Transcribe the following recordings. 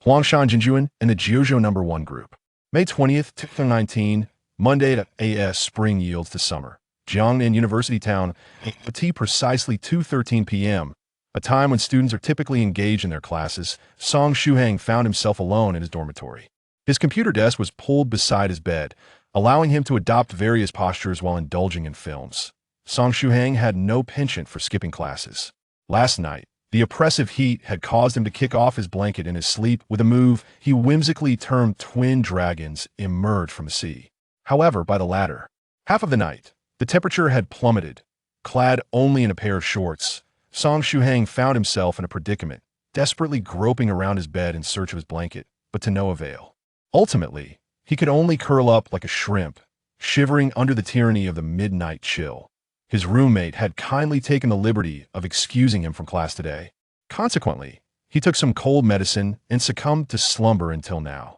Huangshan Jinjuan and the Jiuzhou No.1 Group. May 20th, 2019, Monday at AS Spring Yields to Summer. Jiangnan University Town, at precisely 2:13 p.m., a time when students are typically engaged in their classes, Song Shuhang found himself alone in his dormitory. His computer desk was pulled beside his bed, allowing him to adopt various postures while indulging in films. Song Shuhang had no penchant for skipping classes. Last night, the oppressive heat had caused him to kick off his blanket in his sleep with a move he whimsically termed twin dragons emerge from the sea. However, by the latter half of the night, the temperature had plummeted. Clad only in a pair of shorts, Song Shuhang found himself in a predicament, desperately groping around his bed in search of his blanket, but to no avail. Ultimately, he could only curl up like a shrimp, shivering under the tyranny of the midnight chill. His roommate had kindly taken the liberty of excusing him from class today. Consequently, he took some cold medicine and succumbed to slumber until now.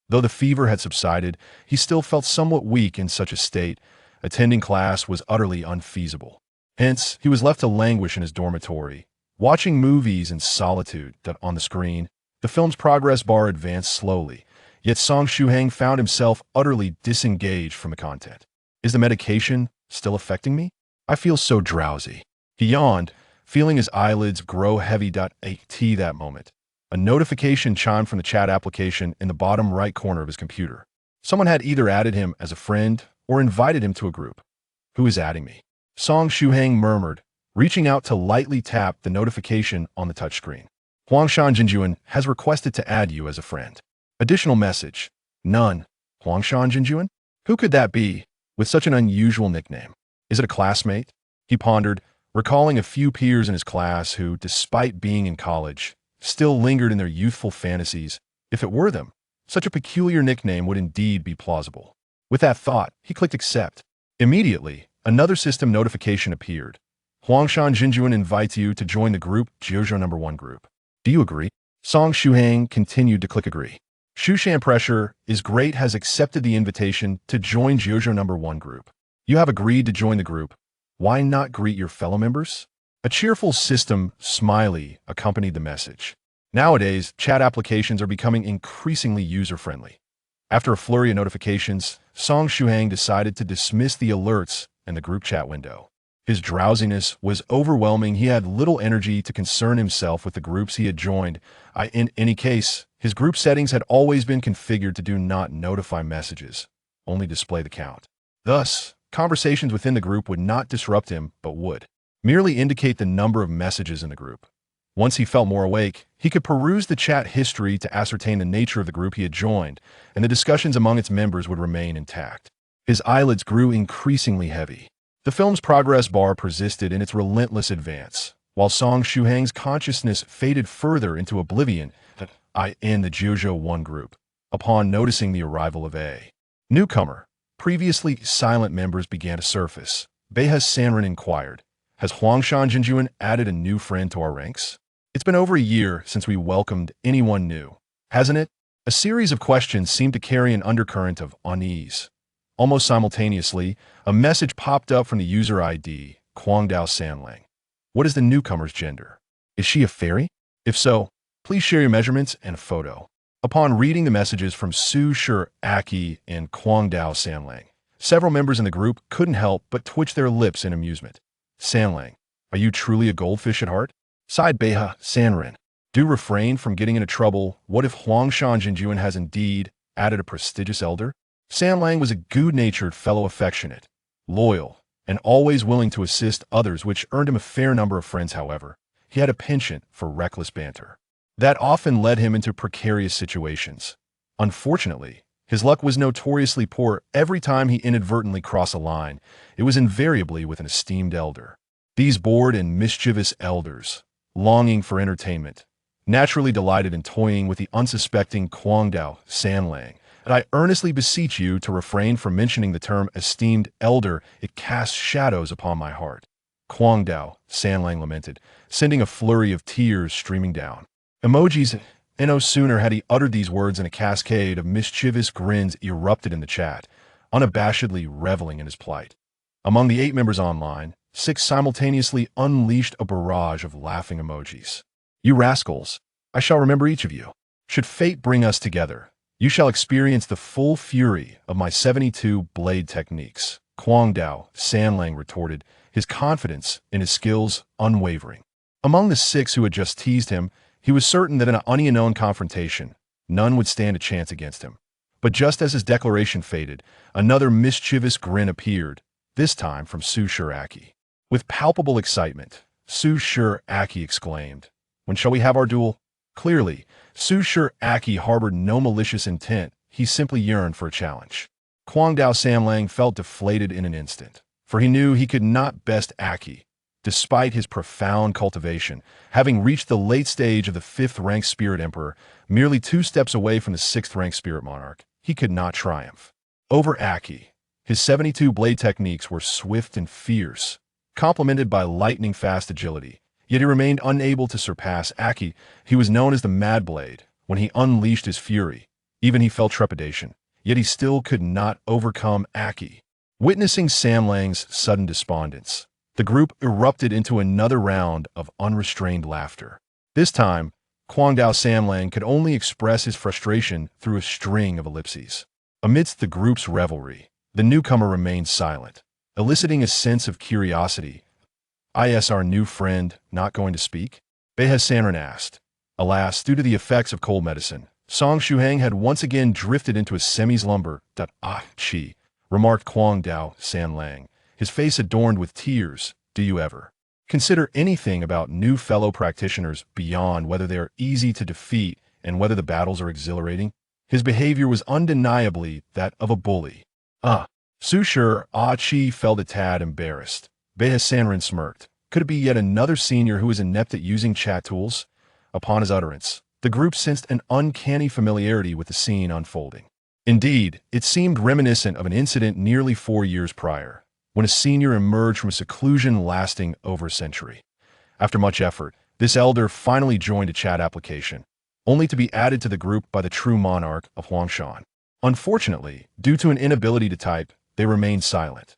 Though the fever had subsided, he still felt somewhat weak in such a state. Attending class was utterly unfeasible. Hence, he was left to languish in his dormitory, watching movies in solitude. On the screen, the film's progress bar advanced slowly, yet Song Shuhang found himself utterly disengaged from the content. Is the medication still affecting me? I feel so drowsy. He yawned, feeling his eyelids grow heavy. At that moment, a notification chimed from the chat application in the bottom right corner of his computer. Someone had either added him as a friend or invited him to a group. Who is adding me? Song Shuhang murmured, reaching out to lightly tap the notification on the touchscreen. Huangshan Jinjuan has requested to add you as a friend. Additional message. None. Huangshan Jinjuan? Who could that be, with such an unusual nickname? Is it a classmate? He pondered, recalling a few peers in his class who, despite being in college, still lingered in their youthful fantasies. If it were them, such a peculiar nickname would indeed be plausible. With that thought, he clicked accept. Immediately, another system notification appeared. Huangshan Jinjuan invites you to join the group Jiuzhou No.1 Group. Do you agree? Song Shuhang continued to click agree. Shushan Pressure is great has accepted the invitation to join Jiuzhou No.1 Group. You have agreed to join the group. Why not greet your fellow members? A cheerful system smiley accompanied the message. Nowadays, chat applications are becoming increasingly user-friendly. After a flurry of notifications, Song Shuhang decided to dismiss the alerts in the group chat window. His drowsiness was overwhelming. He had little energy to concern himself with the groups he had joined. In any case, his group settings had always been configured to do not notify messages, only display the count. Thus, conversations within the group would not disrupt him, but would merely indicate the number of messages in the group. Once he felt more awake, he could peruse the chat history to ascertain the nature of the group he had joined, and the discussions among its members would remain intact. His eyelids grew increasingly heavy. The film's progress bar persisted in its relentless advance, while Song Shuhang's consciousness faded further into oblivion in the Jiuzhou No.1 Group. Upon noticing the arrival of a newcomer, previously silent members began to surface. Beha Sanren inquired, has Huangshan Jinjuan added a new friend to our ranks? It's been over a year since we welcomed anyone new, hasn't it? A series of questions seemed to carry an undercurrent of unease. Almost simultaneously, a message popped up from the user ID, Guangdao Sanlang. What is the newcomer's gender? Is she a fairy? If so, please share your measurements and a photo. Upon reading the messages from Su Shi Aki and Guangdao Sanlang, several members in the group couldn't help but twitch their lips in amusement. Sanlang, are you truly a goldfish at heart? Sighed Beha Sanren. Do refrain from getting into trouble. What if Huangshan Jinjuan has indeed added a prestigious elder? Sanlang was a good-natured fellow, affectionate, loyal, and always willing to assist others, which earned him a fair number of friends. However, he had a penchant for reckless banter that often led him into precarious situations. Unfortunately, his luck was notoriously poor. Every time he inadvertently crossed a line, it was invariably with an esteemed elder. These bored and mischievous elders, longing for entertainment, naturally delighted in toying with the unsuspecting Guangdao Sanlang. And I earnestly beseech you to refrain from mentioning the term esteemed elder. It casts shadows upon my heart. Guangdao Sanlang lamented, sending a flurry of tears streaming down. Emojis, and no sooner had he uttered these words than a cascade of mischievous grins erupted in the chat, unabashedly reveling in his plight. Among the 8 members online, 6 simultaneously unleashed a barrage of laughing emojis. You rascals, I shall remember each of you. Should fate bring us together, you shall experience the full fury of my 72 blade techniques, Kwang Dao Sanlang retorted, his confidence in his skills unwavering. Among the 6 who had just teased him, he was certain that in an unknown confrontation, none would stand a chance against him. But just as his declaration faded, another mischievous grin appeared, this time from Su Shiraki. With palpable excitement, Su Shiraki exclaimed, "When shall we have our duel?" Clearly, Su Shiraki harbored no malicious intent, he simply yearned for a challenge. Kwang Dao Samlang felt deflated in an instant, for he knew he could not best Aki. Despite his profound cultivation, having reached the late stage of the 5th-ranked Spirit Emperor, merely 2 steps away from the 6th-ranked Spirit Monarch, he could not triumph. Over Aki, his 72 blade techniques were swift and fierce, complemented by lightning-fast agility, yet he remained unable to surpass Aki. He was known as the Mad Blade. When he unleashed his fury, even he felt trepidation, yet he still could not overcome Aki. Witnessing Samlang's sudden despondence, the group erupted into another round of unrestrained laughter. This time, Kwang Dao Samlang could only express his frustration through a string of ellipses. Amidst the group's revelry, the newcomer remained silent, eliciting a sense of curiosity. "Is our new friend not going to speak?" Beha Sanran asked. Alas, due to the effects of cold medicine, Song Shuhang had once again drifted into a semi-slumber. Chi, remarked Kwang Dao Sanlang, his face adorned with tears. "Do you ever consider anything about new fellow practitioners beyond whether they are easy to defeat and whether the battles are exhilarating?" His behavior was undeniably that of a bully. Su Chi felt a tad embarrassed. Beha Sanran smirked. Could it be yet another senior who is inept at using chat tools? Upon his utterance, the group sensed an uncanny familiarity with the scene unfolding. Indeed, it seemed reminiscent of an incident nearly 4 years prior, when a senior emerged from a seclusion lasting over a century. After much effort, this elder finally joined a chat application, only to be added to the group by the true monarch of Huangshan. Unfortunately, due to an inability to type, they remained silent.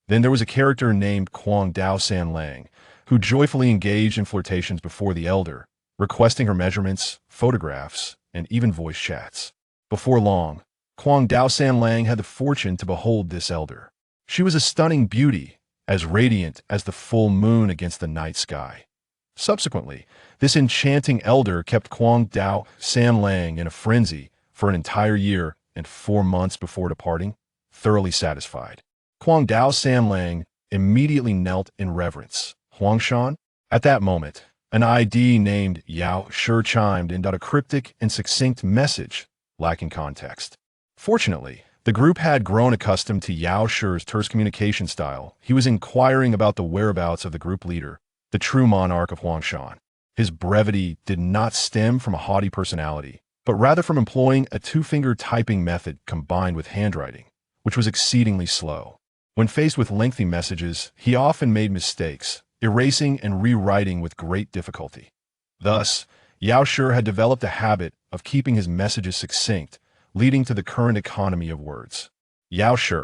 Then there was a character named Kwang Dao Sanlang, who joyfully engaged in flirtations before the elder, requesting her measurements, photographs, and even voice chats. Before long, Kwang Dao Sanlang had the fortune to behold this elder. She was a stunning beauty, as radiant as the full moon against the night sky. Subsequently, this enchanting elder kept Kwang Dao Sanlang in a frenzy for an entire year and 4 months before departing, thoroughly satisfied. Kwang Dao Sanlang immediately knelt in reverence. Huangshan? At that moment, an ID named Yao Shi chimed in, a cryptic and succinct message, lacking context. Fortunately, the group had grown accustomed to Yao Shi's terse communication style. He was inquiring about the whereabouts of the group leader, the true monarch of Huangshan. His brevity did not stem from a haughty personality, but rather from employing a 2-finger typing method combined with handwriting, which was exceedingly slow. When faced with lengthy messages, he often made mistakes, erasing and rewriting with great difficulty. Thus, Yao Shi had developed a habit of keeping his messages succinct, leading to the current economy of words. Yao Shi,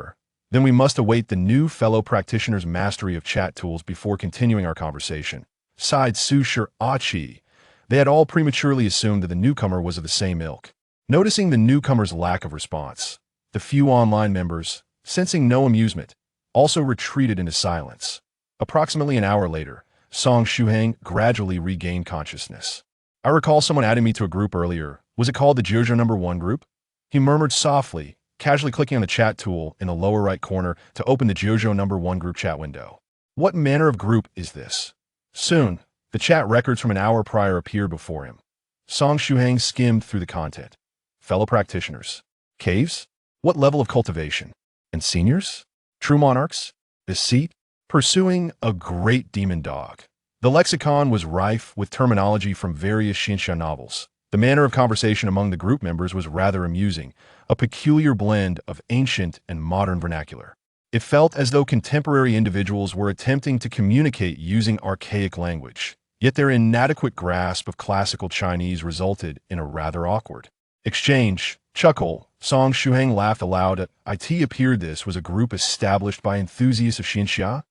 then we must await the new fellow practitioner's mastery of chat tools before continuing our conversation. Sighed Su Chi. They had all prematurely assumed that the newcomer was of the same ilk. Noticing the newcomer's lack of response, the few online members, sensing no amusement, also retreated into silence. Approximately an hour later, Song Shuhang gradually regained consciousness. "I recall someone adding me to a group earlier. Was it called the Jiuzhou No.1 Group?" He murmured softly, casually clicking on the chat tool in the lower right corner to open the Jiuzhou No.1 Group chat window. What manner of group is this? Soon, the chat records from an hour prior appeared before him. Song Shuhang skimmed through the content. Fellow practitioners. Caves? What level of cultivation? And seniors? True monarchs? Deceit? Pursuing a great demon dog. The lexicon was rife with terminology from various Xinxia novels. The manner of conversation among the group members was rather amusing, a peculiar blend of ancient and modern vernacular. It felt as though contemporary individuals were attempting to communicate using archaic language, yet their inadequate grasp of classical Chinese resulted in a rather awkward exchange. Chuckle, Song Shuhang laughed aloud at it appeared this was a group established by enthusiasts of Xinxia.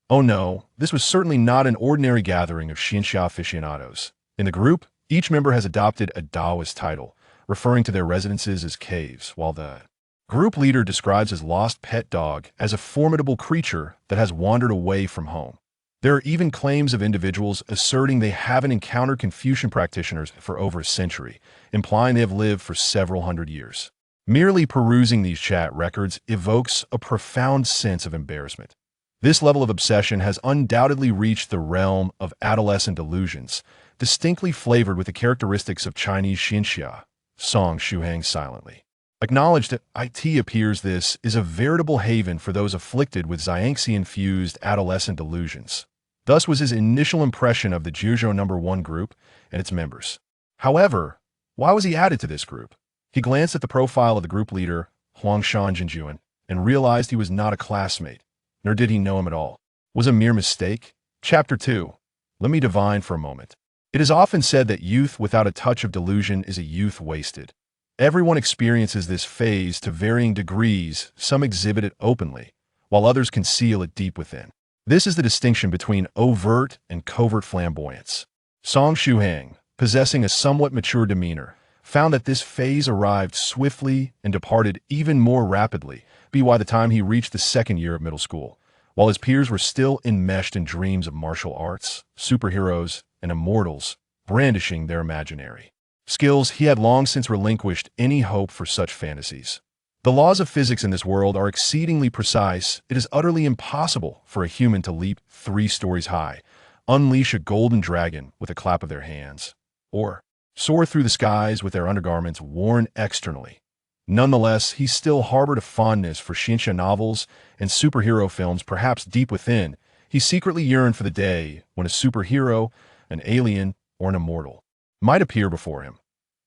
Oh no, this was certainly not an ordinary gathering of Xinxia aficionados. In the group, Each member has adopted a Taoist title, referring to their residences as caves, while the group leader describes his lost pet dog as a formidable creature that has wandered away from home. There are even claims of individuals asserting they haven't encountered Confucian practitioners for over a century, implying they have lived for several hundred years. Merely perusing these chat records evokes a profound sense of embarrassment. This level of obsession has undoubtedly reached the realm of adolescent delusions, distinctly flavored with the characteristics of Chinese xinxia. Song Shuhang silently acknowledged that it appears this is a veritable haven for those afflicted with Xiangxi-infused adolescent delusions. Thus was his initial impression of the Jiuzhou No.1 Group and its members. However, why was he added to this group? He glanced at the profile of the group leader, Huangshan Jinjuan, and realized he was not a classmate, nor did he know him at all. Was a mere mistake? Chapter 2. Let me divine for a moment. It is often said that youth without a touch of delusion is a youth wasted. Everyone experiences this phase to varying degrees. Some exhibit it openly, while others conceal it deep within. This is the distinction between overt and covert flamboyance. Song Shuhang, possessing a somewhat mature demeanor, found that this phase arrived swiftly and departed even more rapidly by the time he reached the second year of middle school, while his peers were still enmeshed in dreams of martial arts, superheroes, and immortals, brandishing their imaginary skills. He had long since relinquished any hope for such fantasies. The laws of physics in this world are exceedingly precise. It is utterly impossible for a human to leap 3 stories high, unleash a golden dragon with a clap of their hands, or soar through the skies with their undergarments worn externally. Nonetheless, he still harbored a fondness for xinxia novels and superhero films. Perhaps deep within, he secretly yearned for the day when a superhero, an alien, or an immortal might appear before him.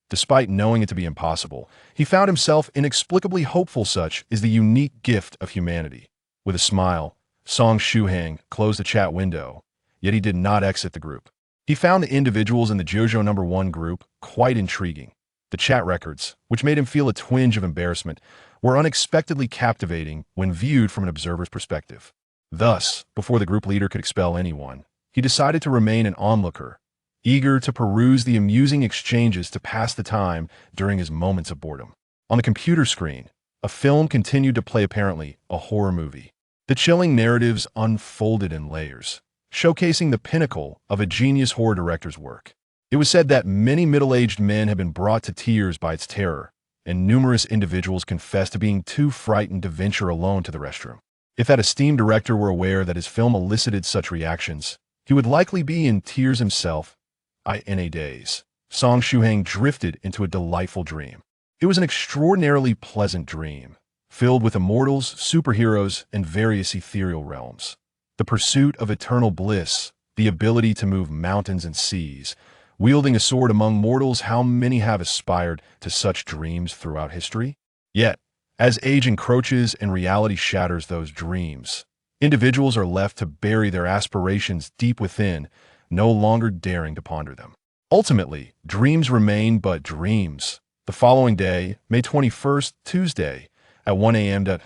Despite knowing it to be impossible, he found himself inexplicably hopeful. Such is the unique gift of humanity. With a smile, Song Shuhang closed the chat window, yet he did not exit the group. He found the individuals in the Jiuzhou No.1 Group quite intriguing. The chat records, which made him feel a twinge of embarrassment, were unexpectedly captivating when viewed from an observer's perspective. Thus, before the group leader could expel anyone, he decided to remain an onlooker, eager to peruse the amusing exchanges to pass the time during his moments of boredom. On the computer screen, a film continued to play, apparently a horror movie. The chilling narratives unfolded in layers, showcasing the pinnacle of a genius horror director's work. It was said that many middle-aged men have been brought to tears by its terror, and numerous individuals confessed to being too frightened to venture alone to the restroom. If that esteemed director were aware that his film elicited such reactions, he would likely be in tears himself. In a daze, Song Shuhang drifted into a delightful dream. It was an extraordinarily pleasant dream, filled with immortals, superheroes, and various ethereal realms. The pursuit of eternal bliss, the ability to move mountains and seas, wielding a sword among mortals. How many have aspired to such dreams throughout history? Yet, as age encroaches and reality shatters those dreams, individuals are left to bury their aspirations deep within, no longer daring to ponder them. Ultimately, dreams remain but dreams. The following day, May 21st, Tuesday, at 1 a.m.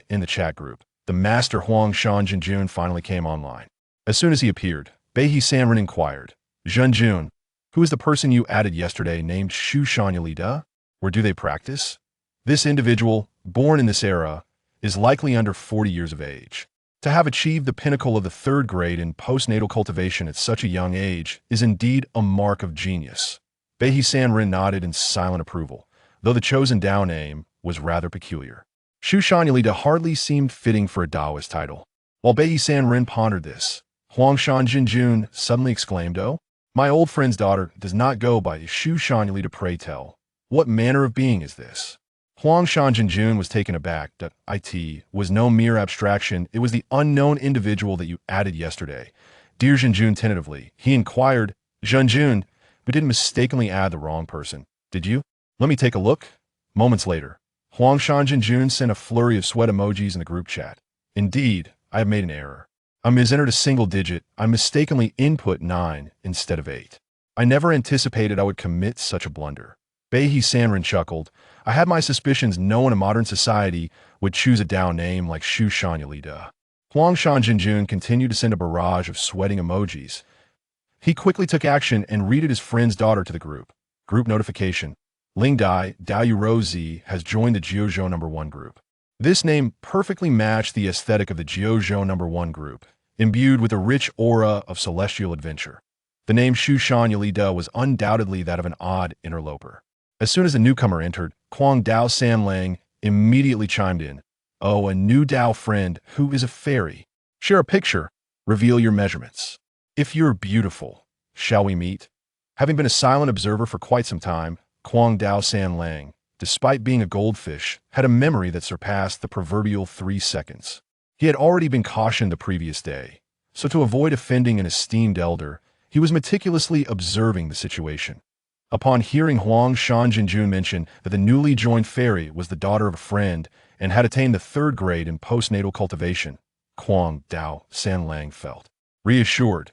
in the chat group, the master Huangshan Jinjun finally came online. As soon as he appeared, Beihe Sanren inquired, "Jinjun, who is the person you added yesterday named Shu Shanyalida? Where do they practice?" This individual, born in this era, is likely under 40 years of age. To have achieved the pinnacle of the 3rd grade in postnatal cultivation at such a young age is indeed a mark of genius. Beihe Sanren nodded in silent approval, though the chosen Dao name was rather peculiar. Shu Shanyalida hardly seemed fitting for a Taoist title. While Beihe Sanren pondered this, Huangshan Jinjun suddenly exclaimed, "Oh, my old friend's daughter does not go by Shu Shanyalida. Pray tell, what manner of being is this?" Huangshan Jinjun was taken aback. It was no mere abstraction. It was the unknown individual that you added yesterday. Dear Jinjun, tentatively, he inquired, "Jinjun, but didn't mistakenly add the wrong person, did you? Let me take a look." Moments later, Huangshan Jinjun sent a flurry of sweat emojis in the group chat. "Indeed, I have made an error. I misentered a single digit. I mistakenly input 9 instead of 8. I never anticipated I would commit such a blunder." Beihe Sanren chuckled. "I had my suspicions no one in modern society would choose a Dao name like Shu Shanyalida." Huangshan Jinjun continued to send a barrage of sweating emojis. He quickly took action and readed his friend's daughter to the group. Group notification. Ling Dai, Dao Yu Rou Zi has joined the Jiuzhou No.1 Group. This name perfectly matched the aesthetic of the Jiuzhou No.1 Group, imbued with a rich aura of celestial adventure. The name Shushan Yalida was undoubtedly that of an odd interloper. As soon as the newcomer entered, Kuang Dao Sanlang immediately chimed in. Oh, a new Dao friend who is a fairy. Share a picture. Reveal your measurements. If you're beautiful, shall we meet? Having been a silent observer for quite some time, Kuang Dao Sanlang, despite being a goldfish, had a memory that surpassed the proverbial 3 seconds. He had already been cautioned the previous day, so to avoid offending an esteemed elder, he was meticulously observing the situation. Upon hearing Huang Shanjinjun mention that the newly joined fairy was the daughter of a friend and had attained the 3rd grade in postnatal cultivation, Kuang Dao Sanlang felt reassured.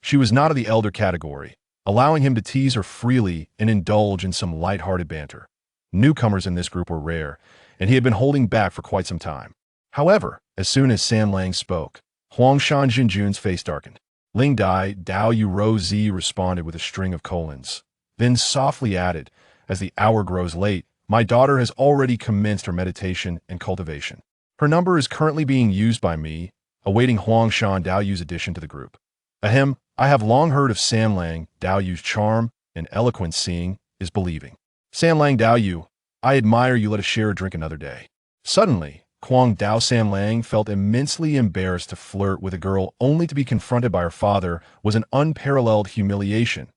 She was not of the elder category, allowing him to tease her freely and indulge in some light-hearted banter. Newcomers in this group were rare, and he had been holding back for quite some time. However, as soon as Sanlang spoke, Huang Shanjinjun's face darkened. Ling Dai, Dao Yu Rou Zi responded with a string of colons, then softly added, as the hour grows late, my daughter has already commenced her meditation and cultivation. Her number is currently being used by me, awaiting Huang Shan Daoyu's addition to the group. Ahem, I have long heard of Sanlang Daoyu's charm and eloquence. Seeing is believing. Sanlang Daoyu, I admire you. Let us share a drink another day. Suddenly, Kuang Dao Sanlang felt immensely embarrassed to flirt with a girl only to be confronted by her father was an unparalleled humiliation.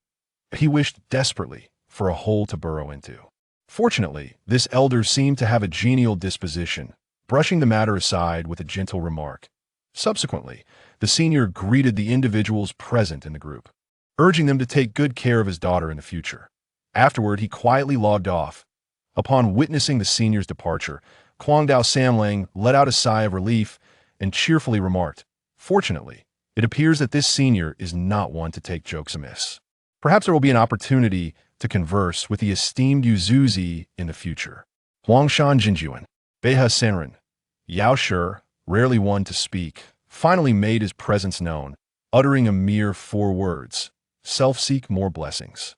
He wished desperately for a hole to burrow into. Fortunately, this elder seemed to have a genial disposition, brushing the matter aside with a gentle remark. Subsequently, the senior greeted the individuals present in the group, urging them to take good care of his daughter in the future. Afterward, he quietly logged off. Upon witnessing the senior's departure, Kuang Dao Sanlang let out a sigh of relief and cheerfully remarked, fortunately, it appears that this senior is not one to take jokes amiss. Perhaps there will be an opportunity to converse with the esteemed Yu Zuzi in the future. Huangshan Jinjuan, Beihe Senren, Yao Shi, rarely one to speak, finally made his presence known, uttering a mere 4 words, self-seek more blessings.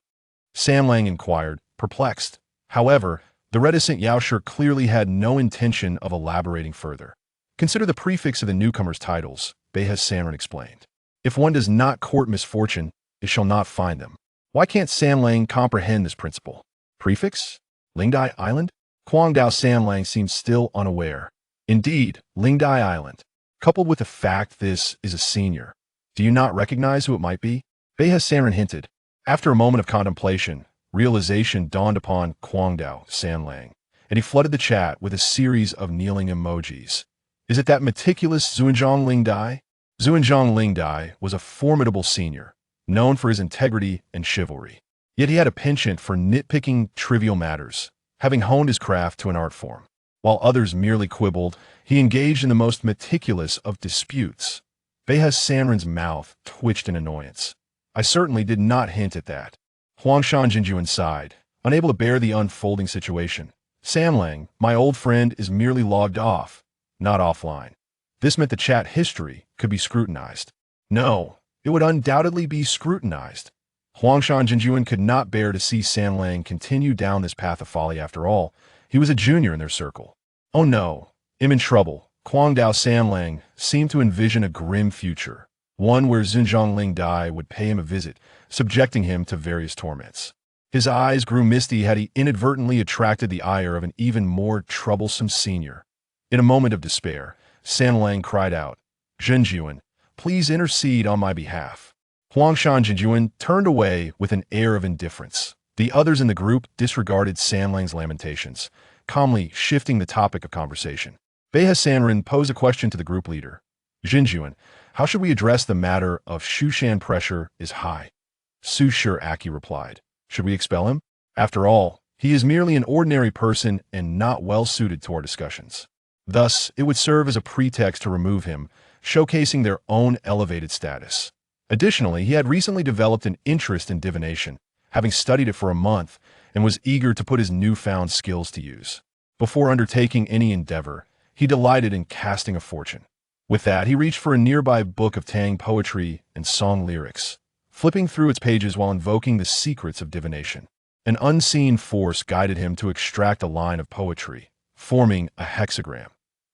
Sanlang inquired, perplexed. However, the reticent Yao Shi clearly had no intention of elaborating further. Consider the prefix of the newcomer's titles, Beihe Senren explained. If one does not court misfortune, it shall not find them. Why can't Sanlang comprehend this principle? Prefix? Lingdai Island? Kuang Dao Sanlang seems still unaware. Indeed, Lingdai Island. Coupled with the fact this is a senior. Do you not recognize who it might be? Beihe Senren hinted. After a moment of contemplation, realization dawned upon Kuang Dao Sanlang, and he flooded the chat with a series of kneeling emojis. Is it that meticulous Xuanzhang Lingdai? Xuanzhang Lingdai was a formidable senior, known for his integrity and chivalry. Yet he had a penchant for nitpicking trivial matters, having honed his craft to an art form. While others merely quibbled, he engaged in the most meticulous of disputes. Beihe Senren's mouth twitched in annoyance. I certainly did not hint at that. Huangshan Jinjuan sighed, unable to bear the unfolding situation. Sanlang, my old friend, is merely logged off, not offline. This meant the chat history could be scrutinized. No, it would undoubtedly be scrutinized. Huangshan Jinjuan could not bear to see Sanlang continue down this path of folly. After all, he was a junior in their circle. Oh no, I'm in trouble. Kuang Dao Sanlang seemed to envision a grim future, one where Xuanzhang Lingdai would pay him a visit, subjecting him to various torments. His eyes grew misty had he inadvertently attracted the ire of an even more troublesome senior. In a moment of despair, Sanlang cried out, Zhenjuan, please intercede on my behalf. Huangshan Jinjuan turned away with an air of indifference. The others in the group disregarded Sanlang's lamentations, calmly shifting the topic of conversation. Beihe Senren posed a question to the group leader. Zhenjuan, how should we address the matter of Shushan pressure is high? Su Shi Aki replied. Should we expel him? After all, he is merely an ordinary person and not well suited to our discussions. Thus, it would serve as a pretext to remove him, showcasing their own elevated status. Additionally, he had recently developed an interest in divination, having studied it for a month, and was eager to put his newfound skills to use. Before undertaking any endeavor, he delighted in casting a fortune. With that, he reached for a nearby book of Tang poetry and song lyrics, flipping through its pages while invoking the secrets of divination. An unseen force guided him to extract a line of poetry, forming a hexagram.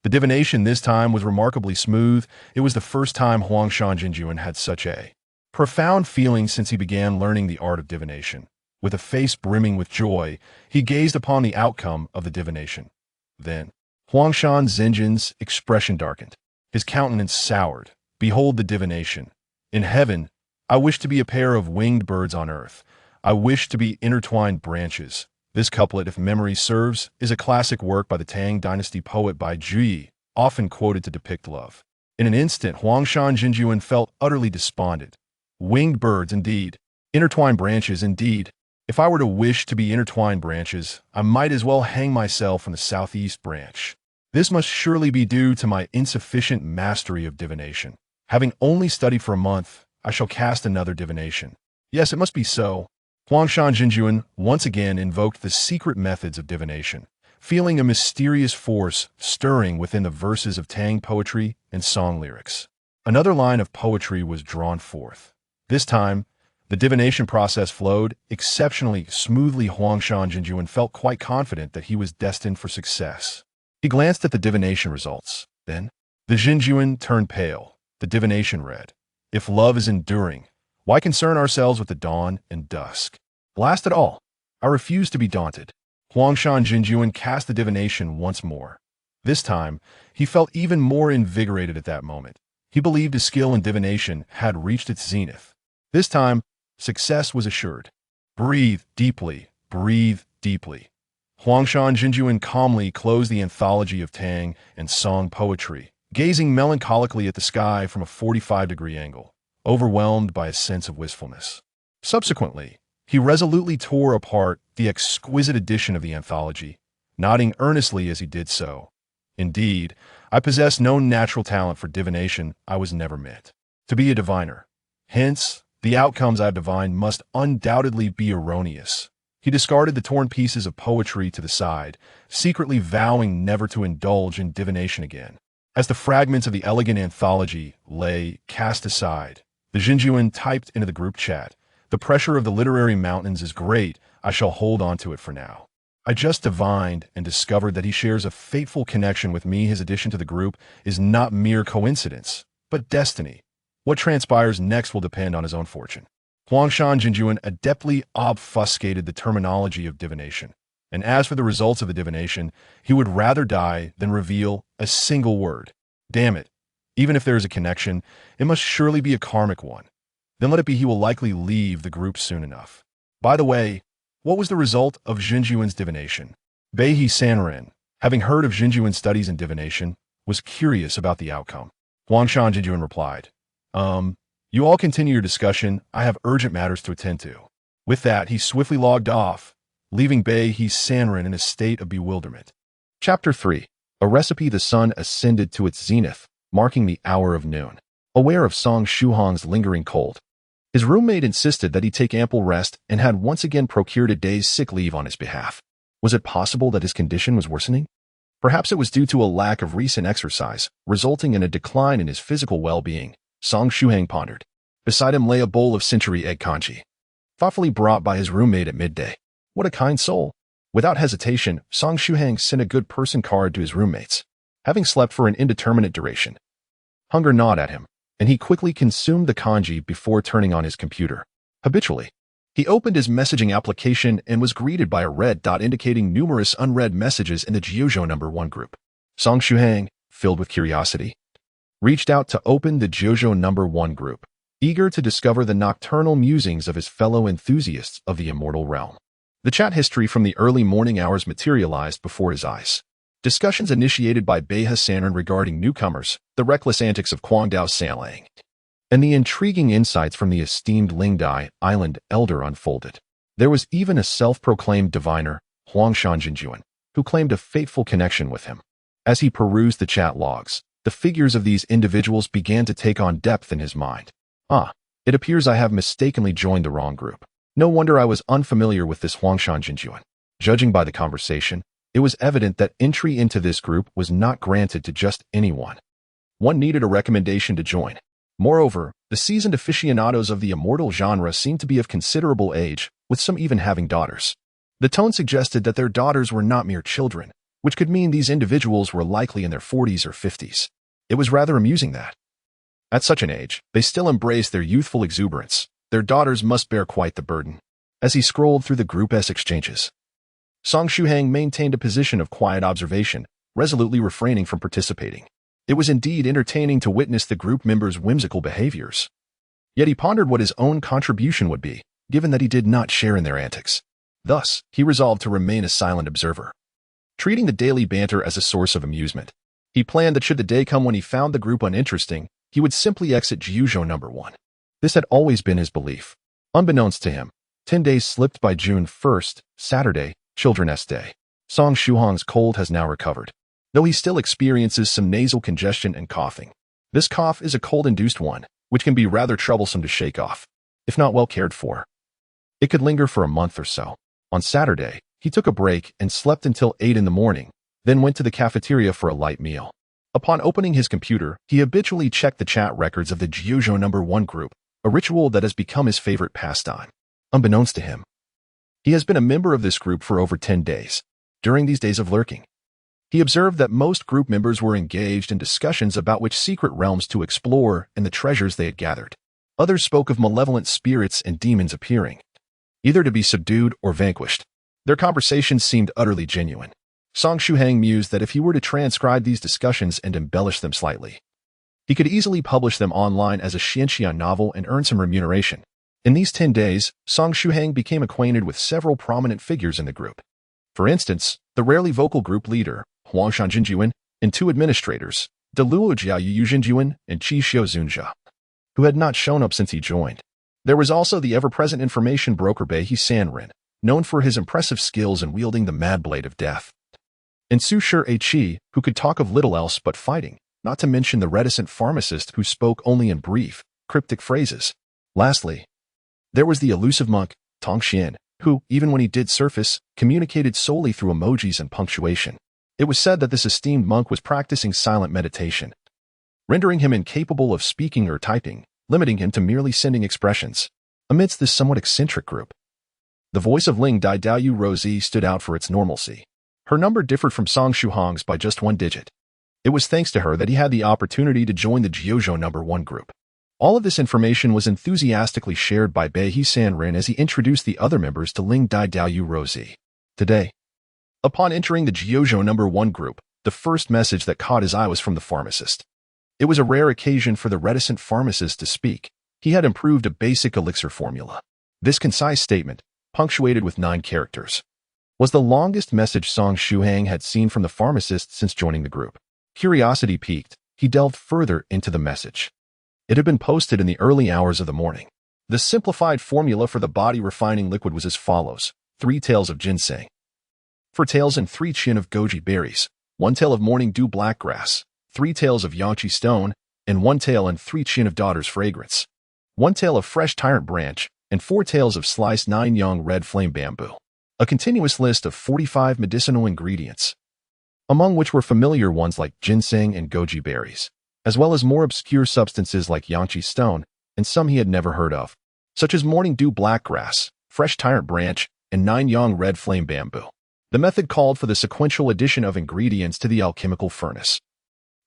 The divination this time was remarkably smooth. It was the first time Huangshan Jinjuan had such a profound feeling since he began learning the art of divination. With a face brimming with joy, he gazed upon the outcome of the divination. Then, Huangshan Jinjuan's expression darkened. His countenance soured. Behold the divination. In heaven, I wish to be a pair of winged birds on earth. I wish to be intertwined branches. This couplet, if memory serves, is a classic work by the Tang Dynasty poet Bai Zhi, often quoted to depict love. In an instant, Huangshan Jinjuan felt utterly despondent. Winged birds, indeed. Intertwined branches, indeed. If I were to wish to be intertwined branches, I might as well hang myself from the southeast branch. This must surely be due to my insufficient mastery of divination. Having only studied for a month, I shall cast another divination. Yes, it must be so. Huangshan Jinjuan once again invoked the secret methods of divination, feeling a mysterious force stirring within the verses of Tang poetry and song lyrics. Another line of poetry was drawn forth. This time, the divination process flowed exceptionally smoothly. Huangshan Jinjuan felt quite confident that he was destined for success. He glanced at the divination results. Then, the Jinjuan turned pale. The divination read, "If love is enduring, why concern ourselves with the dawn and dusk? Blast it all! I refuse to be daunted." Huangshan Jinjuan cast the divination once more. This time, he felt even more invigorated at that moment. He believed his skill in divination had reached its zenith. This time, success was assured. Breathe deeply, breathe deeply. Huangshan Jinjuan calmly closed the anthology of Tang and song poetry, gazing melancholically at the sky from a 45-degree angle, overwhelmed by a sense of wistfulness. Subsequently, he resolutely tore apart the exquisite edition of the anthology, nodding earnestly as he did so. Indeed, I possess no natural talent for divination. I was never meant to be a diviner. Hence, the outcomes I've divined must undoubtedly be erroneous. He discarded the torn pieces of poetry to the side, secretly vowing never to indulge in divination again. As the fragments of the elegant anthology lay cast aside, the Jinjuan typed into the group chat, "The pressure of the literary mountains is great. I shall hold on to it for now. I just divined and discovered that he shares a fateful connection with me. His addition to the group is not mere coincidence, but destiny. What transpires next will depend on his own fortune." Huangshan Jinjuan adeptly obfuscated the terminology of divination, and as for the results of the divination, he would rather die than reveal a single word. Damn it. Even if there is a connection, it must surely be a karmic one. Then let it be. He will likely leave the group soon enough. By the way, what was the result of Jinjuan's divination? Beihe Sanren, having heard of Jinjuan's studies in divination, was curious about the outcome. Huangshan Jinjuan replied, You all continue your discussion. I have urgent matters to attend to." With that, he swiftly logged off, leaving Beihe Sanren in a state of bewilderment. Chapter 3. A recipe. The sun ascended to its zenith, marking the hour of noon. Aware of Song Shuhang's lingering cold, his roommate insisted that he take ample rest and had once again procured a day's sick leave on his behalf. Was it possible that his condition was worsening? Perhaps it was due to a lack of recent exercise, resulting in a decline in his physical well-being. Song Shuhang pondered. Beside him lay a bowl of century egg congee, thoughtfully brought by his roommate at midday. What a kind soul. Without hesitation, Song Shuhang sent a good person card to his roommates. Having slept for an indeterminate duration, hunger gnawed at him, and he quickly consumed the congee before turning on his computer. Habitually, he opened his messaging application and was greeted by a red dot indicating numerous unread messages in the Jiuzhou No.1 Group. Song Shuhang, filled with curiosity, reached out to open the Jiuzhou No.1 Group, eager to discover the nocturnal musings of his fellow enthusiasts of the immortal realm. The chat history from the early morning hours materialized before his eyes. Discussions initiated by Beihe Sanren regarding newcomers, the reckless antics of Guangdao Sanlang, and the intriguing insights from the esteemed Lingdai Island elder unfolded. There was even a self-proclaimed diviner, Huangshan Jinjuan, who claimed a fateful connection with him. As he perused the chat logs, the figures of these individuals began to take on depth in his mind. It appears I have mistakenly joined the wrong group. No wonder I was unfamiliar with this Huangshan Jinjuan. Judging by the conversation, it was evident that entry into this group was not granted to just anyone. One needed a recommendation to join. Moreover, The seasoned aficionados of the immortal genre seemed to be of considerable age, with some even having daughters. The tone suggested that their daughters were not mere children, which could mean these individuals were likely in their 40s or 50s. It was rather amusing that, at such an age, they still embraced their youthful exuberance. Their daughters must bear quite the burden. As he scrolled through the Group S exchanges, Song Shuhang maintained a position of quiet observation, resolutely refraining from participating. It was indeed entertaining to witness the group members' whimsical behaviors. Yet he pondered what his own contribution would be, given that he did not share in their antics. Thus, he resolved to remain a silent observer. Treating the daily banter as a source of amusement, he planned that should the day come when he found the group uninteresting, he would simply exit Jiuzhou No.1. This had always been his belief. Unbeknownst to him, 10 days slipped by June 1st, Saturday, Children's Day. Song Shuhang's cold has now recovered, though he still experiences some nasal congestion and coughing. This cough is a cold-induced one, which can be rather troublesome to shake off, if not well cared for. It could linger for a month or so. On Saturday, he took a break and slept until 8 in the morning, then went to the cafeteria for a light meal. Upon opening his computer, he habitually checked the chat records of the Jiuzhou No.1 Group, a ritual that has become his favorite pastime. Unbeknownst to him, he has been a member of this group for over 10 days. During these days of lurking, he observed that most group members were engaged in discussions about which secret realms to explore and the treasures they had gathered. Others spoke of malevolent spirits and demons appearing, either to be subdued or vanquished. Their conversations seemed utterly genuine. Song Shuhang mused that if he were to transcribe these discussions and embellish them slightly, he could easily publish them online as a Xianxian novel and earn some remuneration. In these 10 days, Song Shuhang became acquainted with several prominent figures in the group. For instance, the rarely vocal group leader, Huang Shanjinjuan, and 2 administrators, De Luo Jiaoyu Jinjuan and Qi Xiuzunjia, who had not shown up since he joined. There was also the ever-present information broker Bei Sanren, known for his impressive skills in wielding the mad blade of death, and Su Shi Qi, who could talk of little else but fighting, not to mention the reticent pharmacist who spoke only in brief, cryptic phrases. Lastly, there was the elusive monk, Tong Xian, who, even when he did surface, communicated solely through emojis and punctuation. It was said that this esteemed monk was practicing silent meditation, rendering him incapable of speaking or typing, limiting him to merely sending expressions. Amidst this somewhat eccentric group, the voice of Ling Dai Daoyu Rosie stood out for its normalcy. Her number differed from Song Shuhang's by just 1 digit. It was thanks to her that he had the opportunity to join the Jiuzhou No.1 Group. All of this information was enthusiastically shared by Bei Sanren as he introduced the other members to Ling Dai Daoyu Rosie. Today, upon entering the Jiuzhou No.1 Group, the first message that caught his eye was from the pharmacist. It was a rare occasion for the reticent pharmacist to speak. He had improved a basic elixir formula. This concise statement, punctuated with 9 characters, was the longest message Song Shuhang had seen from the pharmacist since joining the group. Curiosity piqued, he delved further into the message. It had been posted in the early hours of the morning. The simplified formula for the body-refining liquid was as follows: 3 taels of ginseng, 4 taels and 3 chin of goji berries, 1 tael of morning dew blackgrass, 3 taels of yangqi stone, and 1 tael and 3 chin of daughter's fragrance, 1 tael of fresh tyrant branch, and 4 taels of sliced 9 young red flame bamboo. A continuous list of 45 medicinal ingredients, among which were familiar ones like ginseng and goji berries, as well as more obscure substances like yangqi stone and some he had never heard of, such as morning dew blackgrass, fresh tyrant branch, and 9 young red flame bamboo. The method called for the sequential addition of ingredients to the alchemical furnace,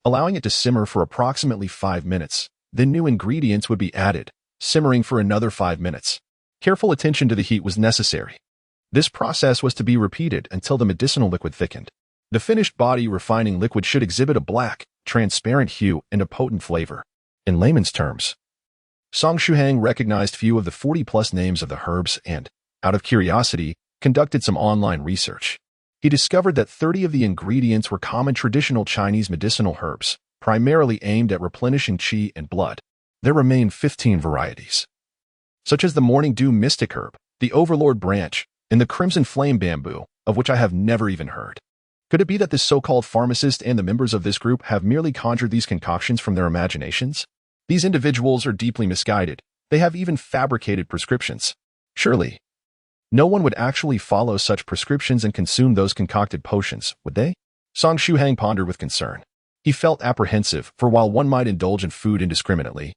allowing it to simmer for approximately 5 minutes. Then new ingredients would be added, simmering for another 5 minutes. Careful attention to the heat was necessary. This process was to be repeated until the medicinal liquid thickened. The finished body refining liquid should exhibit a black, transparent hue and a potent flavor. In layman's terms, Song Shuhang recognized few of the 40-plus names of the herbs and, out of curiosity, conducted some online research. He discovered that 30 of the ingredients were common traditional Chinese medicinal herbs, primarily aimed at replenishing qi and blood. There remained 15 varieties, such as the morning dew mystic herb, the overlord branch, and the crimson flame bamboo, of which I have never even heard. Could it be that this so-called pharmacist and the members of this group have merely conjured these concoctions from their imaginations? These individuals are deeply misguided. They have even fabricated prescriptions. Surely, no one would actually follow such prescriptions and consume those concocted potions, would they? Song Shuhang pondered with concern. He felt apprehensive, for while one might indulge in food indiscriminately,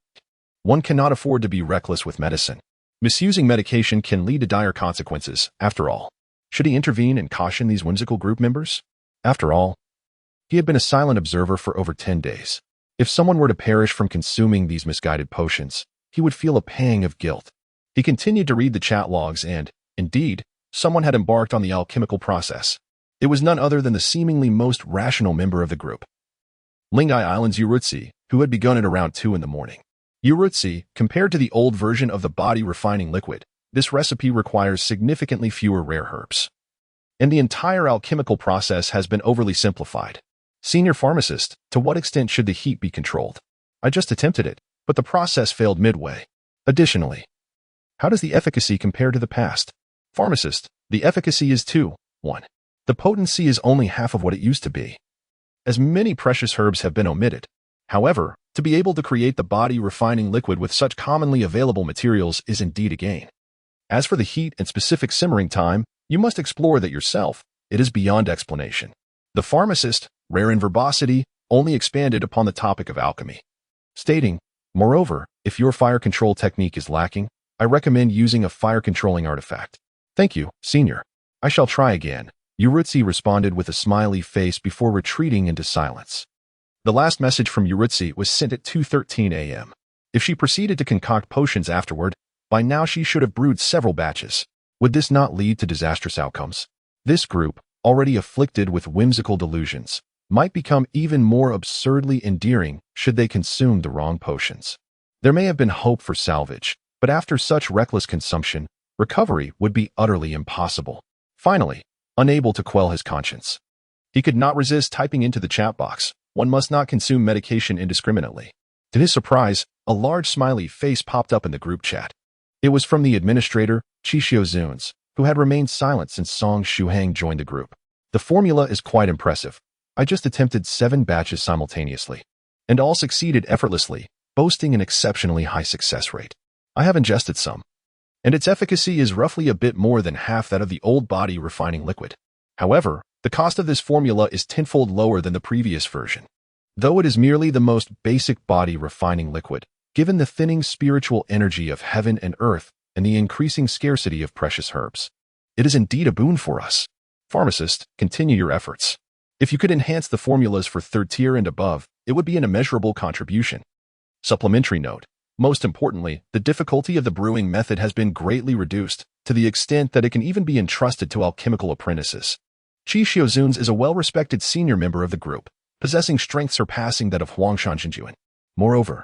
One cannot afford to be reckless with medicine. Misusing medication can lead to dire consequences, after all. Should he intervene and caution these whimsical group members? After all, he had been a silent observer for over 10 days. If someone were to perish from consuming these misguided potions, he would feel a pang of guilt. He continued to read the chat logs and, indeed, someone had embarked on the alchemical process. It was none other than the seemingly most rational member of the group. Lingai Island's Yurutsi, who had begun at around 2 in the morning. Yurutsi, compared to the old version of the body refining liquid, this recipe requires significantly fewer rare herbs. And the entire alchemical process has been overly simplified. Senior pharmacist, to what extent should the heat be controlled? I just attempted it, but the process failed midway. Additionally, how does the efficacy compare to the past? Pharmacist, the efficacy is 2:1. The potency is only half of what it used to be. As many precious herbs have been omitted. However, to be able to create the body refining liquid with such commonly available materials is indeed a gain. As for the heat and specific simmering time, you must explore that yourself. It is beyond explanation. The pharmacist, rare in verbosity, only expanded upon the topic of alchemy, stating, moreover, if your fire control technique is lacking, I recommend using a fire-controlling artifact. Thank you, Senior. I shall try again. Yurutsi responded with a smiley face before retreating into silence. The last message from Yurutsi was sent at 2:13 a.m. If she proceeded to concoct potions afterward, by now she should have brewed several batches. Would this not lead to disastrous outcomes? This group, already afflicted with whimsical delusions, might become even more absurdly endearing should they consume the wrong potions. There may have been hope for salvage, but after such reckless consumption, recovery would be utterly impossible. Finally, unable to quell his conscience, he could not resist typing into the chat box, one must not consume medication indiscriminately. To his surprise, a large smiley face popped up in the group chat. It was from the administrator, Jiuzhou Zuns, who had remained silent since Song Shuhang joined the group. The formula is quite impressive. I just attempted 7 batches simultaneously, and all succeeded effortlessly, boasting an exceptionally high success rate. I have ingested some, and its efficacy is roughly a bit more than half that of the old body refining liquid. However, the cost of this formula is tenfold lower than the previous version. Though it is merely the most basic body refining liquid, given the thinning spiritual energy of heaven and earth and the increasing scarcity of precious herbs, it is indeed a boon for us. Pharmacist, continue your efforts. If you could enhance the formulas for 3rd tier and above, it would be an immeasurable contribution. Supplementary note. Most importantly, the difficulty of the brewing method has been greatly reduced, to the extent that it can even be entrusted to alchemical apprentices. Jiuzhou Zuns is a well-respected senior member of the group, possessing strength surpassing that of Huangshan Jinjuan. Moreover,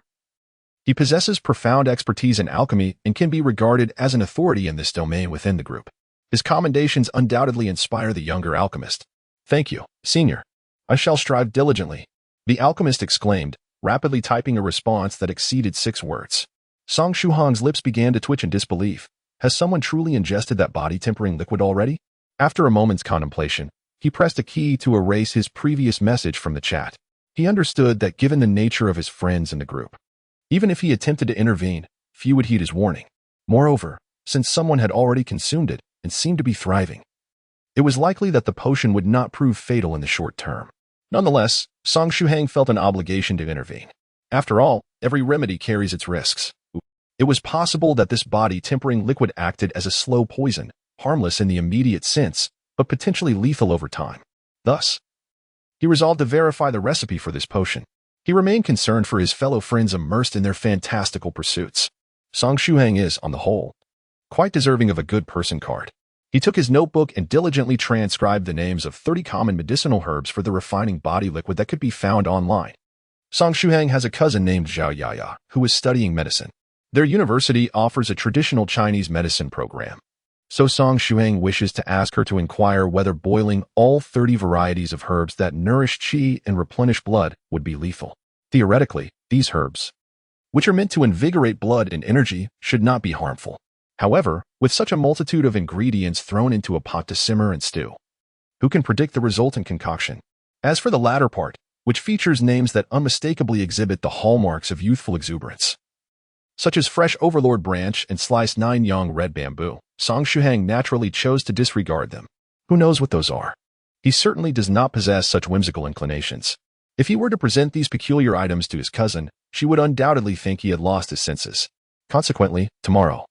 he possesses profound expertise in alchemy and can be regarded as an authority in this domain within the group. His commendations undoubtedly inspire the younger alchemist. Thank you, Senior. I shall strive diligently. The alchemist exclaimed, rapidly typing a response that exceeded 6 words. Song Shuhang's lips began to twitch in disbelief. Has someone truly ingested that body-tempering liquid already? After a moment's contemplation, he pressed a key to erase his previous message from the chat. He understood that given the nature of his friends in the group, even if he attempted to intervene, few would heed his warning. Moreover, since someone had already consumed it and seemed to be thriving, it was likely that the potion would not prove fatal in the short term. Nonetheless, Song Shuhang felt an obligation to intervene. After all, every remedy carries its risks. It was possible that this body-tempering liquid acted as a slow poison, harmless in the immediate sense, but potentially lethal over time. Thus, he resolved to verify the recipe for this potion. He remained concerned for his fellow friends immersed in their fantastical pursuits. Song Shuhang is, on the whole, quite deserving of a good person card. He took his notebook and diligently transcribed the names of 30 common medicinal herbs for the refining body liquid that could be found online. Song Shuhang has a cousin named Zhao Yaya, who is studying medicine. Their university offers a traditional Chinese medicine program. So Song Shuhang wishes to ask her to inquire whether boiling all 30 varieties of herbs that nourish qi and replenish blood would be lethal. Theoretically, these herbs, which are meant to invigorate blood and energy, should not be harmful. However, with such a multitude of ingredients thrown into a pot to simmer and stew, who can predict the resultant concoction? As for the latter part, which features names that unmistakably exhibit the hallmarks of youthful exuberance, such as fresh overlord branch and sliced 9-yang red bamboo, Song Shuhang naturally chose to disregard them. Who knows what those are? He certainly does not possess such whimsical inclinations. If he were to present these peculiar items to his cousin, she would undoubtedly think he had lost his senses. Consequently, tomorrow,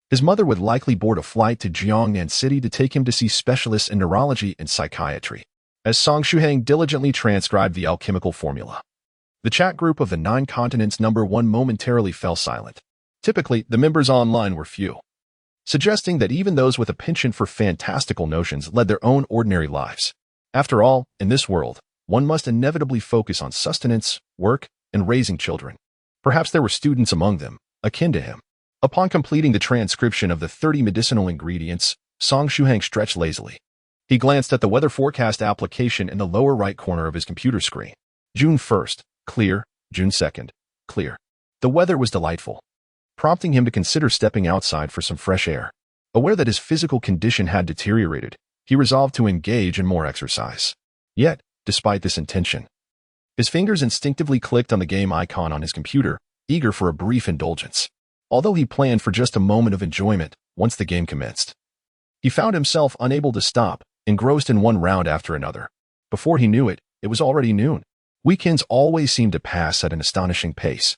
his mother would likely board a flight to Jiangnan City to take him to see specialists in neurology and psychiatry. As Song Shuhang diligently transcribed the alchemical formula, the chat group of the 9 continents #1 momentarily fell silent. Typically, the members online were few, suggesting that even those with a penchant for fantastical notions led their own ordinary lives. After all, in this world, one must inevitably focus on sustenance, work, and raising children. Perhaps there were students among them, akin to him. Upon completing the transcription of the 30 medicinal ingredients, Song Shuhang stretched lazily. He glanced at the weather forecast application in the lower right corner of his computer screen. June 1st, clear. June 2nd, clear. The weather was delightful, prompting him to consider stepping outside for some fresh air. Aware that his physical condition had deteriorated, he resolved to engage in more exercise. Yet, despite this intention, his fingers instinctively clicked on the game icon on his computer, eager for a brief indulgence. Although he planned for just a moment of enjoyment once the game commenced, he found himself unable to stop, engrossed in one round after another. Before he knew it, it was already noon. Weekends always seemed to pass at an astonishing pace.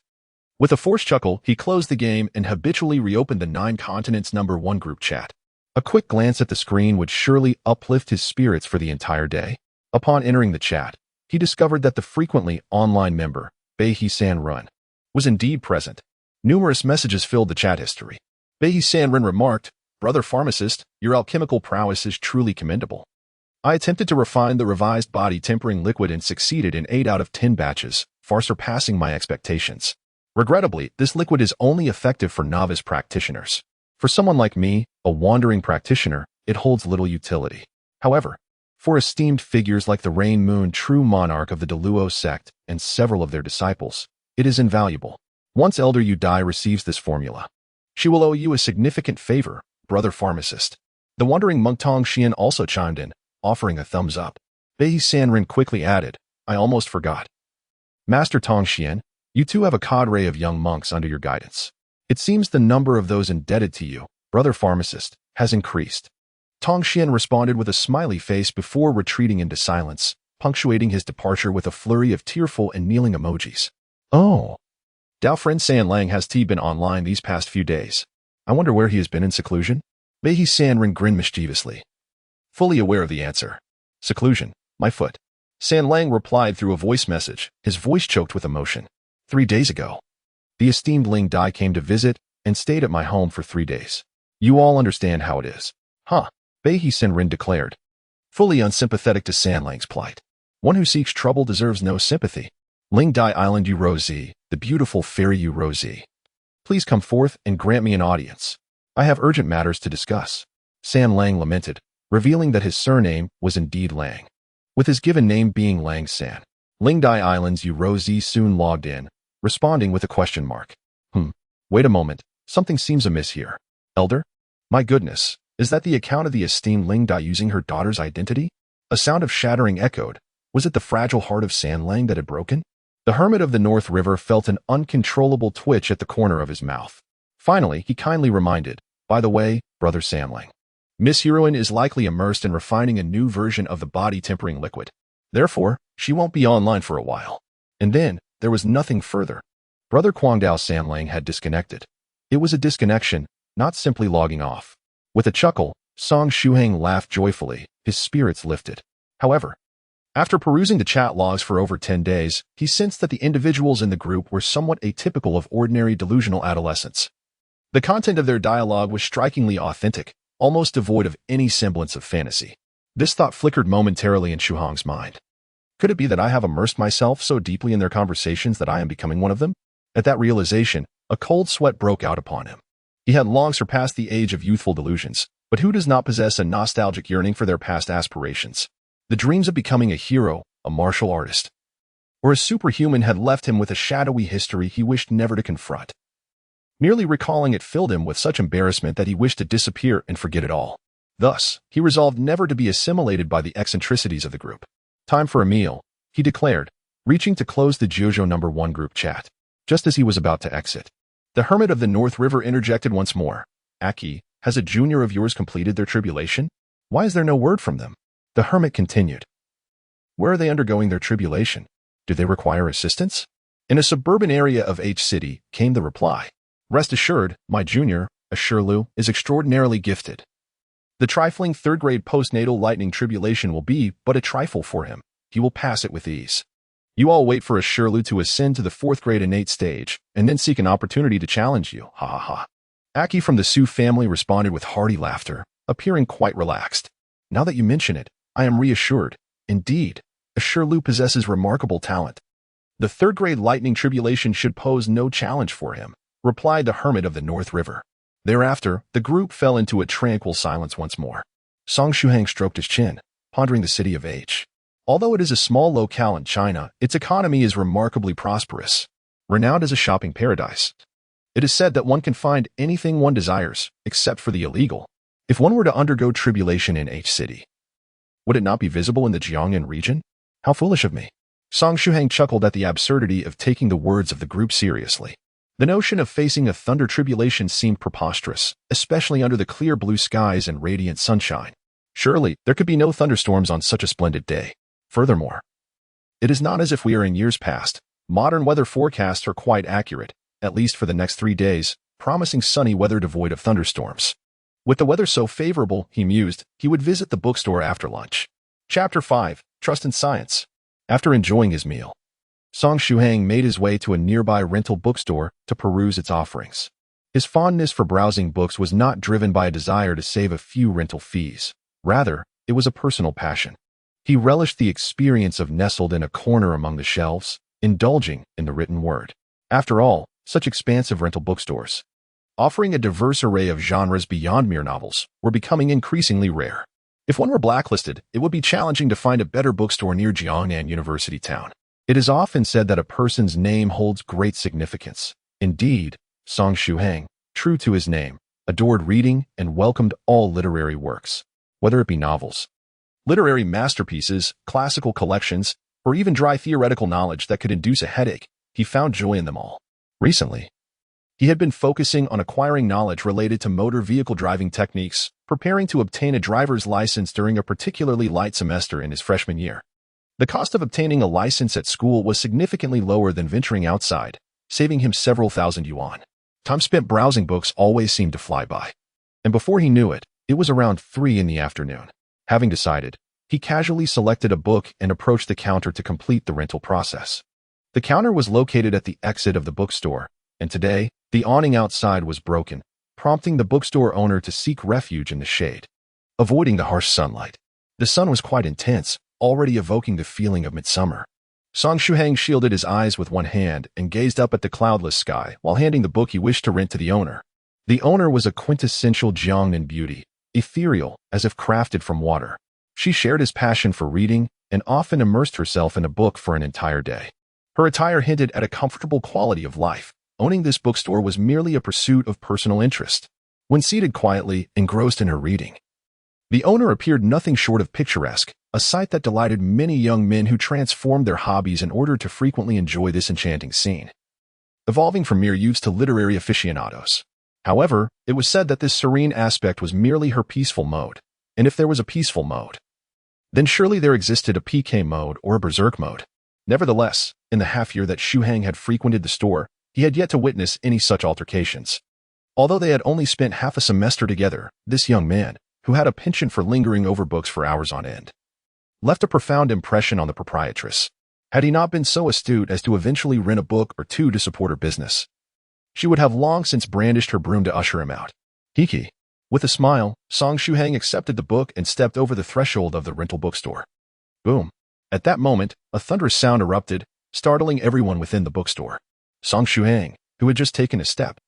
With a forced chuckle, he closed the game and habitually reopened the 9 continents #1 group chat. A quick glance at the screen would surely uplift his spirits for the entire day. Upon entering the chat, he discovered that the frequently online member, Bei-San Run, was indeed present. Numerous messages filled the chat history. Bei-San Run remarked, "Brother pharmacist, your alchemical prowess is truly commendable. I attempted to refine the revised body-tempering liquid and succeeded in 8 out of 10 batches, far surpassing my expectations. Regrettably, this liquid is only effective for novice practitioners. For someone like me, a wandering practitioner, it holds little utility. However, for esteemed figures like the Rain Moon true monarch of the Deluo sect and several of their disciples, it is invaluable. Once Elder Yu Dai receives this formula, she will owe you a significant favor, brother pharmacist." The wandering monk Tong Xian also chimed in, offering a thumbs up. Bei-San Rin quickly added, "I almost forgot. Master Tong Xian, you too have a cadre of young monks under your guidance. It seems the number of those indebted to you, brother pharmacist, has increased." Tong Xian responded with a smiley face before retreating into silence, punctuating his departure with a flurry of tearful and kneeling emojis. "Oh. Dao friend San Lang has been online these past few days. I wonder where he has been in seclusion?" Bei-San Rin grinned mischievously, fully aware of the answer. "Seclusion, my foot." San Lang replied through a voice message, his voice choked with emotion. 3 days ago, the esteemed Ling Dai came to visit and stayed at my home for 3 days. You all understand how it is. Huh, Bei-San Rin declared, fully unsympathetic to San Lang's plight. One who seeks trouble deserves no sympathy. Ling Dai Island Yu Rozi, the beautiful fairy Yu Rozi. Please come forth and grant me an audience. I have urgent matters to discuss. San Lang lamented, revealing that his surname was indeed Lang, with his given name being Lang San. Ling Dai Island's Yu Rozi soon logged in, responding with a question mark. Wait a moment, something seems amiss here. Elder? My goodness, is that the account of the esteemed Ling Dai using her daughter's identity? A sound of shattering echoed. Was it the fragile heart of San Lang that had broken? The hermit of the North River felt an uncontrollable twitch at the corner of his mouth. Finally, he kindly reminded, by the way, brother San Lang, Miss Heroine is likely immersed in refining a new version of the body-tempering liquid. Therefore, she won't be online for a while. And then, there was nothing further. Brother Guangdao San Lang had disconnected. It was a disconnection, not simply logging off. With a chuckle, Song Shuhang laughed joyfully, his spirits lifted. However, after perusing the chat logs for over 10 days, he sensed that the individuals in the group were somewhat atypical of ordinary delusional adolescents. The content of their dialogue was strikingly authentic, almost devoid of any semblance of fantasy. This thought flickered momentarily in Shuhang's mind. Could it be that I have immersed myself so deeply in their conversations that I am becoming one of them? At that realization, a cold sweat broke out upon him. He had long surpassed the age of youthful delusions, but who does not possess a nostalgic yearning for their past aspirations? The dreams of becoming a hero, a martial artist, or a superhuman had left him with a shadowy history he wished never to confront. Merely recalling it filled him with such embarrassment that he wished to disappear and forget it all. Thus, he resolved never to be assimilated by the eccentricities of the group. Time for a meal, he declared, reaching to close the Jiuzhou No.1 Group chat. Just as he was about to exit, the hermit of the North River interjected once more. Aki, has a junior of yours completed their tribulation? Why is there no word from them? The hermit continued. Where are they undergoing their tribulation? Do they require assistance? In a suburban area of H City came the reply. Rest assured, my junior, Ashurlu, is extraordinarily gifted. The trifling third-grade postnatal lightning tribulation will be but a trifle for him. He will pass it with ease. You all wait for Ashurlu to ascend to the fourth-grade innate stage, and then seek an opportunity to challenge you. Ha ha ha. Aki from the Su family responded with hearty laughter, appearing quite relaxed. Now that you mention it, I am reassured. Indeed, Ashurlu possesses remarkable talent. The third-grade lightning tribulation should pose no challenge for him, replied the hermit of the North River. Thereafter, the group fell into a tranquil silence once more. Song Shuhang stroked his chin, pondering the city of H. Although it is a small locale in China, its economy is remarkably prosperous, renowned as a shopping paradise. It is said that one can find anything one desires, except for the illegal. If one were to undergo tribulation in H City, would it not be visible in the Jiangnan region? How foolish of me. Song Shuhang chuckled at the absurdity of taking the words of the group seriously. The notion of facing a thunder tribulation seemed preposterous, especially under the clear blue skies and radiant sunshine. Surely, there could be no thunderstorms on such a splendid day. Furthermore, it is not as if we are in years past. Modern weather forecasts are quite accurate, at least for the next 3 days, promising sunny weather devoid of thunderstorms. With the weather so favorable, he mused, he would visit the bookstore after lunch. Chapter 5, Trust in Science. After enjoying his meal, Song Shuhang made his way to a nearby rental bookstore to peruse its offerings. His fondness for browsing books was not driven by a desire to save a few rental fees. Rather, it was a personal passion. He relished the experience of nestled in a corner among the shelves, indulging in the written word. After all, such expansive rental bookstores, offering a diverse array of genres beyond mere novels, were becoming increasingly rare. If one were blacklisted, it would be challenging to find a better bookstore near Jiangnan University Town. It is often said that a person's name holds great significance. Indeed, Song Shuhang, true to his name, adored reading and welcomed all literary works, whether it be novels, literary masterpieces, classical collections, or even dry theoretical knowledge that could induce a headache. He found joy in them all. Recently, he had been focusing on acquiring knowledge related to motor vehicle driving techniques, preparing to obtain a driver's license during a particularly light semester in his freshman year. The cost of obtaining a license at school was significantly lower than venturing outside, saving him several thousand yuan. Time spent browsing books always seemed to fly by. And before he knew it, it was around 3 in the afternoon. Having decided, he casually selected a book and approached the counter to complete the rental process. The counter was located at the exit of the bookstore, and today, the awning outside was broken, prompting the bookstore owner to seek refuge in the shade, avoiding the harsh sunlight. The sun was quite intense, already evoking the feeling of midsummer. Song Shuhang shielded his eyes with one hand and gazed up at the cloudless sky while handing the book he wished to rent to the owner. The owner was a quintessential Jiangnan beauty, ethereal as if crafted from water. She shared his passion for reading and often immersed herself in a book for an entire day. Her attire hinted at a comfortable quality of life. Owning this bookstore was merely a pursuit of personal interest. When seated quietly, engrossed in her reading, the owner appeared nothing short of picturesque, a sight that delighted many young men who transformed their hobbies in order to frequently enjoy this enchanting scene, evolving from mere youths to literary aficionados. However, it was said that this serene aspect was merely her peaceful mode, and if there was a peaceful mode, then surely there existed a PK mode or a berserk mode. Nevertheless, in the half-year that Shuhang had frequented the store, he had yet to witness any such altercations. Although they had only spent half a semester together, this young man, who had a penchant for lingering over books for hours on end, left a profound impression on the proprietress. Had he not been so astute as to eventually rent a book or two to support her business, she would have long since brandished her broom to usher him out. Hiki. With a smile, Song Shuhang accepted the book and stepped over the threshold of the rental bookstore. Boom. At that moment, a thunderous sound erupted, startling everyone within the bookstore. Song Shuhang, who had just taken a step,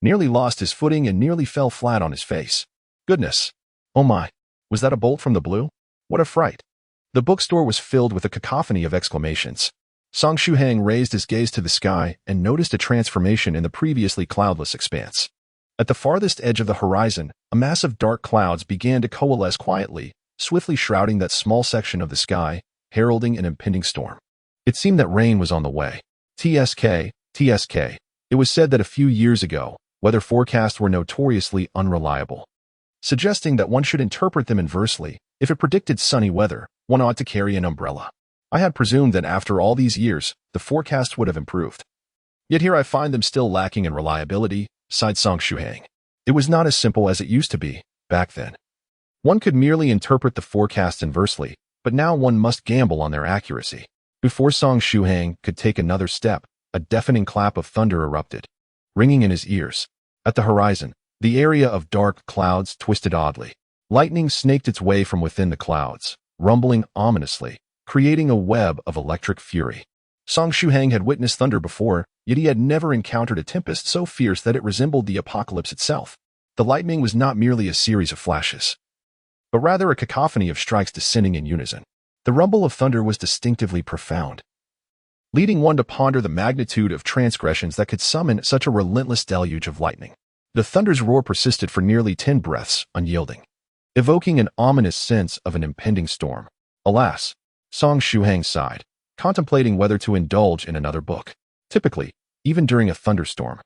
nearly lost his footing and nearly fell flat on his face. Goodness. Oh my. Was that a bolt from the blue? What a fright. The bookstore was filled with a cacophony of exclamations. Song Shuhang raised his gaze to the sky and noticed a transformation in the previously cloudless expanse. At the farthest edge of the horizon, a mass of dark clouds began to coalesce quietly, swiftly shrouding that small section of the sky, heralding an impending storm. It seemed that rain was on the way. TSK. It was said that a few years ago, weather forecasts were notoriously unreliable, suggesting that one should interpret them inversely. If it predicted sunny weather, one ought to carry an umbrella. I had presumed that after all these years, the forecast would have improved. Yet here I find them still lacking in reliability, sighed Song Shuhang. It was not as simple as it used to be, back then. One could merely interpret the forecast inversely, but now one must gamble on their accuracy. Before Song Shuhang could take another step, a deafening clap of thunder erupted, ringing in his ears. At the horizon, the area of dark clouds twisted oddly. Lightning snaked its way from within the clouds, rumbling ominously, creating a web of electric fury. Song Shuhang had witnessed thunder before, yet he had never encountered a tempest so fierce that it resembled the apocalypse itself. The lightning was not merely a series of flashes, but rather a cacophony of strikes descending in unison. The rumble of thunder was distinctively profound, leading one to ponder the magnitude of transgressions that could summon such a relentless deluge of lightning. The thunder's roar persisted for nearly 10 breaths, unyielding, evoking an ominous sense of an impending storm. Alas, Song Shuhang sighed, contemplating whether to indulge in another book. Typically, even during a thunderstorm,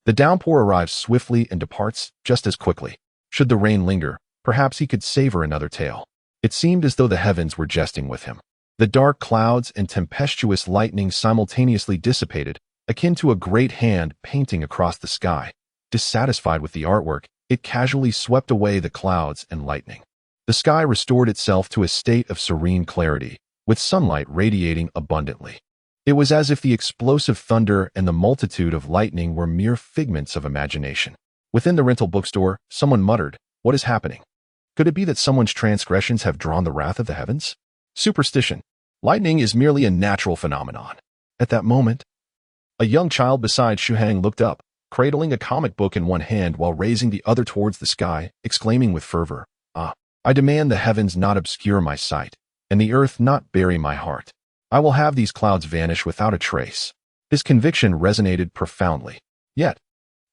the downpour arrives swiftly and departs just as quickly. Should the rain linger, perhaps he could savor another tale. It seemed as though the heavens were jesting with him. The dark clouds and tempestuous lightning simultaneously dissipated, akin to a great hand painting across the sky. Dissatisfied with the artwork, it casually swept away the clouds and lightning. The sky restored itself to a state of serene clarity, with sunlight radiating abundantly. It was as if the explosive thunder and the multitude of lightning were mere figments of imagination. Within the rental bookstore, someone muttered, "What is happening? Could it be that someone's transgressions have drawn the wrath of the heavens?" Superstition. Lightning is merely a natural phenomenon. At that moment, a young child beside Shuhang looked up, cradling a comic book in one hand while raising the other towards the sky, exclaiming with fervor, "Ah, I demand the heavens not obscure my sight, and the earth not bury my heart. I will have these clouds vanish without a trace." This conviction resonated profoundly. Yet,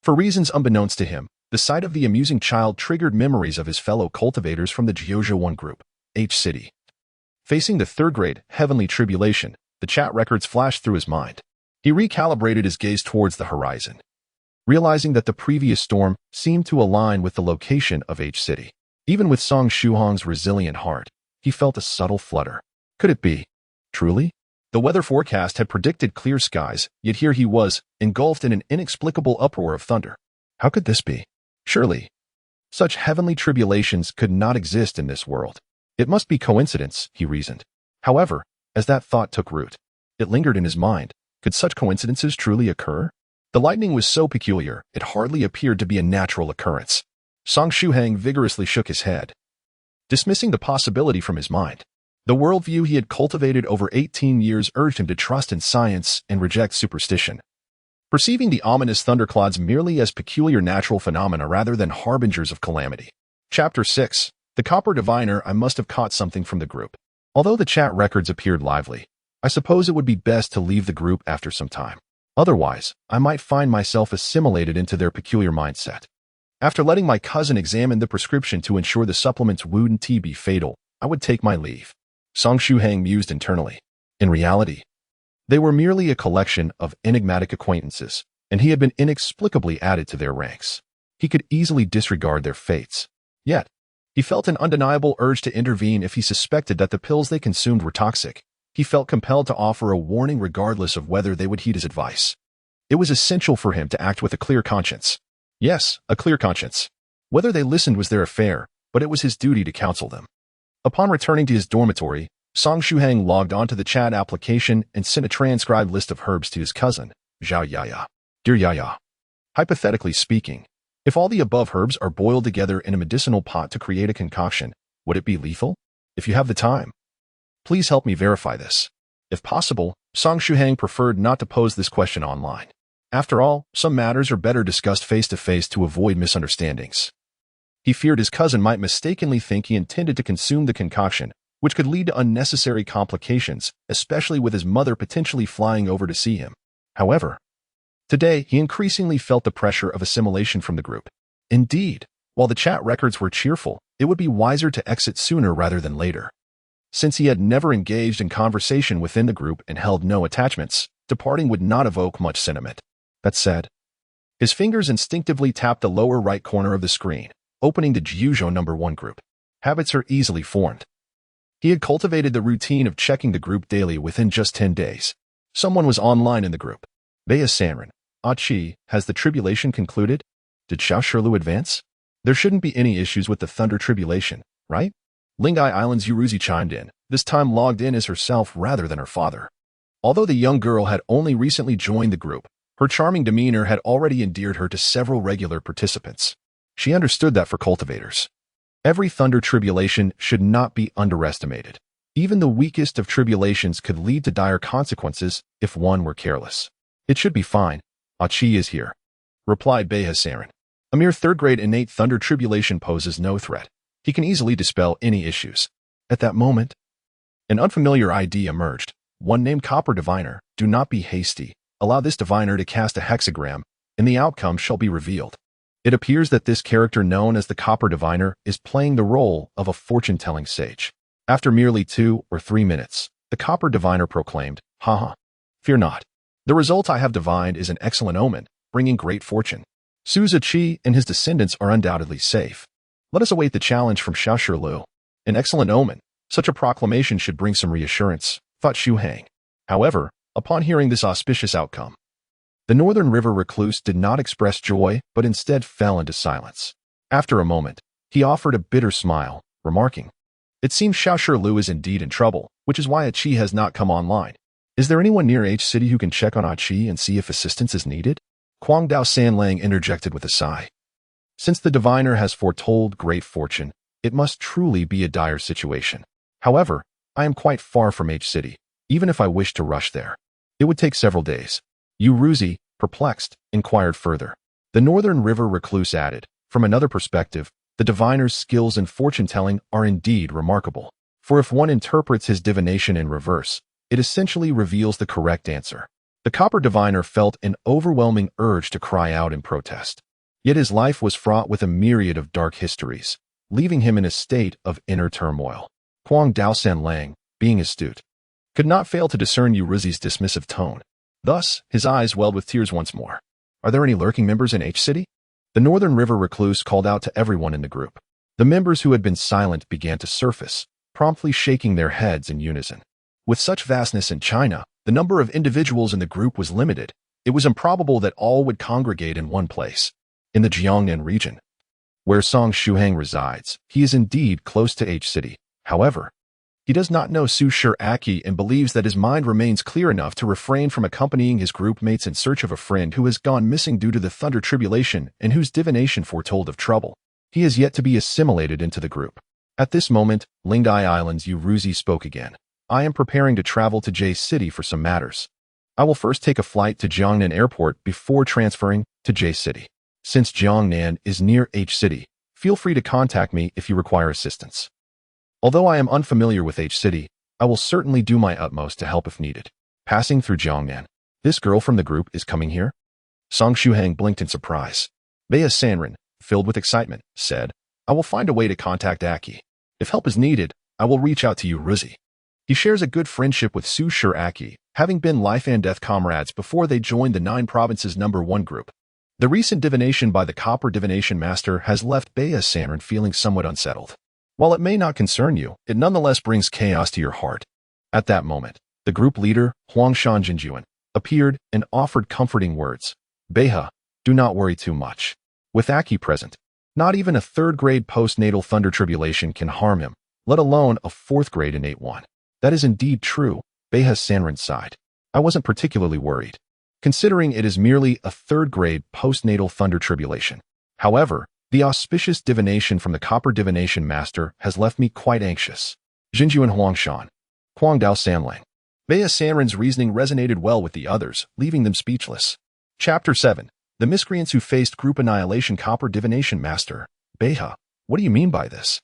for reasons unbeknownst to him, the sight of the amusing child triggered memories of his fellow cultivators from the Jiuzhou No.1 Group, H City. Facing the third-grade heavenly tribulation, the chat records flashed through his mind. He recalibrated his gaze towards the horizon, realizing that the previous storm seemed to align with the location of H City. Even with Song Shuhang's resilient heart, he felt a subtle flutter. Could it be? Truly? The weather forecast had predicted clear skies, yet here he was, engulfed in an inexplicable uproar of thunder. How could this be? Surely, such heavenly tribulations could not exist in this world. It must be coincidence, he reasoned. However, as that thought took root, it lingered in his mind. Could such coincidences truly occur? The lightning was so peculiar, it hardly appeared to be a natural occurrence. Song Shuhang vigorously shook his head, dismissing the possibility from his mind. The worldview he had cultivated over 18 years urged him to trust in science and reject superstition, perceiving the ominous thunderclouds merely as peculiar natural phenomena rather than harbingers of calamity. Chapter 6. The Copper Diviner. I must have caught something from the group. Although the chat records appeared lively, I suppose it would be best to leave the group after some time. Otherwise, I might find myself assimilated into their peculiar mindset. After letting my cousin examine the prescription to ensure the supplements wouldn't be fatal, I would take my leave. Song Shuhang mused internally. In reality, they were merely a collection of enigmatic acquaintances, and he had been inexplicably added to their ranks. He could easily disregard their fates. Yet, he felt an undeniable urge to intervene if he suspected that the pills they consumed were toxic. He felt compelled to offer a warning regardless of whether they would heed his advice. It was essential for him to act with a clear conscience. Yes, a clear conscience. Whether they listened was their affair, but it was his duty to counsel them. Upon returning to his dormitory, Song Shuhang logged onto the chat application and sent a transcribed list of herbs to his cousin, Zhao Yaya. Dear Yaya, hypothetically speaking, if all the above herbs are boiled together in a medicinal pot to create a concoction, would it be lethal? If you have the time, please help me verify this. If possible, Song Shuhang preferred not to pose this question online. After all, some matters are better discussed face-to-face to avoid misunderstandings. He feared his cousin might mistakenly think he intended to consume the concoction, which could lead to unnecessary complications, especially with his mother potentially flying over to see him. However, today he increasingly felt the pressure of assimilation from the group. Indeed, while the chat records were cheerful, it would be wiser to exit sooner rather than later. Since he had never engaged in conversation within the group and held no attachments, departing would not evoke much sentiment. That said, his fingers instinctively tapped the lower right corner of the screen, opening the Jiuzhou No.1 Group. Habits are easily formed. He had cultivated the routine of checking the group daily within just 10 days. Someone was online in the group. Bea Sanren, Qi, has the tribulation concluded? Did Xiao Shirlu advance? There shouldn't be any issues with the Thunder Tribulation, right? Lingai Island's Yuruzi chimed in, this time logged in as herself rather than her father. Although the young girl had only recently joined the group, her charming demeanor had already endeared her to several regular participants. She understood that for cultivators, every Thunder Tribulation should not be underestimated. Even the weakest of tribulations could lead to dire consequences if one were careless. It should be fine. Qi is here, replied Bea Sanren. A mere third-grade innate Thunder Tribulation poses no threat. He can easily dispel any issues. At that moment, an unfamiliar ID emerged. One named Copper Diviner. Do not be hasty. Allow this diviner to cast a hexagram, and the outcome shall be revealed. It appears that this character known as the Copper Diviner is playing the role of a fortune-telling sage. After merely 2 or 3 minutes, the Copper Diviner proclaimed, haha, fear not. The result I have divined is an excellent omen, bringing great fortune. Suza Qi and his descendants are undoubtedly safe. Let us await the challenge from Xiao Shirlu. An excellent omen. Such a proclamation should bring some reassurance, thought Shuhang. However, upon hearing this auspicious outcome, the Northern River recluse did not express joy, but instead fell into silence. After a moment, he offered a bitter smile, remarking, it seems Xiao Shirlu is indeed in trouble, which is why Qi has not come online. Is there anyone near H City who can check on Qi and see if assistance is needed? Kuang Dao Sanlang interjected with a sigh. Since the diviner has foretold great fortune, it must truly be a dire situation. However, I am quite far from H City, even if I wished to rush there. It would take several days. Yuruzi, perplexed, inquired further. The Northern River recluse added, from another perspective, the diviner's skills in fortune-telling are indeed remarkable. For if one interprets his divination in reverse, it essentially reveals the correct answer. The Copper Diviner felt an overwhelming urge to cry out in protest. Yet his life was fraught with a myriad of dark histories, leaving him in a state of inner turmoil. Kuang Dao Sanlang, being astute, could not fail to discern Yuruzi's dismissive tone. Thus, his eyes welled with tears once more. Are there any lurking members in H City? The Northern River recluse called out to everyone in the group. The members who had been silent began to surface, promptly shaking their heads in unison. With such vastness in China, the number of individuals in the group was limited. It was improbable that all would congregate in one place. In the Jiangnan region, where Song Shuhang resides, he is indeed close to H City. However, he does not know Su Shi and believes that his mind remains clear enough to refrain from accompanying his group mates in search of a friend who has gone missing due to the Thunder Tribulation and whose divination foretold of trouble. He is yet to be assimilated into the group. At this moment, Lingai Island's Yuruzi spoke again. I am preparing to travel to J City for some matters. I will first take a flight to Jiangnan Airport before transferring to J City. Since Jiangnan is near H City, feel free to contact me if you require assistance. Although I am unfamiliar with H City, I will certainly do my utmost to help if needed. Passing through Jiangnan. This girl from the group is coming here? Song Shuhang blinked in surprise. Bea Sanren, filled with excitement, said, I will find a way to contact Aki. If help is needed, I will reach out to Yuruzi. He shares a good friendship with Su Shi, having been life and death comrades before they joined the 9 Provinces No.1 Group. The recent divination by the Copper Divination Master has left Bea Sanren feeling somewhat unsettled. While it may not concern you, it nonetheless brings chaos to your heart. At that moment, the group leader, Huangshan Jinjuan, appeared and offered comforting words. Bea, do not worry too much. With Aki present, not even a 3rd-grade postnatal Thunder Tribulation can harm him, let alone a 4th-grade innate one. That is indeed true, Bea Sanren sighed. I wasn't particularly worried, considering it is merely a 3rd-grade postnatal Thunder Tribulation. However, the auspicious divination from the Copper Divination Master has left me quite anxious. Jinjuan Huangshan, Kuang Dao Sanlang. Bea Sanren's reasoning resonated well with the others, leaving them speechless. Chapter 7. The Miscreants Who Faced Group Annihilation. Copper Divination Master. Bea, what do you mean by this?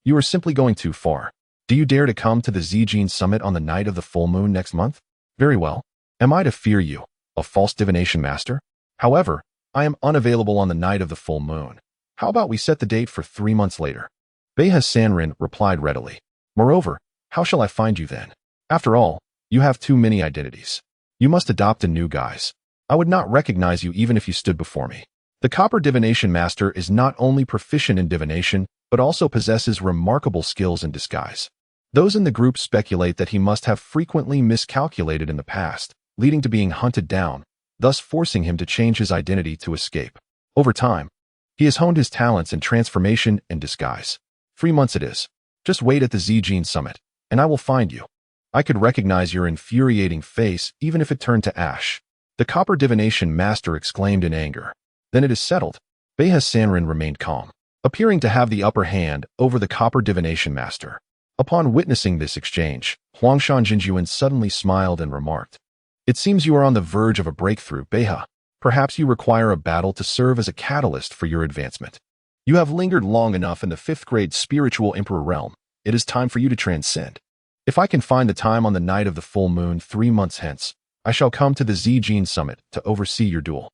You are simply going too far. Do you dare to come to the Zijin Summit on the night of the full moon next month? Very well. Am I to fear you, a false divination master? However, I am unavailable on the night of the full moon. How about we set the date for 3 months later? Bea Sanren replied readily. Moreover, how shall I find you then? After all, you have too many identities. You must adopt a new guise. I would not recognize you even if you stood before me. The Copper Divination Master is not only proficient in divination, but also possesses remarkable skills in disguise. Those in the group speculate that he must have frequently miscalculated in the past, leading to being hunted down, thus forcing him to change his identity to escape. Over time, he has honed his talents in transformation and disguise. 3 months it is. Just wait at the Zijin summit, and I will find you. I could recognize your infuriating face even if it turned to ash. The copper divination master exclaimed in anger. Then it is settled. Beihe Sanren remained calm, appearing to have the upper hand over the copper divination master. Upon witnessing this exchange, Huangshan Jinjuan suddenly smiled and remarked, "It seems you are on the verge of a breakthrough, Beihe. Perhaps you require a battle to serve as a catalyst for your advancement. You have lingered long enough in the 5th grade spiritual emperor realm. It is time for you to transcend. If I can find the time on the night of the full moon 3 months hence, I shall come to the Zijin summit to oversee your duel.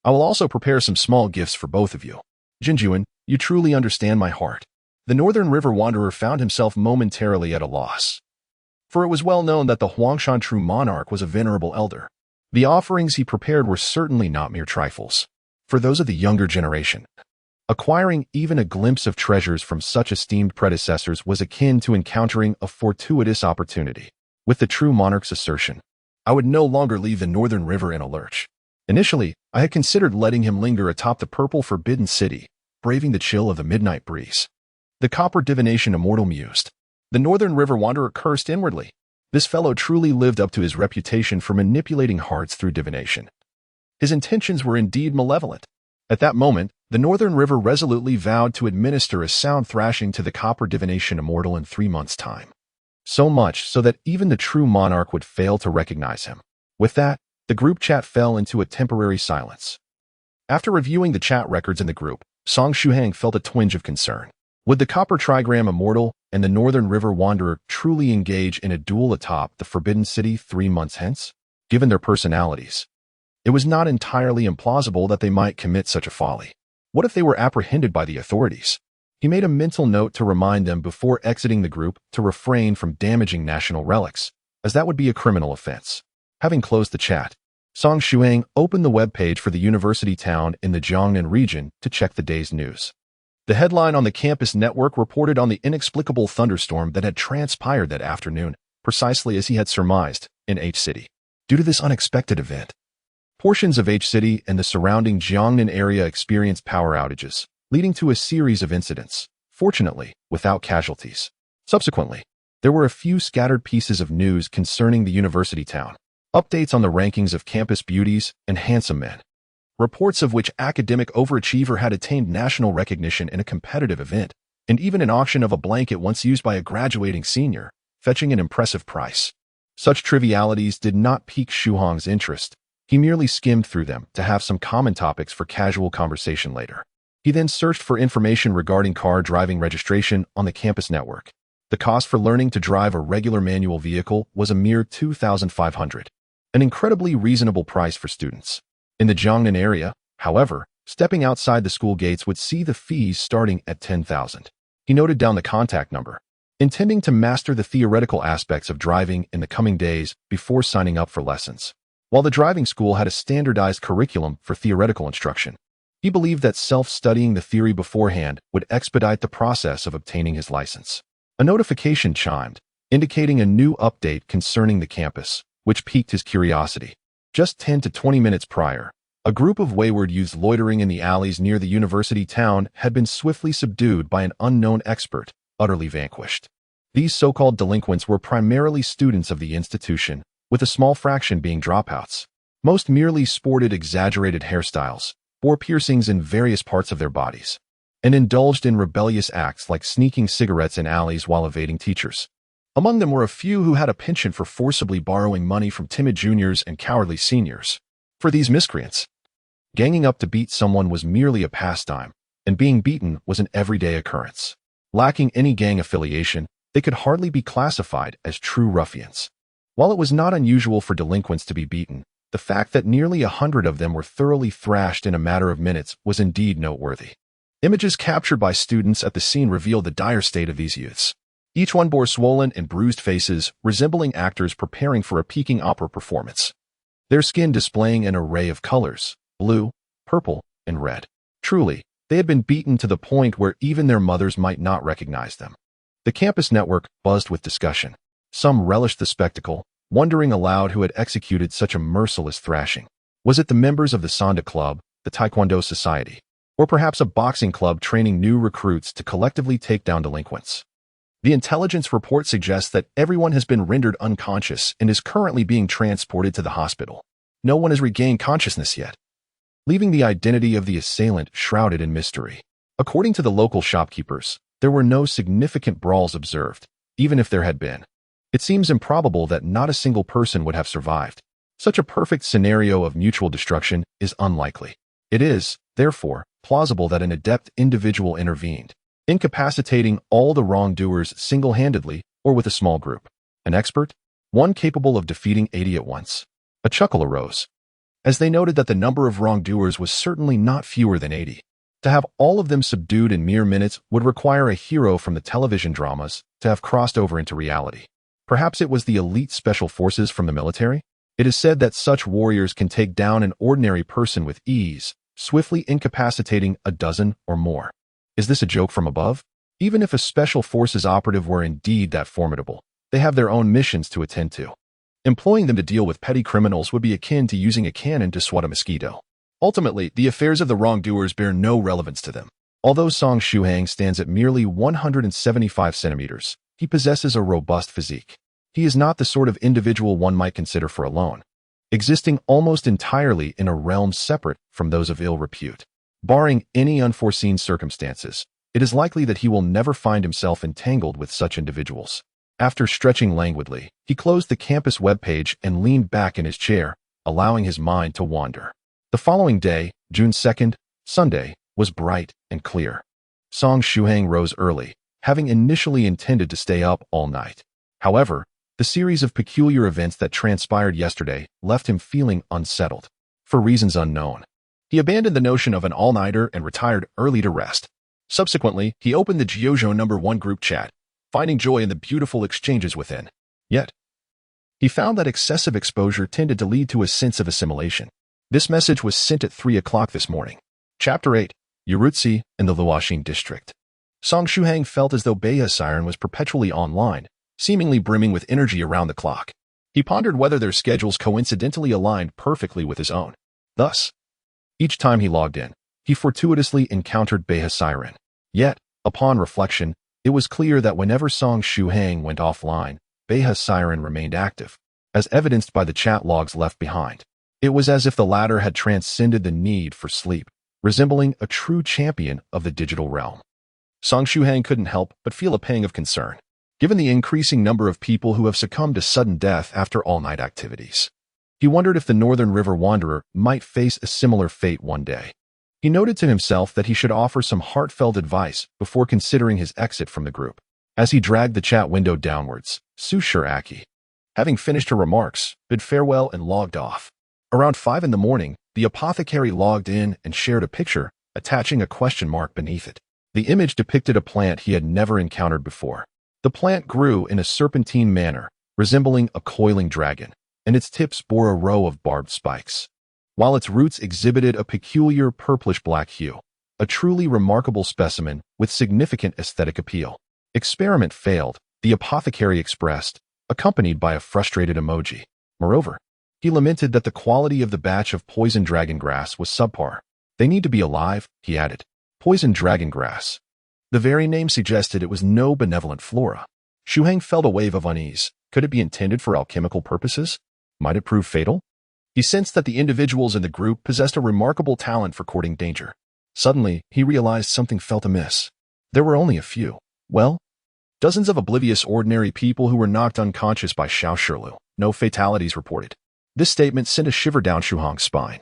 I will also prepare some small gifts for both of you. Jinjuan, you truly understand my heart." The Northern River Wanderer found himself momentarily at a loss. For it was well known that the Huangshan true monarch was a venerable elder. The offerings he prepared were certainly not mere trifles. For those of the younger generation, acquiring even a glimpse of treasures from such esteemed predecessors was akin to encountering a fortuitous opportunity. With the true monarch's assertion, I would no longer leave the Northern River in a lurch. Initially, I had considered letting him linger atop the purple Forbidden City, braving the chill of the midnight breeze. The copper divination immortal mused. The Northern River Wanderer cursed inwardly. This fellow truly lived up to his reputation for manipulating hearts through divination. His intentions were indeed malevolent. At that moment, the Northern River resolutely vowed to administer a sound thrashing to the copper divination immortal in 3 months' time. So much so that even the true monarch would fail to recognize him. With that, the group chat fell into a temporary silence. After reviewing the chat records in the group, Song Shuhang felt a twinge of concern. Would the Copper Trigram Immortal and the Northern River Wanderer truly engage in a duel atop the Forbidden City 3 months hence? Given their personalities, it was not entirely implausible that they might commit such a folly. What if they were apprehended by the authorities? He made a mental note to remind them before exiting the group to refrain from damaging national relics, as that would be a criminal offense. Having closed the chat, Song Shuhang opened the webpage for the university town in the Jiangnan region to check the day's news. The headline on the campus network reported on the inexplicable thunderstorm that had transpired that afternoon, precisely as he had surmised, in H-City. Due to this unexpected event, portions of H-City and the surrounding Jiangnan area experienced power outages, leading to a series of incidents, fortunately, without casualties. Subsequently, there were a few scattered pieces of news concerning the university town, updates on the rankings of campus beauties and handsome men, reports of which academic overachiever had attained national recognition in a competitive event, and even an auction of a blanket once used by a graduating senior, fetching an impressive price. Such trivialities did not pique Shuhang's interest. He merely skimmed through them to have some common topics for casual conversation later. He then searched for information regarding car driving registration on the campus network. The cost for learning to drive a regular manual vehicle was a mere 2,500, an incredibly reasonable price for students. In the Jiangnan area, however, stepping outside the school gates would see the fees starting at 10,000. He noted down the contact number, intending to master the theoretical aspects of driving in the coming days before signing up for lessons. While the driving school had a standardized curriculum for theoretical instruction, he believed that self-studying the theory beforehand would expedite the process of obtaining his license. A notification chimed, indicating a new update concerning the campus, which piqued his curiosity. Just 10 to 20 minutes prior, a group of wayward youths loitering in the alleys near the university town had been swiftly subdued by an unknown expert, utterly vanquished. These so-called delinquents were primarily students of the institution, with a small fraction being dropouts. Most merely sported exaggerated hairstyles, bore piercings in various parts of their bodies, and indulged in rebellious acts like sneaking cigarettes in alleys while evading teachers. Among them were a few who had a penchant for forcibly borrowing money from timid juniors and cowardly seniors. For these miscreants, ganging up to beat someone was merely a pastime, and being beaten was an everyday occurrence. Lacking any gang affiliation, they could hardly be classified as true ruffians. While it was not unusual for delinquents to be beaten, the fact that nearly 100 of them were thoroughly thrashed in a matter of minutes was indeed noteworthy. Images captured by students at the scene revealed the dire state of these youths. Each one bore swollen and bruised faces, resembling actors preparing for a peaking opera performance. Their skin displaying an array of colors, blue, purple, and red. Truly, they had been beaten to the point where even their mothers might not recognize them. The campus network buzzed with discussion. Some relished the spectacle, wondering aloud who had executed such a merciless thrashing. Was it the members of the Sanda Club, the Taekwondo Society, or perhaps a boxing club training new recruits to collectively take down delinquents? The intelligence report suggests that everyone has been rendered unconscious and is currently being transported to the hospital. No one has regained consciousness yet, leaving the identity of the assailant shrouded in mystery. According to the local shopkeepers, there were no significant brawls observed, even if there had been. It seems improbable that not a single person would have survived. Such a perfect scenario of mutual destruction is unlikely. It is, therefore, plausible that an adept individual intervened, incapacitating all the wrongdoers single-handedly or with a small group. An expert? One capable of defeating 80 at once. A chuckle arose, as they noted that the number of wrongdoers was certainly not fewer than 80. To have all of them subdued in mere minutes would require a hero from the television dramas to have crossed over into reality. Perhaps it was the elite special forces from the military? It is said that such warriors can take down an ordinary person with ease, swiftly incapacitating a dozen or more. Is this a joke from above? Even if a special forces operative were indeed that formidable, they have their own missions to attend to. Employing them to deal with petty criminals would be akin to using a cannon to swat a mosquito. Ultimately, the affairs of the wrongdoers bear no relevance to them. Although Song Shuhang stands at merely 175 centimeters, he possesses a robust physique. He is not the sort of individual one might consider for alone, existing almost entirely in a realm separate from those of ill repute. Barring any unforeseen circumstances, it is likely that he will never find himself entangled with such individuals. After stretching languidly, he closed the campus webpage and leaned back in his chair, allowing his mind to wander. The following day, June 2nd, Sunday, was bright and clear. Song Shuhang rose early, having initially intended to stay up all night. However, the series of peculiar events that transpired yesterday left him feeling unsettled. For reasons unknown, he abandoned the notion of an all-nighter and retired early to rest. Subsequently, he opened the Jiuzhou No.1 Group chat, finding joy in the beautiful exchanges within. Yet, he found that excessive exposure tended to lead to a sense of assimilation. This message was sent at 3 o'clock this morning. Chapter 8, Yurutsi and the Luoxin District. Song Shuhang felt as though Beiha's siren was perpetually online, seemingly brimming with energy around the clock. He pondered whether their schedules coincidentally aligned perfectly with his own. Thus, each time he logged in, he fortuitously encountered Beiha's siren. Yet, upon reflection, it was clear that whenever Song Shuhang went offline, Beiha's siren remained active, as evidenced by the chat logs left behind. It was as if the latter had transcended the need for sleep, resembling a true champion of the digital realm. Song Shuhang couldn't help but feel a pang of concern, given the increasing number of people who have succumbed to sudden death after all-night activities. He wondered if the Northern River Wanderer might face a similar fate one day. He noted to himself that he should offer some heartfelt advice before considering his exit from the group. As he dragged the chat window downwards, Su Shiraki, having finished her remarks, bid farewell and logged off. Around 5 in the morning, the apothecary logged in and shared a picture, attaching a question mark beneath it. The image depicted a plant he had never encountered before. The plant grew in a serpentine manner, resembling a coiling dragon, and its tips bore a row of barbed spikes, while its roots exhibited a peculiar purplish-black hue, a truly remarkable specimen with significant aesthetic appeal. Experiment failed, the apothecary expressed, accompanied by a frustrated emoji. Moreover, he lamented that the quality of the batch of poison dragon grass was subpar. They need to be alive, he added. Poison dragon grass. The very name suggested it was no benevolent flora. Shuhang felt a wave of unease. Could it be intended for alchemical purposes? Might it prove fatal? He sensed that the individuals in the group possessed a remarkable talent for courting danger. Suddenly, he realized something felt amiss. There were only a few. Well, dozens of oblivious ordinary people who were knocked unconscious by Xiao Shilu. No fatalities reported. This statement sent a shiver down Shuhang's spine,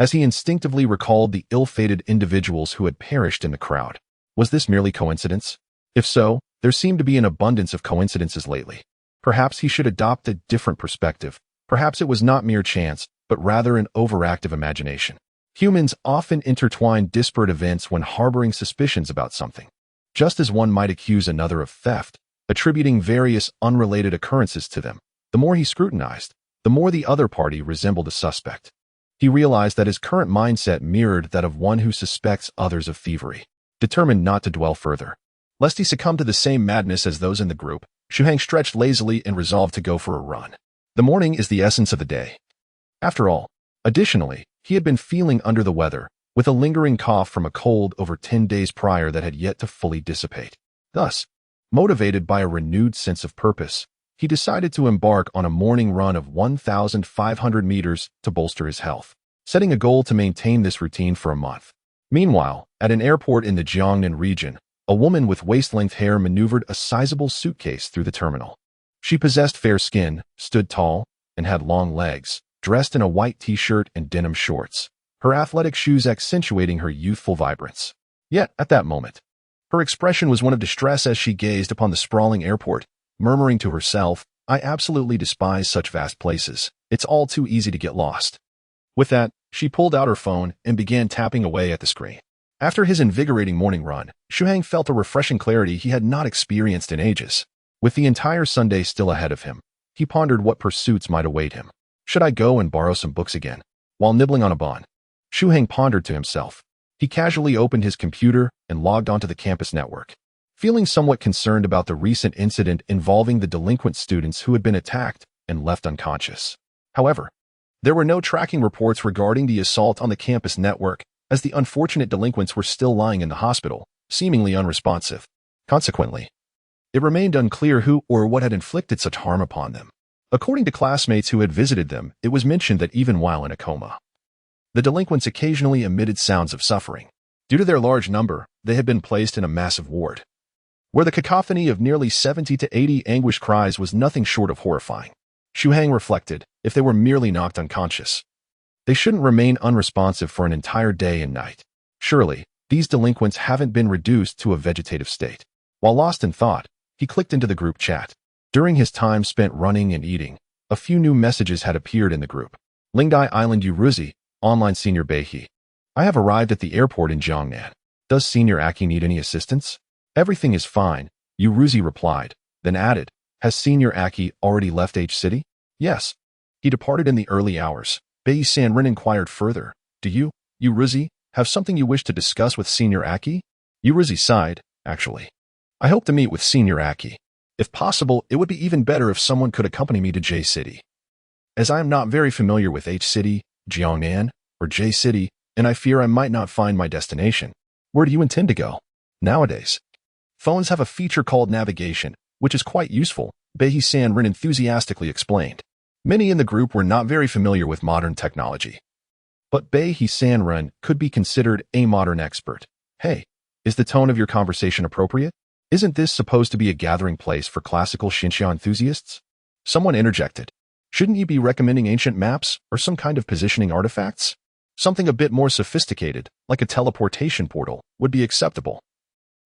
as he instinctively recalled the ill-fated individuals who had perished in the crowd. Was this merely coincidence? If so, there seemed to be an abundance of coincidences lately. Perhaps he should adopt a different perspective. Perhaps it was not mere chance, but rather an overactive imagination. Humans often intertwine disparate events when harboring suspicions about something. Just as one might accuse another of theft, attributing various unrelated occurrences to them, the more he scrutinized, the more the other party resembled a suspect. He realized that his current mindset mirrored that of one who suspects others of thievery. Determined not to dwell further, Lest he succumb to the same madness as those in the group, Shuhang stretched lazily and resolved to go for a run. The morning is the essence of the day. After all, additionally, he had been feeling under the weather, with a lingering cough from a cold over 10 days prior that had yet to fully dissipate. Thus, motivated by a renewed sense of purpose, he decided to embark on a morning run of 1,500 meters to bolster his health, setting a goal to maintain this routine for a month. Meanwhile, at an airport in the Jiangnan region, a woman with waist-length hair maneuvered a sizable suitcase through the terminal. She possessed fair skin, stood tall, and had long legs, dressed in a white t-shirt and denim shorts, her athletic shoes accentuating her youthful vibrance. Yet, at that moment, her expression was one of distress as she gazed upon the sprawling airport, murmuring to herself, "I absolutely despise such vast places. It's all too easy to get lost." With that, she pulled out her phone and began tapping away at the screen. After his invigorating morning run, Shuhang felt a refreshing clarity he had not experienced in ages. With the entire Sunday still ahead of him, he pondered what pursuits might await him. Should I go and borrow some books again? While nibbling on a bun, Shuhang pondered to himself. He casually opened his computer and logged onto the campus network. Feeling somewhat concerned about the recent incident involving the delinquent students who had been attacked and left unconscious. However, there were no tracking reports regarding the assault on the campus network, as the unfortunate delinquents were still lying in the hospital, seemingly unresponsive. Consequently, it remained unclear who or what had inflicted such harm upon them. According to classmates who had visited them, it was mentioned that even while in a coma, the delinquents occasionally emitted sounds of suffering. Due to their large number, they had been placed in a massive ward, where the cacophony of nearly 70 to 80 anguish cries was nothing short of horrifying. Shuhang reflected, if they were merely knocked unconscious, they shouldn't remain unresponsive for an entire day and night. Surely, these delinquents haven't been reduced to a vegetative state. While lost in thought, he clicked into the group chat. During his time spent running and eating, a few new messages had appeared in the group. Lingdai Island Yuruzi, Online Senior Beihe. I have arrived at the airport in Jiangnan. Does Senior Aki need any assistance? Everything is fine, Yuruzi replied, then added, has Senior Aki already left H City? Yes. He departed in the early hours. Bei Sanrin inquired further, do you, Yuruzi, have something you wish to discuss with Senior Aki? Yuruzi sighed, actually. I hope to meet with Senior Aki. If possible, it would be even better if someone could accompany me to J City. As I am not very familiar with H City, Jiangnan, or J City, and I fear I might not find my destination. Where do you intend to go? Nowadays, phones have a feature called navigation, which is quite useful, Bei Sanrin enthusiastically explained. Many in the group were not very familiar with modern technology. But Bei Sanrin could be considered a modern expert. Hey, is the tone of your conversation appropriate? Isn't this supposed to be a gathering place for classical Xinxia enthusiasts? Someone interjected. Shouldn't you be recommending ancient maps or some kind of positioning artifacts? Something a bit more sophisticated, like a teleportation portal, would be acceptable.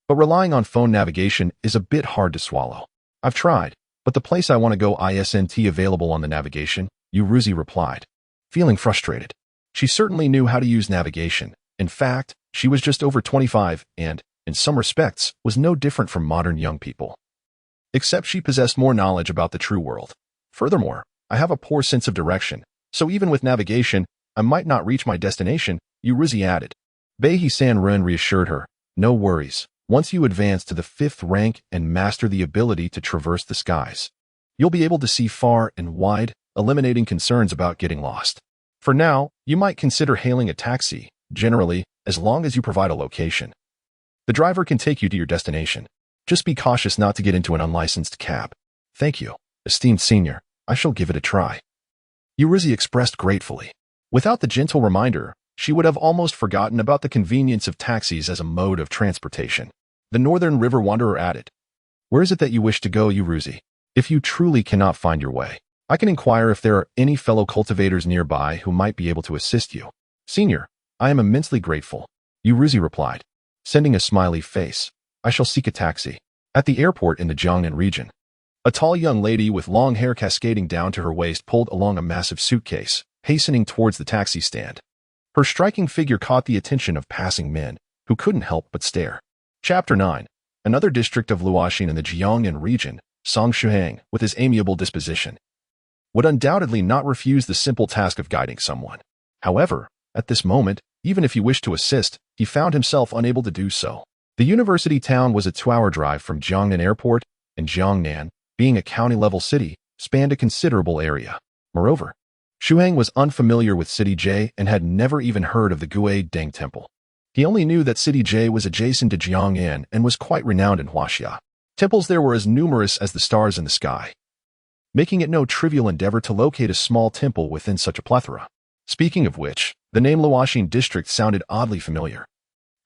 But relying on phone navigation is a bit hard to swallow. I've tried, but the place I want to go isn't available on the navigation, Yuruzi replied. Feeling frustrated. She certainly knew how to use navigation. In fact, she was just over 25 and, in some respects, was no different from modern young people. Except she possessed more knowledge about the true world. Furthermore, I have a poor sense of direction, so even with navigation, I might not reach my destination, Yuruzi added. Bei Sanrin reassured her, no worries. Once you advance to the 5th rank and master the ability to traverse the skies, you'll be able to see far and wide, eliminating concerns about getting lost. For now, you might consider hailing a taxi, generally, as long as you provide a location. The driver can take you to your destination. Just be cautious not to get into an unlicensed cab. Thank you, esteemed senior. I shall give it a try. Yuruzi expressed gratefully. Without the gentle reminder, she would have almost forgotten about the convenience of taxis as a mode of transportation. The Northern River Wanderer added, where is it that you wish to go, Yuruzi? If you truly cannot find your way, I can inquire if there are any fellow cultivators nearby who might be able to assist you. Senior, I am immensely grateful, Yuruzi replied, sending a smiley face. I shall seek a taxi. At the airport in the Jiangnan region, a tall young lady with long hair cascading down to her waist pulled along a massive suitcase, hastening towards the taxi stand. Her striking figure caught the attention of passing men, who couldn't help but stare. Chapter 9. Another district of Luoxin in the Jiangnan region, Song Shuhang, with his amiable disposition, would undoubtedly not refuse the simple task of guiding someone. However, at this moment, even if he wished to assist, he found himself unable to do so. The university town was a 2-hour drive from Jiangnan Airport, and Jiangnan, being a county-level city, spanned a considerable area. Moreover, Shuhang was unfamiliar with City J and had never even heard of the Guidang Temple. He only knew that City J was adjacent to Jiangnan and was quite renowned in Huaxia. Temples there were as numerous as the stars in the sky, making it no trivial endeavor to locate a small temple within such a plethora. Speaking of which, the name Luoxin District sounded oddly familiar,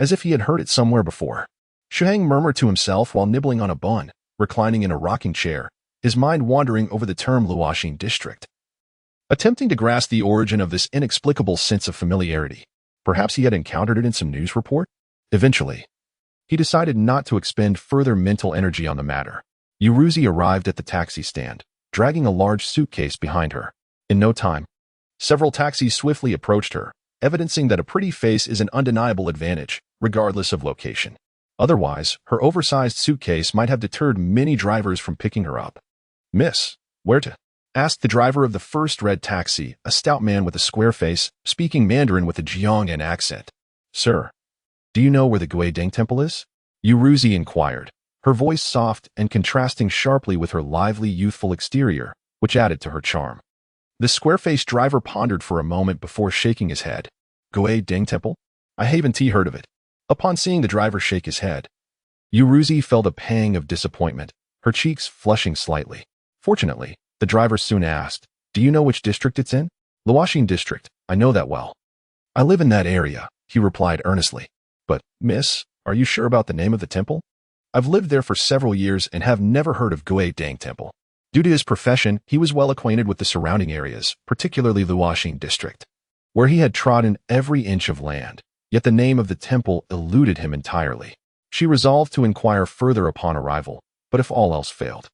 as if he had heard it somewhere before. Shuhang murmured to himself while nibbling on a bun, reclining in a rocking chair, his mind wandering over the term Luoxin District, attempting to grasp the origin of this inexplicable sense of familiarity. Perhaps he had encountered it in some news report? Eventually, he decided not to expend further mental energy on the matter. Yuruzi arrived at the taxi stand, dragging a large suitcase behind her. In no time, several taxis swiftly approached her, evidencing that a pretty face is an undeniable advantage, regardless of location. Otherwise, her oversized suitcase might have deterred many drivers from picking her up. "Miss, where to?" asked the driver of the first red taxi, a stout man with a square face, speaking Mandarin with a Jiangnan accent. "Sir, do you know where the Guidang Temple is?" Yuruzi inquired, her voice soft and contrasting sharply with her lively, youthful exterior, which added to her charm. The square-faced driver pondered for a moment before shaking his head. "Guidang Temple? I haven't heard of it." Upon seeing the driver shake his head, Yuruzi felt a pang of disappointment, her cheeks flushing slightly. Fortunately, the driver soon asked, "Do you know which district it's in?" "Luoxin District, I know that well. I live in that area," he replied earnestly. "But, miss, are you sure about the name of the temple?" "I've lived there for several years and have never heard of Guidang Temple." Due to his profession, he was well acquainted with the surrounding areas, particularly Luoxin District, where he had trodden every inch of land, yet the name of the temple eluded him entirely. She resolved to inquire further upon arrival, but if all else failed,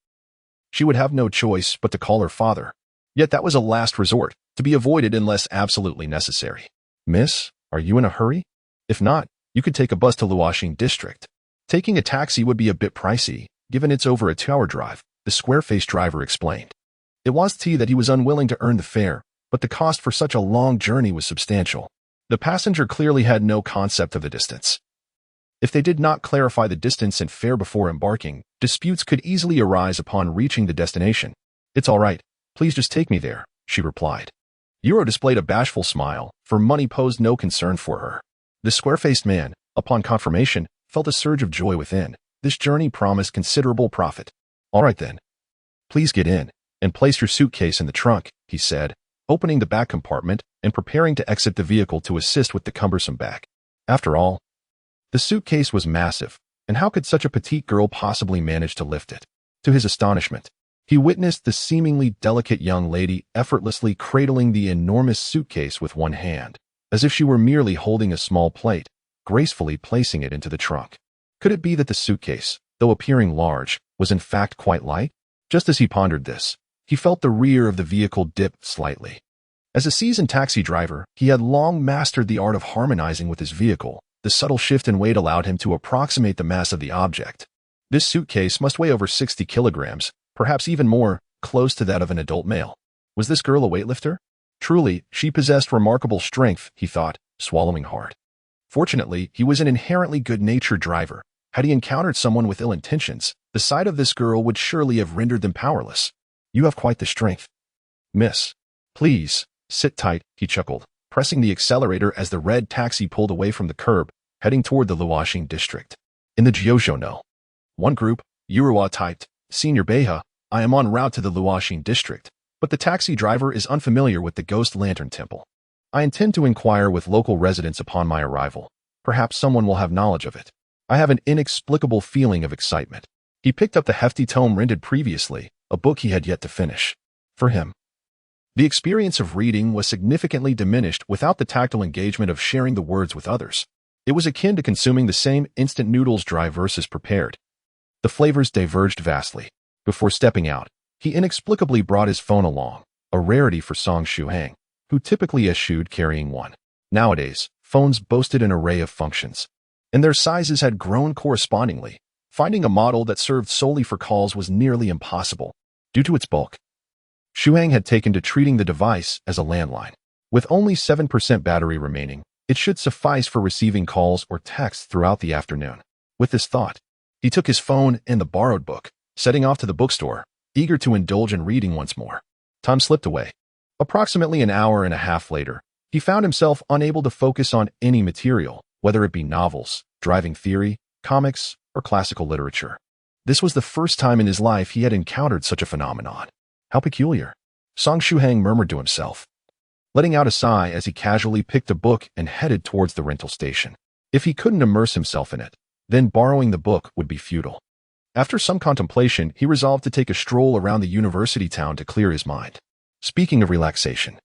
she would have no choice but to call her father. Yet that was a last resort, to be avoided unless absolutely necessary. "Miss, are you in a hurry? If not, you could take a bus to Luoxin District. Taking a taxi would be a bit pricey, given it's over a 2-hour drive," the square-faced driver explained. It was that he was unwilling to earn the fare, but the cost for such a long journey was substantial. The passenger clearly had no concept of the distance. If they did not clarify the distance and fare before embarking, disputes could easily arise upon reaching the destination. "It's all right. Please just take me there," she replied. Euro displayed a bashful smile, for money posed no concern for her. The square-faced man, upon confirmation, felt a surge of joy within. This journey promised considerable profit. "All right then. Please get in, and place your suitcase in the trunk," he said, opening the back compartment and preparing to exit the vehicle to assist with the cumbersome bag. After all, the suitcase was massive, and how could such a petite girl possibly manage to lift it? To his astonishment, he witnessed the seemingly delicate young lady effortlessly cradling the enormous suitcase with one hand, as if she were merely holding a small plate, gracefully placing it into the trunk. Could it be that the suitcase, though appearing large, was in fact quite light? Just as he pondered this, he felt the rear of the vehicle dip slightly. As a seasoned taxi driver, he had long mastered the art of harmonizing with his vehicle. The subtle shift in weight allowed him to approximate the mass of the object. This suitcase must weigh over 60 kilograms, perhaps even more, close to that of an adult male. Was this girl a weightlifter? Truly, she possessed remarkable strength, he thought, swallowing hard. Fortunately, he was an inherently good-natured driver. Had he encountered someone with ill intentions, the sight of this girl would surely have rendered them powerless. "You have quite the strength. Miss, please, sit tight," he chuckled, pressing the accelerator as the red taxi pulled away from the curb, heading toward the Luoxin District. In the Jiuzhou No.1 Group, Yuruwa typed, "Senior Beha, I am en route to the Luoxin District, but the taxi driver is unfamiliar with the Ghost Lantern Temple. I intend to inquire with local residents upon my arrival. Perhaps someone will have knowledge of it." I have an inexplicable feeling of excitement. He picked up the hefty tome rented previously, a book he had yet to finish. For him, the experience of reading was significantly diminished without the tactile engagement of sharing the words with others. It was akin to consuming the same instant noodles dry versus prepared. The flavors diverged vastly. Before stepping out, he inexplicably brought his phone along, a rarity for Song Shuhang, who typically eschewed carrying one. Nowadays, phones boasted an array of functions, and their sizes had grown correspondingly. Finding a model that served solely for calls was nearly impossible. Due to its bulk, Shuhang had taken to treating the device as a landline. With only 7% battery remaining, it should suffice for receiving calls or texts throughout the afternoon. With this thought, he took his phone and the borrowed book, setting off to the bookstore, eager to indulge in reading once more. Time slipped away. Approximately an hour and a half later, he found himself unable to focus on any material, whether it be novels, driving theory, comics, or classical literature. This was the first time in his life he had encountered such a phenomenon. How peculiar. Song Shuhang murmured to himself, letting out a sigh as he casually picked a book and headed towards the rental station. If he couldn't immerse himself in it, then borrowing the book would be futile. After some contemplation, he resolved to take a stroll around the university town to clear his mind. Speaking of relaxation,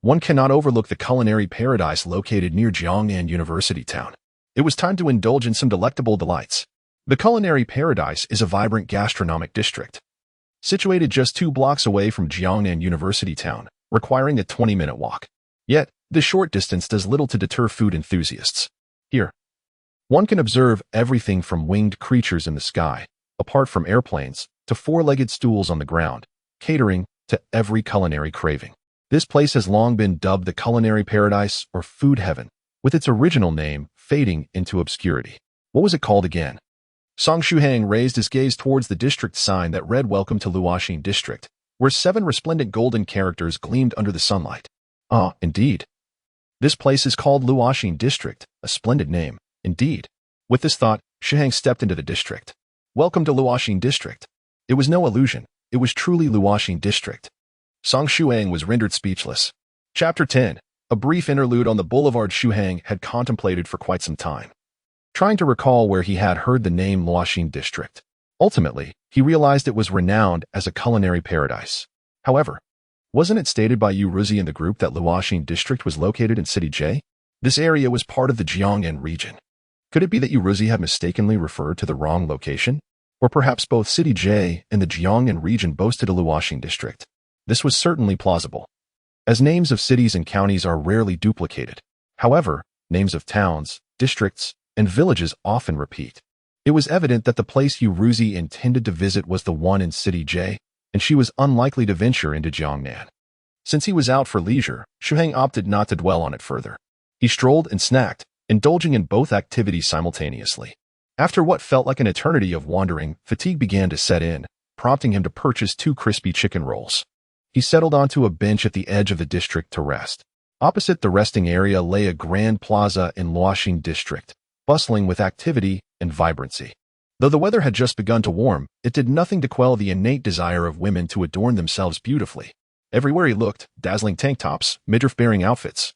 one cannot overlook the culinary paradise located near Jiangnan University town. It was time to indulge in some delectable delights. The culinary paradise is a vibrant gastronomic district, situated just 2 blocks away from Jiangnan University town, requiring a 20-minute walk. Yet, this short distance does little to deter food enthusiasts. Here, one can observe everything from winged creatures in the sky, apart from airplanes, to 4-legged stools on the ground, catering to every culinary craving. This place has long been dubbed the culinary paradise or food heaven, with its original name fading into obscurity. What was it called again? Song Shuhang raised his gaze towards the district sign that read "Welcome to Luoxin District," where 7 resplendent golden characters gleamed under the sunlight. Ah, indeed. This place is called Luoxin District, a splendid name, indeed. With this thought, Shuhang stepped into the district. Welcome to Luoxin District. It was no illusion. It was truly Luoxin District. Song Shuhang was rendered speechless. Chapter 10. A brief interlude on the boulevard Shuhang had contemplated for quite some time, trying to recall where he had heard the name Luoxin District. Ultimately, he realized it was renowned as a culinary paradise. However, wasn't it stated by Yu Ruzi in the group that Luoxin District was located in City J? This area was part of the Jiangnan region. Could it be that Yu Ruzi had mistakenly referred to the wrong location? Or perhaps both City J and the Jiangnan region boasted a Luoxin District? This was certainly plausible, as names of cities and counties are rarely duplicated. However, names of towns, districts, and villages often repeat. It was evident that the place Yu Ruzi intended to visit was the one in City J, and she was unlikely to venture into Jiangnan. Since he was out for leisure, Shuhang opted not to dwell on it further. He strolled and snacked, indulging in both activities simultaneously. After what felt like an eternity of wandering, fatigue began to set in, prompting him to purchase 2 crispy chicken rolls. He settled onto a bench at the edge of the district to rest. Opposite the resting area lay a grand plaza in Luoxin District, bustling with activity and vibrancy. Though the weather had just begun to warm, it did nothing to quell the innate desire of women to adorn themselves beautifully. Everywhere he looked, dazzling tank tops, midriff-bearing outfits,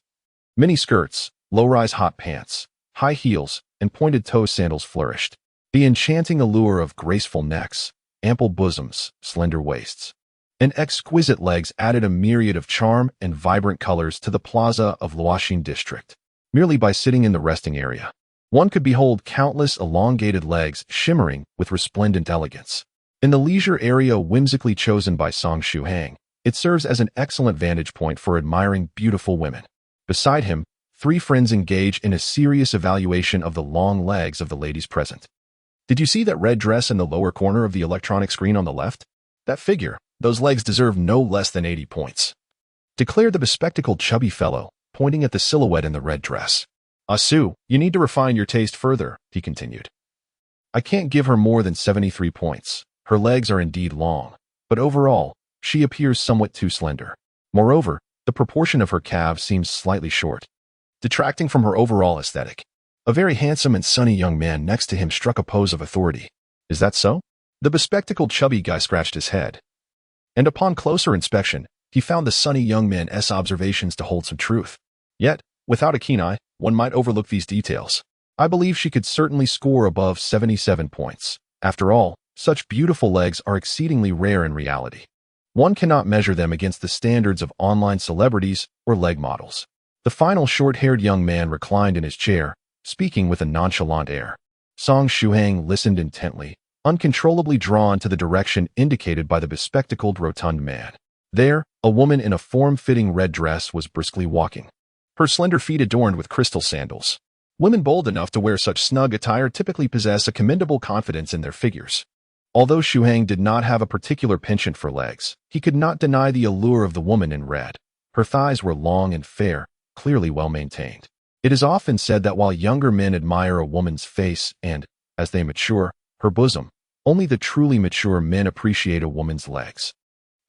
mini skirts, low-rise hot pants, high heels, and pointed-toe sandals flourished. The enchanting allure of graceful necks, ample bosoms, slender waists, and exquisite legs added a myriad of charm and vibrant colors to the plaza of Luoxin District. Merely by sitting in the resting area, one could behold countless elongated legs shimmering with resplendent elegance. In the leisure area whimsically chosen by Song Shuhang, it serves as an excellent vantage point for admiring beautiful women. Beside him, 3 friends engage in a serious evaluation of the long legs of the ladies present. Did you see that red dress in the lower corner of the electronic screen on the left? That figure, those legs deserve no less than 80 points, declared the bespectacled chubby fellow, pointing at the silhouette in the red dress. Su, you need to refine your taste further, he continued. I can't give her more than 73 points. Her legs are indeed long, but overall, she appears somewhat too slender. Moreover, the proportion of her calves seems slightly short, detracting from her overall aesthetic. A very handsome and sunny young man next to him struck a pose of authority. Is that so? The bespectacled chubby guy scratched his head, and upon closer inspection, he found the sunny young man's observations to hold some truth. Yet, without a keen eye, one might overlook these details. I believe she could certainly score above 77 points. After all, such beautiful legs are exceedingly rare in reality. One cannot measure them against the standards of online celebrities or leg models. The final short-haired young man reclined in his chair, speaking with a nonchalant air. Song Shuhang listened intently, uncontrollably drawn to the direction indicated by the bespectacled rotund man. There, a woman in a form-fitting red dress was briskly walking, her slender feet adorned with crystal sandals. Women bold enough to wear such snug attire typically possess a commendable confidence in their figures. Although Shuhang did not have a particular penchant for legs, he could not deny the allure of the woman in red. Her thighs were long and fair, clearly well maintained. It is often said that while younger men admire a woman's face and, as they mature, her bosom. Only the truly mature men appreciate a woman's legs.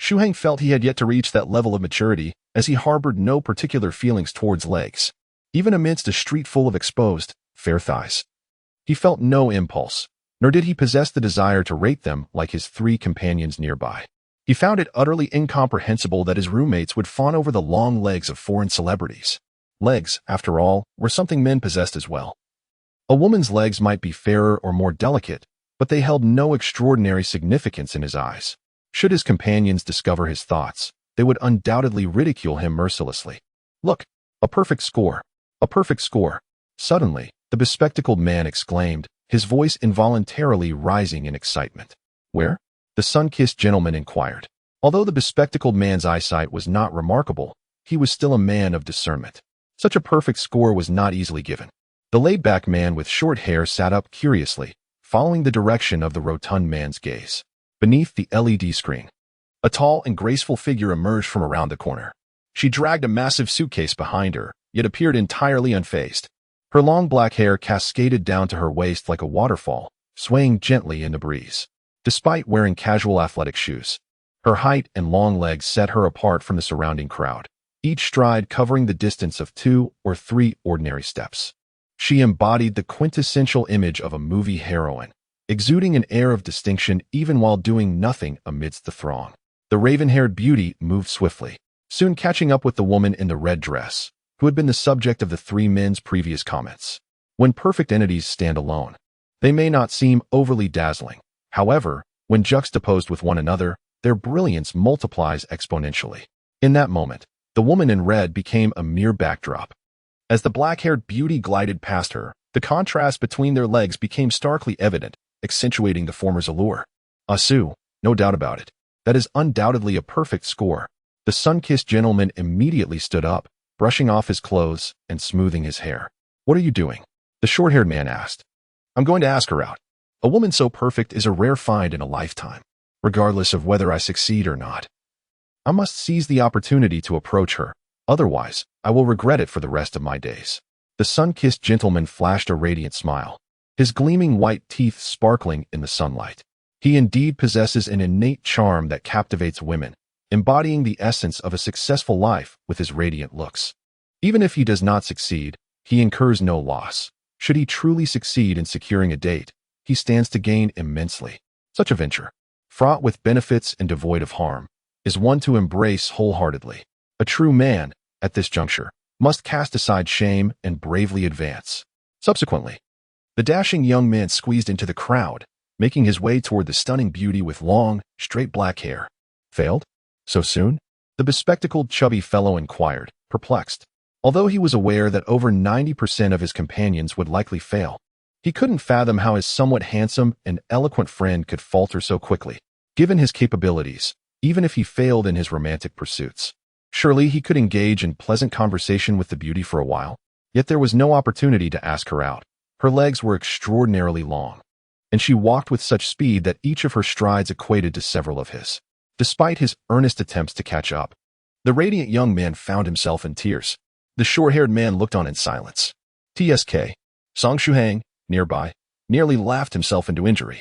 Shuhang felt he had yet to reach that level of maturity, as he harbored no particular feelings towards legs, even amidst a street full of exposed, fair thighs. He felt no impulse, nor did he possess the desire to rate them like his three companions nearby. He found it utterly incomprehensible that his roommates would fawn over the long legs of foreign celebrities. Legs, after all, were something men possessed as well. A woman's legs might be fairer or more delicate, but they held no extraordinary significance in his eyes. Should his companions discover his thoughts, they would undoubtedly ridicule him mercilessly. Look, a perfect score, a perfect score. Suddenly, the bespectacled man exclaimed, his voice involuntarily rising in excitement. Where? The sun-kissed gentleman inquired. Although the bespectacled man's eyesight was not remarkable, he was still a man of discernment. Such a perfect score was not easily given. The laid-back man with short hair sat up curiously, following the direction of the rotund man's gaze. Beneath the LED screen, a tall and graceful figure emerged from around the corner. She dragged a massive suitcase behind her, yet appeared entirely unfazed. Her long black hair cascaded down to her waist like a waterfall, swaying gently in the breeze. Despite wearing casual athletic shoes, her height and long legs set her apart from the surrounding crowd, each stride covering the distance of 2 or 3 ordinary steps. She embodied the quintessential image of a movie heroine, exuding an air of distinction even while doing nothing amidst the throng. The raven-haired beauty moved swiftly, soon catching up with the woman in the red dress, who had been the subject of the three men's previous comments. When perfect entities stand alone, they may not seem overly dazzling. However, when juxtaposed with one another, their brilliance multiplies exponentially. In that moment, the woman in red became a mere backdrop. As the black-haired beauty glided past her, the contrast between their legs became starkly evident, accentuating the former's allure. Asu, no doubt about it. That is undoubtedly a perfect score. The sun-kissed gentleman immediately stood up, brushing off his clothes and smoothing his hair. What are you doing? The short-haired man asked. I'm going to ask her out. A woman so perfect is a rare find in a lifetime, regardless of whether I succeed or not. I must seize the opportunity to approach her. Otherwise, I will regret it for the rest of my days. The sun-kissed gentleman flashed a radiant smile, his gleaming white teeth sparkling in the sunlight. He indeed possesses an innate charm that captivates women, embodying the essence of a successful life with his radiant looks. Even if he does not succeed, he incurs no loss. Should he truly succeed in securing a date, he stands to gain immensely. Such a venture, fraught with benefits and devoid of harm, is one to embrace wholeheartedly. A true man, at this juncture, must cast aside shame and bravely advance. Subsequently, the dashing young man squeezed into the crowd, making his way toward the stunning beauty with long, straight black hair. Failed? So soon? The bespectacled chubby fellow inquired, perplexed. Although he was aware that over 90% of his companions would likely fail, he couldn't fathom how his somewhat handsome and eloquent friend could falter so quickly, given his capabilities, even if he failed in his romantic pursuits. Surely he could engage in pleasant conversation with the beauty for a while, yet there was no opportunity to ask her out. Her legs were extraordinarily long, and she walked with such speed that each of her strides equated to several of his. Despite his earnest attempts to catch up, the radiant young man found himself in tears. The short-haired man looked on in silence. TSK, Song Shuhang, nearby, nearly laughed himself into injury.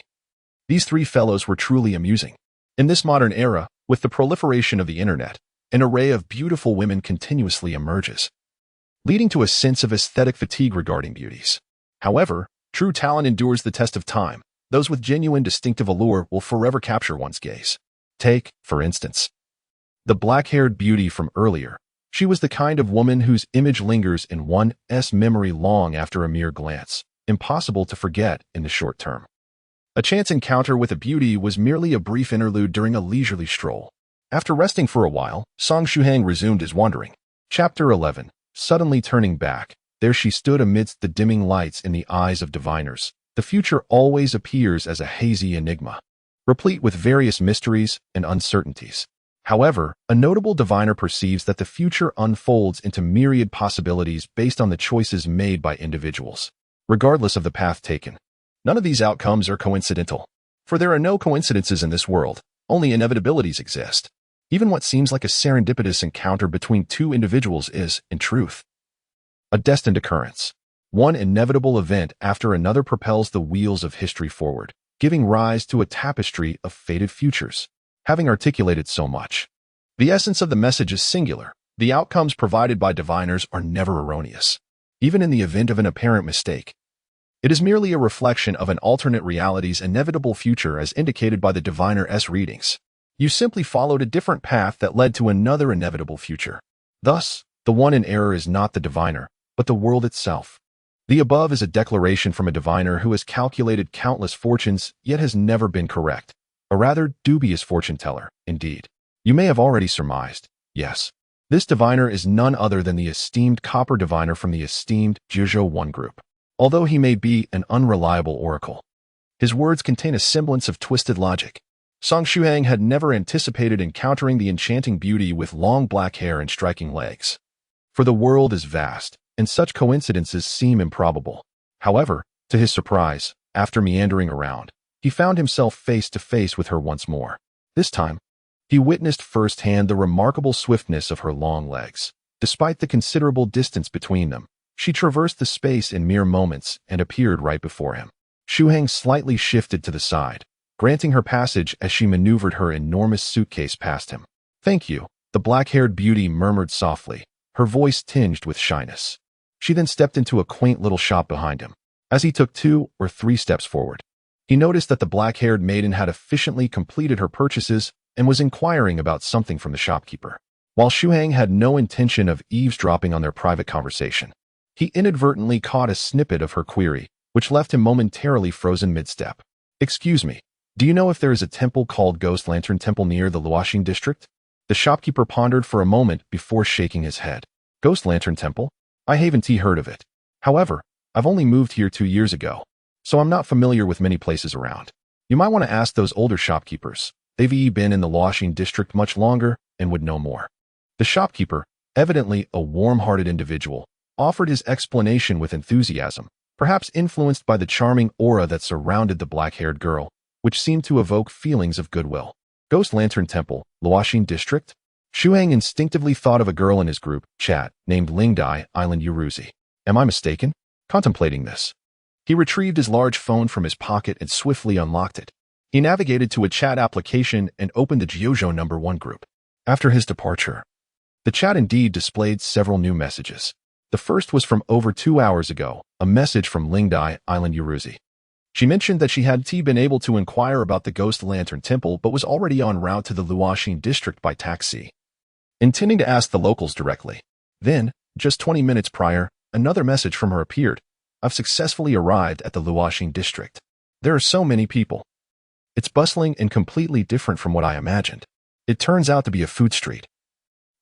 These three fellows were truly amusing. In this modern era, with the proliferation of the internet, an array of beautiful women continuously emerges, leading to a sense of aesthetic fatigue regarding beauties. However, true talent endures the test of time. Those with genuine distinctive allure will forever capture one's gaze. Take, for instance, the black-haired beauty from earlier. She was the kind of woman whose image lingers in one's memory long after a mere glance, impossible to forget in the short term. A chance encounter with a beauty was merely a brief interlude during a leisurely stroll. After resting for a while, Song Shuhang resumed his wandering. Chapter 11. Suddenly turning back, there she stood amidst the dimming lights in the eyes of diviners. The future always appears as a hazy enigma, replete with various mysteries and uncertainties. However, a notable diviner perceives that the future unfolds into myriad possibilities based on the choices made by individuals, regardless of the path taken. None of these outcomes are coincidental, for there are no coincidences in this world, only inevitabilities exist. Even what seems like a serendipitous encounter between two individuals is, in truth, a destined occurrence. One inevitable event after another propels the wheels of history forward, giving rise to a tapestry of fated futures. Having articulated so much, the essence of the message is singular. The outcomes provided by diviners are never erroneous, even in the event of an apparent mistake. It is merely a reflection of an alternate reality's inevitable future as indicated by the diviner's readings. You simply followed a different path that led to another inevitable future. Thus, the one in error is not the diviner, but the world itself. The above is a declaration from a diviner who has calculated countless fortunes yet has never been correct. A rather dubious fortune teller, indeed. You may have already surmised, yes. This diviner is none other than the esteemed copper diviner from the esteemed Jiuzhou No.1 Group. Although he may be an unreliable oracle, his words contain a semblance of twisted logic. Song Shuhang had never anticipated encountering the enchanting beauty with long black hair and striking legs. For the world is vast, and such coincidences seem improbable. However, to his surprise, after meandering around, he found himself face to face with her once more. This time, he witnessed firsthand the remarkable swiftness of her long legs. Despite the considerable distance between them, she traversed the space in mere moments and appeared right before him. Shuhang slightly shifted to the side, granting her passage as she maneuvered her enormous suitcase past him. "Thank you," the black-haired beauty murmured softly, her voice tinged with shyness. She then stepped into a quaint little shop behind him. As he took 2 or 3 steps forward, he noticed that the black-haired maiden had efficiently completed her purchases and was inquiring about something from the shopkeeper. While Shuhang had no intention of eavesdropping on their private conversation, he inadvertently caught a snippet of her query, which left him momentarily frozen mid-step. "Excuse me, do you know if there is a temple called Ghost Lantern Temple near the Luoxing district?" The shopkeeper pondered for a moment before shaking his head. "Ghost Lantern Temple? I haven't heard of it. However, I've only moved here 2 years ago, so I'm not familiar with many places around. You might want to ask those older shopkeepers. They've been in the Luoxing district much longer and would know more." The shopkeeper, evidently a warm-hearted individual, offered his explanation with enthusiasm, perhaps influenced by the charming aura that surrounded the black-haired girl, which seemed to evoke feelings of goodwill. "Ghost Lantern Temple, Luoxing district?" Shuhang instinctively thought of a girl in his group chat named Lingdai Island Yuruzi. Am I mistaken? Contemplating this, he retrieved his large phone from his pocket and swiftly unlocked it. He navigated to a chat application and opened the Jiuzhou No.1 Group. After his departure, the chat indeed displayed several new messages. The first was from over 2 hours ago, a message from Lingdai Island Yuruzi. She mentioned that she had been able to inquire about the Ghost Lantern Temple but was already en route to the Luoxing district by taxi, intending to ask the locals directly. Then, just 20 minutes prior, another message from her appeared. "I've successfully arrived at the Luoxing district. There are so many people. It's bustling and completely different from what I imagined. It turns out to be a food street.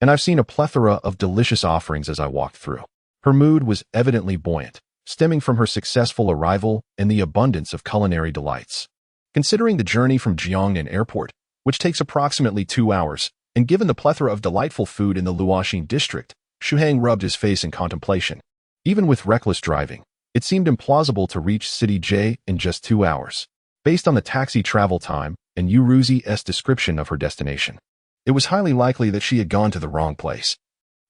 And I've seen a plethora of delicious offerings as I walked through." Her mood was evidently buoyant, stemming from her successful arrival and the abundance of culinary delights. Considering the journey from Jiangnan Airport, which takes approximately 2 hours, and given the plethora of delightful food in the Luoxing district, Shuhang rubbed his face in contemplation. Even with reckless driving, it seemed implausible to reach City J in just 2 hours, based on the taxi travel time and Yuruzi's description of her destination. It was highly likely that she had gone to the wrong place.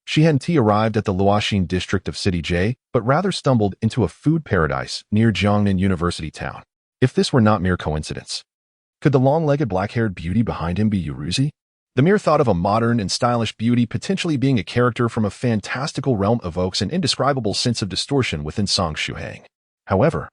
She hadn't arrived at the Luoxing district of City J, but rather stumbled into a food paradise near Jiangnan University town. If this were not mere coincidence, could the long-legged black-haired beauty behind him be Yuruzi? The mere thought of a modern and stylish beauty potentially being a character from a fantastical realm evokes an indescribable sense of distortion within Song Shuhang. However,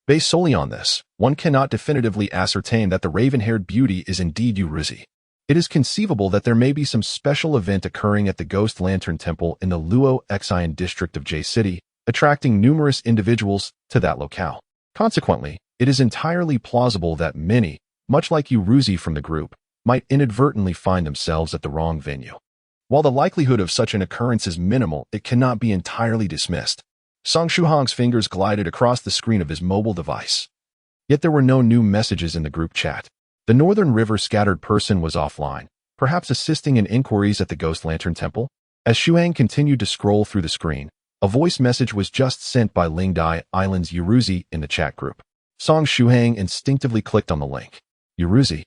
based solely on this, one cannot definitively ascertain that the raven-haired beauty is indeed Yuruzi. It is conceivable that there may be some special event occurring at the Ghost Lantern Temple in the Luoxing district of J City, attracting numerous individuals to that locale. Consequently, it is entirely plausible that many, much like Yuruzi from the group, might inadvertently find themselves at the wrong venue. While the likelihood of such an occurrence is minimal, it cannot be entirely dismissed. Song Shuhang's fingers glided across the screen of his mobile device. Yet there were no new messages in the group chat. The Northern River scattered person was offline, perhaps assisting in inquiries at the Ghost Lantern Temple. As Shuhang continued to scroll through the screen, a voice message was just sent by Lingdai Island's Yuruzi in the chat group. Song Shuhang instinctively clicked on the link. Yuruzi,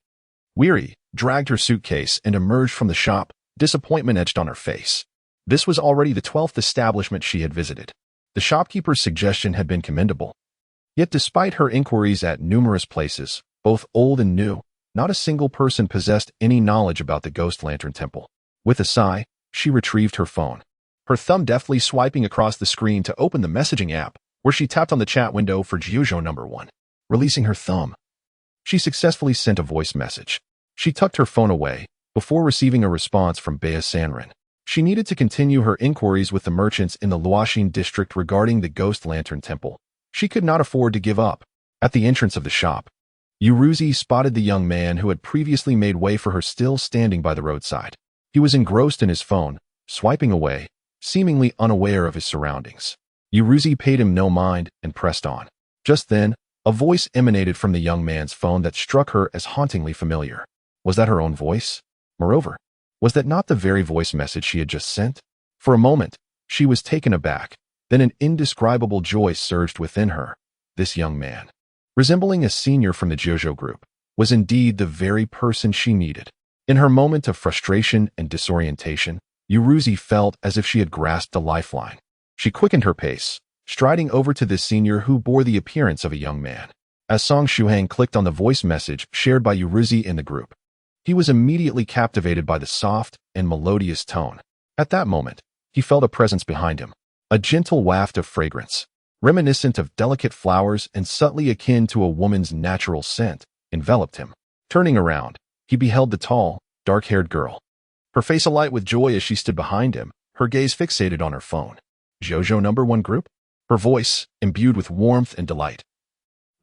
weary, dragged her suitcase and emerged from the shop, disappointment etched on her face. This was already the 12th establishment she had visited. The shopkeeper's suggestion had been commendable. Yet despite her inquiries at numerous places, both old and new, not a single person possessed any knowledge about the Ghost Lantern Temple. With a sigh, she retrieved her phone, her thumb deftly swiping across the screen to open the messaging app, where she tapped on the chat window for Jiuzhou No.1. Releasing her thumb, she successfully sent a voice message. She tucked her phone away before receiving a response from Bea Sanren. She needed to continue her inquiries with the merchants in the Luoxin district regarding the Ghost Lantern Temple. She could not afford to give up. At the entrance of the shop, Yuruzi spotted the young man who had previously made way for her still standing by the roadside. He was engrossed in his phone, swiping away, seemingly unaware of his surroundings. Yuruzi paid him no mind and pressed on. Just then, a voice emanated from the young man's phone that struck her as hauntingly familiar. Was that her own voice? Moreover, was that not the very voice message she had just sent? For a moment, she was taken aback. Then an indescribable joy surged within her. This young man, resembling a senior from the Jiuzhou Group, was indeed the very person she needed. In her moment of frustration and disorientation, Yuruzi felt as if she had grasped a lifeline. She quickened her pace, striding over to this senior who bore the appearance of a young man. As Song Shuhang clicked on the voice message shared by Yuruzi in the group, he was immediately captivated by the soft and melodious tone. At that moment, he felt a presence behind him, a gentle waft of fragrance, reminiscent of delicate flowers and subtly akin to a woman's natural scent, enveloped him. Turning around, he beheld the tall, dark-haired girl, her face alight with joy as she stood behind him, her gaze fixated on her phone. Jiuzhou No.1 Group? Her voice, imbued with warmth and delight,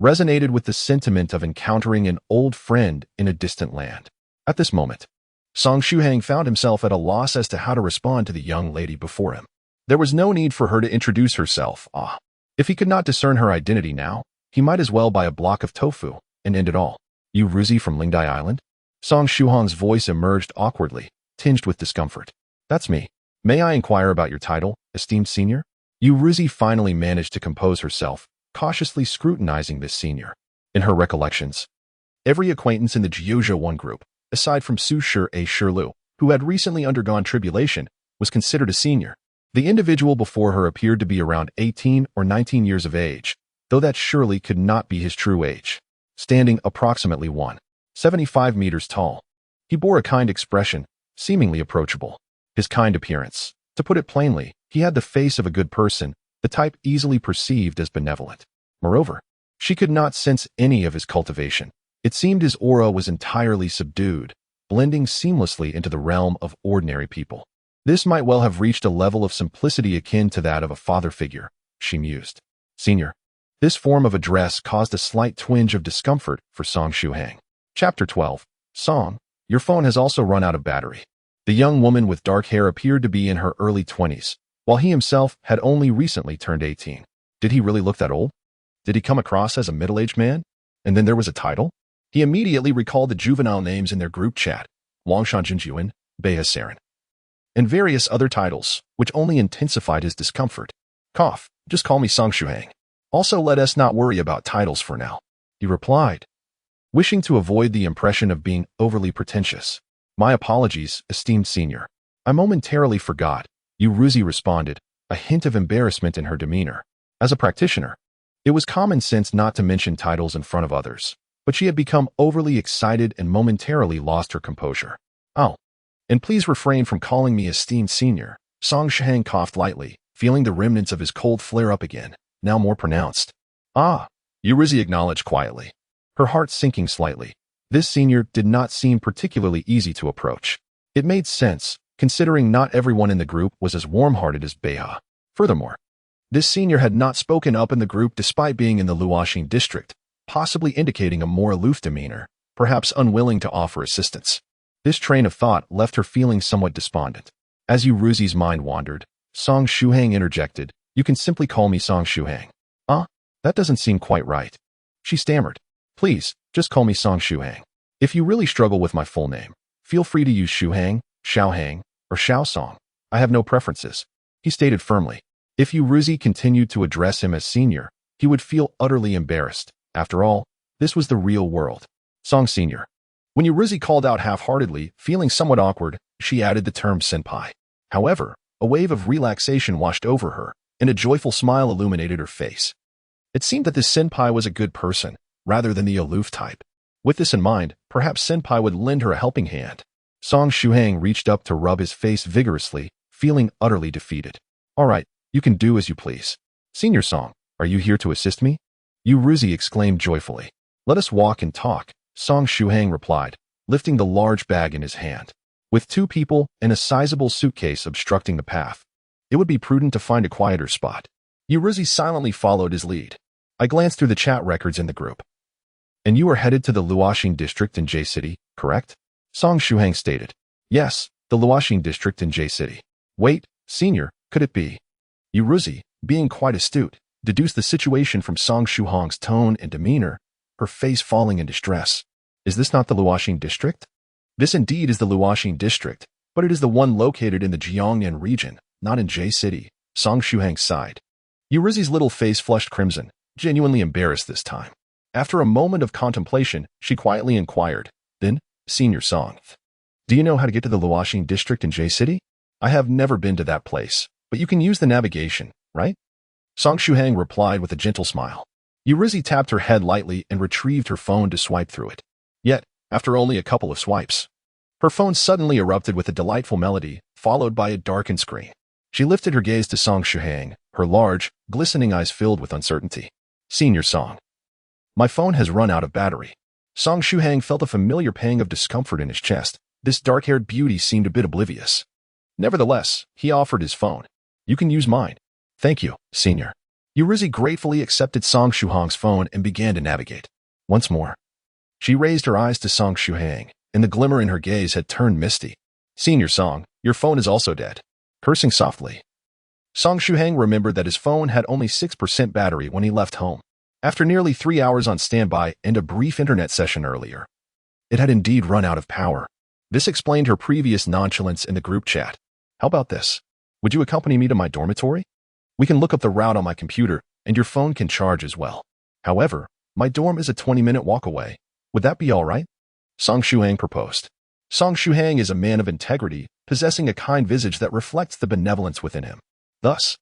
resonated with the sentiment of encountering an old friend in a distant land. At this moment, Song Shuhang found himself at a loss as to how to respond to the young lady before him. There was no need for her to introduce herself. If he could not discern her identity now, he might as well buy a block of tofu and end it all. You Ruzi from Lingdai Island? Song Shuhang's voice emerged awkwardly, tinged with discomfort. That's me. May I inquire about your title, esteemed senior? Yu Ruzi finally managed to compose herself, cautiously scrutinizing this senior. In her recollections, every acquaintance in the Jiuzhou No.1 Group, aside from Su Shi A Shirlu, who had recently undergone tribulation, was considered a senior. The individual before her appeared to be around 18 or 19 years of age, though that surely could not be his true age. Standing approximately 1.75 meters tall, he bore a kind expression, seemingly approachable. His kind appearance, to put it plainly, he had the face of a good person, the type easily perceived as benevolent. Moreover, she could not sense any of his cultivation. It seemed his aura was entirely subdued, blending seamlessly into the realm of ordinary people. This might well have reached a level of simplicity akin to that of a father figure, she mused. Senior. This form of address caused a slight twinge of discomfort for Song Shuhang. Chapter 12. Song, your phone has also run out of battery. The young woman with dark hair appeared to be in her early 20s, while he himself had only recently turned 18. Did he really look that old? Did he come across as a middle-aged man? And then there was a title? He immediately recalled the juvenile names in their group chat, Wangshan Jinjuan, Bea Saren, and various other titles, which only intensified his discomfort. Cough, just call me Song Shuhang. Also, let us not worry about titles for now, he replied, wishing to avoid the impression of being overly pretentious. My apologies, esteemed senior. I momentarily forgot, Yu Ruzi responded, a hint of embarrassment in her demeanor. As a practitioner, it was common sense not to mention titles in front of others, but she had become overly excited and momentarily lost her composure. Oh, and please refrain from calling me esteemed senior. Song Shuhang coughed lightly, feeling the remnants of his cold flare up again, now more pronounced. Yu Ruzi acknowledged quietly, her heart sinking slightly. This senior did not seem particularly easy to approach. It made sense, considering not everyone in the group was as warm-hearted as Bea. Furthermore, this senior had not spoken up in the group despite being in the Luoxin district, possibly indicating a more aloof demeanor, perhaps unwilling to offer assistance. This train of thought left her feeling somewhat despondent. As Yu Ruzi's mind wandered, Song Shuhang interjected, you can simply call me Song Shuhang. That doesn't seem quite right. She stammered. Please, just call me Song Shuhang. If you really struggle with my full name, feel free to use Shuhang, Xiaohang, or Xiaosong. I have no preferences, he stated firmly. If Yu Ruzi continued to address him as senior, he would feel utterly embarrassed. After all, this was the real world. Song Senior. When Yu Ruzi called out half-heartedly, feeling somewhat awkward, she added the term senpai. However, a wave of relaxation washed over her, and a joyful smile illuminated her face. It seemed that this senpai was a good person, rather than the aloof type. With this in mind, perhaps senpai would lend her a helping hand. Song Shuhang reached up to rub his face vigorously, feeling utterly defeated. All right, you can do as you please. Senior Song, are you here to assist me? Yuruzi exclaimed joyfully. Let us walk and talk, Song Shuhang replied, lifting the large bag in his hand. With two people and a sizable suitcase obstructing the path, it would be prudent to find a quieter spot. Yuruzi silently followed his lead. I glanced through the chat records in the group. And you are headed to the Luoxing district in J-City, correct? Song Shuhang stated. Yes, the Luoxing district in J-City. Wait, senior, could it be? Yuruzi, being quite astute, deduced the situation from Song Shuhang's tone and demeanor, her face falling in distress. Is this not the Luoxing district? This indeed is the Luoxing district, but it is the one located in the Jiangnan region, not in J-City, Song Shuhang sighed. Yuruzi's little face flushed crimson, genuinely embarrassed this time. After a moment of contemplation, she quietly inquired, then, Senior Song, do you know how to get to the Luoxing district in J-City? I have never been to that place, but you can use the navigation, right? Song Shuhang replied with a gentle smile. Yuruzi tapped her head lightly and retrieved her phone to swipe through it. Yet, after only a couple of swipes, her phone suddenly erupted with a delightful melody, followed by a darkened screen. She lifted her gaze to Song Shuhang, her large, glistening eyes filled with uncertainty. Senior Song. My phone has run out of battery. Song Shuhang felt a familiar pang of discomfort in his chest. This dark-haired beauty seemed a bit oblivious. Nevertheless, he offered his phone. You can use mine. Thank you, senior. Yuruzi gratefully accepted Song Shuhang's phone and began to navigate. Once more, she raised her eyes to Song Shuhang, and the glimmer in her gaze had turned misty. Senior Song, your phone is also dead. Cursing softly, Song Shuhang remembered that his phone had only 6% battery when he left home. After nearly 3 hours on standby and a brief internet session earlier, it had indeed run out of power. This explained her previous nonchalance in the group chat. How about this? Would you accompany me to my dormitory? We can look up the route on my computer, and your phone can charge as well. However, my dorm is a 20-minute walk away. Would that be all right? Song Shuhang proposed. Song Shuhang is a man of integrity, possessing a kind visage that reflects the benevolence within him. Thus,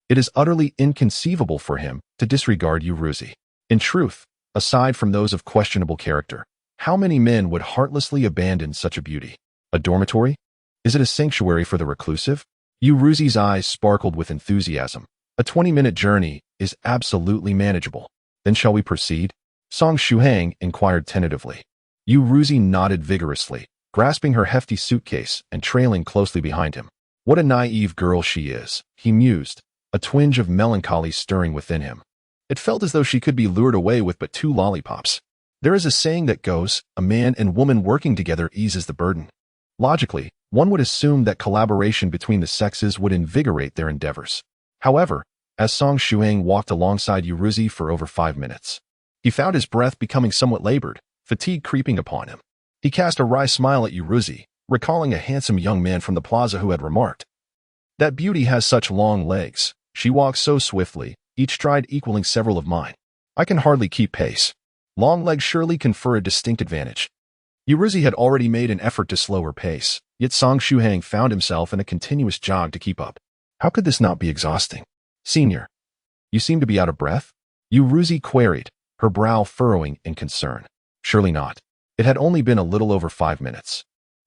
it is utterly inconceivable for him to disregard Yuruzi. In truth, aside from those of questionable character, how many men would heartlessly abandon such a beauty? A dormitory? Is it a sanctuary for the reclusive? Yuruzi's eyes sparkled with enthusiasm. A 20-minute journey is absolutely manageable. Then shall we proceed? Song Shuhang inquired tentatively. Yuruzi nodded vigorously, grasping her hefty suitcase and trailing closely behind him. What a naive girl she is, he mused, a twinge of melancholy stirring within him. It felt as though she could be lured away with but 2 lollipops. There is a saying that goes, a man and woman working together eases the burden. Logically, one would assume that collaboration between the sexes would invigorate their endeavors. However, as Song Shuhang walked alongside Yuruzi for over 5 minutes, he found his breath becoming somewhat labored, fatigue creeping upon him. He cast a wry smile at Yuruzi, recalling a handsome young man from the plaza who had remarked, "That beauty has such long legs. She walks so swiftly, each stride equaling several of mine. I can hardly keep pace. Long legs surely confer a distinct advantage." Yuruzi had already made an effort to slow her pace, yet Song Shuhang found himself in a continuous jog to keep up. How could this not be exhausting? Senior, you seem to be out of breath? Yuruzi queried, her brow furrowing in concern. Surely not. It had only been a little over 5 minutes.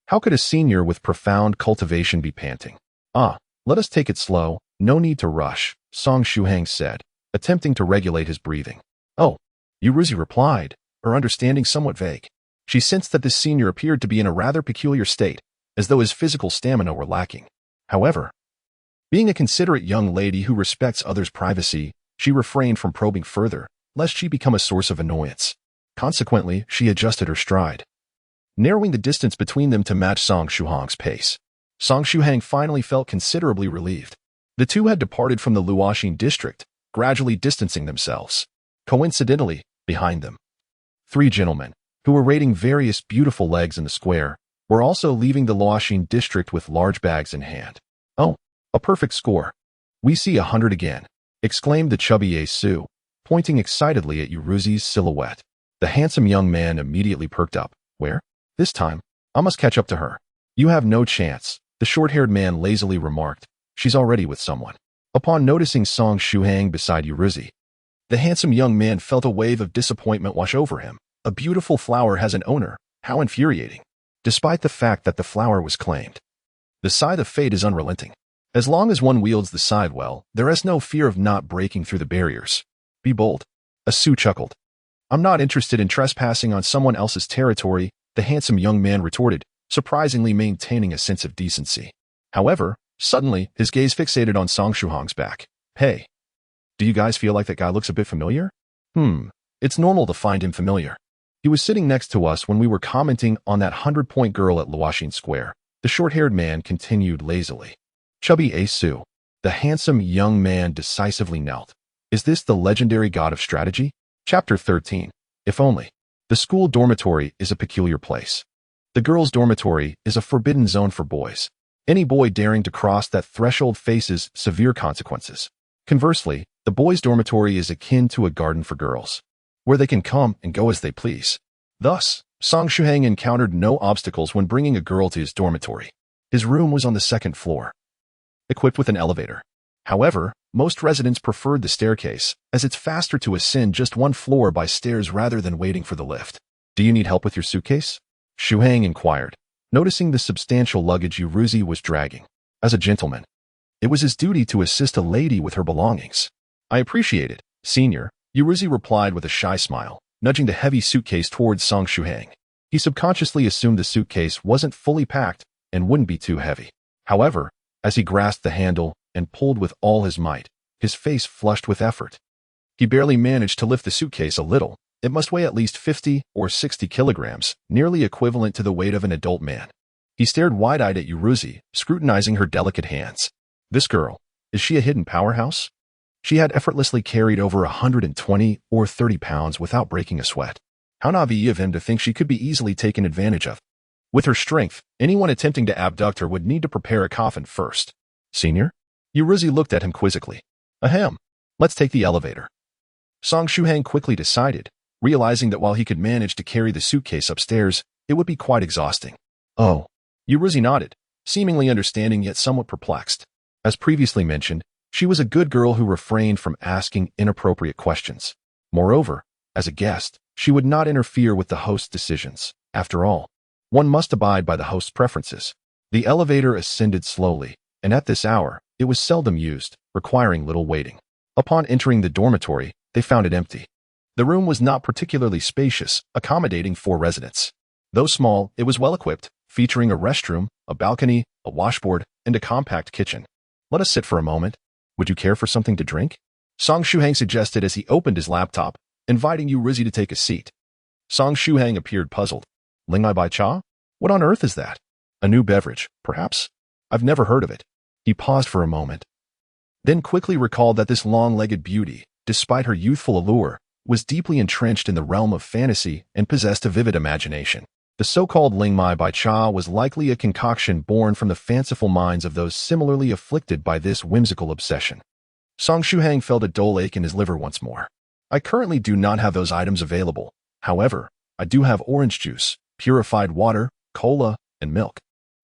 How could a senior with profound cultivation be panting? Let us take it slow, no need to rush, Song Shuhang said, attempting to regulate his breathing. Oh, Yuruzi replied, her understanding somewhat vague. She sensed that this senior appeared to be in a rather peculiar state, as though his physical stamina were lacking. However, being a considerate young lady who respects others' privacy, she refrained from probing further, lest she become a source of annoyance. Consequently, she adjusted her stride, narrowing the distance between them to match Song Shuhang's pace. Song Shuhang finally felt considerably relieved. The two had departed from the Luoxing district, gradually distancing themselves. Coincidentally, behind them, 3 gentlemen, who were raiding various beautiful legs in the square, were also leaving the Luoxing district with large bags in hand. Oh, a perfect score. We see 100 again, exclaimed the chubby Yesu, pointing excitedly at Yuruzi's silhouette. The handsome young man immediately perked up. Where? This time, I must catch up to her. You have no chance, the short-haired man lazily remarked. She's already with someone. Upon noticing Song Shuhang beside Yuruzi, the handsome young man felt a wave of disappointment wash over him. A beautiful flower has an owner. How infuriating. Despite the fact that the flower was claimed, the scythe of fate is unrelenting. As long as one wields the scythe well, there is no fear of not breaking through the barriers. Be bold. Asu chuckled. I'm not interested in trespassing on someone else's territory, the handsome young man retorted, surprisingly maintaining a sense of decency. However, suddenly, his gaze fixated on Song Shuhang's back. Hey, do you guys feel like that guy looks a bit familiar? It's normal to find him familiar. He was sitting next to us when we were commenting on that 100-point girl at Luoxin Square. The short-haired man continued lazily. Chubby Asu. The handsome young man decisively knelt. Is this the legendary god of strategy? Chapter 13. If only. The school dormitory is a peculiar place. The girls' dormitory is a forbidden zone for boys. Any boy daring to cross that threshold faces severe consequences. Conversely, the boys' dormitory is akin to a garden for girls, where they can come and go as they please. Thus, Song Shuhang encountered no obstacles when bringing a girl to his dormitory. His room was on the second floor, equipped with an elevator. However, most residents preferred the staircase, as it's faster to ascend just one floor by stairs rather than waiting for the lift. Do you need help with your suitcase? Shuhang inquired, noticing the substantial luggage Yuruzi was dragging. As a gentleman, it was his duty to assist a lady with her belongings. I appreciate it, senior, Yuruzi replied with a shy smile, nudging the heavy suitcase towards Song Shuhang. He subconsciously assumed the suitcase wasn't fully packed and wouldn't be too heavy. However, as he grasped the handle and pulled with all his might, his face flushed with effort. He barely managed to lift the suitcase a little. It must weigh at least 50 or 60 kilograms, nearly equivalent to the weight of an adult man. He stared wide-eyed at Yuruzi, scrutinizing her delicate hands. This girl, is she a hidden powerhouse? She had effortlessly carried over 120 or 30 pounds without breaking a sweat. How naive of him to think she could be easily taken advantage of. With her strength, anyone attempting to abduct her would need to prepare a coffin first. Senior? Yuruzi looked at him quizzically. Ahem. Let's take the elevator. Song Shuhang quickly decided, realizing that while he could manage to carry the suitcase upstairs, it would be quite exhausting. Oh. Yuruzi nodded, seemingly understanding yet somewhat perplexed. As previously mentioned, she was a good girl who refrained from asking inappropriate questions. Moreover, as a guest, she would not interfere with the host's decisions. After all, one must abide by the host's preferences. The elevator ascended slowly, and at this hour, it was seldom used, requiring little waiting. Upon entering the dormitory, they found it empty. The room was not particularly spacious, accommodating 4 residents. Though small, it was well equipped, featuring a restroom, a balcony, a washboard, and a compact kitchen. Let us sit for a moment. Would you care for something to drink? Song Shuhang suggested as he opened his laptop, inviting Yuruzi to take a seat. Song Shuhang appeared puzzled. Lingmai Bai Cha? What on earth is that? A new beverage, perhaps? I've never heard of it. He paused for a moment, then quickly recalled that this long-legged beauty, despite her youthful allure, was deeply entrenched in the realm of fantasy and possessed a vivid imagination. The so-called Lingmai Bai Cha was likely a concoction born from the fanciful minds of those similarly afflicted by this whimsical obsession. Song Shuhang felt a dull ache in his liver once more. I currently do not have those items available. However, I do have orange juice, purified water, cola, and milk.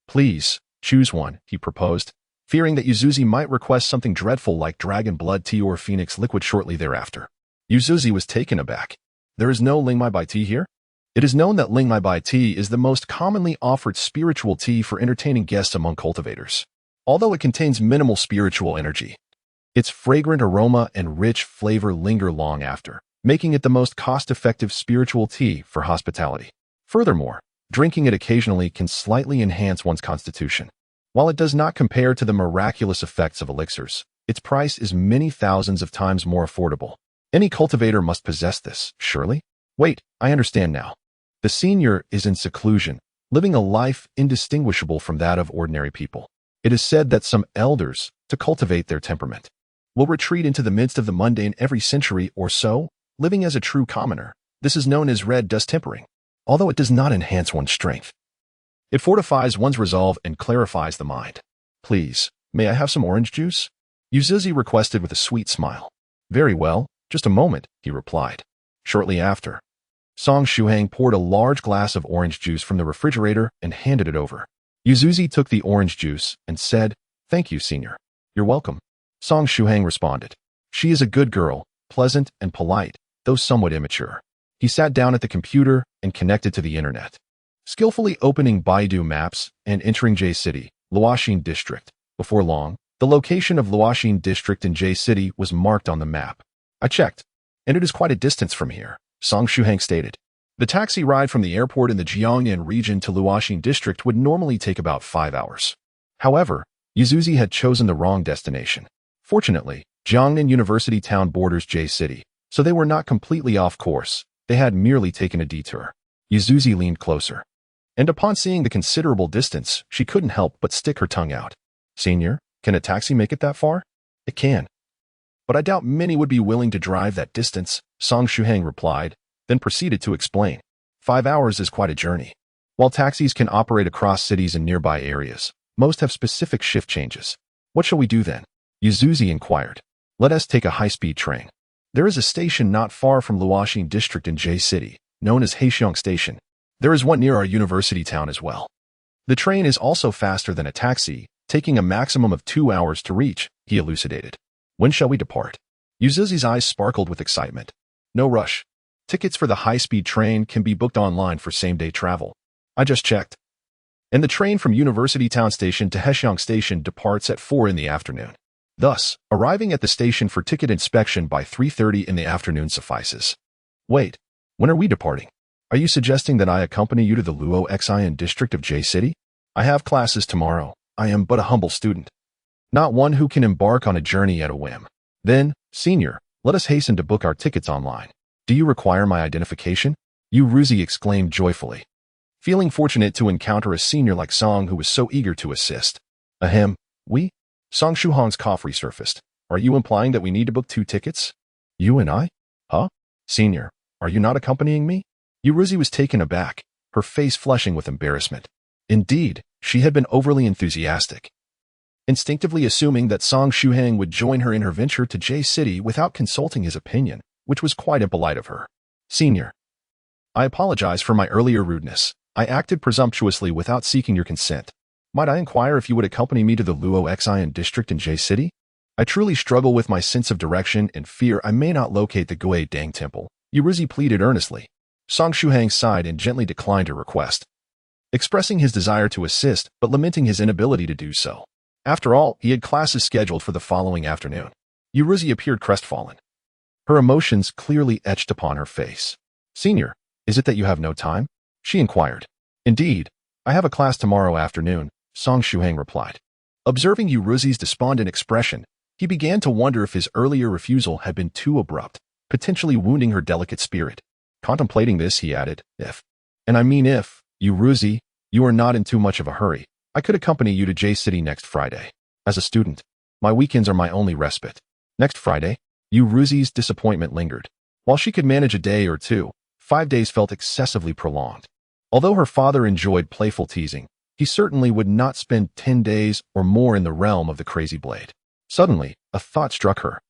Please, choose one, he proposed, fearing that Yuzuzi might request something dreadful like dragon blood tea or phoenix liquid shortly thereafter. Yuzuzi was taken aback. There is no Lingmai Bai tea here? It is known that Lingmai Bai tea is the most commonly offered spiritual tea for entertaining guests among cultivators. Although it contains minimal spiritual energy, its fragrant aroma and rich flavor linger long after, making it the most cost-effective spiritual tea for hospitality. Furthermore, drinking it occasionally can slightly enhance one's constitution. While it does not compare to the miraculous effects of elixirs, its price is many thousands of times more affordable. Any cultivator must possess this, surely? Wait, I understand now. The senior is in seclusion, living a life indistinguishable from that of ordinary people. It is said that some elders, to cultivate their temperament, will retreat into the midst of the mundane every century or so, living as a true commoner. This is known as red dust tempering. Although it does not enhance one's strength, it fortifies one's resolve and clarifies the mind. Please, may I have some orange juice? Yuzuzi requested with a sweet smile. Very well, just a moment, he replied. Shortly after, Song Shuhang poured a large glass of orange juice from the refrigerator and handed it over. Yuzuzi took the orange juice and said, Thank you, senior. You're welcome. Song Shuhang responded. She is a good girl, pleasant and polite, though somewhat immature. He sat down at the computer and connected to the internet, skillfully opening Baidu Maps and entering J City, Luoxin District. Before long, the location of Luoxin District in J City was marked on the map. I checked, and it is quite a distance from here, Song Shuhang stated. The taxi ride from the airport in the Jiangnan region to Luoxin District would normally take about 5 hours. However, Jiuzhou had chosen the wrong destination. Fortunately, Jiangnan University town borders J City, so they were not completely off course. They had merely taken a detour. Jiuzhou leaned closer, and upon seeing the considerable distance, she couldn't help but stick her tongue out. Senior, can a taxi make it that far? It can. But I doubt many would be willing to drive that distance, Song Shuhang replied, then proceeded to explain. 5 hours is quite a journey. While taxis can operate across cities and nearby areas, most have specific shift changes. What shall we do then? Jiuzhou inquired. Let us take a high-speed train. There is a station not far from Luoxin District in J City, known as Heixiong Station. There is one near our university town as well. The train is also faster than a taxi, taking a maximum of 2 hours to reach, he elucidated. When shall we depart? Jiuzhou's eyes sparkled with excitement. No rush. Tickets for the high-speed train can be booked online for same-day travel. I just checked. And the train from University Town Station to Heixiong Station departs at 4 in the afternoon. Thus, arriving at the station for ticket inspection by 3:30 in the afternoon suffices. Wait, when are we departing? Are you suggesting that I accompany you to the Luoxin District of J City? I have classes tomorrow. I am but a humble student, not one who can embark on a journey at a whim. Then, senior, let us hasten to book our tickets online. Do you require my identification? Jiuzhou exclaimed joyfully, feeling fortunate to encounter a senior like Song who was so eager to assist. Ahem, we? Song Shuhang's cough resurfaced. Are you implying that we need to book 2 tickets? You and I? Huh? Senior, are you not accompanying me? Jiuzhou was taken aback, her face flushing with embarrassment. Indeed, she had been overly enthusiastic, instinctively assuming that Song Shuhang would join her in her venture to J City without consulting his opinion, which was quite impolite of her. Senior, I apologize for my earlier rudeness. I acted presumptuously without seeking your consent. Might I inquire if you would accompany me to the Luoxin District in J City? I truly struggle with my sense of direction and fear I may not locate the Guidang Temple, Jiuzhou pleaded earnestly. Song Shuhang sighed and gently declined her request, expressing his desire to assist but lamenting his inability to do so. After all, he had classes scheduled for the following afternoon. Jiuzhou appeared crestfallen, her emotions clearly etched upon her face. Senior, is it that you have no time? She inquired. Indeed, I have a class tomorrow afternoon, Song Shuhang replied. Observing Jiuzhou's despondent expression, he began to wonder if his earlier refusal had been too abrupt, potentially wounding her delicate spirit. Contemplating this, he added, and I mean if, Jiuzhou, you are not in too much of a hurry, I could accompany you to J City next Friday. As a student, my weekends are my only respite. Next Friday? Jiuzhou's disappointment lingered. While she could manage a day or two, 5 days felt excessively prolonged. Although her father enjoyed playful teasing, he certainly would not spend 10 days or more in the realm of the crazy blade. Suddenly, a thought struck her,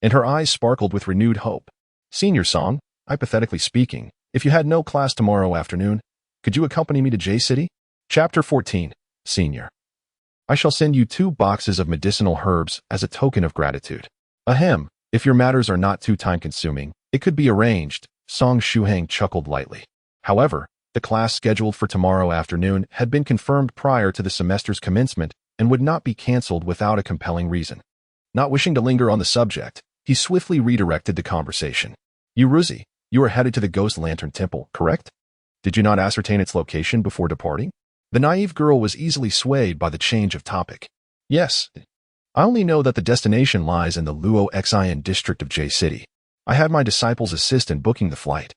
and her eyes sparkled with renewed hope. Senior Song, hypothetically speaking, if you had no class tomorrow afternoon, could you accompany me to J City? Chapter 14. Senior. I shall send you 2 boxes of medicinal herbs as a token of gratitude. Ahem, if your matters are not too time-consuming, it could be arranged, Song Shuhang chuckled lightly. However, the class scheduled for tomorrow afternoon had been confirmed prior to the semester's commencement and would not be cancelled without a compelling reason. Not wishing to linger on the subject, he swiftly redirected the conversation. Jiuzhou, you are headed to the Ghost Lantern Temple, correct? Did you not ascertain its location before departing? The naive girl was easily swayed by the change of topic. Yes. I only know that the destination lies in the Luoxin District of J City. I had my disciples assist in booking the flight,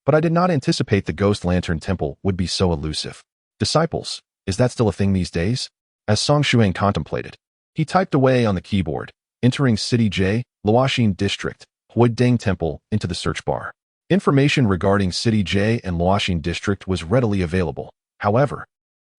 but I did not anticipate the Ghost Lantern Temple would be so elusive. Disciples, is that still a thing these days? As Song Shuhang contemplated, he typed away on the keyboard, entering City J, Luoxin District, Guidang Temple into the search bar. Information regarding City J and Luoxin District was readily available. However,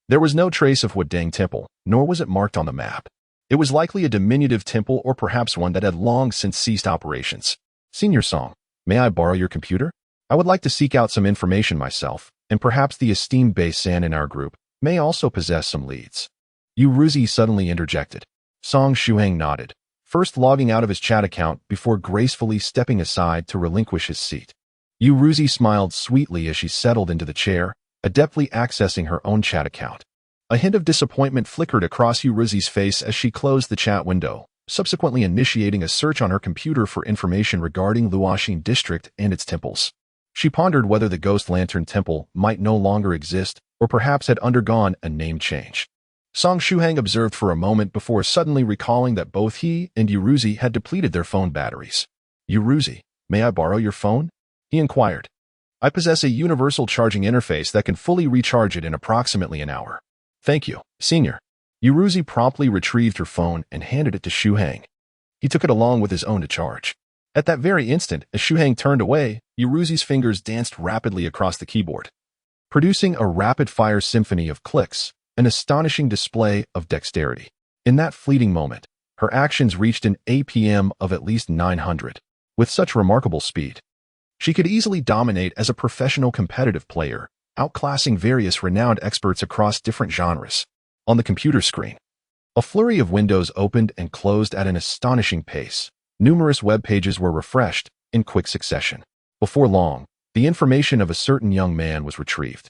there was no trace of Guidang Temple, nor was it marked on the map. It was likely a diminutive temple or perhaps one that had long since ceased operations. Senior Song, may I borrow your computer? I would like to seek out some information myself, and perhaps the esteemed Bei-san in our group may also possess some leads. Jiuzhou suddenly interjected. Song Shuhang nodded, first logging out of his chat account before gracefully stepping aside to relinquish his seat. Yuruzi smiled sweetly as she settled into the chair, adeptly accessing her own chat account. A hint of disappointment flickered across Yuruzi's face as she closed the chat window, subsequently initiating a search on her computer for information regarding Luoxin District and its temples. She pondered whether the Ghost Lantern Temple might no longer exist or perhaps had undergone a name change. Song Shuhang observed for a moment before suddenly recalling that both he and Yuruzi had depleted their phone batteries. "Yuruzi, may I borrow your phone?" he inquired. "I possess a universal charging interface that can fully recharge it in approximately an hour." "Thank you, Senior." Yuruzi promptly retrieved her phone and handed it to Shuhang. He took it along with his own to charge. At that very instant, as Shuhang turned away, Yuruzi's fingers danced rapidly across the keyboard, producing a rapid-fire symphony of clicks, an astonishing display of dexterity. In that fleeting moment, her actions reached an APM of at least 900. With such remarkable speed, she could easily dominate as a professional competitive player, outclassing various renowned experts across different genres. On the computer screen, a flurry of windows opened and closed at an astonishing pace. Numerous web pages were refreshed in quick succession. Before long, the information of a certain young man was retrieved.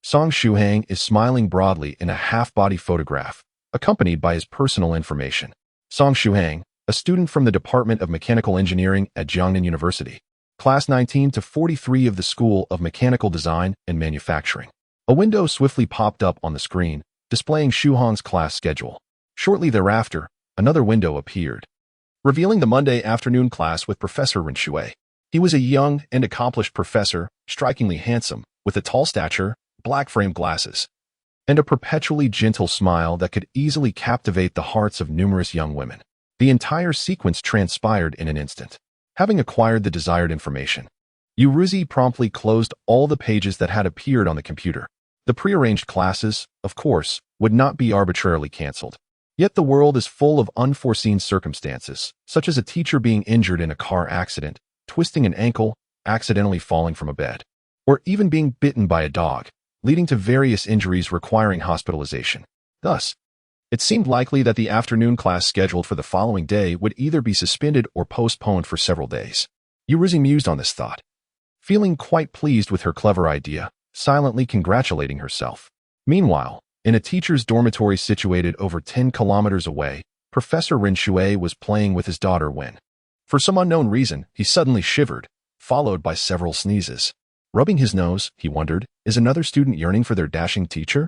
Song Shuhang is smiling broadly in a half-body photograph, accompanied by his personal information. Song Shuhang, a student from the Department of Mechanical Engineering at Jiangnan University, Class 19 to 43 of the School of Mechanical Design and Manufacturing. A window swiftly popped up on the screen, displaying Shuhang's class schedule. Shortly thereafter, another window appeared, revealing the Monday afternoon class with Professor Ren Shui. He was a young and accomplished professor, strikingly handsome, with a tall stature, black-framed glasses, and a perpetually gentle smile that could easily captivate the hearts of numerous young women. The entire sequence transpired in an instant. Having acquired the desired information, Yuruzi promptly closed all the pages that had appeared on the computer. The prearranged classes, of course, would not be arbitrarily cancelled. Yet the world is full of unforeseen circumstances, such as a teacher being injured in a car accident, twisting an ankle, accidentally falling from a bed, or even being bitten by a dog, leading to various injuries requiring hospitalization. Thus, it seemed likely that the afternoon class scheduled for the following day would either be suspended or postponed for several days. Yuruzi mused on this thought, feeling quite pleased with her clever idea, silently congratulating herself. Meanwhile, in a teacher's dormitory situated over 10 kilometers away, Professor Ren Shui was playing with his daughter when, for some unknown reason, he suddenly shivered, followed by several sneezes. Rubbing his nose, he wondered, is another student yearning for their dashing teacher?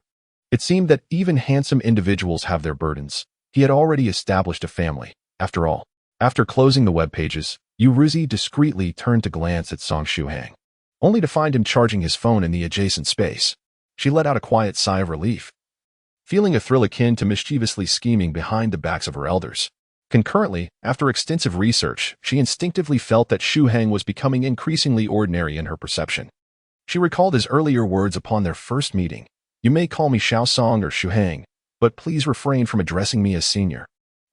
It seemed that even handsome individuals have their burdens. He had already established a family, after all. After closing the web pages, Yuruzi discreetly turned to glance at Song Shuhang, only to find him charging his phone in the adjacent space. She let out a quiet sigh of relief, feeling a thrill akin to mischievously scheming behind the backs of her elders. Concurrently, after extensive research, she instinctively felt that Shuhang was becoming increasingly ordinary in her perception. She recalled his earlier words upon their first meeting. "You may call me Xiao Song or Shuhang, but please refrain from addressing me as senior."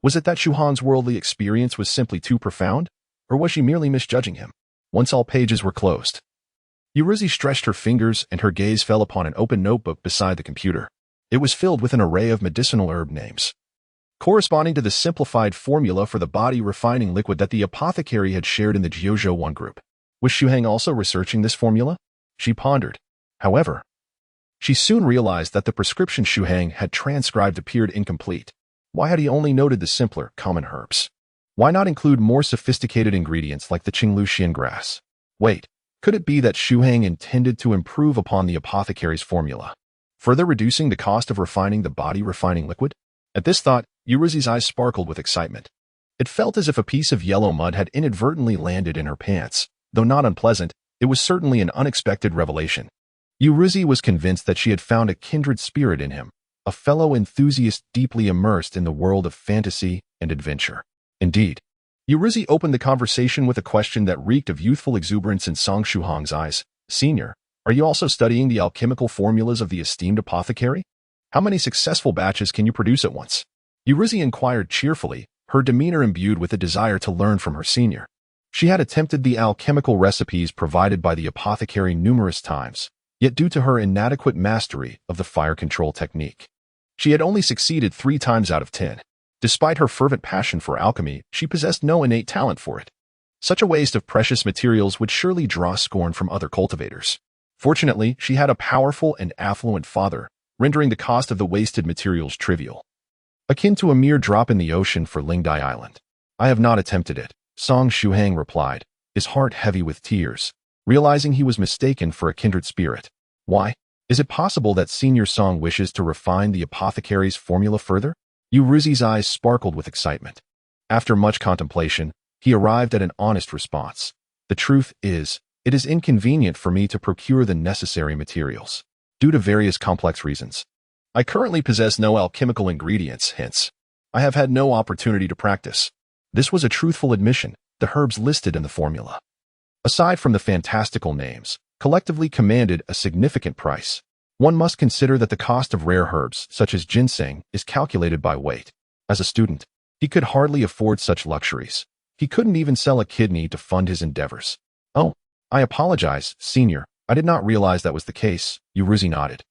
Was it that Shuhang's worldly experience was simply too profound, or was she merely misjudging him? Once all pages were closed, Yuruzi stretched her fingers and her gaze fell upon an open notebook beside the computer. It was filled with an array of medicinal herb names, corresponding to the simplified formula for the body refining liquid that the apothecary had shared in the Jiuzhou No.1 Group. Was Shuhang also researching this formula? She pondered. However, she soon realized that the prescription Shuhang had transcribed appeared incomplete. Why had he only noted the simpler, common herbs? Why not include more sophisticated ingredients like the Qingluxian grass? Wait, could it be that Shuhang intended to improve upon the apothecary's formula, further reducing the cost of refining the body refining liquid? At this thought, Yuruzi's eyes sparkled with excitement. It felt as if a piece of yellow mud had inadvertently landed in her pants. Though not unpleasant, it was certainly an unexpected revelation. Yuruzi was convinced that she had found a kindred spirit in him, a fellow enthusiast deeply immersed in the world of fantasy and adventure. Indeed, Yuruzi opened the conversation with a question that reeked of youthful exuberance in Song Shuhang's eyes. "Senior, are you also studying the alchemical formulas of the esteemed apothecary? How many successful batches can you produce at once?" Yuruzi inquired cheerfully, her demeanor imbued with a desire to learn from her senior. She had attempted the alchemical recipes provided by the apothecary numerous times, yet due to her inadequate mastery of the fire control technique, she had only succeeded 3 times out of 10. Despite her fervent passion for alchemy, she possessed no innate talent for it. Such a waste of precious materials would surely draw scorn from other cultivators. Fortunately, she had a powerful and affluent father, rendering the cost of the wasted materials trivial. Akin to a mere drop in the ocean for Lingdai Island. I have not attempted it, Song Shuhang replied, his heart heavy with tears, realizing he was mistaken for a kindred spirit. Why? Is it possible that Senior Song wishes to refine the apothecary's formula further? Yuruzi's eyes sparkled with excitement. After much contemplation, he arrived at an honest response. The truth is, it is inconvenient for me to procure the necessary materials, due to various complex reasons. I currently possess no alchemical ingredients, hence, I have had no opportunity to practice. This was a truthful admission, the herbs listed in the formula, aside from the fantastical names, collectively commanded a significant price. One must consider that the cost of rare herbs, such as ginseng, is calculated by weight. As a student, he could hardly afford such luxuries. He couldn't even sell a kidney to fund his endeavors. Oh, I apologize, Senior. I did not realize that was the case, Yuruzi nodded,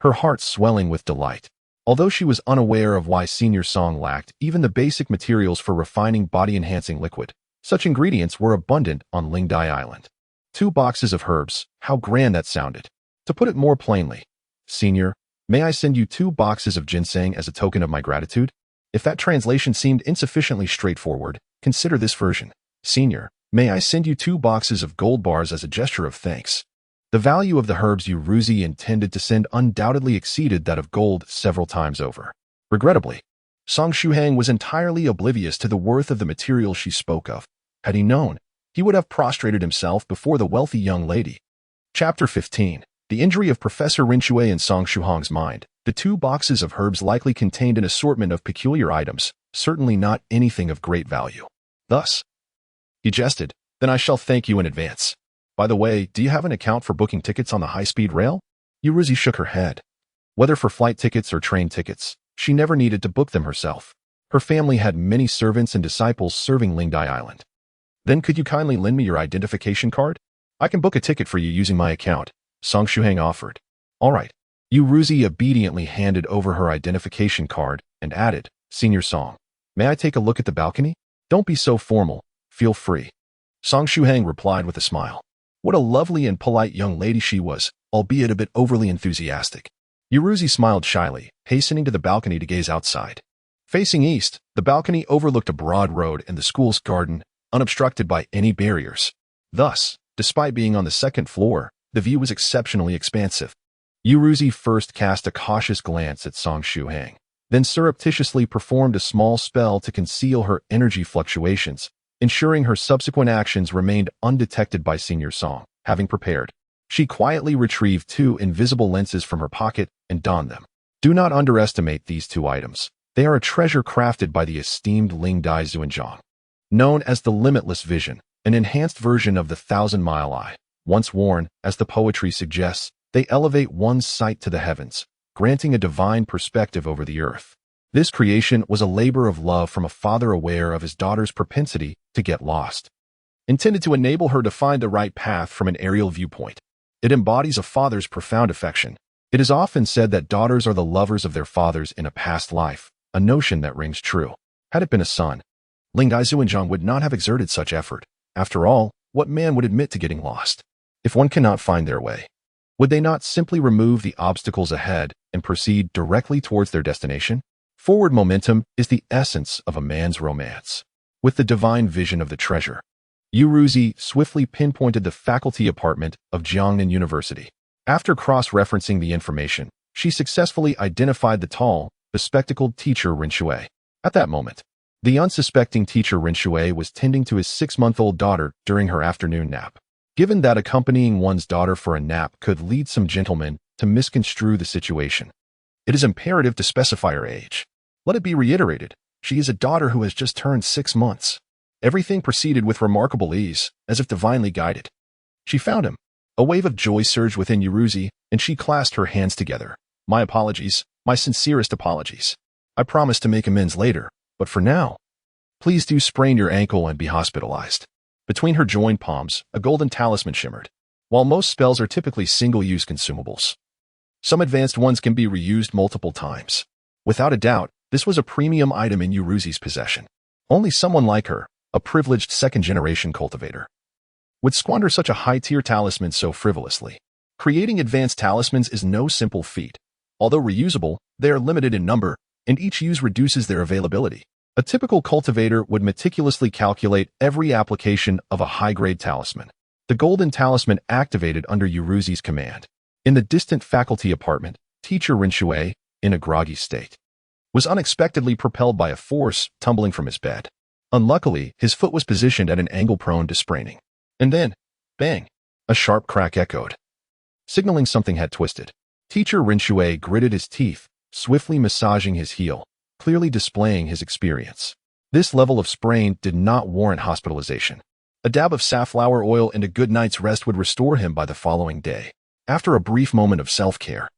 her heart swelling with delight. Although she was unaware of why Senior Song lacked even the basic materials for refining body-enhancing liquid, such ingredients were abundant on Lingdai Island. 2 boxes of herbs, how grand that sounded. To put it more plainly, Senior, may I send you 2 boxes of ginseng as a token of my gratitude? If that translation seemed insufficiently straightforward, consider this version. Senior, may I send you 2 boxes of gold bars as a gesture of thanks? The value of the herbs Yuruzi intended to send undoubtedly exceeded that of gold several times over. Regrettably, Song Shuhang was entirely oblivious to the worth of the material she spoke of. Had he known, he would have prostrated himself before the wealthy young lady. Chapter 15. The injury of Professor Rinxue in Song Shuhang's mind. The 2 boxes of herbs likely contained an assortment of peculiar items, certainly not anything of great value. Thus, he jested, then I shall thank you in advance. By the way, do you have an account for booking tickets on the high-speed rail? Yuruzi shook her head. Whether for flight tickets or train tickets, she never needed to book them herself. Her family had many servants and disciples serving Lingdai Island. Then could you kindly lend me your identification card? I can book a ticket for you using my account, Song Shuhang offered. All right. Yuruzi obediently handed over her identification card and added, Senior Song, may I take a look at the balcony? Don't be so formal. Feel free. Song Shuhang replied with a smile. What a lovely and polite young lady she was, albeit a bit overly enthusiastic. Yuruzi smiled shyly, hastening to the balcony to gaze outside. Facing east, the balcony overlooked a broad road and the school's garden, unobstructed by any barriers. Thus, despite being on the 2nd floor, the view was exceptionally expansive. Yuruzi first cast a cautious glance at Song Shuhang, then surreptitiously performed a small spell to conceal her energy fluctuations, ensuring her subsequent actions remained undetected by Senior Song. Having prepared, she quietly retrieved 2 invisible lenses from her pocket and donned them. Do not underestimate these 2 items. They are a treasure crafted by the esteemed Lingdai Zuanzhang. Known as the Limitless Vision, an enhanced version of the 1,000-mile eye. Once worn, as the poetry suggests, they elevate one's sight to the heavens, granting a divine perspective over the earth. This creation was a labor of love from a father aware of his daughter's propensity to get lost, intended to enable her to find the right path from an aerial viewpoint. It embodies a father's profound affection. It is often said that daughters are the lovers of their fathers in a past life, a notion that rings true. Had it been a son, Lingdai Zuanzhang would not have exerted such effort. After all, what man would admit to getting lost? If one cannot find their way, would they not simply remove the obstacles ahead and proceed directly towards their destination? Forward momentum is the essence of a man's romance. With the divine vision of the treasure, Yuruzi swiftly pinpointed the faculty apartment of Jiangnan University. After cross-referencing the information, she successfully identified the tall, bespectacled teacher Rinxue. At that moment, the unsuspecting teacher Rinxue was tending to his 6-month-old daughter during her afternoon nap. Given that accompanying one's daughter for a nap could lead some gentlemen to misconstrue the situation, it is imperative to specify her age. Let it be reiterated, she is a daughter who has just turned 6 months. Everything proceeded with remarkable ease, as if divinely guided. She found him. A wave of joy surged within Yuruzi, and she clasped her hands together. My apologies, my sincerest apologies. I promise to make amends later, but for now, please do sprain your ankle and be hospitalized. Between her joined palms, a golden talisman shimmered. While most spells are typically single-use consumables, some advanced ones can be reused multiple times. Without a doubt, This was a premium item in Yuruzi's possession. Only someone like her, a privileged second-generation cultivator, would squander such a high-tier talisman so frivolously. Creating advanced talismans is no simple feat. Although reusable, they are limited in number, and each use reduces their availability. A typical cultivator would meticulously calculate every application of a high-grade talisman. The golden talisman activated under Yuruzi's command. In the distant faculty apartment, teacher Rinshui, in a groggy state, was unexpectedly propelled by a force tumbling from his bed. Unluckily, his foot was positioned at an angle prone to spraining. And then, bang, a sharp crack echoed, signaling something had twisted. Teacher Rinshui gritted his teeth, swiftly massaging his heel, clearly displaying his experience. This level of sprain did not warrant hospitalization. A dab of safflower oil and a good night's rest would restore him by the following day. After a brief moment of self-care,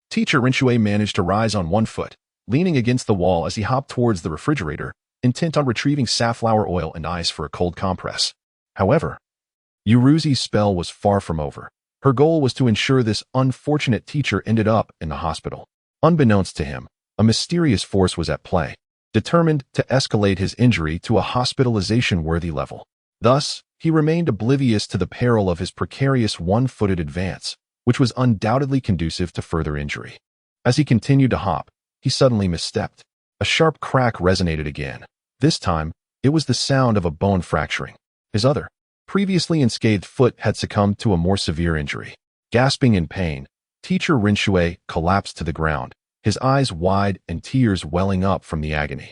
teacher Rinshui managed to rise on one foot, leaning against the wall as he hopped towards the refrigerator, intent on retrieving safflower oil and ice for a cold compress. However, Yuruzi's spell was far from over. Her goal was to ensure this unfortunate teacher ended up in the hospital. Unbeknownst to him, a mysterious force was at play, determined to escalate his injury to a hospitalization-worthy level. Thus, he remained oblivious to the peril of his precarious one-footed advance, which was undoubtedly conducive to further injury. As he continued to hop, he suddenly misstepped. A sharp crack resonated again. This time, it was the sound of a bone fracturing. His other, previously unscathed foot had succumbed to a more severe injury. Gasping in pain, teacher Rinshui collapsed to the ground, his eyes wide and tears welling up from the agony.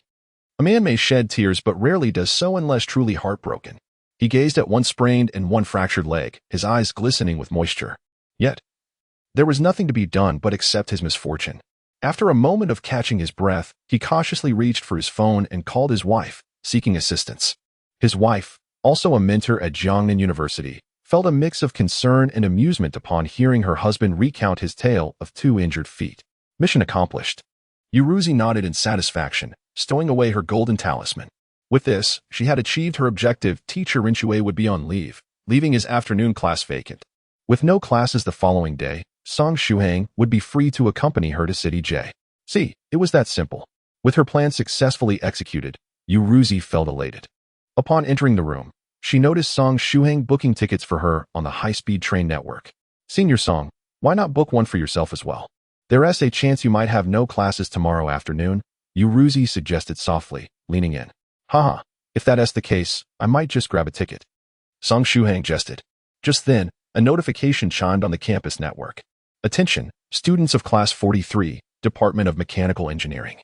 A man may shed tears but rarely does so unless truly heartbroken. He gazed at one sprained and one fractured leg, his eyes glistening with moisture. Yet, there was nothing to be done but accept his misfortune. After a moment of catching his breath, he cautiously reached for his phone and called his wife, seeking assistance. His wife, also a mentor at Jiangnan University, felt a mix of concern and amusement upon hearing her husband recount his tale of two injured feet. Mission accomplished. Yuruzi nodded in satisfaction, stowing away her golden talisman. With this, she had achieved her objective. Teacher Rinshui would be on leave, leaving his afternoon class vacant. With no classes the following day, Song Shuhang would be free to accompany her to City J. See, it was that simple. With her plan successfully executed, Yuruzi felt elated. Upon entering the room, she noticed Song Shuhang booking tickets for her on the high-speed train network. Senior Song, why not book one for yourself as well? There's a chance you might have no classes tomorrow afternoon, Yuruzi suggested softly, leaning in. Haha, if that's the case, I might just grab a ticket. Song Shuhang jested. Just then, a notification chimed on the campus network. Attention, students of Class 43, Department of Mechanical Engineering,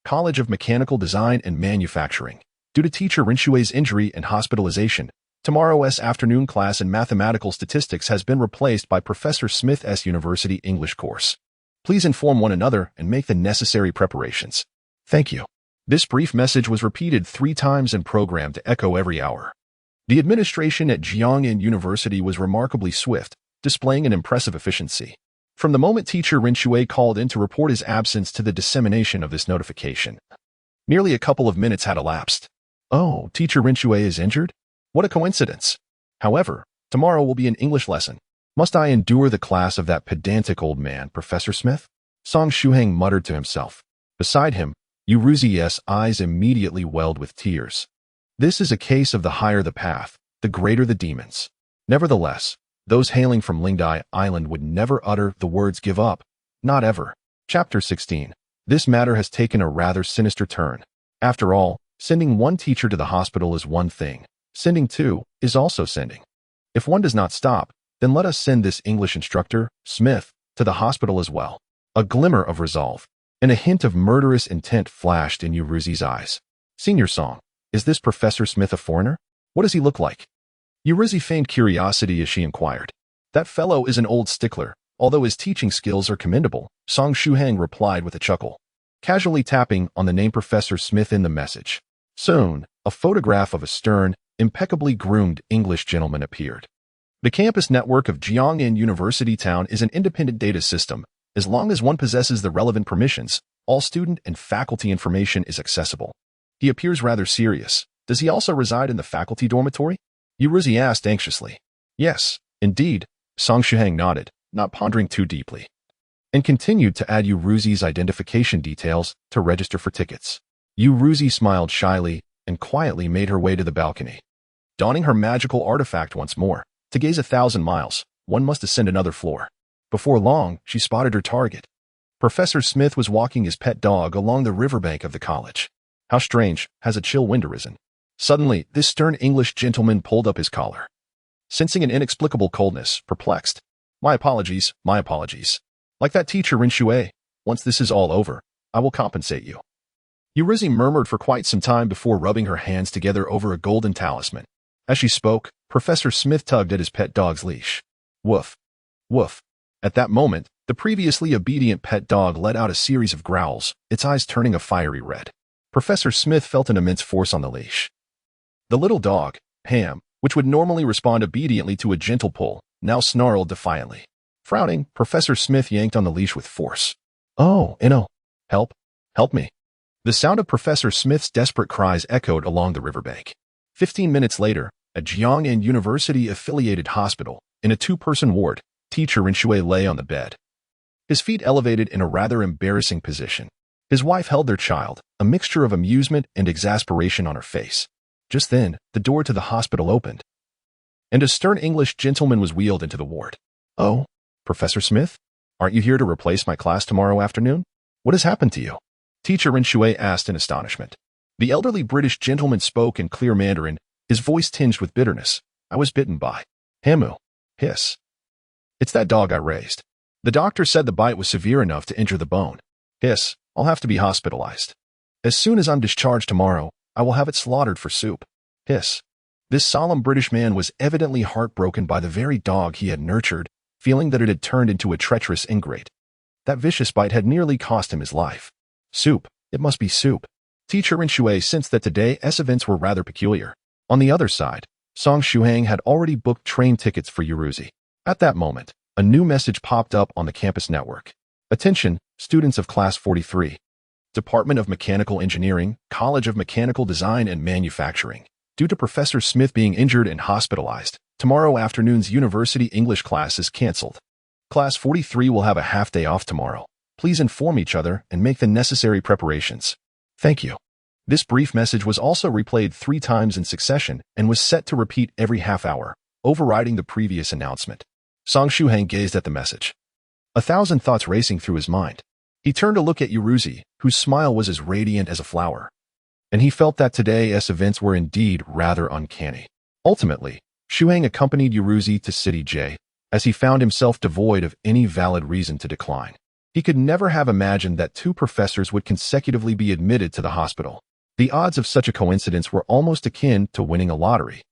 College of Mechanical Design and Manufacturing. Due to teacher Rinshui's injury and hospitalization, tomorrow's afternoon class in mathematical statistics has been replaced by Professor Smith's University English course. Please inform one another and make the necessary preparations. Thank you. This brief message was repeated 3 times and programmed to echo every hour. The administration at Jiangnan University was remarkably swift, displaying an impressive efficiency. From the moment teacher Rinshui called in to report his absence to the dissemination of this notification, nearly a couple of minutes had elapsed. Oh, teacher Rinshui is injured? What a coincidence. However, tomorrow will be an English lesson. Must I endure the class of that pedantic old man, Professor Smith? Song Shuhang muttered to himself. Beside him, Yuruzi's eyes immediately welled with tears. This is a case of the higher the path, the greater the demons. Nevertheless, those hailing from Lingdai Island would never utter the words give up. Not ever. Chapter 16. This matter has taken a rather sinister turn. After all, sending one teacher to the hospital is one thing. Sending 2 is also sending. If one does not stop, then let us send this English instructor, Smith, to the hospital as well. A glimmer of resolve and a hint of murderous intent flashed in Yuruzi's eyes. Senior Song, is this Professor Smith a foreigner? What does he look like? Yuruzi feigned curiosity as she inquired. That fellow is an old stickler, although his teaching skills are commendable, Song Shuhang replied with a chuckle, casually tapping on the name Professor Smith in the message. Soon, a photograph of a stern, impeccably groomed English gentleman appeared. The campus network of Jiangnan University Town is an independent data system. As long as one possesses the relevant permissions, all student and faculty information is accessible. He appears rather serious. Does he also reside in the faculty dormitory? Yuruzi asked anxiously. Yes, indeed, Song Shuhang nodded, not pondering too deeply. and continued to add Yuruzi's identification details to register for tickets. Yuruzi smiled shyly and quietly made her way to the balcony. Donning her magical artifact once more, to gaze 1,000 miles, one must ascend another floor. Before long, she spotted her target. Professor Smith was walking his pet dog along the riverbank of the college. How strange, has a chill wind arisen. Suddenly, this stern English gentleman pulled up his collar. Sensing an inexplicable coldness, perplexed. My apologies, my apologies. Like that teacher Rinxue, once this is all over, I will compensate you. Yuruzi murmured for quite some time before rubbing her hands together over a golden talisman. As she spoke, Professor Smith tugged at his pet dog's leash. Woof. Woof. At that moment, the previously obedient pet dog let out a series of growls, its eyes turning a fiery red. Professor Smith felt an immense force on the leash. The little dog, Ham, which would normally respond obediently to a gentle pull, now snarled defiantly. Frowning, Professor Smith yanked on the leash with force. Oh, Inno. Help. Help me. The sound of Professor Smith's desperate cries echoed along the riverbank. 15 minutes later, at Jiangnan University-affiliated hospital, in a two-person ward, teacher Rinxue lay on the bed. His feet elevated in a rather embarrassing position. His wife held their child, a mixture of amusement and exasperation on her face. Just then, the door to the hospital opened, and a stern English gentleman was wheeled into the ward. Oh, Professor Smith? Aren't you here to replace my class tomorrow afternoon? What has happened to you? Teacher Rinxue asked in astonishment. The elderly British gentleman spoke in clear Mandarin, his voice tinged with bitterness. I was bitten by Hamu. Hiss. It's that dog I raised. The doctor said the bite was severe enough to injure the bone. Hiss. I'll have to be hospitalized. As soon as I'm discharged tomorrow, I will have it slaughtered for soup. Hiss. This solemn British man was evidently heartbroken by the very dog he had nurtured, feeling that it had turned into a treacherous ingrate. That vicious bite had nearly cost him his life. Soup. It must be soup. Teacher Rinxue sensed that today's events were rather peculiar. On the other side, Song Shuhang had already booked train tickets for Yuruzi. At that moment, a new message popped up on the campus network. Attention, students of Class 43. Department of Mechanical Engineering, College of Mechanical Design and Manufacturing. Due to Professor Smith being injured and hospitalized, tomorrow afternoon's university English class is cancelled. Class 43 will have a half-day off tomorrow. Please inform each other and make the necessary preparations. Thank you. This brief message was also replayed 3 times in succession and was set to repeat every half hour, overriding the previous announcement. Song Shuhang gazed at the message. 1,000 thoughts racing through his mind. He turned to look at Yuruzi, whose smile was as radiant as a flower. And he felt that today's events were indeed rather uncanny. Ultimately, Shuhang accompanied Yuruzi to City J, as he found himself devoid of any valid reason to decline. He could never have imagined that 2 professors would consecutively be admitted to the hospital. The odds of such a coincidence were almost akin to winning a lottery.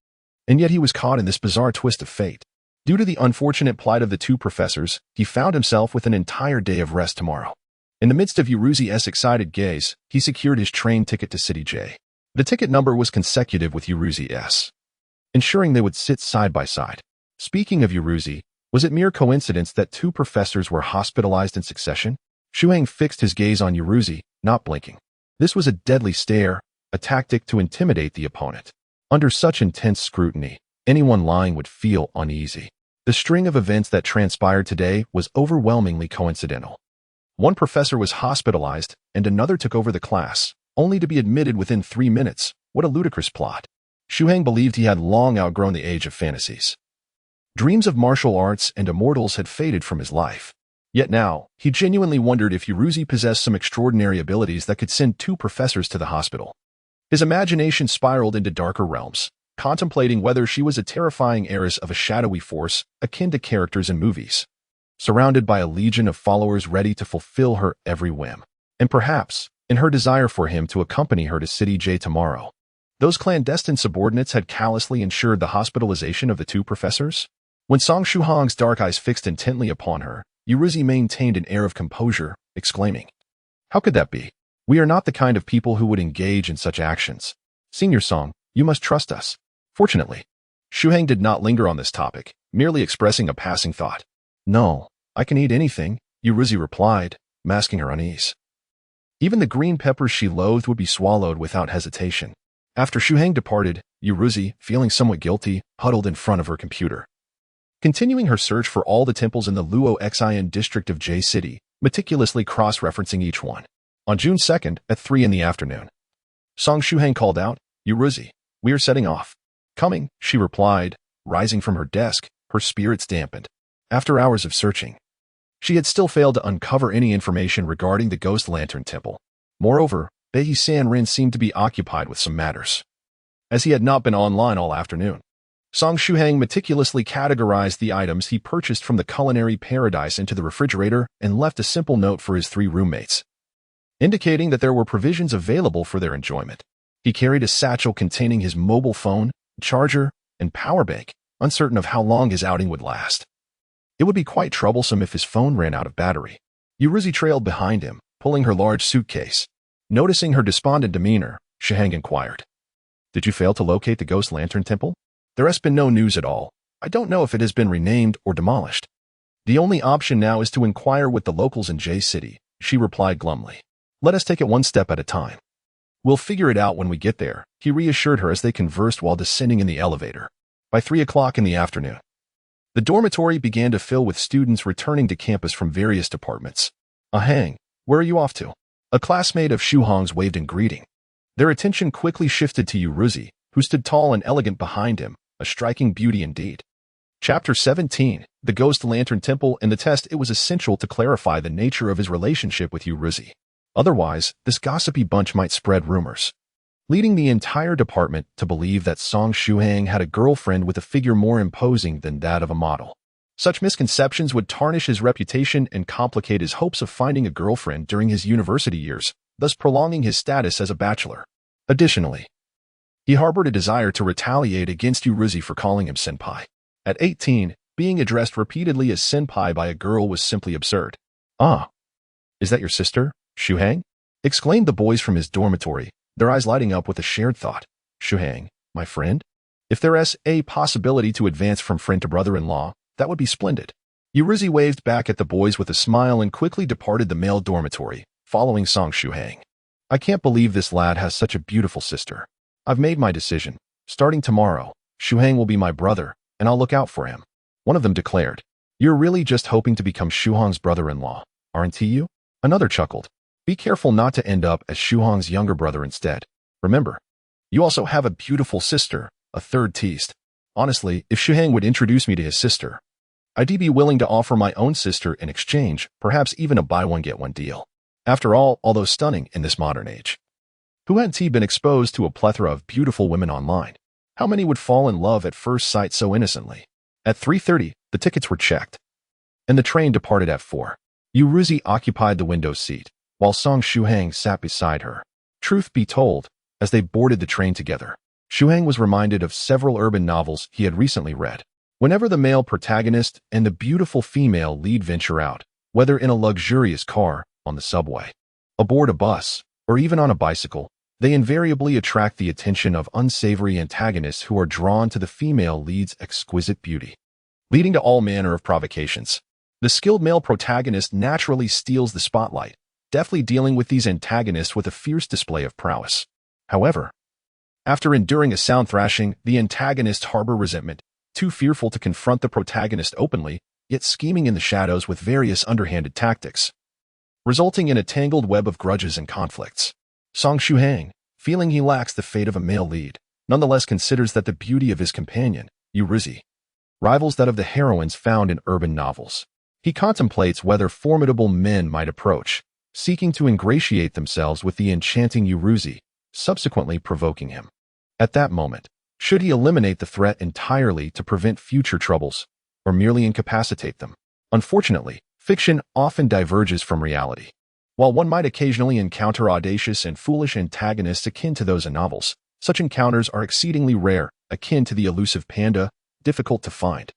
And yet he was caught in this bizarre twist of fate. Due to the unfortunate plight of the 2 professors, he found himself with an entire day of rest tomorrow. In the midst of Yuruzi's excited gaze, he secured his train ticket to City J. The ticket number was consecutive with Yuruzi's, ensuring they would sit side by side. Speaking of Yuruzi, was it mere coincidence that 2 professors were hospitalized in succession? Shuhang fixed his gaze on Yuruzi, not blinking. This was a deadly stare, a tactic to intimidate the opponent. Under such intense scrutiny, anyone lying would feel uneasy. The string of events that transpired today was overwhelmingly coincidental. One professor was hospitalized, and another took over the class, only to be admitted within 3 minutes. What a ludicrous plot. Shuhang believed he had long outgrown the age of fantasies. Dreams of martial arts and immortals had faded from his life. Yet now, he genuinely wondered if Yuruzi possessed some extraordinary abilities that could send 2 professors to the hospital. His imagination spiraled into darker realms, contemplating whether she was a terrifying heiress of a shadowy force akin to characters in movies, surrounded by a legion of followers ready to fulfill her every whim. And perhaps, in her desire for him to accompany her to City J tomorrow, those clandestine subordinates had callously ensured the hospitalization of the 2 professors? When Song Shuhang's dark eyes fixed intently upon her, Yuruzi maintained an air of composure, exclaiming, "How could that be? We are not the kind of people who would engage in such actions. Senior Song, you must trust us." Fortunately, Shuhang did not linger on this topic, merely expressing a passing thought. "No, I can eat anything," Yuruzi replied, masking her unease. Even the green peppers she loathed would be swallowed without hesitation. After Shuhang departed, Yuruzi, feeling somewhat guilty, huddled in front of her computer. Continuing her search for all the temples in the Luo Xian district of J City, meticulously cross-referencing each one. On June 2nd, at 3 in the afternoon, Song Shuhang called out, "Yuruzi, we are setting off." "Coming," she replied, rising from her desk, her spirits dampened. After hours of searching, she had still failed to uncover any information regarding the Ghost Lantern Temple. Moreover, Bei San-rin seemed to be occupied with some matters, as he had not been online all afternoon. Song Shuhang meticulously categorized the items he purchased from the culinary paradise into the refrigerator and left a simple note for his 3 roommates, indicating that there were provisions available for their enjoyment. He carried a satchel containing his mobile phone, charger, and power bank, uncertain of how long his outing would last. It would be quite troublesome if his phone ran out of battery. Yuruzi trailed behind him, pulling her large suitcase. Noticing her despondent demeanor, Shuhang inquired, "Did you fail to locate the Ghost Lantern Temple?" "There has been no news at all. I don't know if it has been renamed or demolished. The only option now is to inquire with the locals in J City," she replied glumly. "Let us take it one step at a time. We'll figure it out when we get there," he reassured her as they conversed while descending in the elevator. By 3 o'clock in the afternoon, the dormitory began to fill with students returning to campus from various departments. "Hang, where are you off to?" A classmate of Shuhang's waved in greeting. Their attention quickly shifted to Yuruzi, who stood tall and elegant behind him, a striking beauty indeed. Chapter 17, The Ghost Lantern Temple and the Test. It was essential to clarify the nature of his relationship with Yuruzi. Otherwise, this gossipy bunch might spread rumors, leading the entire department to believe that Song Shuhang had a girlfriend with a figure more imposing than that of a model. Such misconceptions would tarnish his reputation and complicate his hopes of finding a girlfriend during his university years, thus prolonging his status as a bachelor. Additionally, he harbored a desire to retaliate against Yuruzi for calling him senpai. At 18, being addressed repeatedly as senpai by a girl was simply absurd. "Ah, is that your sister, Shuhang?" exclaimed the boys from his dormitory, their eyes lighting up with a shared thought. "Shuhang, my friend? If there is a possibility to advance from friend to brother-in-law, that would be splendid." Yuruzi waved back at the boys with a smile and quickly departed the male dormitory, following Song Shuhang. "I can't believe this lad has such a beautiful sister. I've made my decision. Starting tomorrow, Shuhang will be my brother, and I'll look out for him," one of them declared. "You're really just hoping to become Shuhang's brother-in-law, aren't you?" Another chuckled. "Be careful not to end up as Shuhang's younger brother instead. Remember, you also have a beautiful sister," a third teased. "Honestly, if Shuhang would introduce me to his sister, I'd be willing to offer my own sister in exchange, perhaps even a buy-one-get-one deal. After all, although stunning in this modern age, who hadn't he been exposed to a plethora of beautiful women online? How many would fall in love at first sight so innocently?" At 3:30, the tickets were checked, and the train departed at 4. Yuruzi occupied the window seat, while Song Shuhang sat beside her. Truth be told, as they boarded the train together, Shuhang was reminded of several urban novels he had recently read. Whenever the male protagonist and the beautiful female lead venture out, whether in a luxurious car, on the subway, aboard a bus, or even on a bicycle, they invariably attract the attention of unsavory antagonists who are drawn to the female lead's exquisite beauty, leading to all manner of provocations. The skilled male protagonist naturally steals the spotlight, deftly dealing with these antagonists with a fierce display of prowess. However, after enduring a sound thrashing, the antagonists harbor resentment, too fearful to confront the protagonist openly, yet scheming in the shadows with various underhanded tactics, resulting in a tangled web of grudges and conflicts. Song Shuhang, feeling he lacks the fate of a male lead, nonetheless considers that the beauty of his companion, Yuruzi, rivals that of the heroines found in urban novels. He contemplates whether formidable men might approach, seeking to ingratiate themselves with the enchanting Yuruzi, subsequently provoking him. At that moment, should he eliminate the threat entirely to prevent future troubles, or merely incapacitate them? Unfortunately, fiction often diverges from reality. While one might occasionally encounter audacious and foolish antagonists akin to those in novels, such encounters are exceedingly rare, akin to the elusive panda, difficult to find.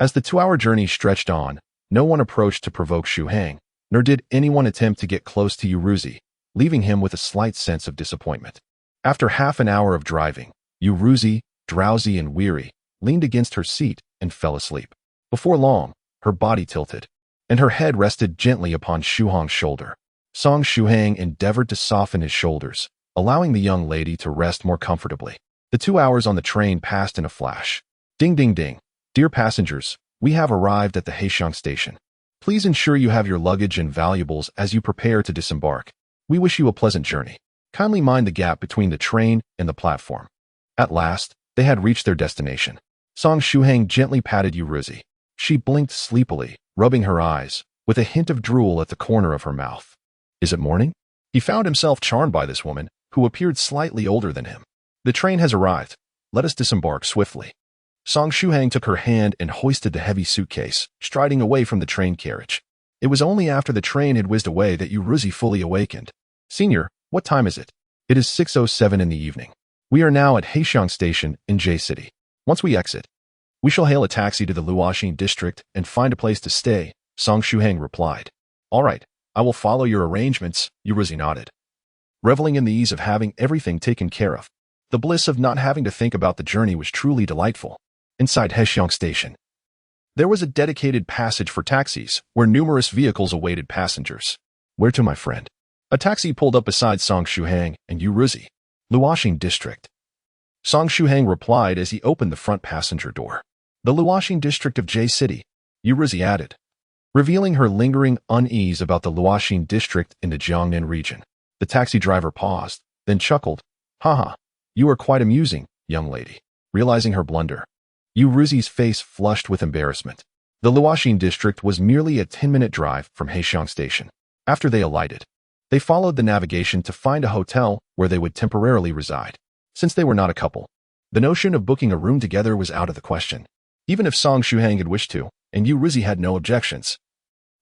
As the 2-hour journey stretched on, no one approached to provoke Shuhang, nor did anyone attempt to get close to Yuruzi, leaving him with a slight sense of disappointment. After half an hour of driving, Yuruzi, drowsy and weary, leaned against her seat and fell asleep. Before long, her body tilted, and her head rested gently upon Shuhang's shoulder. Song Shuhang endeavored to soften his shoulders, allowing the young lady to rest more comfortably. The 2 hours on the train passed in a flash. Ding ding ding. Dear passengers, we have arrived at the Hexiang station. Please ensure you have your luggage and valuables as you prepare to disembark. We wish you a pleasant journey. Kindly mind the gap between the train and the platform. At last, they had reached their destination. Song Shuhang gently patted Yuruzi. She blinked sleepily, rubbing her eyes, with a hint of drool at the corner of her mouth. Is it morning? He found himself charmed by this woman, who appeared slightly older than him. The train has arrived. Let us disembark swiftly. Song Shuhang took her hand and hoisted the heavy suitcase, striding away from the train carriage. It was only after the train had whizzed away that Yuruzi fully awakened. Senior, what time is it? It is 6:07 in the evening. We are now at Heixiang Station in J City. Once we exit, we shall hail a taxi to the Luoxin district and find a place to stay, Song Shuhang replied. All right, I will follow your arrangements, Yuruzi nodded. Reveling in the ease of having everything taken care of, the bliss of not having to think about the journey was truly delightful. Inside Heixiang Station, there was a dedicated passage for taxis where numerous vehicles awaited passengers. Where to, my friend? A taxi pulled up beside Song Shuhang and Yuruzi. Luoxin district. Song Shuhang replied as he opened the front passenger door. The Luoxin district of J City, Yuruzi added, revealing her lingering unease about the Luoxin district in the Jiangnan region. The taxi driver paused, then chuckled. Haha, you are quite amusing, young lady. Realizing her blunder, Yuruzi's face flushed with embarrassment. The Luoxin district was merely a 10-minute drive from Heixiang Station. After they alighted, they followed the navigation to find a hotel where they would temporarily reside. Since they were not a couple, the notion of booking a room together was out of the question. Even if Song Shuhang had wished to, and Yuruzi had no objections,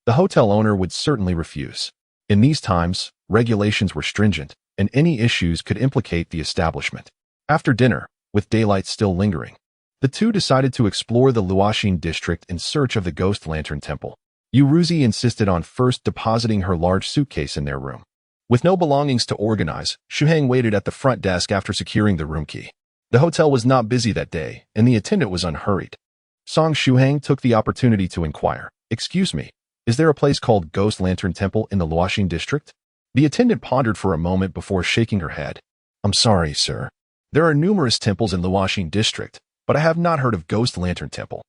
the hotel owner would certainly refuse. In these times, regulations were stringent, and any issues could implicate the establishment. After dinner, with daylight still lingering, the two decided to explore the Luoxin district in search of the Ghost Lantern Temple. Yuruzi insisted on first depositing her large suitcase in their room. With no belongings to organize, Shuhang waited at the front desk after securing the room key. The hotel was not busy that day, and the attendant was unhurried. Song Shuhang took the opportunity to inquire, "Excuse me, is there a place called Ghost Lantern Temple in the Luoxin district?" The attendant pondered for a moment before shaking her head. "I'm sorry, sir. There are numerous temples in Luoxin district, but I have not heard of Ghost Lantern Temple.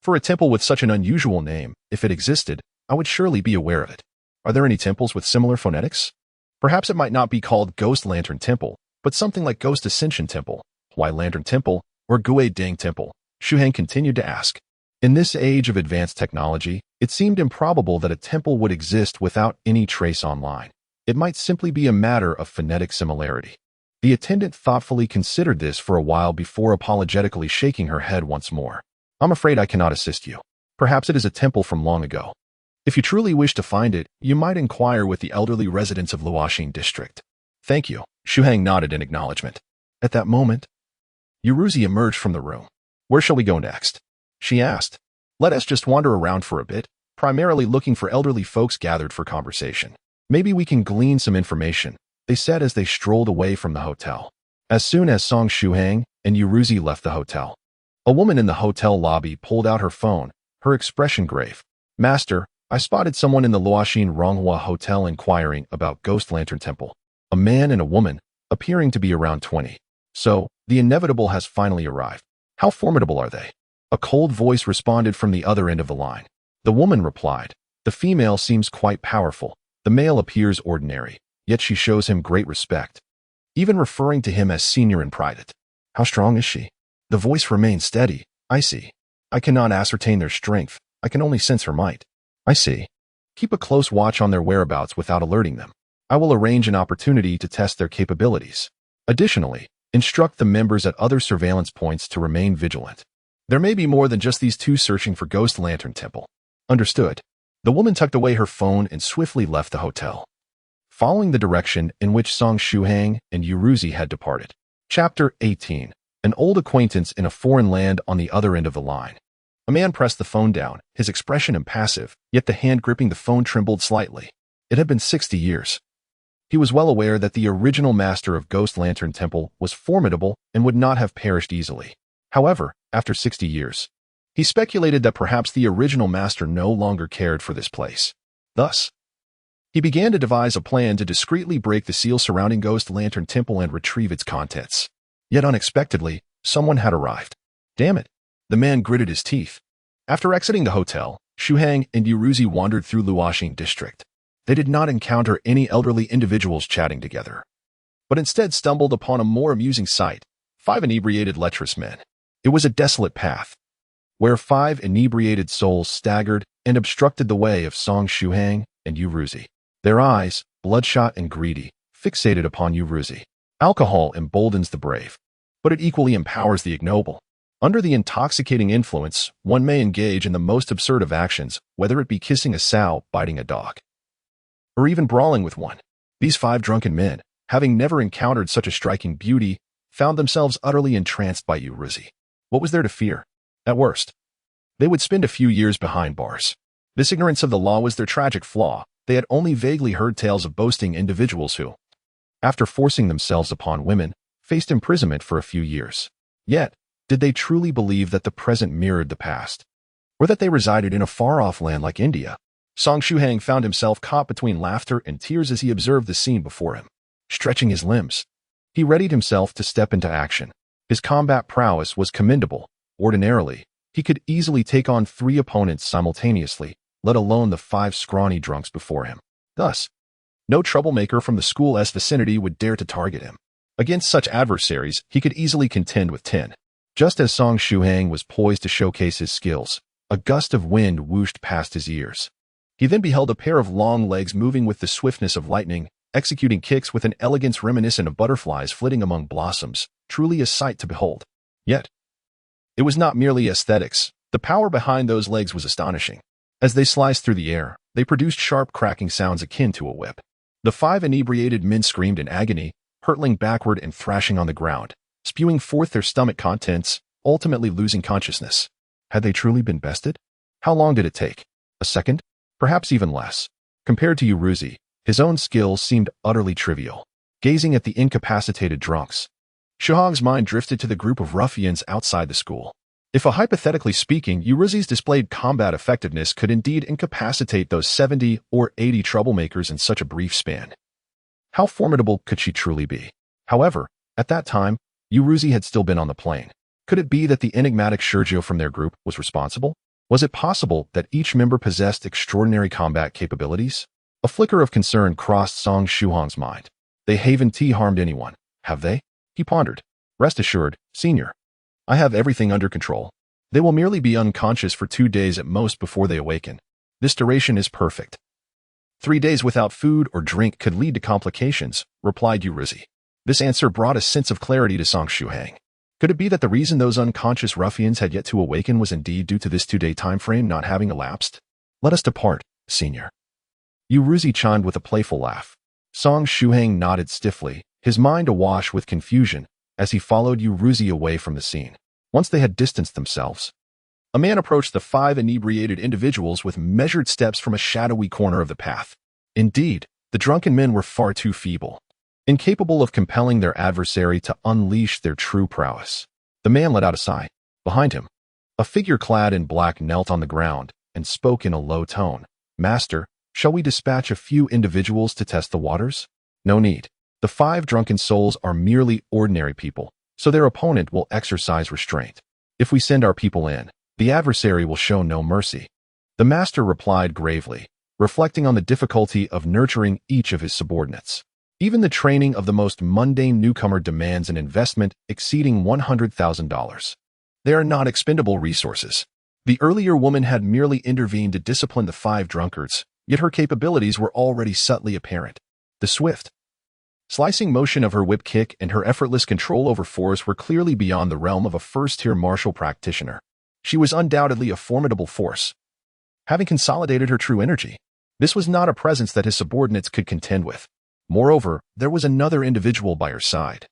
For a temple with such an unusual name, if it existed, I would surely be aware of it. Are there any temples with similar phonetics? Perhaps it might not be called Ghost Lantern Temple, but something like Ghost Ascension Temple, White Lantern Temple, or Gui Deng Temple," Shuhang continued to ask. In this age of advanced technology, it seemed improbable that a temple would exist without any trace online. It might simply be a matter of phonetic similarity. The attendant thoughtfully considered this for a while before apologetically shaking her head once more. "I'm afraid I cannot assist you. Perhaps it is a temple from long ago. If you truly wish to find it, you might inquire with the elderly residents of Luoxin district." "Thank you," Shuhang nodded in acknowledgement. At that moment, Yuruzi emerged from the room. "Where shall we go next?" she asked. "Let us just wander around for a bit, primarily looking for elderly folks gathered for conversation. Maybe we can glean some information," they said as they strolled away from the hotel. As soon as Song Shuhang and Yuruzi left the hotel, a woman in the hotel lobby pulled out her phone, her expression grave. "Master, I spotted someone in the Luoxin Ronghua Hotel inquiring about Ghost Lantern Temple. A man and a woman, appearing to be around 20. So, the inevitable has finally arrived. How formidable are they?" A cold voice responded from the other end of the line. The woman replied, "The female seems quite powerful. The male appears ordinary, yet she shows him great respect, even referring to him as senior in private." "How strong is she?" The voice remained steady. "I see. I cannot ascertain their strength. I can only sense her might." "I see. Keep a close watch on their whereabouts without alerting them. I will arrange an opportunity to test their capabilities. Additionally, instruct the members at other surveillance points to remain vigilant. There may be more than just these two searching for Ghost Lantern Temple." "Understood." The woman tucked away her phone and swiftly left the hotel, following the direction in which Song Shuhang and Yuruzi had departed. Chapter 18. An old acquaintance in a foreign land on the other end of the line. A man pressed the phone down, his expression impassive, yet the hand gripping the phone trembled slightly. It had been 60 years. He was well aware that the original master of Ghost Lantern Temple was formidable and would not have perished easily. However, after 60 years, he speculated that perhaps the original master no longer cared for this place. Thus, he began to devise a plan to discreetly break the seal surrounding Ghost Lantern Temple and retrieve its contents. Yet unexpectedly, someone had arrived. Damn it! The man gritted his teeth. After exiting the hotel, Shuhang and Yuruzi wandered through Luoxing district. They did not encounter any elderly individuals chatting together, but instead stumbled upon a more amusing sight: 5 inebriated lecherous men. It was a desolate path, where 5 inebriated souls staggered and obstructed the way of Song Shuhang and Yuruzi. Their eyes, bloodshot and greedy, fixated upon Yuruzi. Alcohol emboldens the brave, but it equally empowers the ignoble. Under the intoxicating influence, one may engage in the most absurd of actions, whether it be kissing a sow, biting a dog, or even brawling with one. These 5 drunken men, having never encountered such a striking beauty, found themselves utterly entranced by Yuruzi. What was there to fear? At worst, they would spend a few years behind bars. This ignorance of the law was their tragic flaw. They had only vaguely heard tales of boasting individuals who, after forcing themselves upon women, faced imprisonment for a few years. Yet, did they truly believe that the present mirrored the past, or that they resided in a far-off land like India? Song Shuhang found himself caught between laughter and tears as he observed the scene before him. Stretching his limbs, he readied himself to step into action. His combat prowess was commendable. Ordinarily, he could easily take on 3 opponents simultaneously, let alone the 5 scrawny drunks before him. Thus, no troublemaker from the school's vicinity would dare to target him. Against such adversaries, he could easily contend with 10. Just as Song Shuhang was poised to showcase his skills, a gust of wind whooshed past his ears. He then beheld a pair of long legs moving with the swiftness of lightning, executing kicks with an elegance reminiscent of butterflies flitting among blossoms, truly a sight to behold. Yet, it was not merely aesthetics. The power behind those legs was astonishing. As they sliced through the air, they produced sharp cracking sounds akin to a whip. The 5 inebriated men screamed in agony, hurtling backward and thrashing on the ground, spewing forth their stomach contents, ultimately losing consciousness. Had they truly been bested? How long did it take? A second? Perhaps even less. Compared to Yuruzi, his own skills seemed utterly trivial. Gazing at the incapacitated drunks, Shuhang's mind drifted to the group of ruffians outside the school. If, hypothetically speaking, Yuruzi's displayed combat effectiveness could indeed incapacitate those 70 or 80 troublemakers in such a brief span, how formidable could she truly be? However, at that time, Yuruzi had still been on the plane. Could it be that the enigmatic Sergio from their group was responsible? Was it possible that each member possessed extraordinary combat capabilities? A flicker of concern crossed Song Shuhang's mind. They haven't harmed anyone, have they? He pondered. Rest assured, Senior, I have everything under control. They will merely be unconscious for 2 days at most before they awaken. This duration is perfect. 3 days without food or drink could lead to complications, replied Yuruzi. This answer brought a sense of clarity to Song Shuhang. Could it be that the reason those unconscious ruffians had yet to awaken was indeed due to this 2-day time frame not having elapsed? Let us depart, Senior. Yuruzi chimed with a playful laugh. Song Shuhang nodded stiffly, his mind awash with confusion, as he followed Yuruzi away from the scene. Once they had distanced themselves, a man approached the 5 inebriated individuals with measured steps from a shadowy corner of the path. Indeed, the drunken men were far too feeble, incapable of compelling their adversary to unleash their true prowess. The man let out a sigh. Behind him, a figure clad in black knelt on the ground and spoke in a low tone. Master, shall we dispatch a few individuals to test the waters? No need. The 5 drunken souls are merely ordinary people, so their opponent will exercise restraint. If we send our people in, the adversary will show no mercy. The master replied gravely, reflecting on the difficulty of nurturing each of his subordinates. Even the training of the most mundane newcomer demands an investment exceeding $100,000. They are not expendable resources. The earlier woman had merely intervened to discipline the 5 drunkards, yet her capabilities were already subtly apparent. The swift, slicing motion of her whip kick and her effortless control over force were clearly beyond the realm of a first-tier martial practitioner. She was undoubtedly a formidable force, having consolidated her true energy. This was not a presence that his subordinates could contend with. Moreover, there was another individual by her side,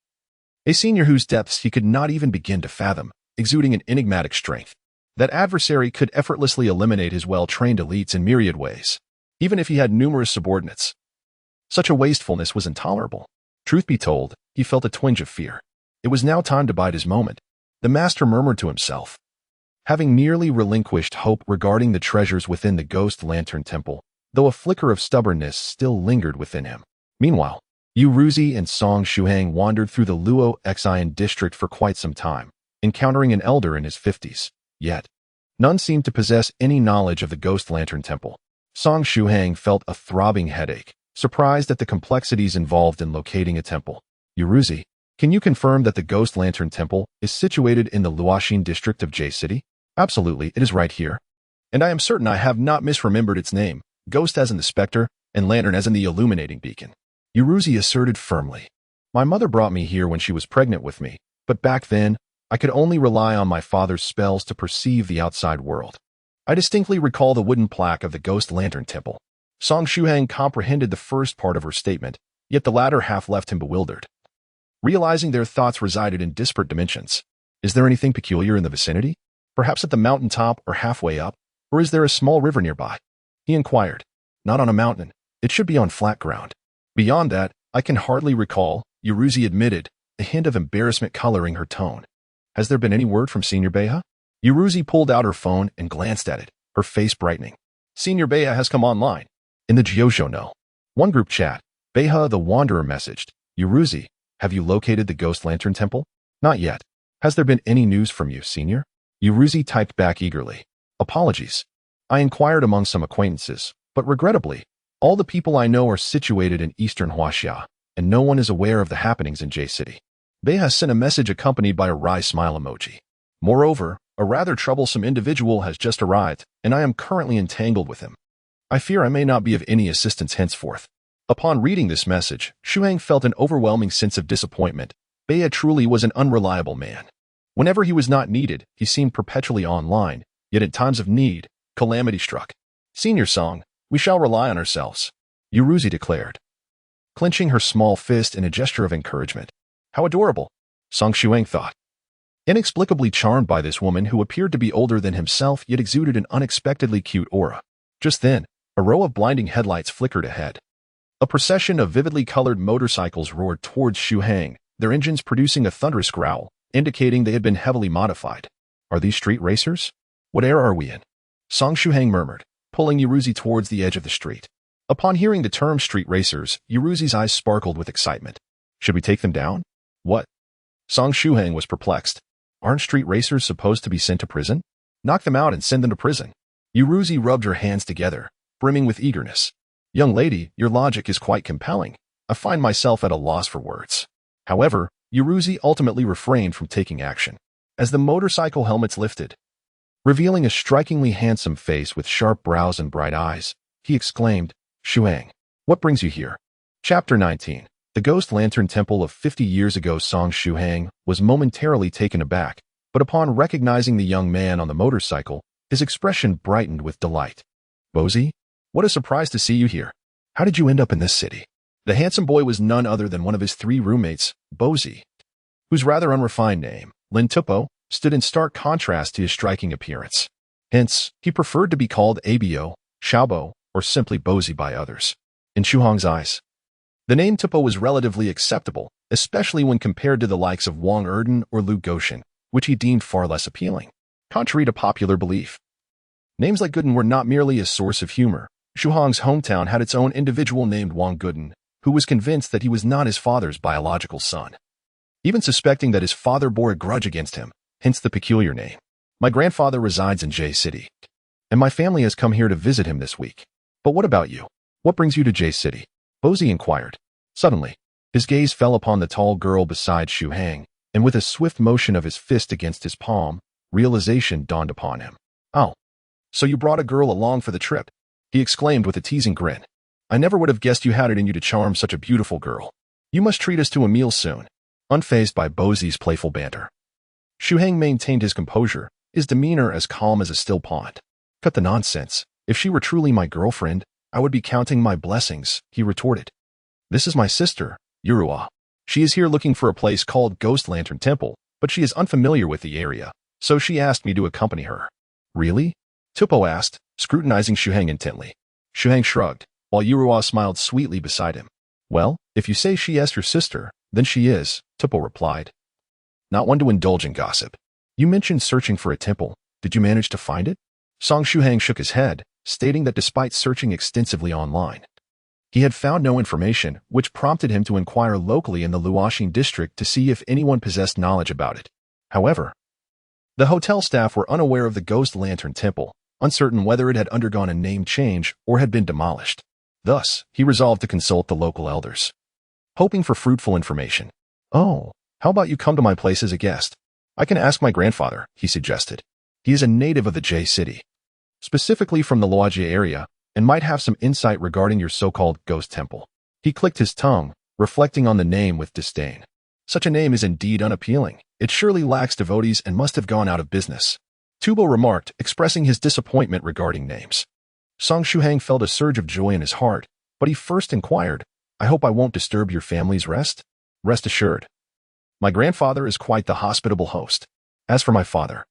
a senior whose depths he could not even begin to fathom, exuding an enigmatic strength. That adversary could effortlessly eliminate his well-trained elites in myriad ways, even if he had numerous subordinates. Such a wastefulness was intolerable. Truth be told, he felt a twinge of fear. It was now time to bide his moment. The master murmured to himself. Having nearly relinquished hope regarding the treasures within the Ghost Lantern Temple, though a flicker of stubbornness still lingered within him. Meanwhile, Yuruzi and Song Shuhang wandered through the Luo Xian district for quite some time, encountering an elder in his 50s. Yet, None seemed to possess any knowledge of the Ghost Lantern Temple. Song Shuhang felt a throbbing headache, surprised at the complexities involved in locating a temple. Yuruzi, can you confirm that the Ghost Lantern Temple is situated in the Luoxin district of J City? Absolutely, it is right here. And I am certain I have not misremembered its name, Ghost as in the specter, and Lantern as in the illuminating beacon. Yuruzi asserted firmly. My mother brought me here when she was pregnant with me, but back then, I could only rely on my father's spells to perceive the outside world. I distinctly recall the wooden plaque of the Ghost Lantern Temple. Song Shuhang comprehended the first part of her statement, yet the latter half left him bewildered. Realizing their thoughts resided in disparate dimensions. Is there anything peculiar in the vicinity? Perhaps at the mountain top or halfway up? Or is there a small river nearby? He inquired. Not on a mountain. It should be on flat ground. Beyond that, I can hardly recall, Yuruzi admitted, a hint of embarrassment coloring her tone. Has there been any word from Senior Beha? Yuruzi pulled out her phone and glanced at it, her face brightening. Senior Beha has come online. In the Jiuzhou No.1 Group chat, Beha the Wanderer messaged, Yuruzi, have you located the Ghost Lantern Temple? Not yet. Has there been any news from you, Senior? Yuruzi typed back eagerly. Apologies. I inquired among some acquaintances, but regrettably, all the people I know are situated in eastern Huaxia, and no one is aware of the happenings in J City. Beha sent a message accompanied by a wry smile emoji. Moreover, a rather troublesome individual has just arrived, and I am currently entangled with him. I fear I may not be of any assistance henceforth. Upon reading this message, Shuhang felt an overwhelming sense of disappointment. Beha truly was an unreliable man. Whenever he was not needed, he seemed perpetually online, yet at times of need, calamity struck. Senior Song, we shall rely on ourselves, Yuruzi declared, clenching her small fist in a gesture of encouragement. How adorable, Song Shuhang thought. Inexplicably charmed by this woman who appeared to be older than himself yet exuded an unexpectedly cute aura. Just then, a row of blinding headlights flickered ahead. A procession of vividly colored motorcycles roared towards Shuhang, their engines producing a thunderous growl, indicating they had been heavily modified. Are these street racers? What era are we in? Song Shuhang murmured, pulling Yuruzi towards the edge of the street. Upon hearing the term street racers, Yuruzi's eyes sparkled with excitement. Should we take them down? What? Song Shuhang was perplexed. Aren't street racers supposed to be sent to prison? Knock them out and send them to prison. Yuruzi rubbed her hands together, brimming with eagerness. Young lady, your logic is quite compelling. I find myself at a loss for words. However, Yuruzi ultimately refrained from taking action. As the motorcycle helmets lifted, revealing a strikingly handsome face with sharp brows and bright eyes, he exclaimed, Shuhang, what brings you here? Chapter 19. The Ghost Lantern Temple of 50 years ago. Song Shuhang was momentarily taken aback, but upon recognizing the young man on the motorcycle, his expression brightened with delight. Bozi, what a surprise to see you here. How did you end up in this city? The handsome boy was none other than one of his three roommates, Bozi, whose rather unrefined name, Lin Tupo, stood in stark contrast to his striking appearance. Hence, he preferred to be called Abo, Xiaobo, or simply Bozi by others. In Shuhang's eyes, the name Tupo was relatively acceptable, especially when compared to the likes of Wang Erden or Lu Goshen, which he deemed far less appealing. Contrary to popular belief, names like Gooden were not merely a source of humor. Shuhang's hometown had its own individual named Wang Gooden, who was convinced that he was not his father's biological son, even suspecting that his father bore a grudge against him, hence the peculiar name. My grandfather resides in J City, and my family has come here to visit him this week. But what about you? What brings you to J City? Bozi inquired. Suddenly, his gaze fell upon the tall girl beside Shuhang, and with a swift motion of his fist against his palm, realization dawned upon him. Oh, so you brought a girl along for the trip? He exclaimed with a teasing grin. I never would have guessed you had it in you to charm such a beautiful girl. You must treat us to a meal soon. Unfazed by Bozi's playful banter, Shuhang maintained his composure, his demeanor as calm as a still pond. Cut the nonsense. If she were truly my girlfriend, I would be counting my blessings, he retorted. This is my sister, Yurua. She is here looking for a place called Ghost Lantern Temple, but she is unfamiliar with the area, so she asked me to accompany her. Really? Tupo asked, scrutinizing Shuhang intently. Shuhang shrugged, while Yurua smiled sweetly beside him. Well, if you say she is your sister, then she is, Tupo replied. Not one to indulge in gossip. You mentioned searching for a temple. Did you manage to find it? Song Shuhang shook his head, stating that despite searching extensively online, he had found no information, which prompted him to inquire locally in the Luoxin district to see if anyone possessed knowledge about it. However, The hotel staff were unaware of the Ghost Lantern Temple, uncertain whether it had undergone a name change or had been demolished. Thus, he resolved to consult the local elders, hoping for fruitful information. "Oh, how about you come to my place as a guest? I can ask my grandfather," he suggested. "He is a native of the J City, specifically from the Luojie area, and might have some insight regarding your so-called ghost temple." He clicked his tongue, reflecting on the name with disdain. Such a name is indeed unappealing. It surely lacks devotees and must have gone out of business, Tubo remarked, expressing his disappointment regarding names. Song Shuhang felt a surge of joy in his heart, but he first inquired, "I hope I won't disturb your family's rest?" "Rest assured. My grandfather is quite the hospitable host. As for my father,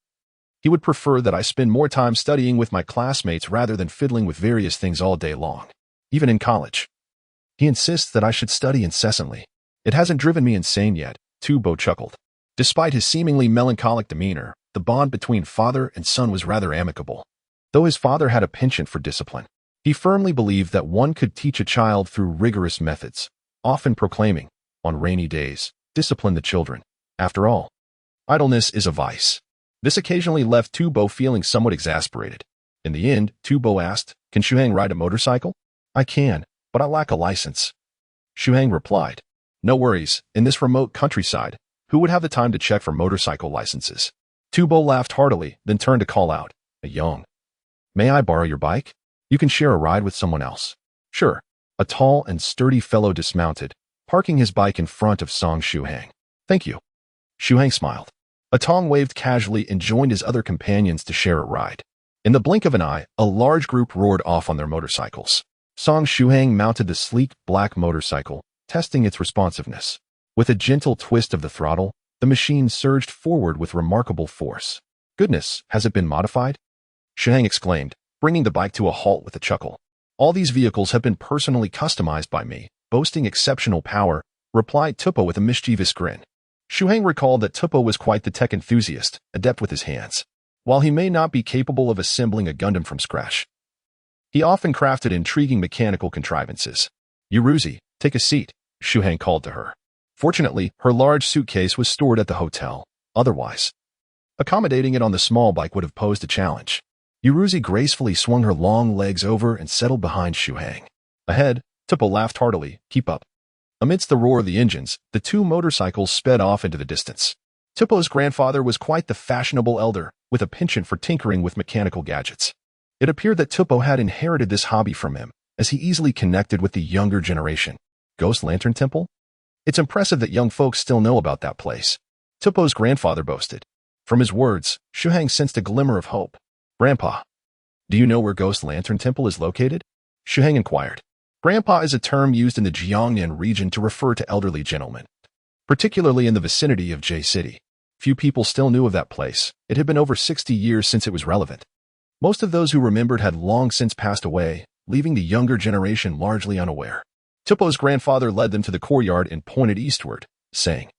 he would prefer that I spend more time studying with my classmates rather than fiddling with various things all day long, even in college. He insists that I should study incessantly. It hasn't driven me insane yet," Tubo chuckled. Despite his seemingly melancholic demeanor, the bond between father and son was rather amicable. Though his father had a penchant for discipline, he firmly believed that one could teach a child through rigorous methods, often proclaiming, on rainy days, "Discipline the children. After all, idleness is a vice." This occasionally left Tubo feeling somewhat exasperated. In the end, Tubo asked, "Can Shuhang ride a motorcycle?" "I can, but I lack a license." Shuhang replied, "No worries, in this remote countryside, who would have the time to check for motorcycle licenses?" Tubo laughed heartily, then turned to call out, "Young, may I borrow your bike? You can share a ride with someone else." "Sure." A tall and sturdy fellow dismounted, parking his bike in front of Song Shuhang. "Thank you." Shuhang smiled. Atong waved casually and joined his other companions to share a ride. In the blink of an eye, a large group roared off on their motorcycles. Song Shuhang mounted the sleek, black motorcycle, testing its responsiveness. With a gentle twist of the throttle, the machine surged forward with remarkable force. "Goodness, has it been modified?" Shuhang exclaimed, bringing the bike to a halt with a chuckle. "All these vehicles have been personally customized by me, boasting exceptional power," replied Tupo with a mischievous grin. Shuhang recalled that Tupo was quite the tech enthusiast, adept with his hands. While he may not be capable of assembling a Gundam from scratch, he often crafted intriguing mechanical contrivances. "Yuruzi, take a seat," Shuhang called to her. Fortunately, her large suitcase was stored at the hotel. Otherwise, accommodating it on the small bike would have posed a challenge. Yuruzi gracefully swung her long legs over and settled behind Shuhang. Ahead, Tupo laughed heartily. "Keep up." Amidst the roar of the engines, the two motorcycles sped off into the distance. Tupo's grandfather was quite the fashionable elder, with a penchant for tinkering with mechanical gadgets. It appeared that Tupo had inherited this hobby from him, as he easily connected with the younger generation. Ghost Lantern Temple? It's impressive that young folks still know about that place, Tupo's grandfather boasted. From his words, Shuhang sensed a glimmer of hope. "Grandpa, do you know where Ghost Lantern Temple is located?" Shuhang inquired. Grandpa is a term used in the Jiangnan region to refer to elderly gentlemen, particularly in the vicinity of J City. Few people still knew of that place. It had been over 60 years since it was relevant. Most of those who remembered had long since passed away, leaving the younger generation largely unaware. Tupo's grandfather led them to the courtyard and pointed eastward, saying,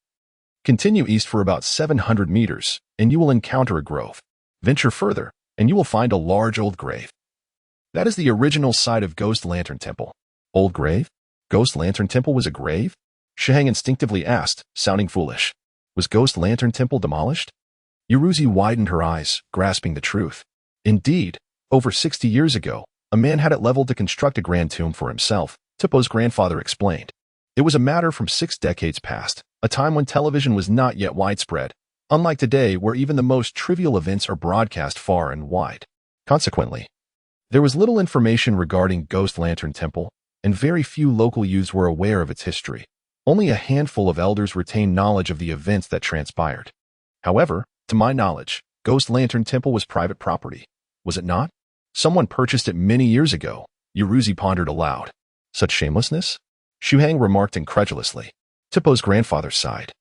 "Continue east for about 700 meters, and you will encounter a grove. Venture further, and you will find a large old grave. That is the original site of Ghost Lantern Temple." "Old grave? Ghost Lantern Temple was a grave?" Shuhang instinctively asked, sounding foolish. "Was Ghost Lantern Temple demolished?" Yuruzi widened her eyes, grasping the truth. "Indeed, over 60 years ago, a man had it leveled to construct a grand tomb for himself," Tupo's grandfather explained. "It was a matter from 6 decades past, a time when television was not yet widespread, unlike today where even the most trivial events are broadcast far and wide. Consequently, there was little information regarding Ghost Lantern Temple, and very few local youths were aware of its history. Only a handful of elders retained knowledge of the events that transpired. However, to my knowledge, Ghost Lantern Temple was private property. Was it not? Someone purchased it many years ago," Yuruzi pondered aloud. "Such shamelessness?" Shuhang remarked incredulously. Tupo's grandfather sighed.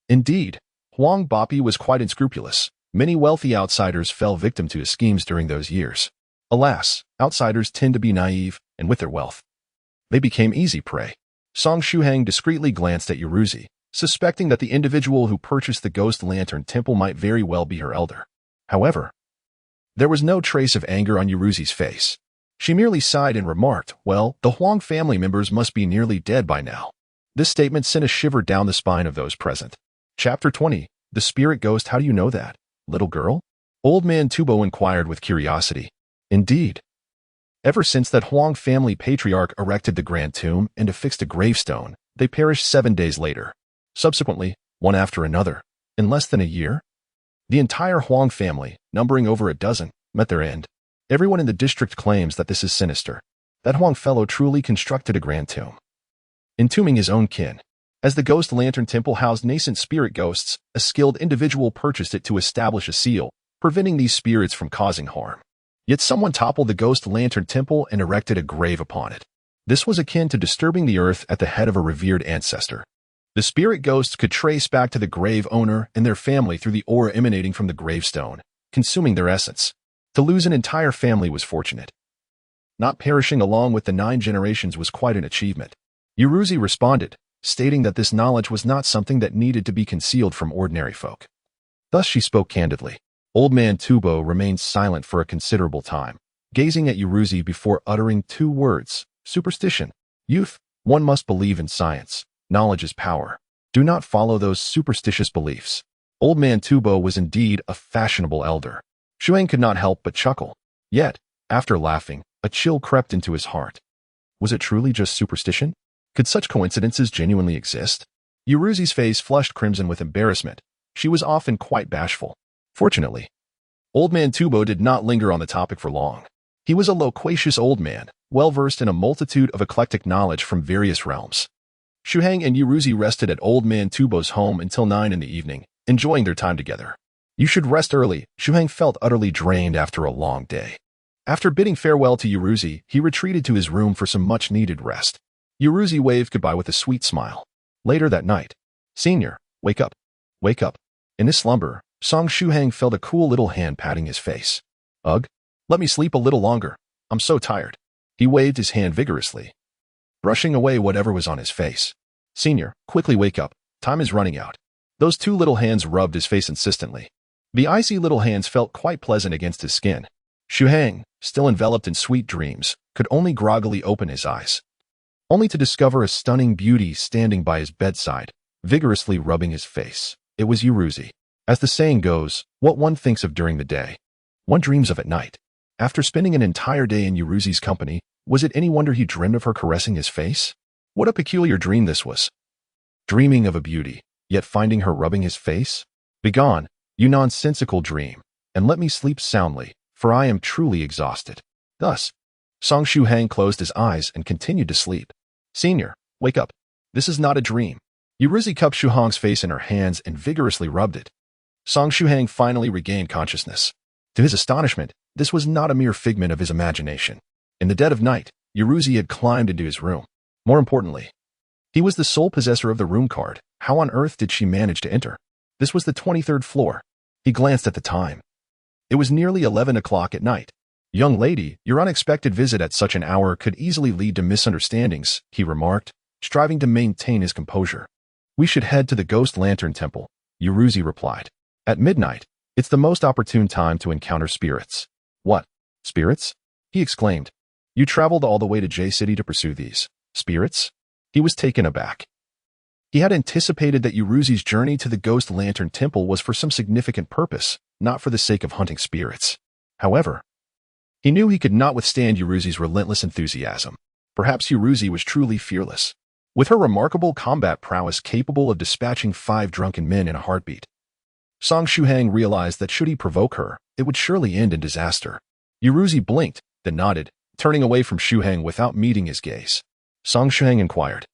"Indeed, Huang Bapi was quite unscrupulous. Many wealthy outsiders fell victim to his schemes during those years. Alas, outsiders tend to be naive, and with their wealth, they became easy prey." Song Shuhang discreetly glanced at Yuruzi, suspecting that the individual who purchased the Ghost Lantern Temple might very well be her elder. However, there was no trace of anger on Yuruzi's face. She merely sighed and remarked, "Well, the Huang family members must be nearly dead by now." This statement sent a shiver down the spine of those present. Chapter 20, The Spirit Ghost. How do you know that? Little girl? Old man Tubo inquired with curiosity. Indeed. Ever since that Huang family patriarch erected the grand tomb and affixed a gravestone, they perished 7 days later. Subsequently, one after another, in less than a year, the entire Huang family, numbering over a dozen, met their end. Everyone in the district claims that this is sinister. That Huang fellow truly constructed a grand tomb, entombing his own kin. As the Ghost Lantern Temple housed nascent spirit ghosts, a skilled individual purchased it to establish a seal, preventing these spirits from causing harm. Yet someone toppled the Ghost Lantern Temple and erected a grave upon it. This was akin to disturbing the earth at the head of a revered ancestor. The spirit ghosts could trace back to the grave owner and their family through the aura emanating from the gravestone, consuming their essence. To lose an entire family was fortunate. Not perishing along with the 9 generations was quite an achievement. Yuruzi responded, stating that this knowledge was not something that needed to be concealed from ordinary folk. Thus she spoke candidly. Old man Tubo remained silent for a considerable time, gazing at Yuruzi before uttering 2 words, superstition. Youth, one must believe in science. Knowledge is power. Do not follow those superstitious beliefs. Old man Tubo was indeed a fashionable elder. Shuhang could not help but chuckle. Yet, after laughing, a chill crept into his heart. Was it truly just superstition? Could such coincidences genuinely exist? Yuruzi's face flushed crimson with embarrassment. She was often quite bashful. Fortunately, old man Tubo did not linger on the topic for long. He was a loquacious old man, well-versed in a multitude of eclectic knowledge from various realms. Shuhang and Yuruzi rested at old man Tubo's home until 9 in the evening, enjoying their time together. You should rest early. Shuhang felt utterly drained after a long day. After bidding farewell to Yuruzi, he retreated to his room for some much-needed rest. Yuruzi waved goodbye with a sweet smile. Later that night, Senior, wake up. Wake up. In his slumber, Song Shuhang felt a cool little hand patting his face. Ugh, let me sleep a little longer. I'm so tired. He waved his hand vigorously, brushing away whatever was on his face. Senior, quickly wake up. Time is running out. Those 2 little hands rubbed his face insistently. The icy little hands felt quite pleasant against his skin. Shuhang, still enveloped in sweet dreams, could only groggily open his eyes, only to discover a stunning beauty standing by his bedside, vigorously rubbing his face. It was Yuruzi. As the saying goes, what one thinks of during the day, one dreams of at night. After spending an entire day in Yuruzi's company, was it any wonder he dreamed of her caressing his face? What a peculiar dream this was. Dreaming of a beauty, yet finding her rubbing his face? Begone, you nonsensical dream, and let me sleep soundly, for I am truly exhausted. Thus, Song Shuhang closed his eyes and continued to sleep. Senior, wake up. This is not a dream. Yuruzi cupped Shuhang's face in her hands and vigorously rubbed it. Song Shuhang finally regained consciousness. To his astonishment, this was not a mere figment of his imagination. In the dead of night, Yuruzi had climbed into his room. More importantly, he was the sole possessor of the room card. How on earth did she manage to enter? This was the 23rd floor. He glanced at the time. It was nearly 11 o'clock at night. Young lady, your unexpected visit at such an hour could easily lead to misunderstandings, he remarked, striving to maintain his composure. We should head to the Ghost Lantern Temple, Yuruzi replied. At midnight, it's the most opportune time to encounter spirits. What? Spirits? He exclaimed. You traveled all the way to J City to pursue these spirits? He was taken aback. He had anticipated that Yuruzi's journey to the Ghost Lantern Temple was for some significant purpose, not for the sake of hunting spirits. However, he knew he could not withstand Yuruzi's relentless enthusiasm. Perhaps Yuruzi was truly fearless, with her remarkable combat prowess capable of dispatching 5 drunken men in a heartbeat. Song Shuhang realized that should he provoke her, it would surely end in disaster. Yuruzi blinked, then nodded, turning away from Shuhang without meeting his gaze. Song Shuhang inquired,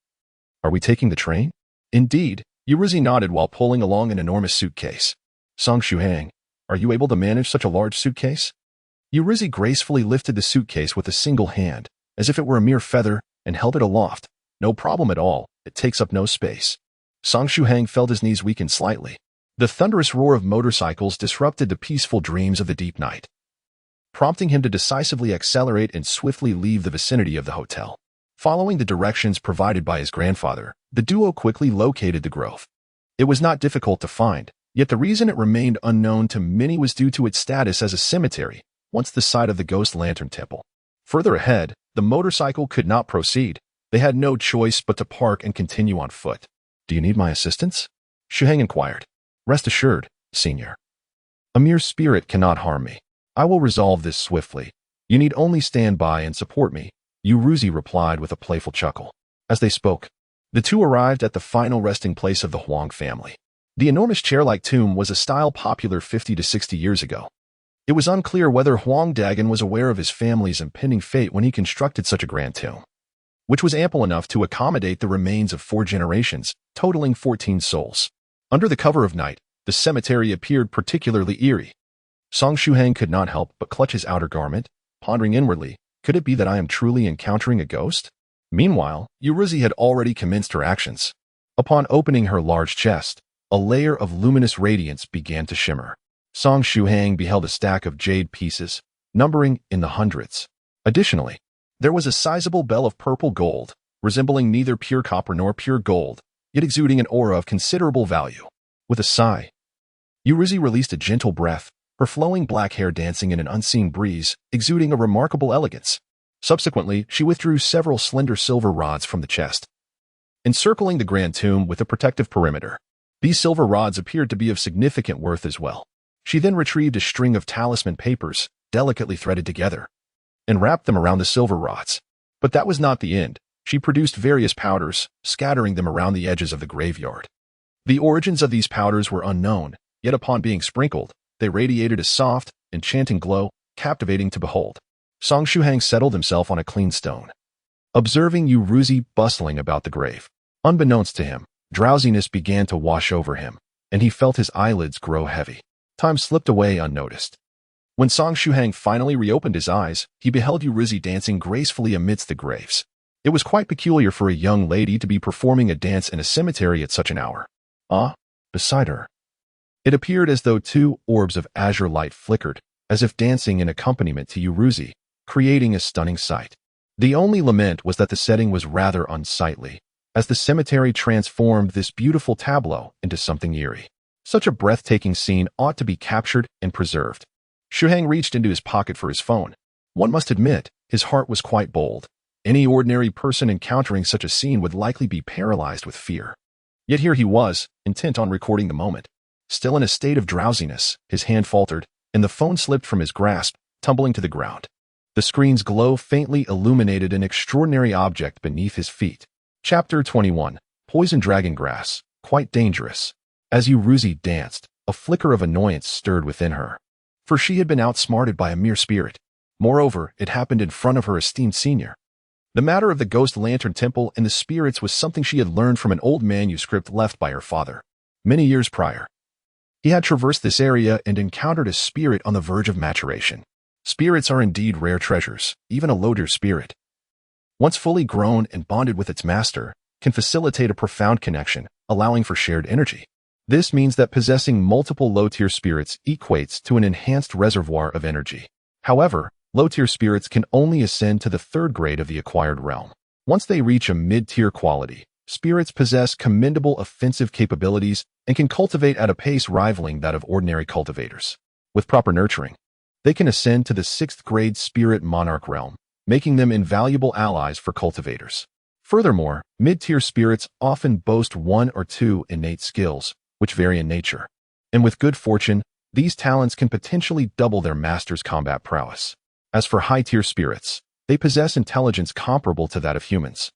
Are we taking the train? Indeed, Yuruzi nodded while pulling along an enormous suitcase. Song Shuhang, are you able to manage such a large suitcase? Yuruzi gracefully lifted the suitcase with a single hand, as if it were a mere feather, and held it aloft. No problem at all, it takes up no space. Song Shuhang felt his knees weaken slightly. The thunderous roar of motorcycles disrupted the peaceful dreams of the deep night, prompting him to decisively accelerate and swiftly leave the vicinity of the hotel. Following the directions provided by his grandfather, the duo quickly located the grove. It was not difficult to find, yet the reason it remained unknown to many was due to its status as a cemetery, once the site of the Ghost Lantern Temple. Further ahead, the motorcycle could not proceed. They had no choice but to park and continue on foot. Do you need my assistance? Shuhang inquired. Rest assured, Senior. A mere spirit cannot harm me. I will resolve this swiftly. You need only stand by and support me, Yuruzi replied with a playful chuckle. As they spoke, the two arrived at the final resting place of the Huang family. The enormous chair-like tomb was a style popular 50 to 60 years ago. It was unclear whether Huang Dagan was aware of his family's impending fate when he constructed such a grand tomb, which was ample enough to accommodate the remains of 4 generations, totaling 14 souls. Under the cover of night, the cemetery appeared particularly eerie. Song Shuhang could not help but clutch his outer garment, pondering inwardly, could it be that I am truly encountering a ghost? Meanwhile, Yuruzi had already commenced her actions. Upon opening her large chest, a layer of luminous radiance began to shimmer. Song Shuhang beheld a stack of jade pieces, numbering in the hundreds. Additionally, there was a sizable bell of purple gold, resembling neither pure copper nor pure gold, yet exuding an aura of considerable value. With a sigh, Yuruzi released a gentle breath, her flowing black hair dancing in an unseen breeze, exuding a remarkable elegance. Subsequently, she withdrew several slender silver rods from the chest, encircling the grand tomb with a protective perimeter. These silver rods appeared to be of significant worth as well. She then retrieved a string of talisman papers, delicately threaded together, and wrapped them around the silver rods. But that was not the end. She produced various powders, scattering them around the edges of the graveyard. The origins of these powders were unknown, yet upon being sprinkled, they radiated a soft, enchanting glow, captivating to behold. Song Shuhang settled himself on a clean stone, observing Yuruzi bustling about the grave. Unbeknownst to him, drowsiness began to wash over him, and he felt his eyelids grow heavy. Time slipped away unnoticed. When Song Shuhang finally reopened his eyes, he beheld Yuruzi dancing gracefully amidst the graves. It was quite peculiar for a young lady to be performing a dance in a cemetery at such an hour. Beside her, it appeared as though 2 orbs of azure light flickered, as if dancing in accompaniment to Yuruzi, creating a stunning sight. The only lament was that the setting was rather unsightly, as the cemetery transformed this beautiful tableau into something eerie. Such a breathtaking scene ought to be captured and preserved. Shuhang reached into his pocket for his phone. One must admit, his heart was quite bold. Any ordinary person encountering such a scene would likely be paralyzed with fear. Yet here he was, intent on recording the moment. Still in a state of drowsiness, his hand faltered, and the phone slipped from his grasp, tumbling to the ground. The screen's glow faintly illuminated an extraordinary object beneath his feet. Chapter 21. Poison Dragon Grass. Quite dangerous. As Yuruzi danced, a flicker of annoyance stirred within her, for she had been outsmarted by a mere spirit. Moreover, it happened in front of her esteemed senior. The matter of the Ghost Lantern Temple and the spirits was something she had learned from an old manuscript left by her father many years prior. He had traversed this area and encountered a spirit on the verge of maturation. Spirits are indeed rare treasures. Even a low-tier spirit, once fully grown and bonded with its master, can facilitate a profound connection, allowing for shared energy. This means that possessing multiple low-tier spirits equates to an enhanced reservoir of energy. However, low-tier spirits can only ascend to the 3rd grade of the acquired realm. Once they reach a mid-tier quality, spirits possess commendable offensive capabilities and can cultivate at a pace rivaling that of ordinary cultivators. With proper nurturing, they can ascend to the 6th grade spirit monarch realm, making them invaluable allies for cultivators. Furthermore, mid-tier spirits often boast 1 or 2 innate skills, which vary in nature. And with good fortune, these talents can potentially double their master's combat prowess. As for high-tier spirits, they possess intelligence comparable to that of humans,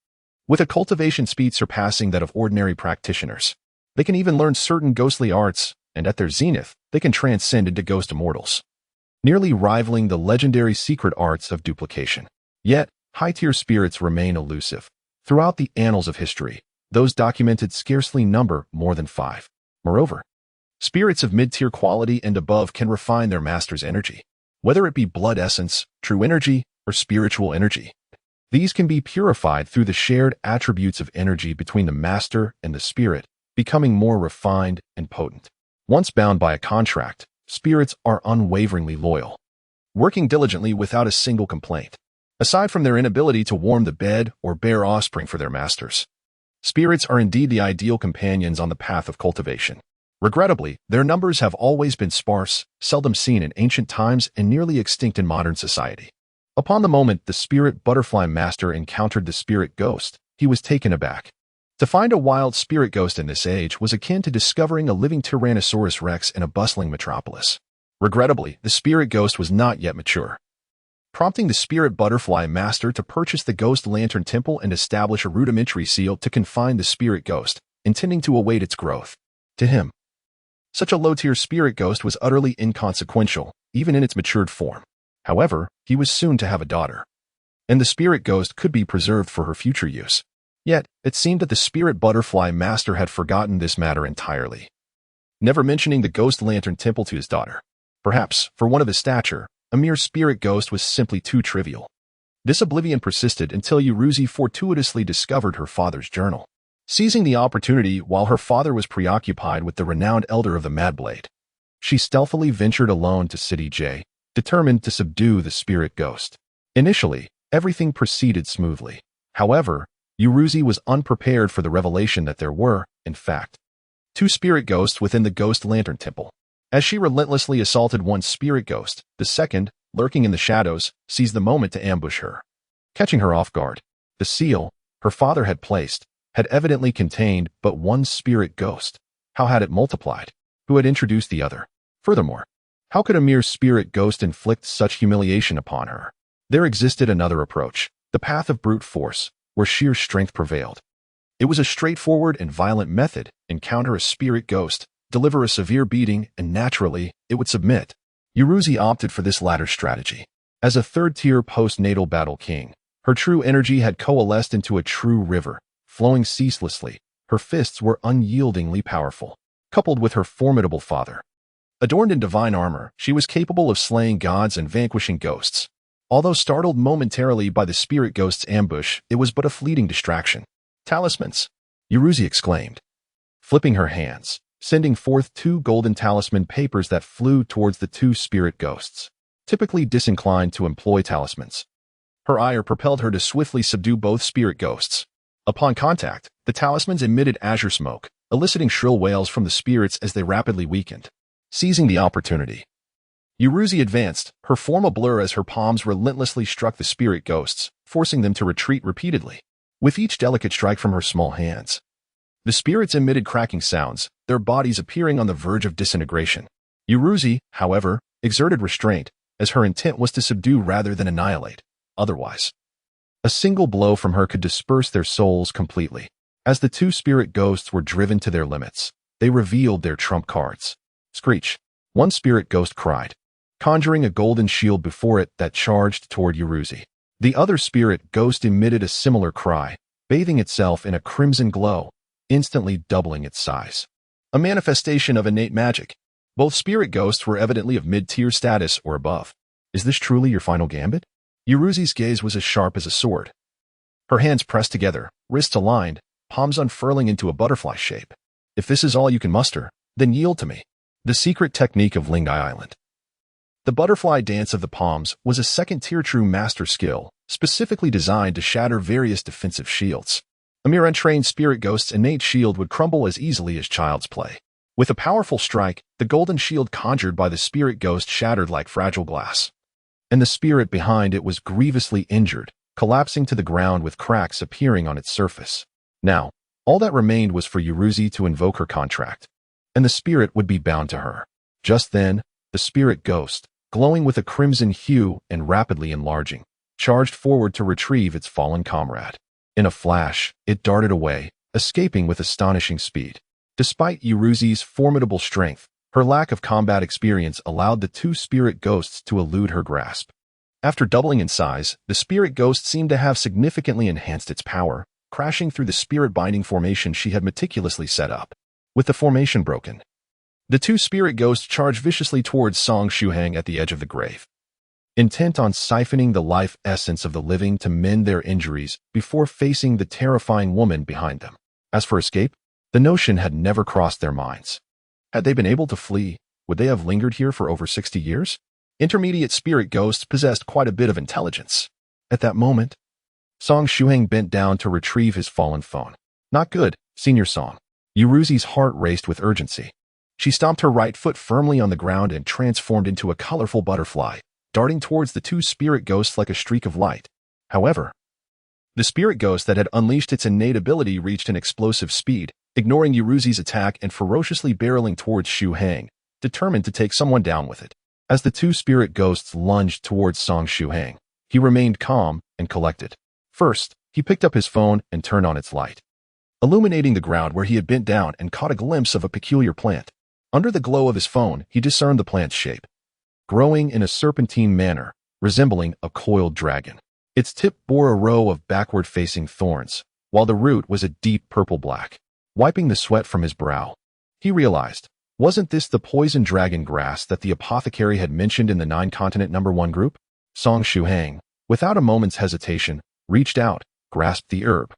with a cultivation speed surpassing that of ordinary practitioners. They can even learn certain ghostly arts, and at their zenith, they can transcend into ghost immortals, nearly rivaling the legendary secret arts of duplication. Yet, high-tier spirits remain elusive. Throughout the annals of history, those documented scarcely number more than 5. Moreover, spirits of mid-tier quality and above can refine their master's energy, whether it be blood essence, true energy, or spiritual energy. These can be purified through the shared attributes of energy between the master and the spirit, becoming more refined and potent. Once bound by a contract, spirits are unwaveringly loyal, working diligently without a single complaint. Aside from their inability to warm the bed or bear offspring for their masters, spirits are indeed the ideal companions on the path of cultivation. Regrettably, their numbers have always been sparse, seldom seen in ancient times, and nearly extinct in modern society. Upon the moment the spirit butterfly master encountered the spirit ghost, he was taken aback. To find a wild spirit ghost in this age was akin to discovering a living Tyrannosaurus Rex in a bustling metropolis. Regrettably, the spirit ghost was not yet mature, prompting the spirit butterfly master to purchase the ghost lantern temple and establish a rudimentary seal to confine the spirit ghost, intending to await its growth. To him, such a low-tier spirit ghost was utterly inconsequential, even in its matured form. However, he was soon to have a daughter, and the spirit ghost could be preserved for her future use. Yet, it seemed that the spirit butterfly master had forgotten this matter entirely, never mentioning the ghost lantern temple to his daughter. Perhaps, for one of his stature, a mere spirit ghost was simply too trivial. This oblivion persisted until Jiuzhou fortuitously discovered her father's journal. Seizing the opportunity while her father was preoccupied with the renowned elder of the Madblade, she stealthily ventured alone to City J, determined to subdue the spirit ghost. Initially, everything proceeded smoothly. However, Jiuzhou was unprepared for the revelation that there were, in fact, two spirit ghosts within the ghost lantern temple. As she relentlessly assaulted one spirit ghost, the second, lurking in the shadows, seized the moment to ambush her. Catching her off guard, the seal her father had placed had evidently contained but one spirit ghost. How had it multiplied? Who had introduced the other? Furthermore, how could a mere spirit ghost inflict such humiliation upon her? There existed another approach, the path of brute force, where sheer strength prevailed. It was a straightforward and violent method: encounter a spirit ghost, deliver a severe beating, and naturally, it would submit. Jiuzhou opted for this latter strategy. As a third-tier postnatal battle king, her true energy had coalesced into a true river, flowing ceaselessly. Her fists were unyieldingly powerful. Coupled with her formidable father, adorned in divine armor, she was capable of slaying gods and vanquishing ghosts. Although startled momentarily by the spirit ghost's ambush, it was but a fleeting distraction. Talismans! Jiuzhou exclaimed, flipping her hands, sending forth two golden talisman papers that flew towards the two spirit ghosts, typically disinclined to employ talismans. Her ire propelled her to swiftly subdue both spirit ghosts. Upon contact, the talismans emitted azure smoke, eliciting shrill wails from the spirits as they rapidly weakened. Seizing the opportunity, Jiuzhou advanced, her form a blur as her palms relentlessly struck the spirit ghosts, forcing them to retreat repeatedly. With each delicate strike from her small hands, the spirits emitted cracking sounds, their bodies appearing on the verge of disintegration. Jiuzhou, however, exerted restraint, as her intent was to subdue rather than annihilate. Otherwise, a single blow from her could disperse their souls completely. As the two spirit ghosts were driven to their limits, they revealed their trump cards. Screech! One spirit ghost cried, conjuring a golden shield before it that charged toward Jiuzhou. The other spirit ghost emitted a similar cry, bathing itself in a crimson glow, instantly doubling its size. A manifestation of innate magic. Both spirit ghosts were evidently of mid-tier status or above. Is this truly your final gambit? Jiuzhou's gaze was as sharp as a sword. Her hands pressed together, wrists aligned, palms unfurling into a butterfly shape. If this is all you can muster, then yield to me. The secret technique of Lingai Island. The butterfly dance of the palms was a second-tier true master skill, specifically designed to shatter various defensive shields. A mere untrained spirit ghost's innate shield would crumble as easily as child's play. With a powerful strike, the golden shield conjured by the spirit ghost shattered like fragile glass, and the spirit behind it was grievously injured, collapsing to the ground with cracks appearing on its surface. Now, all that remained was for Jiuzhou to invoke her contract, and the spirit would be bound to her. Just then, the spirit ghost, glowing with a crimson hue and rapidly enlarging, charged forward to retrieve its fallen comrade. In a flash, it darted away, escaping with astonishing speed. Despite Jiuzhou's formidable strength, her lack of combat experience allowed the two spirit ghosts to elude her grasp. After doubling in size, the spirit ghost seemed to have significantly enhanced its power, crashing through the spirit-binding formation she had meticulously set up. With the formation broken, the two spirit ghosts charged viciously towards Song Shuhang at the edge of the grave, intent on siphoning the life essence of the living to mend their injuries before facing the terrifying woman behind them. As for escape, the notion had never crossed their minds. Had they been able to flee, would they have lingered here for over 60 years? Intermediate spirit ghosts possessed quite a bit of intelligence. At that moment, Song Shuhang bent down to retrieve his fallen phone. Not good, Senior Song. Jiuzhou's heart raced with urgency. She stomped her right foot firmly on the ground and transformed into a colorful butterfly, darting towards the two spirit ghosts like a streak of light. However, the spirit ghost that had unleashed its innate ability reached an explosive speed, ignoring Jiuzhou's attack and ferociously barreling towards Shuhang, determined to take someone down with it. As the two spirit ghosts lunged towards Song Shuhang, he remained calm and collected. First, he picked up his phone and turned on its light, illuminating the ground where he had bent down and caught a glimpse of a peculiar plant. Under the glow of his phone, he discerned the plant's shape, growing in a serpentine manner, resembling a coiled dragon. Its tip bore a row of backward-facing thorns, while the root was a deep purple-black. Wiping the sweat from his brow, he realized, wasn't this the poison dragon grass that the apothecary had mentioned in the 9-continent No.1 group? Song Shuhang, without a moment's hesitation, reached out, grasped the herb,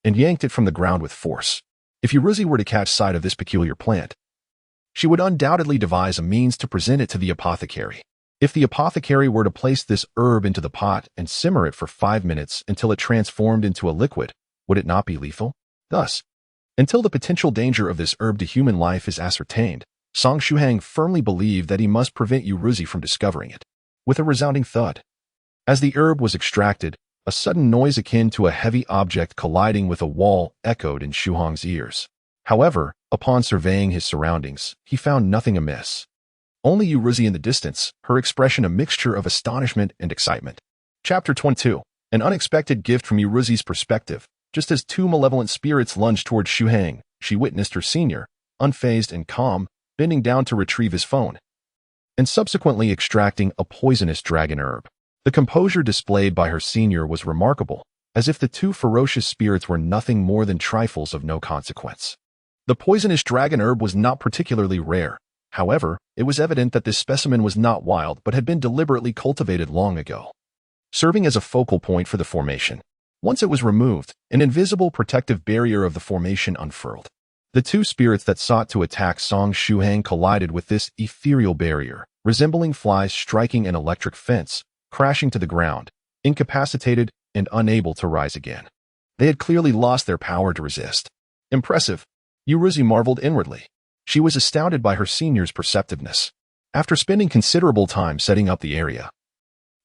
and yanked it from the ground with force. If Yuruzi were to catch sight of this peculiar plant, she would undoubtedly devise a means to present it to the apothecary. If the apothecary were to place this herb into the pot and simmer it for 5 minutes until it transformed into a liquid, would it not be lethal? Thus, until the potential danger of this herb to human life is ascertained, Song Shuhang firmly believed that he must prevent Yuruzi from discovering it. With a resounding thud, as the herb was extracted, a sudden noise akin to a heavy object colliding with a wall echoed in Shuhang's ears. However, upon surveying his surroundings, he found nothing amiss. Only Yuruzi in the distance, her expression a mixture of astonishment and excitement. Chapter 22. An unexpected gift from Yuruzi's perspective. Just as two malevolent spirits lunged towards Shuhang, she witnessed her senior, unfazed and calm, bending down to retrieve his phone, and subsequently extracting a poisonous dragon herb. The composure displayed by her senior was remarkable, as if the two ferocious spirits were nothing more than trifles of no consequence. The poisonous dragon herb was not particularly rare. However, it was evident that this specimen was not wild but had been deliberately cultivated long ago, serving as a focal point for the formation. Once it was removed, an invisible protective barrier of the formation unfurled. The two spirits that sought to attack Song Shuhang collided with this ethereal barrier, resembling flies striking an electric fence, crashing to the ground, incapacitated and unable to rise again. They had clearly lost their power to resist. Impressive, Yuruzi marveled inwardly. She was astounded by her senior's perceptiveness. After spending considerable time setting up the area,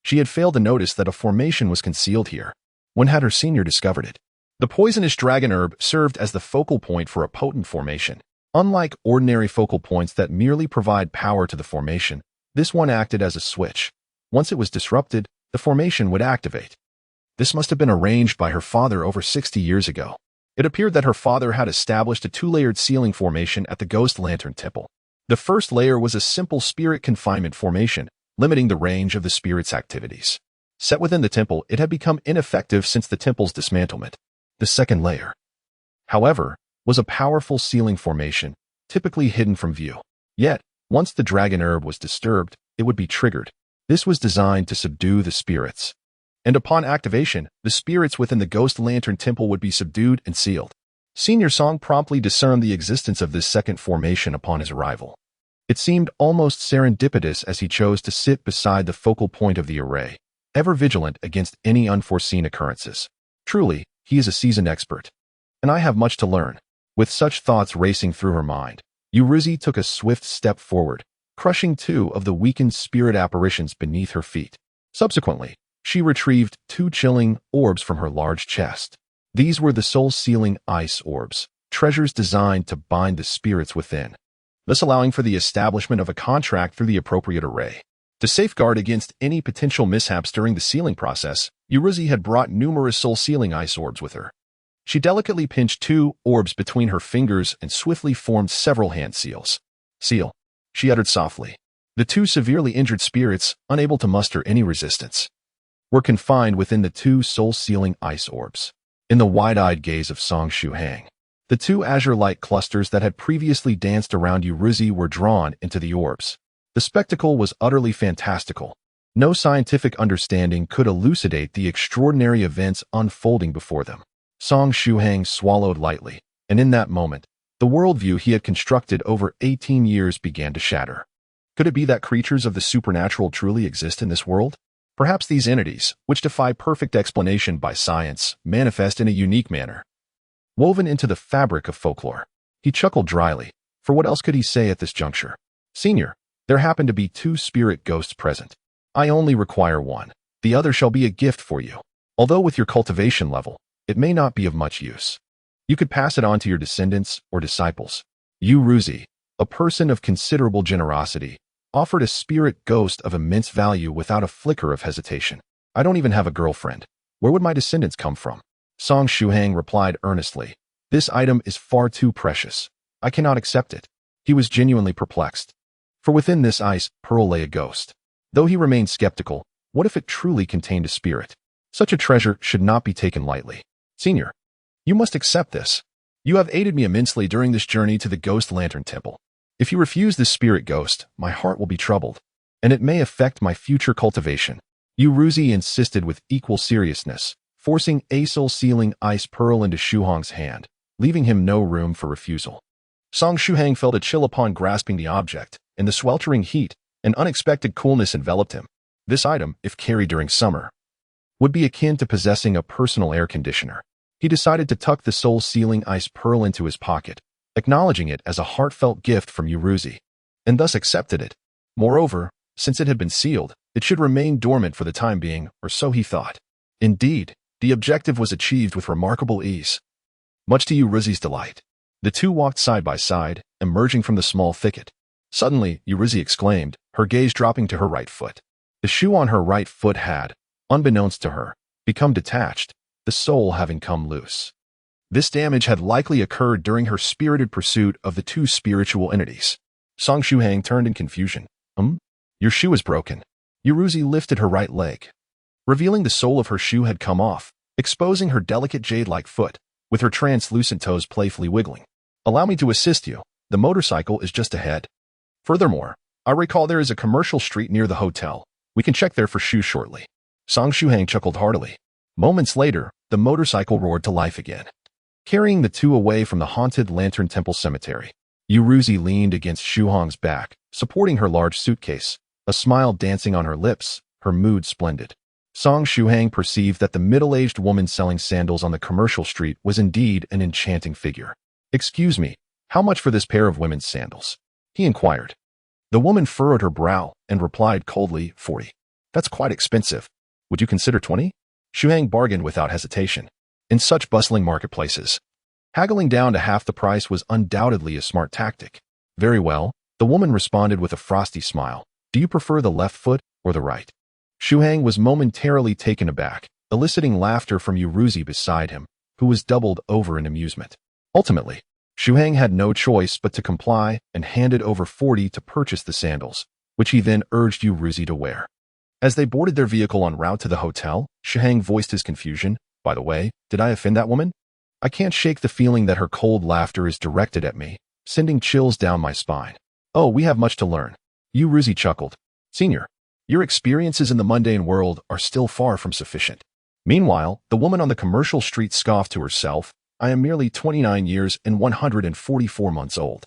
she had failed to notice that a formation was concealed here. When had her senior discovered it? The poisonous dragon herb served as the focal point for a potent formation. Unlike ordinary focal points that merely provide power to the formation, this one acted as a switch. Once it was disrupted, the formation would activate. This must have been arranged by her father over 60 years ago. It appeared that her father had established a 2-layered ceiling formation at the Ghost Lantern Temple. The first layer was a simple spirit confinement formation, limiting the range of the spirit's activities. Set within the temple, it had become ineffective since the temple's dismantlement. The second layer, however, was a powerful ceiling formation, typically hidden from view. Yet, once the dragon herb was disturbed, it would be triggered. This was designed to subdue the spirits, and upon activation, the spirits within the Ghost Lantern Temple would be subdued and sealed. Senior Song promptly discerned the existence of this second formation upon his arrival. It seemed almost serendipitous as he chose to sit beside the focal point of the array, ever vigilant against any unforeseen occurrences. Truly, he is a seasoned expert, and I have much to learn. With such thoughts racing through her mind, Yuruzi took a swift step forward, crushing 2 of the weakened spirit apparitions beneath her feet. Subsequently, she retrieved 2 chilling orbs from her large chest. These were the soul-sealing ice orbs, treasures designed to bind the spirits within, thus allowing for the establishment of a contract through the appropriate array. To safeguard against any potential mishaps during the sealing process, Yuruzi had brought numerous soul-sealing ice orbs with her. She delicately pinched 2 orbs between her fingers and swiftly formed several hand seals. Seal, she uttered softly. The 2 severely injured spirits, unable to muster any resistance, were confined within the 2 soul-sealing ice orbs. In the wide-eyed gaze of Song Shuhang, the 2 azure-light clusters that had previously danced around Yuruzi were drawn into the orbs. The spectacle was utterly fantastical. No scientific understanding could elucidate the extraordinary events unfolding before them. Song Shuhang swallowed lightly, and in that moment, the worldview he had constructed over 18 years began to shatter. Could it be that creatures of the supernatural truly exist in this world? Perhaps these entities, which defy perfect explanation by science, manifest in a unique manner, woven into the fabric of folklore. He chuckled dryly, for what else could he say at this juncture? Senior, there happen to be 2 spirit ghosts present. I only require 1. The other shall be a gift for you. Although with your cultivation level, it may not be of much use. You could pass it on to your descendants or disciples. Yuruzi, a person of considerable generosity, offered a spirit ghost of immense value without a flicker of hesitation. I don't even have a girlfriend. Where would my descendants come from? Song Shuhang replied earnestly. This item is far too precious. I cannot accept it. He was genuinely perplexed. For within this ice pearl lay a ghost. Though he remained skeptical, what if it truly contained a spirit? Such a treasure should not be taken lightly. Senior, you must accept this. You have aided me immensely during this journey to the Ghost Lantern Temple. If you refuse this spirit ghost, my heart will be troubled, and it may affect my future cultivation. Yuruzi insisted with equal seriousness, forcing a soul-sealing ice pearl into Shuhang's hand, leaving him no room for refusal. Song Shuhang felt a chill upon grasping the object. In the sweltering heat, an unexpected coolness enveloped him. This item, if carried during summer, would be akin to possessing a personal air conditioner. He decided to tuck the soul-sealing ice pearl into his pocket, acknowledging it as a heartfelt gift from Yuruzi, and thus accepted it. Moreover, since it had been sealed, it should remain dormant for the time being, or so he thought. Indeed, the objective was achieved with remarkable ease. Much to Yuruzi's delight, the two walked side by side, emerging from the small thicket. Suddenly, Yuruzi exclaimed, her gaze dropping to her right foot. The shoe on her right foot had, unbeknownst to her, become detached, the sole having come loose. This damage had likely occurred during her spirited pursuit of the two spiritual entities. Song Shuhang turned in confusion. Your shoe is broken. Yuruzi lifted her right leg, revealing the sole of her shoe had come off, exposing her delicate jade-like foot, with her translucent toes playfully wiggling. Allow me to assist you. The motorcycle is just ahead. Furthermore, I recall there is a commercial street near the hotel. We can check there for shoes shortly. Song Shuhang chuckled heartily. Moments later, the motorcycle roared to life again, carrying the two away from the haunted Lantern Temple Cemetery. Yuruzi leaned against Shuhang's back, supporting her large suitcase, a smile dancing on her lips, her mood splendid. Song Shuhang perceived that the middle-aged woman selling sandals on the commercial street was indeed an enchanting figure. Excuse me, how much for this pair of women's sandals? He inquired. The woman furrowed her brow and replied coldly, 40. That's quite expensive. Would you consider 20? Shuhang bargained without hesitation. In such bustling marketplaces, haggling down to half the price was undoubtedly a smart tactic. Very well, the woman responded with a frosty smile. Do you prefer the left foot or the right? Shuhang was momentarily taken aback, eliciting laughter from Yuruzi beside him, who was doubled over in amusement. Ultimately, Shuhang had no choice but to comply and handed over 40 to purchase the sandals, which he then urged Yuruzi to wear. As they boarded their vehicle en route to the hotel, Shuhang voiced his confusion. By the way, did I offend that woman? I can't shake the feeling that her cold laughter is directed at me, sending chills down my spine. Oh, we have much to learn. Yuruzi chuckled. Senior, your experiences in the mundane world are still far from sufficient. Meanwhile, the woman on the commercial street scoffed to herself. I am merely 29 years and 144 months old.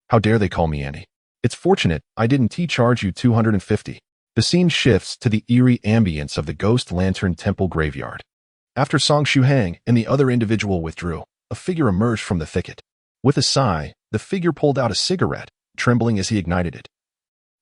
How dare they call me Annie? It's fortunate I didn't charge you 250. The scene shifts to the eerie ambience of the Ghost Lantern Temple graveyard. After Song Shuhang and the other individual withdrew, a figure emerged from the thicket. With a sigh, the figure pulled out a cigarette, trembling as he ignited it.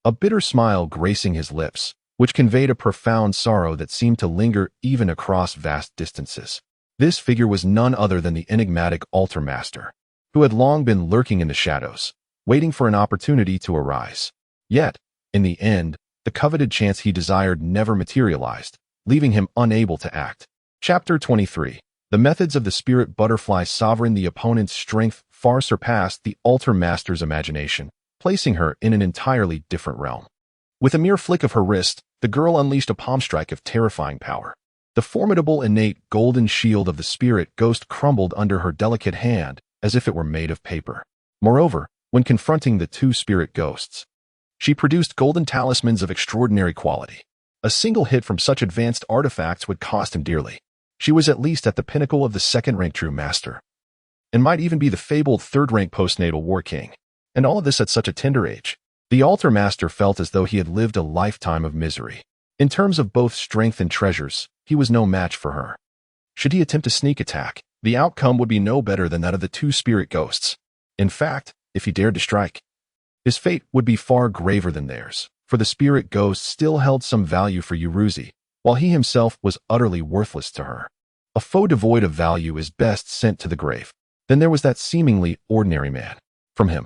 A bitter smile gracing his lips, which conveyed a profound sorrow that seemed to linger even across vast distances. This figure was none other than the enigmatic altar master, who had long been lurking in the shadows, waiting for an opportunity to arise. Yet, in the end, the coveted chance he desired never materialized, leaving him unable to act. Chapter 23. The methods of the spirit butterfly sovereign. The opponent's strength far surpassed the altar master's imagination, placing her in an entirely different realm. With a mere flick of her wrist, the girl unleashed a palm strike of terrifying power. The formidable innate golden shield of the spirit ghost crumbled under her delicate hand as if it were made of paper. Moreover, when confronting the two spirit ghosts, she produced golden talismans of extraordinary quality. A single hit from such advanced artifacts would cost him dearly. She was at least at the pinnacle of the second-rank true master, and might even be the fabled third-rank postnatal war king. And all of this at such a tender age. The altar master felt as though he had lived a lifetime of misery. In terms of both strength and treasures, he was no match for her. Should he attempt a sneak attack, the outcome would be no better than that of the two spirit ghosts. In fact, if he dared to strike, his fate would be far graver than theirs, for the spirit ghost still held some value for Yuruzi, while he himself was utterly worthless to her. A foe devoid of value is best sent to the grave. Then there was that seemingly ordinary man. From him,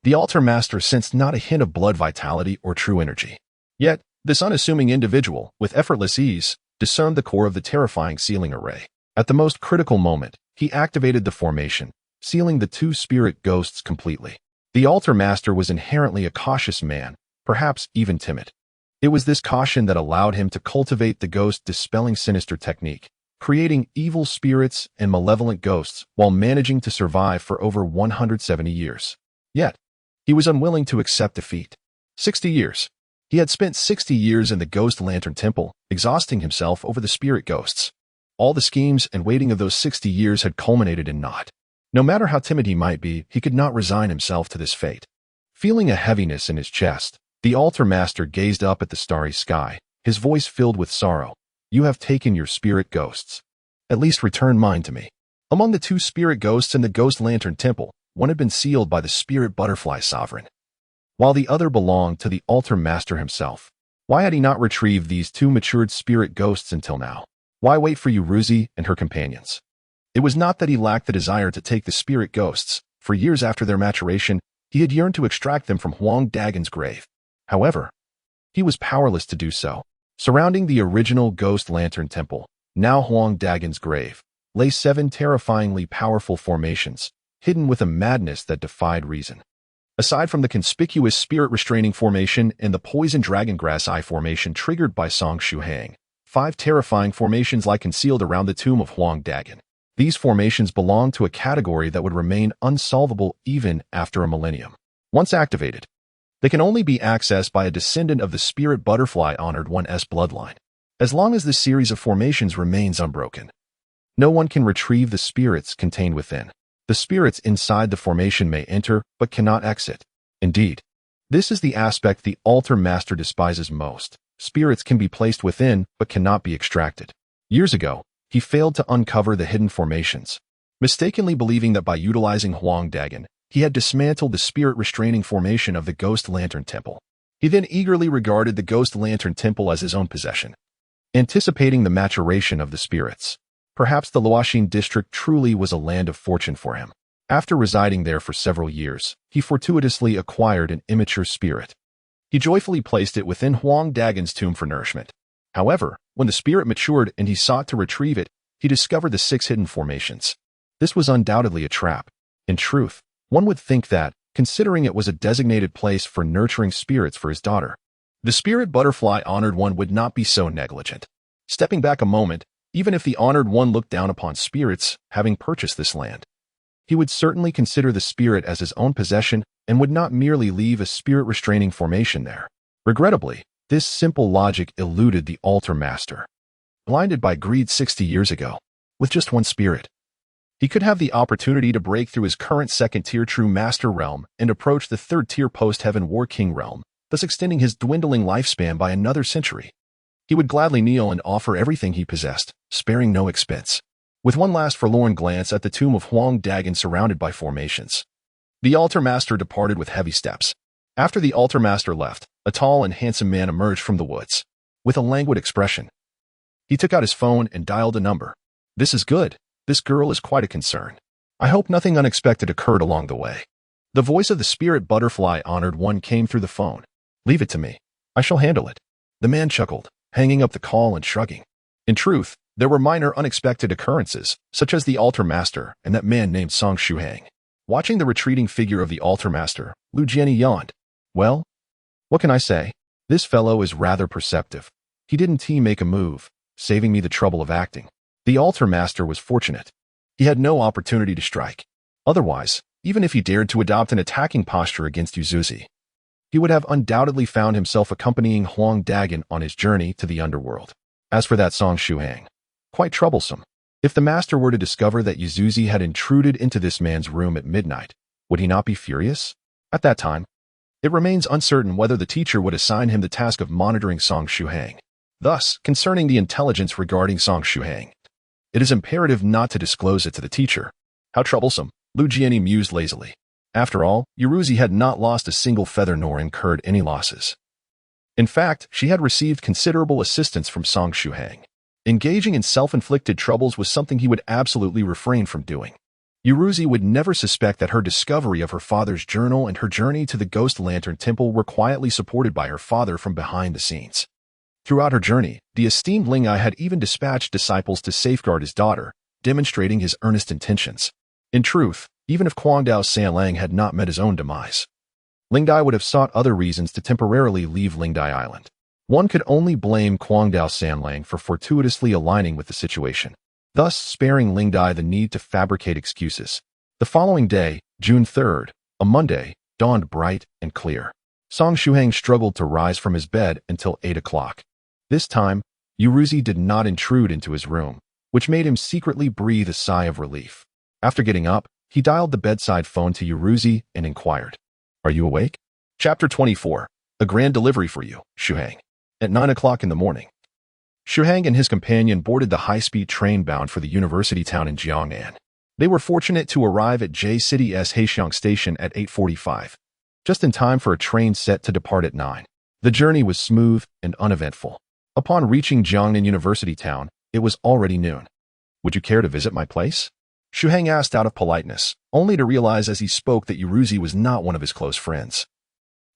The altar master sensed not a hint of blood vitality or true energy. Yet, this unassuming individual, with effortless ease, discerned the core of the terrifying sealing array. At the most critical moment, he activated the formation, sealing the two spirit ghosts completely. The altar master was inherently a cautious man, perhaps even timid. It was this caution that allowed him to cultivate the ghost-dispelling sinister technique, creating evil spirits and malevolent ghosts while managing to survive for over 170 years. Yet, he was unwilling to accept defeat. 60 years. He had spent 60 years in the Ghost Lantern Temple, exhausting himself over the spirit ghosts. All the schemes and waiting of those 60 years had culminated in naught. No matter how timid he might be, he could not resign himself to this fate. Feeling a heaviness in his chest, the altar master gazed up at the starry sky, his voice filled with sorrow. You have taken your spirit ghosts. At least return mine to me. Among the two spirit ghosts in the Ghost Lantern Temple, one had been sealed by the spirit butterfly sovereign, while the other belonged to the altar master himself. Why had he not retrieved these two matured spirit ghosts until now? Why wait for Jiuzhou and her companions? It was not that he lacked the desire to take the spirit ghosts. For years after their maturation, he had yearned to extract them from Huang Dagon's grave. However, he was powerless to do so. Surrounding the original Ghost Lantern Temple, now Huang Dagon's grave, lay 7 terrifyingly powerful formations, hidden with a madness that defied reason. Aside from the conspicuous spirit-restraining formation and the poison dragongrass eye formation triggered by Song Shuhang, 5 terrifying formations lie concealed around the tomb of Huang Dagon. These formations belong to a category that would remain unsolvable even after a millennium. Once activated, they can only be accessed by a descendant of the spirit butterfly honored one's bloodline. As long as this series of formations remains unbroken, no one can retrieve the spirits contained within. The spirits inside the formation may enter, but cannot exit. Indeed, this is the aspect the altar master despises most. Spirits can be placed within, but cannot be extracted. Years ago, he failed to uncover the hidden formations, mistakenly believing that by utilizing Huang Dagon, he had dismantled the spirit-restraining formation of the Ghost Lantern Temple. He then eagerly regarded the Ghost Lantern Temple as his own possession, anticipating the maturation of the spirits. Perhaps the Luoxin district truly was a land of fortune for him. After residing there for several years, he fortuitously acquired an immature spirit. He joyfully placed it within Huang Dagon's tomb for nourishment. However, when the spirit matured and he sought to retrieve it, he discovered the 6 hidden formations. This was undoubtedly a trap. In truth, one would think that, considering it was a designated place for nurturing spirits for his daughter, the spirit butterfly honored one would not be so negligent. Stepping back a moment, even if the honored one looked down upon spirits, having purchased this land, he would certainly consider the spirit as his own possession and would not merely leave a spirit-restraining formation there. Regrettably, this simple logic eluded the altar master. Blinded by greed 60 years ago, with just one spirit, he could have the opportunity to break through his current second-tier true master realm and approach the third-tier post-heaven war king realm, thus extending his dwindling lifespan by another century. He would gladly kneel and offer everything he possessed, sparing no expense. With one last forlorn glance at the tomb of Huang Dagon surrounded by formations, the altar master departed with heavy steps. After the altar master left, a tall and handsome man emerged from the woods. With a languid expression, he took out his phone and dialed a number. This is good. This girl is quite a concern. I hope nothing unexpected occurred along the way. The voice of the spirit butterfly honored one came through the phone. Leave it to me. I shall handle it. The man chuckled, hanging up the call and shrugging. In truth, there were minor unexpected occurrences, such as the altar master and that man named Song Shuhang. Watching the retreating figure of the altar master, Lu Jianyi yawned. Well, what can I say? This fellow is rather perceptive. He didn't make a move, saving me the trouble of acting. The altar master was fortunate. He had no opportunity to strike. Otherwise, even if he dared to adopt an attacking posture against Jiuzhou, he would have undoubtedly found himself accompanying Huang Dagon on his journey to the underworld. As for that Song Shuhang, quite troublesome. If the master were to discover that Jiuzhou had intruded into this man's room at midnight, would he not be furious? At that time, it remains uncertain whether the teacher would assign him the task of monitoring Song Shuhang. Thus, concerning the intelligence regarding Song Shuhang, it is imperative not to disclose it to the teacher. How troublesome, Lu Jianyi mused lazily. After all, Jiuzhou had not lost a single feather nor incurred any losses. In fact, she had received considerable assistance from Song Shuhang. Engaging in self-inflicted troubles was something he would absolutely refrain from doing. Yuruzi would never suspect that her discovery of her father's journal and her journey to the Ghost Lantern Temple were quietly supported by her father from behind the scenes. Throughout her journey, the esteemed Lingai had even dispatched disciples to safeguard his daughter, demonstrating his earnest intentions. In truth, even if Guangdao Sanlang had not met his own demise, Lingai would have sought other reasons to temporarily leave Lingdai Island. One could only blame Guangdao Sanlang for fortuitously aligning with the situation, thus sparing Lingdai the need to fabricate excuses. The following day, June 3rd, a Monday, dawned bright and clear. Song Shuhang struggled to rise from his bed until 8 o'clock. This time, Yuruzi did not intrude into his room, which made him secretly breathe a sigh of relief. After getting up, he dialed the bedside phone to Yuruzi and inquired, "Are you awake?" Chapter 24. A grand delivery for you, Shuhang. At 9 o'clock in the morning, Shuhang and his companion boarded the high-speed train bound for the university town in Jiangnan. They were fortunate to arrive at J City's Heixiang station at 8:45, just in time for a train set to depart at 9. The journey was smooth and uneventful. Upon reaching Jiangnan University Town, it was already noon. "Would you care to visit my place?" Shuhang asked out of politeness, only to realize as he spoke that Yuruzi was not one of his close friends,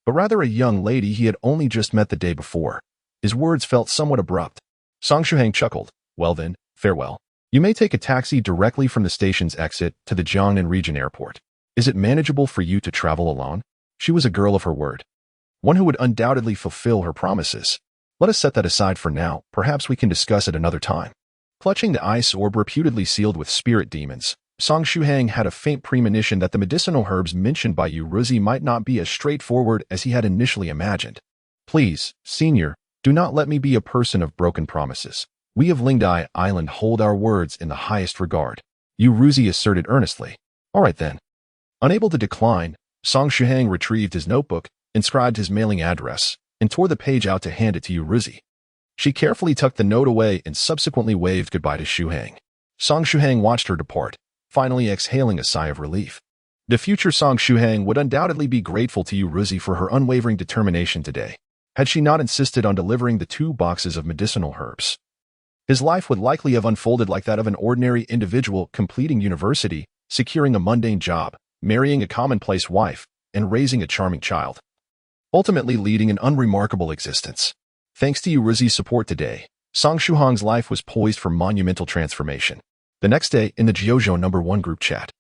but rather a young lady he had only just met the day before. His words felt somewhat abrupt. Song Shuhang chuckled. "Well then, farewell. You may take a taxi directly from the station's exit to the Jiangnan Region Airport. Is it manageable for you to travel alone?" She was a girl of her word, one who would undoubtedly fulfill her promises. "Let us set that aside for now. Perhaps we can discuss it another time." Clutching the ice orb reputedly sealed with spirit demons, Song Shuhang had a faint premonition that the medicinal herbs mentioned by Yuruzi might not be as straightforward as he had initially imagined. "Please, senior, do not let me be a person of broken promises. We of Lingdai Island hold our words in the highest regard," Yuruzi asserted earnestly. "All right then." Unable to decline, Song Shuhang retrieved his notebook, inscribed his mailing address, and tore the page out to hand it to Yuruzi. She carefully tucked the note away and subsequently waved goodbye to Shuhang. Song Shuhang watched her depart, finally exhaling a sigh of relief. The future Song Shuhang would undoubtedly be grateful to Yuruzi for her unwavering determination today, had she not insisted on delivering the 2 boxes of medicinal herbs. His life would likely have unfolded like that of an ordinary individual completing university, securing a mundane job, marrying a commonplace wife, and raising a charming child, ultimately leading an unremarkable existence. Thanks to Yuruzi's support today, Song Shuhang's life was poised for monumental transformation. The next day, in the Jiuzhou No.1 Group chat,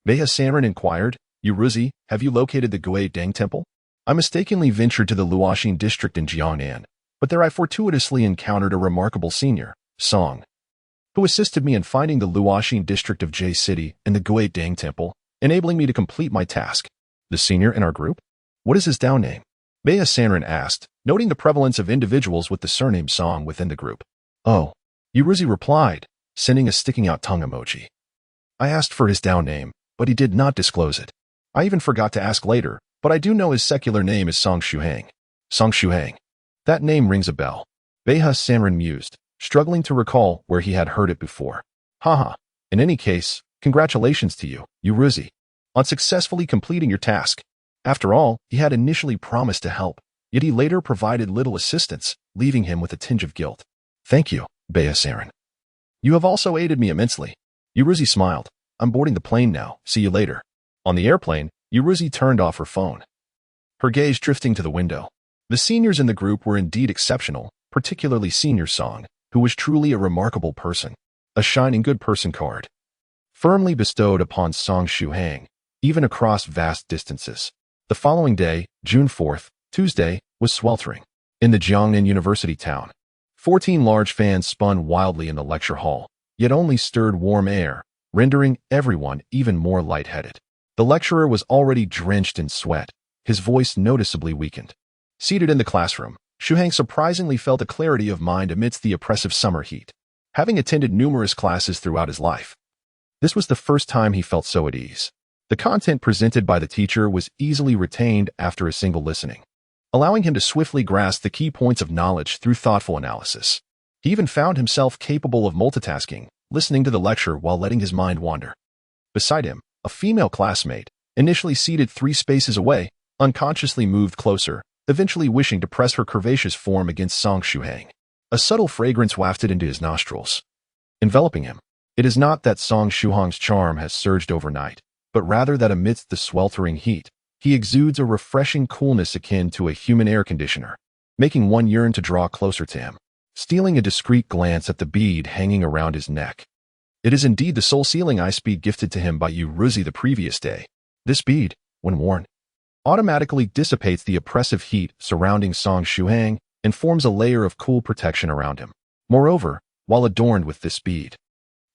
Beha Sanran inquired, "Yuruzi, have you located the Gui Deng Temple? I mistakenly ventured to the Luoxin district in Jiangnan, but there I fortuitously encountered a remarkable senior, Song, who assisted me in finding the Luoxin district of J City and the Gui Deng Temple, enabling me to complete my task." "The senior in our group? What is his Dao name?" Beha Sanran asked, noting the prevalence of individuals with the surname Song within the group. "Oh," Yuruzi replied, sending a sticking-out tongue emoji. "I asked for his Dao name, but he did not disclose it. I even forgot to ask later, but I do know his secular name is Song Shuhang." Song Shuhang. That name rings a bell. Beha Sanran mused, struggling to recall where he had heard it before. Haha. In any case, congratulations to you, Yuruzi, on successfully completing your task. After all, he had initially promised to help, yet he later provided little assistance, leaving him with a tinge of guilt. "Thank you, Beha Sanran. You have also aided me immensely." Yuruzi smiled. "I'm boarding the plane now. See you later." On the airplane, Yuruzi turned off her phone, her gaze drifting to the window. The seniors in the group were indeed exceptional, particularly Senior Song, who was truly a remarkable person. A shining good person card, firmly bestowed upon Song Shuhang, even across vast distances. The following day, June 4th, Tuesday, was sweltering. In the Jiangnan University town, 14 large fans spun wildly in the lecture hall, yet only stirred warm air, rendering everyone even more lightheaded. The lecturer was already drenched in sweat, his voice noticeably weakened. Seated in the classroom, Shuhang surprisingly felt a clarity of mind amidst the oppressive summer heat. Having attended numerous classes throughout his life, this was the first time he felt so at ease. The content presented by the teacher was easily retained after a single listening, allowing him to swiftly grasp the key points of knowledge through thoughtful analysis. He even found himself capable of multitasking, listening to the lecture while letting his mind wander. Beside him, a female classmate, initially seated 3 spaces away, unconsciously moved closer, eventually wishing to press her curvaceous form against Song Shuhang. A subtle fragrance wafted into his nostrils, enveloping him. It is not that Song Shuhang's charm has surged overnight, but rather that amidst the sweltering heat, he exudes a refreshing coolness akin to a human air conditioner, making one yearn to draw closer to him, stealing a discreet glance at the bead hanging around his neck. It is indeed the soul-sealing ice bead gifted to him by Yu Ruzi the previous day. This bead, when worn, automatically dissipates the oppressive heat surrounding Song Shuhang and forms a layer of cool protection around him. Moreover, while adorned with this bead,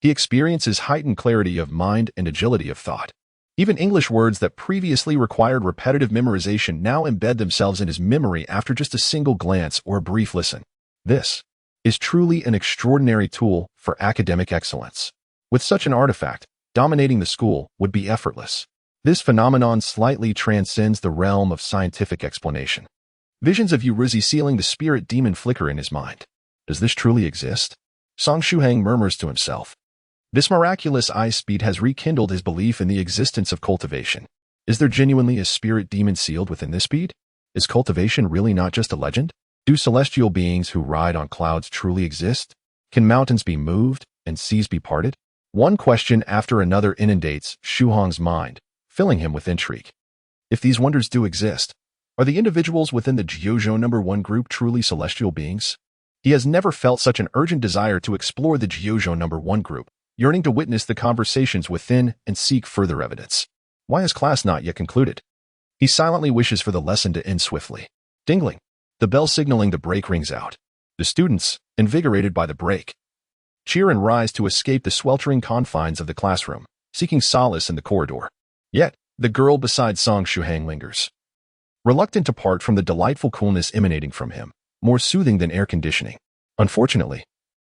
he experiences heightened clarity of mind and agility of thought. Even English words that previously required repetitive memorization now embed themselves in his memory after just a single glance or a brief listen. This is truly an extraordinary tool for academic excellence. With such an artifact, dominating the school would be effortless. This phenomenon slightly transcends the realm of scientific explanation. Visions of Yu Ruzi sealing the spirit demon flicker in his mind. Does this truly exist? Song Shuhang murmurs to himself. This miraculous ice bead has rekindled his belief in the existence of cultivation. Is there genuinely a spirit demon sealed within this bead? Is cultivation really not just a legend? Do celestial beings who ride on clouds truly exist? Can mountains be moved and seas be parted? One question after another inundates Shuhang's mind, filling him with intrigue. If these wonders do exist, are the individuals within the Jiuzhou No.1 Group truly celestial beings? He has never felt such an urgent desire to explore the Jiuzhou No.1 Group, yearning to witness the conversations within and seek further evidence. Why is class not yet concluded? He silently wishes for the lesson to end swiftly. Dingling. The bell signaling the break rings out. The students, invigorated by the break, cheer and rise to escape the sweltering confines of the classroom, seeking solace in the corridor. Yet, the girl beside Song Shuhang lingers, reluctant to part from the delightful coolness emanating from him, more soothing than air conditioning. Unfortunately,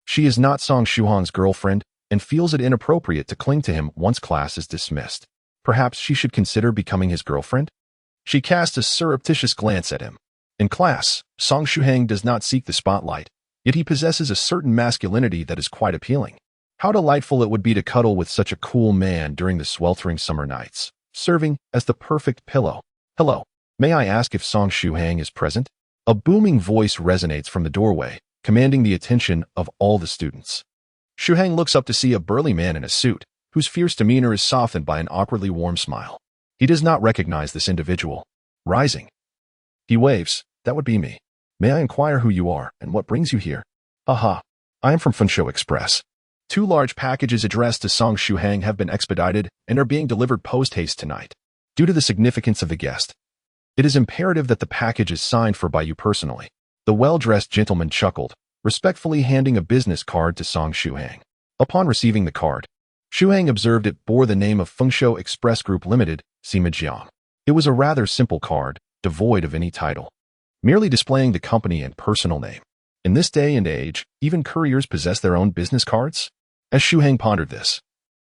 she is not Song Shuhang's girlfriend and feels it inappropriate to cling to him once class is dismissed. Perhaps she should consider becoming his girlfriend? She casts a surreptitious glance at him. In class, Song Shuhang does not seek the spotlight, yet he possesses a certain masculinity that is quite appealing. How delightful it would be to cuddle with such a cool man during the sweltering summer nights, serving as the perfect pillow. Hello, may I ask if Song Shuhang is present? A booming voice resonates from the doorway, commanding the attention of all the students. Shuhang looks up to see a burly man in a suit, whose fierce demeanor is softened by an awkwardly warm smile. He does not recognize this individual. Rising, he waves. That would be me. May I inquire who you are and what brings you here? Aha, I am from Funshou Express. 2 large packages addressed to Song Shuhang have been expedited and are being delivered post-haste tonight. Due to the significance of the guest, it is imperative that the package is signed for by you personally. The well-dressed gentleman chuckled, respectfully handing a business card to Song Shuhang. Upon receiving the card, Shuhang observed it bore the name of Funshou Express Group Limited, Sima Jiang. It was a rather simple card, devoid of any title, merely displaying the company and personal name. In this day and age, even couriers possess their own business cards? As Shuhang pondered this,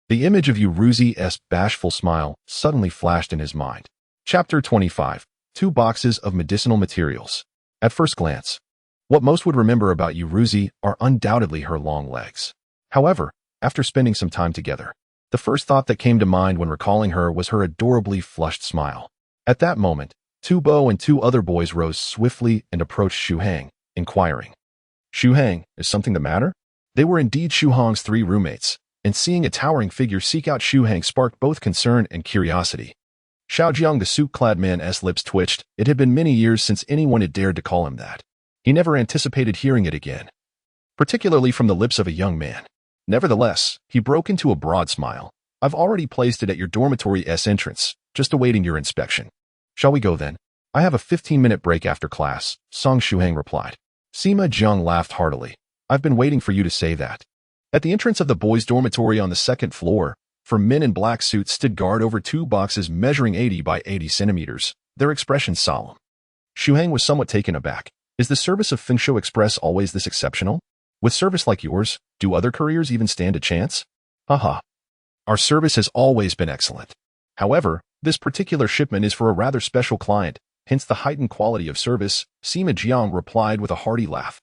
the image of Yu Ruzi's bashful smile suddenly flashed in his mind. Chapter 25. 2 boxes of medicinal materials. At first glance, what most would remember about Yu Ruzi are undoubtedly her long legs. However, after spending some time together, the first thought that came to mind when recalling her was her adorably flushed smile. At that moment, Tu Bo and 2 other boys rose swiftly and approached Shuhang, inquiring, Shuhang, is something the matter? They were indeed Shuhang's 3 roommates, and seeing a towering figure seek out Shuhang sparked both concern and curiosity. Xiaojiang, the suit-clad man's lips twitched. It had been many years since anyone had dared to call him that. He never anticipated hearing it again, particularly from the lips of a young man. Nevertheless, he broke into a broad smile. I've already placed it at your dormitory's entrance, just awaiting your inspection. Shall we go then? I have a 15-minute break after class, Song Shuhang replied. Sima Jiang laughed heartily. I've been waiting for you to say that. At the entrance of the boys' dormitory on the 2nd floor, 4 men in black suits stood guard over 2 boxes measuring 80 by 80 centimeters, their expressions solemn. Shuhang was somewhat taken aback. Is the service of Funshou Express always this exceptional? With service like yours, do other couriers even stand a chance? Haha. Our service has always been excellent. However, this particular shipment is for a rather special client, hence the heightened quality of service, Sima Jiang replied with a hearty laugh.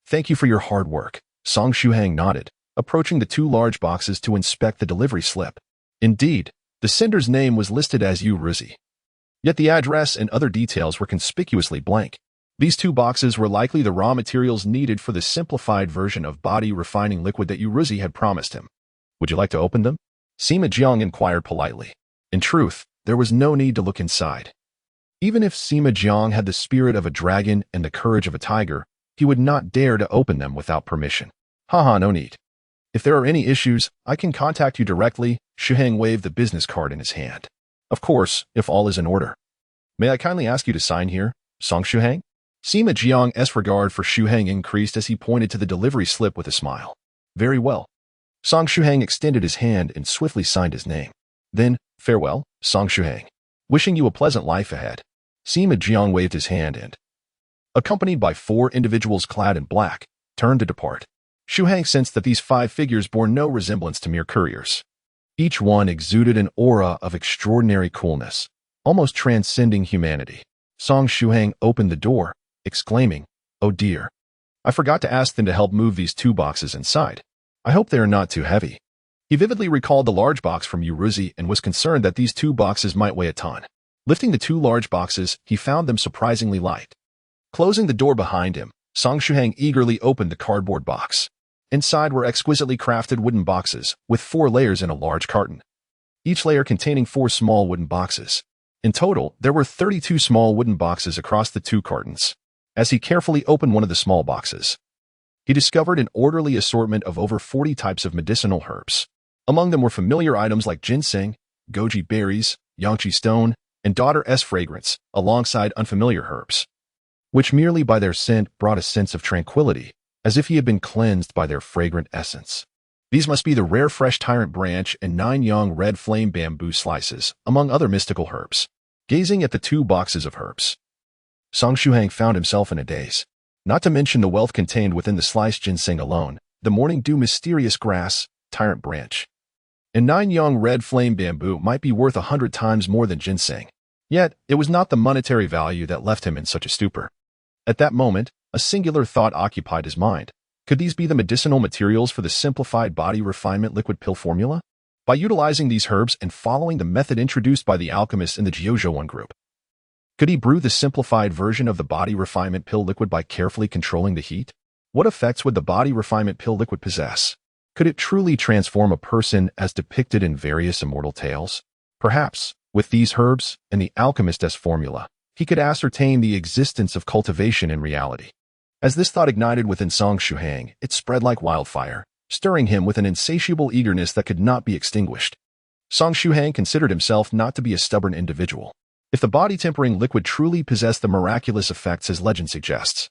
Thank you for your hard work, Song Shuhang nodded, approaching the 2 large boxes to inspect the delivery slip. Indeed, the sender's name was listed as Yu Ruzi. Yet the address and other details were conspicuously blank. These 2 boxes were likely the raw materials needed for the simplified version of body refining liquid that Yu Ruzi had promised him. Would you like to open them? Sima Jiang inquired politely. In truth, there was no need to look inside. Even if Sima Jiang had the spirit of a dragon and the courage of a tiger, he would not dare to open them without permission. Haha, no need. If there are any issues, I can contact you directly. Shuhang waved the business card in his hand. Of course, if all is in order. May I kindly ask you to sign here, Song Shuhang? Sima Jiang's regard for Shuhang increased as he pointed to the delivery slip with a smile. Very well. Song Shuhang extended his hand and swiftly signed his name. Then, farewell, Song Shuhang. Wishing you a pleasant life ahead. Sima Jiang waved his hand and, accompanied by 4 individuals clad in black, turned to depart. Shuhang sensed that these 5 figures bore no resemblance to mere couriers. Each one exuded an aura of extraordinary coolness, almost transcending humanity. Song Shuhang opened the door, exclaiming, "Oh dear. I forgot to ask them to help move these 2 boxes inside. I hope they are not too heavy." He vividly recalled the large box from Yuruzi and was concerned that these 2 boxes might weigh a ton. Lifting the 2 large boxes, he found them surprisingly light. Closing the door behind him, Song Shuhang eagerly opened the cardboard box. Inside were exquisitely crafted wooden boxes, with 4 layers in a large carton. Each layer containing 4 small wooden boxes. In total, there were 32 small wooden boxes across the 2 cartons. As he carefully opened one of the small boxes, he discovered an orderly assortment of over 40 types of medicinal herbs. Among them were familiar items like ginseng, goji berries, yangqi stone, and daughter's fragrance, alongside unfamiliar herbs, which merely by their scent brought a sense of tranquility, as if he had been cleansed by their fragrant essence. These must be the rare fresh tyrant branch and 9 young red flame bamboo slices, among other mystical herbs. Gazing at the 2 boxes of herbs, Song Shuhang found himself in a daze. Not to mention the wealth contained within the sliced ginseng alone, the morning dew mysterious grass, tyrant branch, and 9 young red flame bamboo might be worth 100 times more than ginseng. Yet, it was not the monetary value that left him in such a stupor. At that moment, a singular thought occupied his mind. Could these be the medicinal materials for the simplified body refinement liquid pill formula? By utilizing these herbs and following the method introduced by the alchemists in the Jiuzhou No.1 Group, could he brew the simplified version of the body refinement pill liquid by carefully controlling the heat? What effects would the body refinement pill liquid possess? Could it truly transform a person as depicted in various immortal tales? Perhaps, with these herbs and the alchemist's formula, he could ascertain the existence of cultivation in reality. As this thought ignited within Song Shuhang, it spread like wildfire, stirring him with an insatiable eagerness that could not be extinguished. Song Shuhang considered himself not to be a stubborn individual. If the body-tempering liquid truly possessed the miraculous effects his legend suggests,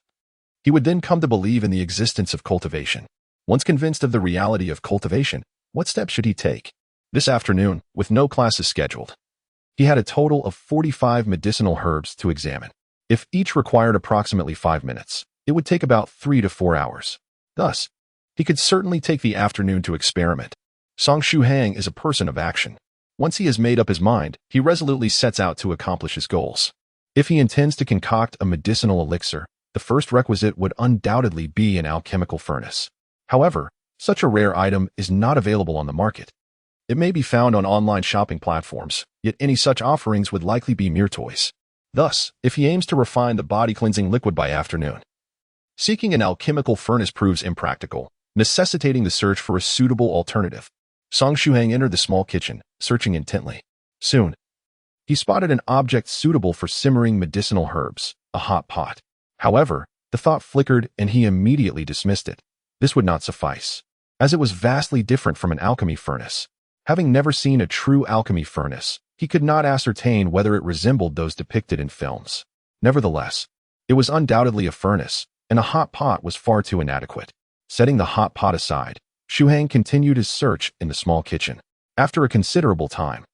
he would then come to believe in the existence of cultivation. Once convinced of the reality of cultivation, what steps should he take? This afternoon, with no classes scheduled, he had a total of 45 medicinal herbs to examine. If each required approximately 5 minutes, it would take about 3 to 4 hours. Thus, he could certainly take the afternoon to experiment. Song Shuhang is a person of action. Once he has made up his mind, he resolutely sets out to accomplish his goals. If he intends to concoct a medicinal elixir, the first requisite would undoubtedly be an alchemical furnace. However, such a rare item is not available on the market. It may be found on online shopping platforms, yet any such offerings would likely be mere toys. Thus, if he aims to refine the body-cleansing liquid by afternoon, seeking an alchemical furnace proves impractical, necessitating the search for a suitable alternative. Song Shuhang entered the small kitchen, searching intently. Soon, he spotted an object suitable for simmering medicinal herbs, a hot pot. However, the thought flickered and he immediately dismissed it. This would not suffice, as it was vastly different from an alchemy furnace. Having never seen a true alchemy furnace, he could not ascertain whether it resembled those depicted in films. Nevertheless, it was undoubtedly a furnace, and a hot pot was far too inadequate. Setting the hot pot aside, Shuhang continued his search in the small kitchen. After a considerable time,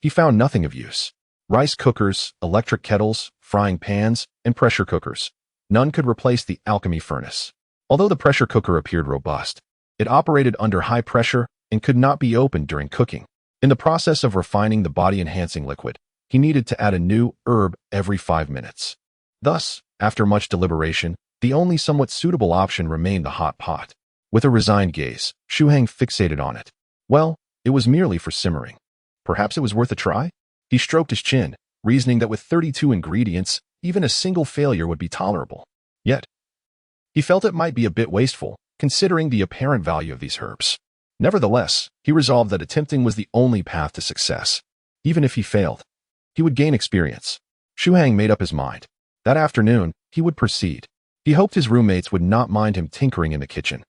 he found nothing of use. Rice cookers, electric kettles, frying pans, and pressure cookers. None could replace the alchemy furnace. Although the pressure cooker appeared robust, it operated under high pressure and could not be opened during cooking. In the process of refining the body-enhancing liquid, he needed to add a new herb every 5 minutes. Thus, after much deliberation, the only somewhat suitable option remained the hot pot. With a resigned gaze, Shuhang fixated on it. Well, it was merely for simmering. Perhaps it was worth a try? He stroked his chin, reasoning that with 32 ingredients, even a single failure would be tolerable. Yet, he felt it might be a bit wasteful, considering the apparent value of these herbs. Nevertheless, he resolved that attempting was the only path to success. Even if he failed, he would gain experience. Shuhang made up his mind. That afternoon, he would proceed. He hoped his roommates would not mind him tinkering in the kitchen.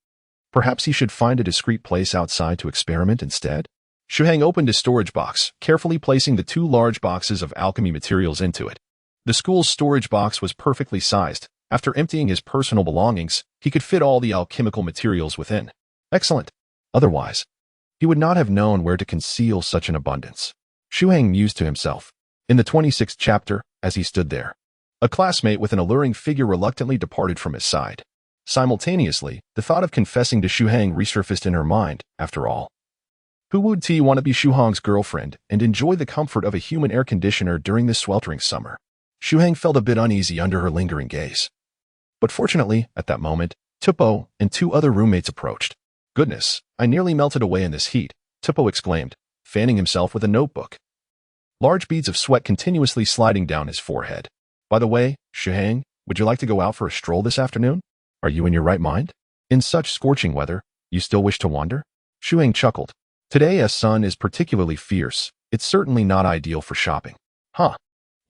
Perhaps he should find a discreet place outside to experiment instead? Shuhang opened his storage box, carefully placing the 2 large boxes of alchemy materials into it. The school's storage box was perfectly sized. After emptying his personal belongings, he could fit all the alchemical materials within. Excellent. Otherwise, he would not have known where to conceal such an abundance. Shuhang mused to himself. In the 26th chapter, as he stood there, a classmate with an alluring figure reluctantly departed from his side. Simultaneously, the thought of confessing to Shuhang resurfaced in her mind. After all, who would want to be Shuhang's girlfriend and enjoy the comfort of a human air conditioner during this sweltering summer? Shuhang felt a bit uneasy under her lingering gaze. But fortunately, at that moment, Tupo and 2 other roommates approached. Goodness, I nearly melted away in this heat, Tupo exclaimed, fanning himself with a notebook. Large beads of sweat continuously sliding down his forehead. By the way, Shuhang, would you like to go out for a stroll this afternoon? Are you in your right mind? In such scorching weather, you still wish to wander? Shuhang chuckled. Today's sun is particularly fierce. It's certainly not ideal for shopping. Huh.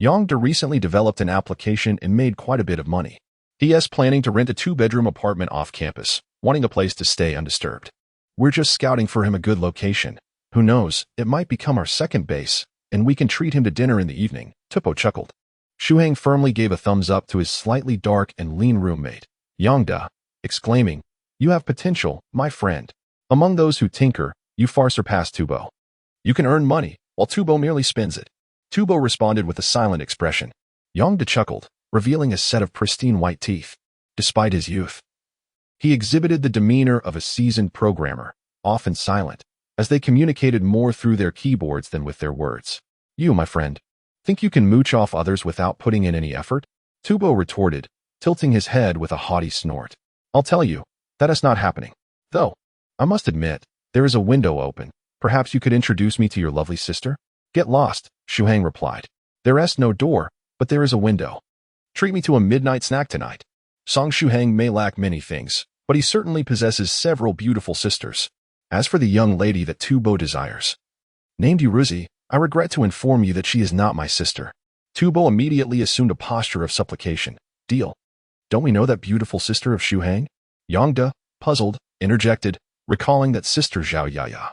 Yongda recently developed an application and made quite a bit of money. He is planning to rent a 2-bedroom apartment off campus, wanting a place to stay undisturbed. We're just scouting for him a good location. Who knows, it might become our second base, and we can treat him to dinner in the evening, Tupo chuckled. Shuhang firmly gave a thumbs up to his slightly dark and lean roommate, Yongda, exclaiming, "You have potential, my friend. Among those who tinker, you far surpass Tubo. You can earn money, while Tubo merely spends it." Tubo responded with a silent expression. Yongda chuckled, revealing a set of pristine white teeth. Despite his youth, he exhibited the demeanor of a seasoned programmer, often silent, as they communicated more through their keyboards than with their words. "You, my friend, think you can mooch off others without putting in any effort?" Tubo retorted, tilting his head with a haughty snort. "I'll tell you, that is not happening. Though, I must admit, there is a window open. Perhaps you could introduce me to your lovely sister?" "Get lost," Shuhang replied. "There is no door, but there is a window. Treat me to a midnight snack tonight." Song Shuhang may lack many things, but he certainly possesses several beautiful sisters. As for the young lady that Tubo desires, named Yuruzi, I regret to inform you that she is not my sister. Tubo immediately assumed a posture of supplication. "Deal. Don't we know that beautiful sister of Shuhang?" Yongda, puzzled, interjected, recalling that sister Zhao Yaya,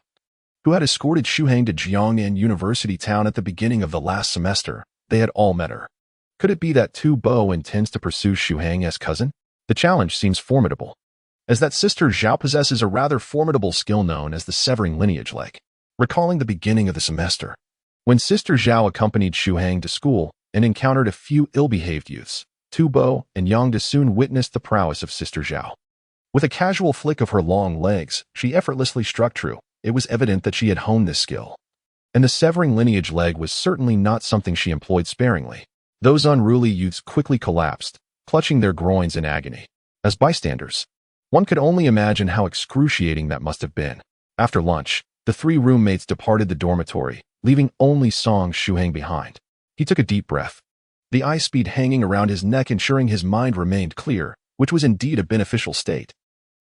who had escorted Shuhang to Jiangnan University town at the beginning of the last semester. They had all met her. Could it be that Tubo intends to pursue Shuhang as cousin? The challenge seems formidable, as that sister Zhao possesses a rather formidable skill known as the severing lineage leg. Recalling the beginning of the semester, when sister Zhao accompanied Shuhang to school and encountered a few ill-behaved youths, Tubo and Yongda soon witnessed the prowess of sister Zhao. With a casual flick of her long legs, she effortlessly struck true. It was evident that she had honed this skill. And the severing lineage leg was certainly not something she employed sparingly. Those unruly youths quickly collapsed, clutching their groins in agony. As bystanders, one could only imagine how excruciating that must have been. After lunch, the 3 roommates departed the dormitory, leaving only Song Shuhang behind. He took a deep breath, the ice bead hanging around his neck ensuring his mind remained clear, which was indeed a beneficial state.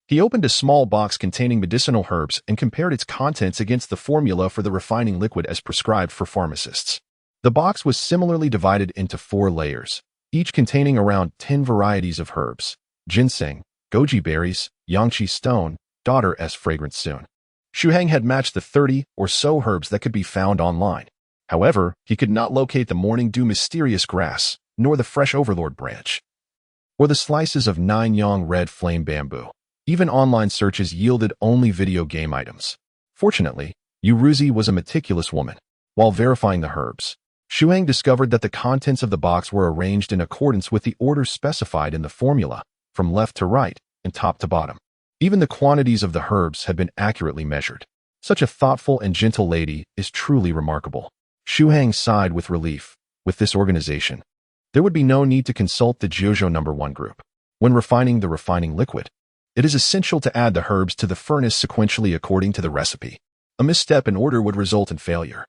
He opened a small box containing medicinal herbs and compared its contents against the formula for the refining liquid as prescribed for pharmacists. The box was similarly divided into 4 layers, each containing around 10 varieties of herbs: ginseng, goji berries, yangqi stone, daughter's fragrance soon. Shuhang had matched the 30 or so herbs that could be found online. However, he could not locate the morning dew mysterious grass, nor the fresh overlord branch, or the slices of 9-yang red flame bamboo. Even online searches yielded only video game items. Fortunately, Yuruzi was a meticulous woman. While verifying the herbs, Shuhang discovered that the contents of the box were arranged in accordance with the order specified in the formula, from left to right and top to bottom. Even the quantities of the herbs had been accurately measured. Such a thoughtful and gentle lady is truly remarkable. Shuhang sighed with relief. With this organization, there would be no need to consult the Jiuzhou No.1 Group. When refining the refining liquid, it is essential to add the herbs to the furnace sequentially according to the recipe. A misstep in order would result in failure.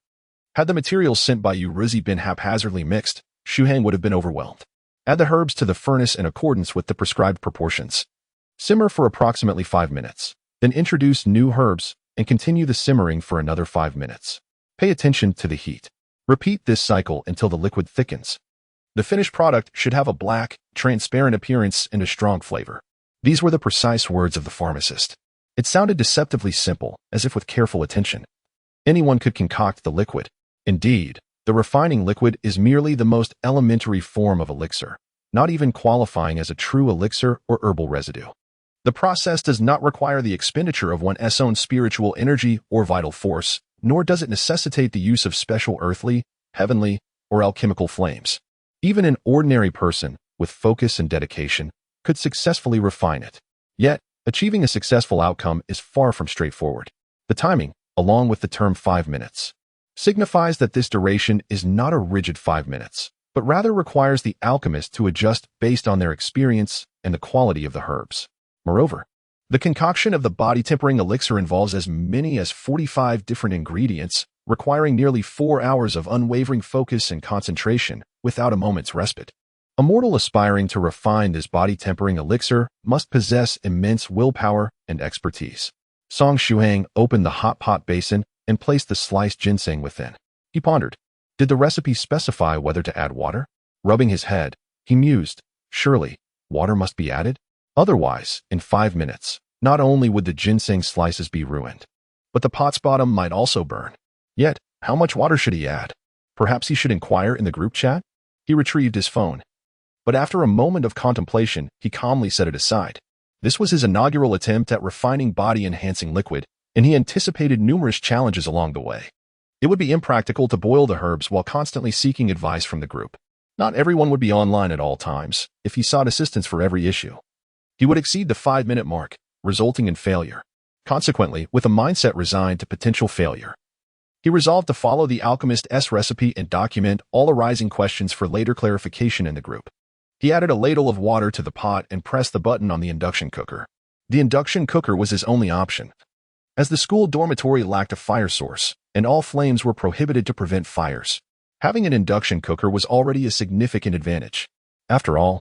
Had the materials sent by Yuruzi been haphazardly mixed, Shuhang would have been overwhelmed. Add the herbs to the furnace in accordance with the prescribed proportions. Simmer for approximately 5 minutes. Then introduce new herbs, and continue the simmering for another 5 minutes. Pay attention to the heat. Repeat this cycle until the liquid thickens. The finished product should have a black, transparent appearance and a strong flavor. These were the precise words of the pharmacist. It sounded deceptively simple, as if with careful attention. Anyone could concoct the liquid. Indeed, the refining liquid is merely the most elementary form of elixir, not even qualifying as a true elixir or herbal residue. The process does not require the expenditure of one's own spiritual energy or vital force, nor does it necessitate the use of special earthly, heavenly, or alchemical flames. Even an ordinary person, with focus and dedication, could successfully refine it. Yet, achieving a successful outcome is far from straightforward. The timing, along with the term 5 minutes, signifies that this duration is not a rigid 5 minutes, but rather requires the alchemist to adjust based on their experience and the quality of the herbs. Moreover, the concoction of the body-tempering elixir involves as many as 45 different ingredients, requiring nearly 4 hours of unwavering focus and concentration without a moment's respite. A mortal aspiring to refine this body-tempering elixir must possess immense willpower and expertise. Song Shuhang opened the hot pot basin and placed the sliced ginseng within. He pondered. Did the recipe specify whether to add water? Rubbing his head, he mused, surely, water must be added? Otherwise, in 5 minutes, not only would the ginseng slices be ruined, but the pot's bottom might also burn. Yet, how much water should he add? Perhaps he should inquire in the group chat? He retrieved his phone. But after a moment of contemplation, he calmly set it aside. This was his inaugural attempt at refining body-enhancing liquid, and he anticipated numerous challenges along the way. It would be impractical to boil the herbs while constantly seeking advice from the group. Not everyone would be online at all times if he sought assistance for every issue. He would exceed the 5-minute mark, resulting in failure. Consequently, with a mindset resigned to potential failure, he resolved to follow the alchemist's recipe and document all arising questions for later clarification in the group. He added a ladle of water to the pot and pressed the button on the induction cooker. The induction cooker was his only option, as the school dormitory lacked a fire source, and all flames were prohibited to prevent fires. Having an induction cooker was already a significant advantage. After all,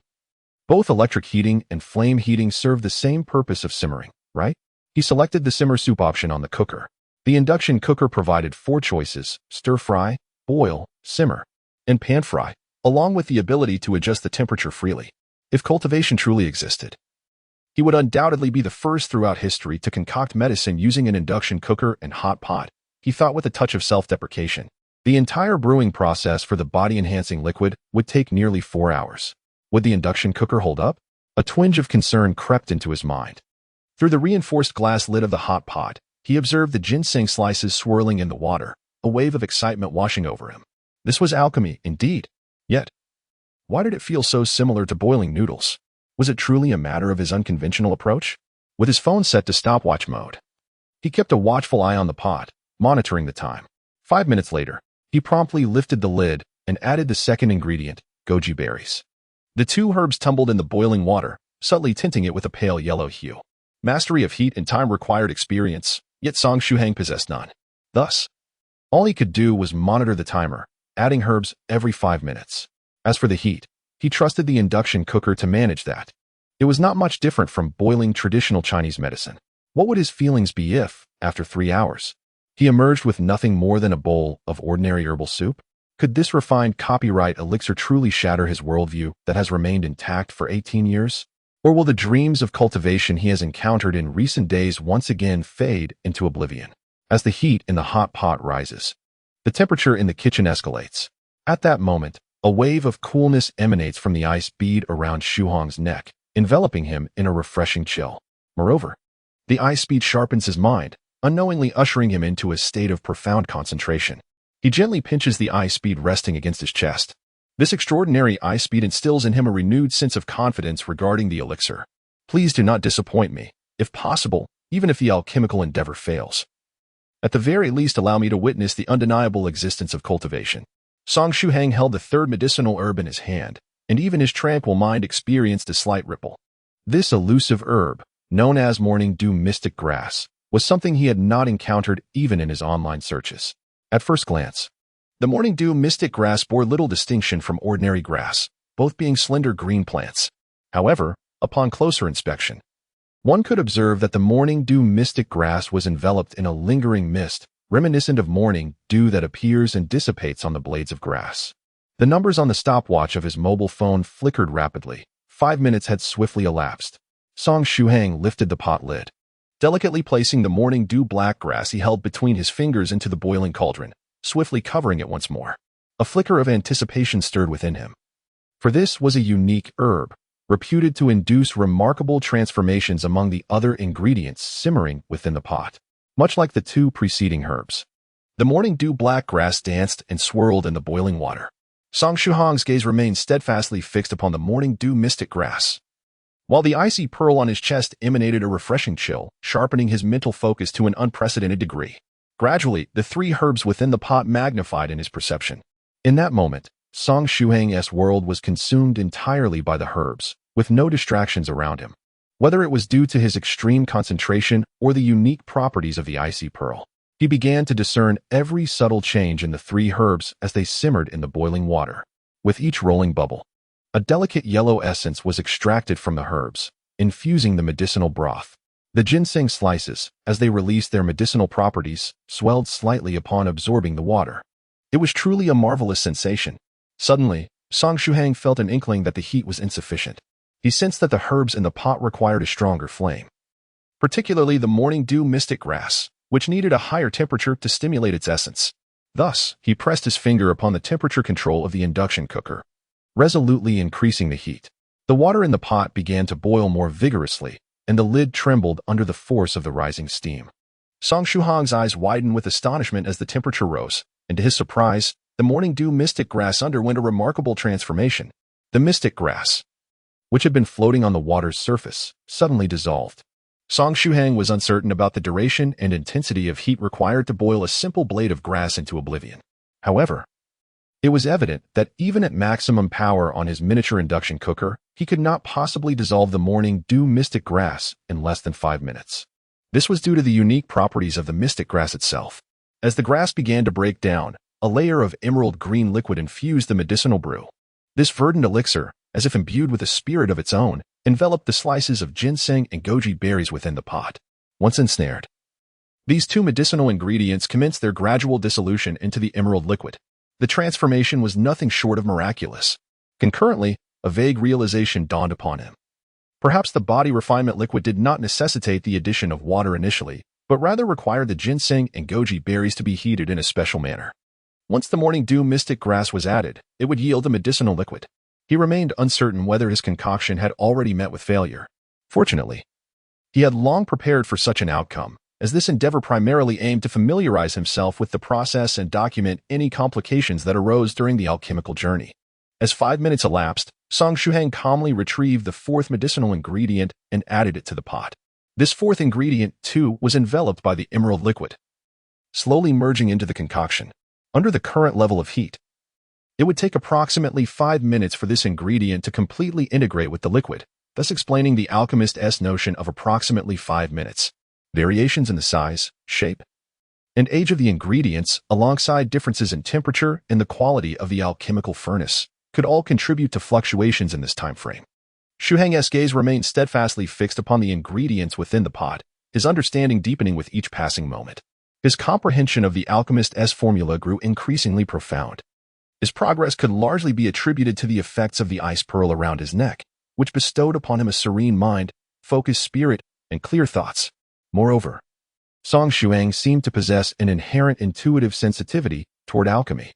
both electric heating and flame heating serve the same purpose of simmering, right? He selected the simmer soup option on the cooker. The induction cooker provided 4 choices: stir-fry, boil, simmer, and pan-fry, along with the ability to adjust the temperature freely. If cultivation truly existed, he would undoubtedly be the first throughout history to concoct medicine using an induction cooker and hot pot, he thought with a touch of self-deprecation. The entire brewing process for the body-enhancing liquid would take nearly 4 hours. Would the induction cooker hold up? A twinge of concern crept into his mind. Through the reinforced glass lid of the hot pot, he observed the ginseng slices swirling in the water, a wave of excitement washing over him. This was alchemy, indeed. Yet, why did it feel so similar to boiling noodles? Was it truly a matter of his unconventional approach? With his phone set to stopwatch mode, he kept a watchful eye on the pot, monitoring the time. 5 minutes later, he promptly lifted the lid and added the second ingredient, goji berries. The 2 herbs tumbled in the boiling water, subtly tinting it with a pale yellow hue. Mastery of heat and time required experience, yet Song Shuhang possessed none. Thus, all he could do was monitor the timer, adding herbs every 5 minutes. As for the heat, he trusted the induction cooker to manage that. It was not much different from boiling traditional Chinese medicine. What would his feelings be if, after 3 hours, he emerged with nothing more than a bowl of ordinary herbal soup? Could this refined copyright elixir truly shatter his worldview that has remained intact for 18 years? Or will the dreams of cultivation he has encountered in recent days once again fade into oblivion? As the heat in the hot pot rises, the temperature in the kitchen escalates. At that moment, a wave of coolness emanates from the ice bead around Shuhang's neck, enveloping him in a refreshing chill. Moreover, the ice bead sharpens his mind, unknowingly ushering him into a state of profound concentration. He gently pinches the ice bead resting against his chest. This extraordinary ice bead instills in him a renewed sense of confidence regarding the elixir. Please do not disappoint me, if possible, even if the alchemical endeavor fails. At the very least, allow me to witness the undeniable existence of cultivation. Song Shuhang held the 3rd medicinal herb in his hand, and even his tranquil mind experienced a slight ripple. This elusive herb, known as morning dew mystic grass, was something he had not encountered even in his online searches. At first glance, the morning dew mystic grass bore little distinction from ordinary grass, both being slender green plants. However, upon closer inspection, One could observe that the morning dew mystic grass was enveloped in a lingering mist, reminiscent of morning dew that appears and dissipates on the blades of grass. The numbers on the stopwatch of his mobile phone flickered rapidly. 5 minutes had swiftly elapsed. Song Shuhang lifted the pot lid. Delicately placing the morning dew black grass he held between his fingers into the boiling cauldron, swiftly covering it once more. A flicker of anticipation stirred within him. For this was a unique herb, reputed to induce remarkable transformations among the other ingredients simmering within the pot, much like the two preceding herbs. The morning dew black grass danced and swirled in the boiling water. Song Shuhang's gaze remained steadfastly fixed upon the morning dew mystic grass, while the icy pearl on his chest emanated a refreshing chill, sharpening his mental focus to an unprecedented degree. Gradually, the three herbs within the pot magnified in his perception. In that moment, Song Shuhang's world was consumed entirely by the herbs, with no distractions around him. Whether it was due to his extreme concentration or the unique properties of the icy pearl, he began to discern every subtle change in the three herbs as they simmered in the boiling water. With each rolling bubble, a delicate yellow essence was extracted from the herbs, infusing the medicinal broth. The ginseng slices, as they released their medicinal properties, swelled slightly upon absorbing the water. It was truly a marvelous sensation. Suddenly, Song Shuhang felt an inkling that the heat was insufficient. He sensed that the herbs in the pot required a stronger flame, particularly the morning dew mystic grass, which needed a higher temperature to stimulate its essence. Thus, he pressed his finger upon the temperature control of the induction cooker, resolutely increasing the heat. The water in the pot began to boil more vigorously, and the lid trembled under the force of the rising steam. Song Shuhang's eyes widened with astonishment as the temperature rose, and to his surprise, the morning dew mystic grass underwent a remarkable transformation. The mystic grass, which had been floating on the water's surface, suddenly dissolved. Song Shuhang was uncertain about the duration and intensity of heat required to boil a simple blade of grass into oblivion. However, it was evident that even at maximum power on his miniature induction cooker, he could not possibly dissolve the morning dew mystic grass in less than 5 minutes. This was due to the unique properties of the mystic grass itself. As the grass began to break down, a layer of emerald green liquid infused the medicinal brew. This verdant elixir, as if imbued with a spirit of its own, enveloped the slices of ginseng and goji berries within the pot. Once ensnared, these two medicinal ingredients commenced their gradual dissolution into the emerald liquid. The transformation was nothing short of miraculous. Concurrently, a vague realization dawned upon him. Perhaps the body refinement liquid did not necessitate the addition of water initially, but rather required the ginseng and goji berries to be heated in a special manner. Once the morning dew mystic grass was added, it would yield a medicinal liquid. He remained uncertain whether his concoction had already met with failure. Fortunately, he had long prepared for such an outcome, as this endeavor primarily aimed to familiarize himself with the process and document any complications that arose during the alchemical journey. As 5 minutes elapsed, Song Shuhang calmly retrieved the fourth medicinal ingredient and added it to the pot. This fourth ingredient, too, was enveloped by the emerald liquid, slowly merging into the concoction. Under the current level of heat, it would take approximately 5 minutes for this ingredient to completely integrate with the liquid, thus explaining the alchemist's notion of approximately 5 minutes. Variations in the size, shape, and age of the ingredients, alongside differences in temperature and the quality of the alchemical furnace, could all contribute to fluctuations in this time frame. Shuhang's gaze remained steadfastly fixed upon the ingredients within the pot, his understanding deepening with each passing moment. His comprehension of the alchemist's formula grew increasingly profound. His progress could largely be attributed to the effects of the ice pearl around his neck, which bestowed upon him a serene mind, focused spirit, and clear thoughts. Moreover, Song Shuhang seemed to possess an inherent intuitive sensitivity toward alchemy.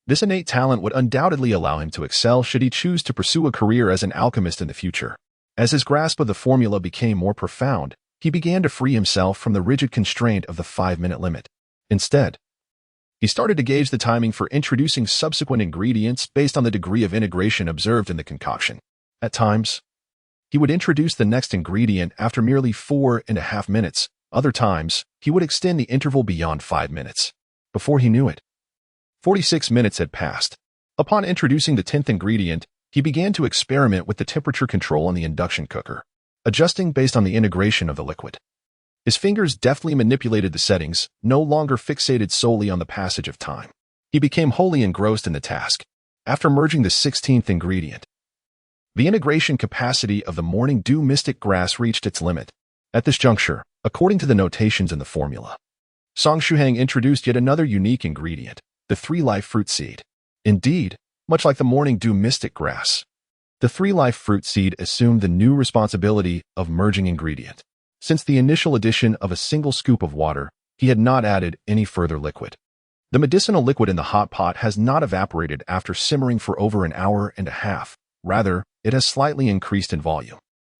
This innate talent would undoubtedly allow him to excel should he choose to pursue a career as an alchemist in the future. As his grasp of the formula became more profound, he began to free himself from the rigid constraint of the 5-minute limit. Instead, he started to gauge the timing for introducing subsequent ingredients based on the degree of integration observed in the concoction. At times, he would introduce the next ingredient after merely 4.5 minutes. Other times, he would extend the interval beyond 5 minutes. Before he knew it, 46 minutes had passed. Upon introducing the 10th ingredient, he began to experiment with the temperature control on the induction cooker, adjusting based on the integration of the liquid. His fingers deftly manipulated the settings, no longer fixated solely on the passage of time. He became wholly engrossed in the task. After merging the 16th ingredient, the integration capacity of the morning dew mystic grass reached its limit. At this juncture, according to the notations in the formula, Song Shuhang introduced yet another unique ingredient, the three-life fruit seed. Indeed, much like the morning dew mystic grass, the three-life fruit seed assumed the new responsibility of merging ingredient. Since the initial addition of a single scoop of water, he had not added any further liquid. The medicinal liquid in the hot pot has not evaporated after simmering for over an hour and a half. Rather, it has slightly increased in volume.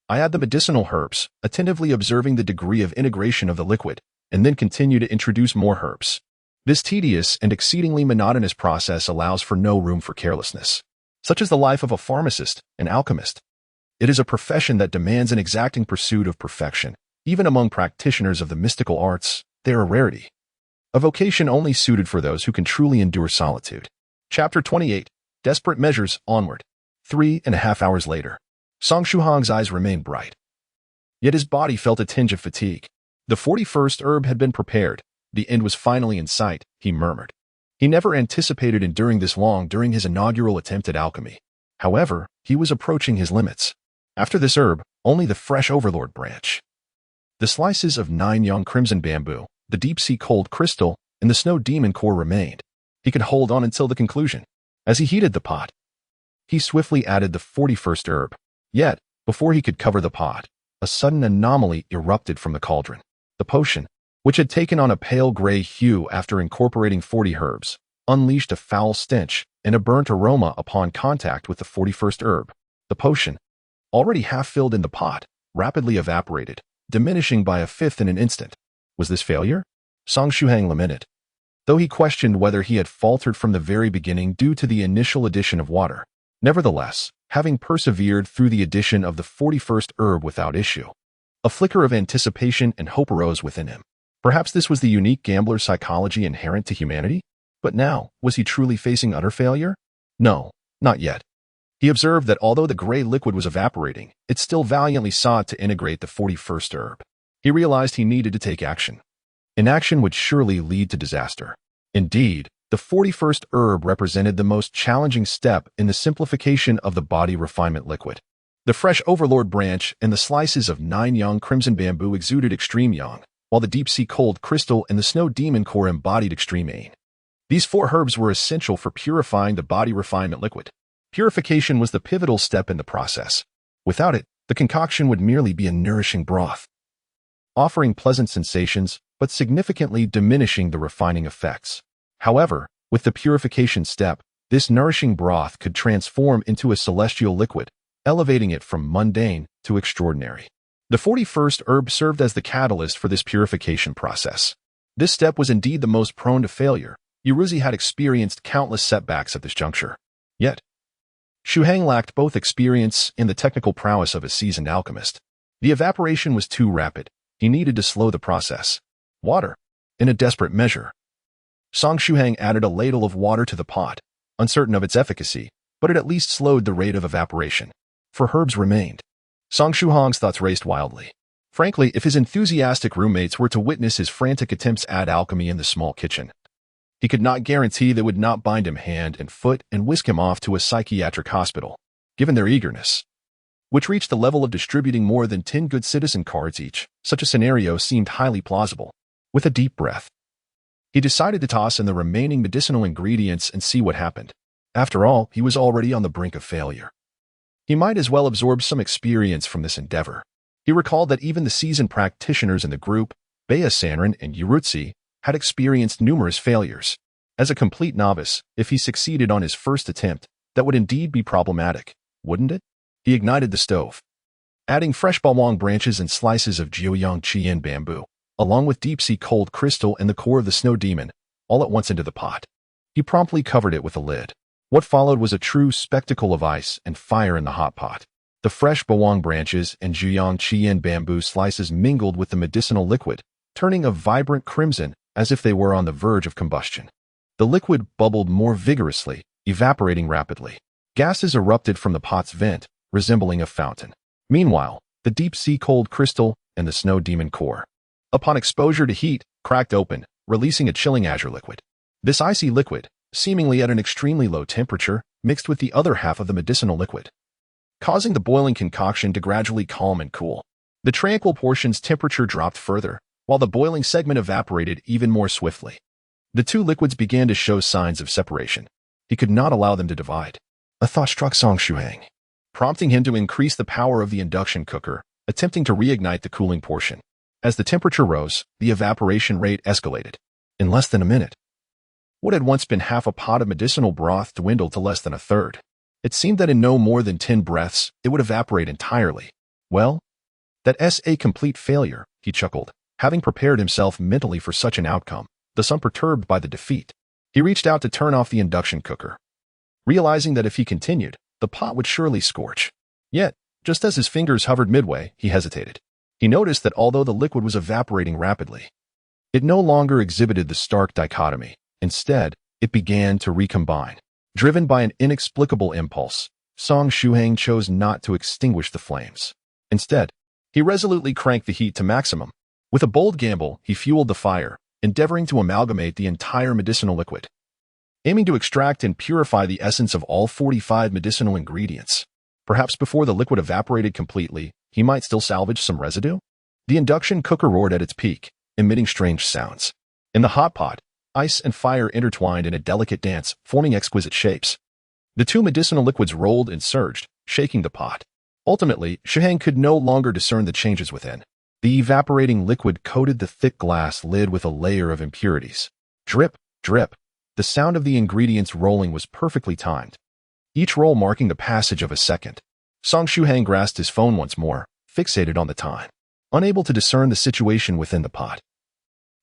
I add the medicinal herbs, attentively observing the degree of integration of the liquid, and then continue to introduce more herbs. This tedious and exceedingly monotonous process allows for no room for carelessness. Such is the life of a pharmacist, an alchemist. It is a profession that demands an exacting pursuit of perfection. Even among practitioners of the mystical arts, they are a rarity. A vocation only suited for those who can truly endure solitude. Chapter 28. Desperate Measures, Onward. 3.5 hours later, Song Shuhang's eyes remained bright. Yet his body felt a tinge of fatigue. The 41st herb had been prepared. The end was finally in sight, he murmured. He never anticipated enduring this long during his inaugural attempt at alchemy. However, he was approaching his limits. After this herb, only the fresh overlord branch, the slices of 9 young crimson bamboo, the deep-sea cold crystal, and the snow demon core remained. He could hold on until the conclusion. As he heated the pot, he swiftly added the 41st herb. Yet, before he could cover the pot, a sudden anomaly erupted from the cauldron. The potion, which had taken on a pale gray hue after incorporating 40 herbs, unleashed a foul stench and a burnt aroma upon contact with the 41st herb. The potion, already half filled in the pot, rapidly evaporated, diminishing by a fifth in an instant. Was this failure? Song Shuhang lamented, though he questioned whether he had faltered from the very beginning due to the initial addition of water. Nevertheless, having persevered through the addition of the 41st herb without issue, a flicker of anticipation and hope arose within him. Perhaps this was the unique gambler's psychology inherent to humanity? But now, was he truly facing utter failure? No, not yet. He observed that although the gray liquid was evaporating, it still valiantly sought to integrate the 41st herb. He realized he needed to take action. Inaction would surely lead to disaster. Indeed, the 41st herb represented the most challenging step in the simplification of the body refinement liquid. The fresh overlord branch and the slices of 9 young crimson bamboo exuded extreme yang, while the deep-sea cold crystal and the snow demon core embodied extreme ain. These 4 herbs were essential for purifying the body refinement liquid. Purification was the pivotal step in the process. Without it, the concoction would merely be a nourishing broth, offering pleasant sensations, but significantly diminishing the refining effects. However, with the purification step, this nourishing broth could transform into a celestial liquid, elevating it from mundane to extraordinary. The 41st herb served as the catalyst for this purification process. This step was indeed the most prone to failure. Yuruzi had experienced countless setbacks at this juncture. Yet, Shuhang lacked both experience and the technical prowess of a seasoned alchemist. The evaporation was too rapid. He needed to slow the process. Water. In a desperate measure, Song Shuhang added a ladle of water to the pot, uncertain of its efficacy, but it at least slowed the rate of evaporation. For herbs remained. Song Shuhang's thoughts raced wildly. Frankly, if his enthusiastic roommates were to witness his frantic attempts at alchemy in the small kitchen, he could not guarantee they would not bind him hand and foot and whisk him off to a psychiatric hospital. Given their eagerness, which reached the level of distributing more than 10 good citizen cards each, such a scenario seemed highly plausible. With a deep breath, he decided to toss in the remaining medicinal ingredients and see what happened. After all, he was already on the brink of failure. He might as well absorb some experience from this endeavor. He recalled that even the seasoned practitioners in the group, Bea Sanrin and Yuruzi, had experienced numerous failures. As a complete novice, if he succeeded on his first attempt, that would indeed be problematic, wouldn't it? He ignited the stove, adding fresh bawang branches and slices of Jiuzhou No.1 bamboo, along with deep-sea cold crystal and the core of the snow demon, all at once into the pot. He promptly covered it with a lid. What followed was a true spectacle of ice and fire in the hot pot. The fresh bawang branches and Jiuzhou No.1 bamboo slices mingled with the medicinal liquid, turning a vibrant crimson as if they were on the verge of combustion. The liquid bubbled more vigorously, evaporating rapidly. Gases erupted from the pot's vent, resembling a fountain. Meanwhile, the deep-sea cold crystal and the snow demon core, upon exposure to heat, cracked open, releasing a chilling azure liquid. This icy liquid, seemingly at an extremely low temperature, mixed with the other half of the medicinal liquid, causing the boiling concoction to gradually calm and cool. The tranquil portion's temperature dropped further, while the boiling segment evaporated even more swiftly. The two liquids began to show signs of separation. He could not allow them to divide. A thought struck Song Shuhang, prompting him to increase the power of the induction cooker, attempting to reignite the cooling portion. As the temperature rose, the evaporation rate escalated. In less than a minute, what had once been half a pot of medicinal broth dwindled to less than a third. It seemed that in no more than 10 breaths, it would evaporate entirely. Well, that's a complete failure, he chuckled, having prepared himself mentally for such an outcome, thus unperturbed by the defeat. He reached out to turn off the induction cooker, realizing that if he continued, the pot would surely scorch. Yet, just as his fingers hovered midway, he hesitated. He noticed that although the liquid was evaporating rapidly, it no longer exhibited the stark dichotomy. Instead, it began to recombine. Driven by an inexplicable impulse, Song Shuhang chose not to extinguish the flames. Instead, he resolutely cranked the heat to maximum. With a bold gamble, he fueled the fire, endeavoring to amalgamate the entire medicinal liquid, aiming to extract and purify the essence of all 45 medicinal ingredients. Perhaps before the liquid evaporated completely, he might still salvage some residue? The induction cooker roared at its peak, emitting strange sounds. In the hot pot, ice and fire intertwined in a delicate dance, forming exquisite shapes. The two medicinal liquids rolled and surged, shaking the pot. Ultimately, Shuhang could no longer discern the changes within. The evaporating liquid coated the thick glass lid with a layer of impurities. Drip, drip. The sound of the ingredients rolling was perfectly timed, each roll marking the passage of a second. Song Shuhang grasped his phone once more, fixated on the time. Unable to discern the situation within the pot,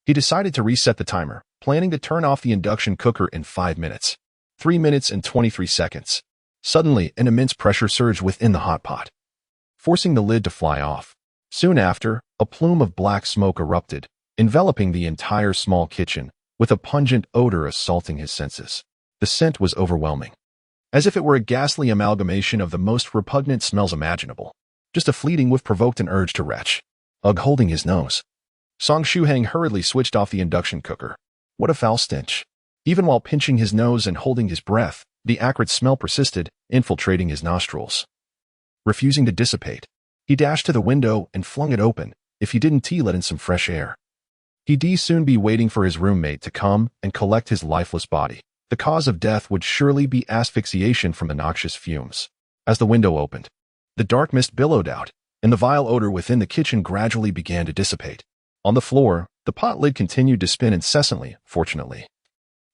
he decided to reset the timer, planning to turn off the induction cooker in 5 minutes. 3 minutes and 23 seconds. Suddenly, an immense pressure surged within the hot pot, forcing the lid to fly off. Soon after, a plume of black smoke erupted, enveloping the entire small kitchen, with a pungent odor assaulting his senses. The scent was overwhelming, as if it were a ghastly amalgamation of the most repugnant smells imaginable. Just a fleeting whiff provoked an urge to retch. Holding his nose, Song Shuhang hurriedly switched off the induction cooker. What a foul stench. Even while pinching his nose and holding his breath, the acrid smell persisted, infiltrating his nostrils. Refusing to dissipate, he dashed to the window and flung it open. If he didn't let in some fresh air, he'd soon be waiting for his roommate to come and collect his lifeless body. The cause of death would surely be asphyxiation from the noxious fumes. As the window opened, the dark mist billowed out, and the vile odor within the kitchen gradually began to dissipate. On the floor, the pot lid continued to spin incessantly, fortunately.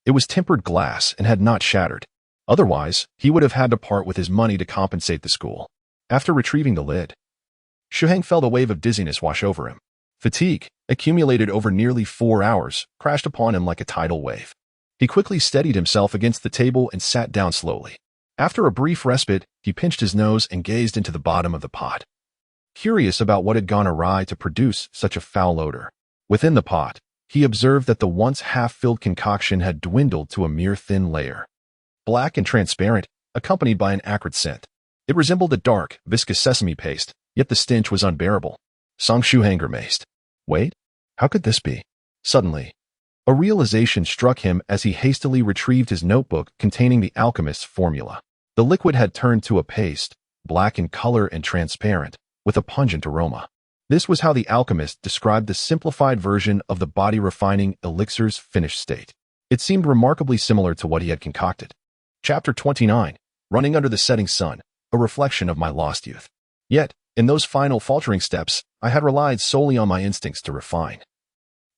It was tempered glass and had not shattered. Otherwise, he would have had to part with his money to compensate the school. After retrieving the lid, Shuhang felt a wave of dizziness wash over him. Fatigue, accumulated over nearly 4 hours, crashed upon him like a tidal wave. He quickly steadied himself against the table and sat down slowly. After a brief respite, he pinched his nose and gazed into the bottom of the pot, curious about what had gone awry to produce such a foul odor. Within the pot, he observed that the once half-filled concoction had dwindled to a mere thin layer, black and transparent, accompanied by an acrid scent. It resembled a dark, viscous sesame paste, yet the stench was unbearable. Song Shuhang grimaced. Wait, how could this be? Suddenly, a realization struck him as he hastily retrieved his notebook containing the alchemist's formula. The liquid had turned to a paste, black in color and transparent, with a pungent aroma. This was how the alchemist described the simplified version of the body-refining elixir's finished state. It seemed remarkably similar to what he had concocted. Chapter 29, Running Under the Setting Sun, a reflection of my lost youth. Yet, in those final faltering steps, I had relied solely on my instincts to refine,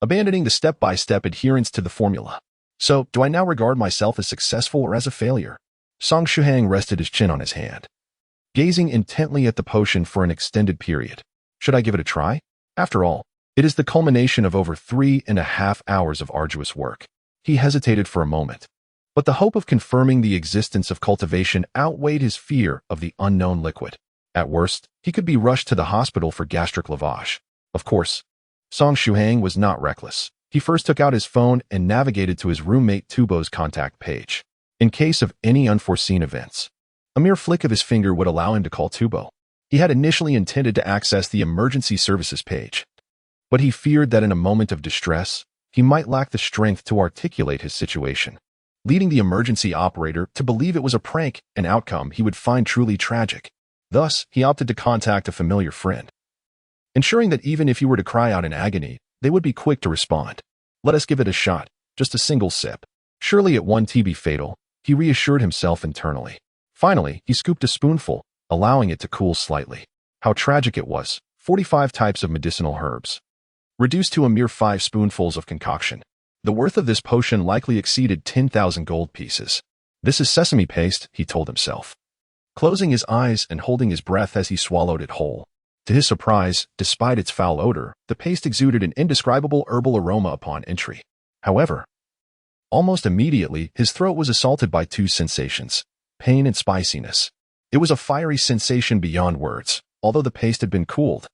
abandoning the step-by-step adherence to the formula. So, do I now regard myself as successful or as a failure? Song Shuhang rested his chin on his hand, gazing intently at the potion for an extended period. Should I give it a try? After all, it is the culmination of over 3.5 hours of arduous work. He hesitated for a moment, but the hope of confirming the existence of cultivation outweighed his fear of the unknown liquid. At worst, he could be rushed to the hospital for gastric lavage. Of course, Song Shuhang was not reckless. He first took out his phone and navigated to his roommate Tubo's contact page. In case of any unforeseen events, a mere flick of his finger would allow him to call Tubo. He had initially intended to access the emergency services page, but he feared that in a moment of distress, he might lack the strength to articulate his situation, leading the emergency operator to believe it was a prank, an outcome he would find truly tragic. Thus, he opted to contact a familiar friend. ensuring that even if he were to cry out in agony, they would be quick to respond. Let us give it a shot, just a single sip. Surely it won't be fatal, he reassured himself internally. Finally, he scooped a spoonful, allowing it to cool slightly. How tragic it was. 45 types of medicinal herbs, reduced to a mere 5 spoonfuls of concoction. The worth of this potion likely exceeded 10,000 gold pieces. This is sesame paste, he told himself, closing his eyes and holding his breath as he swallowed it whole. To his surprise, despite its foul odor, the paste exuded an indescribable herbal aroma upon entry. However, almost immediately, his throat was assaulted by 2 sensations: pain and spiciness. It was a fiery sensation beyond words, although the paste had been cooled.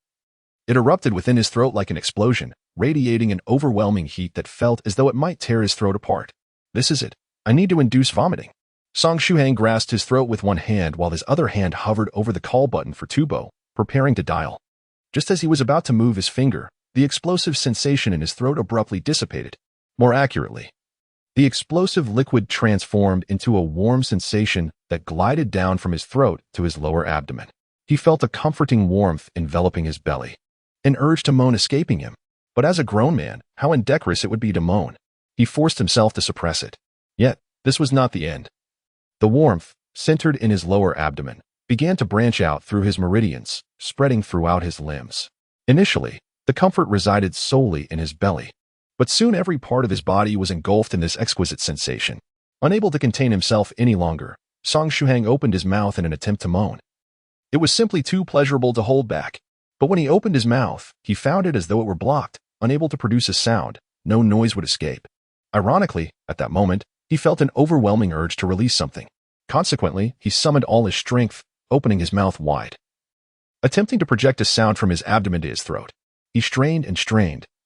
It erupted within his throat like an explosion, radiating an overwhelming heat that felt as though it might tear his throat apart. This is it. I need to induce vomiting. Song Shuhang grasped his throat with one hand while his other hand hovered over the call button for Tubo, preparing to dial. Just as he was about to move his finger, the explosive sensation in his throat abruptly dissipated. More accurately, the explosive liquid transformed into a warm sensation that glided down from his throat to his lower abdomen. He felt a comforting warmth enveloping his belly. An urge to moan escaping him. But as a grown man, how indecorous it would be to moan. He forced himself to suppress it. Yet, this was not the end. The warmth, centered in his lower abdomen, began to branch out through his meridians, spreading throughout his limbs. Initially, the comfort resided solely in his belly. But soon every part of his body was engulfed in this exquisite sensation. Unable to contain himself any longer, Song Shuhang opened his mouth in an attempt to moan. It was simply too pleasurable to hold back. But when he opened his mouth, he found it as though it were blocked, unable to produce a sound. No noise would escape. Ironically, at that moment, he felt an overwhelming urge to release something. Consequently, he summoned all his strength, opening his mouth wide, attempting to project a sound from his abdomen to his throat. He strained,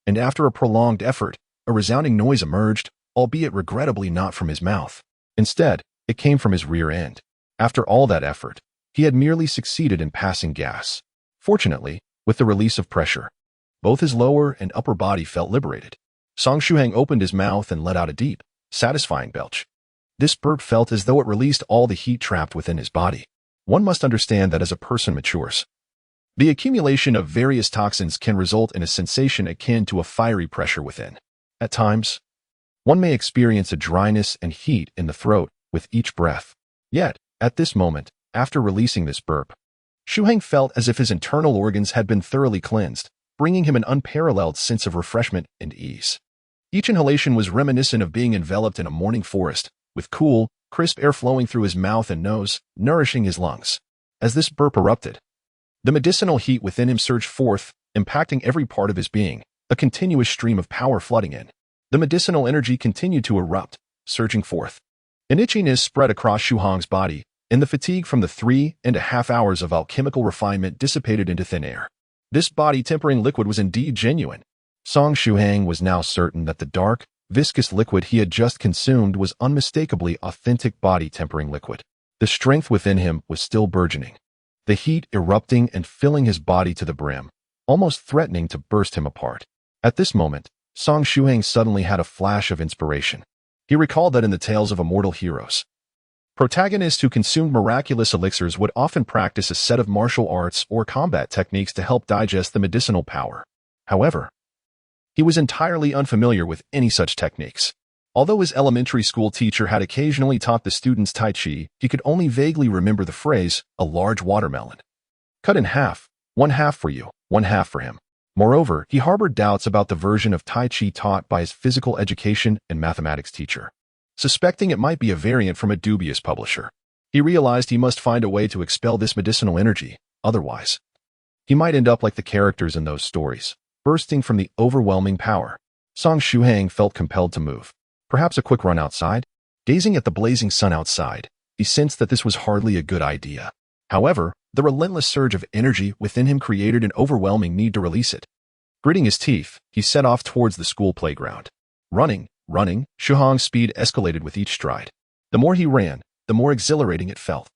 and after a prolonged effort, a resounding noise emerged, albeit regrettably not from his mouth. Instead, it came from his rear end. After all that effort, he had merely succeeded in passing gas. Fortunately, with the release of pressure, both his lower and upper body felt liberated. Song Shuhang opened his mouth and let out a deep, satisfying belch. This burp felt as though it released all the heat trapped within his body. One must understand that as a person matures, the accumulation of various toxins can result in a sensation akin to a fiery pressure within. At times, one may experience a dryness and heat in the throat with each breath. Yet, at this moment, after releasing this burp, Shuhang felt as if his internal organs had been thoroughly cleansed, bringing him an unparalleled sense of refreshment and ease. Each inhalation was reminiscent of being enveloped in a morning forest, with cool, crisp air flowing through his mouth and nose, nourishing his lungs. As this burp erupted, the medicinal heat within him surged forth, impacting every part of his being, a continuous stream of power flooding in. The medicinal energy continued to erupt, surging forth. An itchiness spread across Shuhang's body, and the fatigue from the 3.5 hours of alchemical refinement dissipated into thin air. This body-tempering liquid was indeed genuine. Song Shuhang was now certain that the dark, viscous liquid he had just consumed was unmistakably authentic body-tempering liquid. The strength within him was still burgeoning, the heat erupting and filling his body to the brim, almost threatening to burst him apart. At this moment, Song Shuhang suddenly had a flash of inspiration. He recalled that in the tales of immortal heroes, protagonists who consumed miraculous elixirs would often practice a set of martial arts or combat techniques to help digest the medicinal power. However, he was entirely unfamiliar with any such techniques. Although his elementary school teacher had occasionally taught the students Tai Chi, he could only vaguely remember the phrase, a large watermelon. Cut in half, 1/2 for you, 1/2 for him. Moreover, he harbored doubts about the version of Tai Chi taught by his physical education and mathematics teacher. Suspecting it might be a variant from a dubious publisher, he realized he must find a way to expel this medicinal energy, otherwise, he might end up like the characters in those stories, bursting from the overwhelming power. Song Shuhang felt compelled to move. Perhaps a quick run outside? Gazing at the blazing sun outside, he sensed that this was hardly a good idea. However, the relentless surge of energy within him created an overwhelming need to release it. Gritting his teeth, he set off towards the school playground. Running, Shuhang's speed escalated with each stride. The more he ran, the more exhilarating it felt,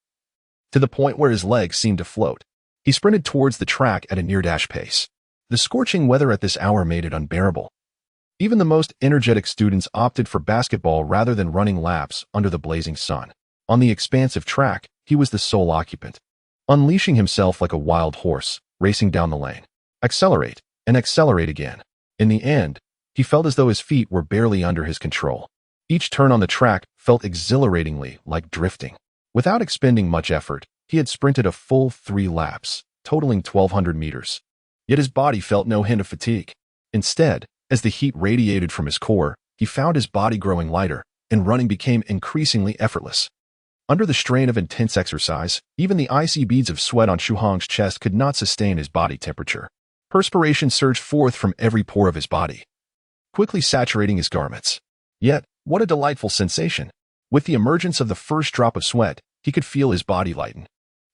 to the point where his legs seemed to float. He sprinted towards the track at a near-dash pace. The scorching weather at this hour made it unbearable. Even the most energetic students opted for basketball rather than running laps under the blazing sun. On the expansive track, he was the sole occupant, unleashing himself like a wild horse, racing down the lane. accelerate, and accelerate again. In the end, he felt as though his feet were barely under his control. Each turn on the track felt exhilaratingly like drifting. Without expending much effort, he had sprinted a full 3 laps, totaling 1,200 meters. Yet his body felt no hint of fatigue. Instead, as the heat radiated from his core, he found his body growing lighter, and running became increasingly effortless. Under the strain of intense exercise, even the icy beads of sweat on Shuhang's chest could not sustain his body temperature. Perspiration surged forth from every pore of his body, quickly saturating his garments. Yet, what a delightful sensation! With the emergence of the first drop of sweat, he could feel his body lighten.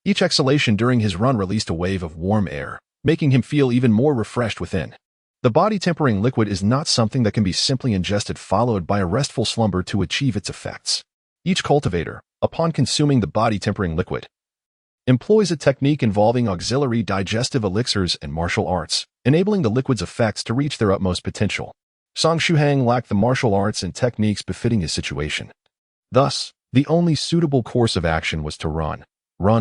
Each exhalation during his run released a wave of warm air, making him feel even more refreshed within. The body-tempering liquid is not something that can be simply ingested followed by a restful slumber to achieve its effects. Each cultivator, upon consuming the body-tempering liquid, employs a technique involving auxiliary digestive elixirs and martial arts, enabling the liquid's effects to reach their utmost potential. Song Shuhang lacked the martial arts and techniques befitting his situation. Thus, the only suitable course of action was to run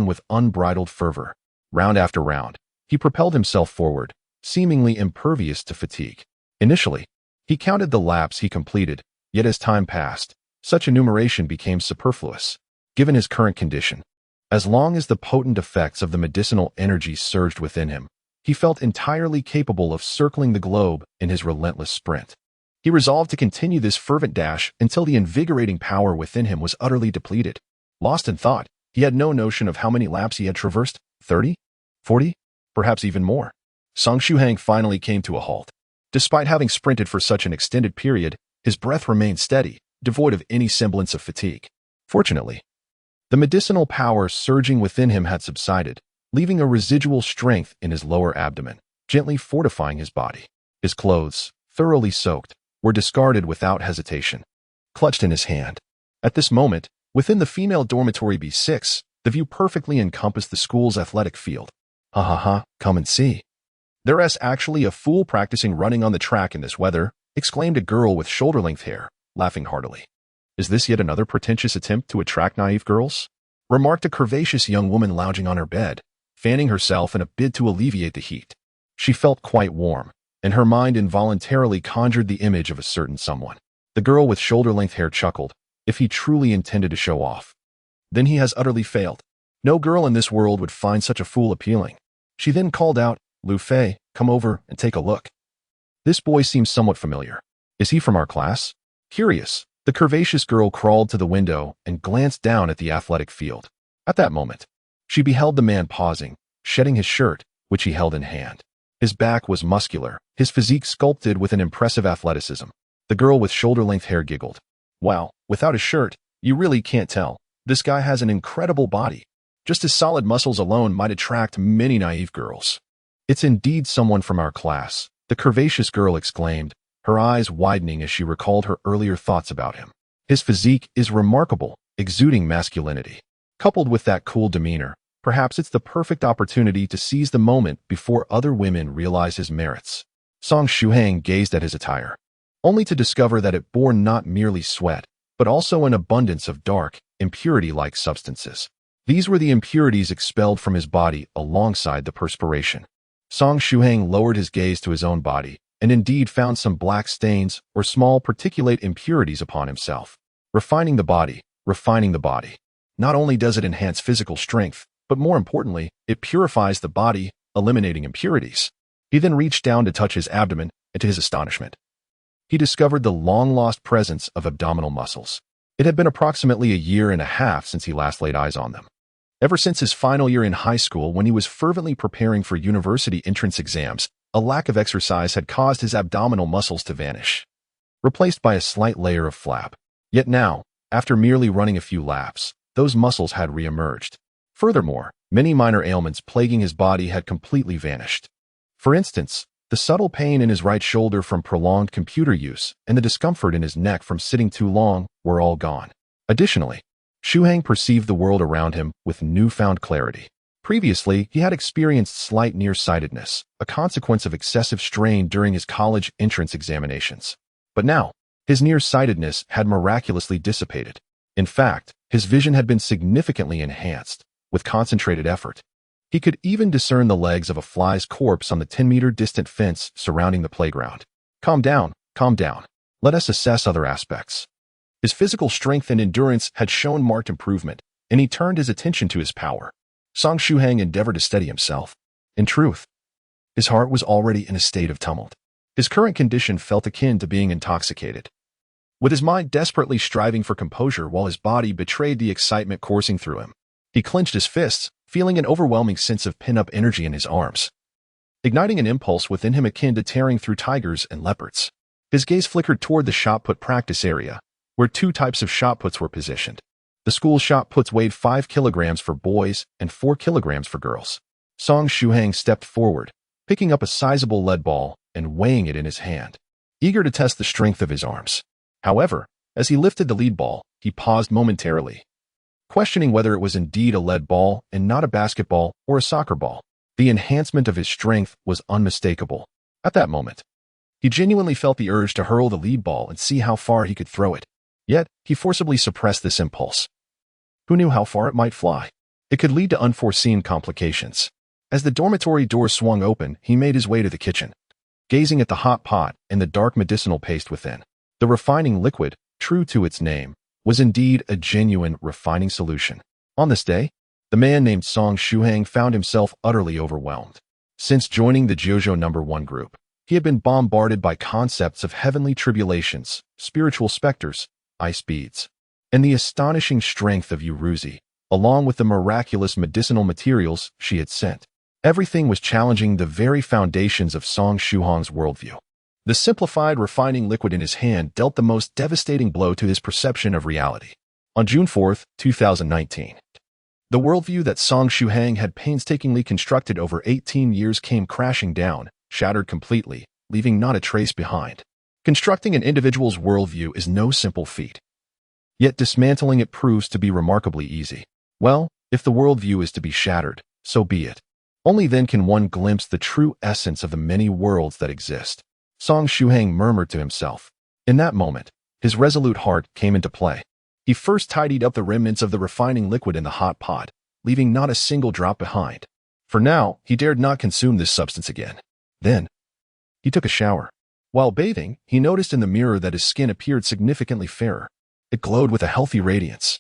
with unbridled fervor. Round after round, he propelled himself forward, seemingly impervious to fatigue. Initially, he counted the laps he completed, yet as time passed, such enumeration became superfluous, given his current condition. As long as the potent effects of the medicinal energy surged within him, he felt entirely capable of circling the globe in his relentless sprint. He resolved to continue this fervent dash until the invigorating power within him was utterly depleted. Lost in thought, he had no notion of how many laps he had traversed, 30? 40? Perhaps even more. Song Shuhang finally came to a halt. Despite having sprinted for such an extended period, his breath remained steady, devoid of any semblance of fatigue. Fortunately, the medicinal power surging within him had subsided, leaving a residual strength in his lower abdomen, gently fortifying his body. His clothes, thoroughly soaked, were discarded without hesitation, clutched in his hand. At this moment, within the female dormitory B6, the view perfectly encompassed the school's athletic field. Ha ha ha, come and see. There's actually a fool practicing running on the track in this weather, exclaimed a girl with shoulder-length hair, laughing heartily. Is this yet another pretentious attempt to attract naive girls? Remarked a curvaceous young woman lounging on her bed, fanning herself in a bid to alleviate the heat. She felt quite warm, and her mind involuntarily conjured the image of a certain someone. The girl with shoulder-length hair chuckled. If he truly intended to show off, then he has utterly failed. No girl in this world would find such a fool appealing. She then called out, Lu Fei, come over and take a look. This boy seems somewhat familiar. Is he from our class? Curious, the curvaceous girl crawled to the window and glanced down at the athletic field. At that moment, she beheld the man pausing, shedding his shirt, which he held in hand. His back was muscular, his physique sculpted with an impressive athleticism. The girl with shoulder-length hair giggled. Wow, without a shirt, you really can't tell. This guy has an incredible body. Just his solid muscles alone might attract many naive girls. It's indeed someone from our class, the curvaceous girl exclaimed, her eyes widening as she recalled her earlier thoughts about him. His physique is remarkable, exuding masculinity. Coupled with that cool demeanor, perhaps it's the perfect opportunity to seize the moment before other women realize his merits. Song Shuhang gazed at his attire, only to discover that it bore not merely sweat, but also an abundance of dark, impurity-like substances. These were the impurities expelled from his body alongside the perspiration. Song Shuhang lowered his gaze to his own body, and indeed found some black stains or small particulate impurities upon himself. Refining the body. Not only does it enhance physical strength, but more importantly, it purifies the body, eliminating impurities. He then reached down to touch his abdomen, and to his astonishment, he discovered the long-lost presence of abdominal muscles. It had been approximately 1.5 years since he last laid eyes on them. Ever since his final year in high school, when he was fervently preparing for university entrance exams, a lack of exercise had caused his abdominal muscles to vanish, replaced by a slight layer of flab. Yet now, after merely running a few laps, those muscles had re-emerged. Furthermore, many minor ailments plaguing his body had completely vanished. For instance, the subtle pain in his right shoulder from prolonged computer use and the discomfort in his neck from sitting too long were all gone. Additionally, Shuhang perceived the world around him with newfound clarity. Previously, he had experienced slight nearsightedness, a consequence of excessive strain during his college entrance examinations. But now, his nearsightedness had miraculously dissipated. In fact, his vision had been significantly enhanced, with concentrated effort. He could even discern the legs of a fly's corpse on the 10-meter distant fence surrounding the playground. Calm down, calm down. Let us assess other aspects. His physical strength and endurance had shown marked improvement, and he turned his attention to his power. Song Shuhang endeavored to steady himself. In truth, his heart was already in a state of tumult. His current condition felt akin to being intoxicated. With his mind desperately striving for composure while his body betrayed the excitement coursing through him, he clenched his fists, feeling an overwhelming sense of pent-up energy in his arms, igniting an impulse within him akin to tearing through tigers and leopards. His gaze flickered toward the shot put practice area, where two types of shot puts were positioned. The school shot puts weighed 5 kilograms for boys and 4 kilograms for girls. Song Shuhang stepped forward, picking up a sizable lead ball and weighing it in his hand, eager to test the strength of his arms. However, as he lifted the lead ball, he paused momentarily, questioning whether it was indeed a lead ball and not a basketball or a soccer ball. The enhancement of his strength was unmistakable. At that moment, he genuinely felt the urge to hurl the lead ball and see how far he could throw it. Yet, he forcibly suppressed this impulse. Who knew how far it might fly? It could lead to unforeseen complications. As the dormitory door swung open, he made his way to the kitchen, gazing at the hot pot and the dark medicinal paste within. The refining liquid, true to its name, was indeed a genuine refining solution. On this day, the man named Song Shuhang found himself utterly overwhelmed. Since joining the Jiuzhou No.1 Group, he had been bombarded by concepts of heavenly tribulations, spiritual specters, ice beads, and the astonishing strength of Uruzi, along with the miraculous medicinal materials she had sent. Everything was challenging the very foundations of Song Shuhang's worldview. The simplified refining liquid in his hand dealt the most devastating blow to his perception of reality. On June 4, 2019, the worldview that Song Shuhang had painstakingly constructed over 18 years came crashing down, shattered completely, leaving not a trace behind. Constructing an individual's worldview is no simple feat. Yet dismantling it proves to be remarkably easy. Well, if the worldview is to be shattered, so be it. Only then can one glimpse the true essence of the many worlds that exist. Song Shuhang murmured to himself. In that moment, his resolute heart came into play. He first tidied up the remnants of the refining liquid in the hot pot, leaving not a single drop behind. For now, he dared not consume this substance again. Then, he took a shower. While bathing, he noticed in the mirror that his skin appeared significantly fairer. It glowed with a healthy radiance,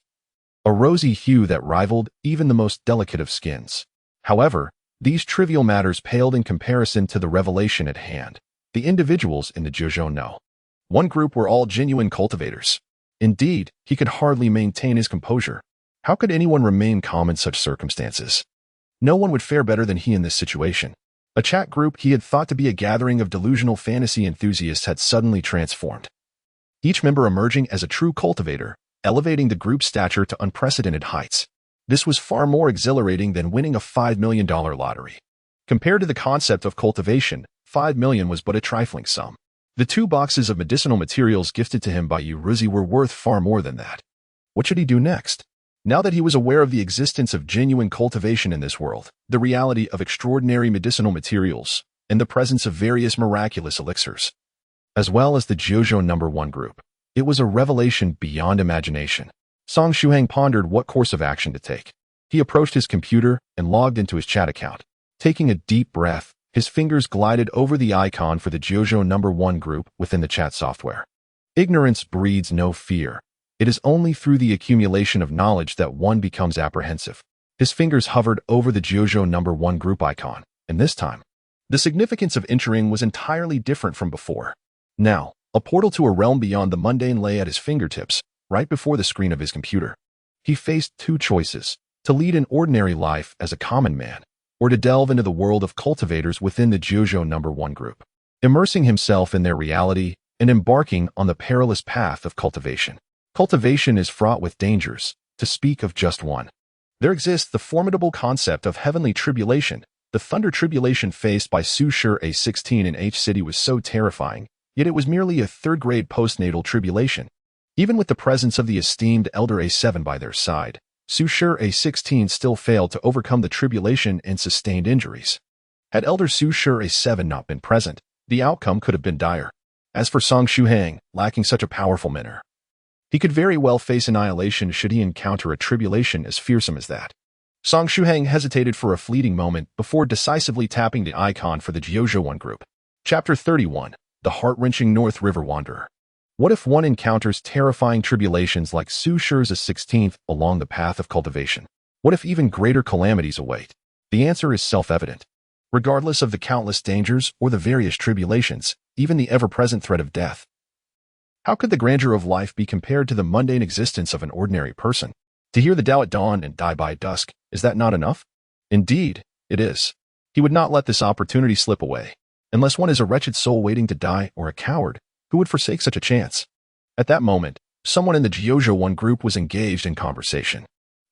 a rosy hue that rivaled even the most delicate of skins. However, these trivial matters paled in comparison to the revelation at hand. The individuals in the Jiuzhou No.1 Group were all genuine cultivators. Indeed, he could hardly maintain his composure. How could anyone remain calm in such circumstances? No one would fare better than he in this situation. A chat group he had thought to be a gathering of delusional fantasy enthusiasts had suddenly transformed, each member emerging as a true cultivator, elevating the group's stature to unprecedented heights. This was far more exhilarating than winning a $5 million lottery. Compared to the concept of cultivation, $5 million was but a trifling sum. The 2 boxes of medicinal materials gifted to him by Uruzi were worth far more than that. What should he do next? Now that he was aware of the existence of genuine cultivation in this world, the reality of extraordinary medicinal materials, and the presence of various miraculous elixirs, as well as the Jiuzhou No.1 Group, it was a revelation beyond imagination. Song Shuhang pondered what course of action to take. He approached his computer and logged into his chat account. Taking a deep breath, his fingers glided over the icon for the Jiuzhou No.1 Group within the chat software. Ignorance breeds no fear. It is only through the accumulation of knowledge that one becomes apprehensive. His fingers hovered over the Jiuzhou No.1 Group icon, and this time, the significance of entering was entirely different from before. Now, a portal to a realm beyond the mundane lay at his fingertips, right before the screen of his computer. He faced 2 choices: to lead an ordinary life as a common man, or to delve into the world of cultivators within the Jiuzhou No.1 Group, immersing himself in their reality and embarking on the perilous path of cultivation. Cultivation is fraught with dangers, to speak of just one. There exists the formidable concept of heavenly tribulation. The thunder tribulation faced by Su Shi A16 in H-City was so terrifying, yet it was merely a 3rd-grade postnatal tribulation. Even with the presence of the esteemed Elder A7 by their side, Su Shi A16 still failed to overcome the tribulation and sustained injuries. Had Elder Su Shi A7 not been present, the outcome could have been dire. As for Song Shuhang, lacking such a powerful mentor, he could very well face annihilation should he encounter a tribulation as fearsome as that. Song Shuhang hesitated for a fleeting moment before decisively tapping the icon for the Jiuzhou No.1 Group. Chapter 31. The Heart-Wrenching North River Wanderer. What if one encounters terrifying tribulations like Su Shi's 16th along the path of cultivation? What if even greater calamities await? The answer is self-evident. Regardless of the countless dangers or the various tribulations, even the ever-present threat of death, how could the grandeur of life be compared to the mundane existence of an ordinary person? To hear the Tao at dawn and die by dusk, is that not enough? Indeed, it is. He would not let this opportunity slip away. Unless one is a wretched soul waiting to die or a coward, who would forsake such a chance? At that moment, someone in the Jiuzhou No.1 Group was engaged in conversation.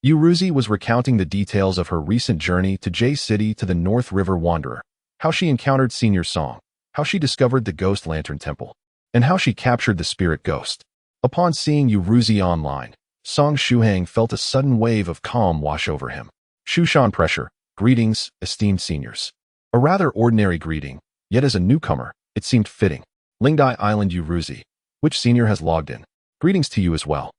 Yuruzi was recounting the details of her recent journey to J City to the North River Wanderer, how she encountered Senior Song, how she discovered the Ghost Lantern Temple, and how she captured the spirit ghost. Upon seeing Yuruzi online, Song Shuhang felt a sudden wave of calm wash over him. Shushan pressure. Greetings, esteemed seniors. A rather ordinary greeting, yet as a newcomer, it seemed fitting. Lingdai Island Yuruzi. Which senior has logged in? Greetings to you as well.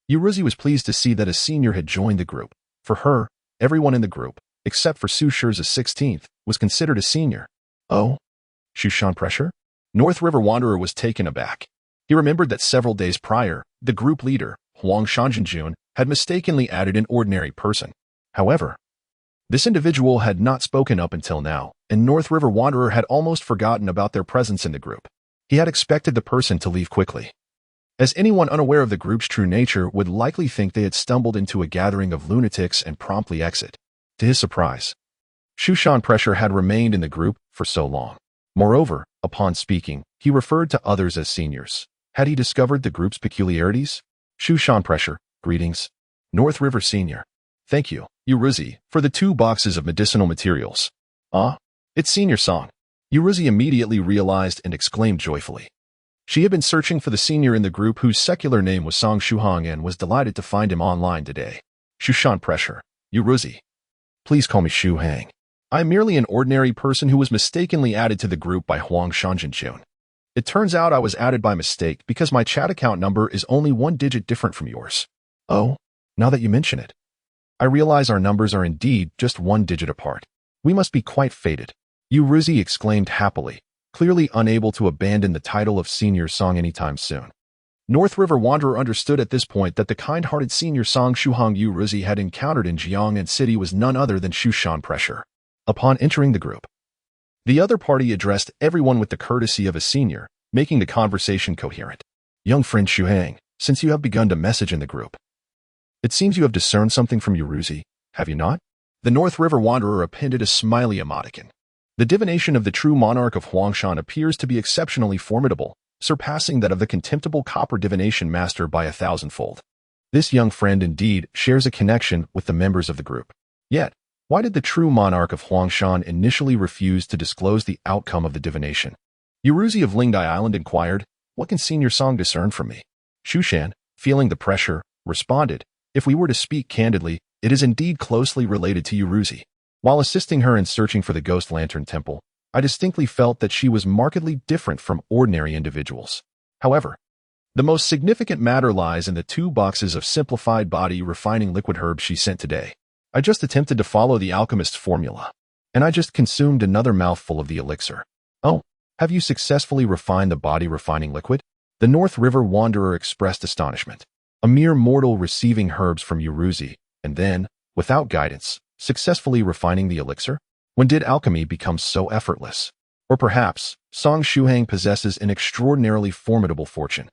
Yuruzi was pleased to see that a senior had joined the group. For her, everyone in the group, except for Su Shi's 16th, was considered a senior. Oh? Shushan pressure? North River Wanderer was taken aback. He remembered that several days prior, the group leader, Huang Shanzhenjun, had mistakenly added an ordinary person. However, this individual had not spoken up until now, and North River Wanderer had almost forgotten about their presence in the group. He had expected the person to leave quickly, as anyone unaware of the group's true nature would likely think they had stumbled into a gathering of lunatics and promptly exit. To his surprise, Shushan pressure had remained in the group for so long. Moreover, upon speaking, he referred to others as seniors. Had he discovered the group's peculiarities? Shushan pressure. Greetings. North River Senior. Thank you, Yuruzi, for the 2 boxes of medicinal materials. Ah? It's Senior Song. Yuruzi immediately realized and exclaimed joyfully. She had been searching for the senior in the group whose secular name was Song Shuhang and was delighted to find him online today. Shushan pressure. Yuruzi. Please call me Shuhang. I am merely an ordinary person who was mistakenly added to the group by Huang Shanzhenjun. It turns out I was added by mistake because my chat account number is only 1 digit different from yours. Oh, now that you mention it, I realize our numbers are indeed just 1 digit apart. We must be quite fated. Yuruzi exclaimed happily, clearly unable to abandon the title of Senior Song anytime soon. North River Wanderer understood at this point that the kind-hearted Senior Song Shuhang Yuruzi had encountered in Jiangnan City was none other than Shushan pressure. Upon entering the group, the other party addressed everyone with the courtesy of a senior, making the conversation coherent. Young friend Shuhang, since you have begun to message in the group, it seems you have discerned something from Yuruzi, have you not? The North River Wanderer appended a smiley emoticon. The divination of the true monarch of Huangshan appears to be exceptionally formidable, surpassing that of the contemptible copper divination master by 1,000-fold. This young friend indeed shares a connection with the members of the group. Yet, why did the true monarch of Huangshan initially refuse to disclose the outcome of the divination? Yuruzi of Lingdai Island inquired, what can Senior Song discern from me? Shushan, feeling the pressure, responded, if we were to speak candidly, it is indeed closely related to Yuruzi. While assisting her in searching for the Ghost Lantern Temple, I distinctly felt that she was markedly different from ordinary individuals. However, the most significant matter lies in the 2 boxes of simplified body refining liquid herbs she sent today. I just attempted to follow the alchemist's formula, and I just consumed another mouthful of the elixir. Oh, have you successfully refined the body refining liquid? The North River Wanderer expressed astonishment. A mere mortal receiving herbs from Yuruzi, and then, without guidance, successfully refining the elixir? When did alchemy become so effortless? Or perhaps, Song Shuhang possesses an extraordinarily formidable fortune.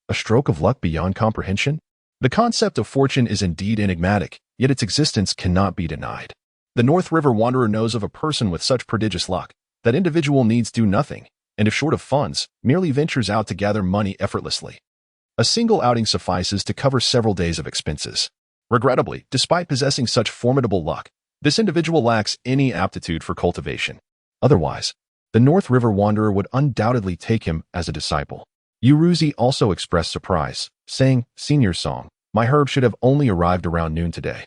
A stroke of luck beyond comprehension? The concept of fortune is indeed enigmatic, yet its existence cannot be denied. The North River Wanderer knows of a person with such prodigious luck. That individual needs do nothing, and if short of funds, merely ventures out to gather money effortlessly. A single outing suffices to cover several days of expenses. Regrettably, despite possessing such formidable luck, this individual lacks any aptitude for cultivation. Otherwise, the North River Wanderer would undoubtedly take him as a disciple. Yuruzi also expressed surprise, saying, Senior Song, my herb should have only arrived around noon today,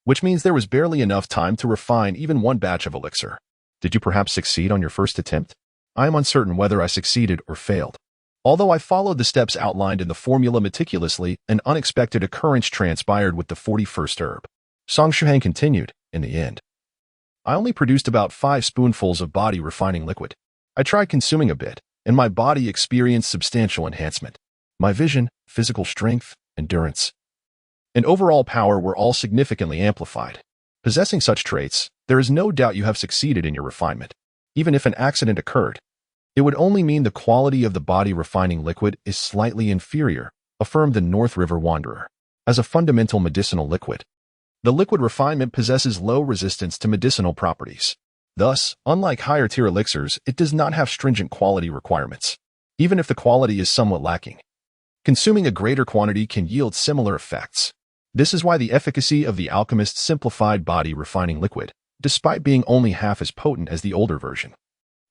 which means there was barely enough time to refine even 1 batch of elixir. Did you perhaps succeed on your first attempt? I am uncertain whether I succeeded or failed. Although I followed the steps outlined in the formula meticulously, an unexpected occurrence transpired with the 41st herb. Song Shuhang continued, in the end. I only produced about 5 spoonfuls of body refining liquid. I tried consuming a bit, and my body experienced substantial enhancement. My vision, physical strength, endurance, and overall power were all significantly amplified. Possessing such traits, there is no doubt you have succeeded in your refinement. Even if an accident occurred, it would only mean the quality of the body refining liquid is slightly inferior, affirmed the North River Wanderer. As a fundamental medicinal liquid, the liquid refinement possesses low resistance to medicinal properties. Thus, unlike higher-tier elixirs, it does not have stringent quality requirements, even if the quality is somewhat lacking. Consuming a greater quantity can yield similar effects. This is why the efficacy of the alchemist's simplified body refining liquid, despite being only half as potent as the older version,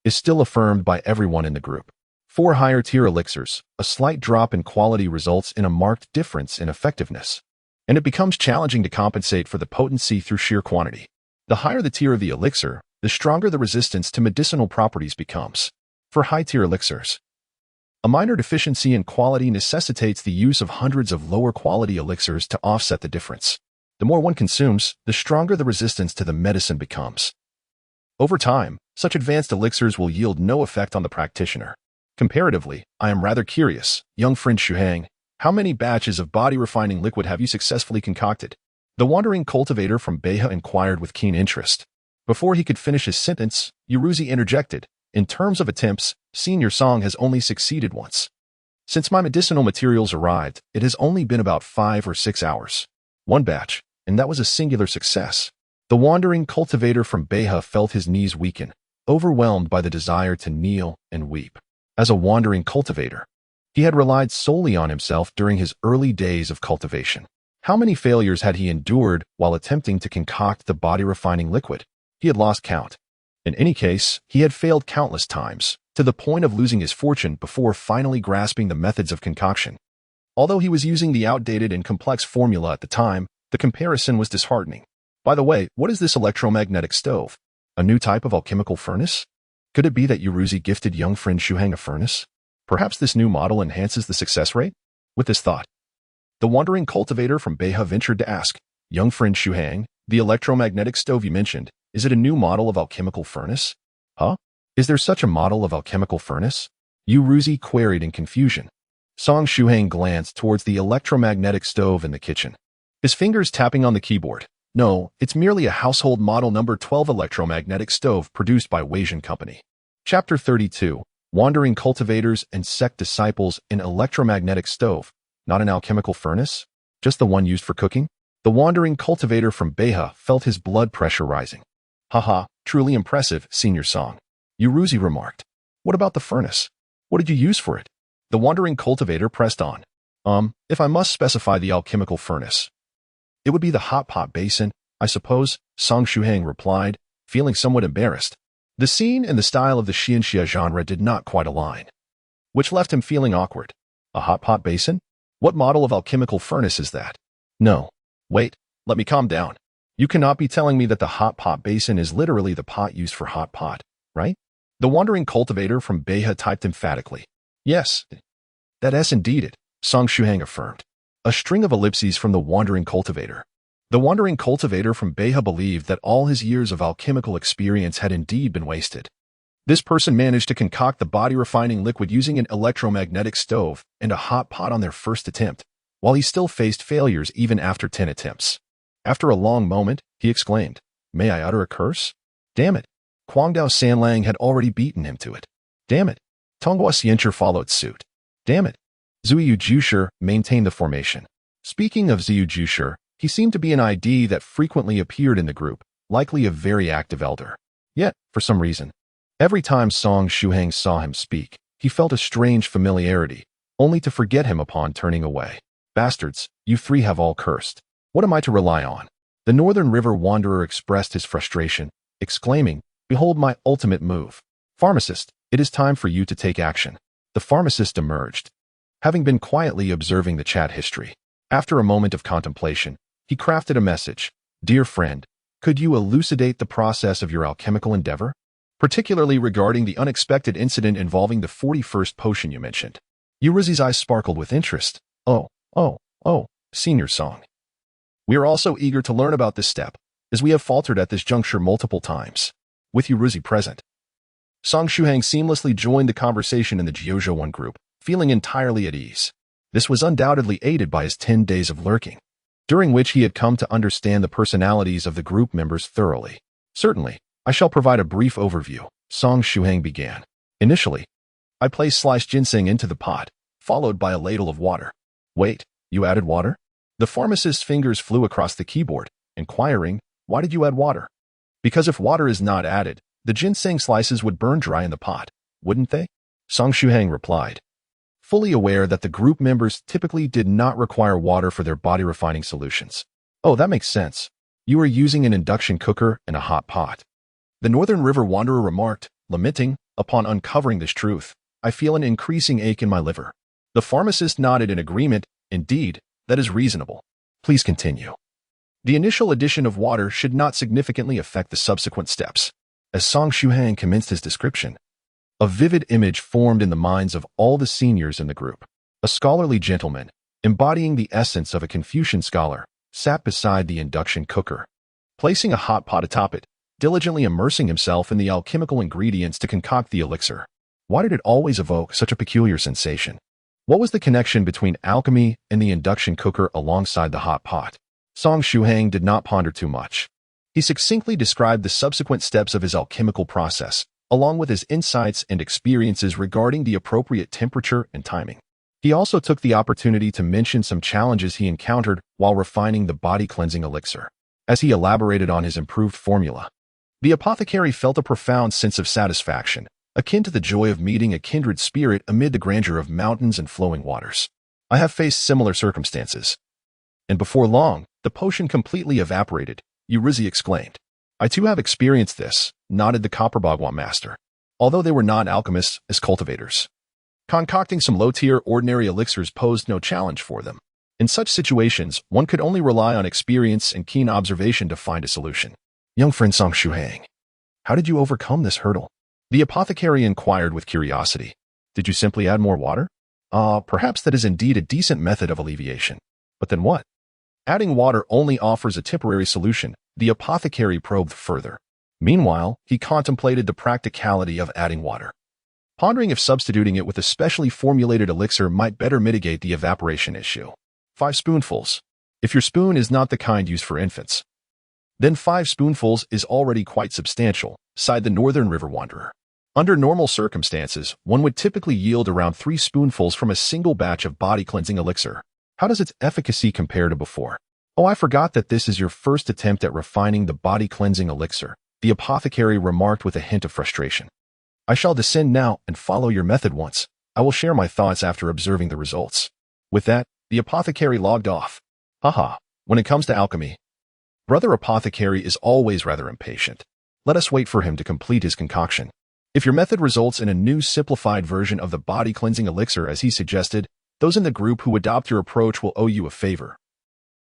is still affirmed by everyone in the group. For higher-tier elixirs, a slight drop in quality results in a marked difference in effectiveness, and it becomes challenging to compensate for the potency through sheer quantity. The higher the tier of the elixir, the stronger the resistance to medicinal properties becomes. For high-tier elixirs, a minor deficiency in quality necessitates the use of hundreds of lower-quality elixirs to offset the difference. The more one consumes, the stronger the resistance to the medicine becomes. Over time, such advanced elixirs will yield no effect on the practitioner. Comparatively, I am rather curious, young friend Shuhang, how many batches of body refining liquid have you successfully concocted? The wandering cultivator from Beha inquired with keen interest. Before he could finish his sentence, Yuruzi interjected, in terms of attempts, Senior Song has only succeeded once. Since my medicinal materials arrived, it has only been about 5 or 6 hours. One batch, and that was a singular success. The wandering cultivator from Beha felt his knees weaken, overwhelmed by the desire to kneel and weep. As a wandering cultivator, he had relied solely on himself during his early days of cultivation. How many failures had he endured while attempting to concoct the body refining liquid? He had lost count. In any case, he had failed countless times, to the point of losing his fortune before finally grasping the methods of concoction. Although he was using the outdated and complex formula at the time, the comparison was disheartening. By the way, what is this electromagnetic stove? A new type of alchemical furnace? Could it be that Yuruzi gifted young friend Shuhang a furnace? Perhaps this new model enhances the success rate? With this thought, the wandering cultivator from Beha ventured to ask, young friend Shuhang, the electromagnetic stove you mentioned, is it a new model of alchemical furnace? Huh? Is there such a model of alchemical furnace? Yuruzi queried in confusion. Song Shuhang glanced towards the electromagnetic stove in the kitchen, his fingers tapping on the keyboard. No, it's merely a household model number 12 electromagnetic stove produced by Weijian Company. Chapter 32. Wandering cultivators and sect disciples in electromagnetic stove. Not an alchemical furnace? Just the one used for cooking? The wandering cultivator from Beha felt his blood pressure rising. Haha, truly impressive, Senior Song. Yuruzi remarked. What about the furnace? What did you use for it? The wandering cultivator pressed on. If I must specify the alchemical furnace, it would be the hot pot basin, I suppose, Song Shuhang replied, feeling somewhat embarrassed. The scene and the style of the Xianxia genre did not quite align, which left him feeling awkward. A hot pot basin? What model of alchemical furnace is that? No. Wait, let me calm down. You cannot be telling me that the hot pot basin is literally the pot used for hot pot, right? The wandering cultivator from Beha typed emphatically. Yes, that is indeed it, Song Shuhang affirmed. A string of ellipses from the wandering cultivator. The wandering cultivator from Beha believed that all his years of alchemical experience had indeed been wasted. This person managed to concoct the body refining liquid using an electromagnetic stove and a hot pot on their first attempt, while he still faced failures even after 10 attempts. After a long moment, he exclaimed, May I utter a curse? Damn it. Guangdao Sanlang had already beaten him to it. Damn it. Tonghua Xiancher followed suit. Damn it. Ziyu Jusher maintained the formation. Speaking of Ziyu Jusher, he seemed to be an ID that frequently appeared in the group, likely a very active elder. Yet, for some reason, every time Song Shuhang saw him speak, he felt a strange familiarity, only to forget him upon turning away. Bastards, you three have all cursed. What am I to rely on? The Northern River Wanderer expressed his frustration, exclaiming, Behold my ultimate move. Pharmacist, it is time for you to take action. The pharmacist emerged, having been quietly observing the chat history. After a moment of contemplation, he crafted a message. Dear friend, could you elucidate the process of your alchemical endeavor? Particularly regarding the unexpected incident involving the 41st potion you mentioned. Yuruzi's eyes sparkled with interest. Oh, Senior Song. We are also eager to learn about this step. as we have faltered at this juncture multiple times. With Yuruzi present, Song Shuhang seamlessly joined the conversation in the Jiuzhou No.1 Group, feeling entirely at ease. This was undoubtedly aided by his 10 days of lurking, during which he had come to understand the personalities of the group members thoroughly. Certainly, I shall provide a brief overview, Song Shuhang began. Initially, I placed sliced ginseng into the pot, followed by a ladle of water. Wait, you added water? The pharmacist's fingers flew across the keyboard, inquiring, why did you add water? Because if water is not added, the ginseng slices would burn dry in the pot, wouldn't they? Song Shuhang replied, fully aware that the group members typically did not require water for their body refining solutions. Oh, that makes sense. You are using an induction cooker and a hot pot. The Northern River Wanderer remarked, lamenting, upon uncovering this truth, I feel an increasing ache in my liver. The pharmacist nodded in agreement. Indeed, that is reasonable. Please continue. The initial addition of water should not significantly affect the subsequent steps. As Song Shuhang commenced his description, a vivid image formed in the minds of all the seniors in the group. A scholarly gentleman, embodying the essence of a Confucian scholar, sat beside the induction cooker, placing a hot pot atop it, diligently immersing himself in the alchemical ingredients to concoct the elixir. Why did it always evoke such a peculiar sensation? What was the connection between alchemy and the induction cooker alongside the hot pot? Song Shuhang did not ponder too much. He succinctly described the subsequent steps of his alchemical process, along with his insights and experiences regarding the appropriate temperature and timing. He also took the opportunity to mention some challenges he encountered while refining the body-cleansing elixir. As he elaborated on his improved formula, the apothecary felt a profound sense of satisfaction, akin to the joy of meeting a kindred spirit amid the grandeur of mountains and flowing waters. I have faced similar circumstances. And before long, the potion completely evaporated, Yuruzi exclaimed. I too have experienced this, nodded the Copper Bagua master. Although they were not alchemists as cultivators, concocting some low-tier ordinary elixirs posed no challenge for them. In such situations, one could only rely on experience and keen observation to find a solution. Young friend Song Shuhang, how did you overcome this hurdle? The apothecary inquired with curiosity. Did you simply add more water? Perhaps that is indeed a decent method of alleviation. But then what? Adding water only offers a temporary solution, the apothecary probed further. Meanwhile, he contemplated the practicality of adding water, pondering if substituting it with a specially formulated elixir might better mitigate the evaporation issue. 5 spoonfuls. If your spoon is not the kind used for infants, then 5 spoonfuls is already quite substantial, sighed the Northern River Wanderer. Under normal circumstances, one would typically yield around 3 spoonfuls from a single batch of body-cleansing elixir. How does its efficacy compare to before? Oh, I forgot that this is your first attempt at refining the body-cleansing elixir, the apothecary remarked with a hint of frustration. I shall descend now and follow your method once. I will share my thoughts after observing the results. With that, the apothecary logged off. Haha, when it comes to alchemy, Brother Apothecary is always rather impatient. Let us wait for him to complete his concoction. If your method results in a new simplified version of the body-cleansing elixir as he suggested, those in the group who adopt your approach will owe you a favor,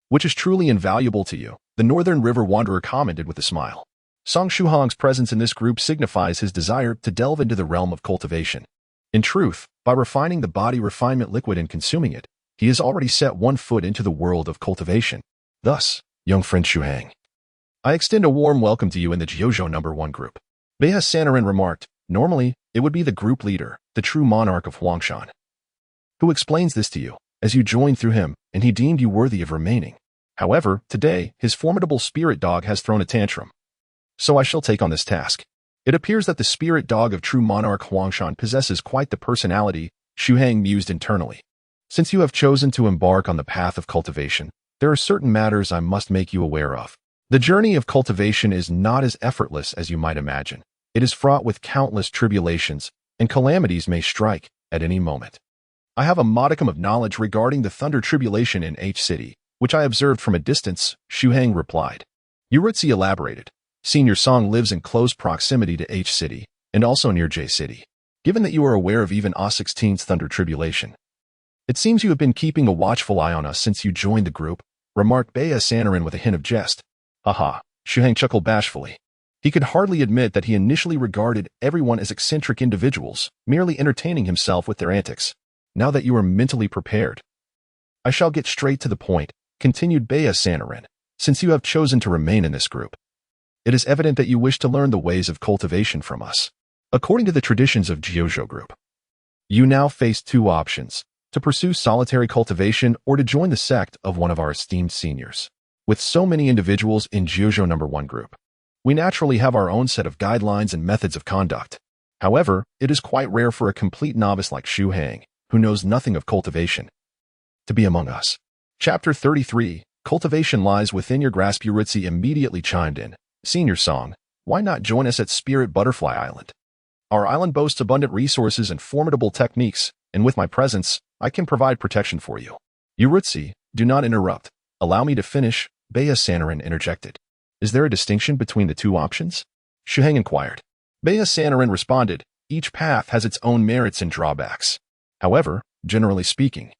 which is truly invaluable to you, the Northern River Wanderer commented with a smile. Song Shuhang's presence in this group signifies his desire to delve into the realm of cultivation. In truth, by refining the body refinement liquid and consuming it, he has already set one foot into the world of cultivation. Thus, young friend Shuhang, I extend a warm welcome to you in the Jiuzhou No.1 Group. Beha Sanarin remarked, normally, it would be the group leader, the true monarch of Huangshan, who explains this to you, as you joined through him, and he deemed you worthy of remaining. However, today, his formidable spirit dog has thrown a tantrum. So I shall take on this task. It appears that the spirit dog of true monarch Huangshan possesses quite the personality, Shuhang mused internally. Since you have chosen to embark on the path of cultivation, there are certain matters I must make you aware of. The journey of cultivation is not as effortless as you might imagine. It is fraught with countless tribulations, and calamities may strike at any moment. I have a modicum of knowledge regarding the thunder tribulation in H City, which I observed from a distance, Shuhang replied. Yuruzi elaborated. Senior Song lives in close proximity to H City, and also near J City. Given that you are aware of even A16's thunder tribulation, it seems you have been keeping a watchful eye on us since you joined the group, remarked Beha Sanarin with a hint of jest. Haha, Shuhang chuckled bashfully. He could hardly admit that he initially regarded everyone as eccentric individuals, merely entertaining himself with their antics. Now that you are mentally prepared, I shall get straight to the point, continued Beha Sanarin. Since you have chosen to remain in this group, it is evident that you wish to learn the ways of cultivation from us. According to the traditions of Jiuzhou Group, you now face two options: to pursue solitary cultivation or to join the sect of one of our esteemed seniors. With so many individuals in Jiuzhou No.1 Group, we naturally have our own set of guidelines and methods of conduct. However, it is quite rare for a complete novice like Shuhang, who knows nothing of cultivation, to be among us. Chapter 33, Cultivation lies within your grasp. Yuritsi immediately chimed in. Senior Song, why not join us at Spirit Butterfly Island? Our island boasts abundant resources and formidable techniques, and with my presence, I can provide protection for you. Yuritsi, do not interrupt. Allow me to finish, Bea Sanarin interjected. Is there a distinction between the two options? Shuhang inquired. Bea Sanarin responded, each path has its own merits and drawbacks. However, generally speaking,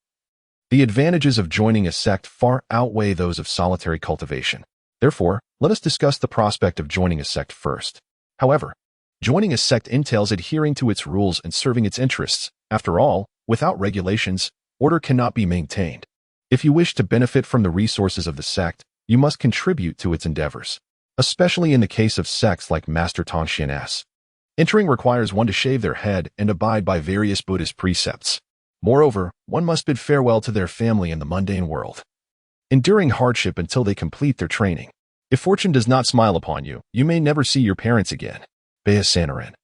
the advantages of joining a sect far outweigh those of solitary cultivation. Therefore, let us discuss the prospect of joining a sect first. However, joining a sect entails adhering to its rules and serving its interests. After all, without regulations, order cannot be maintained. If you wish to benefit from the resources of the sect, you must contribute to its endeavors, especially in the case of sects like Master Tongxian's. Entering requires one to shave their head and abide by various Buddhist precepts. Moreover, one must bid farewell to their family in the mundane world, enduring hardship until they complete their training. If fortune does not smile upon you, you may never see your parents again. Bea Sanarin,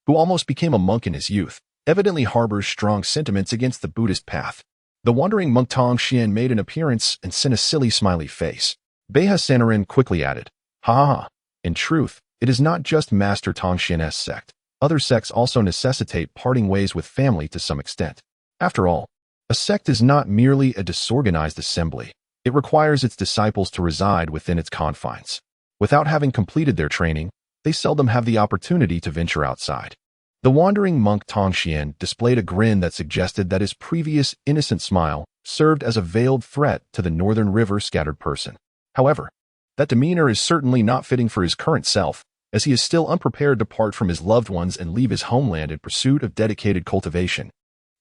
who almost became a monk in his youth, evidently harbors strong sentiments against the Buddhist path. The wandering monk Tong Xian made an appearance and sent a silly smiley face. Bea Sanarin quickly added, ha ha ha. In truth, it is not just Master Tong Xian's sect. Other sects also necessitate parting ways with family to some extent. After all, a sect is not merely a disorganized assembly. It requires its disciples to reside within its confines. Without having completed their training, they seldom have the opportunity to venture outside. The wandering monk Tong Xian displayed a grin that suggested that his previous innocent smile served as a veiled threat to the Northern River scattered person. However, that demeanor is certainly not fitting for his current self, as he is still unprepared to part from his loved ones and leave his homeland in pursuit of dedicated cultivation.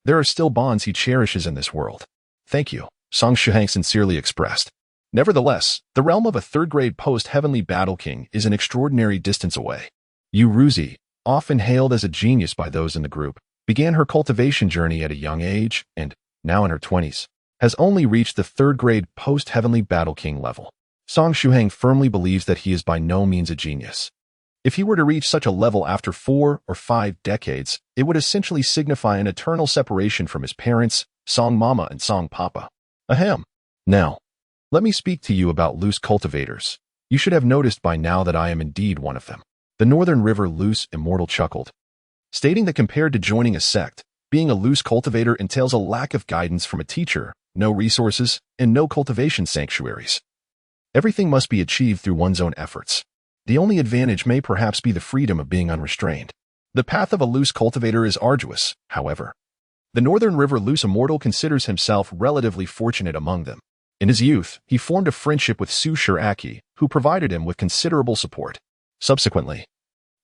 There are still bonds he cherishes in this world. Thank you, Song Shuhang sincerely expressed. Nevertheless, the realm of a third-grade post-heavenly battle king is an extraordinary distance away. Yu Ruzi, often hailed as a genius by those in the group, began her cultivation journey at a young age and, now in her 20s, has only reached the third-grade post-heavenly battle king level. Song Shuhang firmly believes that he is by no means a genius. If he were to reach such a level after 4 or 5 decades, it would essentially signify an eternal separation from his parents, Song Mama and Song Papa. Ahem. Now, let me speak to you about loose cultivators. You should have noticed by now that I am indeed one of them. The Northern River loose immortal chuckled, stating that compared to joining a sect, being a loose cultivator entails a lack of guidance from a teacher, no resources, and no cultivation sanctuaries. Everything must be achieved through one's own efforts. The only advantage may perhaps be the freedom of being unrestrained. The path of a loose cultivator is arduous, however. The Northern River loose immortal considers himself relatively fortunate among them. In his youth, he formed a friendship with Su Shiraki, who provided him with considerable support. Subsequently,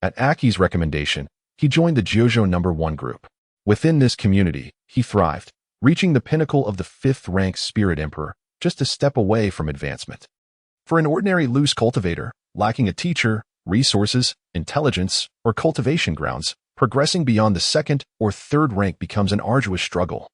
at Aki's recommendation, he joined the Jiuzhou No.1 Group. Within this community, he thrived, reaching the pinnacle of the 5th-rank Spirit Emperor, just a step away from advancement. For an ordinary loose cultivator, lacking a teacher, resources, intelligence, or cultivation grounds, progressing beyond the 2nd or 3rd rank becomes an arduous struggle,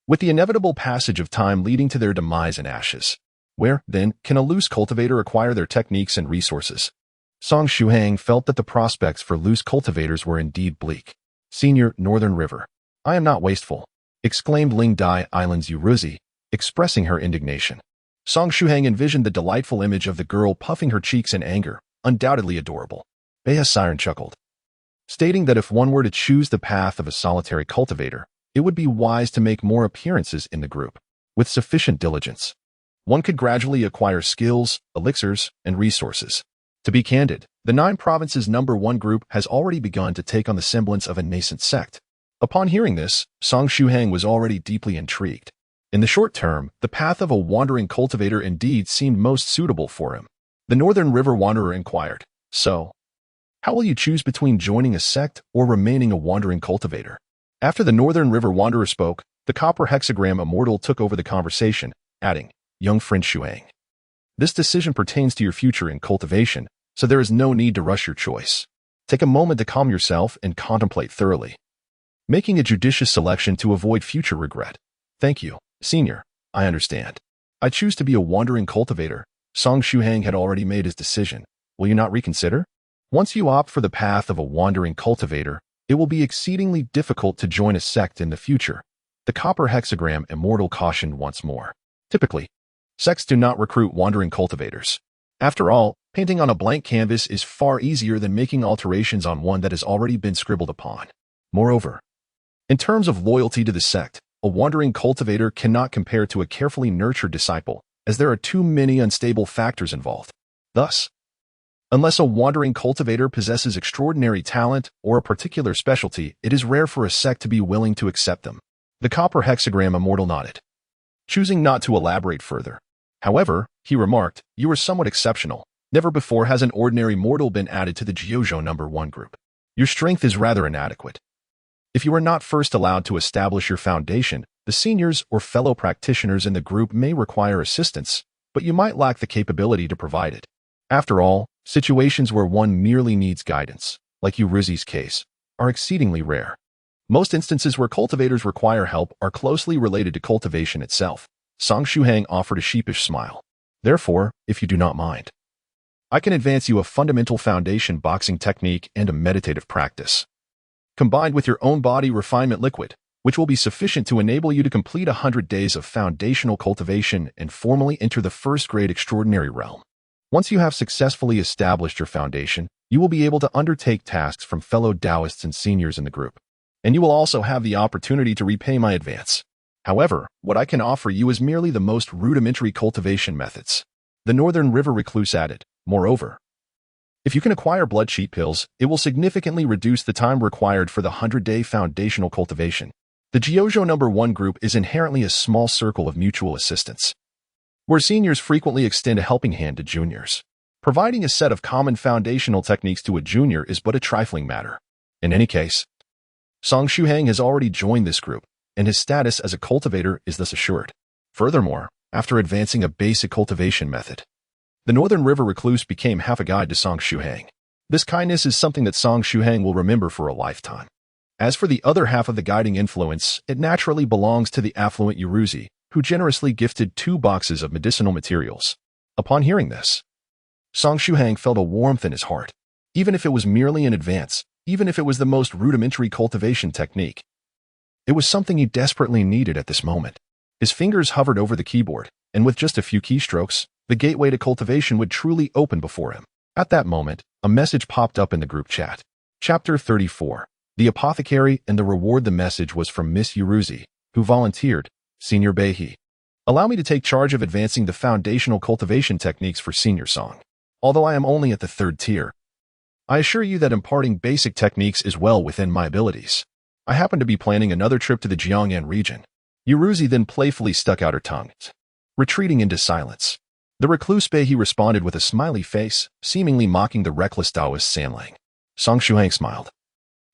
with the inevitable passage of time leading to their demise in ashes. Where, then, can a loose cultivator acquire their techniques and resources? Song Shuhang felt that the prospects for loose cultivators were indeed bleak. Senior Northern River. I am not wasteful, exclaimed Ling Dai Island's Yuruzi, expressing her indignation. Song Shuhang envisioned the delightful image of the girl puffing her cheeks in anger, undoubtedly adorable. Bea Siren chuckled, stating that if one were to choose the path of a solitary cultivator, it would be wise to make more appearances in the group. With sufficient diligence, one could gradually acquire skills, elixirs, and resources. To be candid, the 9 Provinces No.1 Group has already begun to take on the semblance of a nascent sect. Upon hearing this, Song Shuhang was already deeply intrigued. In the short term, the path of a wandering cultivator indeed seemed most suitable for him. The Northern River Wanderer inquired, so, how will you choose between joining a sect or remaining a wandering cultivator? After the Northern River Wanderer spoke, the copper hexagram immortal took over the conversation, adding, young friend Shuhang, This decision pertains to your future in cultivation, so there is no need to rush your choice. Take a moment to calm yourself and contemplate thoroughly, making a judicious selection to avoid future regret. Thank you, Senior. I understand. I choose to be a wandering cultivator. Song Shuhang had already made his decision. Will you not reconsider? Once you opt for the path of a wandering cultivator, it will be exceedingly difficult to join a sect in the future. The copper hexagram immortal cautioned once more. Typically, sects do not recruit wandering cultivators. After all, painting on a blank canvas is far easier than making alterations on one that has already been scribbled upon. Moreover, in terms of loyalty to the sect, a wandering cultivator cannot compare to a carefully nurtured disciple, as there are too many unstable factors involved. Thus, unless a wandering cultivator possesses extraordinary talent or a particular specialty, it is rare for a sect to be willing to accept them. The copper hexagram immortal nodded, choosing not to elaborate further. However, he remarked, you are somewhat exceptional. Never before has an ordinary mortal been added to the Jiuzhou No.1 Group. Your strength is rather inadequate. If you are not first allowed to establish your foundation, the seniors or fellow practitioners in the group may require assistance, but you might lack the capability to provide it. After all, situations where one merely needs guidance, like Yuruzi's case, are exceedingly rare. Most instances where cultivators require help are closely related to cultivation itself. Song Shuhang offered a sheepish smile. Therefore, if you do not mind, I can advance you a fundamental foundation boxing technique and a meditative practice, combined with your own body refinement liquid, which will be sufficient to enable you to complete 100 days of foundational cultivation and formally enter the first-grade extraordinary realm. Once you have successfully established your foundation, you will be able to undertake tasks from fellow Taoists and seniors in the group, and you will also have the opportunity to repay my advance. However, what I can offer you is merely the most rudimentary cultivation methods. The Northern River Recluse added, moreover, if you can acquire blood sheet pills, it will significantly reduce the time required for the 100-day foundational cultivation. The Jiuzhou No.1 Group is inherently a small circle of mutual assistance, where seniors frequently extend a helping hand to juniors. Providing a set of common foundational techniques to a junior is but a trifling matter. In any case, Song Shuhang has already joined this group, and his status as a cultivator is thus assured. Furthermore, after advancing a basic cultivation method, the Northern River Recluse became half a guide to Song Shuhang. This kindness is something that Song Shuhang will remember for a lifetime. As for the other half of the guiding influence, it naturally belongs to the affluent Yuruzi, who generously gifted 2 boxes of medicinal materials. Upon hearing this, Song Shuhang felt a warmth in his heart. Even if it was merely an advance, even if it was the most rudimentary cultivation technique, it was something he desperately needed at this moment. His fingers hovered over the keyboard, and with just a few keystrokes, the gateway to cultivation would truly open before him. At that moment, a message popped up in the group chat. Chapter 34. The Apothecary and the Reward. The message was from Miss Yuruzi, who volunteered, Senior Beihi, allow me to take charge of advancing the foundational cultivation techniques for Senior Song. Although I am only at the 3rd tier, I assure you that imparting basic techniques is well within my abilities. I happen to be planning another trip to the Jiangnan region. Yuruzi then playfully stuck out her tongue, retreating into silence. The recluse Beihi responded with a smiley face, seemingly mocking the reckless Taoist Sanlang. Song Shuhang smiled,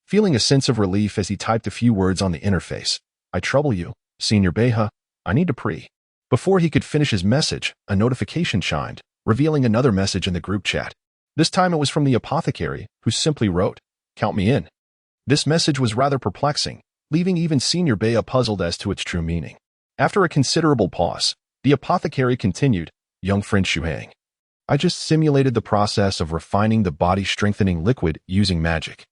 feeling a sense of relief as he typed a few words on the interface. I trouble you, Senior Beiha. I need to pee. Before he could finish his message, a notification chimed, revealing another message in the group chat. This time it was from the apothecary, who simply wrote, Count me in. This message was rather perplexing, leaving even Senior Beiha puzzled as to its true meaning. After a considerable pause, the apothecary continued, Young friend Shuhang, I just simulated the process of refining the body-strengthening liquid using magic,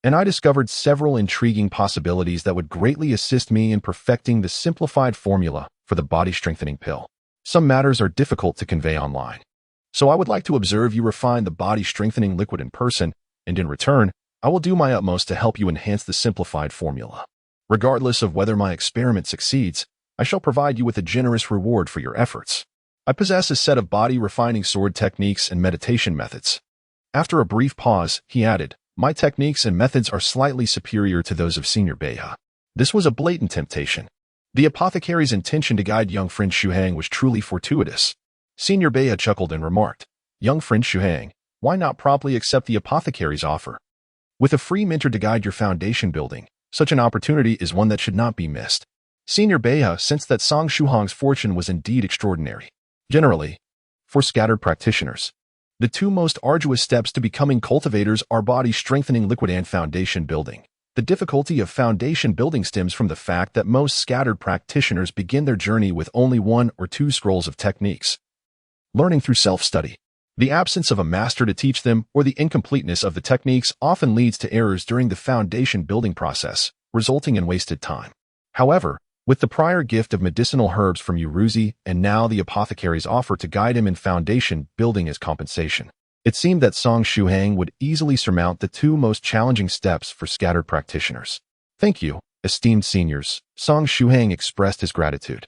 and I discovered several intriguing possibilities that would greatly assist me in perfecting the simplified formula for the body-strengthening pill. Some matters are difficult to convey online, so I would like to observe you refine the body-strengthening liquid in person, and in return, I will do my utmost to help you enhance the simplified formula. Regardless of whether my experiment succeeds, I shall provide you with a generous reward for your efforts. I possess a set of body-refining sword techniques and meditation methods. After a brief pause, he added, My techniques and methods are slightly superior to those of Senior Beiha. This was a blatant temptation. The apothecary's intention to guide young friend Shuhang was truly fortuitous. Senior Beiha chuckled and remarked, Young friend Shuhang, why not promptly accept the apothecary's offer? With a free mentor to guide your foundation building, such an opportunity is one that should not be missed. Senior Beiha sensed that Song Shuhang's fortune was indeed extraordinary. Generally, For scattered practitioners, the two most arduous steps to becoming cultivators are body strengthening liquid and foundation building. The difficulty of foundation building stems from the fact that most scattered practitioners begin their journey with only 1 or 2 scrolls of techniques. Learning through self-study. The absence of a master to teach them or the incompleteness of the techniques often leads to errors during the foundation building process, resulting in wasted time. However, with the prior gift of medicinal herbs from Jiuzhou and now the apothecary's offer to guide him in foundation building as compensation, it seemed that Song Shuhang would easily surmount the 2 most challenging steps for scattered practitioners. Thank you, esteemed seniors. Song Shuhang expressed his gratitude.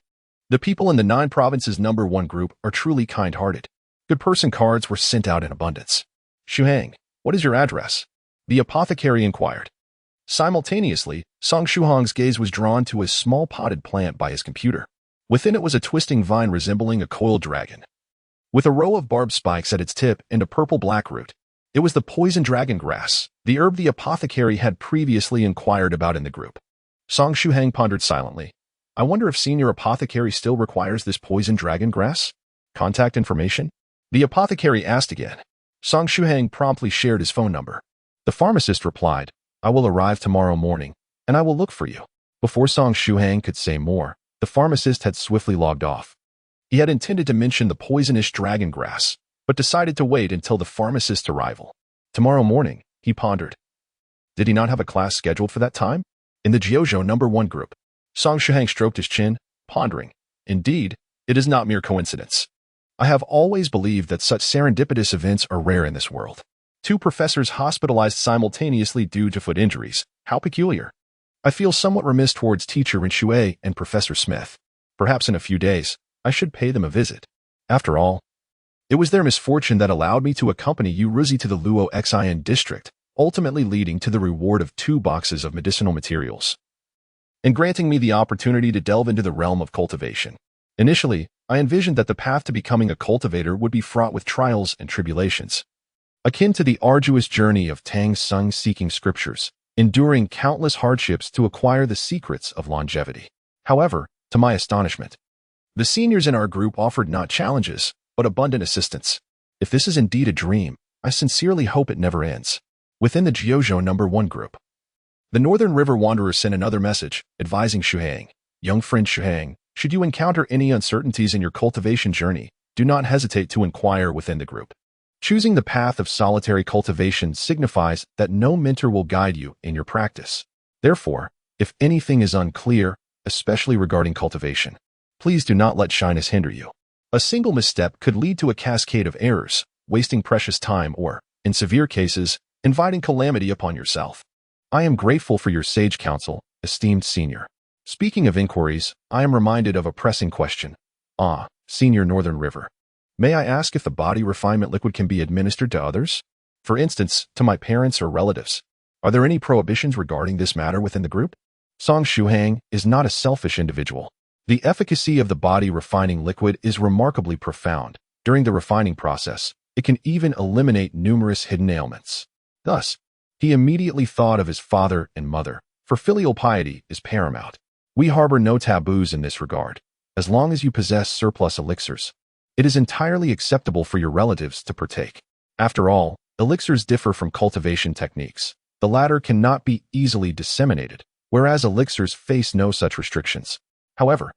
The people in the 9 provinces #1 group are truly kind-hearted. Good person cards were sent out in abundance. Shuhang, what is your address? The apothecary inquired. Simultaneously, Song Shuhang's gaze was drawn to a small potted plant by his computer. Within it was a twisting vine resembling a coiled dragon, with a row of barbed spikes at its tip and a purple-black root. It was the poison dragon grass, the herb the apothecary had previously inquired about in the group. Song Shuhang pondered silently. I wonder if senior apothecary still requires this poison dragon grass? Contact information? The apothecary asked again. Song Shuhang promptly shared his phone number. The pharmacist replied, I will arrive tomorrow morning, and I will look for you. Before Song Shuhang could say more, the pharmacist had swiftly logged off. He had intended to mention the poisonous dragon grass, but decided to wait until the pharmacist's arrival. Tomorrow morning, he pondered. Did he not have a class scheduled for that time? In the Jiuzhou No.1 Group, Song Shuhang stroked his chin, pondering. Indeed, it is not mere coincidence. I have always believed that such serendipitous events are rare in this world. 2 professors hospitalized simultaneously due to foot injuries. How peculiar. I feel somewhat remiss towards teacher Rin Shui and Professor Smith. Perhaps in a few days, I should pay them a visit. After all, it was their misfortune that allowed me to accompany Jiuzhou to the Luo Xin district, ultimately leading to the reward of 2 boxes of medicinal materials, and granting me the opportunity to delve into the realm of cultivation. Initially, I envisioned that the path to becoming a cultivator would be fraught with trials and tribulations, akin to the arduous journey of Tang Sung seeking scriptures, enduring countless hardships to acquire the secrets of longevity. However, to my astonishment, the seniors in our group offered not challenges, but abundant assistance. If this is indeed a dream, I sincerely hope it never ends. Within the Jiuzhou No.1 Group, the Northern River Wanderer sent another message, advising Shuhang, young friend Shuhang, should you encounter any uncertainties in your cultivation journey, do not hesitate to inquire within the group. Choosing the path of solitary cultivation signifies that no mentor will guide you in your practice. Therefore, if anything is unclear, especially regarding cultivation, please do not let shyness hinder you. A single misstep could lead to a cascade of errors, wasting precious time or, in severe cases, inviting calamity upon yourself. I am grateful for your sage counsel, esteemed senior. Speaking of inquiries, I am reminded of a pressing question. Senior Northern River. May I ask if the body refinement liquid can be administered to others? For instance, to my parents or relatives. Are there any prohibitions regarding this matter within the group? Song Shuhang is not a selfish individual. The efficacy of the body refining liquid is remarkably profound. During the refining process, it can even eliminate numerous hidden ailments. Thus, he immediately thought of his father and mother, for filial piety is paramount. We harbor no taboos in this regard. As long as you possess surplus elixirs, it is entirely acceptable for your relatives to partake. After all, elixirs differ from cultivation techniques. The latter cannot be easily disseminated, whereas elixirs face no such restrictions. However,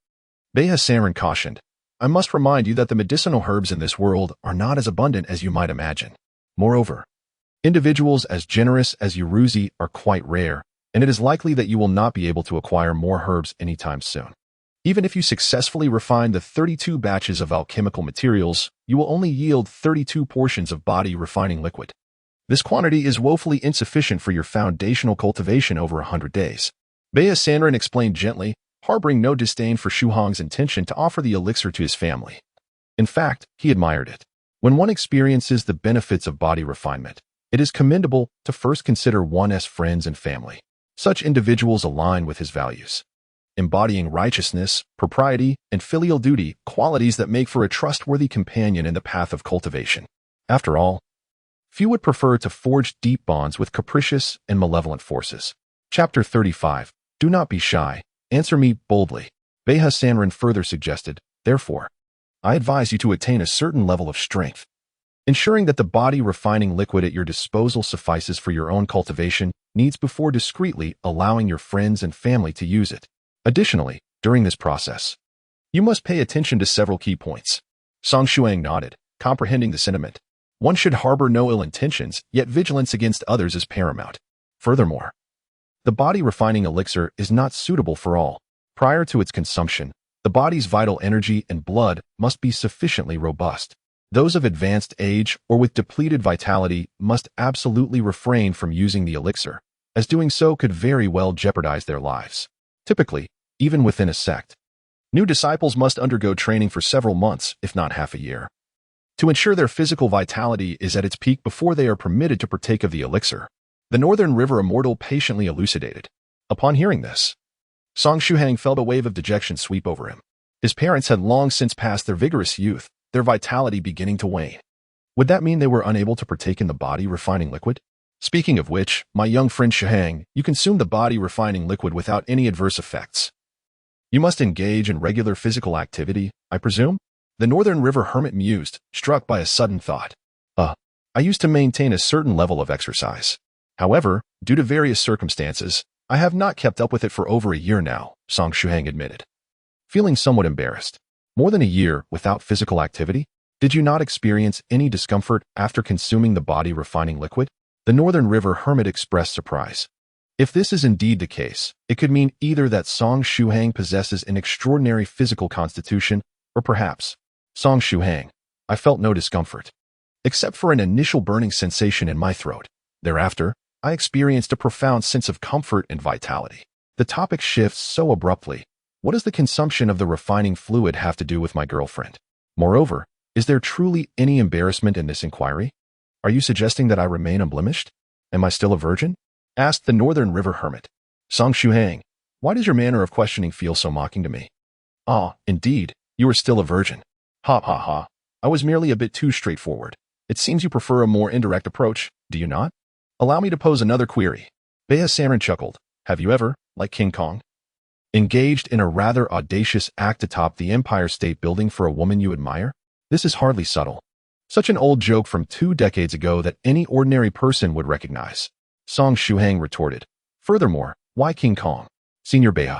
Beha Sanren cautioned, I must remind you that the medicinal herbs in this world are not as abundant as you might imagine. Moreover, individuals as generous as Jiuzhou are quite rare, and it is likely that you will not be able to acquire more herbs anytime soon. Even if you successfully refine the 32 batches of alchemical materials, you will only yield 32 portions of body refining liquid. This quantity is woefully insufficient for your foundational cultivation over 100 days. Beha Sanren explained gently, harboring no disdain for Shuhang's intention to offer the elixir to his family. In fact, he admired it. When one experiences the benefits of body refinement, it is commendable to first consider one's friends and family. Such individuals align with his values, embodying righteousness, propriety, and filial duty, qualities that make for a trustworthy companion in the path of cultivation. After all, few would prefer to forge deep bonds with capricious and malevolent forces. Chapter 35. Do not be shy. Answer me boldly. Beha Sanren further suggested, therefore, I advise you to attain a certain level of strength. Ensuring that the body refining liquid at your disposal suffices for your own cultivation needs before discreetly allowing your friends and family to use it. Additionally, during this process, you must pay attention to several key points. Song Shuhang nodded, comprehending the sentiment. One should harbor no ill intentions, yet vigilance against others is paramount. Furthermore, the body refining elixir is not suitable for all. Prior to its consumption, the body's vital energy and blood must be sufficiently robust. Those of advanced age or with depleted vitality must absolutely refrain from using the elixir, as doing so could very well jeopardize their lives. Typically, even within a sect, new disciples must undergo training for several months, if not half a year, to ensure their physical vitality is at its peak before they are permitted to partake of the elixir. The Northern River Immortal patiently elucidated. Upon hearing this, Song Shuhang felt a wave of dejection sweep over him. His parents had long since passed their vigorous youth, their vitality beginning to wane. Would that mean they were unable to partake in the body refining liquid? Speaking of which, my young friend Shuhang, you consume the body refining liquid without any adverse effects. You must engage in regular physical activity, I presume? The Northern River Hermit mused, struck by a sudden thought. I used to maintain a certain level of exercise. However, due to various circumstances, I have not kept up with it for over a year now, Song Shuhang admitted. Feeling somewhat embarrassed. More than a year without physical activity? Did you not experience any discomfort after consuming the body refining liquid? The Northern River Hermit expressed surprise. If this is indeed the case, it could mean either that Song Shuhang possesses an extraordinary physical constitution, or perhaps, Song Shuhang, I felt no discomfort, except for an initial burning sensation in my throat. Thereafter, I experienced a profound sense of comfort and vitality. The topic shifts so abruptly. What does the consumption of the refining fluid have to do with my girlfriend? Moreover, is there truly any embarrassment in this inquiry? Are you suggesting that I remain unblemished? Am I still a virgin? Asked the Northern River Hermit. Song Shuhang, why does your manner of questioning feel so mocking to me? Ah, indeed, you are still a virgin. Ha ha ha. I was merely a bit too straightforward. It seems you prefer a more indirect approach, do you not? Allow me to pose another query. Bea Sarin chuckled. Have you ever, like King Kong, engaged in a rather audacious act atop the Empire State Building for a woman you admire? This is hardly subtle. Such an old joke from 2 decades ago that any ordinary person would recognize. Song Shuhang retorted. Furthermore, why King Kong? Senior Bea,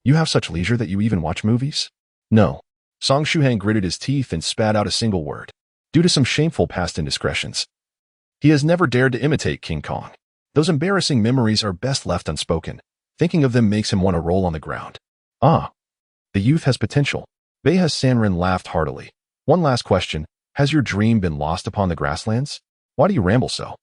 you have such leisure that you even watch movies? No. Song Shuhang gritted his teeth and spat out a single word. Due to some shameful past indiscretions, he has never dared to imitate King Kong. Those embarrassing memories are best left unspoken. Thinking of them makes him want to roll on the ground. Ah, the youth has potential. Bea Sanrin laughed heartily. One last question. Has your dream been lost upon the grasslands? Why do you ramble so?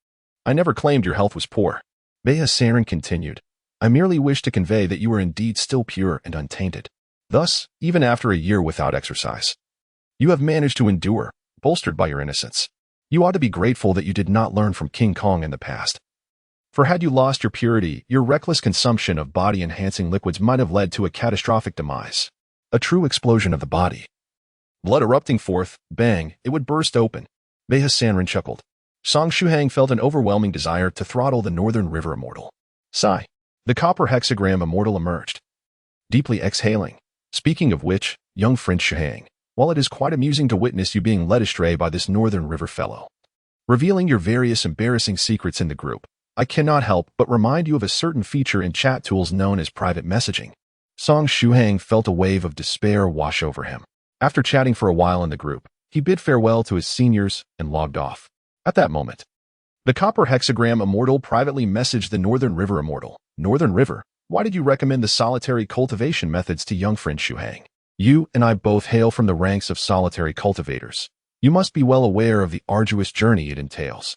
I never claimed your health was poor. Bea Sanrin continued. I merely wish to convey that you are indeed still pure and untainted. Thus, even after a year without exercise, you have managed to endure, bolstered by your innocence. You ought to be grateful that you did not learn from King Kong in the past. For had you lost your purity, your reckless consumption of body-enhancing liquids might have led to a catastrophic demise. A true explosion of the body. Blood erupting forth, bang, it would burst open. Bea Sanrin chuckled. Song Shuhang felt an overwhelming desire to throttle the Northern River Immortal. Sigh. The copper hexagram immortal emerged, deeply exhaling. Speaking of which, young friend Shuhang, while it is quite amusing to witness you being led astray by this Northern River fellow, revealing your various embarrassing secrets in the group, I cannot help but remind you of a certain feature in chat tools known as private messaging. Song Shuhang felt a wave of despair wash over him. After chatting for a while in the group, he bid farewell to his seniors and logged off. At that moment, the copper hexagram immortal privately messaged the Northern River Immortal. Northern River, why did you recommend the solitary cultivation methods to young friend Shuhang? You and I both hail from the ranks of solitary cultivators. You must be well aware of the arduous journey it entails.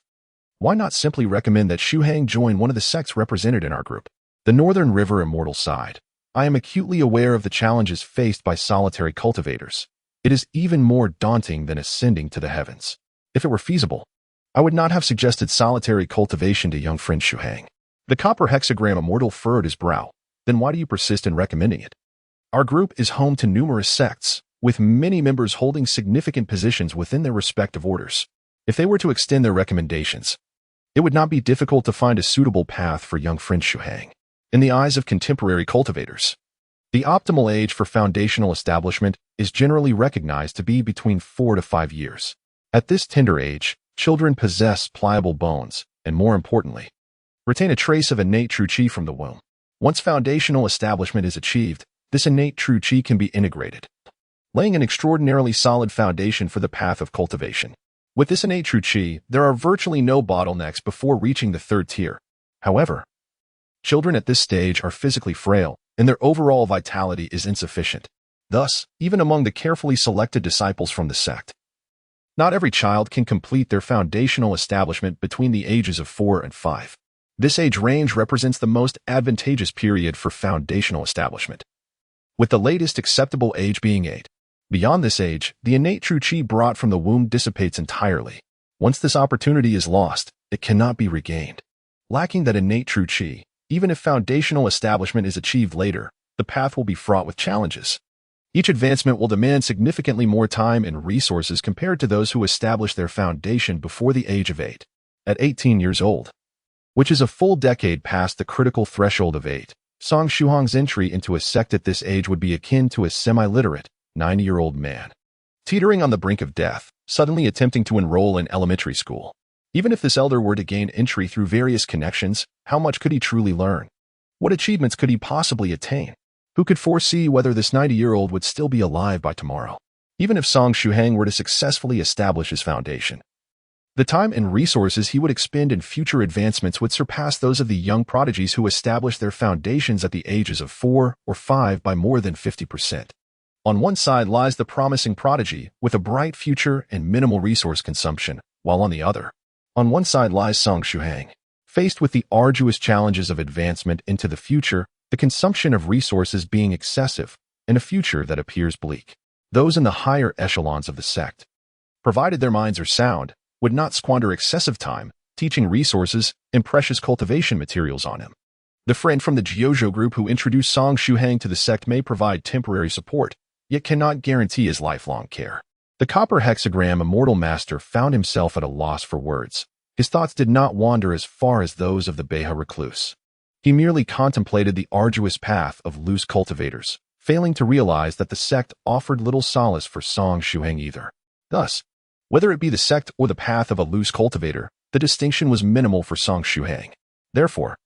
Why not simply recommend that Shuhang join one of the sects represented in our group? The Northern River Immortal sighed. I am acutely aware of the challenges faced by solitary cultivators. It is even more daunting than ascending to the heavens. If it were feasible, I would not have suggested solitary cultivation to young friend Shuhang. The copper hexagram immortal furrowed his brow. Then why do you persist in recommending it? Our group is home to numerous sects, with many members holding significant positions within their respective orders. If they were to extend their recommendations, it would not be difficult to find a suitable path for young friend Shuhang. In the eyes of contemporary cultivators, The optimal age for foundational establishment is generally recognized to be between 4 to 5 years. At this tender age, children possess pliable bones, and more importantly, retain a trace of innate true qi from the womb. Once foundational establishment is achieved, this innate true qi can be integrated, laying an extraordinarily solid foundation for the path of cultivation. With this innate true qi, there are virtually no bottlenecks before reaching the third tier. However, children at this stage are physically frail, and their overall vitality is insufficient. Thus, even among the carefully selected disciples from the sect, not every child can complete their foundational establishment between the ages of 4 and 5. This age range represents the most advantageous period for foundational establishment, with the latest acceptable age being 8. Beyond this age, the innate true qi brought from the womb dissipates entirely. Once this opportunity is lost, it cannot be regained. Lacking that innate true qi, even if foundational establishment is achieved later, the path will be fraught with challenges. Each advancement will demand significantly more time and resources compared to those who establish their foundation before the age of 8. At 18 years old, which is a full decade past the critical threshold of 8, Song Shuhang's entry into a sect at this age would be akin to a semi-literate, 90-year-old man, teetering on the brink of death, suddenly attempting to enroll in elementary school. Even if this elder were to gain entry through various connections, how much could he truly learn? What achievements could he possibly attain? Who could foresee whether this 90-year-old would still be alive by tomorrow? Even if Song Shuhang were to successfully establish his foundation, the time and resources he would expend in future advancements would surpass those of the young prodigies who established their foundations at the ages of 4 or 5 by more than 50%. On one side lies the promising prodigy with a bright future and minimal resource consumption, while on one side lies Song Shuhang, faced with the arduous challenges of advancement into the future, the consumption of resources being excessive, and a future that appears bleak. Those in the higher echelons of the sect, provided their minds are sound, would not squander excessive time teaching resources and precious cultivation materials on him. The friend from the Jiuzhou group who introduced Song Shuhang to the sect may provide temporary support, yet cannot guarantee his lifelong care. The copper hexagram immortal master found himself at a loss for words. His thoughts did not wander as far as those of the Beha recluse. He merely contemplated the arduous path of loose cultivators, failing to realize that the sect offered little solace for Song Shuhang either. Thus, whether it be the sect or the path of a loose cultivator, the distinction was minimal for Song Shuhang. Therefore,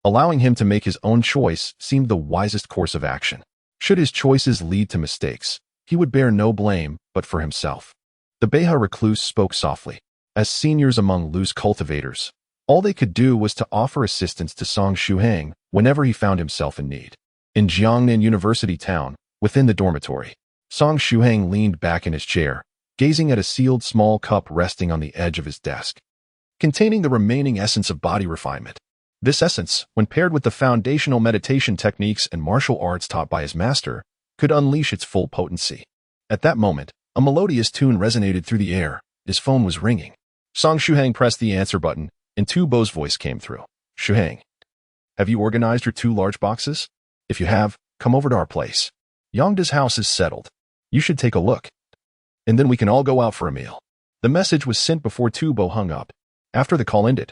allowing him to make his own choice seemed the wisest course of action. Should his choices lead to mistakes, he would bear no blame but for himself. The Beha recluse spoke softly. As seniors among loose cultivators, all they could do was to offer assistance to Song Shuhang whenever he found himself in need. In Jiangnan University town, within the dormitory, Song Shuhang leaned back in his chair, gazing at a sealed small cup resting on the edge of his desk, containing the remaining essence of body refinement. This essence, when paired with the foundational meditation techniques and martial arts taught by his master, could unleash its full potency. At that moment, a melodious tune resonated through the air. His phone was ringing. Song Shuhang pressed the answer button, and Tu Bo's voice came through. Shuhang, have you organized your 2 large boxes? If you have, come over to our place. Yongda's house is settled. You should take a look. And then we can all go out for a meal. The message was sent before Tu Bo hung up. After the call ended,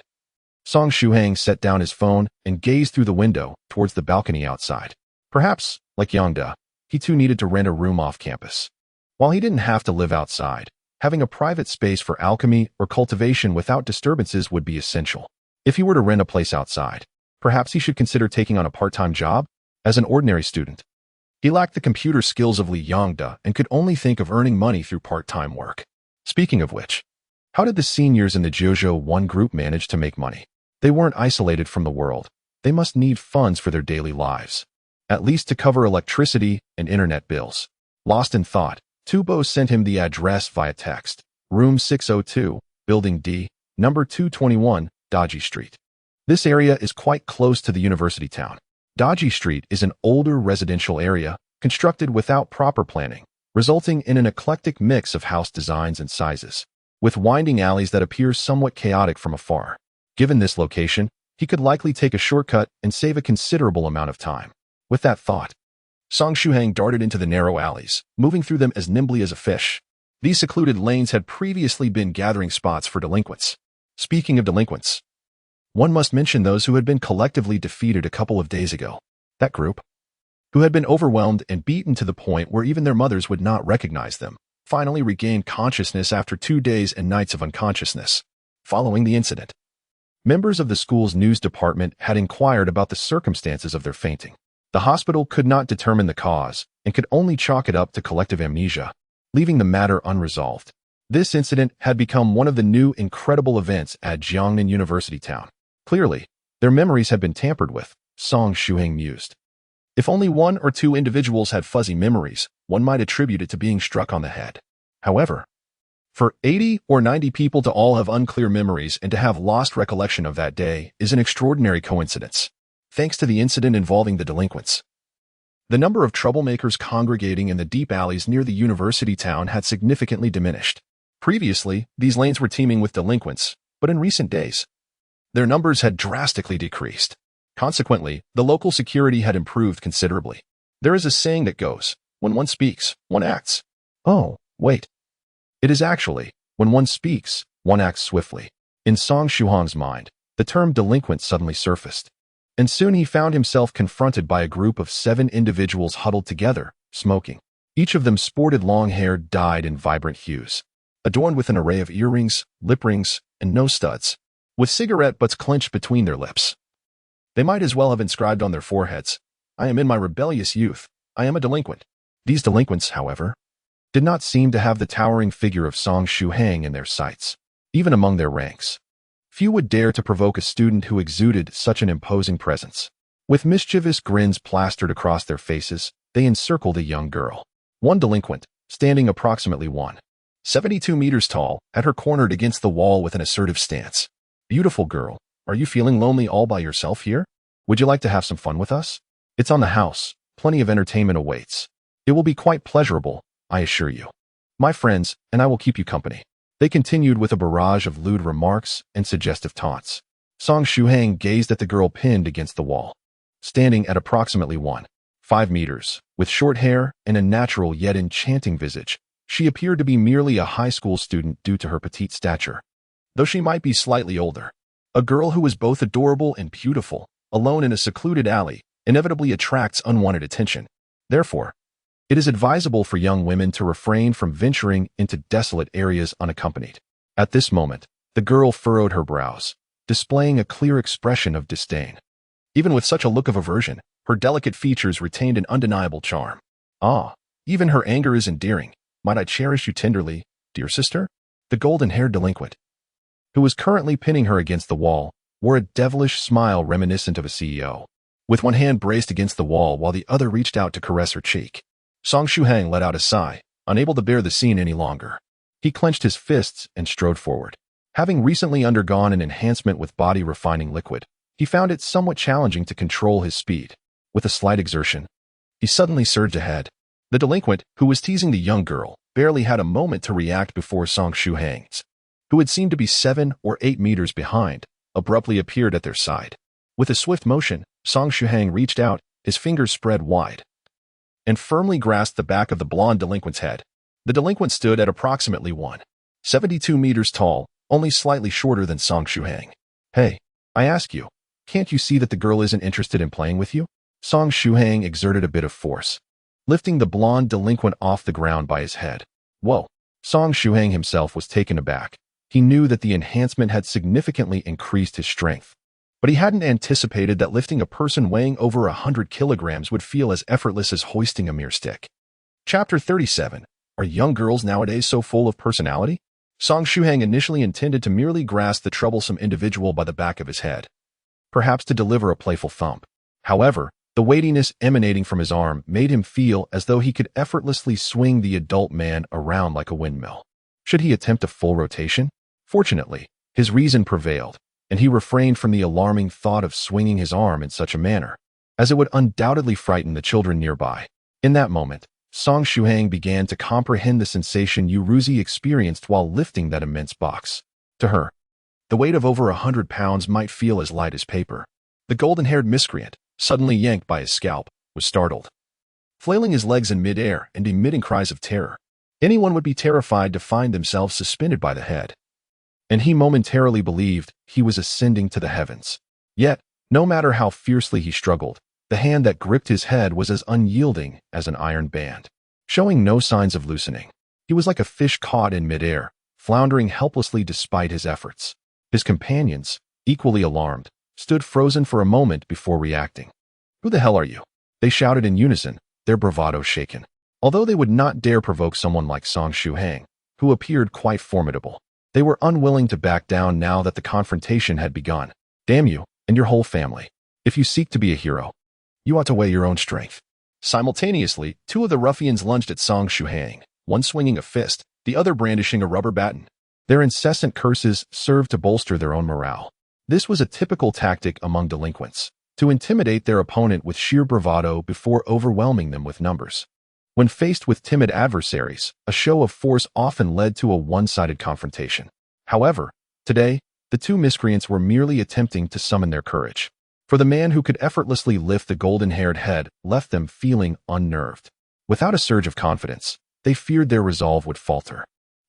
Song Shuhang set down his phone and gazed through the window towards the balcony outside. Perhaps, like Yongda, he too needed to rent a room off campus. While he didn't have to live outside, having a private space for alchemy or cultivation without disturbances would be essential. If he were to rent a place outside, perhaps he should consider taking on a part-time job as an ordinary student. He lacked the computer skills of Li Yongda and could only think of earning money through part-time work. Speaking of which, how did the seniors in the Jiuzhou No.1 Group manage to make money? They weren't isolated from the world. They must need funds for their daily lives, at least to cover electricity and internet bills. Lost in thought, Tu Bo sent him the address via text. Room 602, Building D, number 221, Daji Street. This area is quite close to the university town. Daji Street is an older residential area constructed without proper planning, resulting in an eclectic mix of house designs and sizes, with winding alleys that appear somewhat chaotic from afar. Given this location, he could likely take a shortcut and save a considerable amount of time. With that thought, Song Shuhang darted into the narrow alleys, moving through them as nimbly as a fish. These secluded lanes had previously been gathering spots for delinquents. Speaking of delinquents, one must mention those who had been collectively defeated a couple of days ago. That group, who had been overwhelmed and beaten to the point where even their mothers would not recognize them, finally regained consciousness after 2 days and nights of unconsciousness. Following the incident, members of the school's news department had inquired about the circumstances of their fainting. The hospital could not determine the cause and could only chalk it up to collective amnesia, leaving the matter unresolved. This incident had become one of the new incredible events at Jiangnan University Town. Clearly, their memories had been tampered with, Song Shuhang mused. If only 1 or 2 individuals had fuzzy memories, one might attribute it to being struck on the head. However, for 80 or 90 people to all have unclear memories and to have lost recollection of that day is an extraordinary coincidence, thanks to the incident involving the delinquents. The number of troublemakers congregating in the deep alleys near the university town had significantly diminished. Previously, these lanes were teeming with delinquents, but in recent days, their numbers had drastically decreased. Consequently, the local security had improved considerably. There is a saying that goes, when one speaks, one acts. Oh, wait. It is actually, when one speaks, one acts swiftly. In Song Shuhang's mind, the term delinquent suddenly surfaced, and soon he found himself confronted by a group of 7 individuals huddled together, smoking. Each of them sported long hair dyed in vibrant hues, adorned with an array of earrings, lip rings, and nose studs, with cigarette butts clenched between their lips. They might as well have inscribed on their foreheads, "I am in my rebellious youth. I am a delinquent." These delinquents, however, did not seem to have the towering figure of Song Shuhang in their sights. Even among their ranks, few would dare to provoke a student who exuded such an imposing presence. With mischievous grins plastered across their faces, they encircled a young girl. One delinquent, standing approximately 1.72 meters tall, had her cornered against the wall with an assertive stance. "Beautiful girl, are you feeling lonely all by yourself here? Would you like to have some fun with us? It's on the house. Plenty of entertainment awaits. It will be quite pleasurable, I assure you. My friends and I will keep you company." They continued with a barrage of lewd remarks and suggestive taunts. Song Shuhang gazed at the girl pinned against the wall. Standing at approximately 1.5 meters, with short hair and a natural yet enchanting visage, she appeared to be merely a high school student due to her petite stature. Though she might be slightly older, a girl who is both adorable and beautiful, alone in a secluded alley, inevitably attracts unwanted attention. Therefore, it is advisable for young women to refrain from venturing into desolate areas unaccompanied. At this moment, the girl furrowed her brows, displaying a clear expression of disdain. Even with such a look of aversion, her delicate features retained an undeniable charm. "Ah, even her anger is endearing. Might I cherish you tenderly, dear sister?" The golden-haired delinquent, who was currently pinning her against the wall, wore a devilish smile reminiscent of a CEO. With one hand braced against the wall while the other reached out to caress her cheek, Song Shuhang let out a sigh, unable to bear the scene any longer. He clenched his fists and strode forward. Having recently undergone an enhancement with body-refining liquid, he found it somewhat challenging to control his speed. With a slight exertion, he suddenly surged ahead. The delinquent, who was teasing the young girl, barely had a moment to react before Song Shuhang, who had seemed to be 7 or 8 meters behind, abruptly appeared at their side. With a swift motion, Song Shuhang reached out, his fingers spread wide, and firmly grasped the back of the blonde delinquent's head. The delinquent stood at approximately 1.72 meters tall, only slightly shorter than Song Shuhang. "Hey, I ask you, can't you see that the girl isn't interested in playing with you?" Song Shuhang exerted a bit of force, lifting the blonde delinquent off the ground by his head. Whoa! Song Shuhang himself was taken aback. He knew that the enhancement had significantly increased his strength, but he hadn't anticipated that lifting a person weighing over 100 kilograms would feel as effortless as hoisting a mere stick. Chapter 37. Are young girls nowadays so full of personality? Song Shuhang initially intended to merely grasp the troublesome individual by the back of his head, perhaps to deliver a playful thump. However, the weightiness emanating from his arm made him feel as though he could effortlessly swing the adult man around like a windmill. Should he attempt a full rotation? Fortunately, his reason prevailed, and he refrained from the alarming thought of swinging his arm in such a manner, as it would undoubtedly frighten the children nearby. In that moment, Song Shuhang began to comprehend the sensation Yuruzi experienced while lifting that immense box. To her, the weight of over 100 pounds might feel as light as paper. The golden-haired miscreant, suddenly yanked by his scalp, was startled, flailing his legs in midair and emitting cries of terror. Anyone would be terrified to find themselves suspended by the head, and he momentarily believed he was ascending to the heavens. Yet, no matter how fiercely he struggled, The hand that gripped his head was as unyielding as an iron band, showing no signs of loosening. He was like a fish caught in midair, floundering helplessly despite his efforts. His companions, equally alarmed, stood frozen for a moment before reacting. "Who the hell are you?" they shouted in unison, their bravado shaken. Although they would not dare provoke someone like Song Shuhang, who appeared quite formidable, they were unwilling to back down now that the confrontation had begun. "Damn you, and your whole family. If you seek to be a hero, you ought to weigh your own strength." Simultaneously, two of the ruffians lunged at Song Shuhang, one swinging a fist, the other brandishing a rubber baton. Their incessant curses served to bolster their own morale. This was a typical tactic among delinquents, to intimidate their opponent with sheer bravado before overwhelming them with numbers. When faced with timid adversaries, a show of force often led to a one-sided confrontation. However, today, the two miscreants were merely attempting to summon their courage. For the man who could effortlessly lift the golden-haired head left them feeling unnerved. Without a surge of confidence, they feared their resolve would falter.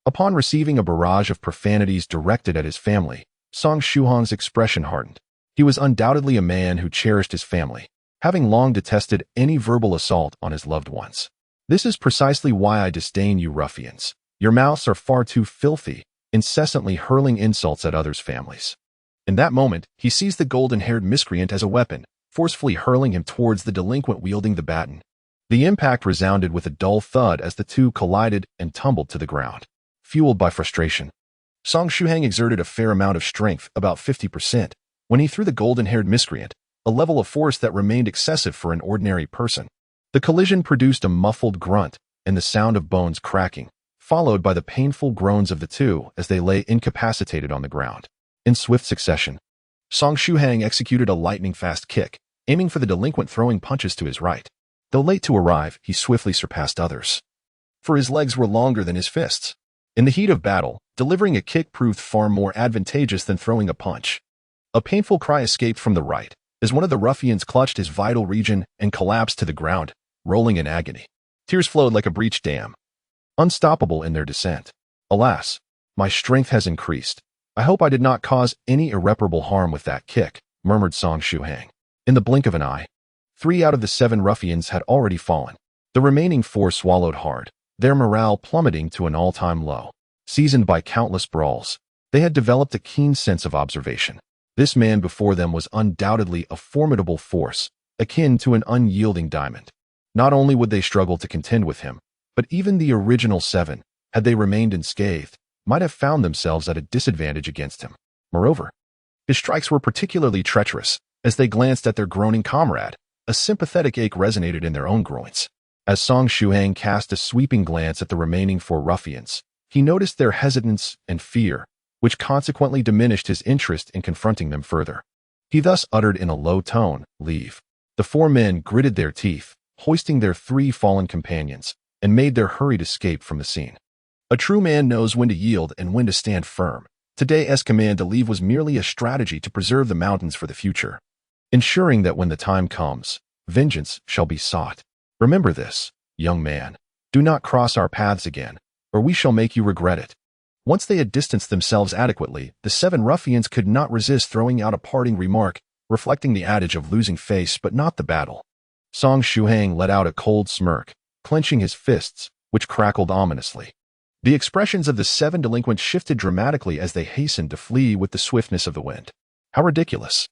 Upon receiving a barrage of profanities directed at his family, Song Shuhang's expression hardened. He was undoubtedly a man who cherished his family, having long detested any verbal assault on his loved ones. "This is precisely why I disdain you ruffians. Your mouths are far too filthy, incessantly hurling insults at others' families." In that moment, he seized the golden-haired miscreant as a weapon, forcefully hurling him towards the delinquent wielding the baton. The impact resounded with a dull thud as the two collided and tumbled to the ground. Fueled by frustration, Song Shuhang exerted a fair amount of strength, about 50%, when he threw the golden-haired miscreant, a level of force that remained excessive for an ordinary person. The collision produced a muffled grunt and the sound of bones cracking, followed by the painful groans of the two as they lay incapacitated on the ground. In swift succession, Song Shuhang executed a lightning-fast kick, aiming for the delinquent, throwing punches to his right. Though late to arrive, he swiftly surpassed others, for his legs were longer than his fists. In the heat of battle, delivering a kick proved far more advantageous than throwing a punch. A painful cry escaped from the right, as one of the ruffians clutched his vital region and collapsed to the ground, rolling in agony. Tears flowed like a breached dam, unstoppable in their descent. "Alas, my strength has increased. I hope I did not cause any irreparable harm with that kick," murmured Song Shuhang. In the blink of an eye, 3 out of the 7 ruffians had already fallen. The remaining 4 swallowed hard, their morale plummeting to an all-time low. Seasoned by countless brawls, they had developed a keen sense of observation. This man before them was undoubtedly a formidable force, akin to an unyielding diamond. Not only would they struggle to contend with him, but even the original 7, had they remained unscathed, might have found themselves at a disadvantage against him. Moreover, his strikes were particularly treacherous. As they glanced at their groaning comrade, a sympathetic ache resonated in their own groins. As Song Shuhang cast a sweeping glance at the remaining 4 ruffians, he noticed their hesitance and fear, which consequently diminished his interest in confronting them further. He thus uttered in a low tone, "Leave." The 4 men gritted their teeth, hoisting their 3 fallen companions, and made their hurried escape from the scene. A true man knows when to yield and when to stand firm. Today's command to leave was merely a strategy to preserve the mountains for the future, ensuring that when the time comes, vengeance shall be sought. Remember this, young man. Do not cross our paths again, or we shall make you regret it. Once they had distanced themselves adequately, the 7 ruffians could not resist throwing out a parting remark, reflecting the adage of losing face but not the battle. Song Shuhang let out a cold smirk, clenching his fists, which crackled ominously. The expressions of the 7 delinquents shifted dramatically as they hastened to flee with the swiftness of the wind. How ridiculous!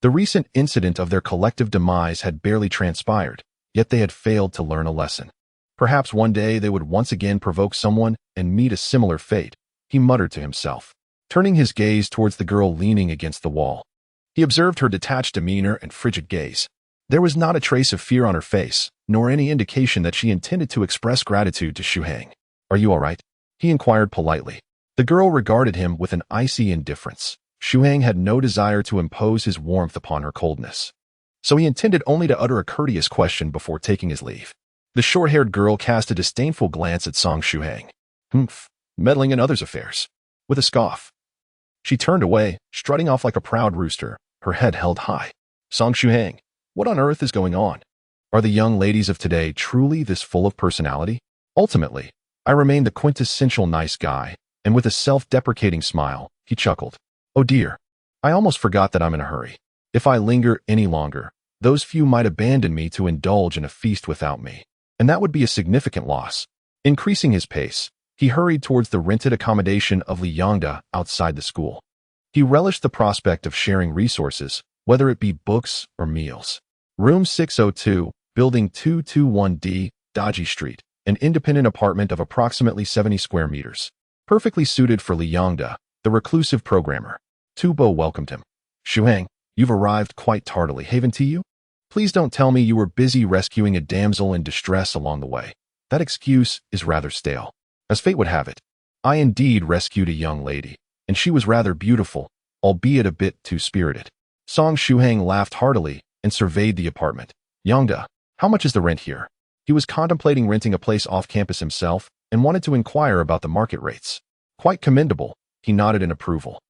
The recent incident of their collective demise had barely transpired, yet they had failed to learn a lesson. Perhaps one day they would once again provoke someone and meet a similar fate, he muttered to himself. Turning his gaze towards the girl leaning against the wall, he observed her detached demeanor and frigid gaze. There was not a trace of fear on her face, nor any indication that she intended to express gratitude to Shuhang. "Are you all right?" he inquired politely. The girl regarded him with an icy indifference. Shuhang had no desire to impose his warmth upon her coldness, so he intended only to utter a courteous question before taking his leave. The short-haired girl cast a disdainful glance at Song Shuhang. "Humph, meddling in others' affairs." With a scoff, she turned away, strutting off like a proud rooster, her head held high. "Song Shuhang, what on earth is going on? Are the young ladies of today truly this full of personality? Ultimately, I remain the quintessential nice guy," and with a self-deprecating smile, he chuckled. "Oh dear, I almost forgot that I'm in a hurry. If I linger any longer, Those few might abandon me to indulge in a feast without me, and that would be a significant loss. Increasing his pace, he hurried towards the rented accommodation of Li Yongda outside the school. He relished the prospect of sharing resources, whether it be books or meals. Room 602, Building 221D, Daji Street, an independent apartment of approximately 70 square meters. Perfectly suited for Li Yongda, the reclusive programmer. Tu Bo welcomed him. Shuhang, you've arrived quite tardily, haven't you? Please don't tell me you were busy rescuing a damsel in distress along the way. That excuse is rather stale. As fate would have it, I indeed rescued a young lady, and she was rather beautiful, albeit a bit too spirited. Song Shuhang laughed heartily and surveyed the apartment. Yongda, how much is the rent here? He was contemplating renting a place off campus himself and wanted to inquire about the market rates. Quite commendable, he nodded in approval.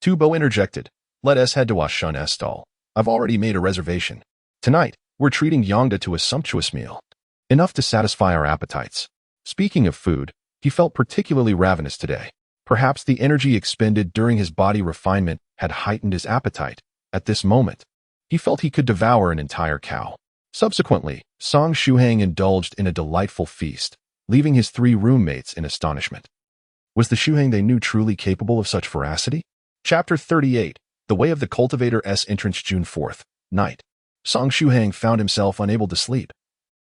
Tu Bo interjected, let us head to Shun's stall. I've already made a reservation. Tonight, we're treating Yongda to a sumptuous meal. Enough to satisfy our appetites. Speaking of food, he felt particularly ravenous today. Perhaps the energy expended during his body refinement had heightened his appetite. At this moment, he felt he could devour an entire cow. Subsequently, Song Shuhang indulged in a delightful feast, leaving his 3 roommates in astonishment. Was the Shuhang they knew truly capable of such voracity? Chapter 38, The Way of the Cultivator's Entrance, June 4th, night. Song Shuhang found himself unable to sleep,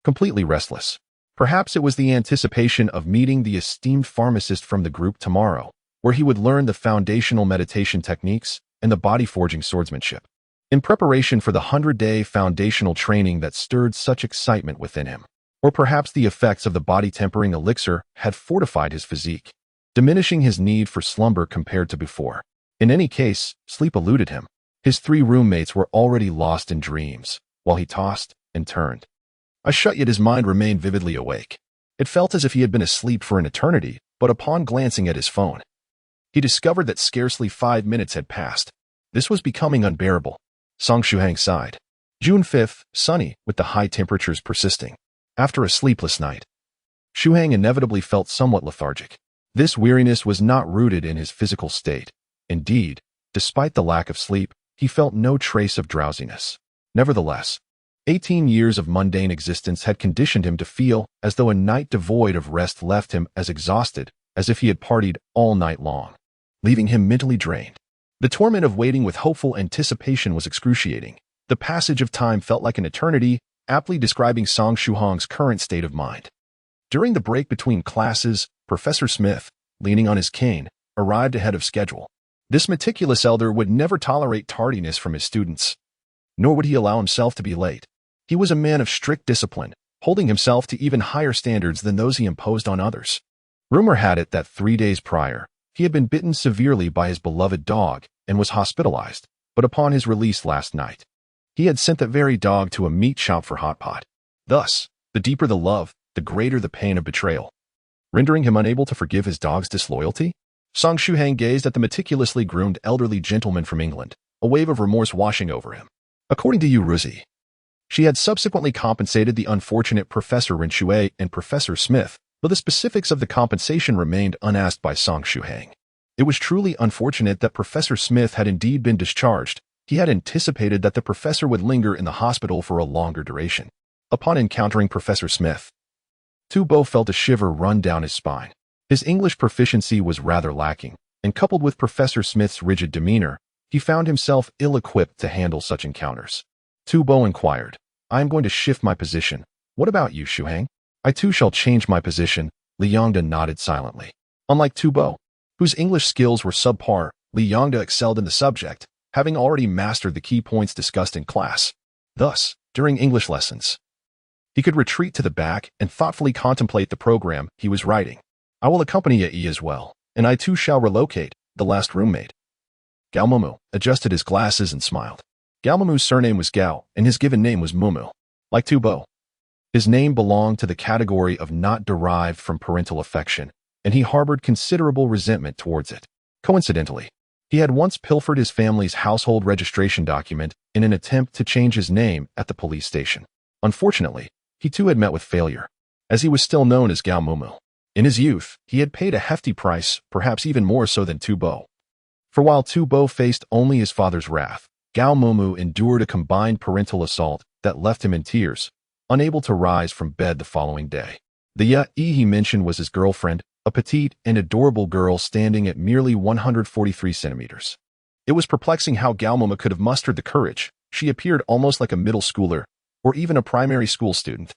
completely restless. Perhaps it was the anticipation of meeting the esteemed pharmacist from the group tomorrow, where he would learn the foundational meditation techniques and the body-forging swordsmanship. In preparation for the 100-day foundational training that stirred such excitement within him. Or perhaps the effects of the body-tempering elixir had fortified his physique, diminishing his need for slumber compared to before. In any case, sleep eluded him. His 3 roommates were already lost in dreams, while he tossed and turned. Yet his mind remained vividly awake. It felt as if he had been asleep for an eternity, but upon glancing at his phone, he discovered that scarcely 5 minutes had passed. This was becoming unbearable. Song Shuhang sighed. June 5th, sunny, with the high temperatures persisting. After a sleepless night, Shuhang inevitably felt somewhat lethargic. This weariness was not rooted in his physical state. Indeed, despite the lack of sleep, he felt no trace of drowsiness. Nevertheless, 18 years of mundane existence had conditioned him to feel as though a night devoid of rest left him as exhausted as if he had partied all night long, leaving him mentally drained. The torment of waiting with hopeful anticipation was excruciating. The passage of time felt like an eternity, aptly describing Song Shuhang's current state of mind. During the break between classes, Professor Smith, leaning on his cane, arrived ahead of schedule. This meticulous elder would never tolerate tardiness from his students, nor would he allow himself to be late. He was a man of strict discipline, holding himself to even higher standards than those he imposed on others. Rumor had it that 3 days prior, he had been bitten severely by his beloved dog and was hospitalized, but upon his release last night, he had sent that very dog to a meat shop for hot pot. Thus, the deeper the love, the greater the pain of betrayal, rendering him unable to forgive his dog's disloyalty. Song Shuhang gazed at the meticulously groomed elderly gentleman from England, a wave of remorse washing over him. According to Yu Ruzi, she had subsequently compensated the unfortunate Professor Rinxue and Professor Smith, though the specifics of the compensation remained unasked by Song Shuhang. It was truly unfortunate that Professor Smith had indeed been discharged. He had anticipated that the professor would linger in the hospital for a longer duration. Upon encountering Professor Smith, Tu Bo felt a shiver run down his spine. His English proficiency was rather lacking, and coupled with Professor Smith's rigid demeanor, he found himself ill-equipped to handle such encounters. Tu Bo inquired, I am going to shift my position. What about you, Shuhang? I too shall change my position. Li Yongda nodded silently. Unlike Tu Bo, whose English skills were subpar, Li Yongda excelled in the subject, having already mastered the key points discussed in class. Thus, during English lessons, he could retreat to the back and thoughtfully contemplate the program he was writing. I will accompany ye as well, and I too shall relocate, the last roommate. Gao Mumu adjusted his glasses and smiled. Gao Mumu's surname was Gao, and his given name was Mumu. Like Tu Bo, his name belonged to the category of not derived from parental affection, and he harbored considerable resentment towards it. Coincidentally, he had once pilfered his family's household registration document in an attempt to change his name at the police station. Unfortunately, he too had met with failure, as he was still known as Gao Mumu. In his youth, he had paid a hefty price, perhaps even more so than Tu Bo. For while Tu Bo faced only his father's wrath, Gao Momu endured a combined parental assault that left him in tears, unable to rise from bed the following day. The Yi he mentioned was his girlfriend, a petite and adorable girl standing at merely 143 centimeters. It was perplexing how Gao Momu could have mustered the courage. She appeared almost like a middle schooler, or even a primary school student.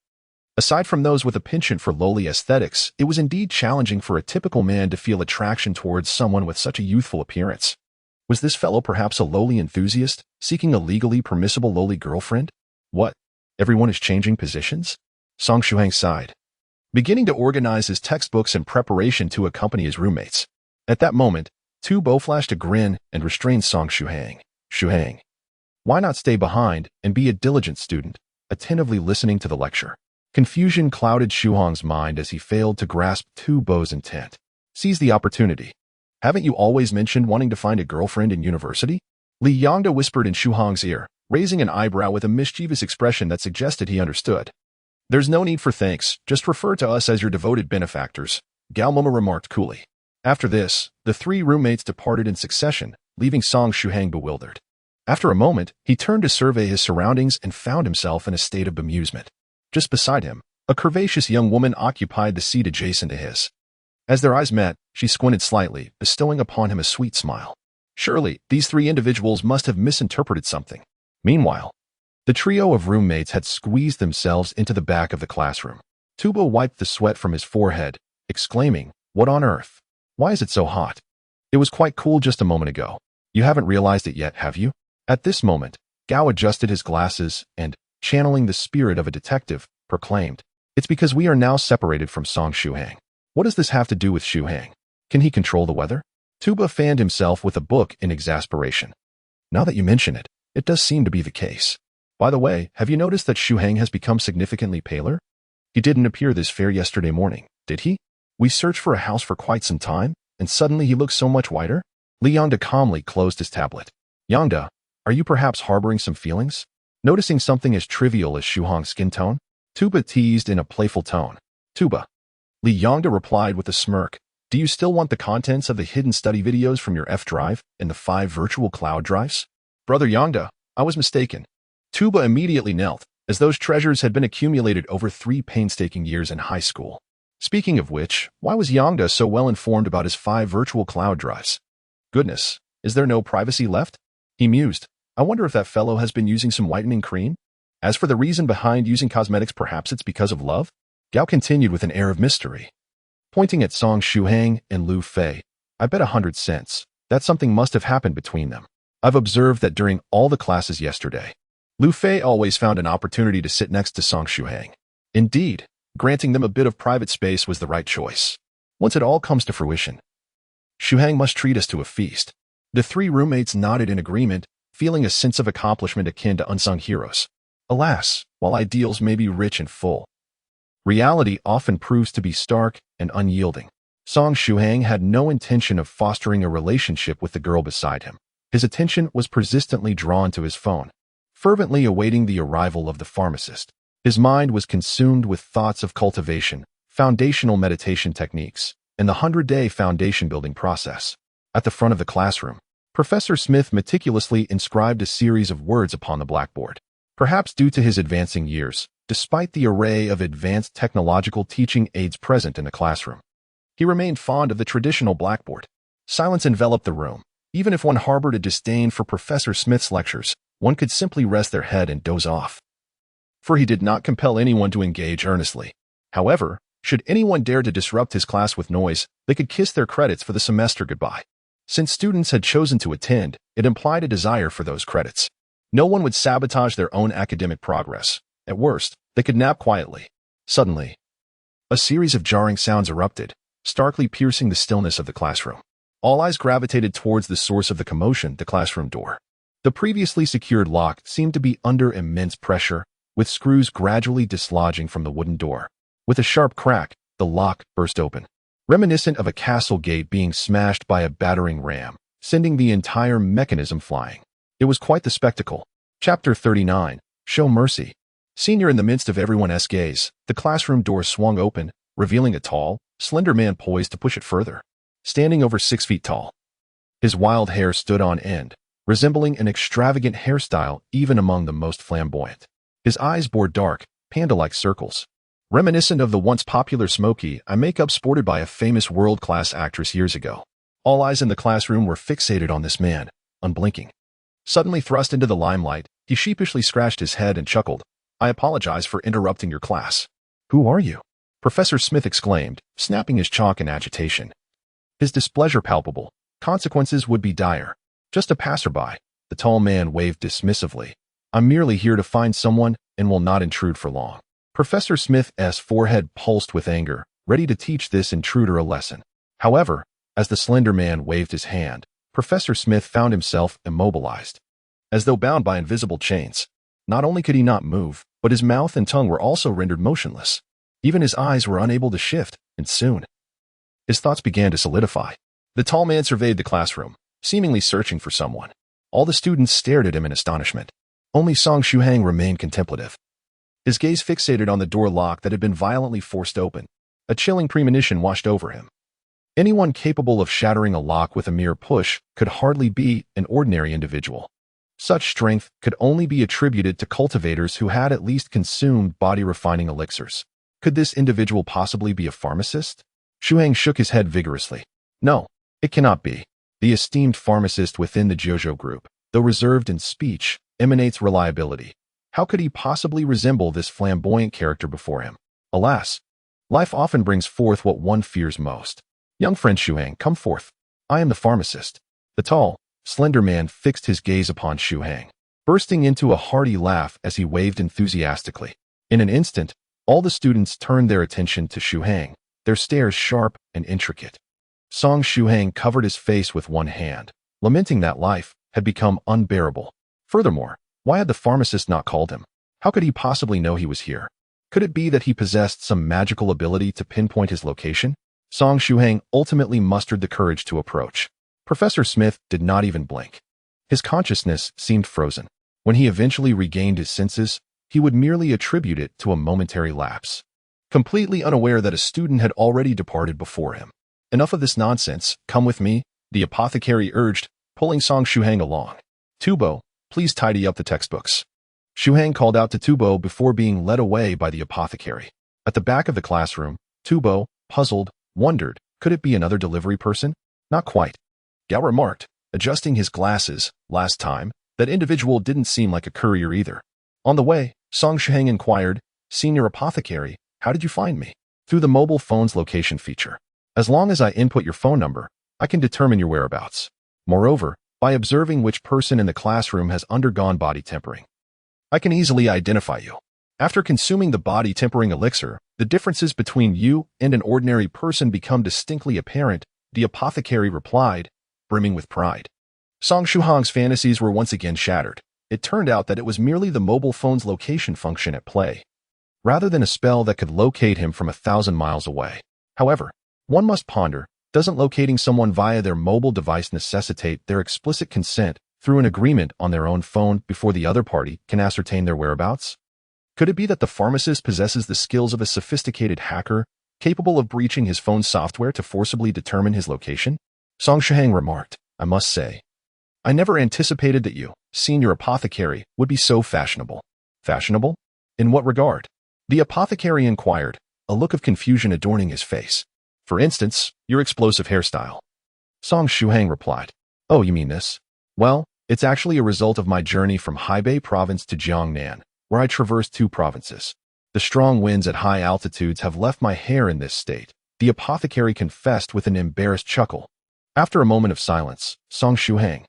Aside from those with a penchant for lowly aesthetics, it was indeed challenging for a typical man to feel attraction towards someone with such a youthful appearance. Was this fellow perhaps a lowly enthusiast, seeking a legally permissible lowly girlfriend? What? Everyone is changing positions? Song Shuhang sighed, beginning to organize his textbooks in preparation to accompany his roommates. At that moment, Tu Bo flashed a grin and restrained Song Shuhang. Shuhang, why not stay behind and be a diligent student, attentively listening to the lecture? Confusion clouded Shuhang's mind as he failed to grasp Tu Bo's intent. Seize the opportunity. Haven't you always mentioned wanting to find a girlfriend in university? Li Yongda whispered in Shuhang's ear, raising an eyebrow with a mischievous expression that suggested he understood. There's no need for thanks, just refer to us as your devoted benefactors, Gao Momo remarked coolly. After this, the three roommates departed in succession, leaving Song Shuhang bewildered. After a moment, he turned to survey his surroundings and found himself in a state of bemusement. Just beside him, a curvaceous young woman occupied the seat adjacent to his. As their eyes met, she squinted slightly, bestowing upon him a sweet smile. Surely, these three individuals must have misinterpreted something. Meanwhile, the trio of roommates had squeezed themselves into the back of the classroom. Tubo wiped the sweat from his forehead, exclaiming, "What on earth? Why is it so hot? It was quite cool just a moment ago. You haven't realized it yet, have you?" At this moment, Gao adjusted his glasses and, channeling the spirit of a detective, proclaimed, "It's because we are now separated from Song Shuhang. What does this have to do with Shuhang? Can he control the weather?" Tuba fanned himself with a book in exasperation. "Now that you mention it, it does seem to be the case. By the way, have you noticed that Shuhang has become significantly paler? He didn't appear this fair yesterday morning, did he? We searched for a house for quite some time, and suddenly he looks so much whiter." Li Yongda calmly closed his tablet. "Yongda, are you perhaps harboring some feelings? Noticing something as trivial as Shuhang's skin tone?" Tuba teased in a playful tone. "Tuba," Li Yongda replied with a smirk, "do you still want the contents of the hidden study videos from your F drive and the 5 virtual cloud drives?" "Brother Yongda, I was mistaken." Tuba immediately knelt, as those treasures had been accumulated over 3 painstaking years in high school. Speaking of which, why was Yongda so well informed about his 5 virtual cloud drives? Goodness, is there no privacy left? He mused. I wonder if that fellow has been using some whitening cream? As for the reason behind using cosmetics, perhaps it's because of love? Gao continued with an air of mystery, pointing at Song Shuhang and Lu Fei. "I bet 100 cents that something must have happened between them. I've observed that during all the classes yesterday, Lu Fei always found an opportunity to sit next to Song Shuhang. Indeed, granting them a bit of private space was the right choice. Once it all comes to fruition, Shuhang must treat us to a feast." The 3 roommates nodded in agreement, feeling a sense of accomplishment akin to unsung heroes. Alas, while ideals may be rich and full, reality often proves to be stark and unyielding. Song Shuhang had no intention of fostering a relationship with the girl beside him. His attention was persistently drawn to his phone, fervently awaiting the arrival of the pharmacist. His mind was consumed with thoughts of cultivation, foundational meditation techniques, and the 100-day foundation building process. At the front of the classroom, Professor Smith meticulously inscribed a series of words upon the blackboard. Perhaps due to his advancing years, despite the array of advanced technological teaching aids present in the classroom, he remained fond of the traditional blackboard. Silence enveloped the room. Even if one harbored a disdain for Professor Smith's lectures, one could simply rest their head and doze off, for he did not compel anyone to engage earnestly. However, should anyone dare to disrupt his class with noise, they could kiss their credits for the semester goodbye. Since students had chosen to attend, it implied a desire for those credits. No one would sabotage their own academic progress. At worst, they could nap quietly. Suddenly, a series of jarring sounds erupted, starkly piercing the stillness of the classroom. All eyes gravitated towards the source of the commotion, the classroom door. The previously secured lock seemed to be under immense pressure, with screws gradually dislodging from the wooden door. With a sharp crack, the lock burst open, reminiscent of a castle gate being smashed by a battering ram, sending the entire mechanism flying. It was quite the spectacle. Chapter 39. Show Mercy. Senior in the midst of everyone's gaze, the classroom door swung open, revealing a tall, slender man poised to push it further. Standing over 6 feet tall, his wild hair stood on end, resembling an extravagant hairstyle even among the most flamboyant. His eyes bore dark, panda-like circles, reminiscent of the once popular smoky eye makeup sported by a famous world-class actress years ago. All eyes in the classroom were fixated on this man, unblinking. Suddenly thrust into the limelight, he sheepishly scratched his head and chuckled. "I apologize for interrupting your class." "Who are you?" Professor Smith exclaimed, snapping his chalk in agitation. His displeasure palpable. Consequences would be dire. "Just a passerby," the tall man waved dismissively. "I'm merely here to find someone and will not intrude for long." Professor Smith's forehead pulsed with anger, ready to teach this intruder a lesson. However, as the slender man waved his hand, Professor Smith found himself immobilized, as though bound by invisible chains. Not only could he not move, but his mouth and tongue were also rendered motionless. Even his eyes were unable to shift, and soon, his thoughts began to solidify. The tall man surveyed the classroom, seemingly searching for someone. All the students stared at him in astonishment. Only Song Shuhang remained contemplative, his gaze fixated on the door lock that had been violently forced open. A chilling premonition washed over him. Anyone capable of shattering a lock with a mere push could hardly be an ordinary individual. Such strength could only be attributed to cultivators who had at least consumed body-refining elixirs. Could this individual possibly be a pharmacist? Shuhang shook his head vigorously. No, it cannot be. The esteemed pharmacist within the Jiuzhou Group, though reserved in speech, emanates reliability. How could he possibly resemble this flamboyant character before him? Alas, life often brings forth what one fears most. "Young friend Shuhang, come forth. I am the pharmacist." The tall, slender man fixed his gaze upon Shuhang, bursting into a hearty laugh as he waved enthusiastically. In an instant, all the students turned their attention to Shuhang, their stares sharp and intricate. Song Shuhang covered his face with one hand, lamenting that life had become unbearable. Furthermore, why had the pharmacist not called him? How could he possibly know he was here? Could it be that he possessed some magical ability to pinpoint his location? Song Shuhang ultimately mustered the courage to approach. Professor Smith did not even blink. His consciousness seemed frozen. When he eventually regained his senses, he would merely attribute it to a momentary lapse, completely unaware that a student had already departed before him. "Enough of this nonsense, come with me," the apothecary urged, pulling Song Shuhang along. "Tubo, please tidy up the textbooks." Shuhang called out to Tubo before being led away by the apothecary. At the back of the classroom, Tubo, puzzled, wondered, could it be another delivery person? Not quite. Gao remarked, adjusting his glasses. Last time, that individual didn't seem like a courier either. On the way, Song Shuhang inquired, "Senior apothecary, how did you find me?" "Through the mobile phone's location feature. As long as I input your phone number, I can determine your whereabouts. Moreover, by observing which person in the classroom has undergone body tempering, I can easily identify you. After consuming the body tempering elixir, the differences between you and an ordinary person become distinctly apparent," the apothecary replied, brimming with pride. Song Shuhang's fantasies were once again shattered. It turned out that it was merely the mobile phone's location function at play, rather than a spell that could locate him from 1,000 miles away. However, one must ponder, doesn't locating someone via their mobile device necessitate their explicit consent through an agreement on their own phone before the other party can ascertain their whereabouts? Could it be that the pharmacist possesses the skills of a sophisticated hacker, capable of breaching his phone's software to forcibly determine his location? Song Shuhang remarked, "I must say, I never anticipated that you, senior apothecary, would be so fashionable." "Fashionable? In what regard?" the apothecary inquired, a look of confusion adorning his face. "For instance, your explosive hairstyle." Song Shuhang replied, "Oh, you mean this? Well, it's actually a result of my journey from Hebei province to Jiangnan, where I traversed 2 provinces. The strong winds at high altitudes have left my hair in this state," the apothecary confessed with an embarrassed chuckle. After a moment of silence, Song Shuhang,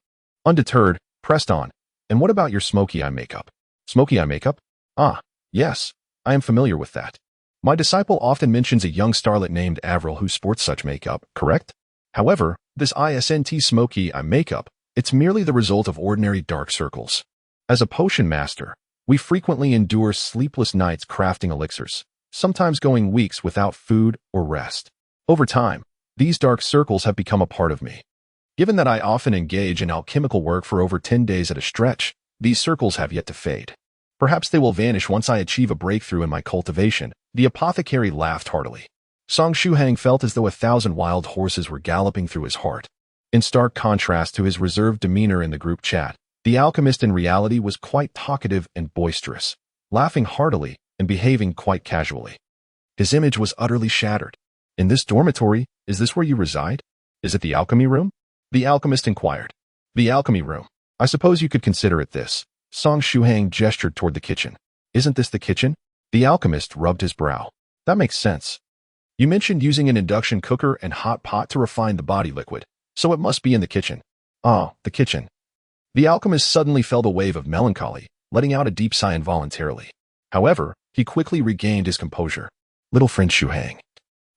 undeterred, pressed on, "And what about your smoky eye makeup?" "Smoky eye makeup? Ah, yes, I am familiar with that. My disciple often mentions a young starlet named Avril who sports such makeup, correct? However, this ISNT smoky eye makeup, it's merely the result of ordinary dark circles. As a potion master, we frequently endure sleepless nights crafting elixirs, sometimes going weeks without food or rest. Over time, these dark circles have become a part of me. Given that I often engage in alchemical work for over 10 days at a stretch, these circles have yet to fade. Perhaps they will vanish once I achieve a breakthrough in my cultivation." The apothecary laughed heartily. Song Shuhang felt as though 1,000 wild horses were galloping through his heart. In stark contrast to his reserved demeanor in the group chat, the alchemist in reality was quite talkative and boisterous, laughing heartily and behaving quite casually. His image was utterly shattered. In this dormitory, is this where you reside? Is it the alchemy room? The alchemist inquired. The alchemy room. I suppose you could consider it this. Song Shuhang gestured toward the kitchen. Isn't this the kitchen? The alchemist rubbed his brow. That makes sense. You mentioned using an induction cooker and hot pot to refine the body liquid, so it must be in the kitchen. Ah, the kitchen. The alchemist suddenly felt a wave of melancholy, letting out a deep sigh involuntarily. However, he quickly regained his composure. Little friend Shuhang,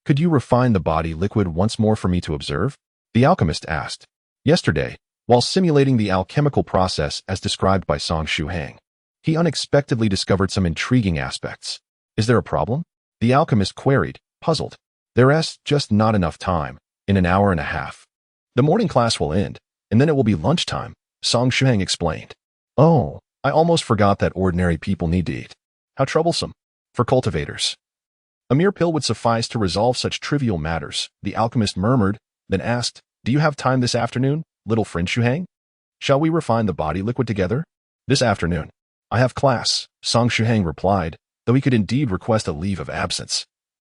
could you refine the body liquid once more for me to observe? The alchemist asked. Yesterday, while simulating the alchemical process as described by Song Shuhang, he unexpectedly discovered some intriguing aspects. Is there a problem? The alchemist queried, puzzled. There's just not enough time, in an hour and a half. The morning class will end, and then it will be lunchtime, Song Shuhang explained. Oh, I almost forgot that ordinary people need to eat. How troublesome. For cultivators. A mere pill would suffice to resolve such trivial matters, the alchemist murmured, then asked, Do you have time this afternoon, little friend Shuhang? Shall we refine the body liquid together? This afternoon. I have class, Song Shuhang replied, though he could indeed request a leave of absence.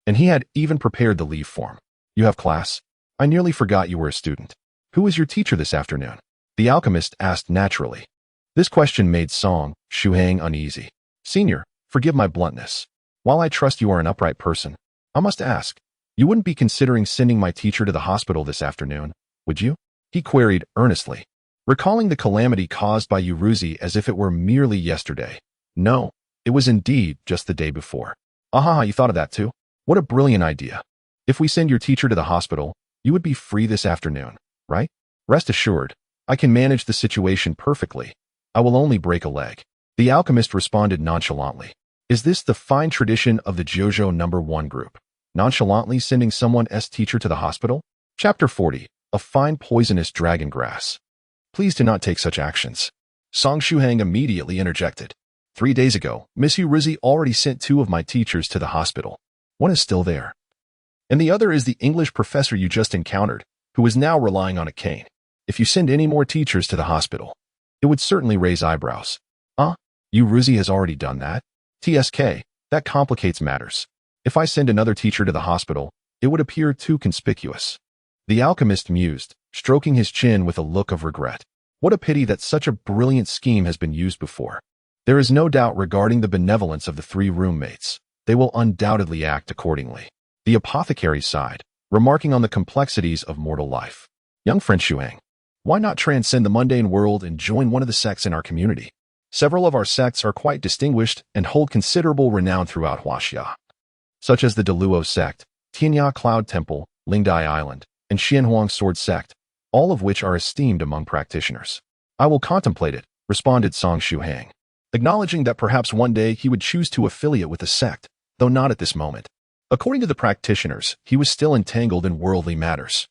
And he had even prepared the leave form. You have class? I nearly forgot you were a student. Who is your teacher this afternoon? The alchemist asked naturally. This question made Song Shuhang uneasy. Senior, forgive my bluntness. While I trust you are an upright person, I must ask, you wouldn't be considering sending my teacher to the hospital this afternoon, would you? He queried earnestly, recalling the calamity caused by Yuruzi as if it were merely yesterday. No, it was indeed just the day before. Aha, you thought of that too? What a brilliant idea. If we send your teacher to the hospital, you would be free this afternoon, right? Rest assured, I can manage the situation perfectly. I will only break a leg. The alchemist responded nonchalantly. Is this the fine tradition of the Jiuzhou No.1 Group? Nonchalantly sending someone's teacher to the hospital? Chapter 40. A fine poisonous dragon grass. Please do not take such actions. Song Shuhang immediately interjected. 3 days ago, Miss Yuruzi already sent 2 of my teachers to the hospital. One is still there. And the other is the English professor you just encountered, who is now relying on a cane. If you send any more teachers to the hospital, it would certainly raise eyebrows. Yuruzi has already done that? TSK, that complicates matters. If I send another teacher to the hospital, it would appear too conspicuous. The alchemist mused, stroking his chin with a look of regret. What a pity that such a brilliant scheme has been used before. There is no doubt regarding the benevolence of the 3 roommates. They will undoubtedly act accordingly. The apothecary sighed, remarking on the complexities of mortal life. Young friend Shuhang, why not transcend the mundane world and join one of the sects in our community? Several of our sects are quite distinguished and hold considerable renown throughout Huaxia, such as the Deluo sect, Tianya Cloud Temple, Lingdai Island, and Xianhuang Sword sect, all of which are esteemed among practitioners. I will contemplate it, responded Song Shuhang, acknowledging that perhaps one day he would choose to affiliate with a sect, though not at this moment. According to the practitioners, he was still entangled in worldly matters,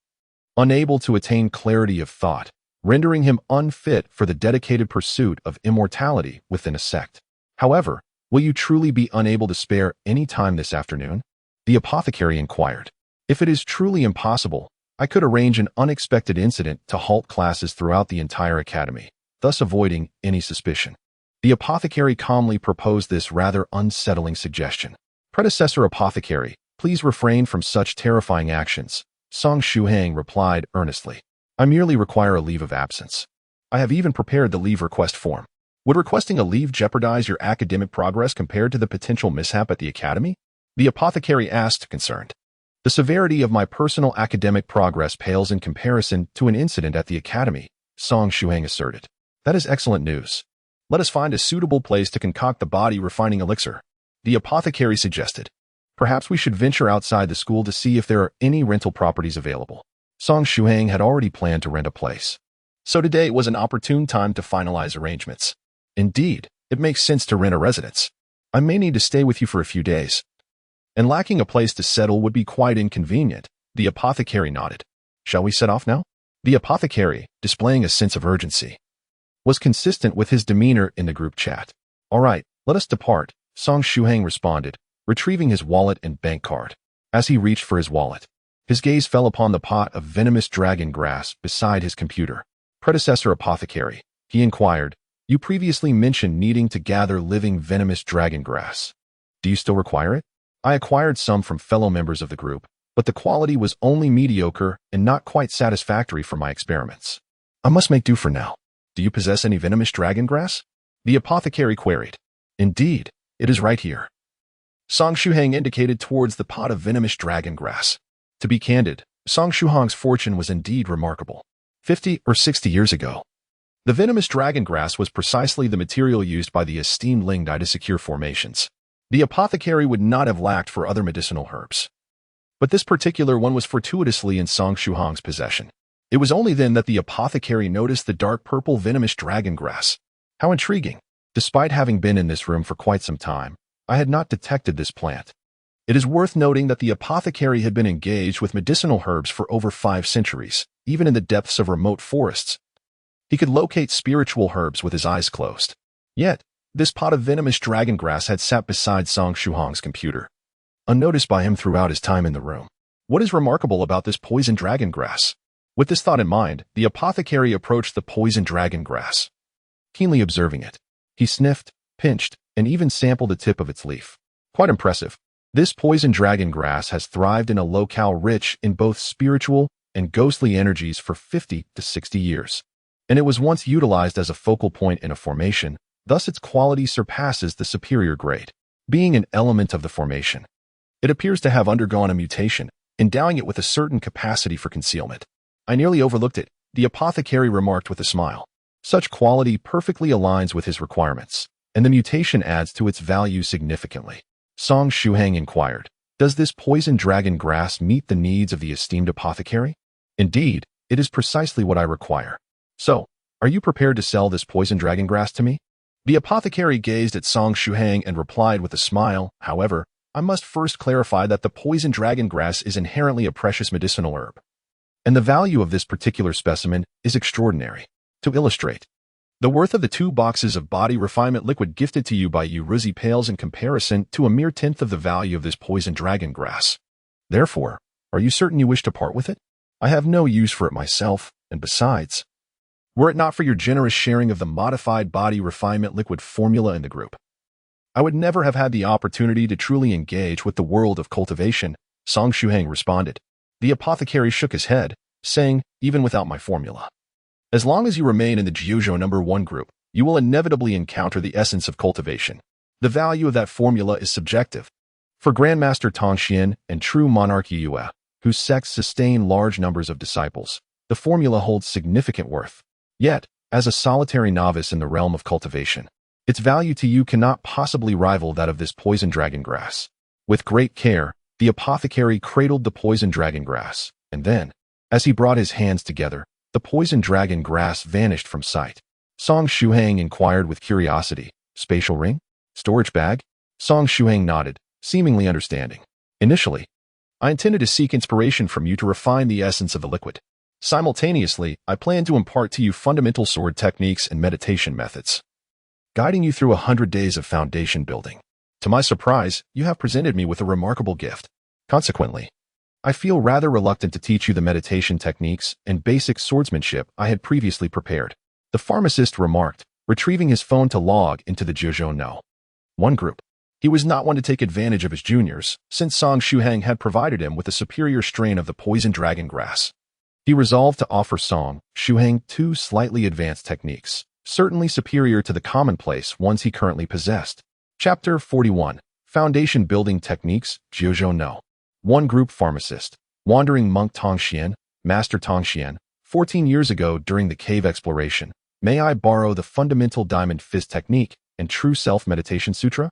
unable to attain clarity of thought, rendering him unfit for the dedicated pursuit of immortality within a sect. However, will you truly be unable to spare any time this afternoon? The apothecary inquired. If it is truly impossible, I could arrange an unexpected incident to halt classes throughout the entire academy, thus avoiding any suspicion. The apothecary calmly proposed this rather unsettling suggestion. Predecessor apothecary, please refrain from such terrifying actions, Song Shuhang replied earnestly. I merely require a leave of absence. I have even prepared the leave request form. Would requesting a leave jeopardize your academic progress compared to the potential mishap at the academy? The apothecary asked, concerned. The severity of my personal academic progress pales in comparison to an incident at the academy, Song Shuhang asserted. That is excellent news. Let us find a suitable place to concoct the body-refining elixir, the apothecary suggested. Perhaps we should venture outside the school to see if there are any rental properties available. Song Shuhang had already planned to rent a place, so today was an opportune time to finalize arrangements. Indeed, it makes sense to rent a residence. I may need to stay with you for a few days, and lacking a place to settle would be quite inconvenient. The apothecary nodded. Shall we set off now? The apothecary, displaying a sense of urgency, was consistent with his demeanor in the group chat. All right, let us depart, Song Shuhang responded, retrieving his wallet and bank card. As he reached for his wallet, His gaze fell upon the pot of venomous dragon grass beside his computer. Predecessor apothecary, he inquired, you previously mentioned needing to gather living venomous dragon grass. Do you still require it? I acquired some from fellow members of the group, but the quality was only mediocre and not quite satisfactory for my experiments. I must make do for now. Do you possess any venomous dragon grass? The apothecary queried. Indeed, it is right here. Song Shuhang indicated towards the pot of venomous dragon grass. To be candid, Song Shuhang's fortune was indeed remarkable. 50 or 60 years ago, the venomous dragon grass was precisely the material used by the esteemed Ling Dai to secure formations. The apothecary would not have lacked for other medicinal herbs. But this particular one was fortuitously in Song Shuhang's possession. It was only then that the apothecary noticed the dark purple venomous dragon grass. How intriguing! Despite having been in this room for quite some time, I had not detected this plant. It is worth noting that the apothecary had been engaged with medicinal herbs for over 5 centuries, even in the depths of remote forests. He could locate spiritual herbs with his eyes closed. Yet, this pot of venomous dragon grass had sat beside Song Shuhang's computer, unnoticed by him throughout his time in the room. What is remarkable about this poison dragon grass? With this thought in mind, the apothecary approached the poison dragon grass. Keenly observing it, he sniffed, pinched, and even sampled the tip of its leaf. Quite impressive. This poison dragon grass has thrived in a locale rich in both spiritual and ghostly energies for 50 to 60 years. And it was once utilized as a focal point in a formation, thus its quality surpasses the superior grade, being an element of the formation. It appears to have undergone a mutation, endowing it with a certain capacity for concealment. I nearly overlooked it, the apothecary remarked with a smile. Such quality perfectly aligns with his requirements, and the mutation adds to its value significantly. Song Shuhang inquired, does this poison dragon grass meet the needs of the esteemed apothecary? Indeed, it is precisely what I require. So, are you prepared to sell this poison dragon grass to me? The apothecary gazed at Song Shuhang and replied with a smile, however, I must first clarify that the poison dragon grass is inherently a precious medicinal herb, and the value of this particular specimen is extraordinary. To illustrate, the worth of the 2 boxes of body refinement liquid gifted to you by Yuruzi pales in comparison to a mere 1/10 of the value of this poison dragon grass. Therefore, are you certain you wish to part with it? I have no use for it myself, and besides, were it not for your generous sharing of the modified body refinement liquid formula in the group, I would never have had the opportunity to truly engage with the world of cultivation, Song Shuhang responded. The apothecary shook his head, saying, even without my formula, as long as you remain in the Jiuzhou No.1 Group, you will inevitably encounter the essence of cultivation. The value of that formula is subjective. For Grandmaster Tongxian and true monarch Yue, whose sects sustain large numbers of disciples, the formula holds significant worth. Yet, as a solitary novice in the realm of cultivation, its value to you cannot possibly rival that of this poison dragon grass. With great care, the apothecary cradled the poison dragon grass, and then, as he brought his hands together, the poison dragon grass vanished from sight. Song Shuhang inquired with curiosity, spatial ring? Storage bag? Song Shuhang nodded, seemingly understanding. Initially, I intended to seek inspiration from you to refine the essence of the liquid. Simultaneously, I plan to impart to you fundamental sword techniques and meditation methods, guiding you through 100 days of foundation building. To my surprise, you have presented me with a remarkable gift. Consequently, I feel rather reluctant to teach you the meditation techniques and basic swordsmanship I had previously prepared. The pharmacist remarked, retrieving his phone to log into the Jiuzhou No.1 Group. He was not one to take advantage of his juniors, since Song Shuhang had provided him with a superior strain of the poison dragon grass. He resolved to offer Song Shuhang 2 slightly advanced techniques, certainly superior to the commonplace ones he currently possessed. Chapter 41. Foundation Building Techniques, Jiuzhou No.1 Group Pharmacist. Wandering Monk Tongxian, Master Tongxian, 14 years ago during the cave exploration, may I borrow the fundamental diamond fist technique and true self-meditation sutra?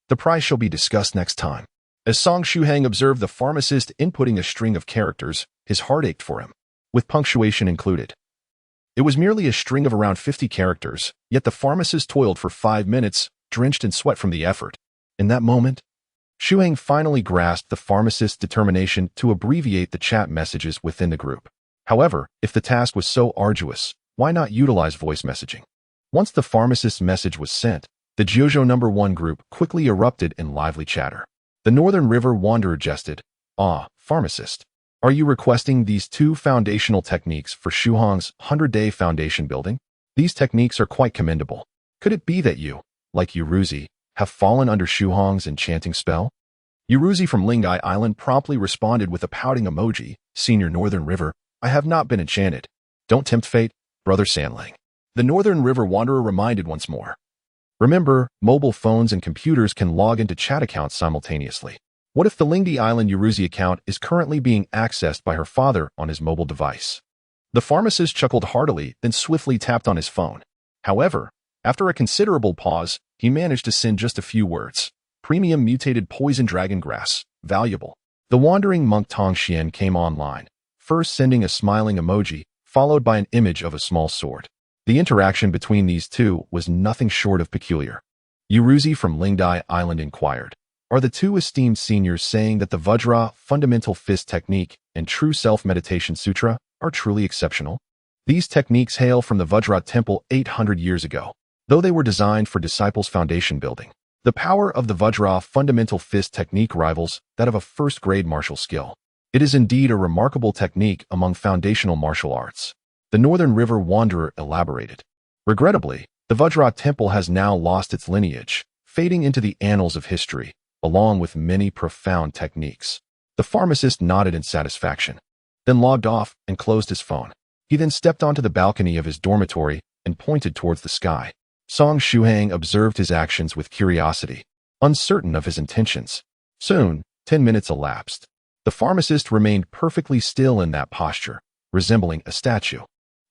The price shall be discussed next time. As Song Shuhang observed the pharmacist inputting a string of characters, his heart ached for him, with punctuation included. It was merely a string of around 50 characters, yet the pharmacist toiled for 5 minutes, drenched in sweat from the effort. In that moment, Shuhang finally grasped the pharmacist's determination to abbreviate the chat messages within the group. However, if the task was so arduous, why not utilize voice messaging? Once the pharmacist's message was sent, the Jiuzhou No.1 Group quickly erupted in lively chatter. The Northern River Wanderer jested, "Ah, pharmacist, Are you requesting these two foundational techniques for Shuhang's 100-day foundation building? These techniques are quite commendable. Could it be that you, like Yuruzi, have fallen under Shuhang's enchanting spell? Yuruzi from Lingai Island promptly responded with a pouting emoji. Senior Northern River, I have not been enchanted. Don't tempt fate, Brother Sanlang. The Northern River Wanderer reminded once more. Remember, mobile phones and computers can log into chat accounts simultaneously. What if the Lingdi Island Yuruzi account is currently being accessed by her father on his mobile device? The pharmacist chuckled heartily, then swiftly tapped on his phone. However, after a considerable pause, he managed to send just a few words. Premium mutated poison dragon grass, valuable. The wandering monk Tong Xian came online, first sending a smiling emoji, followed by an image of a small sword. The interaction between these two was nothing short of peculiar. Yuruzi from Lingdai Island inquired, are the two esteemed seniors saying that the Vajra Fundamental Fist Technique and True Self-Meditation Sutra are truly exceptional? These techniques hail from the Vajra Temple 800 years ago, though they were designed for disciples' foundation building. The power of the Vajra Fundamental Fist Technique rivals that of a first-grade martial skill. It is indeed a remarkable technique among foundational martial arts. The Northern River Wanderer elaborated. Regrettably, the Vajra Temple has now lost its lineage, fading into the annals of history, along with many profound techniques. The pharmacist nodded in satisfaction, then logged off and closed his phone. He then stepped onto the balcony of his dormitory and pointed towards the sky. Song Shuhang observed his actions with curiosity, uncertain of his intentions. Soon, 10 minutes elapsed. The pharmacist remained perfectly still in that posture, resembling a statue.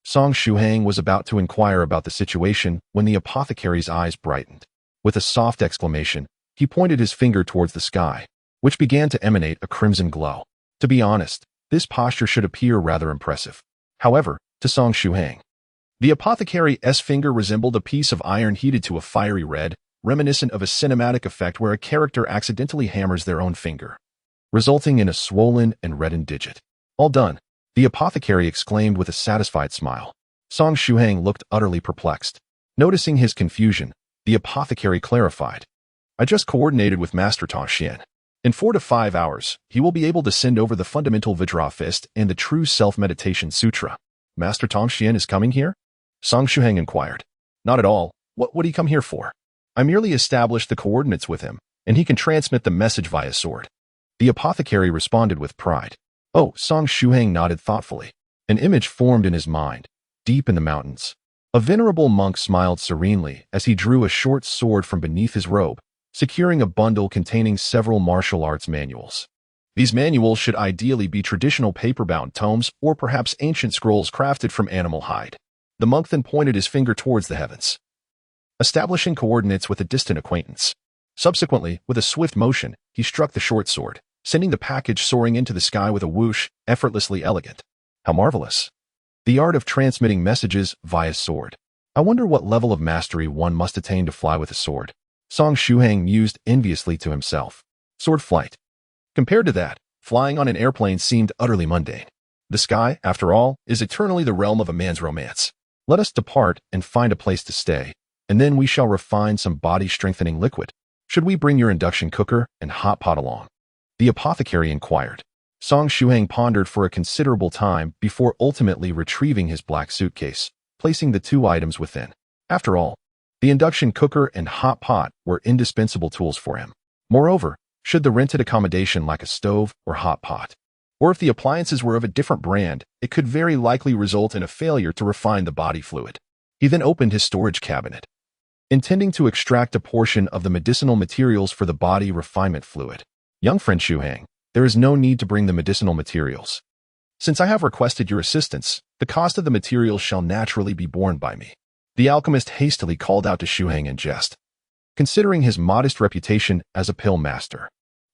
Song Shuhang was about to inquire about the situation when the apothecary's eyes brightened. With a soft exclamation, he pointed his finger towards the sky, which began to emanate a crimson glow. To be honest, this posture should appear rather impressive. However, to Song Shuhang, the apothecary's finger resembled a piece of iron heated to a fiery red, reminiscent of a cinematic effect where a character accidentally hammers their own finger, resulting in a swollen and reddened digit. All done, the apothecary exclaimed with a satisfied smile. Song Shuhang looked utterly perplexed. Noticing his confusion, the apothecary clarified. I just coordinated with Master Tong Xian. In 4 to 5 hours, he will be able to send over the fundamental Vajra Fist and the True Self-Meditation Sutra. Master Tong Xian is coming here? Song Shuhang inquired. Not at all. What would he come here for? I merely established the coordinates with him, and he can transmit the message via sword. The apothecary responded with pride. Oh, Song Shuhang nodded thoughtfully. An image formed in his mind, deep in the mountains. A venerable monk smiled serenely as he drew a short sword from beneath his robe, securing a bundle containing several martial arts manuals. These manuals should ideally be traditional paper-bound tomes or perhaps ancient scrolls crafted from animal hide. The monk then pointed his finger towards the heavens, establishing coordinates with a distant acquaintance. Subsequently, with a swift motion, he struck the short sword, sending the package soaring into the sky with a whoosh, effortlessly elegant. How marvelous! The art of transmitting messages via sword. I wonder what level of mastery one must attain to fly with a sword. Song Shuhang mused enviously to himself. Sword flight. Compared to that, flying on an airplane seemed utterly mundane. The sky, after all, is eternally the realm of a man's romance. Let us depart and find a place to stay, and then we shall refine some body-strengthening liquid. Should we bring your induction cooker and hot pot along? The apothecary inquired. Song Shuhang pondered for a considerable time before ultimately retrieving his black suitcase, placing the two items within. After all, the induction cooker and hot pot were indispensable tools for him. Moreover, should the rented accommodation lack a stove or hot pot, or if the appliances were of a different brand, it could very likely result in a failure to refine the body fluid. He then opened his storage cabinet, intending to extract a portion of the medicinal materials for the body refinement fluid. Young friend Shuhang, there is no need to bring the medicinal materials. Since I have requested your assistance, the cost of the materials shall naturally be borne by me. The alchemist hastily called out to Shuhang in jest. Considering his modest reputation as a pill master,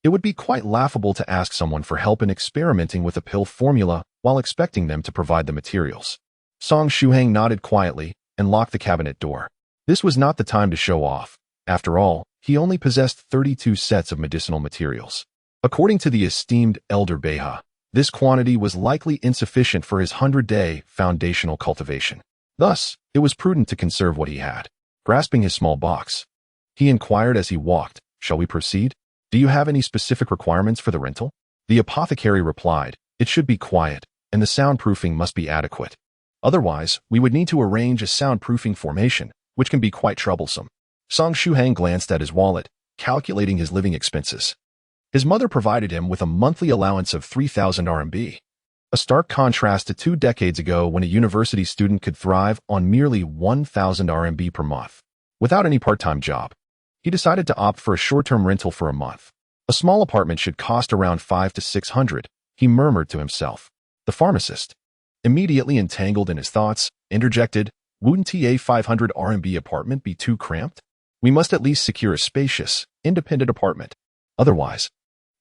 it would be quite laughable to ask someone for help in experimenting with a pill formula while expecting them to provide the materials. Song Shuhang nodded quietly and locked the cabinet door. This was not the time to show off. After all, he only possessed 32 sets of medicinal materials. According to the esteemed Elder Beha, this quantity was likely insufficient for his 100-day foundational cultivation. Thus, it was prudent to conserve what he had. Grasping his small box, he inquired as he walked, "Shall we proceed? Do you have any specific requirements for the rental?" The apothecary replied, It should be quiet, and the soundproofing must be adequate. Otherwise, we would need to arrange a soundproofing formation, which can be quite troublesome. Song Shuhang glanced at his wallet, calculating his living expenses. His mother provided him with a monthly allowance of 3,000 RMB. A stark contrast to 2 decades ago when a university student could thrive on merely 1,000 RMB per month. Without any part-time job, he decided to opt for a short-term rental for a month. A small apartment should cost around 500 to 600, he murmured to himself. The pharmacist, immediately entangled in his thoughts, interjected, "Wouldn't a 500 RMB apartment be too cramped? We must at least secure a spacious, independent apartment. Otherwise,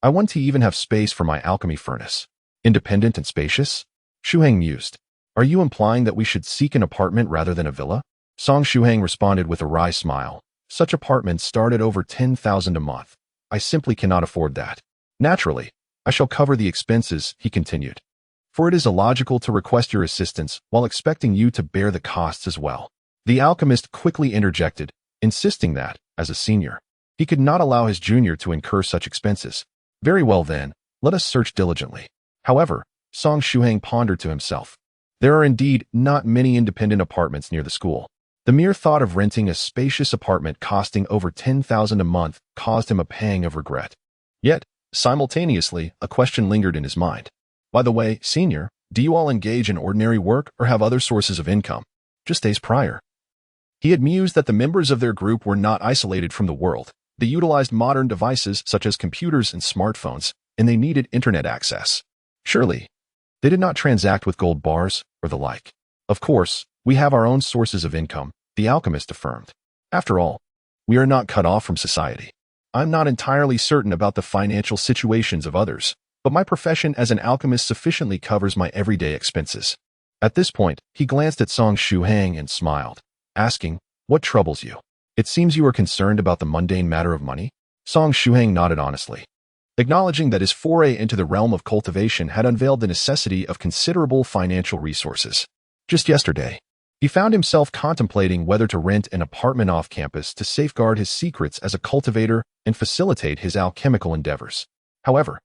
I want to even have space for my alchemy furnace." Independent and spacious? Shuhang mused. Are you implying that we should seek an apartment rather than a villa? Song Shuhang responded with a wry smile. Such apartments start at over 10,000 a month. I simply cannot afford that. Naturally, I shall cover the expenses, he continued. For it is illogical to request your assistance while expecting you to bear the costs as well. The alchemist quickly interjected, insisting that, as a senior, he could not allow his junior to incur such expenses. Very well then, let us search diligently. However, Song Shuhang pondered to himself. There are indeed not many independent apartments near the school. The mere thought of renting a spacious apartment costing over 10,000 a month caused him a pang of regret. Yet, simultaneously, a question lingered in his mind. By the way, senior, do you all engage in ordinary work or have other sources of income? Just days prior, he had mused that the members of their group were not isolated from the world. They utilized modern devices such as computers and smartphones, and they needed internet access. Surely, they did not transact with gold bars or the like. Of course, we have our own sources of income, the alchemist affirmed. After all, we are not cut off from society. I'm not entirely certain about the financial situations of others, but my profession as an alchemist sufficiently covers my everyday expenses. At this point, he glanced at Song Shuhang and smiled, asking, what troubles you? It seems you are concerned about the mundane matter of money? Song Shuhang nodded honestly, acknowledging that his foray into the realm of cultivation had unveiled the necessity of considerable financial resources. Just yesterday, he found himself contemplating whether to rent an apartment off campus to safeguard his secrets as a cultivator and facilitate his alchemical endeavors. However,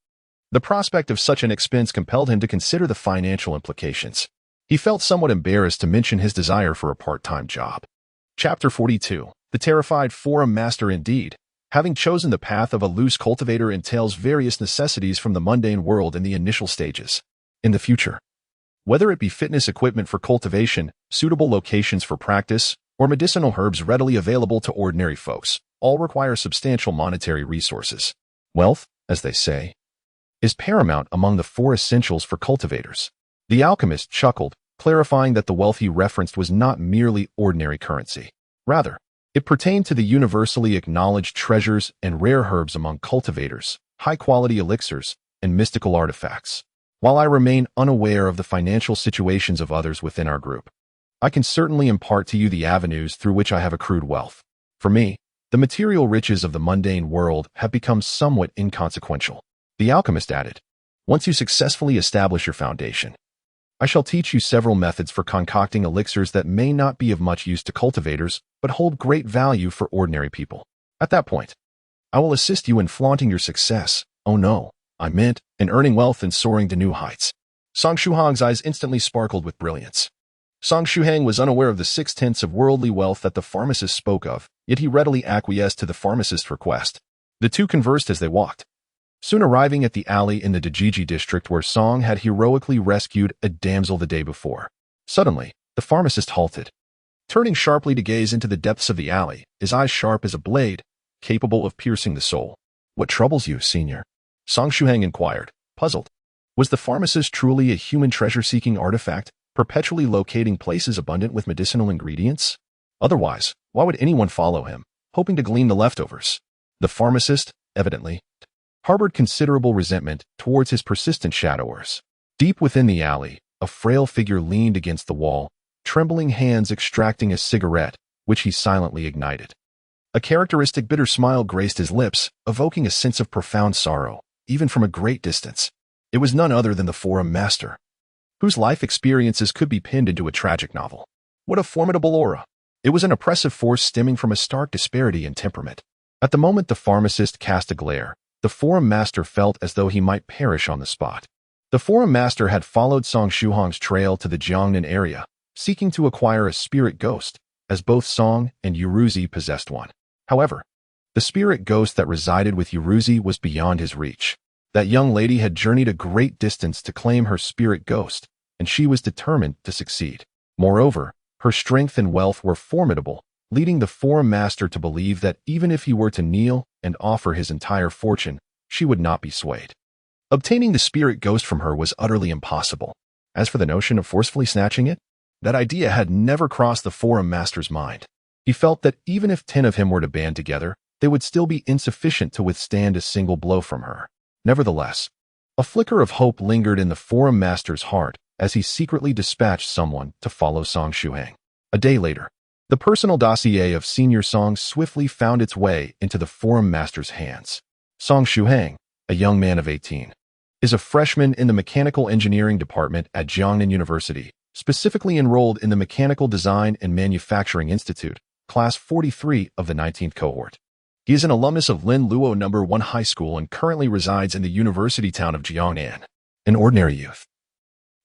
the prospect of such an expense compelled him to consider the financial implications. He felt somewhat embarrassed to mention his desire for a part-time job. Chapter 42. The Terrified Forum Master. Indeed, having chosen the path of a loose cultivator entails various necessities from the mundane world in the initial stages. In the future, whether it be fitness equipment for cultivation, suitable locations for practice, or medicinal herbs readily available to ordinary folks, all require substantial monetary resources. Wealth, as they say, is paramount among the 4 essentials for cultivators. The alchemist chuckled, clarifying that the wealth he referenced was not merely ordinary currency. Rather, it pertained to the universally acknowledged treasures and rare herbs among cultivators, high-quality elixirs, and mystical artifacts. While I remain unaware of the financial situations of others within our group, I can certainly impart to you the avenues through which I have accrued wealth. For me, the material riches of the mundane world have become somewhat inconsequential. The alchemist added, once you successfully establish your foundation, I shall teach you several methods for concocting elixirs that may not be of much use to cultivators, but hold great value for ordinary people. At that point, I will assist you in flaunting your success. Oh no, I meant in earning wealth and soaring to new heights. Song Shuhang's eyes instantly sparkled with brilliance. Song Shuhang was unaware of the 6/10 of worldly wealth that the pharmacist spoke of, yet he readily acquiesced to the pharmacist's request. The two conversed as they walked, soon arriving at the alley in the Dajiji district where Song had heroically rescued a damsel the day before. Suddenly, the pharmacist halted, turning sharply to gaze into the depths of the alley, his eyes sharp as a blade, capable of piercing the soul. What troubles you, senior? Song Shuhang inquired, puzzled. Was the pharmacist truly a human treasure-seeking artifact, perpetually locating places abundant with medicinal ingredients? Otherwise, why would anyone follow him, hoping to glean the leftovers? The pharmacist, evidently, harbored considerable resentment towards his persistent shadowers. Deep within the alley, a frail figure leaned against the wall, trembling hands extracting a cigarette, which he silently ignited. A characteristic bitter smile graced his lips, evoking a sense of profound sorrow, even from a great distance. It was none other than the Forum Master, whose life experiences could be pinned into a tragic novel. What a formidable aura! It was an oppressive force stemming from a stark disparity in temperament. At the moment the pharmacist cast a glare, the Forum Master felt as though he might perish on the spot. The forum master had followed Song Shuhang's trail to the Jiangnan area, seeking to acquire a spirit ghost, as both Song and Yuruzi possessed one. However, the spirit ghost that resided with Yuruzi was beyond his reach. That young lady had journeyed a great distance to claim her spirit ghost, and she was determined to succeed. Moreover, her strength and wealth were formidable, leading the forum master to believe that even if he were to kneel and offer his entire fortune, she would not be swayed. Obtaining the spirit ghost from her was utterly impossible. As for the notion of forcefully snatching it, that idea had never crossed the forum master's mind. He felt that even if 10 of him were to band together, they would still be insufficient to withstand a single blow from her. Nevertheless, a flicker of hope lingered in the forum master's heart as he secretly dispatched someone to follow Song Shuhang. A day later, the personal dossier of Senior Song swiftly found its way into the forum master's hands. Song Shuhang, a young man of 18, is a freshman in the mechanical engineering department at Jiangnan University, specifically enrolled in the Mechanical Design and Manufacturing Institute, Class 43 of the 19th cohort. He is an alumnus of Jiuzhou No.1 High School and currently resides in the university town of Jiangnan. An ordinary youth.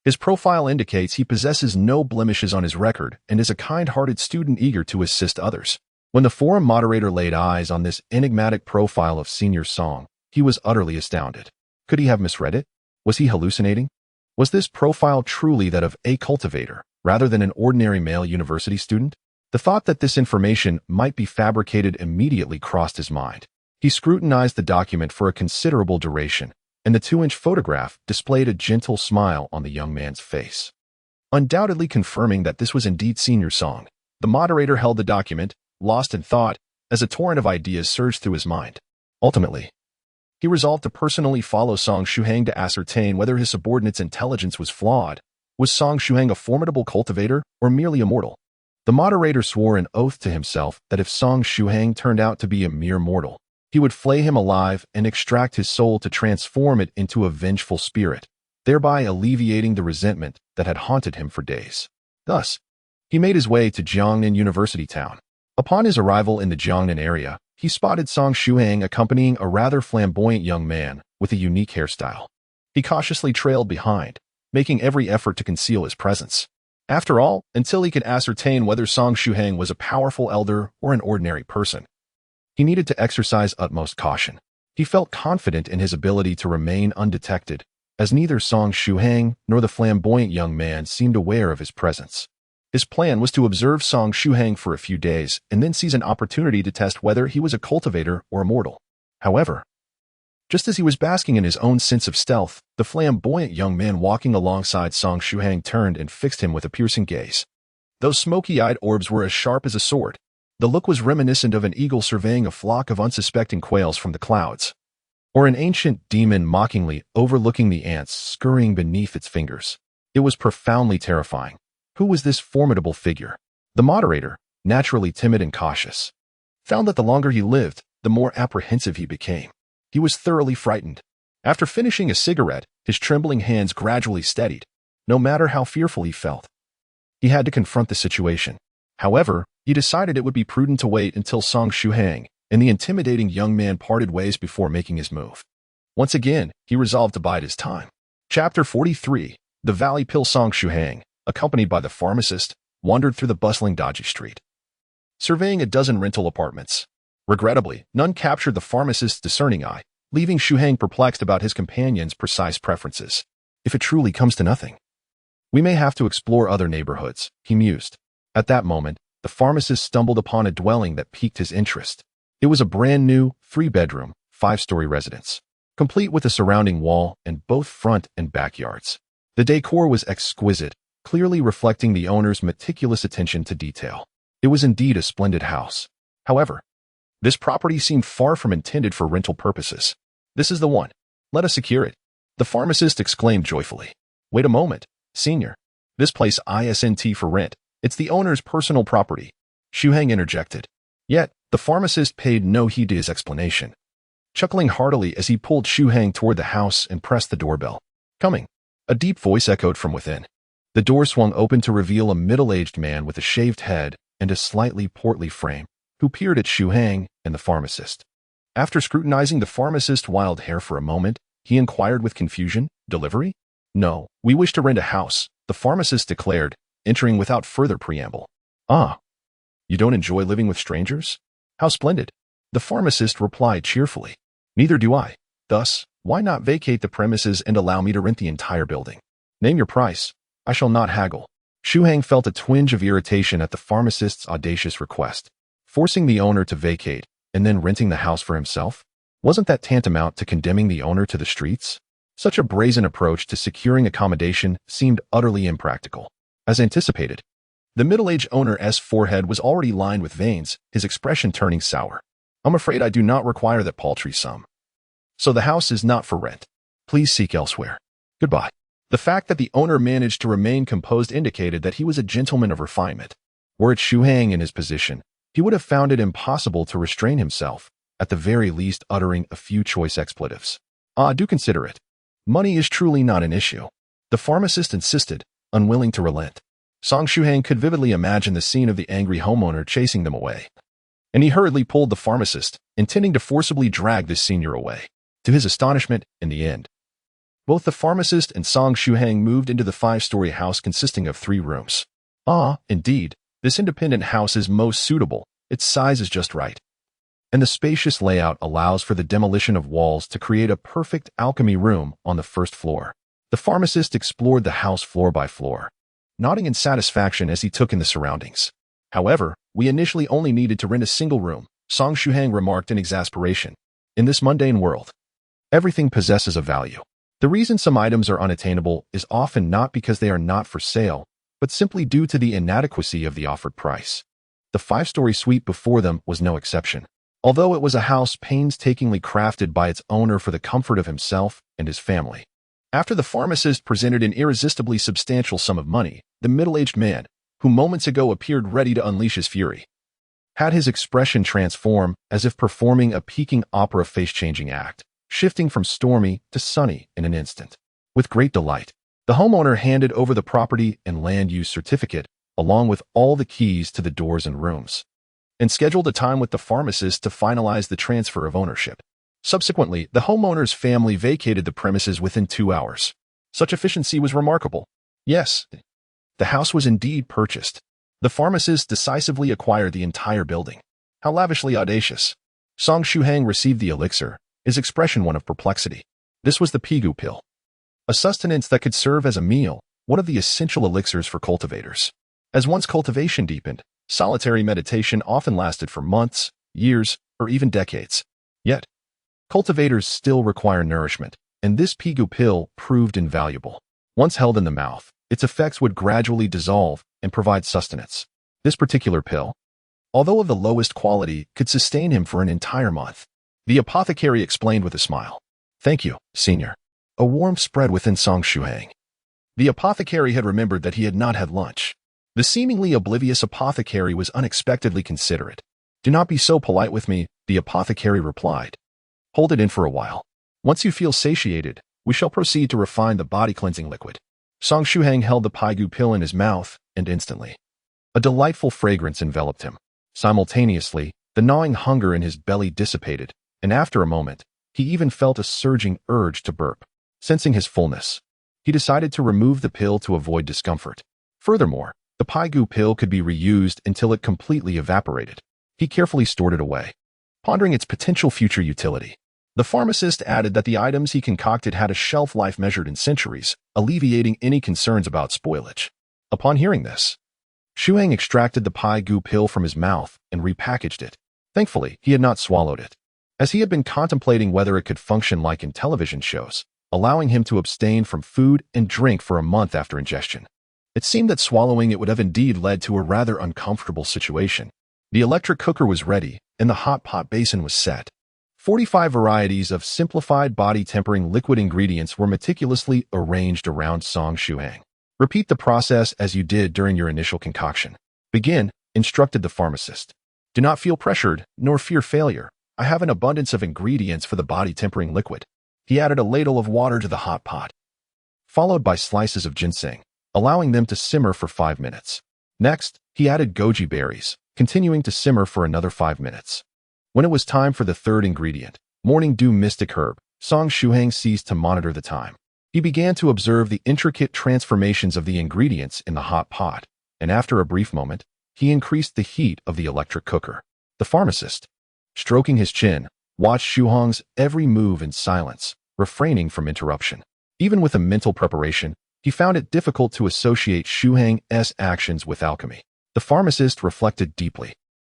His profile indicates he possesses no blemishes on his record and is a kind-hearted student eager to assist others. When the forum moderator laid eyes on this enigmatic profile of Senior Song, he was utterly astounded. Could he have misread it? Was he hallucinating? Was this profile truly that of a cultivator, rather than an ordinary male university student? The thought that this information might be fabricated immediately crossed his mind. He scrutinized the document for a considerable duration, and the 2-inch photograph displayed a gentle smile on the young man's face. Undoubtedly confirming that this was indeed Senior Song, the moderator held the document, lost in thought, as a torrent of ideas surged through his mind. Ultimately, he resolved to personally follow Song Shuhang to ascertain whether his subordinate's intelligence was flawed. Was Song Shuhang a formidable cultivator or merely a mortal? The moderator swore an oath to himself that if Song Shuhang turned out to be a mere mortal, he would flay him alive and extract his soul to transform it into a vengeful spirit, thereby alleviating the resentment that had haunted him for days. Thus, he made his way to Jiangnan University town. Upon his arrival in the Jiangnan area, he spotted Song Shuhang accompanying a rather flamboyant young man with a unique hairstyle. He cautiously trailed behind, making every effort to conceal his presence. After all, until he could ascertain whether Song Shuhang was a powerful elder or an ordinary person, he needed to exercise utmost caution. He felt confident in his ability to remain undetected, as neither Song Shuhang nor the flamboyant young man seemed aware of his presence. His plan was to observe Song Shuhang for a few days and then seize an opportunity to test whether he was a cultivator or a mortal. However, just as he was basking in his own sense of stealth, the flamboyant young man walking alongside Song Shuhang turned and fixed him with a piercing gaze. Those smoky-eyed orbs were as sharp as a sword. The look was reminiscent of an eagle surveying a flock of unsuspecting quails from the clouds, or an ancient demon mockingly overlooking the ants scurrying beneath its fingers. It was profoundly terrifying. Who was this formidable figure? The moderator, naturally timid and cautious, found that the longer he lived, the more apprehensive he became. He was thoroughly frightened. After finishing a cigarette, his trembling hands gradually steadied. No matter how fearful he felt, he had to confront the situation. However, he decided it would be prudent to wait until Song Shuhang and the intimidating young man parted ways before making his move. Once again, he resolved to bide his time. Chapter 43. The Valley Pill. Song Shuhang, accompanied by the pharmacist, wandered through the bustling Dodgy Street, surveying a dozen rental apartments. Regrettably, none captured the pharmacist's discerning eye, leaving Shuhang perplexed about his companion's precise preferences. If it truly comes to nothing, we may have to explore other neighborhoods, he mused. At that moment, the pharmacist stumbled upon a dwelling that piqued his interest. It was a brand-new, 3-bedroom, 5-story residence, complete with a surrounding wall and both front and backyards. The decor was exquisite, clearly reflecting the owner's meticulous attention to detail. It was indeed a splendid house. However, this property seemed far from intended for rental purposes. This is the one. Let us secure it. The pharmacist exclaimed joyfully. Wait a moment, senior. This place isn't for rent. It's the owner's personal property. Shuhang interjected. Yet, the pharmacist paid no heed to his explanation, chuckling heartily as he pulled Shuhang toward the house and pressed the doorbell. Coming. A deep voice echoed from within. The door swung open to reveal a middle-aged man with a shaved head and a slightly portly frame, who peered at Shuhang and the pharmacist. After scrutinizing the pharmacist's wild hair for a moment, he inquired with confusion, Delivery? No, we wish to rent a house, the pharmacist declared, entering without further preamble. Ah, you don't enjoy living with strangers? How splendid. The pharmacist replied cheerfully. Neither do I. Thus, why not vacate the premises and allow me to rent the entire building? Name your price. I shall not haggle. Shuhang felt a twinge of irritation at the pharmacist's audacious request. Forcing the owner to vacate and then renting the house for himself? Wasn't that tantamount to condemning the owner to the streets? Such a brazen approach to securing accommodation seemed utterly impractical. As anticipated, the middle-aged owner's forehead was already lined with veins, his expression turning sour. I'm afraid I do not require that paltry sum. So the house is not for rent. Please seek elsewhere. Goodbye. The fact that the owner managed to remain composed indicated that he was a gentleman of refinement. Were it Shuhang in his position, he would have found it impossible to restrain himself, at the very least uttering a few choice expletives. Do consider it. Money is truly not an issue. The pharmacist insisted, unwilling to relent. Song Shuhang could vividly imagine the scene of the angry homeowner chasing them away. And he hurriedly pulled the pharmacist, intending to forcibly drag this senior away. To his astonishment, in the end, both the pharmacist and Song Shuhang moved into the 5-story house consisting of 3 rooms. Indeed, this independent house is most suitable. Its size is just right. And the spacious layout allows for the demolition of walls to create a perfect alchemy room on the 1st floor. The pharmacist explored the house floor by floor, nodding in satisfaction as he took in the surroundings. However, we initially only needed to rent a single room, Song Shuhang remarked in exasperation. In this mundane world, everything possesses a value. The reason some items are unattainable is often not because they are not for sale, but simply due to the inadequacy of the offered price. The 5-story suite before them was no exception. Although it was a house painstakingly crafted by its owner for the comfort of himself and his family. After the pharmacist presented an irresistibly substantial sum of money, the middle-aged man, who moments ago appeared ready to unleash his fury, had his expression transform as if performing a Peking opera face-changing act, shifting from stormy to sunny in an instant. With great delight, the homeowner handed over the property and land use certificate, along with all the keys to the doors and rooms, and scheduled a time with the pharmacist to finalize the transfer of ownership. Subsequently, the homeowner's family vacated the premises within 2 hours. Such efficiency was remarkable. Yes, the house was indeed purchased. The pharmacist decisively acquired the entire building. How lavishly audacious. Song Shuhang received the elixir, his expression one of perplexity. This was the Pigu pill, a sustenance that could serve as a meal, one of the essential elixirs for cultivators. As one's cultivation deepened, solitary meditation often lasted for months, years, or even decades. Yet, cultivators still require nourishment, and this Pigu pill proved invaluable. Once held in the mouth, its effects would gradually dissolve and provide sustenance. This particular pill, although of the lowest quality, could sustain him for an entire month. The apothecary explained with a smile. Thank you, senior. A warmth spread within Song Shuhang. The apothecary had remembered that he had not had lunch. The seemingly oblivious apothecary was unexpectedly considerate. Do not be so polite with me, the apothecary replied. Hold it in for a while. Once you feel satiated, we shall proceed to refine the body-cleansing liquid. Song Shuhang held the Pigu pill in his mouth, and instantly, a delightful fragrance enveloped him. Simultaneously, the gnawing hunger in his belly dissipated, and after a moment, he even felt a surging urge to burp. Sensing his fullness, he decided to remove the pill to avoid discomfort. Furthermore, the Pigu pill could be reused until it completely evaporated. He carefully stored it away, pondering its potential future utility. The pharmacist added that the items he concocted had a shelf life measured in centuries, alleviating any concerns about spoilage. Upon hearing this, Shuhang extracted the Pigu pill from his mouth and repackaged it. Thankfully, he had not swallowed it, as he had been contemplating whether it could function like in television shows, allowing him to abstain from food and drink for a month after ingestion. It seemed that swallowing it would have indeed led to a rather uncomfortable situation. The electric cooker was ready, and the hot pot basin was set. 45 varieties of simplified body-tempering liquid ingredients were meticulously arranged around Song Shuhang. Repeat the process as you did during your initial concoction. Begin, instructed the pharmacist. Do not feel pressured, nor fear failure. I have an abundance of ingredients for the body-tempering liquid. He added a ladle of water to the hot pot, followed by slices of ginseng, allowing them to simmer for 5 minutes. Next, he added goji berries, continuing to simmer for another 5 minutes. When it was time for the third ingredient, morning dew mystic herb, Song Shuhang ceased to monitor the time. He began to observe the intricate transformations of the ingredients in the hot pot, and after a brief moment, he increased the heat of the electric cooker. The pharmacist, stroking his chin, watched Shuhang's every move in silence, refraining from interruption. Even with a mental preparation, he found it difficult to associate Shuhang's actions with alchemy. The pharmacist reflected deeply.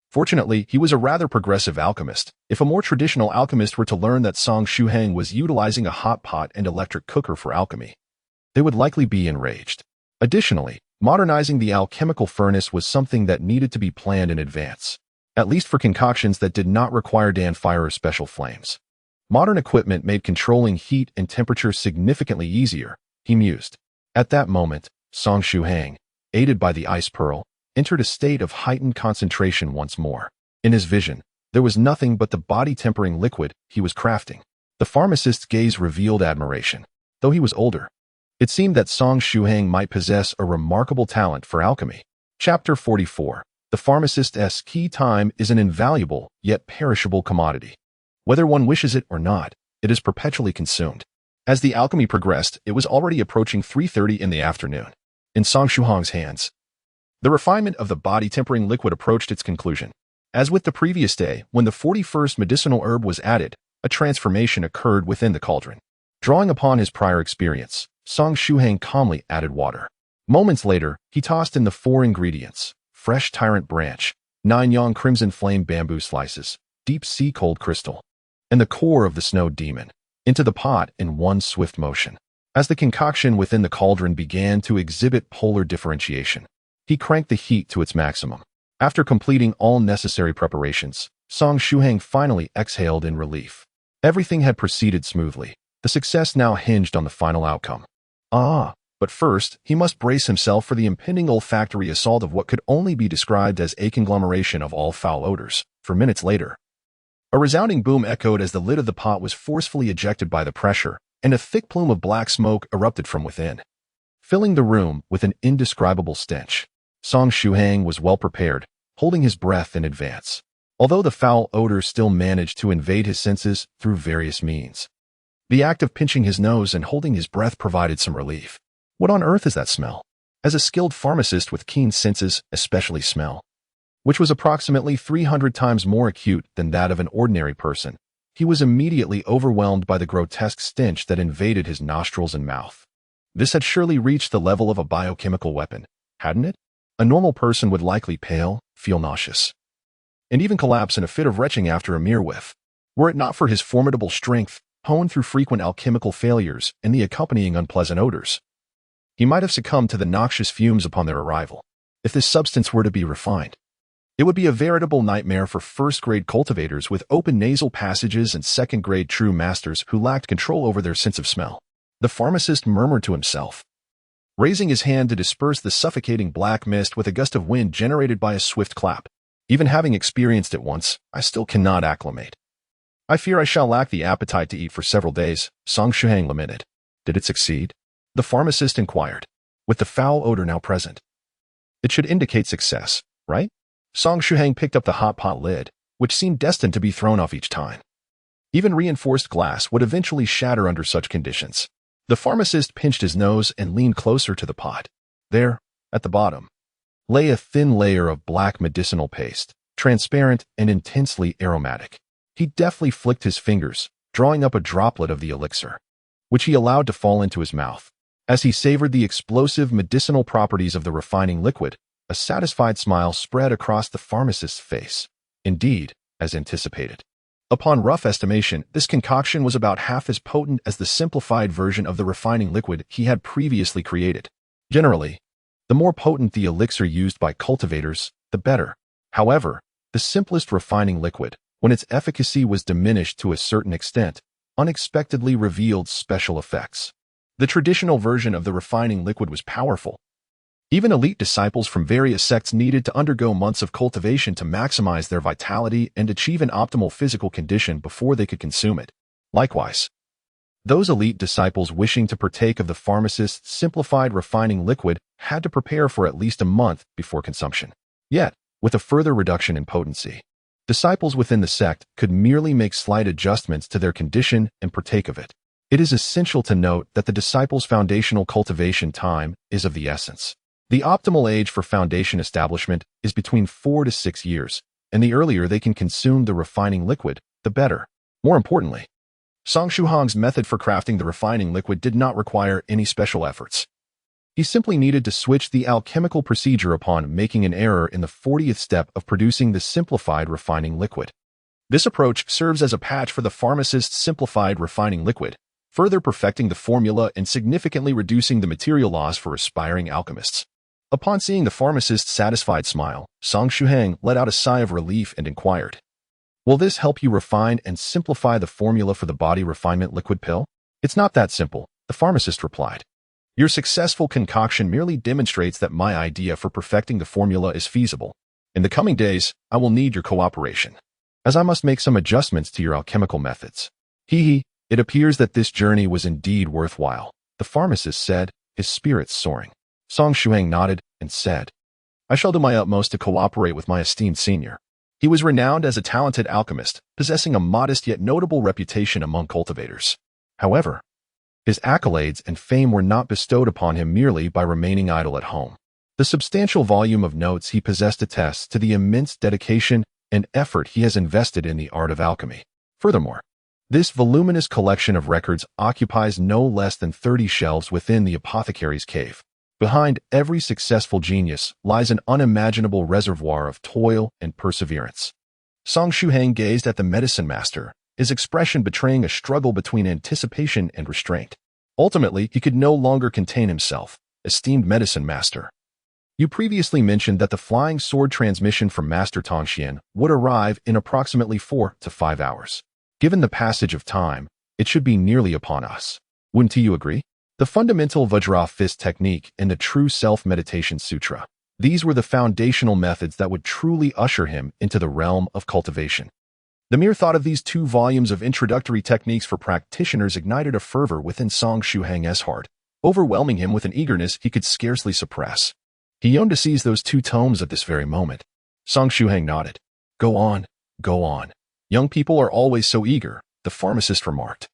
Fortunately, he was a rather progressive alchemist. If a more traditional alchemist were to learn that Song Shuhang was utilizing a hot pot and electric cooker for alchemy, they would likely be enraged. Additionally, modernizing the alchemical furnace was something that needed to be planned in advance, at least for concoctions that did not require Dan fire or special flames. Modern equipment made controlling heat and temperature significantly easier, he mused. At that moment, Song Shuhang, aided by the ice pearl, entered a state of heightened concentration once more. In his vision, there was nothing but the body-tempering liquid he was crafting. The pharmacist's gaze revealed admiration. Though he was older, it seemed that Song Shuhang might possess a remarkable talent for alchemy. Chapter 44. The pharmacist's key time is an invaluable, yet perishable commodity. Whether one wishes it or not, it is perpetually consumed. As the alchemy progressed, it was already approaching 3:30 in the afternoon. In Song Shuhang's hands, the refinement of the body-tempering liquid approached its conclusion. As with the previous day, when the 41st medicinal herb was added, a transformation occurred within the cauldron. Drawing upon his prior experience, Song Shuhang calmly added water. Moments later, he tossed in the 4 ingredients: fresh tyrant branch, 9 yang crimson flame bamboo slices, deep sea cold crystal, and the core of the snow demon, into the pot in one swift motion. As the concoction within the cauldron began to exhibit polar differentiation, he cranked the heat to its maximum. After completing all necessary preparations, Song Shuhang finally exhaled in relief. Everything had proceeded smoothly. The success now hinged on the final outcome. But first, he must brace himself for the impending olfactory assault of what could only be described as a conglomeration of all foul odors. For minutes later, a resounding boom echoed as the lid of the pot was forcefully ejected by the pressure, and a thick plume of black smoke erupted from within, filling the room with an indescribable stench. Song Shuhang was well prepared, holding his breath in advance, although the foul odor still managed to invade his senses through various means. The act of pinching his nose and holding his breath provided some relief. What on earth is that smell? As a skilled pharmacist with keen senses, especially smell, which was approximately 300 times more acute than that of an ordinary person, he was immediately overwhelmed by the grotesque stench that invaded his nostrils and mouth. This had surely reached the level of a biochemical weapon, hadn't it? A normal person would likely pale, feel nauseous, and even collapse in a fit of retching after a mere whiff. Were it not for his formidable strength, honed through frequent alchemical failures and the accompanying unpleasant odors, he might have succumbed to the noxious fumes upon their arrival. If this substance were to be refined, it would be a veritable nightmare for first-grade cultivators with open nasal passages and second-grade true masters who lacked control over their sense of smell. The pharmacist murmured to himself, raising his hand to disperse the suffocating black mist with a gust of wind generated by a swift clap. Even having experienced it once, I still cannot acclimate. I fear I shall lack the appetite to eat for several days, Song Shuhang lamented. Did it succeed? The pharmacist inquired. With the foul odor now present, it should indicate success, right? Song Shuhang picked up the hot pot lid, which seemed destined to be thrown off each time. Even reinforced glass would eventually shatter under such conditions. The pharmacist pinched his nose and leaned closer to the pot. There, at the bottom, lay a thin layer of black medicinal paste, transparent and intensely aromatic. He deftly flicked his fingers, drawing up a droplet of the elixir, which he allowed to fall into his mouth. As he savored the explosive medicinal properties of the refining liquid, a satisfied smile spread across the pharmacist's face. Indeed, as anticipated, upon rough estimation, this concoction was about half as potent as the simplified version of the refining liquid he had previously created. Generally, the more potent the elixir used by cultivators, the better. However, the simplest refining liquid, when its efficacy was diminished to a certain extent, unexpectedly revealed special effects. The traditional version of the refining liquid was powerful. Even elite disciples from various sects needed to undergo months of cultivation to maximize their vitality and achieve an optimal physical condition before they could consume it. Likewise, those elite disciples wishing to partake of the pharmacist's simplified refining liquid had to prepare for at least a month before consumption. Yet, with a further reduction in potency, disciples within the sect could merely make slight adjustments to their condition and partake of it. It is essential to note that the disciples' foundational cultivation time is of the essence. The optimal age for foundation establishment is between 4 to 6 years, and the earlier they can consume the refining liquid, the better. More importantly, Song Shuhang's method for crafting the refining liquid did not require any special efforts. He simply needed to switch the alchemical procedure upon making an error in the 40th step of producing the simplified refining liquid. This approach serves as a patch for the pharmacist's simplified refining liquid, further perfecting the formula and significantly reducing the material loss for aspiring alchemists. Upon seeing the pharmacist's satisfied smile, Song Shuhang let out a sigh of relief and inquired, "Will this help you refine and simplify the formula for the body refinement liquid pill?" "It's not that simple," the pharmacist replied. "Your successful concoction merely demonstrates that my idea for perfecting the formula is feasible. In the coming days, I will need your cooperation, as I must make some adjustments to your alchemical methods." It appears that this journey was indeed worthwhile, the pharmacist said, his spirits soaring. Song Shuhang nodded and said, "I shall do my utmost to cooperate with my esteemed senior." He was renowned as a talented alchemist, possessing a modest yet notable reputation among cultivators. However, his accolades and fame were not bestowed upon him merely by remaining idle at home. The substantial volume of notes he possessed attests to the immense dedication and effort he has invested in the art of alchemy. Furthermore, this voluminous collection of records occupies no less than 30 shelves within the apothecary's cave. Behind every successful genius lies an unimaginable reservoir of toil and perseverance. Song Shuhang gazed at the medicine master, his expression betraying a struggle between anticipation and restraint. Ultimately, he could no longer contain himself. "Esteemed medicine master, you previously mentioned that the flying sword transmission from Master Tongxian would arrive in approximately 4 to 5 hours. Given the passage of time, it should be nearly upon us. Wouldn't you agree? The fundamental Vajra fist technique and the true self-meditation sutra. These were the foundational methods that would truly usher him into the realm of cultivation." The mere thought of these 2 volumes of introductory techniques for practitioners ignited a fervor within Song Shuhang's heart, overwhelming him with an eagerness he could scarcely suppress. He yearned to seize those 2 tomes at this very moment. Song Shuhang nodded. Go on. Young people are always so eager," the pharmacist remarked,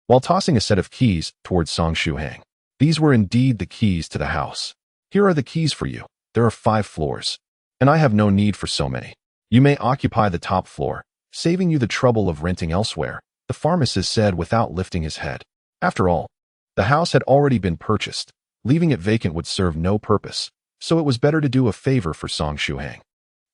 while tossing a set of keys towards Song Shuhang. These were indeed the keys to the house. "Here are the keys for you. There are 5 floors, and I have no need for so many. You may occupy the top floor, saving you the trouble of renting elsewhere," the pharmacist said without lifting his head. After all, the house had already been purchased. Leaving it vacant would serve no purpose, so it was better to do a favor for Song Shuhang.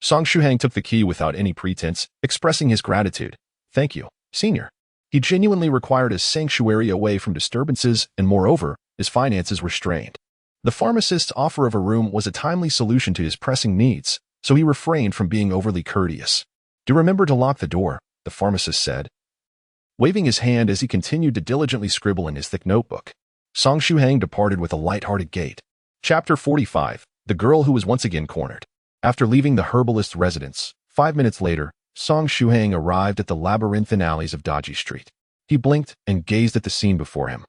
Song Shuhang took the key without any pretense, expressing his gratitude. "Thank you, senior." He genuinely required a sanctuary away from disturbances, and moreover, his finances were strained. The pharmacist's offer of a room was a timely solution to his pressing needs, so he refrained from being overly courteous. "Do remember to lock the door," the pharmacist said, waving his hand as he continued to diligently scribble in his thick notebook. Song Shuhang departed with a light-hearted gait. Chapter 45. The Girl Who Was Once Again Cornered. After leaving the herbalist's residence, 5 minutes later, Song Shuhang arrived at the labyrinthine alleys of Daji Street. He blinked and gazed at the scene before him,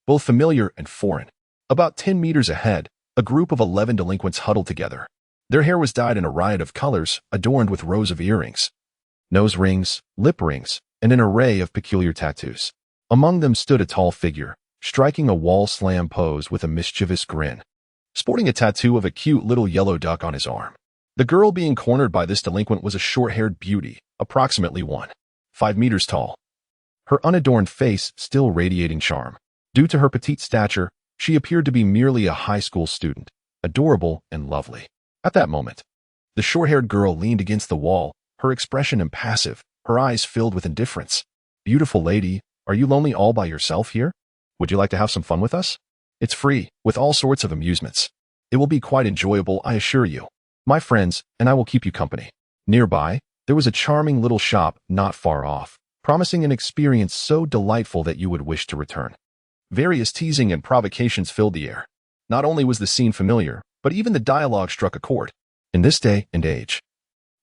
both familiar and foreign. About 10 meters ahead, a group of 11 delinquents huddled together. Their hair was dyed in a riot of colors, adorned with rows of earrings, nose rings, lip rings, and an array of peculiar tattoos. Among them stood a tall figure, striking a wall slam pose with a mischievous grin, sporting a tattoo of a cute little yellow duck on his arm. The girl being cornered by this delinquent was a short-haired beauty, approximately 1.5 meters tall. Her unadorned face still radiating charm. Due to her petite stature, she appeared to be merely a high school student, adorable and lovely. At that moment, the short-haired girl leaned against the wall, her expression impassive, her eyes filled with indifference. "Beautiful lady, are you lonely all by yourself here? Would you like to have some fun with us? It's free, with all sorts of amusements. It will be quite enjoyable, I assure you. My friends and I will keep you company." Nearby, there was a charming little shop not far off, promising an experience so delightful that you would wish to return. Various teasing and provocations filled the air. Not only was the scene familiar, but even the dialogue struck a chord. In this day and age,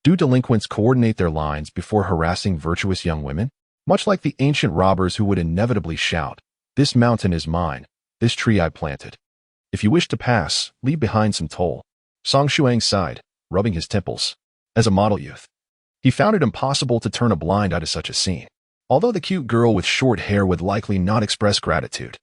do delinquents coordinate their lines before harassing virtuous young women? Much like the ancient robbers who would inevitably shout, "This mountain is mine, this tree I planted. If you wish to pass, leave behind some toll." Song Shuhang sighed, rubbing his temples. As a model youth, he found it impossible to turn a blind eye to such a scene. Although the cute girl with short hair would likely not express gratitude,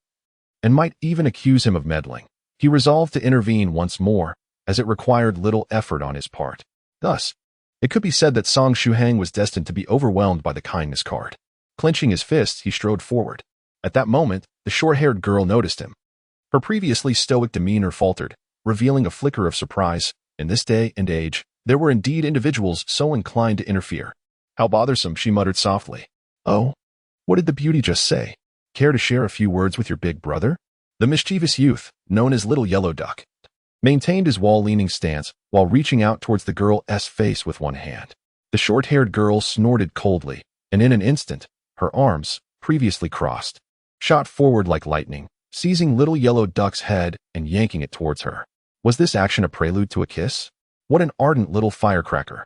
and might even accuse him of meddling, he resolved to intervene once more, as it required little effort on his part. Thus, it could be said that Song Shuhang was destined to be overwhelmed by the kindness card. Clenching his fists, he strode forward. At that moment, the short-haired girl noticed him. Her previously stoic demeanor faltered, revealing a flicker of surprise. In this day and age, there were indeed individuals so inclined to interfere. How bothersome, she muttered softly. Oh, what did the beauty just say? Care to share a few words with your big brother? The mischievous youth, known as Little Yellow Duck, maintained his wall-leaning stance while reaching out towards the girl's face with one hand. The short-haired girl snorted coldly, and in an instant, her arms, previously crossed, shot forward like lightning, seizing Little Yellow Duck's head and yanking it towards her. Was this action a prelude to a kiss? What an ardent little firecracker!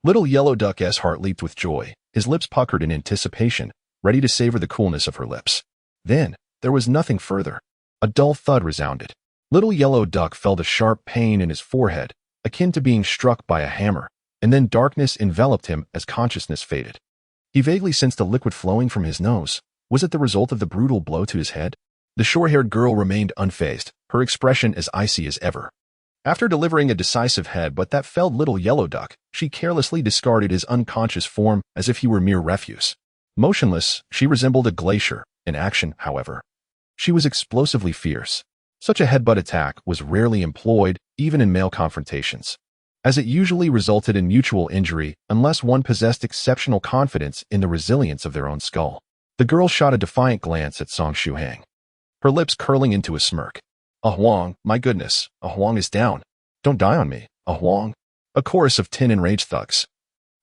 Little Yellow Duck's heart leaped with joy, his lips puckered in anticipation, ready to savor the coolness of her lips. Then, there was nothing further. A dull thud resounded. Little Yellow Duck felt a sharp pain in his forehead, akin to being struck by a hammer, and then darkness enveloped him as consciousness faded. He vaguely sensed a liquid flowing from his nose. Was it the result of the brutal blow to his head? The short-haired girl remained unfazed, her expression as icy as ever. After delivering a decisive head but that felled Little Yellow Duck, she carelessly discarded his unconscious form as if he were mere refuse. Motionless, she resembled a glacier. In action, however, she was explosively fierce. Such a headbutt attack was rarely employed, even in male confrontations, as it usually resulted in mutual injury unless one possessed exceptional confidence in the resilience of their own skull. The girl shot a defiant glance at Song Shuhang, her lips curling into a smirk. "Ah Huang, my goodness, Ah Huang is down. Don't die on me, Ah Huang." A chorus of 10 enraged thugs,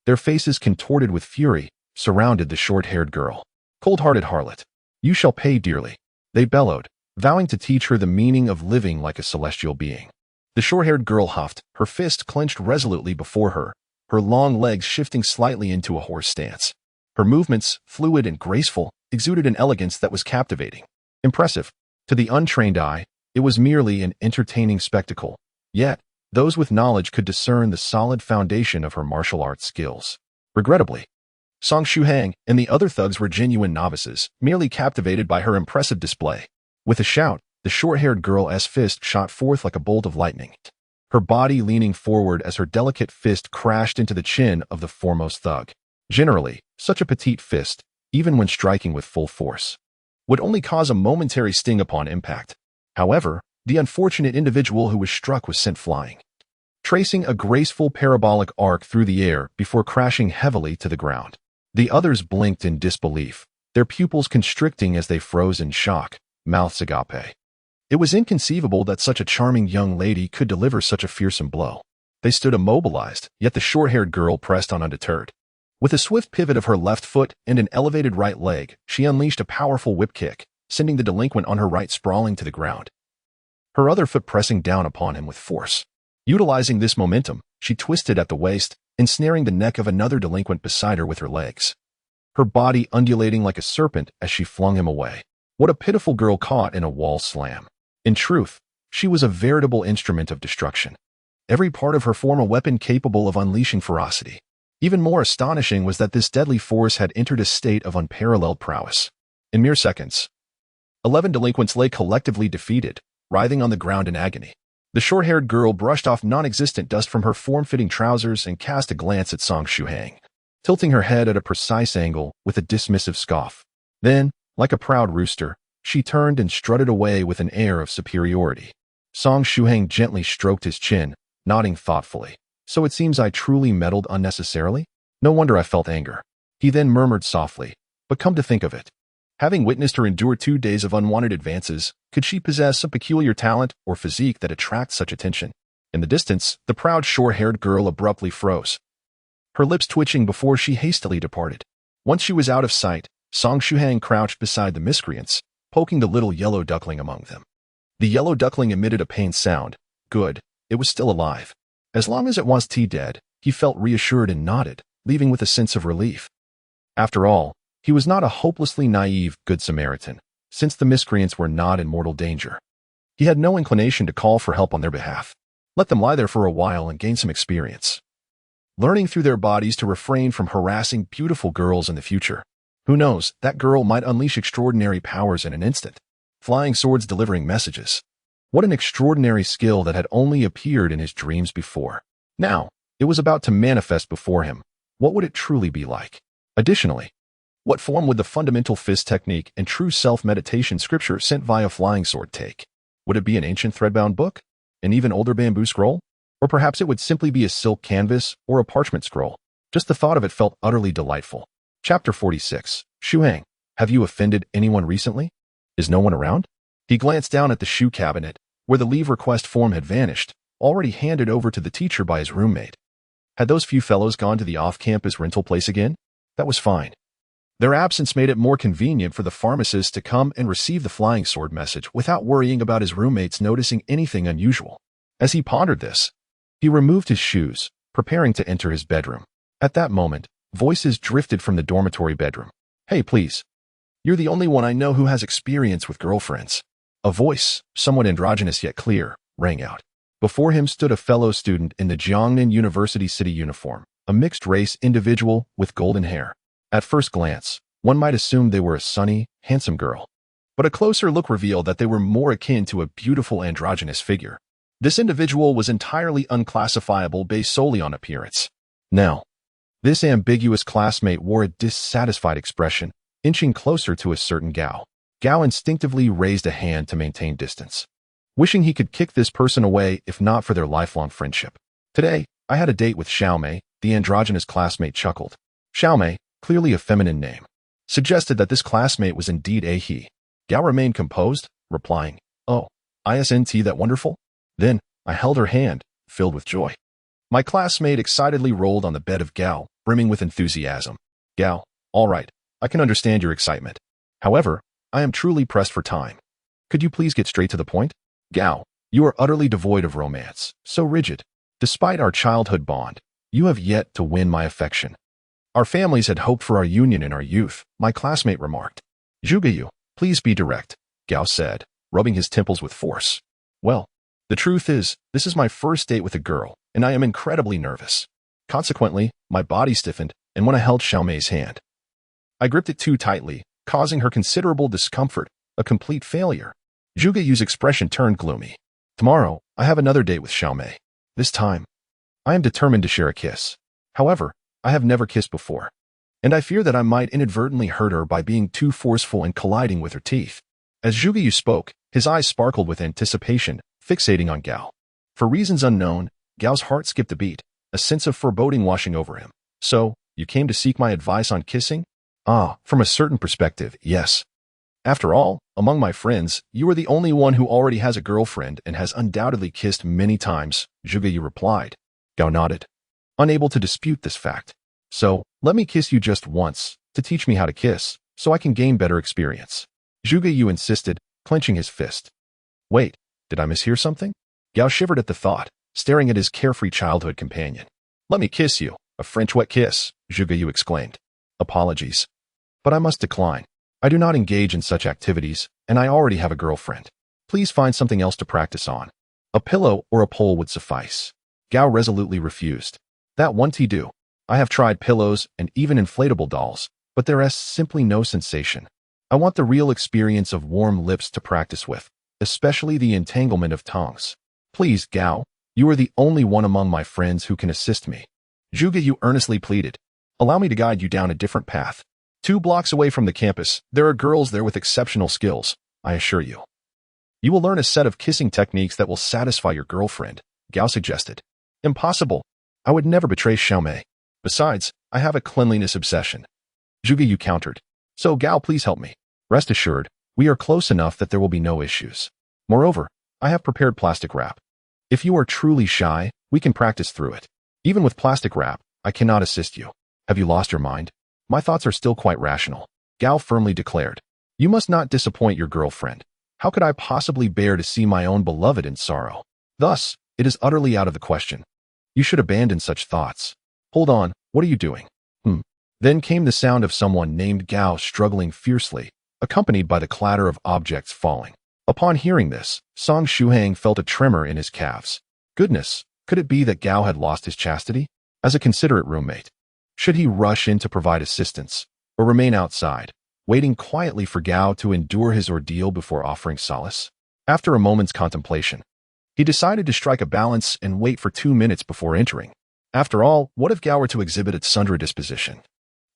their faces contorted with fury, surrounded the short-haired girl. "Cold-hearted harlot, you shall pay dearly," they bellowed, vowing to teach her the meaning of living like a celestial being. The short-haired girl huffed, her fist clenched resolutely before her, her long legs shifting slightly into a horse stance. Her movements, fluid and graceful, exuded an elegance that was captivating. Impressive. To the untrained eye, it was merely an entertaining spectacle. Yet, those with knowledge could discern the solid foundation of her martial arts skills. Regrettably, Song Shuhang and the other thugs were genuine novices, merely captivated by her impressive display. With a shout, the short-haired girl's fist shot forth like a bolt of lightning, her body leaning forward as her delicate fist crashed into the chin of the foremost thug. Generally, such a petite fist, even when striking with full force, would only cause a momentary sting upon impact. However, the unfortunate individual who was struck was sent flying, tracing a graceful parabolic arc through the air before crashing heavily to the ground. The others blinked in disbelief, their pupils constricting as they froze in shock, mouths agape. It was inconceivable that such a charming young lady could deliver such a fearsome blow. They stood immobilized, yet the short-haired girl pressed on undeterred. With a swift pivot of her left foot and an elevated right leg, she unleashed a powerful whip kick, sending the delinquent on her right sprawling to the ground, her other foot pressing down upon him with force. Utilizing this momentum, she twisted at the waist, ensnaring the neck of another delinquent beside her with her legs, her body undulating like a serpent as she flung him away. What a pitiful girl caught in a wall slam. In truth, she was a veritable instrument of destruction, every part of her form a weapon capable of unleashing ferocity. Even more astonishing was that this deadly force had entered a state of unparalleled prowess. In mere seconds, 11 delinquents lay collectively defeated, writhing on the ground in agony. The short-haired girl brushed off non-existent dust from her form-fitting trousers and cast a glance at Song Shuhang, tilting her head at a precise angle with a dismissive scoff. Then, like a proud rooster, she turned and strutted away with an air of superiority. Song Shuhang gently stroked his chin, nodding thoughtfully. "So it seems I truly meddled unnecessarily? No wonder I felt anger." He then murmured softly, "But come to think of it, having witnessed her endure 2 days of unwanted advances, could she possess some peculiar talent or physique that attracts such attention?" In the distance, the proud short-haired girl abruptly froze, her lips twitching before she hastily departed. Once she was out of sight, Song Shuhang crouched beside the miscreants, poking the little yellow duckling among them. The yellow duckling emitted a pained sound. Good, it was still alive. As long as it was dead, he felt reassured and nodded, leaving with a sense of relief. After all, he was not a hopelessly naive Good Samaritan, since the miscreants were not in mortal danger. He had no inclination to call for help on their behalf. Let them lie there for a while and gain some experience, learning through their bodies to refrain from harassing beautiful girls in the future. Who knows, that girl might unleash extraordinary powers in an instant. Flying swords delivering messages. What an extraordinary skill that had only appeared in his dreams before. Now, it was about to manifest before him. What would it truly be like? Additionally, what form would the fundamental fist technique and true self-meditation scripture sent via flying sword take? Would it be an ancient thread-bound book? An even older bamboo scroll? Or perhaps it would simply be a silk canvas or a parchment scroll? Just the thought of it felt utterly delightful. Chapter 46. Shuhang, have you offended anyone recently? Is no one around? He glanced down at the shoe cabinet, where the leave request form had vanished, already handed over to the teacher by his roommate. Had those few fellows gone to the off-campus rental place again? That was fine. Their absence made it more convenient for the pharmacist to come and receive the flying sword message without worrying about his roommates noticing anything unusual. As he pondered this, he removed his shoes, preparing to enter his bedroom. At that moment, voices drifted from the dormitory bedroom. Hey, please. You're the only one I know who has experience with girlfriends. A voice, somewhat androgynous yet clear, rang out. Before him stood a fellow student in the Jiangnan University city uniform, a mixed-race individual with golden hair. At first glance, one might assume they were a sunny, handsome girl. But a closer look revealed that they were more akin to a beautiful androgynous figure. This individual was entirely unclassifiable based solely on appearance. Now, this ambiguous classmate wore a dissatisfied expression, inching closer to a certain Gao. Gao instinctively raised a hand to maintain distance, wishing he could kick this person away if not for their lifelong friendship. Today, I had a date with Xiaomei, the androgynous classmate chuckled. Xiaomei, clearly a feminine name, suggested that this classmate was indeed a he. Gao remained composed, replying, "Oh, isn't that wonderful?" Then, I held her hand, filled with joy. My classmate excitedly rolled on the bed of Gao, brimming with enthusiasm. Gao, all right, I can understand your excitement. However, I am truly pressed for time. Could you please get straight to the point? Gao, you are utterly devoid of romance, so rigid. Despite our childhood bond, you have yet to win my affection. Our families had hoped for our union in our youth, my classmate remarked. Zhugeyu, please be direct, Gao said, rubbing his temples with force. Well, the truth is, this is my first date with a girl, and I am incredibly nervous. Consequently, my body stiffened, and when I held Xiaomei's hand, I gripped it too tightly, causing her considerable discomfort, a complete failure. Zhugeyu's expression turned gloomy. Tomorrow, I have another date with Xiaomei. This time, I am determined to share a kiss. However, I have never kissed before, and I fear that I might inadvertently hurt her by being too forceful and colliding with her teeth. As Zhugeyu spoke, his eyes sparkled with anticipation, fixating on Gao. For reasons unknown, Gao's heart skipped a beat, a sense of foreboding washing over him. So, you came to seek my advice on kissing? Ah, from a certain perspective, yes. After all, among my friends, you are the only one who already has a girlfriend and has undoubtedly kissed many times, Zhugeyu replied. Gao nodded, unable to dispute this fact. So, let me kiss you just once, to teach me how to kiss, so I can gain better experience. Zhugeyu insisted, clenching his fist. Wait, did I mishear something? Gao shivered at the thought, staring at his carefree childhood companion. Let me kiss you, a French wet kiss, Zhugeyu exclaimed. Apologies. But I must decline. I do not engage in such activities, and I already have a girlfriend. Please find something else to practice on. A pillow or a pole would suffice. Gao resolutely refused. That won't do. I have tried pillows and even inflatable dolls, but there is simply no sensation. I want the real experience of warm lips to practice with, especially the entanglement of tongues. Please, Gao, you are the only one among my friends who can assist me. Zhugeyu earnestly pleaded. Allow me to guide you down a different path. 2 blocks away from the campus, there are girls there with exceptional skills, I assure you. You will learn a set of kissing techniques that will satisfy your girlfriend, Gao suggested. Impossible. I would never betray Xiaomei. Besides, I have a cleanliness obsession. Zhugeyu countered. So Gao, please help me. Rest assured, we are close enough that there will be no issues. Moreover, I have prepared plastic wrap. If you are truly shy, we can practice through it. Even with plastic wrap, I cannot assist you. Have you lost your mind? My thoughts are still quite rational, Gao firmly declared. You must not disappoint your girlfriend. How could I possibly bear to see my own beloved in sorrow? Thus, it is utterly out of the question. You should abandon such thoughts. Hold on, what are you doing? Then came the sound of someone named Gao struggling fiercely, accompanied by the clatter of objects falling. Upon hearing this, Song Shuhang felt a tremor in his calves. Goodness, could it be that Gao had lost his chastity? As a considerate roommate, should he rush in to provide assistance? or remain outside, waiting quietly for Gao to endure his ordeal before offering solace? After a moment's contemplation, he decided to strike a balance and wait for 2 minutes before entering. After all, what if Gao were to exhibit a sundry disposition,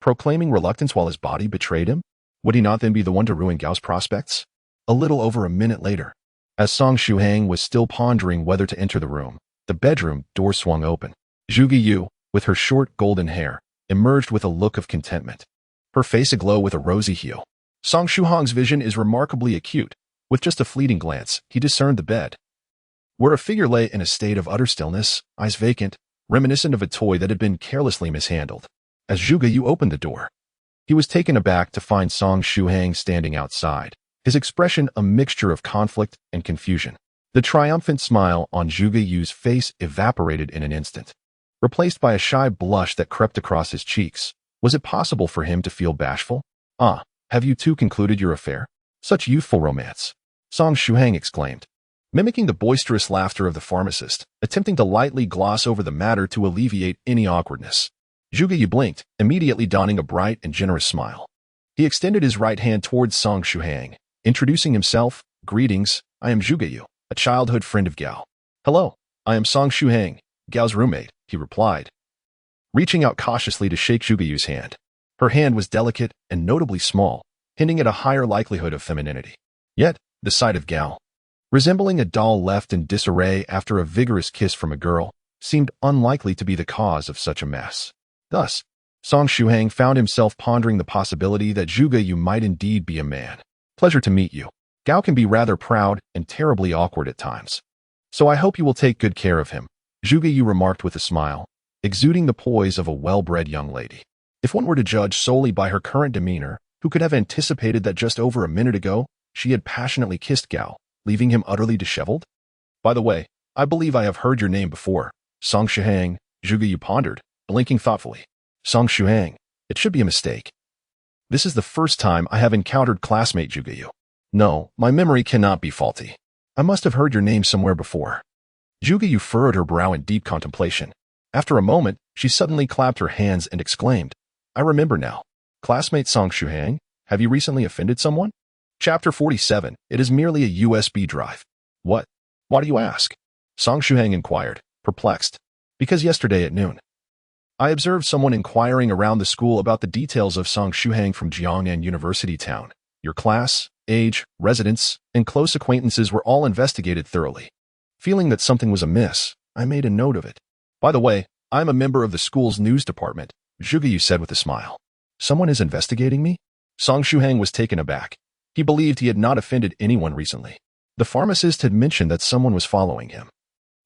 proclaiming reluctance while his body betrayed him? Would he not then be the one to ruin Gao's prospects? A little over a minute later, as Song Shuhang was still pondering whether to enter the room, the bedroom door swung open. Zhuge Yu, with her short golden hair, emerged with a look of contentment, her face aglow with a rosy hue. Song Shuhang's vision is remarkably acute. With just a fleeting glance, he discerned the bed, where a figure lay in a state of utter stillness, eyes vacant, reminiscent of a toy that had been carelessly mishandled. As Zhuge Yu opened the door, he was taken aback to find Song Shuhang standing outside, his expression a mixture of conflict and confusion. The triumphant smile on Zhuge Yu's face evaporated in an instant, replaced by a shy blush that crept across his cheeks. Was it possible for him to feel bashful? Ah, have you two concluded your affair? Such youthful romance! Song Shuhang exclaimed, mimicking the boisterous laughter of the pharmacist, attempting to lightly gloss over the matter to alleviate any awkwardness. Zhuge Yu blinked, immediately donning a bright and generous smile. He extended his right hand towards Song Shuhang, introducing himself. Greetings, I am Zhuge Yu, a childhood friend of Gao. Hello, I am Song Shuhang, Gao's roommate, he replied, reaching out cautiously to shake Zhuge Yu's hand. Her hand was delicate and notably small, hinting at a higher likelihood of femininity. Yet, the sight of Gao, resembling a doll left in disarray after a vigorous kiss from a girl, seemed unlikely to be the cause of such a mess. Thus, Song Shuhang found himself pondering the possibility that Zhuge Yu might indeed be a man. Pleasure to meet you. Gao can be rather proud and terribly awkward at times, so I hope you will take good care of him, Zhuge Yu remarked with a smile, exuding the poise of a well-bred young lady. If one were to judge solely by her current demeanor, who could have anticipated that just over a minute ago, she had passionately kissed Gao, leaving him utterly disheveled? By the way, I believe I have heard your name before. Song Shuhang, Zhuge Yu pondered, blinking thoughtfully. Song Shuhang, it should be a mistake. This is the first time I have encountered classmate Zhuge Yu. No, my memory cannot be faulty. I must have heard your name somewhere before. Zhuge Yu furrowed her brow in deep contemplation. After a moment, she suddenly clapped her hands and exclaimed, I remember now. Classmate Song Shuhang, have you recently offended someone? Chapter 47. It is merely a USB drive. What? Why do you ask? Song Shuhang inquired, perplexed. Because yesterday at noon, I observed someone inquiring around the school about the details of Song Shuhang from Jiangnan University town. Your class, age, residence, and close acquaintances were all investigated thoroughly. Feeling that something was amiss, I made a note of it. By the way, I'm a member of the school's news department, Zhuge Yu said with a smile. Someone is investigating me? Song Shuhang was taken aback. He believed he had not offended anyone recently. The pharmacist had mentioned that someone was following him.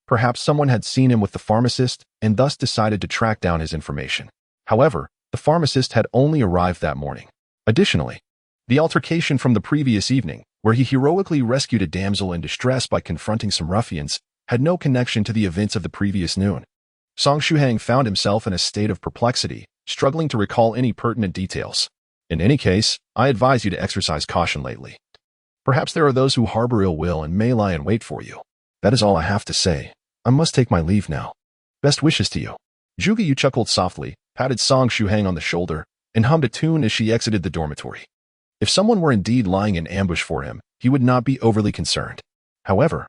Perhaps someone had seen him with the pharmacist and thus decided to track down his information. However, the pharmacist had only arrived that morning. Additionally, the altercation from the previous evening, where he heroically rescued a damsel in distress by confronting some ruffians, had no connection to the events of the previous noon. Song Shuhang found himself in a state of perplexity, struggling to recall any pertinent details. In any case, I advise you to exercise caution lately. Perhaps there are those who harbor ill will and may lie in wait for you. That is all I have to say. I must take my leave now. Best wishes to you. Zhuge Yu chuckled softly, patted Song Shuhang on the shoulder, and hummed a tune as she exited the dormitory. If someone were indeed lying in ambush for him, he would not be overly concerned. However,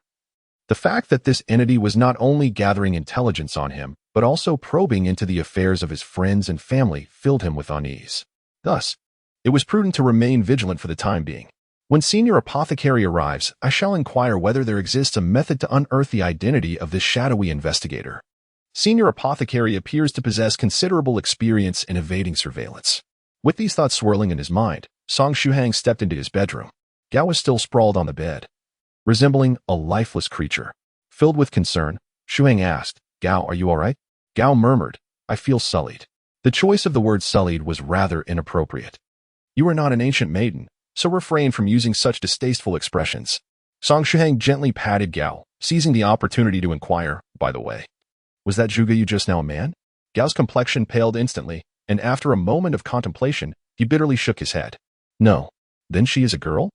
the fact that this entity was not only gathering intelligence on him, but also probing into the affairs of his friends and family filled him with unease. Thus, it was prudent to remain vigilant for the time being. When Senior Apothecary arrives, I shall inquire whether there exists a method to unearth the identity of this shadowy investigator. Senior Apothecary appears to possess considerable experience in evading surveillance. With these thoughts swirling in his mind, Song Shuhang stepped into his bedroom. Gao was still sprawled on the bed, resembling a lifeless creature. Filled with concern, Shuhang asked, Gao, are you all right? Gao murmured, I feel sullied. The choice of the word sullied was rather inappropriate. You are not an ancient maiden, so refrain from using such distasteful expressions. Song Shuhang gently patted Gao, seizing the opportunity to inquire, by the way, was that Zhuge Yu just now a man? Gao's complexion paled instantly, and after a moment of contemplation, he bitterly shook his head. No. Then she is a girl?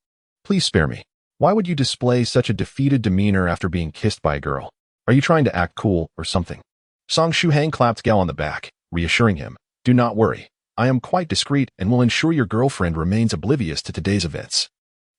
Please spare me. Why would you display such a defeated demeanor after being kissed by a girl? Are you trying to act cool or something? Song Shuhang clapped Gao on the back, reassuring him, do not worry. I am quite discreet and will ensure your girlfriend remains oblivious to today's events.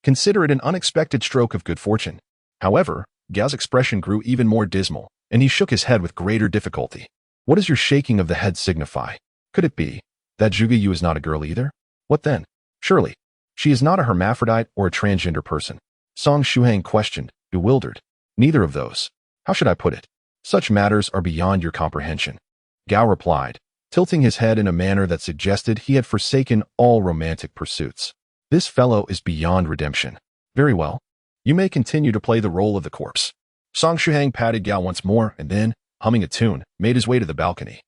Consider it an unexpected stroke of good fortune. However, Gao's expression grew even more dismal, and he shook his head with greater difficulty. What does your shaking of the head signify? Could it be that Zhuge Yu is not a girl either? What then? Surely, she is not a hermaphrodite or a transgender person. Song Shuhang questioned, bewildered. Neither of those. How should I put it? Such matters are beyond your comprehension. Gao replied, tilting his head in a manner that suggested he had forsaken all romantic pursuits. This fellow is beyond redemption. Very well. You may continue to play the role of the corpse. Song Shuhang patted Gao once more and then, humming a tune, made his way to the balcony.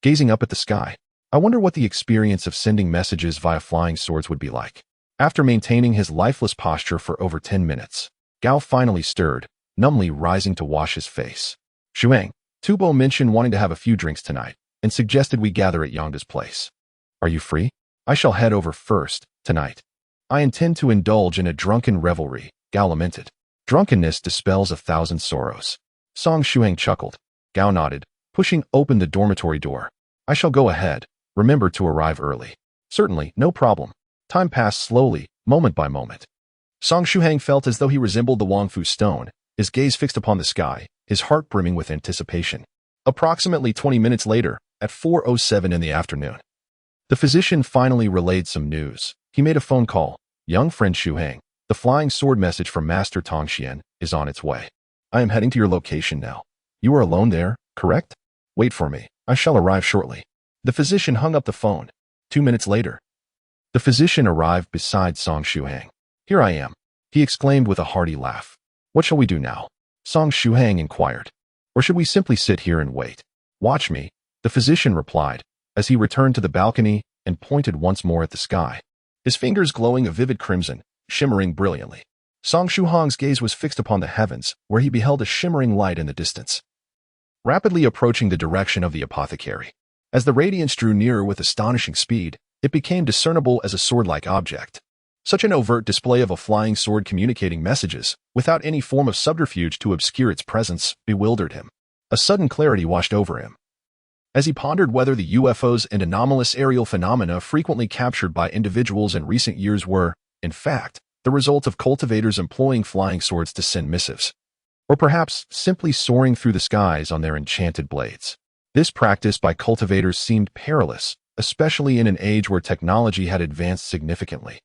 Gazing up at the sky, I wonder what the experience of sending messages via flying swords would be like. After maintaining his lifeless posture for over 10 minutes, Gao finally stirred, numbly rising to wash his face. Shuang, Tubo mentioned wanting to have a few drinks tonight and suggested we gather at Yangda's place. Are you free? I shall head over first, tonight. I intend to indulge in a drunken revelry, Gao lamented. Drunkenness dispels 1,000 sorrows. Song Shuhang chuckled. Gao nodded, pushing open the dormitory door. I shall go ahead. Remember to arrive early. Certainly, no problem. Time passed slowly, moment by moment. Song Shuhang felt as though he resembled the Wangfu stone, his gaze fixed upon the sky, his heart brimming with anticipation. Approximately 20 minutes later, at 4:07 in the afternoon, the physician finally relayed some news. He made a phone call. Young friend Shuhang, the flying sword message from Master Tongxian is on its way. I am heading to your location now. You are alone there, correct? Wait for me. I shall arrive shortly. The physician hung up the phone. 2 minutes later, the physician arrived beside Song Shuhang. Here I am, he exclaimed with a hearty laugh. What shall we do now? Song Shuhang inquired. Or should we simply sit here and wait? Watch me, the physician replied, as he returned to the balcony and pointed once more at the sky, his fingers glowing a vivid crimson, shimmering brilliantly. Song Shuhang's gaze was fixed upon the heavens, where he beheld a shimmering light in the distance, rapidly approaching the direction of the apothecary. As the radiance drew nearer with astonishing speed, it became discernible as a sword-like object. Such an overt display of a flying sword communicating messages, without any form of subterfuge to obscure its presence, bewildered him. A sudden clarity washed over him, as he pondered whether the UFOs and anomalous aerial phenomena frequently captured by individuals in recent years were, in fact, the result of cultivators employing flying swords to send missives, or perhaps simply soaring through the skies on their enchanted blades. This practice by cultivators seemed perilous, especially in an age where technology had advanced significantly.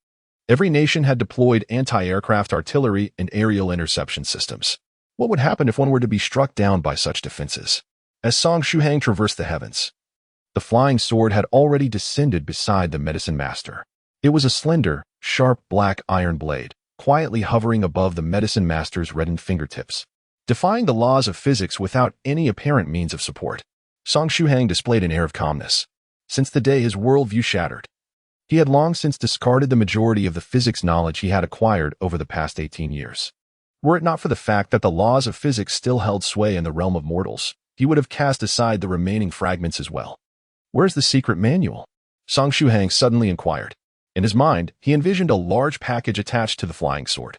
Every nation had deployed anti-aircraft artillery and aerial interception systems. What would happen if one were to be struck down by such defenses? As Song Shuhang traversed the heavens, the flying sword had already descended beside the medicine master. It was a slender, sharp black iron blade, quietly hovering above the medicine master's reddened fingertips, defying the laws of physics without any apparent means of support. Song Shuhang displayed an air of calmness. Since the day his worldview shattered, he had long since discarded the majority of the physics knowledge he had acquired over the past 18 years. Were it not for the fact that the laws of physics still held sway in the realm of mortals, he would have cast aside the remaining fragments as well. Where's the secret manual? Song Shuhang suddenly inquired. In his mind, he envisioned a large package attached to the flying sword,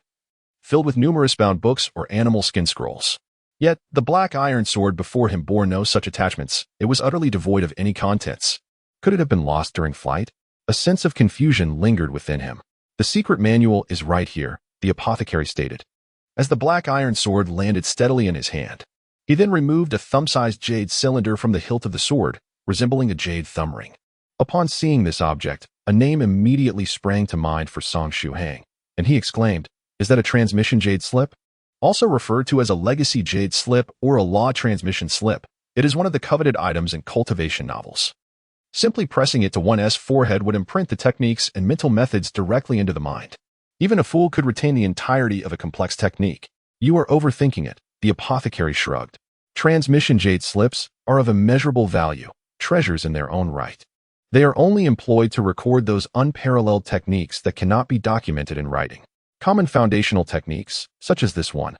filled with numerous bound books or animal skin scrolls. Yet, the black iron sword before him bore no such attachments. It was utterly devoid of any contents. Could it have been lost during flight? A sense of confusion lingered within him. The secret manual is right here, the apothecary stated, as the black iron sword landed steadily in his hand. He then removed a thumb-sized jade cylinder from the hilt of the sword, resembling a jade thumb ring. Upon seeing this object, a name immediately sprang to mind for Song Shuhang, and he exclaimed, "Is that a transmission jade slip?" Also referred to as a legacy jade slip or a law transmission slip, it is one of the coveted items in cultivation novels. Simply pressing it to one's forehead would imprint the techniques and mental methods directly into the mind. Even a fool could retain the entirety of a complex technique. You are overthinking it, the apothecary shrugged. Transmission jade slips are of immeasurable value, treasures in their own right. They are only employed to record those unparalleled techniques that cannot be documented in writing. Common foundational techniques, such as this one,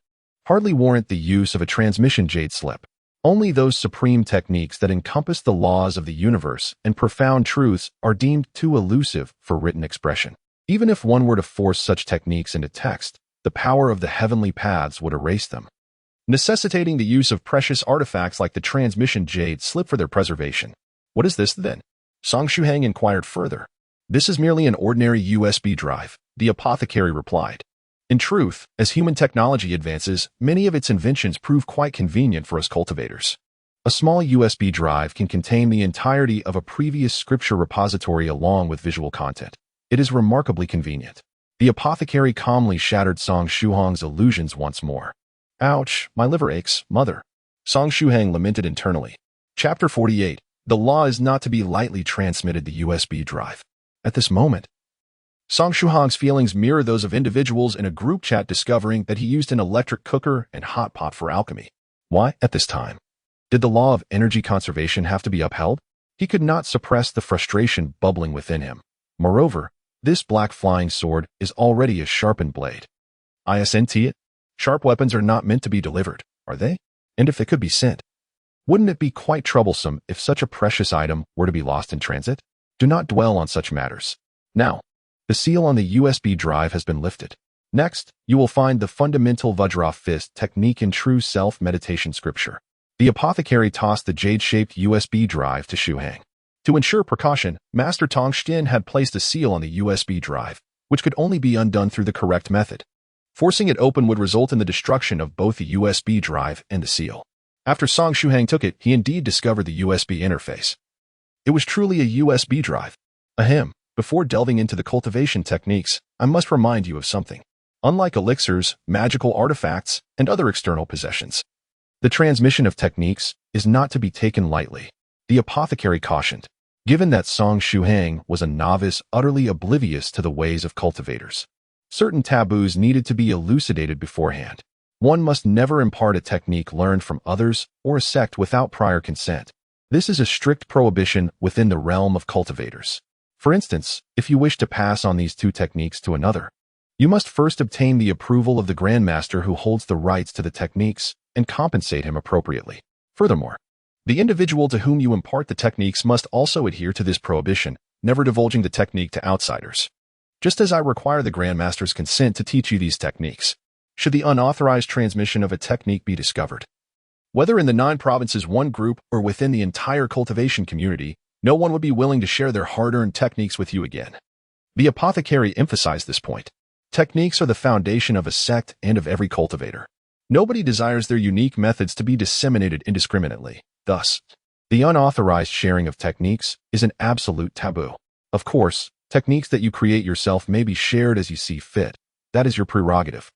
hardly warrant the use of a transmission jade slip. Only those supreme techniques that encompass the laws of the universe and profound truths are deemed too elusive for written expression. Even if one were to force such techniques into text, the power of the heavenly paths would erase them, necessitating the use of precious artifacts like the transmission jade slip for their preservation. What is this, then? Song Shuhang inquired further. This is merely an ordinary USB drive, the apothecary replied. In truth, as human technology advances, many of its inventions prove quite convenient for us cultivators. A small USB drive can contain the entirety of a previous scripture repository along with visual content. It is remarkably convenient. The apothecary calmly shattered Song Shuhang's illusions once more. Ouch, my liver aches, mother. Song Shuhang lamented internally. Chapter 48. The law is not to be lightly transmitted the USB drive. At this moment, Song Shuhang's feelings mirror those of individuals in a group chat discovering that he used an electric cooker and hot pot for alchemy. Why, at this time? Did the law of energy conservation have to be upheld? He could not suppress the frustration bubbling within him. Moreover, this black flying sword is already a sharpened blade. Isn't it? Sharp weapons are not meant to be delivered, are they? And if they could be sent, wouldn't it be quite troublesome if such a precious item were to be lost in transit? Do not dwell on such matters. Now, the seal on the USB drive has been lifted. Next, you will find the fundamental Vajra fist technique in true self-meditation scripture. The apothecary tossed the jade-shaped USB drive to Shuhang. To ensure precaution, Master Tongxin had placed a seal on the USB drive, which could only be undone through the correct method. Forcing it open would result in the destruction of both the USB drive and the seal. After Song Shuhang took it, he indeed discovered the USB interface. It was truly a USB drive. Ahem. Before delving into the cultivation techniques, I must remind you of something. Unlike elixirs, magical artifacts, and other external possessions, the transmission of techniques is not to be taken lightly. The apothecary cautioned. Given that Song Shuhang was a novice utterly oblivious to the ways of cultivators, certain taboos needed to be elucidated beforehand. One must never impart a technique learned from others or a sect without prior consent. This is a strict prohibition within the realm of cultivators. For instance, if you wish to pass on these two techniques to another, you must first obtain the approval of the Grandmaster who holds the rights to the techniques and compensate him appropriately. Furthermore, the individual to whom you impart the techniques must also adhere to this prohibition, never divulging the technique to outsiders. Just as I require the Grandmaster's consent to teach you these techniques, should the unauthorized transmission of a technique be discovered, whether in the 9 provinces 1 group or within the entire cultivation community, no one would be willing to share their hard-earned techniques with you again. The apothecary emphasized this point. Techniques are the foundation of a sect and of every cultivator. Nobody desires their unique methods to be disseminated indiscriminately. Thus, the unauthorized sharing of techniques is an absolute taboo. Of course, techniques that you create yourself may be shared as you see fit. That is your prerogative.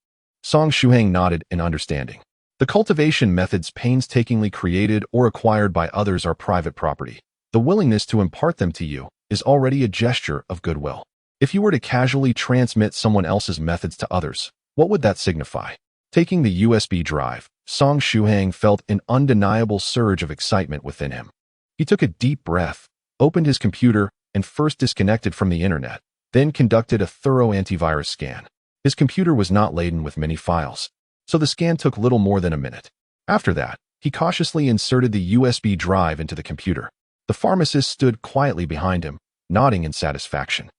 Song Shuhang nodded in understanding. The cultivation methods painstakingly created or acquired by others are private property. The willingness to impart them to you is already a gesture of goodwill. If you were to casually transmit someone else's methods to others, what would that signify? Taking the USB drive, Song Shuhang felt an undeniable surge of excitement within him. He took a deep breath, opened his computer, and first disconnected from the internet, then conducted a thorough antivirus scan. His computer was not laden with many files, so the scan took little more than a minute. After that, he cautiously inserted the USB drive into the computer. The pharmacist stood quietly behind him, nodding in satisfaction.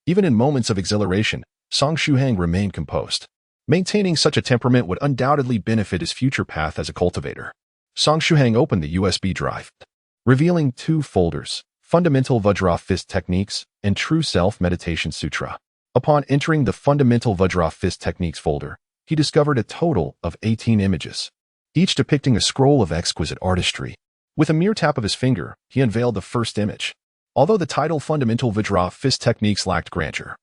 Even in moments of exhilaration, Song Shuhang remained composed. Maintaining such a temperament would undoubtedly benefit his future path as a cultivator. Song Shuhang opened the USB drive, revealing 2 folders, Fundamental Vajra Fist Techniques and True Self Meditation Sutra. Upon entering the Fundamental Vajra Fist Techniques folder, he discovered a total of 18 images, each depicting a scroll of exquisite artistry. With a mere tap of his finger, he unveiled the first image. Although the title Fundamental Vajra Fist Techniques lacked grandeur,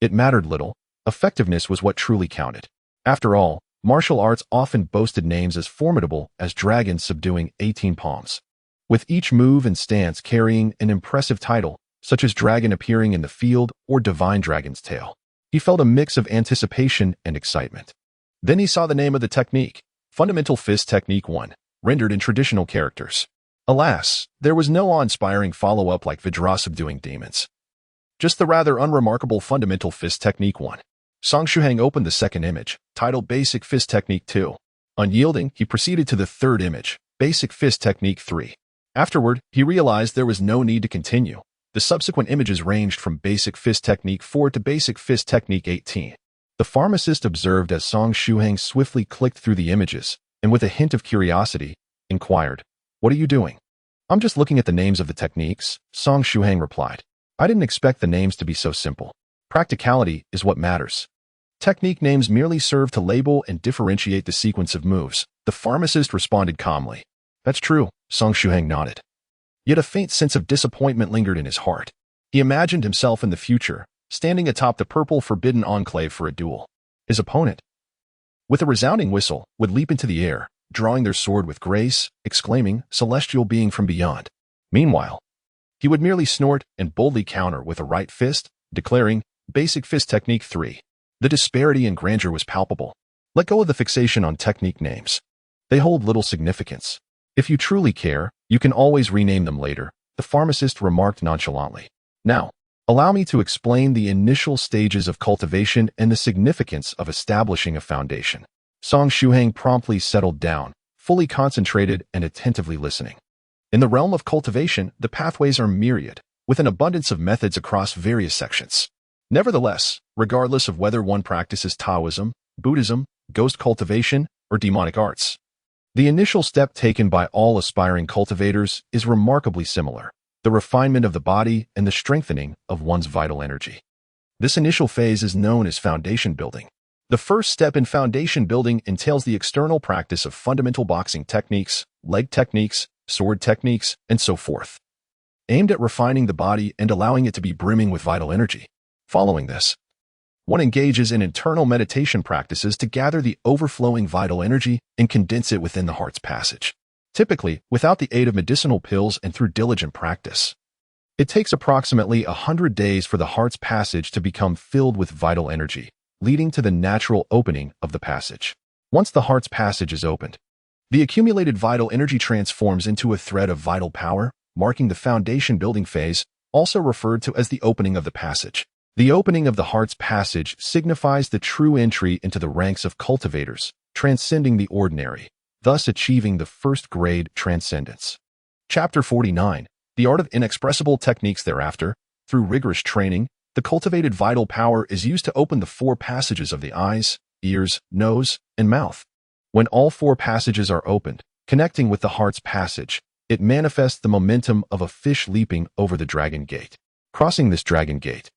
it mattered little. Effectiveness was what truly counted. After all, martial arts often boasted names as formidable as dragons subduing 18 palms. With each move and stance carrying an impressive title, such as Dragon Appearing in the Field or Divine Dragon's Tail, he felt a mix of anticipation and excitement. Then he saw the name of the technique, Fundamental Fist Technique 1, rendered in traditional characters. Alas, there was no awe-inspiring follow-up like Vajra subduing demons. Just the rather unremarkable Fundamental Fist Technique 1. Song Shuhang opened the second image, titled Basic Fist Technique 2. Unyielding, he proceeded to the third image, Basic Fist Technique 3. Afterward, he realized there was no need to continue. The subsequent images ranged from Basic Fist Technique 4 to Basic Fist Technique 18. The pharmacist observed as Song Shuhang swiftly clicked through the images, and with a hint of curiosity, inquired, "What are you doing?" I'm just looking at the names of the techniques, Song Shuhang replied. I didn't expect the names to be so simple. Practicality is what matters. Technique names merely serve to label and differentiate the sequence of moves. The pharmacist responded calmly. That's true, Song Shuhang nodded. Yet a faint sense of disappointment lingered in his heart. He imagined himself in the future, standing atop the purple forbidden enclave for a duel. His opponent, with a resounding whistle, would leap into the air, drawing their sword with grace, exclaiming, "Celestial being from beyond." Meanwhile, he would merely snort and boldly counter with a right fist, declaring, "Basic fist technique 3. The disparity in grandeur was palpable. Let go of the fixation on technique names. They hold little significance. If you truly care, you can always rename them later, the pharmacist remarked nonchalantly. Now, allow me to explain the initial stages of cultivation and the significance of establishing a foundation. Song Shuhang promptly settled down, fully concentrated and attentively listening. In the realm of cultivation, the pathways are myriad, with an abundance of methods across various sections. Nevertheless, regardless of whether one practices Taoism, Buddhism, ghost cultivation, or demonic arts, the initial step taken by all aspiring cultivators is remarkably similar: the refinement of the body and the strengthening of one's vital energy. This initial phase is known as foundation building. The first step in foundation building entails the external practice of fundamental boxing techniques, leg techniques, sword techniques, and so forth, aimed at refining the body and allowing it to be brimming with vital energy. Following this, one engages in internal meditation practices to gather the overflowing vital energy and condense it within the heart's passage, typically without the aid of medicinal pills and through diligent practice. It takes approximately 100 days for the heart's passage to become filled with vital energy, leading to the natural opening of the passage. Once the heart's passage is opened, the accumulated vital energy transforms into a thread of vital power, marking the foundation building phase, also referred to as the opening of the passage. The opening of the heart's passage signifies the true entry into the ranks of cultivators, transcending the ordinary, thus achieving the first-grade transcendence. Chapter 49. The Art of Inexpressible Techniques. Thereafter, through rigorous training, the cultivated vital power is used to open the 4 passages of the eyes, ears, nose, and mouth. When all 4 passages are opened, connecting with the heart's passage, it manifests the momentum of a fish leaping over the dragon gate. Crossing this dragon gate,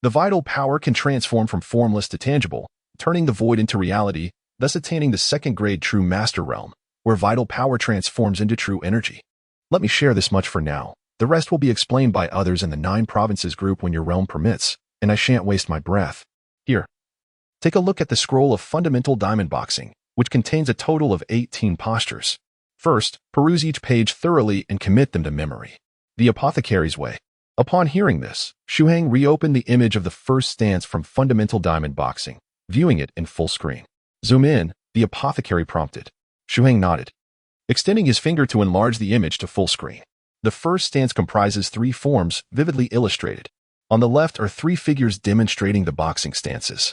the vital power can transform from formless to tangible, turning the void into reality, thus attaining the second-grade true master realm, where vital power transforms into true energy. Let me share this much for now. The rest will be explained by others in the 9 provinces group when your realm permits, and I shan't waste my breath. Here, take a look at the scroll of fundamental diamond boxing, which contains a total of 18 postures. First, peruse each page thoroughly and commit them to memory. The Apothecary's Way. Upon hearing this, Shuhang reopened the image of the first stance from fundamental diamond boxing, viewing it in full screen. Zoom in, the apothecary prompted. Shuhang nodded, extending his finger to enlarge the image to full screen. The first stance comprises 3 forms, vividly illustrated. On the left are 3 figures demonstrating the boxing stances,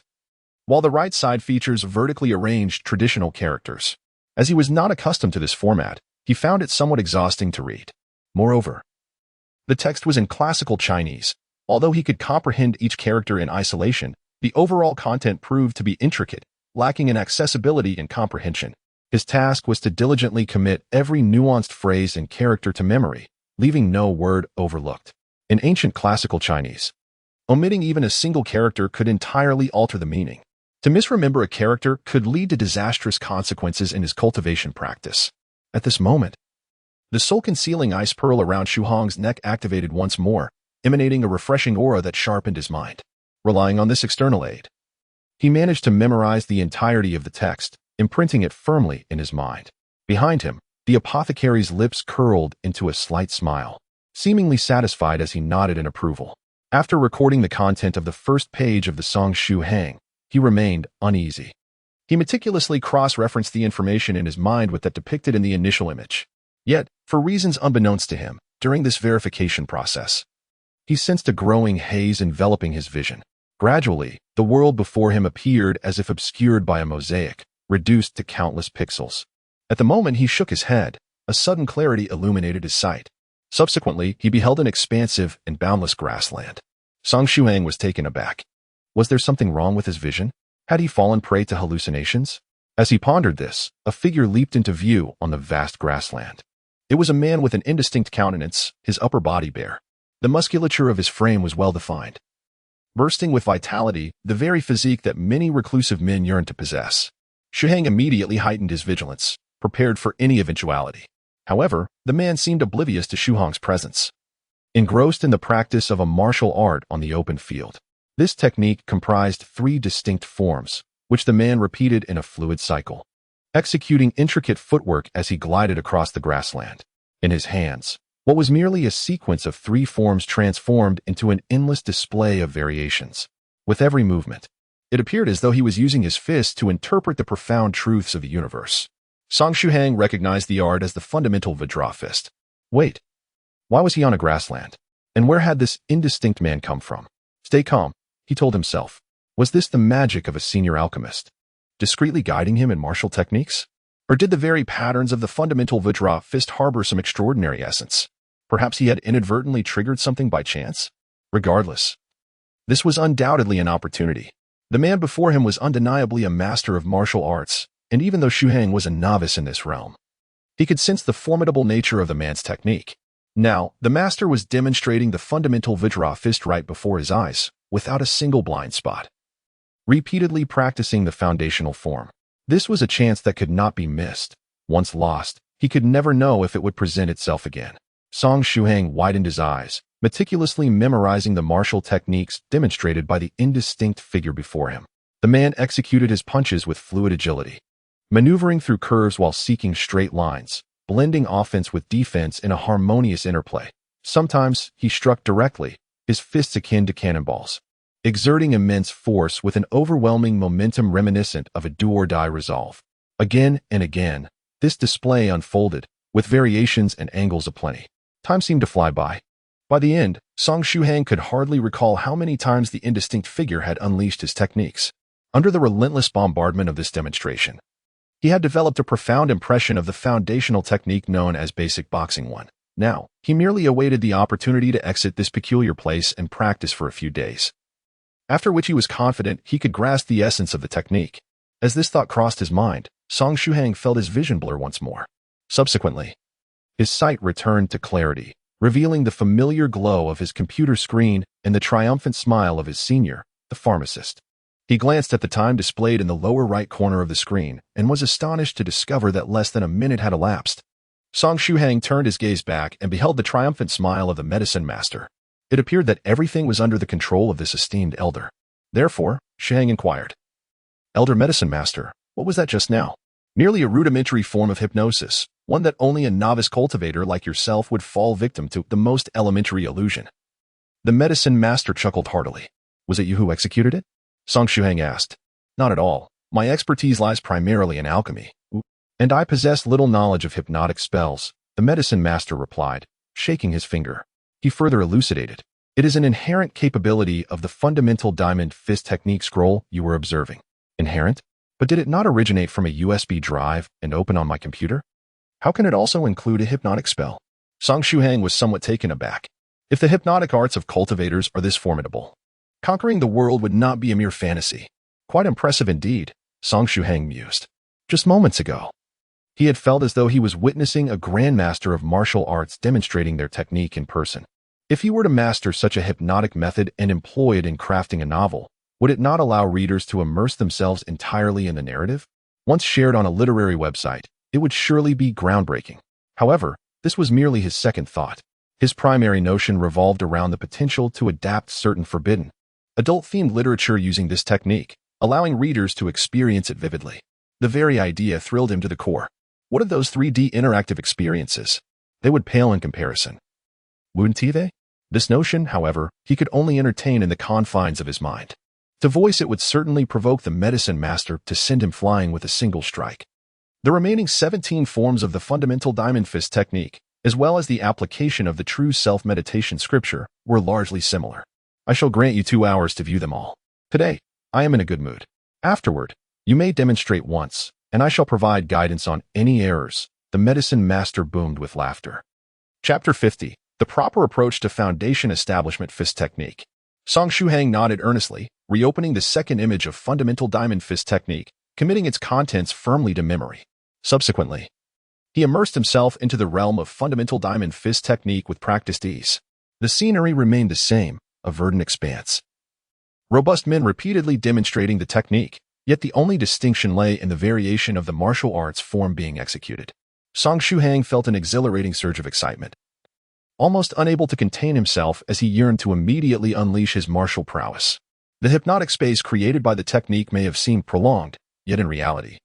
while the right side features vertically arranged traditional characters. As he was not accustomed to this format, he found it somewhat exhausting to read. Moreover, the text was in classical Chinese. Although he could comprehend each character in isolation, the overall content proved to be intricate, lacking in accessibility and comprehension. His task was to diligently commit every nuanced phrase and character to memory, leaving no word overlooked. In ancient classical Chinese, omitting even a single character could entirely alter the meaning. To misremember a character could lead to disastrous consequences in his cultivation practice. At this moment, the soul-concealing ice pearl around Shuhang's neck activated once more, emanating a refreshing aura that sharpened his mind. Relying on this external aid, he managed to memorize the entirety of the text, imprinting it firmly in his mind. Behind him, the apothecary's lips curled into a slight smile, seemingly satisfied as he nodded in approval. After recording the content of the first page of the Song Shuhang, he remained uneasy. He meticulously cross-referenced the information in his mind with that depicted in the initial image. Yet, for reasons unbeknownst to him, during this verification process, he sensed a growing haze enveloping his vision. Gradually, the world before him appeared as if obscured by a mosaic, reduced to countless pixels. At the moment he shook his head, a sudden clarity illuminated his sight. Subsequently, he beheld an expansive and boundless grassland. Song Shuhang was taken aback. Was there something wrong with his vision? Had he fallen prey to hallucinations? As he pondered this, a figure leaped into view on the vast grassland. It was a man with an indistinct countenance, his upper body bare. The musculature of his frame was well-defined, bursting with vitality, the very physique that many reclusive men yearn to possess. Shuhang immediately heightened his vigilance, prepared for any eventuality. However, the man seemed oblivious to Shuhang's presence, engrossed in the practice of a martial art on the open field. This technique comprised 3 distinct forms, which the man repeated in a fluid cycle, executing intricate footwork as he glided across the grassland. In his hands, what was merely a sequence of 3 forms transformed into an endless display of variations. With every movement, it appeared as though he was using his fists to interpret the profound truths of the universe. Song Shuhang recognized the art as the fundamental Vajra fist. Wait, why was he on a grassland? And where had this indistinct man come from? Stay calm, he told himself. Was this the magic of a senior alchemist, discreetly guiding him in martial techniques? Or did the very patterns of the fundamental Vajra fist harbor some extraordinary essence? Perhaps he had inadvertently triggered something by chance? Regardless, this was undoubtedly an opportunity. The man before him was undeniably a master of martial arts, and even though Shuhang was a novice in this realm, he could sense the formidable nature of the man's technique. Now, the master was demonstrating the fundamental Vajra fist right before his eyes, without a single blind spot, repeatedly practicing the foundational form. This was a chance that could not be missed. Once lost, he could never know if it would present itself again. Song Shuhang widened his eyes, meticulously memorizing the martial techniques demonstrated by the indistinct figure before him. The man executed his punches with fluid agility, maneuvering through curves while seeking straight lines, blending offense with defense in a harmonious interplay. Sometimes he struck directly, his fists akin to cannonballs, exerting immense force with an overwhelming momentum reminiscent of a do-or-die resolve. Again and again, this display unfolded, with variations and angles aplenty. Time seemed to fly by. By the end, Song Shuhang could hardly recall how many times the indistinct figure had unleashed his techniques. Under the relentless bombardment of this demonstration, he had developed a profound impression of the foundational technique known as Basic Boxing 1. Now, he merely awaited the opportunity to exit this peculiar place and practice for a few days, after which he was confident he could grasp the essence of the technique. As this thought crossed his mind, Song Shuhang felt his vision blur once more. Subsequently, his sight returned to clarity, revealing the familiar glow of his computer screen and the triumphant smile of his senior, the pharmacist. He glanced at the time displayed in the lower right corner of the screen and was astonished to discover that less than a minute had elapsed. Song Shuhang turned his gaze back and beheld the triumphant smile of the medicine master. It appeared that everything was under the control of this esteemed elder. Therefore, Shuhang inquired, "Elder medicine master, what was that just now?" "Merely a rudimentary form of hypnosis, one that only a novice cultivator like yourself would fall victim to, the most elementary illusion." The medicine master chuckled heartily. "Was it you who executed it?" Song Shuhang asked. "Not at all. My expertise lies primarily in alchemy, and I possess little knowledge of hypnotic spells," the medicine master replied, shaking his finger. He further elucidated, "It is an inherent capability of the fundamental diamond fist technique scroll you were observing." Inherent? But did it not originate from a USB drive and open on my computer? How can it also include a hypnotic spell? Song Shuhang was somewhat taken aback. If the hypnotic arts of cultivators are this formidable, conquering the world would not be a mere fantasy. Quite impressive indeed, Song Shuhang mused. Just moments ago, he had felt as though he was witnessing a grandmaster of martial arts demonstrating their technique in person. If he were to master such a hypnotic method and employ it in crafting a novel, would it not allow readers to immerse themselves entirely in the narrative? Once shared on a literary website, it would surely be groundbreaking. However, this was merely his second thought. His primary notion revolved around the potential to adapt certain forbidden, adult-themed literature using this technique, allowing readers to experience it vividly. The very idea thrilled him to the core. What of those 3D interactive experiences? They would pale in comparison. Wouldn't they? This notion, however, he could only entertain in the confines of his mind. To voice it would certainly provoke the medicine master to send him flying with a single strike. The remaining 17 forms of the fundamental diamond fist technique, as well as the application of the true self-meditation scripture, were largely similar. I shall grant you 2 hours to view them all. Today, I am in a good mood. Afterward, you may demonstrate once, and I shall provide guidance on any errors. The medicine master boomed with laughter. Chapter 50. The proper approach to foundation establishment fist technique. Song Shuhang nodded earnestly, reopening the second image of fundamental diamond fist technique, committing its contents firmly to memory. Subsequently, He immersed himself into the realm of fundamental diamond fist technique with practiced ease. The scenery remained the same, a verdant expanse. Robust men repeatedly demonstrating the technique, yet the only distinction lay in the variation of the martial arts form being executed. Song Shuhang felt an exhilarating surge of excitement, almost unable to contain himself as he yearned to immediately unleash his martial prowess. The hypnotic space created by the technique may have seemed prolonged, yet in reality,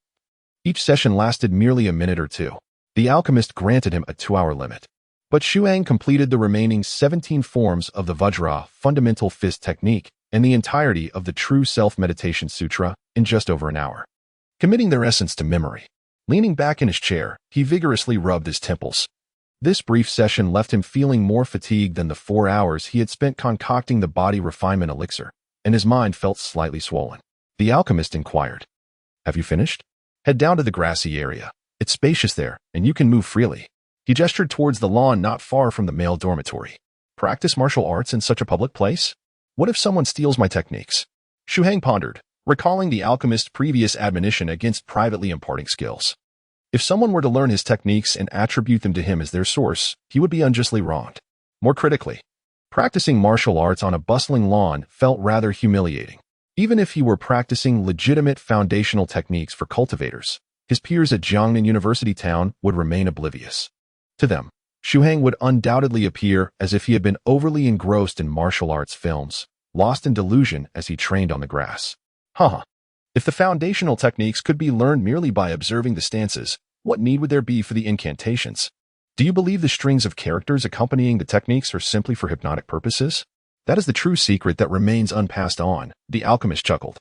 each session lasted merely a minute or two. The alchemist granted him a 2-hour limit, but Shuhang completed the remaining 17 forms of the Vajra fundamental fist technique and the entirety of the True Self-Meditation Sutra in just over an hour, committing their essence to memory. Leaning back in his chair, he vigorously rubbed his temples. This brief session left him feeling more fatigued than the 4 hours he had spent concocting the body refinement elixir, and his mind felt slightly swollen. The alchemist inquired, "Have you finished? Head down to the grassy area. It's spacious there, and you can move freely." He gestured towards the lawn not far from the male dormitory. "Practice martial arts in such a public place? What if someone steals my techniques?" Shuhang pondered, recalling the alchemist's previous admonition against privately imparting skills. If someone were to learn his techniques and attribute them to him as their source, he would be unjustly wronged. More critically, practicing martial arts on a bustling lawn felt rather humiliating. Even if he were practicing legitimate foundational techniques for cultivators, his peers at Jiangnan University Town would remain oblivious. To them, Shuhang would undoubtedly appear as if he had been overly engrossed in martial arts films, lost in delusion as he trained on the grass. If the foundational techniques could be learned merely by observing the stances, what need would there be for the incantations? Do you believe the strings of characters accompanying the techniques are simply for hypnotic purposes? That is the true secret that remains unpassed on, the alchemist chuckled.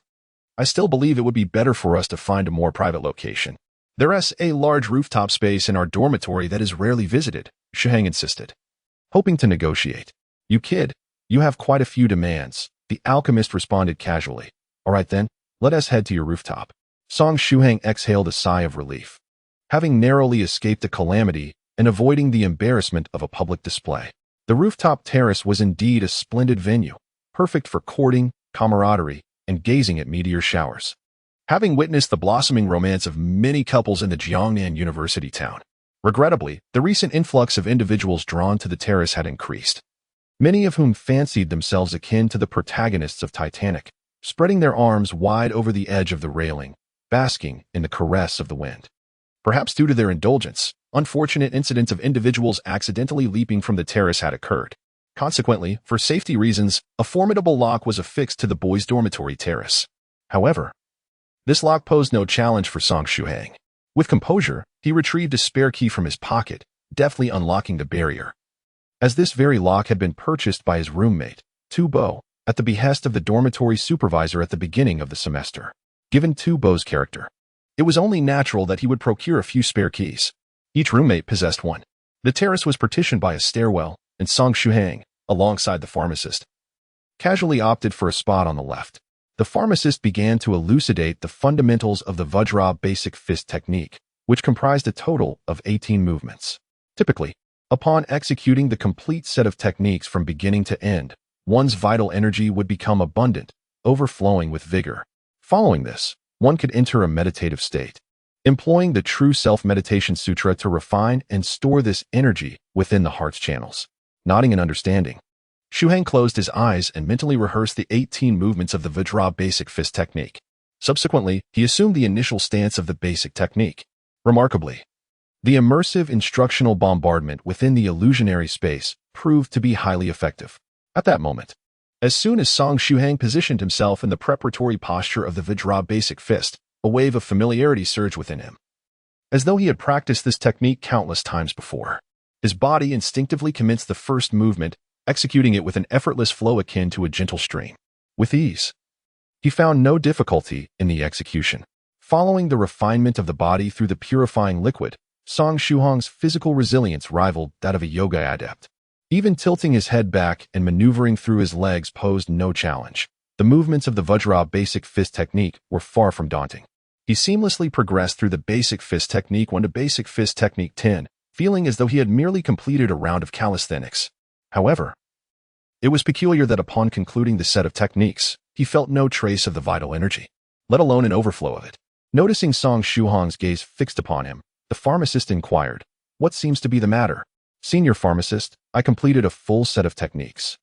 I still believe it would be better for us to find a more private location. There is a large rooftop space in our dormitory that is rarely visited, Shuhang insisted, hoping to negotiate. You kid, you have quite a few demands, the alchemist responded casually. All right then, let us head to your rooftop. Song Shuhang exhaled a sigh of relief, having narrowly escaped a calamity and avoiding the embarrassment of a public display. The rooftop terrace was indeed a splendid venue, perfect for courting, camaraderie, and gazing at meteor showers. Having witnessed the blossoming romance of many couples in the Jiangnan University town, regrettably, the recent influx of individuals drawn to the terrace had increased, many of whom fancied themselves akin to the protagonists of Titanic, spreading their arms wide over the edge of the railing, basking in the caress of the wind. Perhaps due to their indulgence, unfortunate incidents of individuals accidentally leaping from the terrace had occurred. Consequently, for safety reasons, a formidable lock was affixed to the boys' dormitory terrace. However, this lock posed no challenge for Song Shuhang. With composure, he retrieved a spare key from his pocket, deftly unlocking the barrier. As this very lock had been purchased by his roommate, Tu Bo, at the behest of the dormitory supervisor at the beginning of the semester. Given Tu Bo's character, it was only natural that he would procure a few spare keys. Each roommate possessed one. The terrace was partitioned by a stairwell, and Song Shuhang, alongside the pharmacist, casually opted for a spot on the left. The pharmacist began to elucidate the fundamentals of the Vajra basic fist technique, which comprised a total of 18 movements. Typically, upon executing the complete set of techniques from beginning to end, one's vital energy would become abundant, overflowing with vigor. Following this, one could enter a meditative state, employing the True Self-Meditation Sutra to refine and store this energy within the heart's channels. Nodding in understanding, Shuhang closed his eyes and mentally rehearsed the 18 movements of the Vajra basic fist technique. Subsequently, he assumed the initial stance of the basic technique. Remarkably, the immersive instructional bombardment within the illusionary space proved to be highly effective. At that moment, as soon as Song Shuhang positioned himself in the preparatory posture of the Vajra basic fist, a wave of familiarity surged within him. As though he had practiced this technique countless times before, his body instinctively commenced the first movement, executing it with an effortless flow akin to a gentle stream. With ease, he found no difficulty in the execution. Following the refinement of the body through the purifying liquid, Song Shuhang's physical resilience rivaled that of a yoga adept. Even tilting his head back and maneuvering through his legs posed no challenge. The movements of the Vajra basic fist technique were far from daunting. He seamlessly progressed through the basic fist technique 1 to basic fist technique 10, feeling as though he had merely completed a round of calisthenics. However, it was peculiar that upon concluding the set of techniques, he felt no trace of the vital energy, let alone an overflow of it. Noticing Song Shuhang's gaze fixed upon him, The pharmacist inquired. What seems to be the matter? Senior pharmacist, I completed a full set of techniques.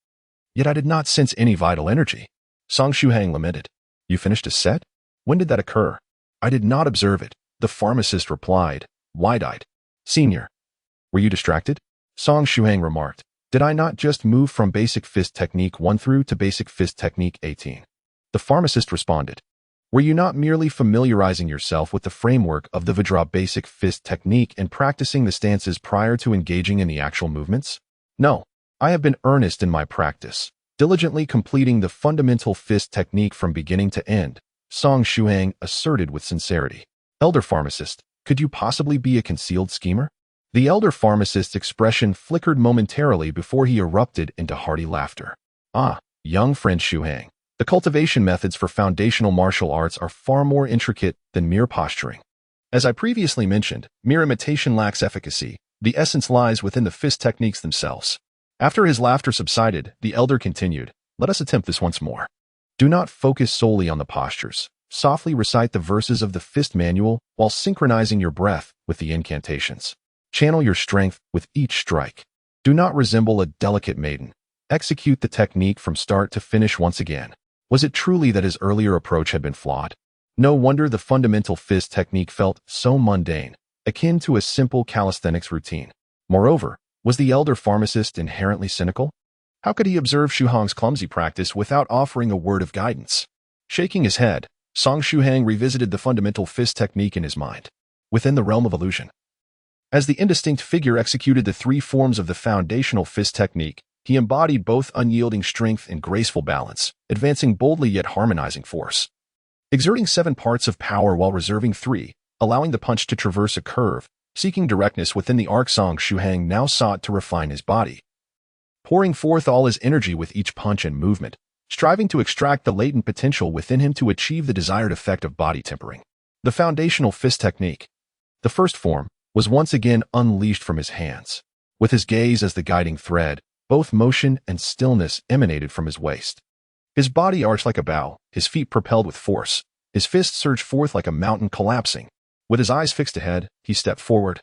Yet I did not sense any vital energy. Song Shuhang lamented. You finished a set? When did that occur? I did not observe it, the pharmacist replied, wide-eyed. Senior, were you distracted? Song Shuhang remarked. Did I not just move from basic fist technique 1 through to basic fist technique 18? The pharmacist responded. Were you not merely familiarizing yourself with the framework of the Vajra basic fist technique and practicing the stances prior to engaging in the actual movements? No, I have been earnest in my practice, diligently completing the fundamental fist technique from beginning to end, Song Shuhang asserted with sincerity. Elder pharmacist, could you possibly be a concealed schemer? The elder pharmacist's expression flickered momentarily before he erupted into hearty laughter. Ah, young friend Shuhang. The cultivation methods for foundational martial arts are far more intricate than mere posturing. As I previously mentioned, mere imitation lacks efficacy. The essence lies within the fist techniques themselves. After his laughter subsided, the elder continued, let us attempt this once more. Do not focus solely on the postures. Softly recite the verses of the fist manual while synchronizing your breath with the incantations. Channel your strength with each strike. Do not resemble a delicate maiden. Execute the technique from start to finish once again. Was it truly that his earlier approach had been flawed? No wonder the fundamental fist technique felt so mundane, akin to a simple calisthenics routine. Moreover, was the elder pharmacist inherently cynical? How could he observe Shuhang's clumsy practice without offering a word of guidance? Shaking his head, Song Shuhang revisited the fundamental fist technique in his mind, within the realm of illusion. As the indistinct figure executed the 3 forms of the foundational fist technique, he embodied both unyielding strength and graceful balance, advancing boldly yet harmonizing force. Exerting 7 parts of power while reserving 3, allowing the punch to traverse a curve, seeking directness within the arc, Song Shuhang now sought to refine his body. Pouring forth all his energy with each punch and movement, striving to extract the latent potential within him to achieve the desired effect of body tempering. The foundational fist technique, the first form, was once again unleashed from his hands. With his gaze as the guiding thread, both motion and stillness emanated from his waist. His body arched like a bow, his feet propelled with force, his fists surged forth like a mountain collapsing. With his eyes fixed ahead, he stepped forward,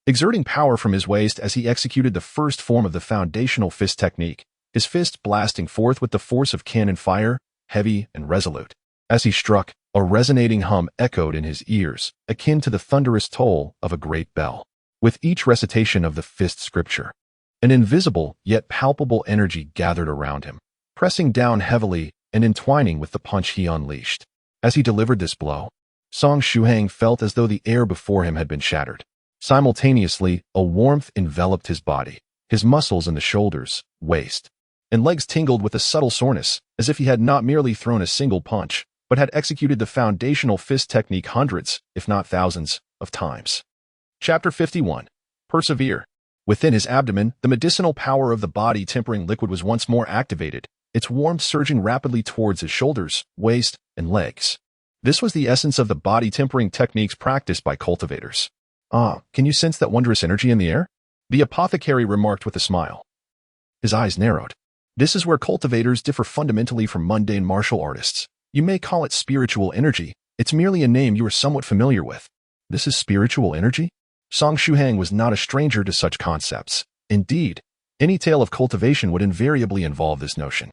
exerting power from his waist as he executed the first form of the foundational fist technique, his fist blasting forth with the force of cannon fire, heavy and resolute. As he struck, a resonating hum echoed in his ears, akin to the thunderous toll of a great bell. With each recitation of the fist scripture, an invisible yet palpable energy gathered around him, pressing down heavily and entwining with the punch he unleashed. As he delivered this blow, Song Shuhang felt as though the air before him had been shattered. Simultaneously, a warmth enveloped his body. His muscles in the shoulders, waist, and legs tingled with a subtle soreness, as if he had not merely thrown a single punch, but had executed the foundational fist technique hundreds, if not thousands, of times. Chapter 51. Persevere. Within his abdomen, the medicinal power of the body-tempering liquid was once more activated, its warmth surging rapidly towards his shoulders, waist, and legs. This was the essence of the body-tempering techniques practiced by cultivators. Ah, can you sense that wondrous energy in the air? The apothecary remarked with a smile. His eyes narrowed. This is where cultivators differ fundamentally from mundane martial artists. You may call it spiritual energy. It's merely a name you are somewhat familiar with. This is spiritual energy? Song Shuhang was not a stranger to such concepts. Indeed, any tale of cultivation would invariably involve this notion.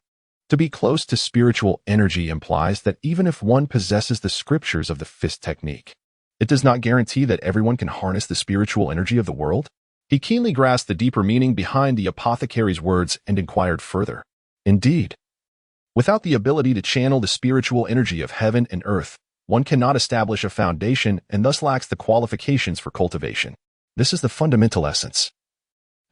To be close to spiritual energy implies that even if one possesses the scriptures of the fist technique, it does not guarantee that everyone can harness the spiritual energy of the world. He keenly grasped the deeper meaning behind the apothecary's words and inquired further. Indeed, without the ability to channel the spiritual energy of heaven and earth, one cannot establish a foundation and thus lacks the qualifications for cultivation. This is the fundamental essence.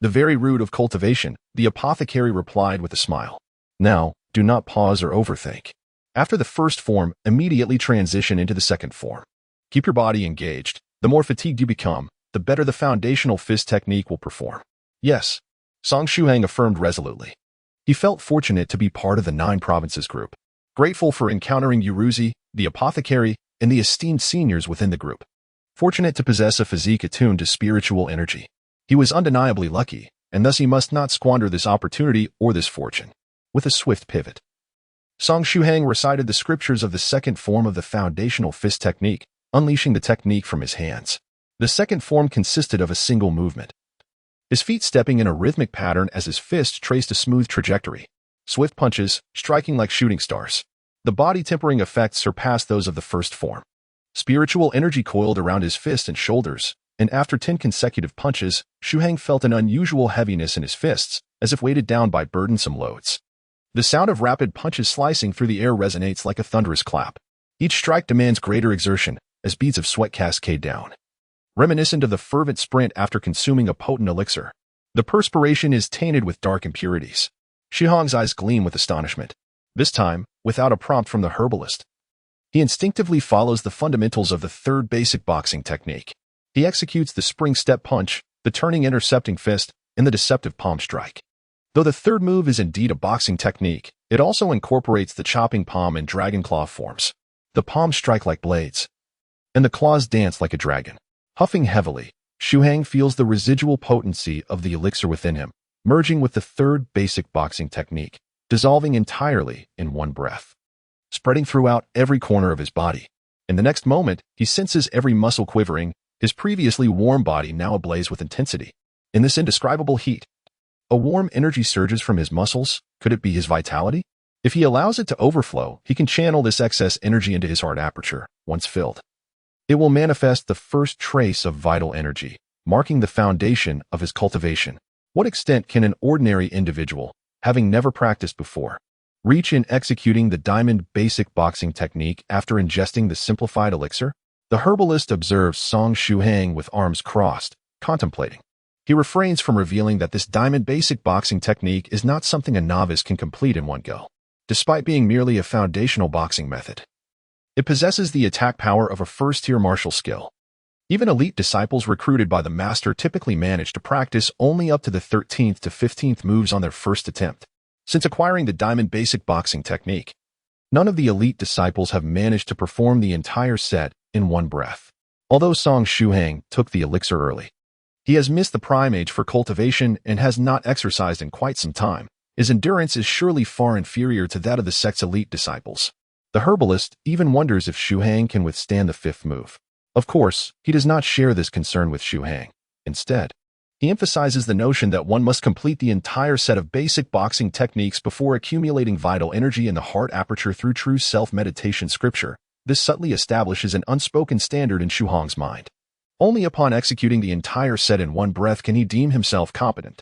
The very root of cultivation, the apothecary replied with a smile. Now, do not pause or overthink. After the first form, immediately transition into the second form. Keep your body engaged. The more fatigued you become, the better the foundational fist technique will perform. Yes, Song Shuhang affirmed resolutely. He felt fortunate to be part of the 9 Provinces group, grateful for encountering Yuruzi, the apothecary, and the esteemed seniors within the group. Fortunate to possess a physique attuned to spiritual energy. He was undeniably lucky, and thus he must not squander this opportunity or this fortune. With a swift pivot, Song Shuhang recited the scriptures of the second form of the foundational fist technique, unleashing the technique from his hands. The second form consisted of a single movement, his feet stepping in a rhythmic pattern as his fists traced a smooth trajectory. Swift punches, striking like shooting stars. The body tempering effects surpassed those of the first form. Spiritual energy coiled around his fists and shoulders, and after 10 consecutive punches, Shuhang felt an unusual heaviness in his fists, as if weighted down by burdensome loads. The sound of rapid punches slicing through the air resonates like a thunderous clap. Each strike demands greater exertion, as beads of sweat cascade down. Reminiscent of the fervent sprint after consuming a potent elixir, the perspiration is tainted with dark impurities. Shuhang's eyes gleam with astonishment. This time, without a prompt from the herbalist. He instinctively follows the fundamentals of the third basic boxing technique. He executes the spring step punch, the turning intercepting fist, and the deceptive palm strike. Though the third move is indeed a boxing technique, it also incorporates the chopping palm and dragon claw forms. The palms strike like blades, and the claws dance like a dragon. Huffing heavily, Shuhang feels the residual potency of the elixir within him, merging with the third basic boxing technique, dissolving entirely in one breath, spreading throughout every corner of his body. In the next moment, he senses every muscle quivering, his previously warm body now ablaze with intensity. In this indescribable heat, a warm energy surges from his muscles. Could it be his vitality? If he allows it to overflow, he can channel this excess energy into his heart aperture. Once filled, it will manifest the first trace of vital energy, marking the foundation of his cultivation. What extent can an ordinary individual, having never practiced before, reach in executing the diamond basic boxing technique after ingesting the simplified elixir? The herbalist observes Song Shuhang with arms crossed, contemplating. He refrains from revealing that this diamond basic boxing technique is not something a novice can complete in one go. Despite being merely a foundational boxing method, it possesses the attack power of a first-tier martial skill. Even elite disciples recruited by the master typically manage to practice only up to the 13th to 15th moves on their first attempt. Since acquiring the diamond basic boxing technique, none of the elite disciples have managed to perform the entire set in one breath. Although Song Shuhang took the elixir early, he has missed the prime age for cultivation and has not exercised in quite some time. His endurance is surely far inferior to that of the sect's elite disciples. The herbalist even wonders if Shuhang can withstand the fifth move. Of course, he does not share this concern with Shuhang. Instead, he emphasizes the notion that one must complete the entire set of basic boxing techniques before accumulating vital energy in the heart aperture through true self-meditation scripture. This subtly establishes an unspoken standard in Shuhang's mind. Only upon executing the entire set in one breath can he deem himself competent.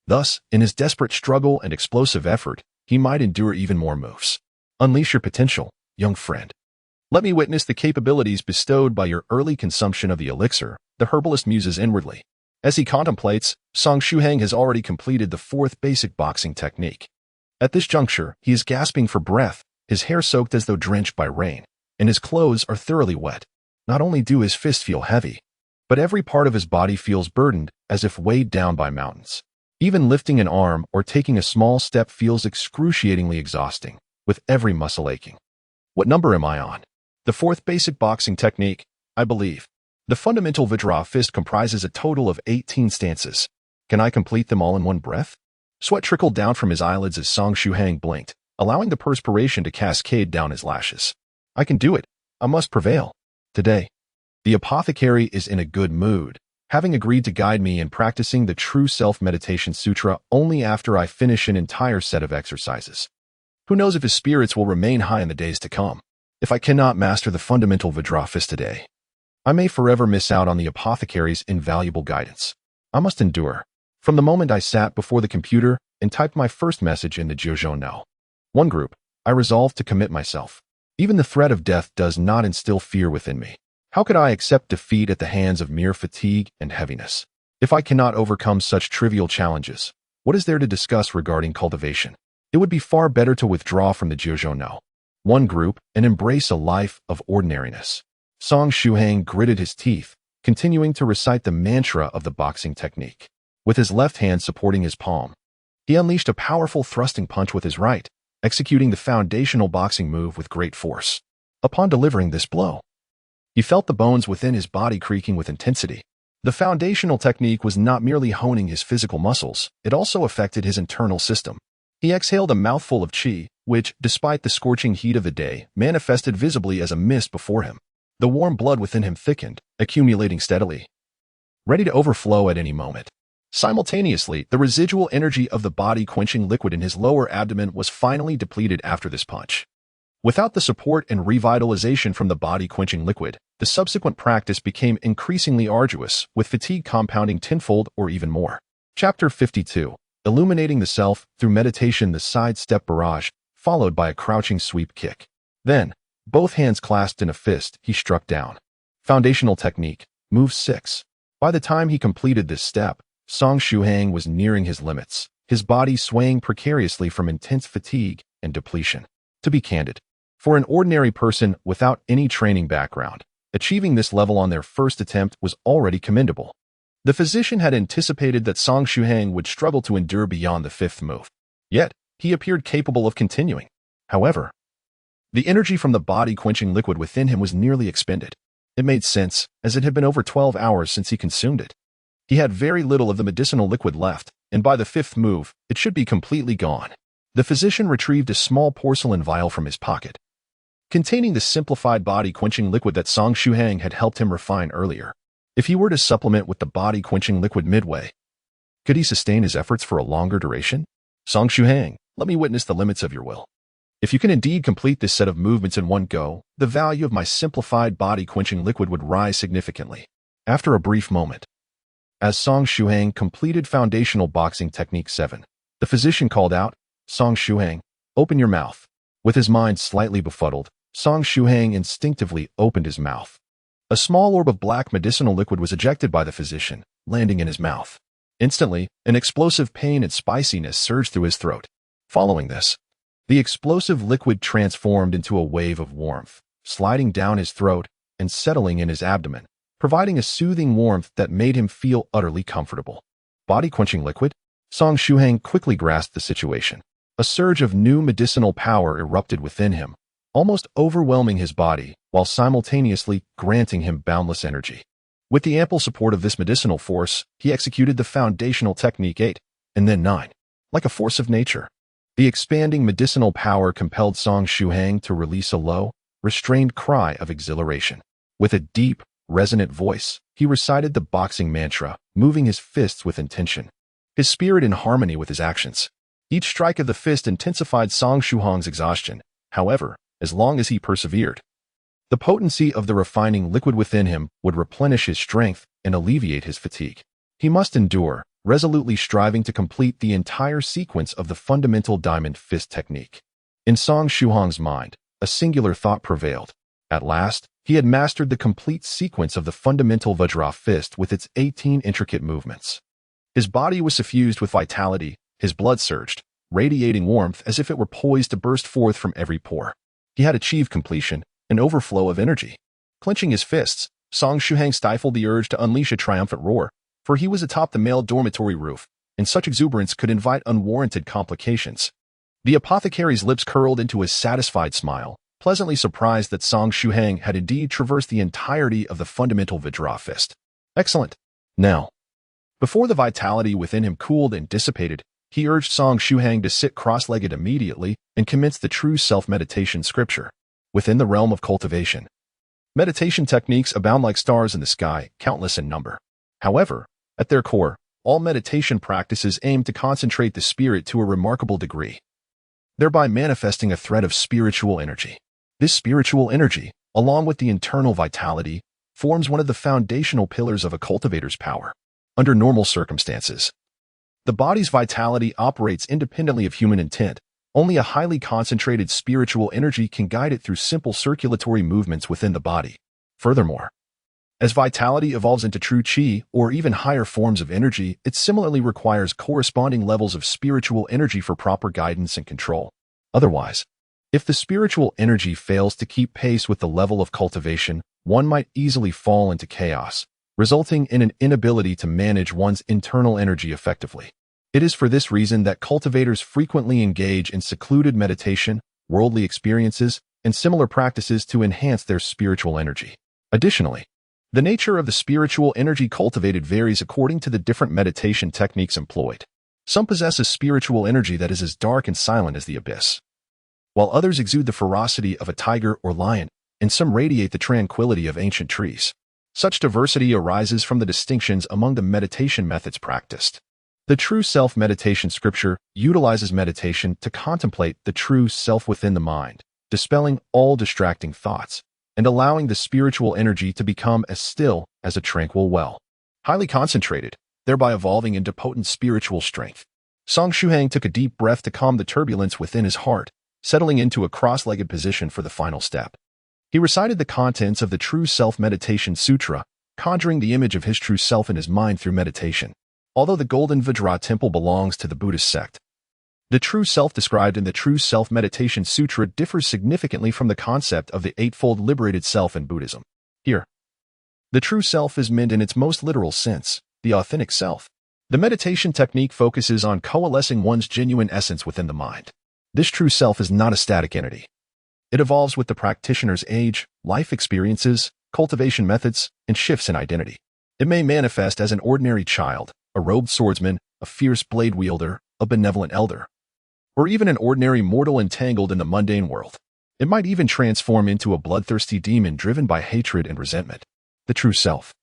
Thus, in his desperate struggle and explosive effort, he might endure even more moves. Unleash your potential, young friend. Let me witness the capabilities bestowed by your early consumption of the elixir, the herbalist muses inwardly. As he contemplates, Song Shuhang has already completed the fourth basic boxing technique. At this juncture, he is gasping for breath, his hair soaked as though drenched by rain, and his clothes are thoroughly wet. Not only do his fists feel heavy, but every part of his body feels burdened, as if weighed down by mountains. Even lifting an arm or taking a small step feels excruciatingly exhausting, with every muscle aching. What number am I on? The fourth basic boxing technique, I believe. The fundamental Vajra fist comprises a total of 18 stances. Can I complete them all in one breath? Sweat trickled down from his eyelids as Song Shuhang blinked, allowing the perspiration to cascade down his lashes. I can do it. I must prevail. Today, the apothecary is in a good mood, having agreed to guide me in practicing the true self-meditation sutra only after I finish an entire set of exercises. Who knows if his spirits will remain high in the days to come? If I cannot master the fundamental Vajra fist today, I may forever miss out on the apothecary's invaluable guidance. I must endure. From the moment I sat before the computer and typed my first message in the Jiuzhou No.1 Group, I resolved to commit myself. Even the threat of death does not instill fear within me. How could I accept defeat at the hands of mere fatigue and heaviness? If I cannot overcome such trivial challenges, what is there to discuss regarding cultivation? It would be far better to withdraw from the Jiuzhou No.1 Group and embrace a life of ordinariness. Song Shuhang gritted his teeth, continuing to recite the mantra of the boxing technique. With his left hand supporting his palm, he unleashed a powerful thrusting punch with his right, executing the foundational boxing move with great force. Upon delivering this blow, he felt the bones within his body creaking with intensity. The foundational technique was not merely honing his physical muscles, it also affected his internal system. He exhaled a mouthful of qi, which, despite the scorching heat of the day, manifested visibly as a mist before him. The warm blood within him thickened, accumulating steadily. ready to overflow at any moment. Simultaneously, the residual energy of the body-quenching liquid in his lower abdomen was finally depleted after this punch. Without the support and revitalization from the body-quenching liquid, the subsequent practice became increasingly arduous, with fatigue compounding tenfold or even more. Chapter 52. Illuminating the Self Through Meditation. The side-step barrage, followed by a crouching sweep kick. Then, both hands clasped in a fist, he struck down. Foundational technique, move 6. By the time he completed this step, Song Shuhang was nearing his limits, his body swaying precariously from intense fatigue and depletion. To be candid, for an ordinary person without any training background, achieving this level on their first attempt was already commendable. The physician had anticipated that Song Shuhang would struggle to endure beyond the 5th move. Yet, he appeared capable of continuing. However, the energy from the body-quenching liquid within him was nearly expended. It made sense, as it had been over 12 hours since he consumed it. He had very little of the medicinal liquid left, and by the 5th move, it should be completely gone. The physician retrieved a small porcelain vial from his pocket, containing the simplified body-quenching liquid that Song Shuhang had helped him refine earlier. If he were to supplement with the body-quenching liquid midway, could he sustain his efforts for a longer duration? Song Shuhang, let me witness the limits of your will. If you can indeed complete this set of movements in one go, the value of my simplified body-quenching liquid would rise significantly. After a brief moment, as Song Shuhang completed Foundational Boxing Technique 7, the physician called out, Song Shuhang, open your mouth. With his mind slightly befuddled, Song Shuhang instinctively opened his mouth. A small orb of black medicinal liquid was ejected by the physician, landing in his mouth. Instantly, an explosive pain and spiciness surged through his throat. Following this, the explosive liquid transformed into a wave of warmth, sliding down his throat and settling in his abdomen, providing a soothing warmth that made him feel utterly comfortable. Body-quenching liquid? Song Shuhang quickly grasped the situation. A surge of new medicinal power erupted within him, almost overwhelming his body, while simultaneously granting him boundless energy. With the ample support of this medicinal force, he executed the Foundational Technique 8, and then 9. Like a force of nature, the expanding medicinal power compelled Song Shuhang to release a low, restrained cry of exhilaration. With a deep, resonant voice, he recited the boxing mantra, moving his fists with intention, his spirit in harmony with his actions. Each strike of the fist intensified Song Shuhang's exhaustion. However, as long as he persevered, the potency of the refining liquid within him would replenish his strength and alleviate his fatigue. He must endure, resolutely striving to complete the entire sequence of the fundamental diamond fist technique. In Song Shuhang's mind, a singular thought prevailed. At last, he had mastered the complete sequence of the fundamental Vajra fist with its 18 intricate movements. His body was suffused with vitality, his blood surged, radiating warmth as if it were poised to burst forth from every pore. He had achieved completion, an overflow of energy. Clenching his fists, Song Shuhang stifled the urge to unleash a triumphant roar, for he was atop the male dormitory roof, and such exuberance could invite unwarranted complications. The apothecary's lips curled into a satisfied smile, pleasantly surprised that Song Shuhang had indeed traversed the entirety of the fundamental Vajra fist. Excellent. Now, before the vitality within him cooled and dissipated, he urged Song Shuhang to sit cross-legged immediately and commence the true self-meditation scripture. Within the realm of cultivation, meditation techniques abound like stars in the sky, countless in number. However, at their core, all meditation practices aim to concentrate the spirit to a remarkable degree, thereby manifesting a thread of spiritual energy. This spiritual energy, along with the internal vitality, forms one of the foundational pillars of a cultivator's power. Under normal circumstances, the body's vitality operates independently of human intent. Only a highly concentrated spiritual energy can guide it through simple circulatory movements within the body. Furthermore, as vitality evolves into true qi or even higher forms of energy, it similarly requires corresponding levels of spiritual energy for proper guidance and control. Otherwise, if the spiritual energy fails to keep pace with the level of cultivation, one might easily fall into chaos, resulting in an inability to manage one's internal energy effectively. It is for this reason that cultivators frequently engage in secluded meditation, worldly experiences, and similar practices to enhance their spiritual energy. Additionally, the nature of the spiritual energy cultivated varies according to the different meditation techniques employed. Some possess a spiritual energy that is as dark and silent as the abyss, while others exude the ferocity of a tiger or lion, and some radiate the tranquility of ancient trees. Such diversity arises from the distinctions among the meditation methods practiced. The True Self meditation scripture utilizes meditation to contemplate the true self within the mind, dispelling all distracting thoughts, and allowing the spiritual energy to become as still as a tranquil well, highly concentrated, thereby evolving into potent spiritual strength. Song Shuhang took a deep breath to calm the turbulence within his heart, settling into a cross-legged position for the final step. He recited the contents of the True Self Meditation Sutra, conjuring the image of his true self in his mind through meditation. Although the Golden Vajra Temple belongs to the Buddhist sect, the true self described in the True Self Meditation Sutra differs significantly from the concept of the Eightfold Liberated Self in Buddhism. Here, the true self is meant in its most literal sense, the authentic self. The meditation technique focuses on coalescing one's genuine essence within the mind. This true self is not a static entity. It evolves with the practitioner's age, life experiences, cultivation methods, and shifts in identity. It may manifest as an ordinary child, a robed swordsman, a fierce blade wielder, a benevolent elder, or even an ordinary mortal entangled in the mundane world. It might even transform into a bloodthirsty demon driven by hatred and resentment. The true self,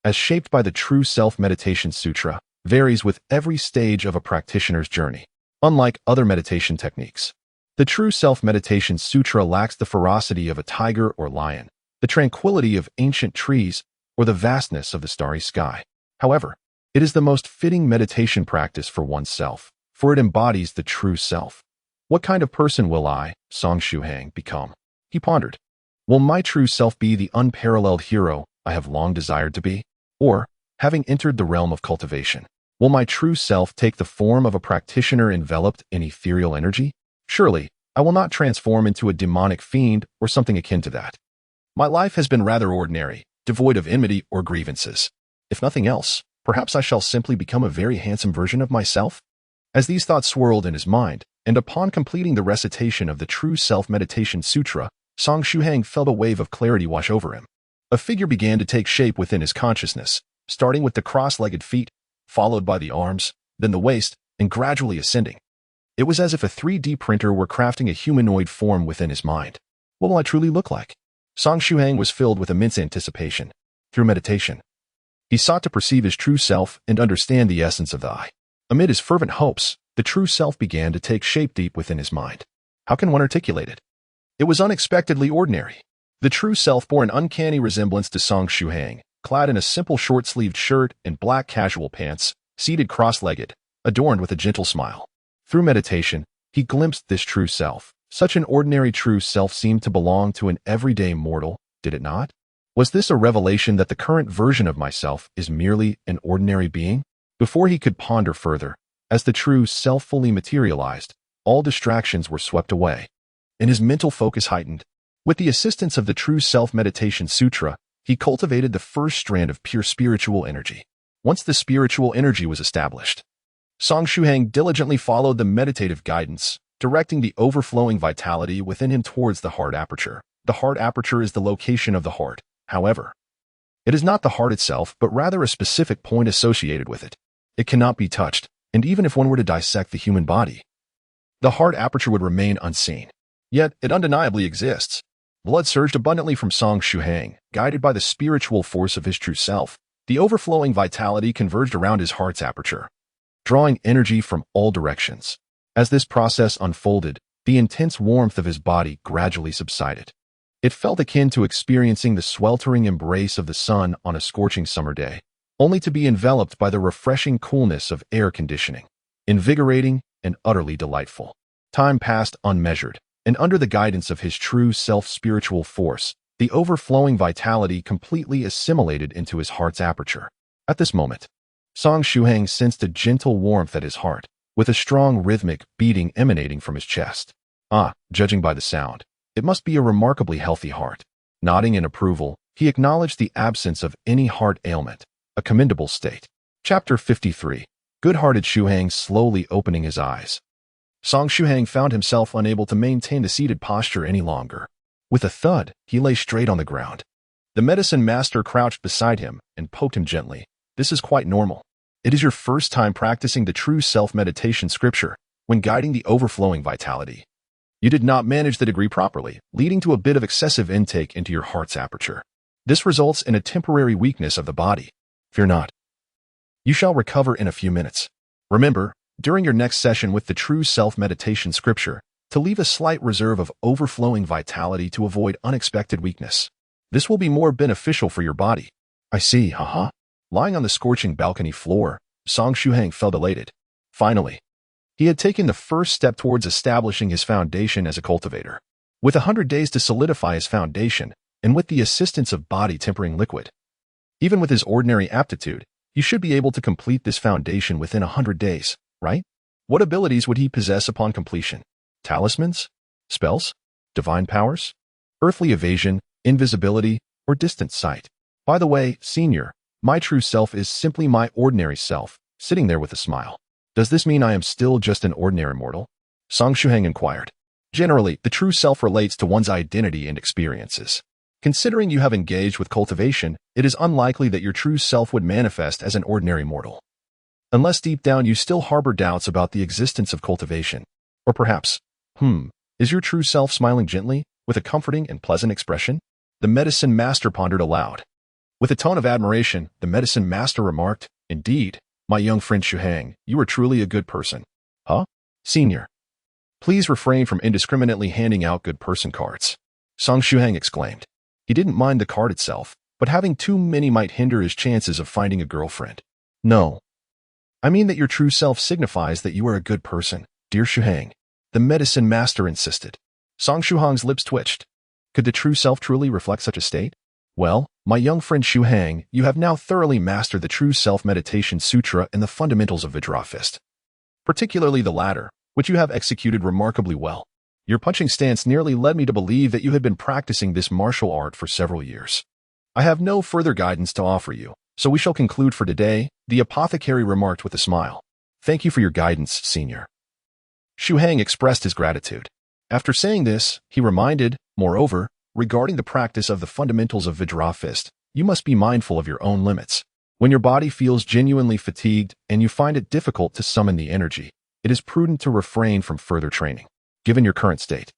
as shaped by the True Self Meditation Sutra, varies with every stage of a practitioner's journey. Unlike other meditation techniques, the True Self Meditation Sutra lacks the ferocity of a tiger or lion, the tranquility of ancient trees, or the vastness of the starry sky. However, it is the most fitting meditation practice for oneself, for it embodies the true self. What kind of person will I, Song Shuhang, become? He pondered. Will my true self be the unparalleled hero I have long desired to be? Or, having entered the realm of cultivation, will my true self take the form of a practitioner enveloped in ethereal energy? Surely, I will not transform into a demonic fiend or something akin to that. My life has been rather ordinary, devoid of enmity or grievances. If nothing else, perhaps I shall simply become a very handsome version of myself? As these thoughts swirled in his mind, and upon completing the recitation of the True Self Meditation Sutra, Song Shuhang felt a wave of clarity wash over him. A figure began to take shape within his consciousness, starting with the cross-legged feet, followed by the arms, then the waist, and gradually ascending. It was as if a 3D printer were crafting a humanoid form within his mind. What will I truly look like? Song Shuhang was filled with immense anticipation. Through meditation, he sought to perceive his true self and understand the essence of the I. Amid his fervent hopes, the true self began to take shape deep within his mind. How can one articulate it? It was unexpectedly ordinary. The true self bore an uncanny resemblance to Song Shuhang, clad in a simple short-sleeved shirt and black casual pants, seated cross-legged, adorned with a gentle smile. Through meditation, he glimpsed this true self. Such an ordinary true self seemed to belong to an everyday mortal, did it not? Was this a revelation that the current version of myself is merely an ordinary being? Before he could ponder further, as the true self fully materialized, all distractions were swept away, and his mental focus heightened. With the assistance of the True Self Meditation Sutra, he cultivated the first strand of pure spiritual energy. Once the spiritual energy was established, Song Shuhang diligently followed the meditative guidance, directing the overflowing vitality within him towards the heart aperture. The heart aperture is the location of the heart, however. It is not the heart itself, but rather a specific point associated with it. It cannot be touched, and even if one were to dissect the human body, the heart aperture would remain unseen. Yet, it undeniably exists. Blood surged abundantly from Song Shuhang, guided by the spiritual force of his true self. The overflowing vitality converged around his heart's aperture, drawing energy from all directions. As this process unfolded, the intense warmth of his body gradually subsided. It felt akin to experiencing the sweltering embrace of the sun on a scorching summer day, only to be enveloped by the refreshing coolness of air conditioning. Invigorating and utterly delightful. Time passed unmeasured, and under the guidance of his true self-spiritual force, the overflowing vitality completely assimilated into his heart's aperture. At this moment, Song Shuhang sensed a gentle warmth at his heart, with a strong rhythmic beating emanating from his chest. Judging by the sound, it must be a remarkably healthy heart. Nodding in approval, he acknowledged the absence of any heart ailment, a commendable state. Chapter 53. Good-hearted Shuhang slowly opening his eyes. Song Shuhang found himself unable to maintain the seated posture any longer. With a thud, he lay straight on the ground. The medicine master crouched beside him and poked him gently. This is quite normal. It is your first time practicing the true self-meditation scripture when guiding the overflowing vitality. You did not manage the degree properly, leading to a bit of excessive intake into your heart's aperture. This results in a temporary weakness of the body. Fear not. You shall recover in a few minutes. Remember, during your next session with the True Self meditation scripture, to leave a slight reserve of overflowing vitality to avoid unexpected weakness. This will be more beneficial for your body. I see, haha. Lying on the scorching balcony floor, Song Shuhang felt elated. Finally, he had taken the first step towards establishing his foundation as a cultivator. With 100 days to solidify his foundation, and with the assistance of body-tempering liquid. Even with his ordinary aptitude, he should be able to complete this foundation within 100 days, right? What abilities would he possess upon completion? Talismans? Spells? Divine powers? Earthly evasion, invisibility, or distant sight? By the way, Senior, my true self is simply my ordinary self, sitting there with a smile. Does this mean I am still just an ordinary mortal? Song Shuhang inquired. Generally, the true self relates to one's identity and experiences. Considering you have engaged with cultivation, it is unlikely that your true self would manifest as an ordinary mortal. Unless deep down you still harbor doubts about the existence of cultivation. Or perhaps, is your true self smiling gently, with a comforting and pleasant expression? The medicine master pondered aloud. With a tone of admiration, the medicine master remarked, Indeed, my young friend Shuhang, you are truly a good person. Huh? Senior. Please refrain from indiscriminately handing out good person cards. Song Shuhang exclaimed. He didn't mind the card itself, but having too many might hinder his chances of finding a girlfriend. No. I mean that your true self signifies that you are a good person, dear Shuhang. The medicine master insisted. Song Shuhang's lips twitched. Could the true self truly reflect such a state? Well, my young friend Shuhang, you have now thoroughly mastered the True Self Meditation Sutra and the fundamentals of Vajrafist. Particularly the latter, which you have executed remarkably well. Your punching stance nearly led me to believe that you had been practicing this martial art for several years. I have no further guidance to offer you, so we shall conclude for today, the apothecary remarked with a smile. Thank you for your guidance, Senior. Shuhang expressed his gratitude. After saying this, he reminded, moreover, regarding the practice of the fundamentals of Vajrafist, you must be mindful of your own limits. When your body feels genuinely fatigued and you find it difficult to summon the energy, it is prudent to refrain from further training, given your current state.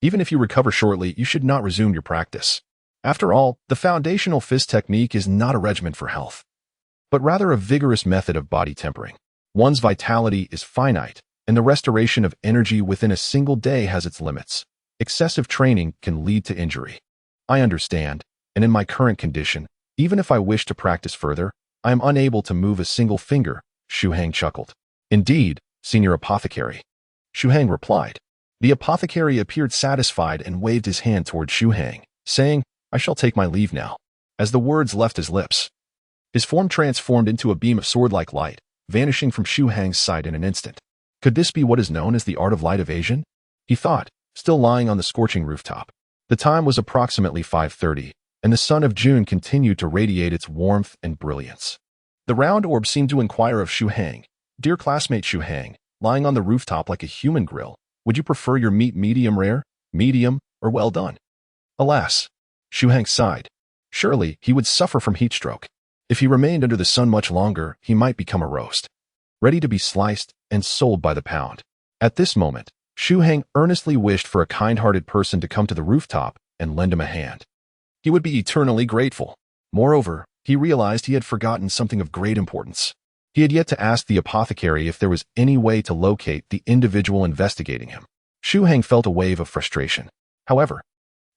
Even if you recover shortly, you should not resume your practice. After all, the foundational fist technique is not a regimen for health, but rather a vigorous method of body tempering. One's vitality is finite, and the restoration of energy within a single day has its limits. Excessive training can lead to injury. I understand, and in my current condition, even if I wish to practice further, I am unable to move a single finger, Shuhang chuckled. Indeed, Senior Apothecary. Shuhang replied. The apothecary appeared satisfied and waved his hand toward Shuhang, saying, I shall take my leave now. As the words left his lips, his form transformed into a beam of sword-like light, vanishing from Shuhang's sight in an instant. Could this be what is known as the art of light evasion? He thought, still lying on the scorching rooftop. The time was approximately 5:30, and the sun of June continued to radiate its warmth and brilliance. The round orb seemed to inquire of Shuhang, Dear classmate Shuhang, lying on the rooftop like a human grill, would you prefer your meat medium rare, medium, or well done? Alas, Shuhang sighed. Surely he would suffer from heat stroke. If he remained under the sun much longer, he might become a roast, ready to be sliced and sold by the pound. At this moment, Shuhang earnestly wished for a kind-hearted person to come to the rooftop and lend him a hand. He would be eternally grateful. Moreover, he realized he had forgotten something of great importance. He had yet to ask the apothecary if there was any way to locate the individual investigating him. Shuhang felt a wave of frustration. However,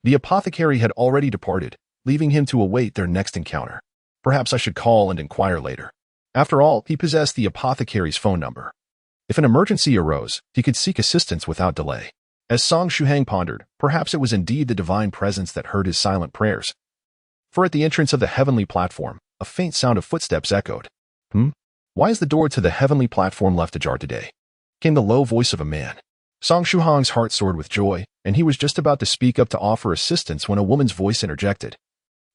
the apothecary had already departed, leaving him to await their next encounter. Perhaps I should call and inquire later. After all, he possessed the apothecary's phone number. If an emergency arose, he could seek assistance without delay. As Song Shuhang pondered, perhaps it was indeed the divine presence that heard his silent prayers. For at the entrance of the heavenly platform, a faint sound of footsteps echoed. Why is the door to the heavenly platform left ajar today? Came the low voice of a man. Song Shuhang's heart soared with joy, and he was just about to speak up to offer assistance when a woman's voice interjected.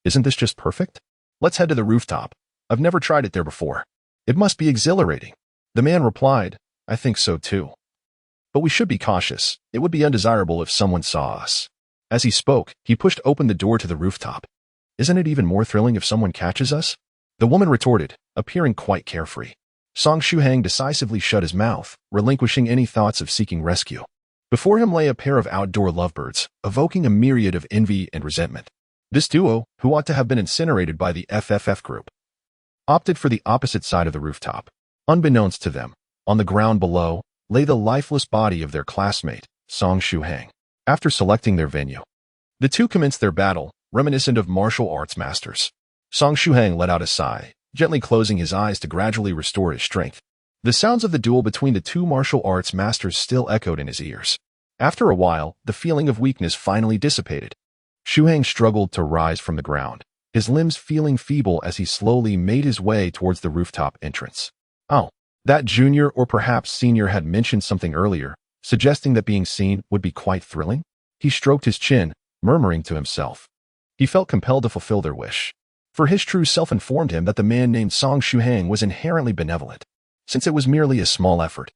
Isn't this just perfect? Let's head to the rooftop. I've never tried it there before. It must be exhilarating. The man replied, I think so too. But we should be cautious. It would be undesirable if someone saw us. As he spoke, he pushed open the door to the rooftop. Isn't it even more thrilling if someone catches us? The woman retorted, appearing quite carefree. Song Shuhang decisively shut his mouth, relinquishing any thoughts of seeking rescue. Before him lay a pair of outdoor lovebirds, evoking a myriad of envy and resentment. This duo, who ought to have been incinerated by the FFF group, opted for the opposite side of the rooftop. Unbeknownst to them, on the ground below lay the lifeless body of their classmate, Song Shuhang. After selecting their venue, the two commenced their battle, reminiscent of martial arts masters. Song Shuhang let out a sigh, gently closing his eyes to gradually restore his strength. The sounds of the duel between the two martial arts masters still echoed in his ears. After a while, the feeling of weakness finally dissipated. Shuhang struggled to rise from the ground, his limbs feeling feeble as he slowly made his way towards the rooftop entrance. Oh, that junior or perhaps senior had mentioned something earlier, suggesting that being seen would be quite thrilling. He stroked his chin, murmuring to himself. He felt compelled to fulfill their wish, for his true self informed him that the man named Song Shuhang was inherently benevolent. Since it was merely a small effort,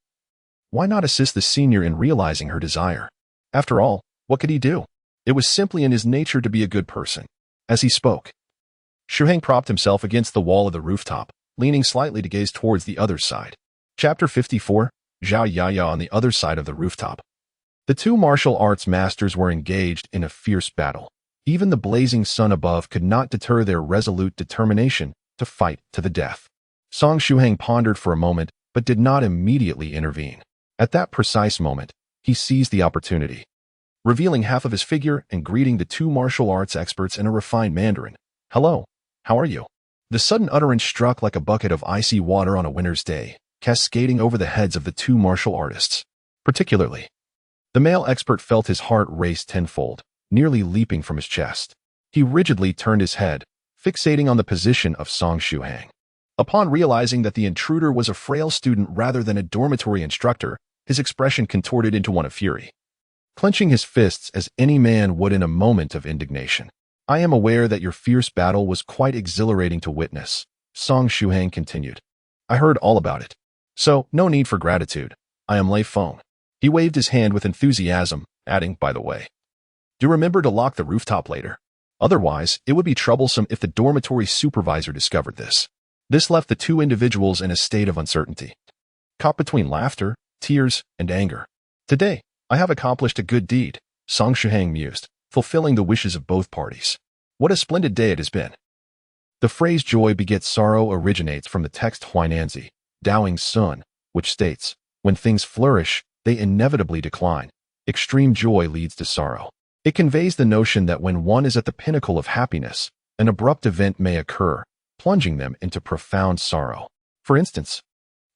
why not assist the senior in realizing her desire? After all, what could he do? It was simply in his nature to be a good person. As he spoke, Shuhang propped himself against the wall of the rooftop, leaning slightly to gaze towards the other side. Chapter 54, Zhao Yaya on the other side of the rooftop. The two martial arts masters were engaged in a fierce battle. Even the blazing sun above could not deter their resolute determination to fight to the death. Song Shuhang pondered for a moment, but did not immediately intervene. At that precise moment, he seized the opportunity, revealing half of his figure and greeting the two martial arts experts in a refined Mandarin. "Hello, how are you?" The sudden utterance struck like a bucket of icy water on a winter's day, cascading over the heads of the two martial artists. Particularly, the male expert felt his heart race tenfold, nearly leaping from his chest. He rigidly turned his head, fixating on the position of Song Shuhang. Upon realizing that the intruder was a frail student rather than a dormitory instructor, his expression contorted into one of fury, clenching his fists as any man would in a moment of indignation. "I am aware that your fierce battle was quite exhilarating to witness," Song Shuhang continued. "I heard all about it. So, no need for gratitude. I am Lei Feng." He waved his hand with enthusiasm, adding, "By the way, do remember to lock the rooftop later. Otherwise, it would be troublesome if the dormitory supervisor discovered this." This left the two individuals in a state of uncertainty, caught between laughter, tears, and anger. "Today, I have accomplished a good deed," Song Shuhang mused, fulfilling the wishes of both parties. "What a splendid day it has been." The phrase joy begets sorrow originates from the text Huainanzi, Daoing Sun, which states, "When things flourish, they inevitably decline. Extreme joy leads to sorrow." It conveys the notion that when one is at the pinnacle of happiness, an abrupt event may occur, plunging them into profound sorrow. For instance,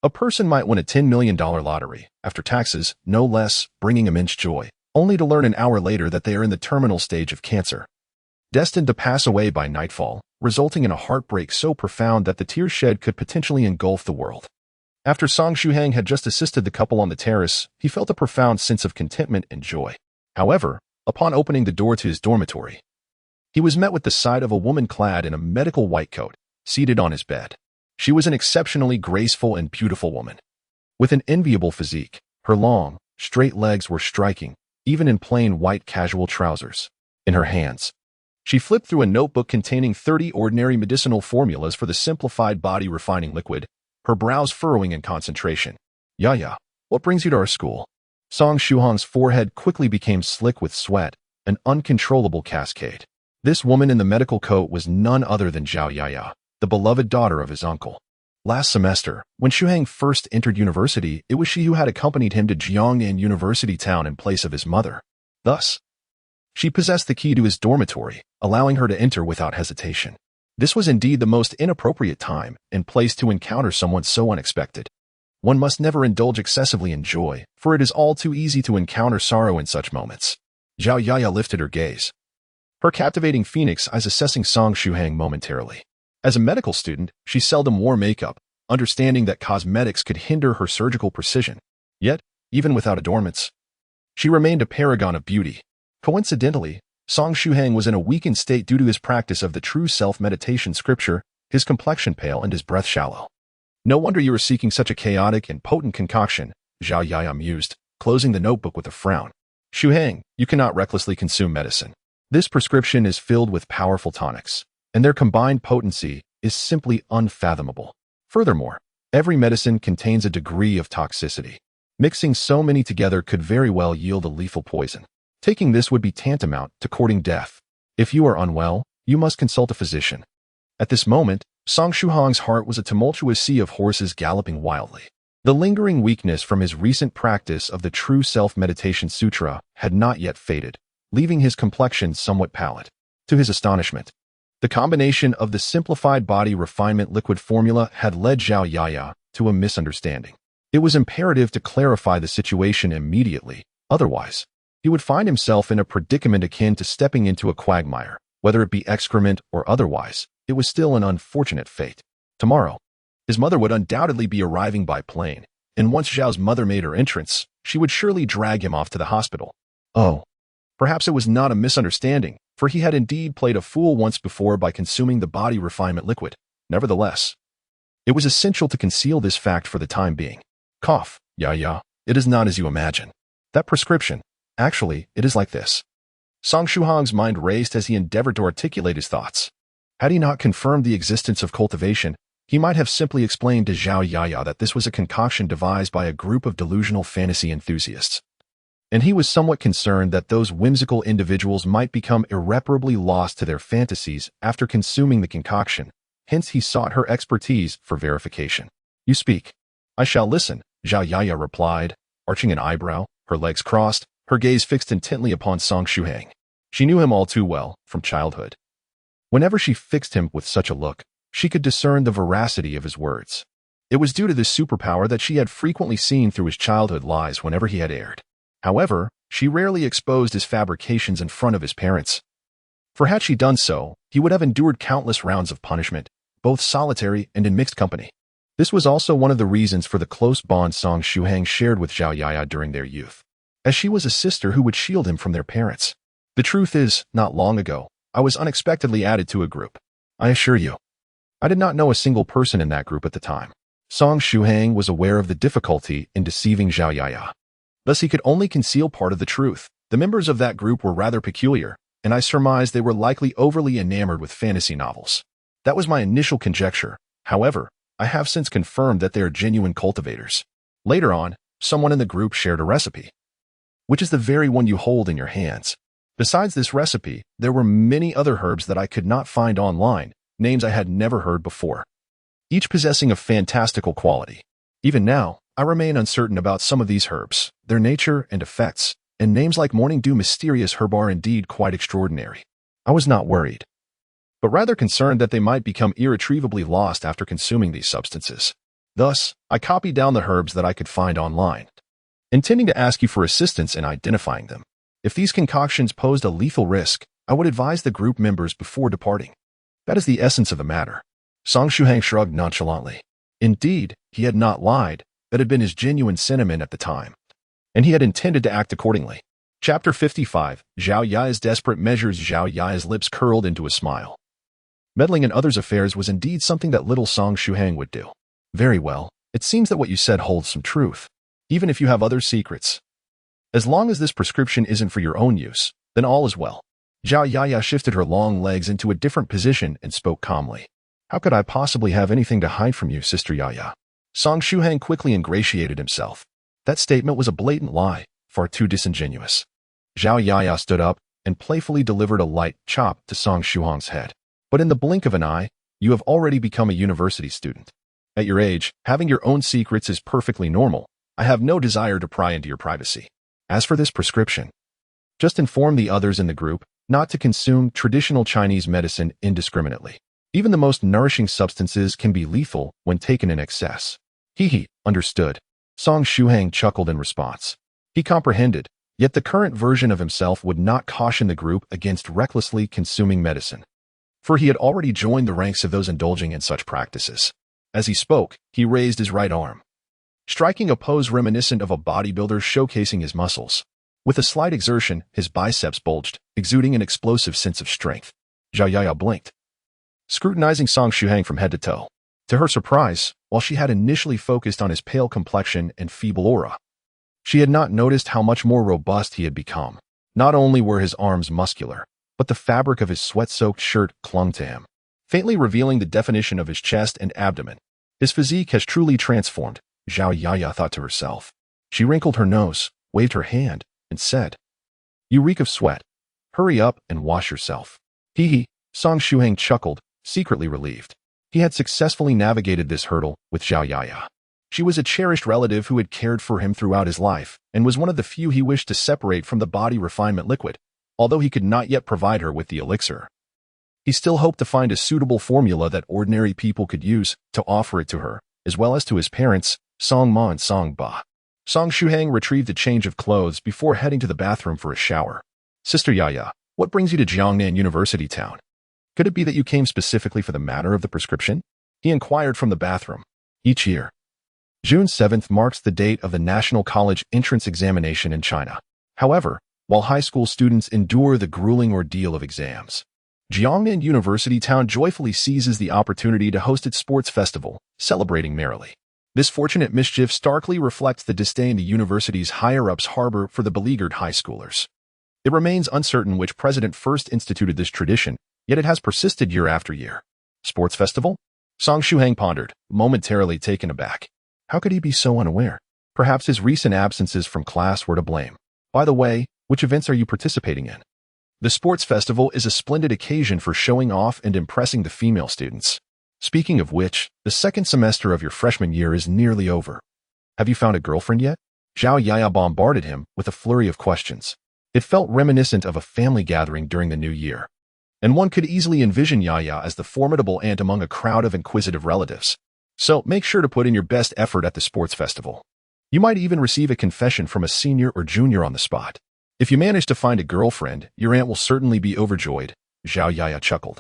a person might win a $10 million lottery, after taxes, no less, bringing immense joy, only to learn an hour later that they are in the terminal stage of cancer, destined to pass away by nightfall, resulting in a heartbreak so profound that the tears shed could potentially engulf the world. After Song Shuhang had just assisted the couple on the terrace, he felt a profound sense of contentment and joy. However, upon opening the door to his dormitory, he was met with the sight of a woman clad in a medical white coat, seated on his bed. She was an exceptionally graceful and beautiful woman, with an enviable physique. Her long, straight legs were striking, even in plain white casual trousers. In her hands, she flipped through a notebook containing 30 ordinary medicinal formulas for the simplified body refining liquid, her brows furrowing in concentration. "Yaya, what brings you to our school?" Song Shuhang's forehead quickly became slick with sweat, an uncontrollable cascade. This woman in the medical coat was none other than Zhao Yaya, the beloved daughter of his uncle. Last semester, when Shuhang first entered university, it was she who had accompanied him to Jiangnan University town in place of his mother. Thus, she possessed the key to his dormitory, allowing her to enter without hesitation. This was indeed the most inappropriate time and place to encounter someone so unexpected. One must never indulge excessively in joy, for it is all too easy to encounter sorrow in such moments. Zhao Yaya lifted her gaze, her captivating phoenix eyes assessing Song Shuhang momentarily. As a medical student, she seldom wore makeup, understanding that cosmetics could hinder her surgical precision. Yet, even without adornments, she remained a paragon of beauty. Coincidentally, Song Shuhang was in a weakened state due to his practice of the true self-meditation scripture, his complexion pale and his breath shallow. "No wonder you are seeking such a chaotic and potent concoction," Zhao Yaya mused, closing the notebook with a frown. "Shuhang, you cannot recklessly consume medicine. This prescription is filled with powerful tonics, and their combined potency is simply unfathomable. Furthermore, every medicine contains a degree of toxicity. Mixing so many together could very well yield a lethal poison. Taking this would be tantamount to courting death." If you are unwell, you must consult a physician. At this moment, Song Shuhang's heart was a tumultuous sea of horses galloping wildly. The lingering weakness from his recent practice of the True Self Meditation Sutra had not yet faded, leaving his complexion somewhat pallid. To his astonishment, the combination of the simplified body refinement liquid formula had led Zhao Yaya to a misunderstanding. It was imperative to clarify the situation immediately, otherwise, he would find himself in a predicament akin to stepping into a quagmire. Whether it be excrement or otherwise, it was still an unfortunate fate. Tomorrow, his mother would undoubtedly be arriving by plane, and once Zhao's mother made her entrance, she would surely drag him off to the hospital. Oh, perhaps it was not a misunderstanding, for he had indeed played a fool once before by consuming the body refinement liquid. Nevertheless, it was essential to conceal this fact for the time being. Cough, Yaya, it is not as you imagine. That prescription, actually, it is like this. Song Shuhang's mind raced as he endeavored to articulate his thoughts. Had he not confirmed the existence of cultivation, he might have simply explained to Zhao Yaya that this was a concoction devised by a group of delusional fantasy enthusiasts. And he was somewhat concerned that those whimsical individuals might become irreparably lost to their fantasies after consuming the concoction. Hence he sought her expertise for verification. You speak. I shall listen, Zhao Yaya replied, arching an eyebrow, her legs crossed, her gaze fixed intently upon Song Shuhang. She knew him all too well, from childhood. Whenever she fixed him with such a look, she could discern the veracity of his words. It was due to this superpower that she had frequently seen through his childhood lies whenever he had erred. However, she rarely exposed his fabrications in front of his parents. For had she done so, he would have endured countless rounds of punishment, both solitary and in mixed company. This was also one of the reasons for the close bond Song Shuhang shared with Zhao Yaya during their youth, as she was a sister who would shield him from their parents. The truth is, not long ago, I was unexpectedly added to a group. I assure you, I did not know a single person in that group at the time. Song Shuhang was aware of the difficulty in deceiving Zhao Yaya. Thus he could only conceal part of the truth. The members of that group were rather peculiar, and I surmised they were likely overly enamored with fantasy novels. That was my initial conjecture. However, I have since confirmed that they are genuine cultivators. Later on, someone in the group shared a recipe, which is the very one you hold in your hands. Besides this recipe, there were many other herbs that I could not find online, names I had never heard before, each possessing a fantastical quality. Even now, I remain uncertain about some of these herbs, their nature and effects, and names like Morning Dew Mysterious Herb are indeed quite extraordinary. I was not worried, but rather concerned that they might become irretrievably lost after consuming these substances. Thus, I copied down the herbs that I could find online, intending to ask you for assistance in identifying them. If these concoctions posed a lethal risk, I would advise the group members before departing. That is the essence of the matter. Song Shuhang shrugged nonchalantly. Indeed, he had not lied. That had been his genuine sentiment at the time, and he had intended to act accordingly. Chapter 55, Zhao Yaya's Desperate Measures. Zhao Yaya's lips curled into a smile. Meddling in others' affairs was indeed something that little Song Shuhang would do. Very well, it seems that what you said holds some truth, even if you have other secrets. As long as this prescription isn't for your own use, then all is well. Zhao Yaya shifted her long legs into a different position and spoke calmly. How could I possibly have anything to hide from you, Sister Yaya? Song Shuhang quickly ingratiated himself. That statement was a blatant lie, far too disingenuous. Zhao Yaya stood up and playfully delivered a light chop to Song Shuhang's head. But in the blink of an eye, you have already become a university student. At your age, having your own secrets is perfectly normal. I have no desire to pry into your privacy. As for this prescription, just inform the others in the group not to consume traditional Chinese medicine indiscriminately. Even the most nourishing substances can be lethal when taken in excess. Understood. Song Shuhang chuckled in response. He comprehended, yet the current version of himself would not caution the group against recklessly consuming medicine, for he had already joined the ranks of those indulging in such practices. As he spoke, he raised his right arm, striking a pose reminiscent of a bodybuilder showcasing his muscles. With a slight exertion, his biceps bulged, exuding an explosive sense of strength. Zhao Yaya blinked, scrutinizing Song Shuhang from head to toe. To her surprise, while she had initially focused on his pale complexion and feeble aura, she had not noticed how much more robust he had become. Not only were his arms muscular, but the fabric of his sweat-soaked shirt clung to him, faintly revealing the definition of his chest and abdomen. His physique has truly transformed, Zhao Yaya thought to herself. She wrinkled her nose, waved her hand, and said, "You reek of sweat. Hurry up and wash yourself." Hee hee, Song Shuhang chuckled, secretly relieved. He had successfully navigated this hurdle with Zhao Yaya. She was a cherished relative who had cared for him throughout his life and was one of the few he wished to separate from the body refinement liquid, although he could not yet provide her with the elixir. He still hoped to find a suitable formula that ordinary people could use to offer it to her, as well as to his parents, Song Ma and Song Ba. Song Shuhang retrieved a change of clothes before heading to the bathroom for a shower. Sister Yaya, what brings you to Jiangnan University Town? Could it be that you came specifically for the matter of the prescription? He inquired from the bathroom. Each year, June 7th marks the date of the National College Entrance Examination in China. However, while high school students endure the grueling ordeal of exams, Jiangnan University Town joyfully seizes the opportunity to host its sports festival, celebrating merrily. This fortunate mischief starkly reflects the disdain the university's higher-ups harbor for the beleaguered high schoolers. It remains uncertain which president first instituted this tradition, yet it has persisted year after year. Sports festival? Song Shuhang pondered, momentarily taken aback. How could he be so unaware? Perhaps his recent absences from class were to blame. By the way, which events are you participating in? The sports festival is a splendid occasion for showing off and impressing the female students. Speaking of which, the second semester of your freshman year is nearly over. Have you found a girlfriend yet? Zhao Yaya bombarded him with a flurry of questions. It felt reminiscent of a family gathering during the new year, and one could easily envision Yaya as the formidable aunt among a crowd of inquisitive relatives. So make sure to put in your best effort at the sports festival. You might even receive a confession from a senior or junior on the spot. If you manage to find a girlfriend, your aunt will certainly be overjoyed, Zhao Yaya chuckled.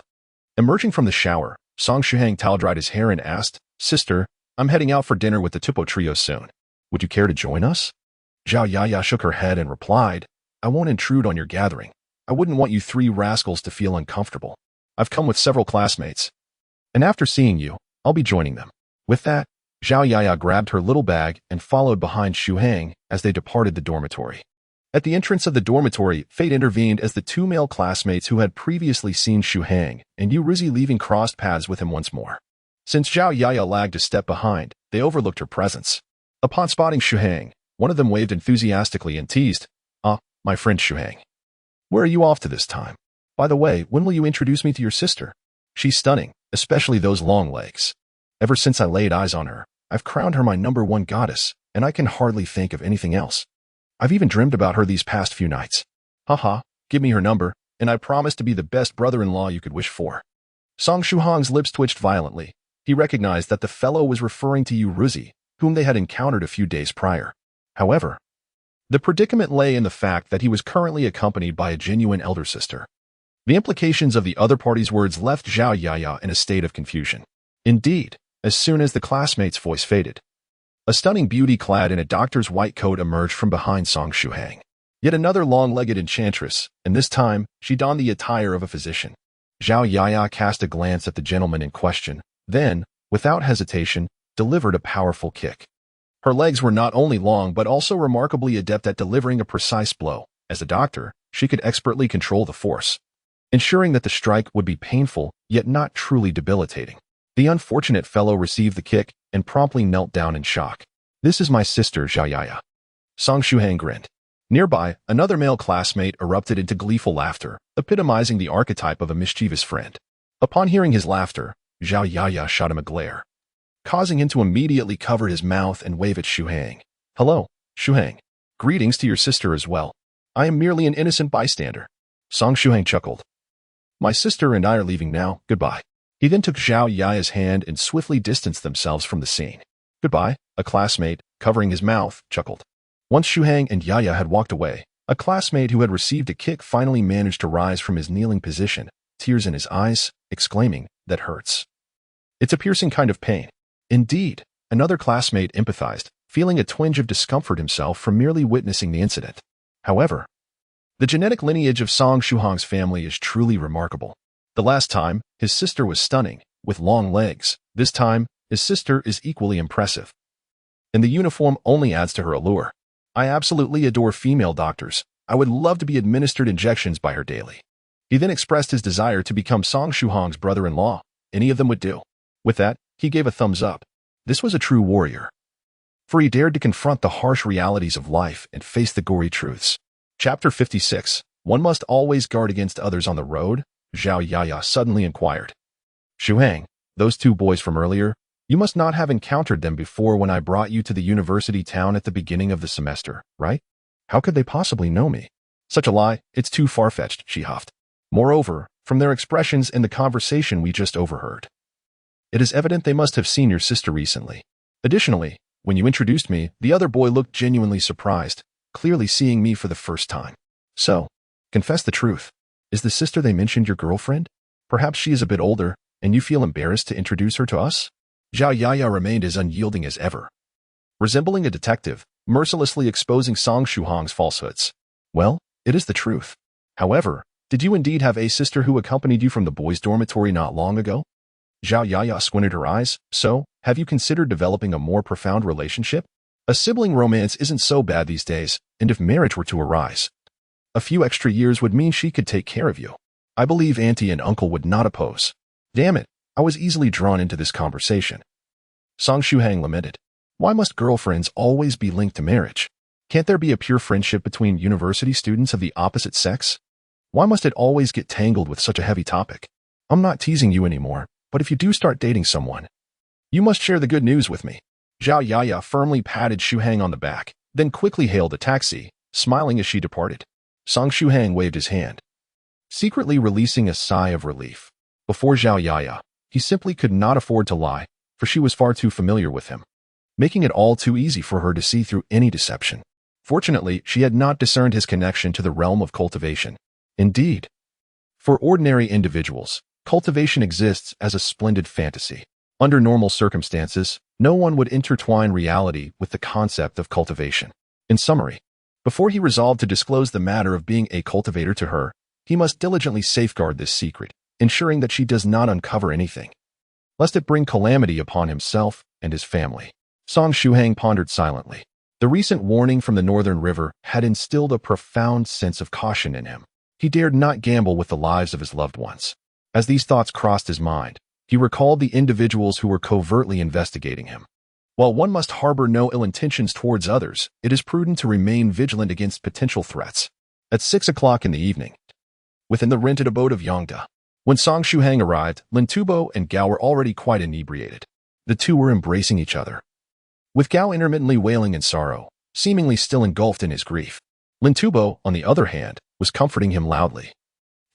Emerging from the shower, Song Shuhang towel-dried his hair and asked, Sister, I'm heading out for dinner with the Tupo trio soon. Would you care to join us? Zhao Yaya shook her head and replied, I won't intrude on your gathering. I wouldn't want you three rascals to feel uncomfortable. I've come with several classmates, and after seeing you, I'll be joining them. With that, Zhao Yaya grabbed her little bag and followed behind Shuhang as they departed the dormitory. At the entrance of the dormitory, fate intervened as the two male classmates who had previously seen Shuhang and Yu Rizi leaving crossed paths with him once more. Since Zhao Yaya lagged a step behind, they overlooked her presence. Upon spotting Shuhang, one of them waved enthusiastically and teased, my friend Shuhang. Where are you off to this time? By the way, when will you introduce me to your sister? She's stunning, especially those long legs. Ever since I laid eyes on her, I've crowned her my #1 goddess, and I can hardly think of anything else. I've even dreamed about her these past few nights. Haha, give me her number, and I promise to be the best brother-in-law you could wish for. Song Shuhang's lips twitched violently. He recognized that the fellow was referring to Yu Rizi, whom they had encountered a few days prior. However, the predicament lay in the fact that he was currently accompanied by a genuine elder sister. The implications of the other party's words left Zhao Yaya in a state of confusion. Indeed, as soon as the classmate's voice faded, a stunning beauty clad in a doctor's white coat emerged from behind Song Shuhang. Yet another long-legged enchantress, and this time she donned the attire of a physician. Zhao Yaya cast a glance at the gentleman in question, then, without hesitation, delivered a powerful kick. Her legs were not only long but also remarkably adept at delivering a precise blow. As a doctor, she could expertly control the force, ensuring that the strike would be painful yet not truly debilitating. The unfortunate fellow received the kick and promptly knelt down in shock. This is my sister, Zhao Yaya. Song Shuhang grinned. Nearby, another male classmate erupted into gleeful laughter, epitomizing the archetype of a mischievous friend. Upon hearing his laughter, Zhao Yaya shot him a glare, causing him to immediately cover his mouth and wave at Shuhang. Hello, Shuhang. Greetings to your sister as well. I am merely an innocent bystander. Song Shuhang chuckled. My sister and I are leaving now. Goodbye. He then took Zhao Yaya's hand and swiftly distanced themselves from the scene. Goodbye, a classmate, covering his mouth, chuckled. Once Shuhang and Yaya had walked away, a classmate who had received a kick finally managed to rise from his kneeling position, tears in his eyes, exclaiming, that hurts. It's a piercing kind of pain. Indeed, another classmate empathized, feeling a twinge of discomfort himself from merely witnessing the incident. However, the genetic lineage of Song Shuhang's family is truly remarkable. The last time, his sister was stunning, with long legs. This time, his sister is equally impressive. And the uniform only adds to her allure. I absolutely adore female doctors. I would love to be administered injections by her daily. He then expressed his desire to become Song Shuhang's brother-in-law. Any of them would do. With that, he gave a thumbs up. This was a true warrior, for he dared to confront the harsh realities of life and face the gory truths. Chapter 56. One must always guard against others on the road. Zhao Yaya suddenly inquired. Shuhang, those two boys from earlier, you must not have encountered them before when I brought you to the university town at the beginning of the semester, right? How could they possibly know me? Such a lie, it's too far-fetched, she huffed. Moreover, from their expressions in the conversation we just overheard, it is evident they must have seen your sister recently. Additionally, when you introduced me, the other boy looked genuinely surprised, clearly seeing me for the first time. So, confess the truth. Is the sister they mentioned your girlfriend? Perhaps she is a bit older, and you feel embarrassed to introduce her to us? Zhao Yaya remained as unyielding as ever, resembling a detective, mercilessly exposing Song Shuhang's falsehoods. Well, it is the truth. However, did you indeed have a sister who accompanied you from the boys' dormitory not long ago? Zhao Yaya squinted her eyes. So, have you considered developing a more profound relationship? A sibling romance isn't so bad these days, and if marriage were to arise, a few extra years would mean she could take care of you. I believe auntie and uncle would not oppose. Damn it, I was easily drawn into this conversation. Song Shuhang lamented. Why must girlfriends always be linked to marriage? Can't there be a pure friendship between university students of the opposite sex? Why must it always get tangled with such a heavy topic? I'm not teasing you anymore, but if you do start dating someone, you must share the good news with me. Zhao Yaya firmly patted Shuhang on the back, then quickly hailed a taxi, smiling as she departed. Song Shuhang waved his hand, secretly releasing a sigh of relief. Before Zhao Yaya, he simply could not afford to lie, for she was far too familiar with him, making it all too easy for her to see through any deception. Fortunately, she had not discerned his connection to the realm of cultivation. Indeed, for ordinary individuals, cultivation exists as a splendid fantasy. Under normal circumstances, no one would intertwine reality with the concept of cultivation. In summary, before he resolved to disclose the matter of being a cultivator to her, he must diligently safeguard this secret, ensuring that she does not uncover anything, lest it bring calamity upon himself and his family. Song Shuhang pondered silently. The recent warning from the Northern River had instilled a profound sense of caution in him. He dared not gamble with the lives of his loved ones. As these thoughts crossed his mind, he recalled the individuals who were covertly investigating him. While one must harbor no ill intentions towards others, it is prudent to remain vigilant against potential threats. At 6 o'clock in the evening, within the rented abode of Yongda, when Song Shuhang arrived, Lin Tubo and Gao were already quite inebriated. The two were embracing each other, with Gao intermittently wailing in sorrow, seemingly still engulfed in his grief. Lin Tubo, on the other hand, was comforting him loudly,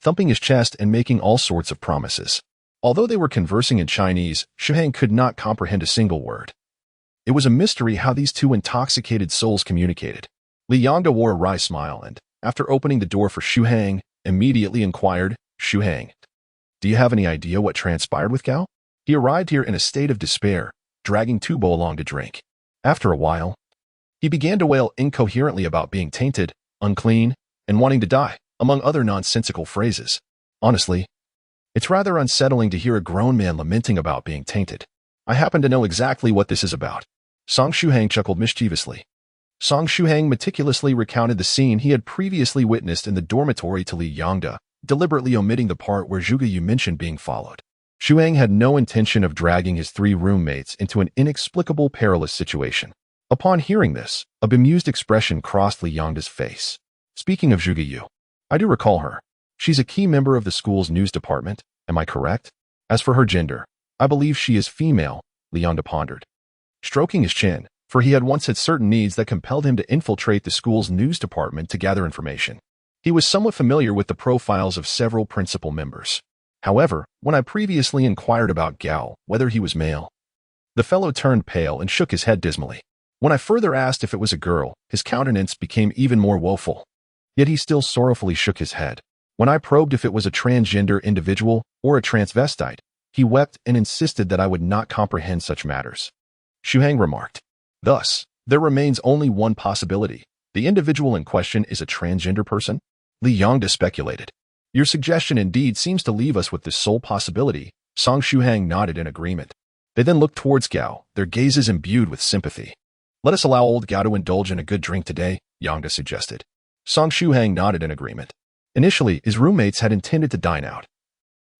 thumping his chest and making all sorts of promises. Although they were conversing in Chinese, Shuhang could not comprehend a single word. It was a mystery how these two intoxicated souls communicated. Li Yongda wore a wry smile and, after opening the door for Shuhang, immediately inquired, Shuhang, do you have any idea what transpired with Gao? He arrived here in a state of despair, dragging Tubo along to drink. After a while, he began to wail incoherently about being tainted, unclean, and wanting to die, among other nonsensical phrases. Honestly, it's rather unsettling to hear a grown man lamenting about being tainted. I happen to know exactly what this is about. Song Shuhang chuckled mischievously. Song Shuhang meticulously recounted the scene he had previously witnessed in the dormitory to Li Yongda, deliberately omitting the part where Zhuge Yu mentioned being followed. Shuhang had no intention of dragging his three roommates into an inexplicable perilous situation. Upon hearing this, a bemused expression crossed Li Yongda's face. Speaking of Zhuge Yu, I do recall her. She's a key member of the school's news department, am I correct? As for her gender, I believe she is female, Li Yongda pondered, stroking his chin, for he had once had certain needs that compelled him to infiltrate the school's news department to gather information. He was somewhat familiar with the profiles of several principal members. However, when I previously inquired about Gao, whether he was male, the fellow turned pale and shook his head dismally. When I further asked if it was a girl, his countenance became even more woeful. Yet he still sorrowfully shook his head. When I probed if it was a transgender individual or a transvestite, he wept and insisted that I would not comprehend such matters. Shuhang remarked. Thus, there remains only one possibility. The individual in question is a transgender person? Li Yongda speculated. Your suggestion indeed seems to leave us with this sole possibility. Song Shuhang nodded in agreement. They then looked towards Gao, their gazes imbued with sympathy. Let us allow old Gao to indulge in a good drink today, Yongda suggested. Song Shuhang nodded in agreement. Initially, his roommates had intended to dine out,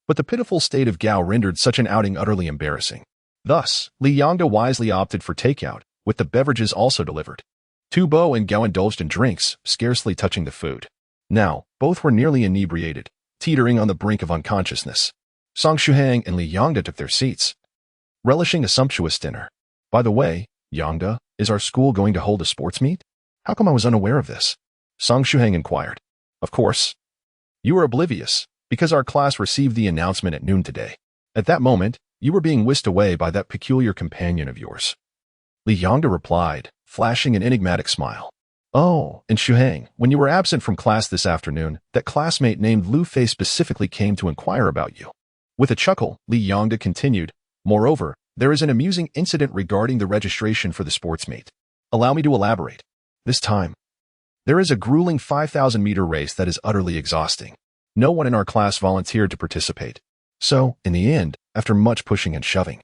but the pitiful state of Gao rendered such an outing utterly embarrassing. Thus, Li Yongda wisely opted for takeout, with the beverages also delivered. Tubo and Gao indulged in drinks, scarcely touching the food. Now, both were nearly inebriated, teetering on the brink of unconsciousness. Song Shuhang and Li Yongda took their seats, relishing a sumptuous dinner. By the way, Yongda, is our school going to hold a sports meet? How come I was unaware of this? Song Shuhang inquired. Of course. You were oblivious, because our class received the announcement at noon today. At that moment, you were being whisked away by that peculiar companion of yours. Li Yongda replied, flashing an enigmatic smile. Oh, and Shuhang, when you were absent from class this afternoon, that classmate named Lu Fei specifically came to inquire about you. With a chuckle, Li Yongda continued, moreover, there is an amusing incident regarding the registration for the sports meet. Allow me to elaborate. This time, there is a grueling 5,000-meter race that is utterly exhausting. No one in our class volunteered to participate. So, in the end, after much pushing and shoving,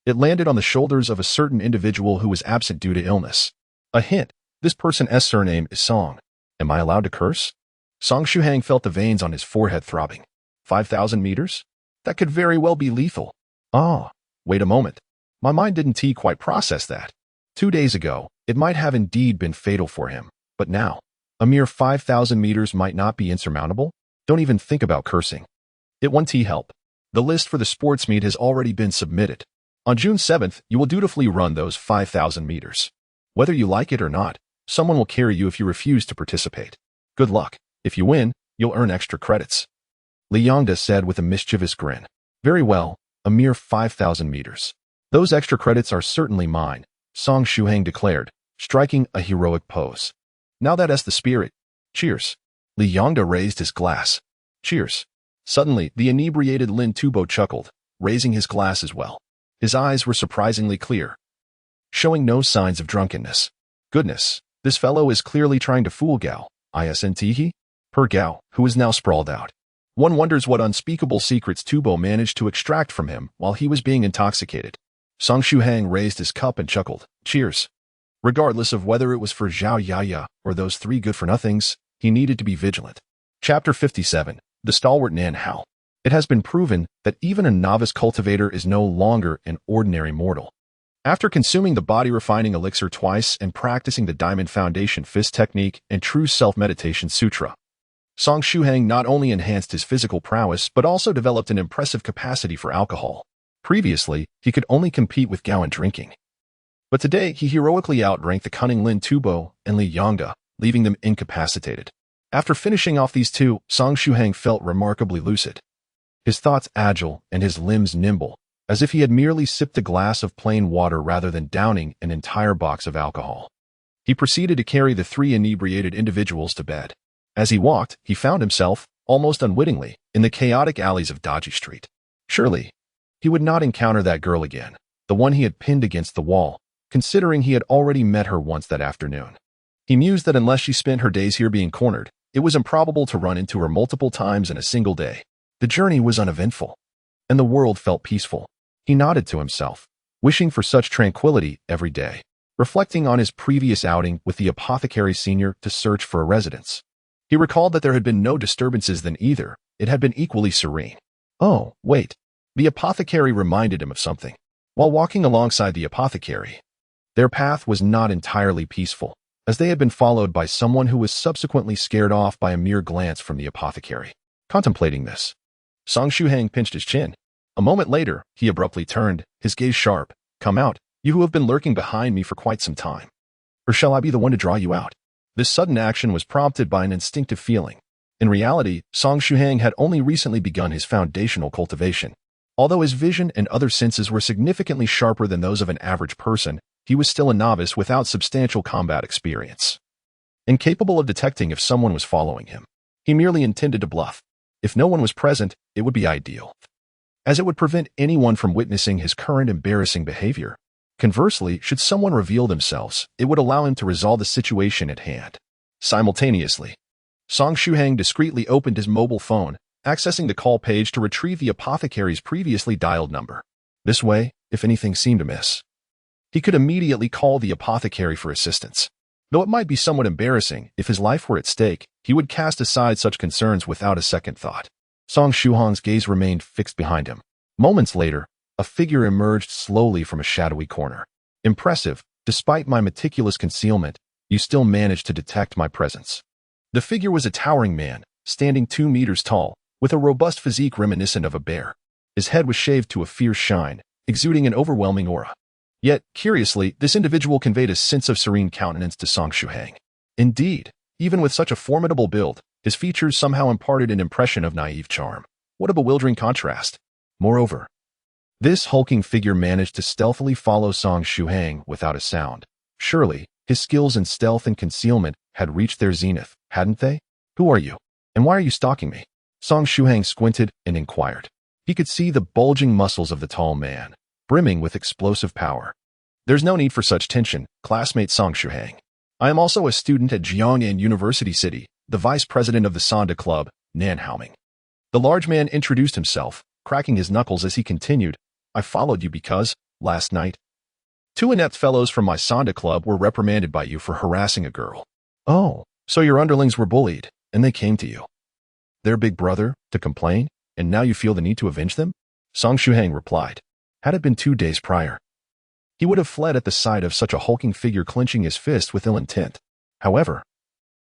it landed on the shoulders of a certain individual who was absent due to illness. A hint, this person's surname is Song. Am I allowed to curse? Song Shuhang felt the veins on his forehead throbbing. 5,000 meters? That could very well be lethal. Ah, wait a moment. My mind didn't quite process that. 2 days ago, it might have indeed been fatal for him, but now, a mere 5,000 meters might not be insurmountable? Don't even think about cursing. It won't help. The list for the sports meet has already been submitted. On June 7th, you will dutifully run those 5,000 meters. Whether you like it or not, someone will carry you if you refuse to participate. Good luck. If you win, you'll earn extra credits. Li Yongda said with a mischievous grin. Very well, a mere 5,000 meters. Those extra credits are certainly mine, Song Shuhang declared, striking a heroic pose. Now that's the spirit. Cheers. Li Yongda raised his glass. Cheers. Suddenly, the inebriated Lin Tubo chuckled, raising his glass as well. His eyes were surprisingly clear, showing no signs of drunkenness. Goodness, this fellow is clearly trying to fool Gao, isn't? Per Gao, who is now sprawled out. One wonders what unspeakable secrets Tubo managed to extract from him while he was being intoxicated. Song Shuhang raised his cup and chuckled. Cheers. Regardless of whether it was for Zhao Yaya or those three good-for-nothings, he needed to be vigilant. Chapter 57. The Stalwart Nan Hao. It has been proven that even a novice cultivator is no longer an ordinary mortal. After consuming the body-refining elixir twice and practicing the Diamond Foundation Fist Technique and True Self-Meditation Sutra, Song Shuhang not only enhanced his physical prowess but also developed an impressive capacity for alcohol. Previously, he could only compete with Gao in drinking. But today, he heroically outranked the cunning Lin Tubo and Li Yongda, leaving them incapacitated. After finishing off these two, Song Shuhang felt remarkably lucid. His thoughts agile and his limbs nimble, as if he had merely sipped a glass of plain water rather than downing an entire box of alcohol. He proceeded to carry the three inebriated individuals to bed. As he walked, he found himself, almost unwittingly, in the chaotic alleys of Dodgy Street. Surely, he would not encounter that girl again, the one he had pinned against the wall, considering he had already met her once that afternoon. He mused that unless she spent her days here being cornered, it was improbable to run into her multiple times in a single day. The journey was uneventful, and the world felt peaceful. He nodded to himself, wishing for such tranquility every day, reflecting on his previous outing with the apothecary senior to search for a residence. He recalled that there had been no disturbances then either. It had been equally serene. Oh, wait. The apothecary reminded him of something. While walking alongside the apothecary, their path was not entirely peaceful, as they had been followed by someone who was subsequently scared off by a mere glance from the apothecary. Contemplating this, Song Shuhang pinched his chin. A moment later, he abruptly turned, his gaze sharp. Come out, you who have been lurking behind me for quite some time. Or shall I be the one to draw you out? This sudden action was prompted by an instinctive feeling. In reality, Song Shuhang had only recently begun his foundational cultivation. Although his vision and other senses were significantly sharper than those of an average person, he was still a novice without substantial combat experience. Incapable of detecting if someone was following him, he merely intended to bluff. If no one was present, it would be ideal, as it would prevent anyone from witnessing his current embarrassing behavior. Conversely, should someone reveal themselves, it would allow him to resolve the situation at hand. Simultaneously, Song Shuhang discreetly opened his mobile phone, accessing the call page to retrieve the apothecary's previously dialed number. This way, if anything seemed amiss, he could immediately call the apothecary for assistance. Though it might be somewhat embarrassing, if his life were at stake, he would cast aside such concerns without a second thought. Song Shuhang's gaze remained fixed behind him. Moments later, a figure emerged slowly from a shadowy corner. Impressive, despite my meticulous concealment, you still managed to detect my presence. The figure was a towering man, standing 2 meters tall, with a robust physique reminiscent of a bear. His head was shaved to a fierce shine, exuding an overwhelming aura. Yet, curiously, this individual conveyed a sense of serene countenance to Song Shuhang. Indeed, even with such a formidable build, his features somehow imparted an impression of naive charm. What a bewildering contrast! Moreover, this hulking figure managed to stealthily follow Song Shuhang without a sound. Surely, his skills in stealth and concealment had reached their zenith, hadn't they? Who are you? And why are you stalking me? Song Shuhang squinted and inquired. He could see the bulging muscles of the tall man, brimming with explosive power. There's no need for such tension, classmate Song Shuhang. I am also a student at Jiangnan University City, the vice president of the Sonda Club, Nan Haoming. The large man introduced himself, cracking his knuckles as he continued. I followed you because, last night, 2 inept fellows from my Sonda Club were reprimanded by you for harassing a girl. Oh, so your underlings were bullied, and they came to you. Their big brother, to complain, and now you feel the need to avenge them? Song Shuhang replied. Had it been 2 days prior, he would have fled at the sight of such a hulking figure clenching his fist with ill intent. However,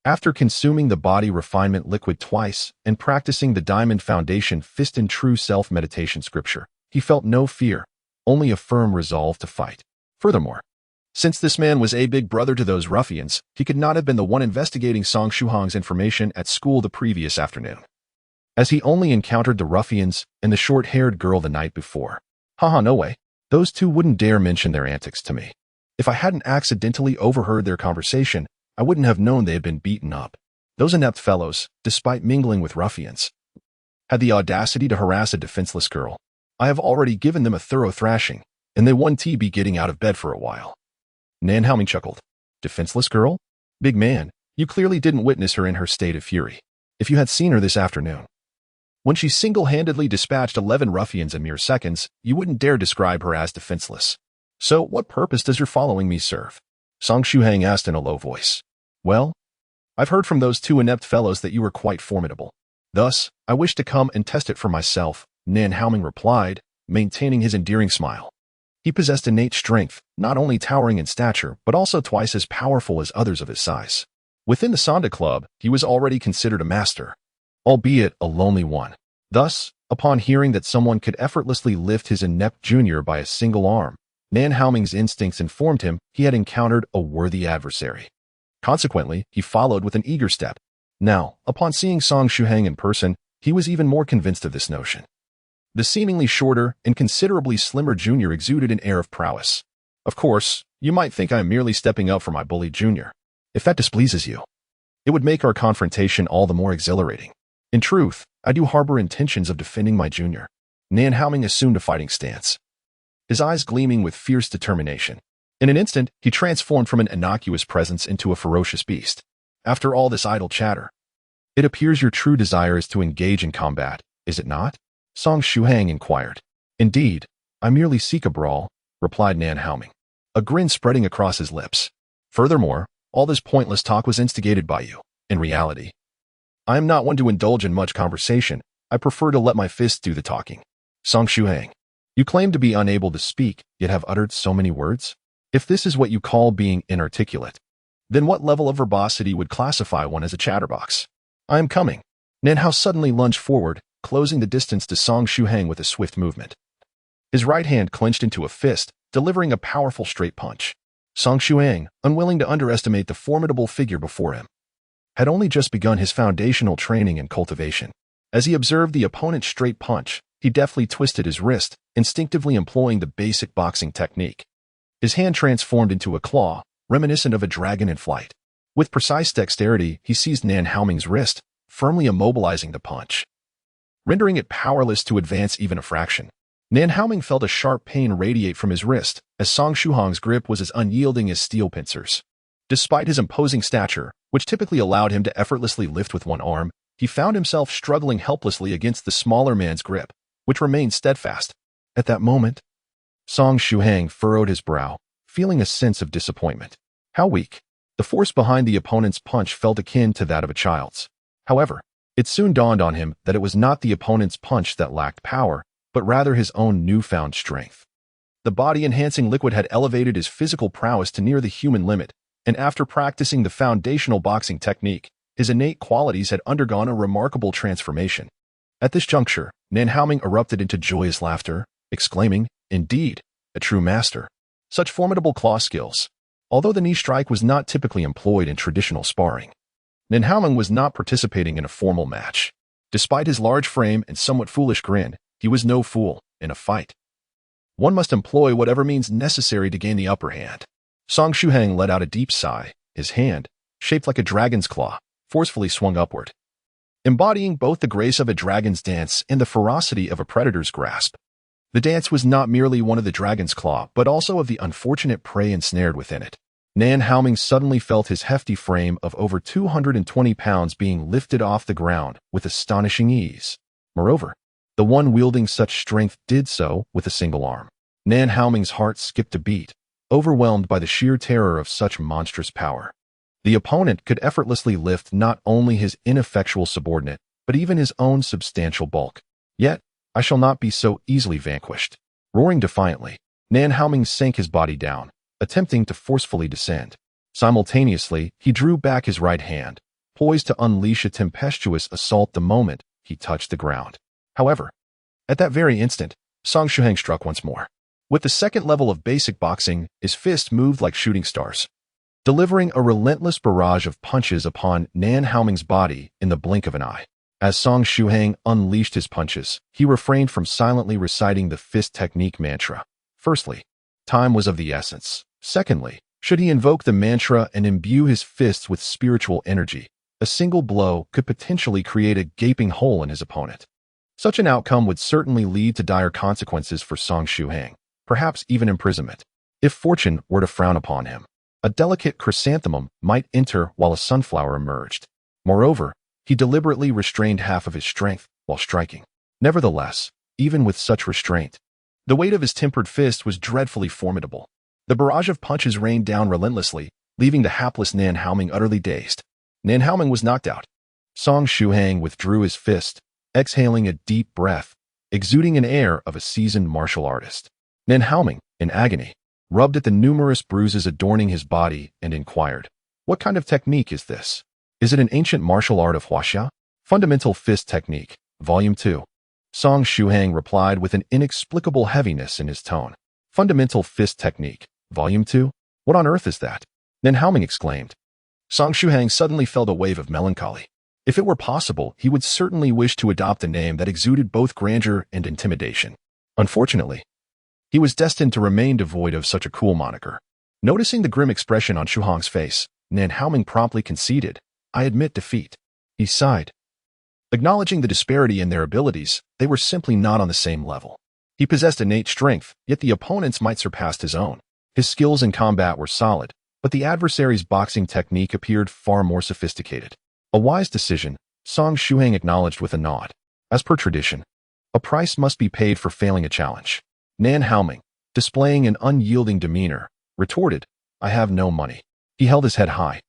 after consuming the body refinement liquid twice and practicing the Diamond Foundation Fist in True Self meditation scripture, he felt no fear, only a firm resolve to fight. Furthermore, since this man was a big brother to those ruffians, he could not have been the one investigating Song Shuhang's information at school the previous afternoon, as he only encountered the ruffians and the short-haired girl the night before. Haha, no way. Those 2 wouldn't dare mention their antics to me. If I hadn't accidentally overheard their conversation, I wouldn't have known they had been beaten up. Those inept fellows, despite mingling with ruffians, had the audacity to harass a defenseless girl. I have already given them a thorough thrashing, and they won't be getting out of bed for a while. Nan Haoming chuckled. Defenseless girl? Big man, you clearly didn't witness her in her state of fury. If you had seen her this afternoon, when she single-handedly dispatched 11 ruffians in mere seconds, you wouldn't dare describe her as defenseless. So what purpose does your following me serve? Song Shuhang asked in a low voice. Well, I've heard from those 2 inept fellows that you were quite formidable. Thus, I wish to come and test it for myself, Nan Haoming replied, maintaining his endearing smile. He possessed innate strength, not only towering in stature, but also twice as powerful as others of his size. Within the Sonda Club, he was already considered a master, albeit a lonely one. Thus, upon hearing that someone could effortlessly lift his inept junior by a single arm, Nan Haoming's instincts informed him he had encountered a worthy adversary. Consequently, he followed with an eager step. Now, upon seeing Song Shuhang in person, he was even more convinced of this notion. The seemingly shorter and considerably slimmer junior exuded an air of prowess. Of course, you might think I am merely stepping up for my bullied junior. If that displeases you, it would make our confrontation all the more exhilarating. In truth, I do harbor intentions of defending my junior. Nan Haoming assumed a fighting stance, his eyes gleaming with fierce determination. In an instant, he transformed from an innocuous presence into a ferocious beast. After all this idle chatter, it appears your true desire is to engage in combat, is it not? Song Shuhang inquired. Indeed, I merely seek a brawl, replied Nan Haoming, a grin spreading across his lips. Furthermore, all this pointless talk was instigated by you. In reality, I am not one to indulge in much conversation. I prefer to let my fists do the talking. Song Shuhang, you claim to be unable to speak, yet have uttered so many words? If this is what you call being inarticulate, then what level of verbosity would classify one as a chatterbox? I am coming. Nan Hao suddenly lunged forward, closing the distance to Song Shuhang with a swift movement. His right hand clenched into a fist, delivering a powerful straight punch. Song Shuhang, unwilling to underestimate the formidable figure before him, had only just begun his foundational training in cultivation. As he observed the opponent's straight punch, he deftly twisted his wrist, instinctively employing the basic boxing technique. His hand transformed into a claw, reminiscent of a dragon in flight. With precise dexterity, he seized Nan Haoming's wrist, firmly immobilizing the punch, rendering it powerless to advance even a fraction. Nan Haoming felt a sharp pain radiate from his wrist, as Song Shuhang's grip was as unyielding as steel pincers. Despite his imposing stature, which typically allowed him to effortlessly lift with one arm, he found himself struggling helplessly against the smaller man's grip, which remained steadfast. At that moment, Song Shuhang furrowed his brow, feeling a sense of disappointment. How weak. The force behind the opponent's punch felt akin to that of a child's. However, it soon dawned on him that it was not the opponent's punch that lacked power, but rather his own newfound strength. The body-enhancing liquid had elevated his physical prowess to near the human limit, and after practicing the foundational boxing technique, his innate qualities had undergone a remarkable transformation. At this juncture, Nan Haoming erupted into joyous laughter, exclaiming, "Indeed, a true master. Such formidable claw skills." Although the knee strike was not typically employed in traditional sparring, Nan Haoming was not participating in a formal match. Despite his large frame and somewhat foolish grin, he was no fool in a fight. One must employ whatever means necessary to gain the upper hand. Song Shuhang let out a deep sigh. His hand, shaped like a dragon's claw, forcefully swung upward, embodying both the grace of a dragon's dance and the ferocity of a predator's grasp. The dance was not merely one of the dragon's claw, but also of the unfortunate prey ensnared within it. Nan Haoming suddenly felt his hefty frame of over 220 pounds being lifted off the ground with astonishing ease. Moreover, the one wielding such strength did so with a single arm. Nan Haoming's heart skipped a beat, overwhelmed by the sheer terror of such monstrous power. The opponent could effortlessly lift not only his ineffectual subordinate, but even his own substantial bulk. Yet, I shall not be so easily vanquished. Roaring defiantly, Nan Haoming sank his body down, attempting to forcefully descend. Simultaneously, he drew back his right hand, poised to unleash a tempestuous assault the moment he touched the ground. However, at that very instant, Song Shuhang struck once more. With the second level of basic boxing, his fists moved like shooting stars, delivering a relentless barrage of punches upon Nan Haoming's body in the blink of an eye. As Song Shuhang unleashed his punches, he refrained from silently reciting the fist technique mantra. Firstly, time was of the essence. Secondly, should he invoke the mantra and imbue his fists with spiritual energy, a single blow could potentially create a gaping hole in his opponent. Such an outcome would certainly lead to dire consequences for Song Shuhang, perhaps even imprisonment. If fortune were to frown upon him, a delicate chrysanthemum might enter while a sunflower emerged. Moreover, he deliberately restrained half of his strength while striking. Nevertheless, even with such restraint, the weight of his tempered fist was dreadfully formidable. The barrage of punches rained down relentlessly, leaving the hapless Nan Haoming utterly dazed. Nan Haoming was knocked out. Song Shuhang withdrew his fist, exhaling a deep breath, exuding an air of a seasoned martial artist. Nan Haoming, in agony, rubbed at the numerous bruises adorning his body and inquired, "What kind of technique is this? Is it an ancient martial art of Huaxia? Fundamental Fist Technique, Volume 2. Song Shuhang replied with an inexplicable heaviness in his tone. "Fundamental Fist Technique, Volume 2? What on earth is that?" Nan Haoming exclaimed. Song Shuhang suddenly felt a wave of melancholy. If it were possible, he would certainly wish to adopt a name that exuded both grandeur and intimidation. Unfortunately, he was destined to remain devoid of such a cool moniker. Noticing the grim expression on Shuhang's face, Nan Haoming promptly conceded, "I admit defeat." He sighed. Acknowledging the disparity in their abilities, they were simply not on the same level. He possessed innate strength, yet the opponent's might surpassed his own. His skills in combat were solid, but the adversary's boxing technique appeared far more sophisticated. A wise decision, Song Shuhang acknowledged with a nod. As per tradition, a price must be paid for failing a challenge. Nan Haoming, displaying an unyielding demeanor, retorted, "I have no money." He held his head high,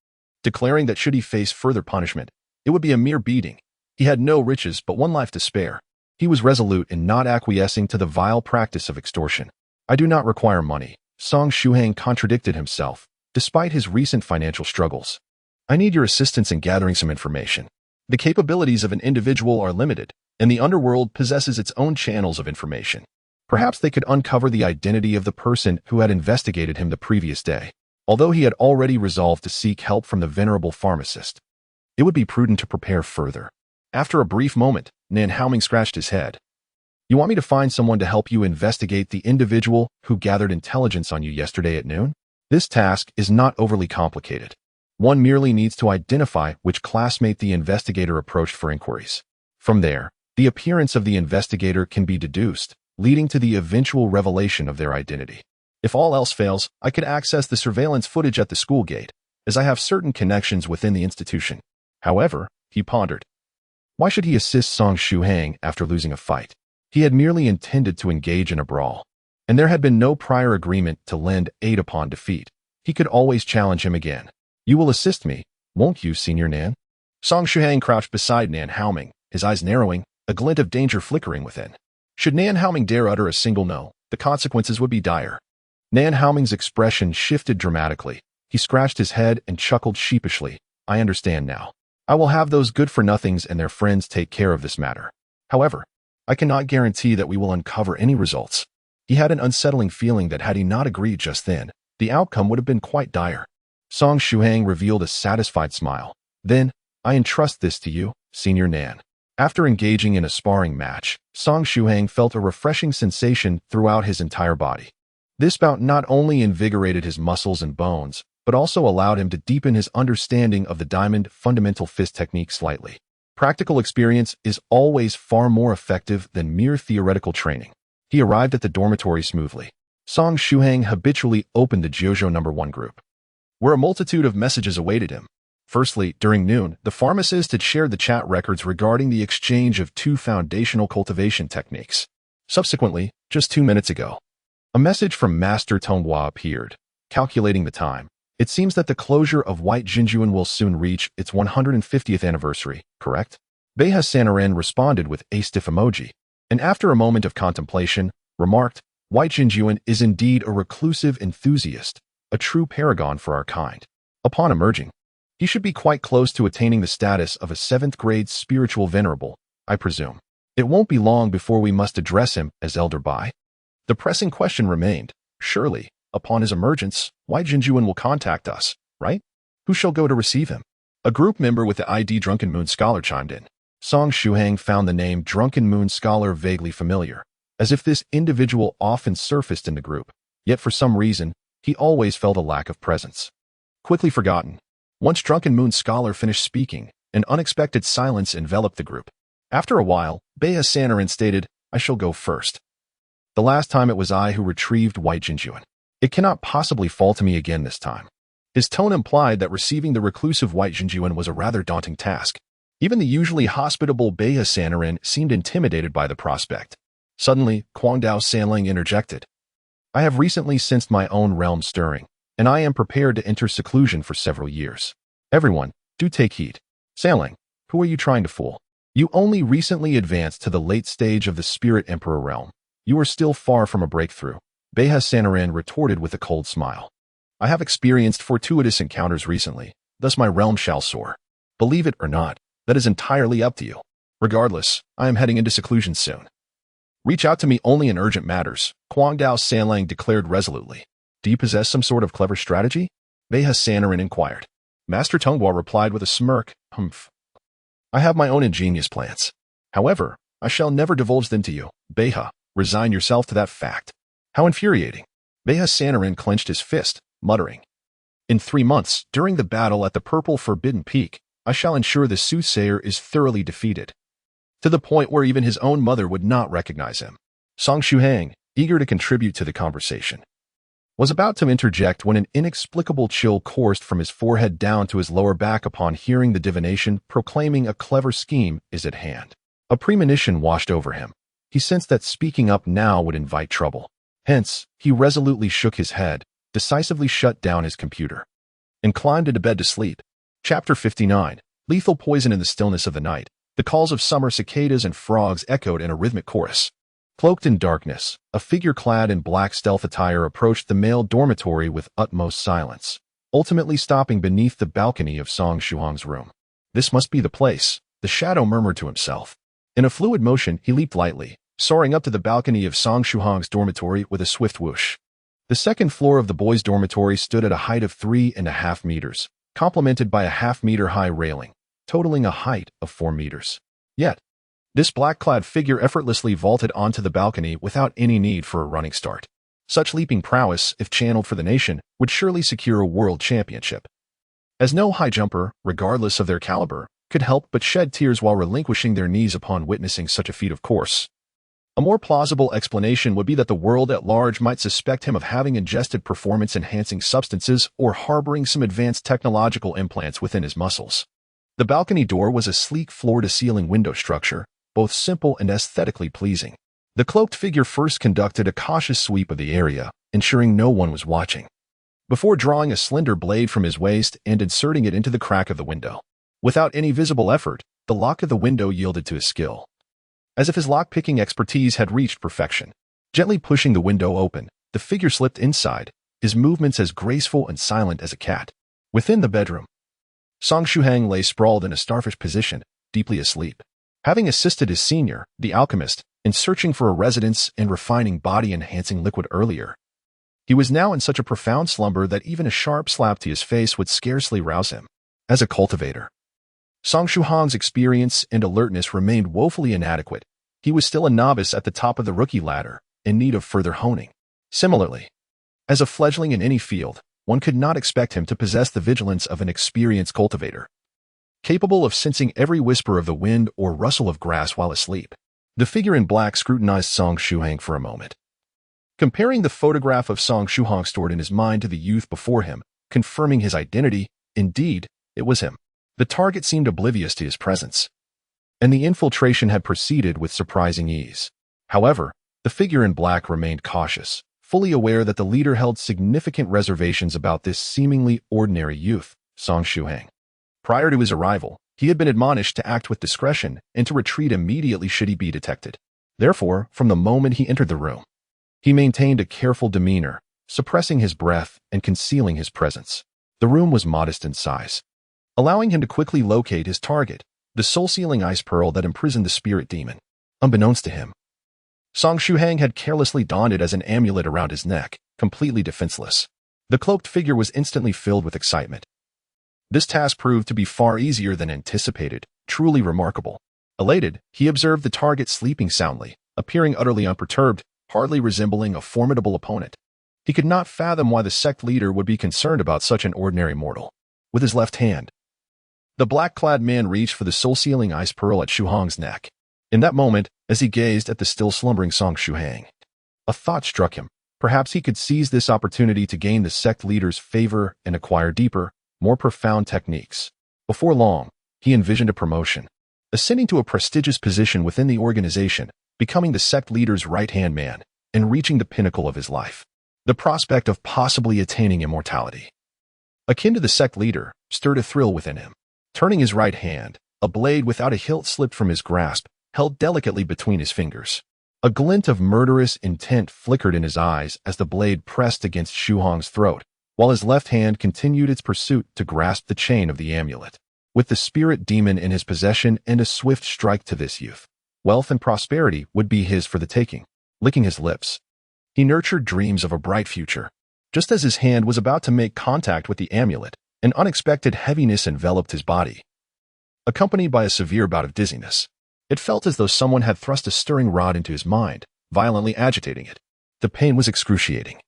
declaring that should he face further punishment, it would be a mere beating. He had no riches but one life to spare. He was resolute in not acquiescing to the vile practice of extortion. "I do not require money," Song Shuhang contradicted himself, despite his recent financial struggles. "I need your assistance in gathering some information. The capabilities of an individual are limited, and the underworld possesses its own channels of information. Perhaps they could uncover the identity of the person who had investigated him the previous day." Although he had already resolved to seek help from the venerable pharmacist, it would be prudent to prepare further. After a brief moment, Nan Haoming scratched his head. "You want me to find someone to help you investigate the individual who gathered intelligence on you yesterday at noon? This task is not overly complicated. One merely needs to identify which classmate the investigator approached for inquiries. From there, the appearance of the investigator can be deduced, leading to the eventual revelation of their identity. If all else fails, I could access the surveillance footage at the school gate, as I have certain connections within the institution." However, he pondered. Why should he assist Song Shuhang after losing a fight? He had merely intended to engage in a brawl, and there had been no prior agreement to lend aid upon defeat. He could always challenge him again. "You will assist me, won't you, Senior Nan?" Song Shuhang crouched beside Nan Haoming, his eyes narrowing, a glint of danger flickering within. Should Nan Haoming dare utter a single no, the consequences would be dire. Nan Haoming's expression shifted dramatically. He scratched his head and chuckled sheepishly. "I understand now. I will have those good-for-nothings and their friends take care of this matter." However, I cannot guarantee that we will uncover any results. He had an unsettling feeling that had he not agreed just then, the outcome would have been quite dire. Song Shuhang revealed a satisfied smile. Then, I entrust this to you, Senior Nan. After engaging in a sparring match, Song Shuhang felt a refreshing sensation throughout his entire body. This bout not only invigorated his muscles and bones, but also allowed him to deepen his understanding of the diamond fundamental fist technique slightly. Practical experience is always far more effective than mere theoretical training. He arrived at the dormitory smoothly. Song Shuhang habitually opened the Jiuzhou No.1 Group, where a multitude of messages awaited him. Firstly, during noon, the pharmacist had shared the chat records regarding the exchange of 2 foundational cultivation techniques. Subsequently, just 2 minutes ago, a message from Master Tonghua appeared. Calculating the time, it seems that the closure of White Jinjuan will soon reach its 150th anniversary, correct? Beiha Sanaren responded with a stiff emoji, and after a moment of contemplation, remarked, White Jinjuan is indeed a reclusive enthusiast, a true paragon for our kind. Upon emerging, he should be quite close to attaining the status of a 7th-grade spiritual venerable, I presume. It won't be long before we must address him as Elder Bai. The pressing question remained, surely, upon his emergence, White Jinjuan will contact us, right? Who shall go to receive him? A group member with the ID Drunken Moon Scholar chimed in. Song Shuhang found the name Drunken Moon Scholar vaguely familiar, as if this individual often surfaced in the group, yet for some reason, he always felt a lack of presence. Quickly forgotten. Once Drunken Moon Scholar finished speaking, an unexpected silence enveloped the group. After a while, Beiha Sanaren stated, I shall go first. The last time it was I who retrieved White Jinjuan. It cannot possibly fall to me again this time. His tone implied that receiving the reclusive White Jinjuan was a rather daunting task. Even the usually hospitable Beiha Sanaren seemed intimidated by the prospect. Suddenly, Guangdao Sanling interjected. I have recently sensed my own realm stirring, and I am prepared to enter seclusion for several years. Everyone, do take heed. Sanling, who are you trying to fool? You only recently advanced to the late stage of the Spirit Emperor realm. You are still far from a breakthrough. Beiha Sanaren retorted with a cold smile. I have experienced fortuitous encounters recently, thus my realm shall soar. Believe it or not, that is entirely up to you. Regardless, I am heading into seclusion soon. Reach out to me only in urgent matters, Guangdao Sanlang declared resolutely. Do you possess some sort of clever strategy? Beiha Sanaren inquired. Master Tonghua replied with a smirk, Humph. I have my own ingenious plans. However, I shall never divulge them to you. Beiha, resign yourself to that fact. How infuriating. Beiha Sanaren clenched his fist, muttering. In 3 months, during the battle at the Purple Forbidden Peak, I shall ensure the soothsayer is thoroughly defeated, to the point where even his own mother would not recognize him. Song Shuhang, eager to contribute to the conversation, was about to interject when an inexplicable chill coursed from his forehead down to his lower back upon hearing the divination proclaiming a clever scheme is at hand. A premonition washed over him. He sensed that speaking up now would invite trouble. Hence, he resolutely shook his head, decisively shut down his computer, and climbed into bed to sleep. Chapter 59. Lethal poison in the stillness of the night. The calls of summer cicadas and frogs echoed in a rhythmic chorus. Cloaked in darkness, a figure clad in black stealth attire approached the male dormitory with utmost silence, ultimately stopping beneath the balcony of Song Shuhang's room. This must be the place, the shadow murmured to himself. In a fluid motion, he leaped lightly, soaring up to the balcony of Song Shuhang's dormitory with a swift whoosh. The second floor of the boys' dormitory stood at a height of 3.5 meters, complemented by a half-meter-high railing, totaling a height of 4 meters. Yet, this black-clad figure effortlessly vaulted onto the balcony without any need for a running start. Such leaping prowess, if channeled for the nation, would surely secure a world championship. As no high jumper, regardless of their caliber, could help but shed tears while relinquishing their knees upon witnessing such a feat of course. A more plausible explanation would be that the world at large might suspect him of having ingested performance-enhancing substances or harboring some advanced technological implants within his muscles. The balcony door was a sleek floor-to-ceiling window structure, both simple and aesthetically pleasing. The cloaked figure first conducted a cautious sweep of the area, ensuring no one was watching, before drawing a slender blade from his waist and inserting it into the crack of the window. Without any visible effort, the lock of the window yielded to his skill, as if his lock-picking expertise had reached perfection. Gently pushing the window open, the figure slipped inside, his movements as graceful and silent as a cat. Within the bedroom, Song Shuhang lay sprawled in a starfish position, deeply asleep. Having assisted his senior, the alchemist, in searching for a residence and refining body-enhancing liquid earlier, he was now in such a profound slumber that even a sharp slap to his face would scarcely rouse him. As a cultivator, Song Shuhang's experience and alertness remained woefully inadequate. He was still a novice at the top of the rookie ladder, in need of further honing. Similarly, as a fledgling in any field, one could not expect him to possess the vigilance of an experienced cultivator, capable of sensing every whisper of the wind or rustle of grass while asleep. The figure in black scrutinized Song Shuhang for a moment, comparing the photograph of Song Shuhang stored in his mind to the youth before him, confirming his identity. Indeed, it was him. The target seemed oblivious to his presence, and the infiltration had proceeded with surprising ease. However, the figure in black remained cautious, fully aware that the leader held significant reservations about this seemingly ordinary youth, Song Shuhang. Prior to his arrival, he had been admonished to act with discretion and to retreat immediately should he be detected. Therefore, from the moment he entered the room, he maintained a careful demeanor, suppressing his breath and concealing his presence. The room was modest in size, allowing him to quickly locate his target, the soul-sealing ice pearl that imprisoned the spirit demon. Unbeknownst to him, Song Shuhang had carelessly donned it as an amulet around his neck, completely defenseless. The cloaked figure was instantly filled with excitement. This task proved to be far easier than anticipated, truly remarkable. Elated, he observed the target sleeping soundly, appearing utterly unperturbed, hardly resembling a formidable opponent. He could not fathom why the sect leader would be concerned about such an ordinary mortal. With his left hand, the black-clad man reached for the soul-sealing ice pearl at Shuhang's neck. In that moment, as he gazed at the still slumbering Song Shuhang, a thought struck him. Perhaps he could seize this opportunity to gain the sect leader's favor and acquire deeper, more profound techniques. Before long, he envisioned a promotion, ascending to a prestigious position within the organization, becoming the sect leader's right-hand man, and reaching the pinnacle of his life. The prospect of possibly attaining immortality, akin to the sect leader, stirred a thrill within him. Turning his right hand, a blade without a hilt slipped from his grasp, held delicately between his fingers. A glint of murderous intent flickered in his eyes as the blade pressed against Shuhang's throat, while his left hand continued its pursuit to grasp the chain of the amulet. With the spirit demon in his possession and a swift strike to this youth, wealth and prosperity would be his for the taking. Licking his lips, he nurtured dreams of a bright future. Just as his hand was about to make contact with the amulet, an unexpected heaviness enveloped his body, accompanied by a severe bout of dizziness. It felt as though someone had thrust a stirring rod into his mind, violently agitating it. The pain was excruciating,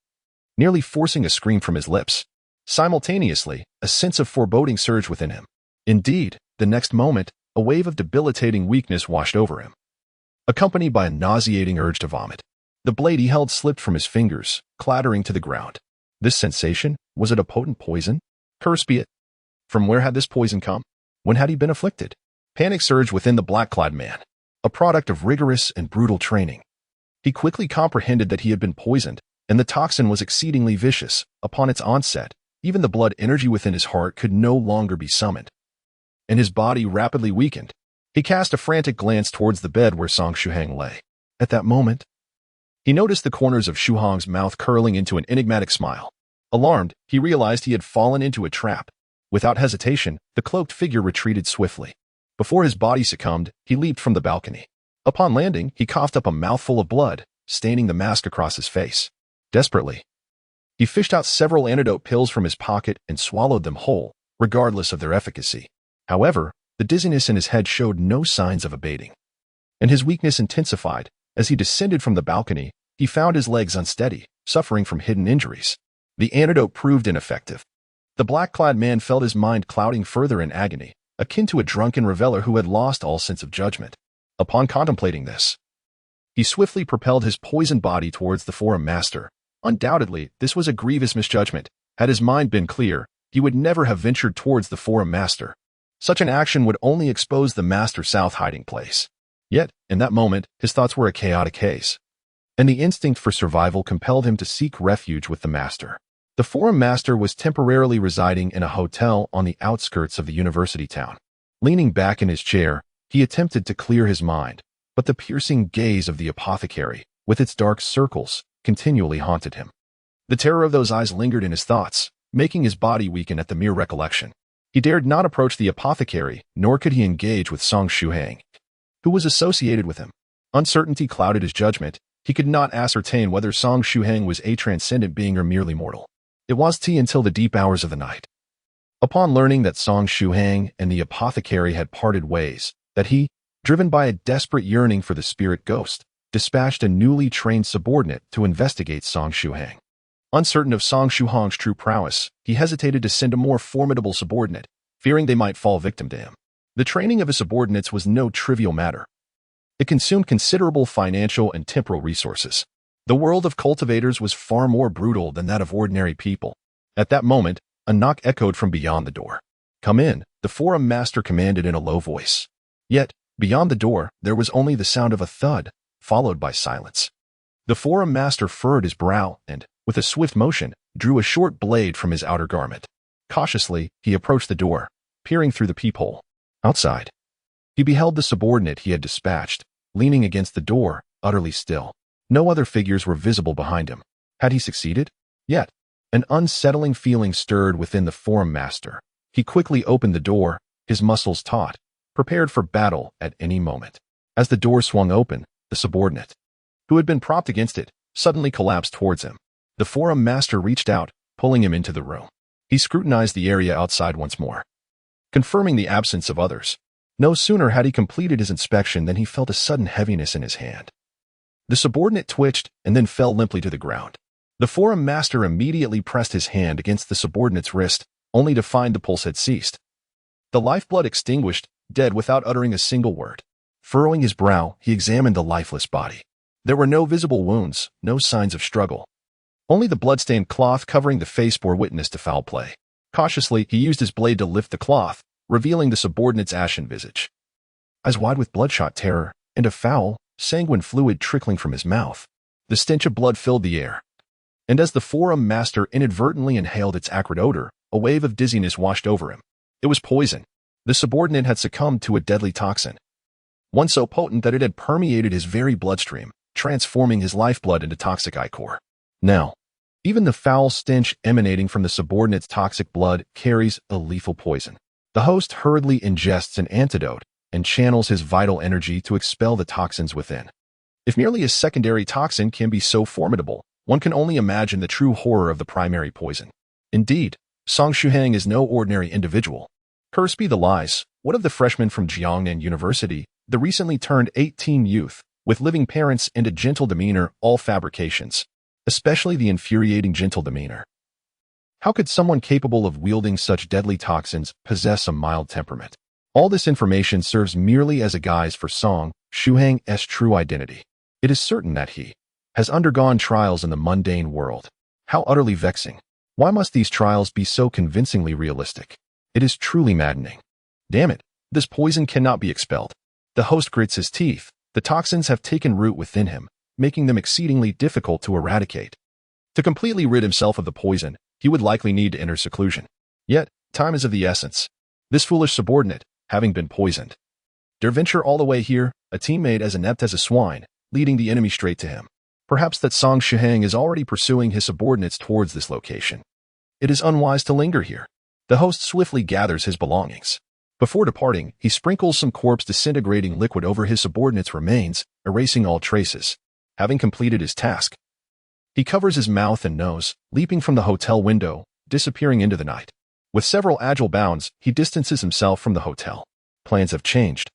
nearly forcing a scream from his lips. Simultaneously, a sense of foreboding surged within him. Indeed, the next moment, a wave of debilitating weakness washed over him, accompanied by a nauseating urge to vomit. The blade he held slipped from his fingers, clattering to the ground. This sensation, was it a potent poison? Curse be it. From where had this poison come? When had he been afflicted? Panic surged within the black-clad man, a product of rigorous and brutal training. He quickly comprehended that he had been poisoned, and the toxin was exceedingly vicious. Upon its onset, even the blood energy within his heart could no longer be summoned, and his body rapidly weakened. He cast a frantic glance towards the bed where Song Shuhang lay. At that moment, he noticed the corners of Shuhang's mouth curling into an enigmatic smile. Alarmed, he realized he had fallen into a trap. Without hesitation, the cloaked figure retreated swiftly. Before his body succumbed, he leaped from the balcony. Upon landing, he coughed up a mouthful of blood, staining the mask across his face. Desperately, he fished out several antidote pills from his pocket and swallowed them whole, regardless of their efficacy. However, the dizziness in his head showed no signs of abating, and his weakness intensified. As he descended from the balcony, he found his legs unsteady, suffering from hidden injuries. The antidote proved ineffective. The black-clad man felt his mind clouding further in agony, akin to a drunken reveler who had lost all sense of judgment. Upon contemplating this, he swiftly propelled his poisoned body towards the forum master. Undoubtedly, this was a grievous misjudgment. Had his mind been clear, he would never have ventured towards the forum master. Such an action would only expose the master south hiding place. Yet, in that moment, his thoughts were a chaotic haze, and the instinct for survival compelled him to seek refuge with the master. The forum master was temporarily residing in a hotel on the outskirts of the university town. Leaning back in his chair, he attempted to clear his mind, but the piercing gaze of the apothecary, with its dark circles, continually haunted him. The terror of those eyes lingered in his thoughts, making his body weaken at the mere recollection. He dared not approach the apothecary, nor could he engage with Song Shuhang, who was associated with him. Uncertainty clouded his judgment. He could not ascertain whether Song Shuhang was a transcendent being or merely mortal. It was until the deep hours of the night. Upon learning that Song Shuhang and the apothecary had parted ways, that he, driven by a desperate yearning for the spirit ghost, dispatched a newly trained subordinate to investigate Song Shuhang. Uncertain of Song Shuhang's true prowess, he hesitated to send a more formidable subordinate, fearing they might fall victim to him. The training of his subordinates was no trivial matter. It consumed considerable financial and temporal resources. The world of cultivators was far more brutal than that of ordinary people. At that moment, a knock echoed from beyond the door. "Come in," the forum master commanded in a low voice. Yet, beyond the door, there was only the sound of a thud, followed by silence. The forum master furrowed his brow and, with a swift motion, drew a short blade from his outer garment. Cautiously, he approached the door, peering through the peephole. Outside, he beheld the subordinate he had dispatched, leaning against the door, utterly still. No other figures were visible behind him. Had he succeeded? Yet, an unsettling feeling stirred within the forum master. He quickly opened the door, his muscles taut, prepared for battle at any moment. As the door swung open, the subordinate, who had been propped against it, suddenly collapsed towards him. The forum master reached out, pulling him into the room. He scrutinized the area outside once more, confirming the absence of others. No sooner had he completed his inspection than he felt a sudden heaviness in his hand. The subordinate twitched and then fell limply to the ground. The forum master immediately pressed his hand against the subordinate's wrist, only to find the pulse had ceased. The lifeblood extinguished, dead without uttering a single word. Furrowing his brow, he examined the lifeless body. There were no visible wounds, no signs of struggle. Only the blood-stained cloth covering the face bore witness to foul play. Cautiously, he used his blade to lift the cloth, revealing the subordinate's ashen visage. Eyes wide with bloodshot terror, and a foul, sanguine fluid trickling from his mouth. The stench of blood filled the air. And as the forum master inadvertently inhaled its acrid odor, a wave of dizziness washed over him. It was poison. The subordinate had succumbed to a deadly toxin, one so potent that it had permeated his very bloodstream, transforming his lifeblood into toxic ichor. Now, even the foul stench emanating from the subordinate's toxic blood carries a lethal poison. The host hurriedly ingests an antidote and channels his vital energy to expel the toxins within. If merely a secondary toxin can be so formidable, one can only imagine the true horror of the primary poison. Indeed, Song Shuhang is no ordinary individual. Curse be the lies. One of the freshmen from Jiangnan University, the recently turned 18 youth, with living parents and a gentle demeanor, all fabrications, especially the infuriating gentle demeanor. How could someone capable of wielding such deadly toxins possess a mild temperament? All this information serves merely as a guise for Song Shuhang's true identity. It is certain that he has undergone trials in the mundane world. How utterly vexing. Why must these trials be so convincingly realistic? It is truly maddening. Damn it, this poison cannot be expelled. The host grits his teeth. The toxins have taken root within him, making them exceedingly difficult to eradicate. To completely rid himself of the poison, he would likely need to enter seclusion. Yet, time is of the essence. This foolish subordinate, having been poisoned, dare venture all the way here, a teammate as inept as a swine, leading the enemy straight to him. Perhaps that Song Shuhang is already pursuing his subordinates towards this location. It is unwise to linger here. The host swiftly gathers his belongings. Before departing, he sprinkles some corpse disintegrating liquid over his subordinate's remains, erasing all traces. Having completed his task, he covers his mouth and nose, leaping from the hotel window, disappearing into the night. With several agile bounds, he distances himself from the hotel. Plans have changed.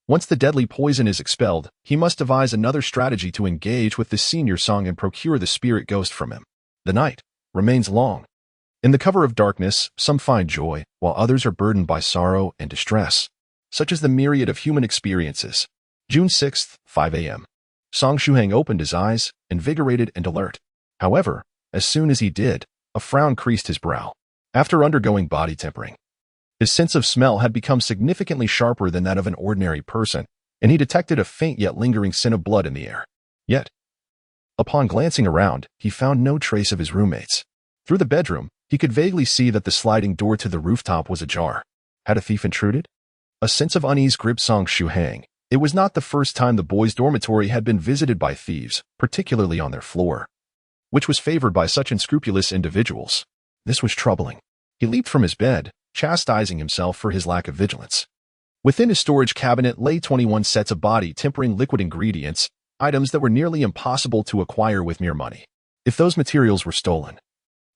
Once the deadly poison is expelled, he must devise another strategy to engage with the senior Song and procure the spirit ghost from him. The night remains long. In the cover of darkness, some find joy, while others are burdened by sorrow and distress. Such is the myriad of human experiences. June 6th, 5 a.m. Song Shuhang opened his eyes, invigorated and alert. However, as soon as he did, a frown creased his brow. After undergoing body tempering, his sense of smell had become significantly sharper than that of an ordinary person, and he detected a faint yet lingering scent of blood in the air. Yet, upon glancing around, he found no trace of his roommates. Through the bedroom, he could vaguely see that the sliding door to the rooftop was ajar. Had a thief intruded? A sense of unease gripped Song Shuhang. It was not the first time the boys' dormitory had been visited by thieves, particularly on their floor, which was favored by such unscrupulous individuals. This was troubling. He leaped from his bed, chastising himself for his lack of vigilance. Within his storage cabinet lay 21 sets of body-tempering liquid ingredients, items that were nearly impossible to acquire with mere money. If those materials were stolen,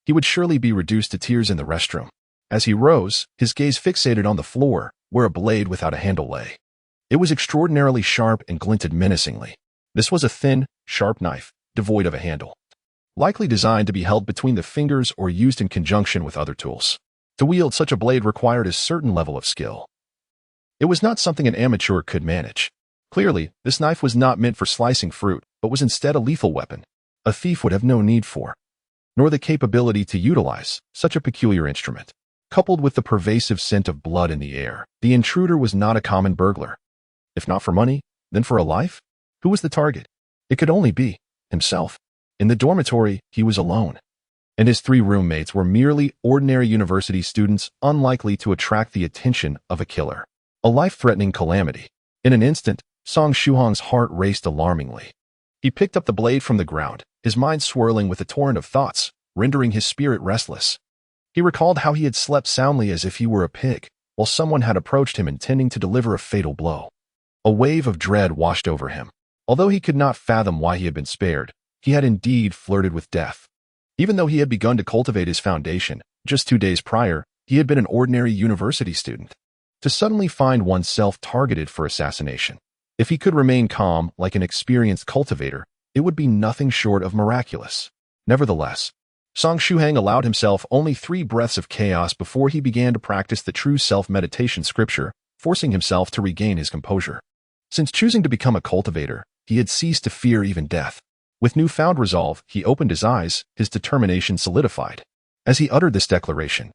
he would surely be reduced to tears in the restroom. As he rose, his gaze fixated on the floor, where a blade without a handle lay. It was extraordinarily sharp and glinted menacingly. This was a thin, sharp knife, devoid of a handle, likely designed to be held between the fingers or used in conjunction with other tools. To wield such a blade required a certain level of skill. It was not something an amateur could manage. Clearly, this knife was not meant for slicing fruit, but was instead a lethal weapon. A thief would have no need for, nor the capability to utilize, such a peculiar instrument. Coupled with the pervasive scent of blood in the air, the intruder was not a common burglar. If not for money, then for a life? Who was the target? It could only be himself. In the dormitory, he was alone, and his 3 roommates were merely ordinary university students unlikely to attract the attention of a killer. A life-threatening calamity. In an instant, Song Shuhang's heart raced alarmingly. He picked up the blade from the ground, his mind swirling with a torrent of thoughts, rendering his spirit restless. He recalled how he had slept soundly as if he were a pig, while someone had approached him intending to deliver a fatal blow. A wave of dread washed over him. Although he could not fathom why he had been spared, he had indeed flirted with death. Even though he had begun to cultivate his foundation, just 2 days prior, he had been an ordinary university student. To suddenly find oneself targeted for assassination. If he could remain calm like an experienced cultivator, it would be nothing short of miraculous. Nevertheless, Song Shuhang allowed himself only 3 breaths of chaos before he began to practice the true self-meditation scripture, forcing himself to regain his composure. Since choosing to become a cultivator, he had ceased to fear even death. With newfound resolve, he opened his eyes, his determination solidified. As he uttered this declaration,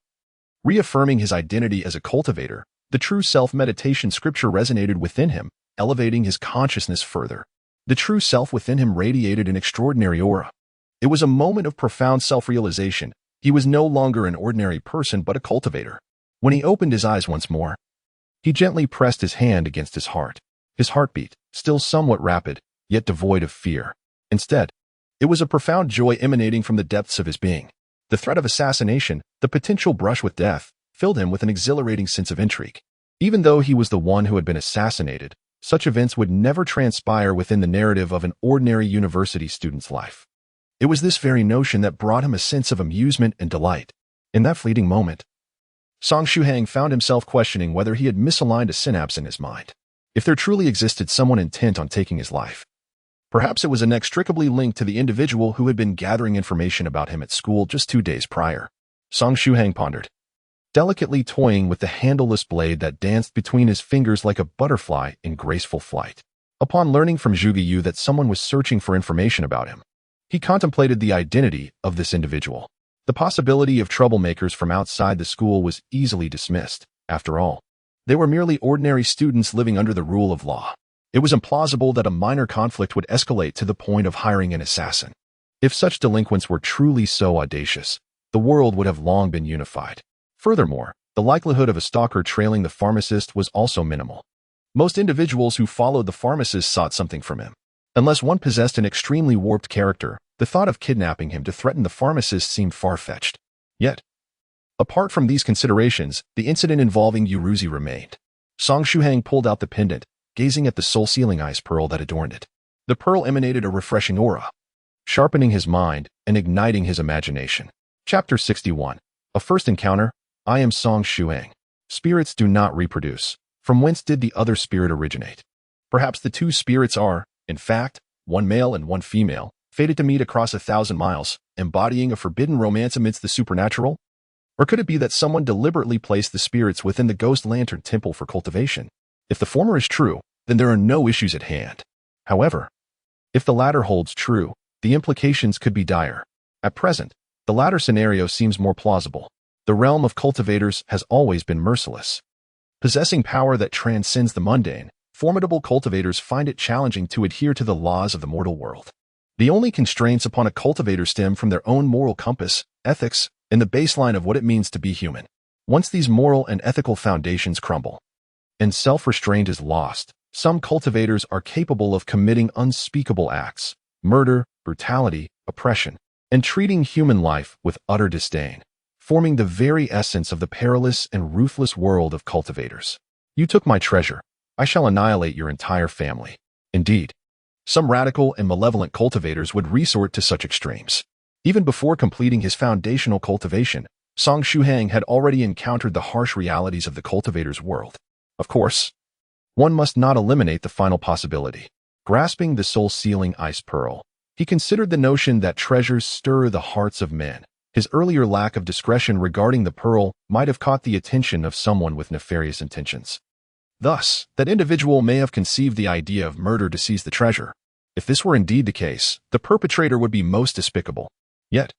reaffirming his identity as a cultivator, the true self-meditation scripture resonated within him, elevating his consciousness further. The true self within him radiated an extraordinary aura. It was a moment of profound self-realization. He was no longer an ordinary person but a cultivator. When he opened his eyes once more, he gently pressed his hand against his heart. His heartbeat, still somewhat rapid, yet devoid of fear. Instead, it was a profound joy emanating from the depths of his being. The threat of assassination, the potential brush with death, filled him with an exhilarating sense of intrigue. Even though he was the one who had been assassinated, such events would never transpire within the narrative of an ordinary university student's life. It was this very notion that brought him a sense of amusement and delight. In that fleeting moment, Song Shuhang found himself questioning whether he had misaligned a synapse in his mind. If there truly existed someone intent on taking his life, perhaps it was inextricably linked to the individual who had been gathering information about him at school just 2 days prior. Song Shuhang pondered, delicately toying with the handleless blade that danced between his fingers like a butterfly in graceful flight. Upon learning from Zhuge Yu that someone was searching for information about him, he contemplated the identity of this individual. The possibility of troublemakers from outside the school was easily dismissed. After all, they were merely ordinary students living under the rule of law. It was implausible that a minor conflict would escalate to the point of hiring an assassin. If such delinquents were truly so audacious, the world would have long been unified. Furthermore, the likelihood of a stalker trailing the pharmacist was also minimal. Most individuals who followed the pharmacist sought something from him. Unless one possessed an extremely warped character, the thought of kidnapping him to threaten the pharmacist seemed far-fetched. Yet, apart from these considerations, the incident involving Yuruzi remained. Song Shuhang pulled out the pendant, gazing at the soul-sealing ice pearl that adorned it. The pearl emanated a refreshing aura, sharpening his mind and igniting his imagination. Chapter 61. A First Encounter. I am Song Shuhang. Spirits do not reproduce. From whence did the other spirit originate? Perhaps the 2 spirits are, in fact, one male and one female, fated to meet across 1,000 miles, embodying a forbidden romance amidst the supernatural? Or could it be that someone deliberately placed the spirits within the Ghost Lantern Temple for cultivation? If the former is true, then there are no issues at hand. However, if the latter holds true, the implications could be dire. At present, the latter scenario seems more plausible. The realm of cultivators has always been merciless. Possessing power that transcends the mundane, formidable cultivators find it challenging to adhere to the laws of the mortal world. The only constraints upon a cultivator stem from their own moral compass, ethics, and the baseline of what it means to be human. Once these moral and ethical foundations crumble, and self-restraint is lost, some cultivators are capable of committing unspeakable acts, murder, brutality, oppression, and treating human life with utter disdain, forming the very essence of the perilous and ruthless world of cultivators. You took my treasure. I shall annihilate your entire family. Indeed, some radical and malevolent cultivators would resort to such extremes. Even before completing his foundational cultivation, Song Shuhang had already encountered the harsh realities of the cultivator's world. Of course, one must not eliminate the final possibility. Grasping the soul-sealing ice pearl, he considered the notion that treasures stir the hearts of men. His earlier lack of discretion regarding the pearl might have caught the attention of someone with nefarious intentions. Thus, that individual may have conceived the idea of murder to seize the treasure. If this were indeed the case, the perpetrator would be most despicable. Yet,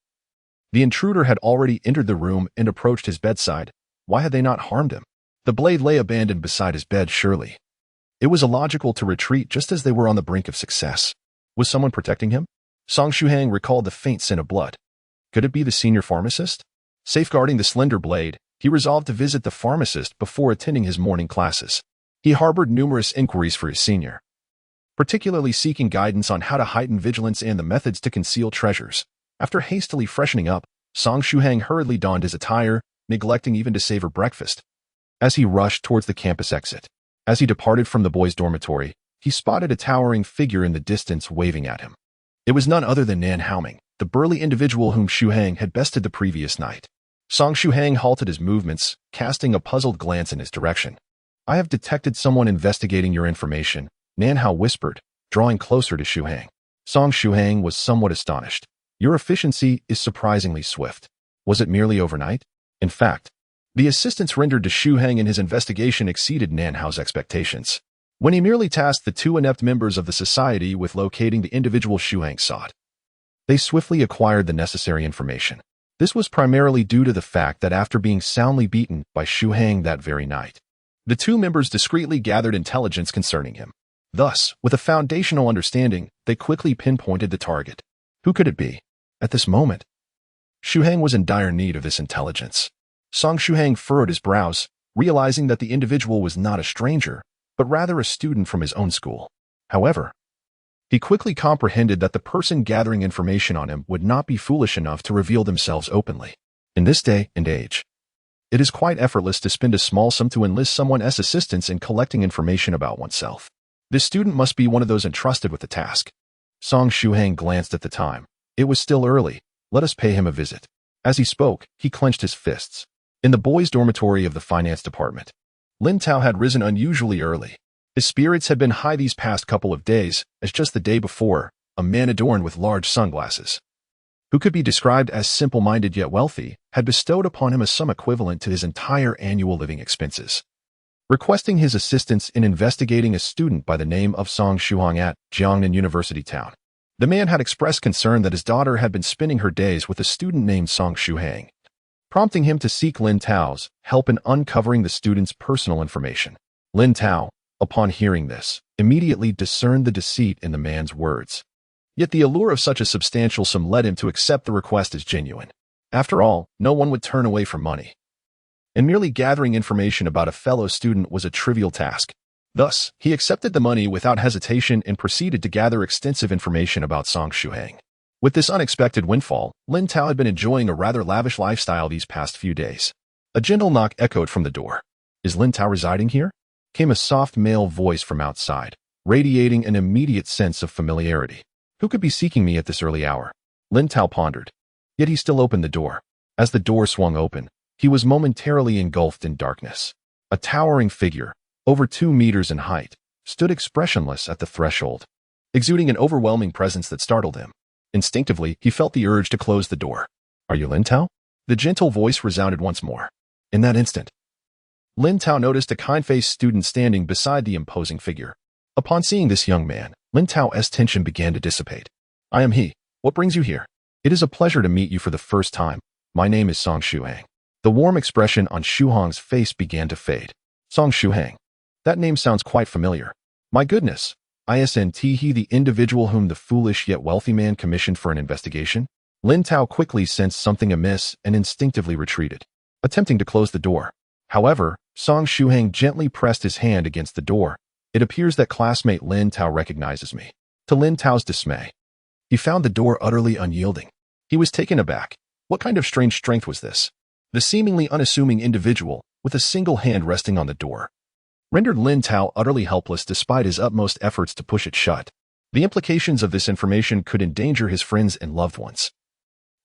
the intruder had already entered the room and approached his bedside. Why had they not harmed him? The blade lay abandoned beside his bed, surely. It was illogical to retreat just as they were on the brink of success. Was someone protecting him? Song Shuhang recalled the faint scent of blood. Could it be the senior pharmacist? Safeguarding the slender blade, he resolved to visit the pharmacist before attending his morning classes. He harbored numerous inquiries for his senior, particularly seeking guidance on how to heighten vigilance and the methods to conceal treasures. After hastily freshening up, Song Shuhang hurriedly donned his attire, neglecting even to savor breakfast. As he rushed towards the campus exit, as he departed from the boys' dormitory, he spotted a towering figure in the distance waving at him. It was none other than Nan Haoming, the burly individual whom Shuhang had bested the previous night. Song Shuhang halted his movements, casting a puzzled glance in his direction. I have detected someone investigating your information, Nan Hao whispered, drawing closer to Shuhang. Song Shuhang was somewhat astonished. Your efficiency is surprisingly swift. Was it merely overnight? In fact, the assistance rendered to Shuhang in his investigation exceeded Nan Hao's expectations. When he merely tasked the two inept members of the society with locating the individual Shuhang sought, they swiftly acquired the necessary information. This was primarily due to the fact that after being soundly beaten by Shuhang that very night, the two members discreetly gathered intelligence concerning him. Thus, with a foundational understanding, they quickly pinpointed the target. Who could it be? At this moment, Shuhang was in dire need of this intelligence. Song Shuhang furrowed his brows, realizing that the individual was not a stranger, but rather a student from his own school. However, he quickly comprehended that the person gathering information on him would not be foolish enough to reveal themselves openly. In this day and age, it is quite effortless to spend a small sum to enlist someone's assistance in collecting information about oneself. This student must be one of those entrusted with the task. Song Shuhang glanced at the time. It was still early. Let us pay him a visit. As he spoke, he clenched his fists. In the boys' dormitory of the finance department, Lin Tao had risen unusually early. His spirits had been high these past couple of days, as just the day before, a man adorned with large sunglasses, who could be described as simple-minded yet wealthy, had bestowed upon him a sum equivalent to his entire annual living expenses, requesting his assistance in investigating a student by the name of Song Shuhang at Jiangnan University Town. The man had expressed concern that his daughter had been spending her days with a student named Song Shuhang, prompting him to seek Lin Tao's help in uncovering the student's personal information. Lin Tao, upon hearing this, immediately discerned the deceit in the man's words. Yet the allure of such a substantial sum led him to accept the request as genuine. After all, no one would turn away from money, and merely gathering information about a fellow student was a trivial task. Thus, he accepted the money without hesitation and proceeded to gather extensive information about Song Shuhang. With this unexpected windfall, Lin Tao had been enjoying a rather lavish lifestyle these past few days. A gentle knock echoed from the door. Is Lin Tao residing here? Came a soft male voice from outside, radiating an immediate sense of familiarity. Who could be seeking me at this early hour? Lin Tao pondered. Yet he still opened the door. As the door swung open, he was momentarily engulfed in darkness. A towering figure, over 2 meters in height, stood expressionless at the threshold, exuding an overwhelming presence that startled him. Instinctively, he felt the urge to close the door. Are you Lin Tao? The gentle voice resounded once more. In that instant, Lin Tao noticed a kind-faced student standing beside the imposing figure. Upon seeing this young man, Lin Tao's tension began to dissipate. I am he. What brings you here? It is a pleasure to meet you for the first time. My name is Song Shuhang. The warm expression on Shuhang's face began to fade. Song Shuhang. That name sounds quite familiar. My goodness. Isn't he the individual whom the foolish yet wealthy man commissioned for an investigation? Lin Tao quickly sensed something amiss and instinctively retreated, attempting to close the door. However, Song Shuhang gently pressed his hand against the door. It appears that classmate Lin Tao recognizes me. To Lin Tao's dismay, he found the door utterly unyielding. He was taken aback. What kind of strange strength was this? The seemingly unassuming individual, with a single hand resting on the door, rendered Lin Tao utterly helpless despite his utmost efforts to push it shut. The implications of this information could endanger his friends and loved ones,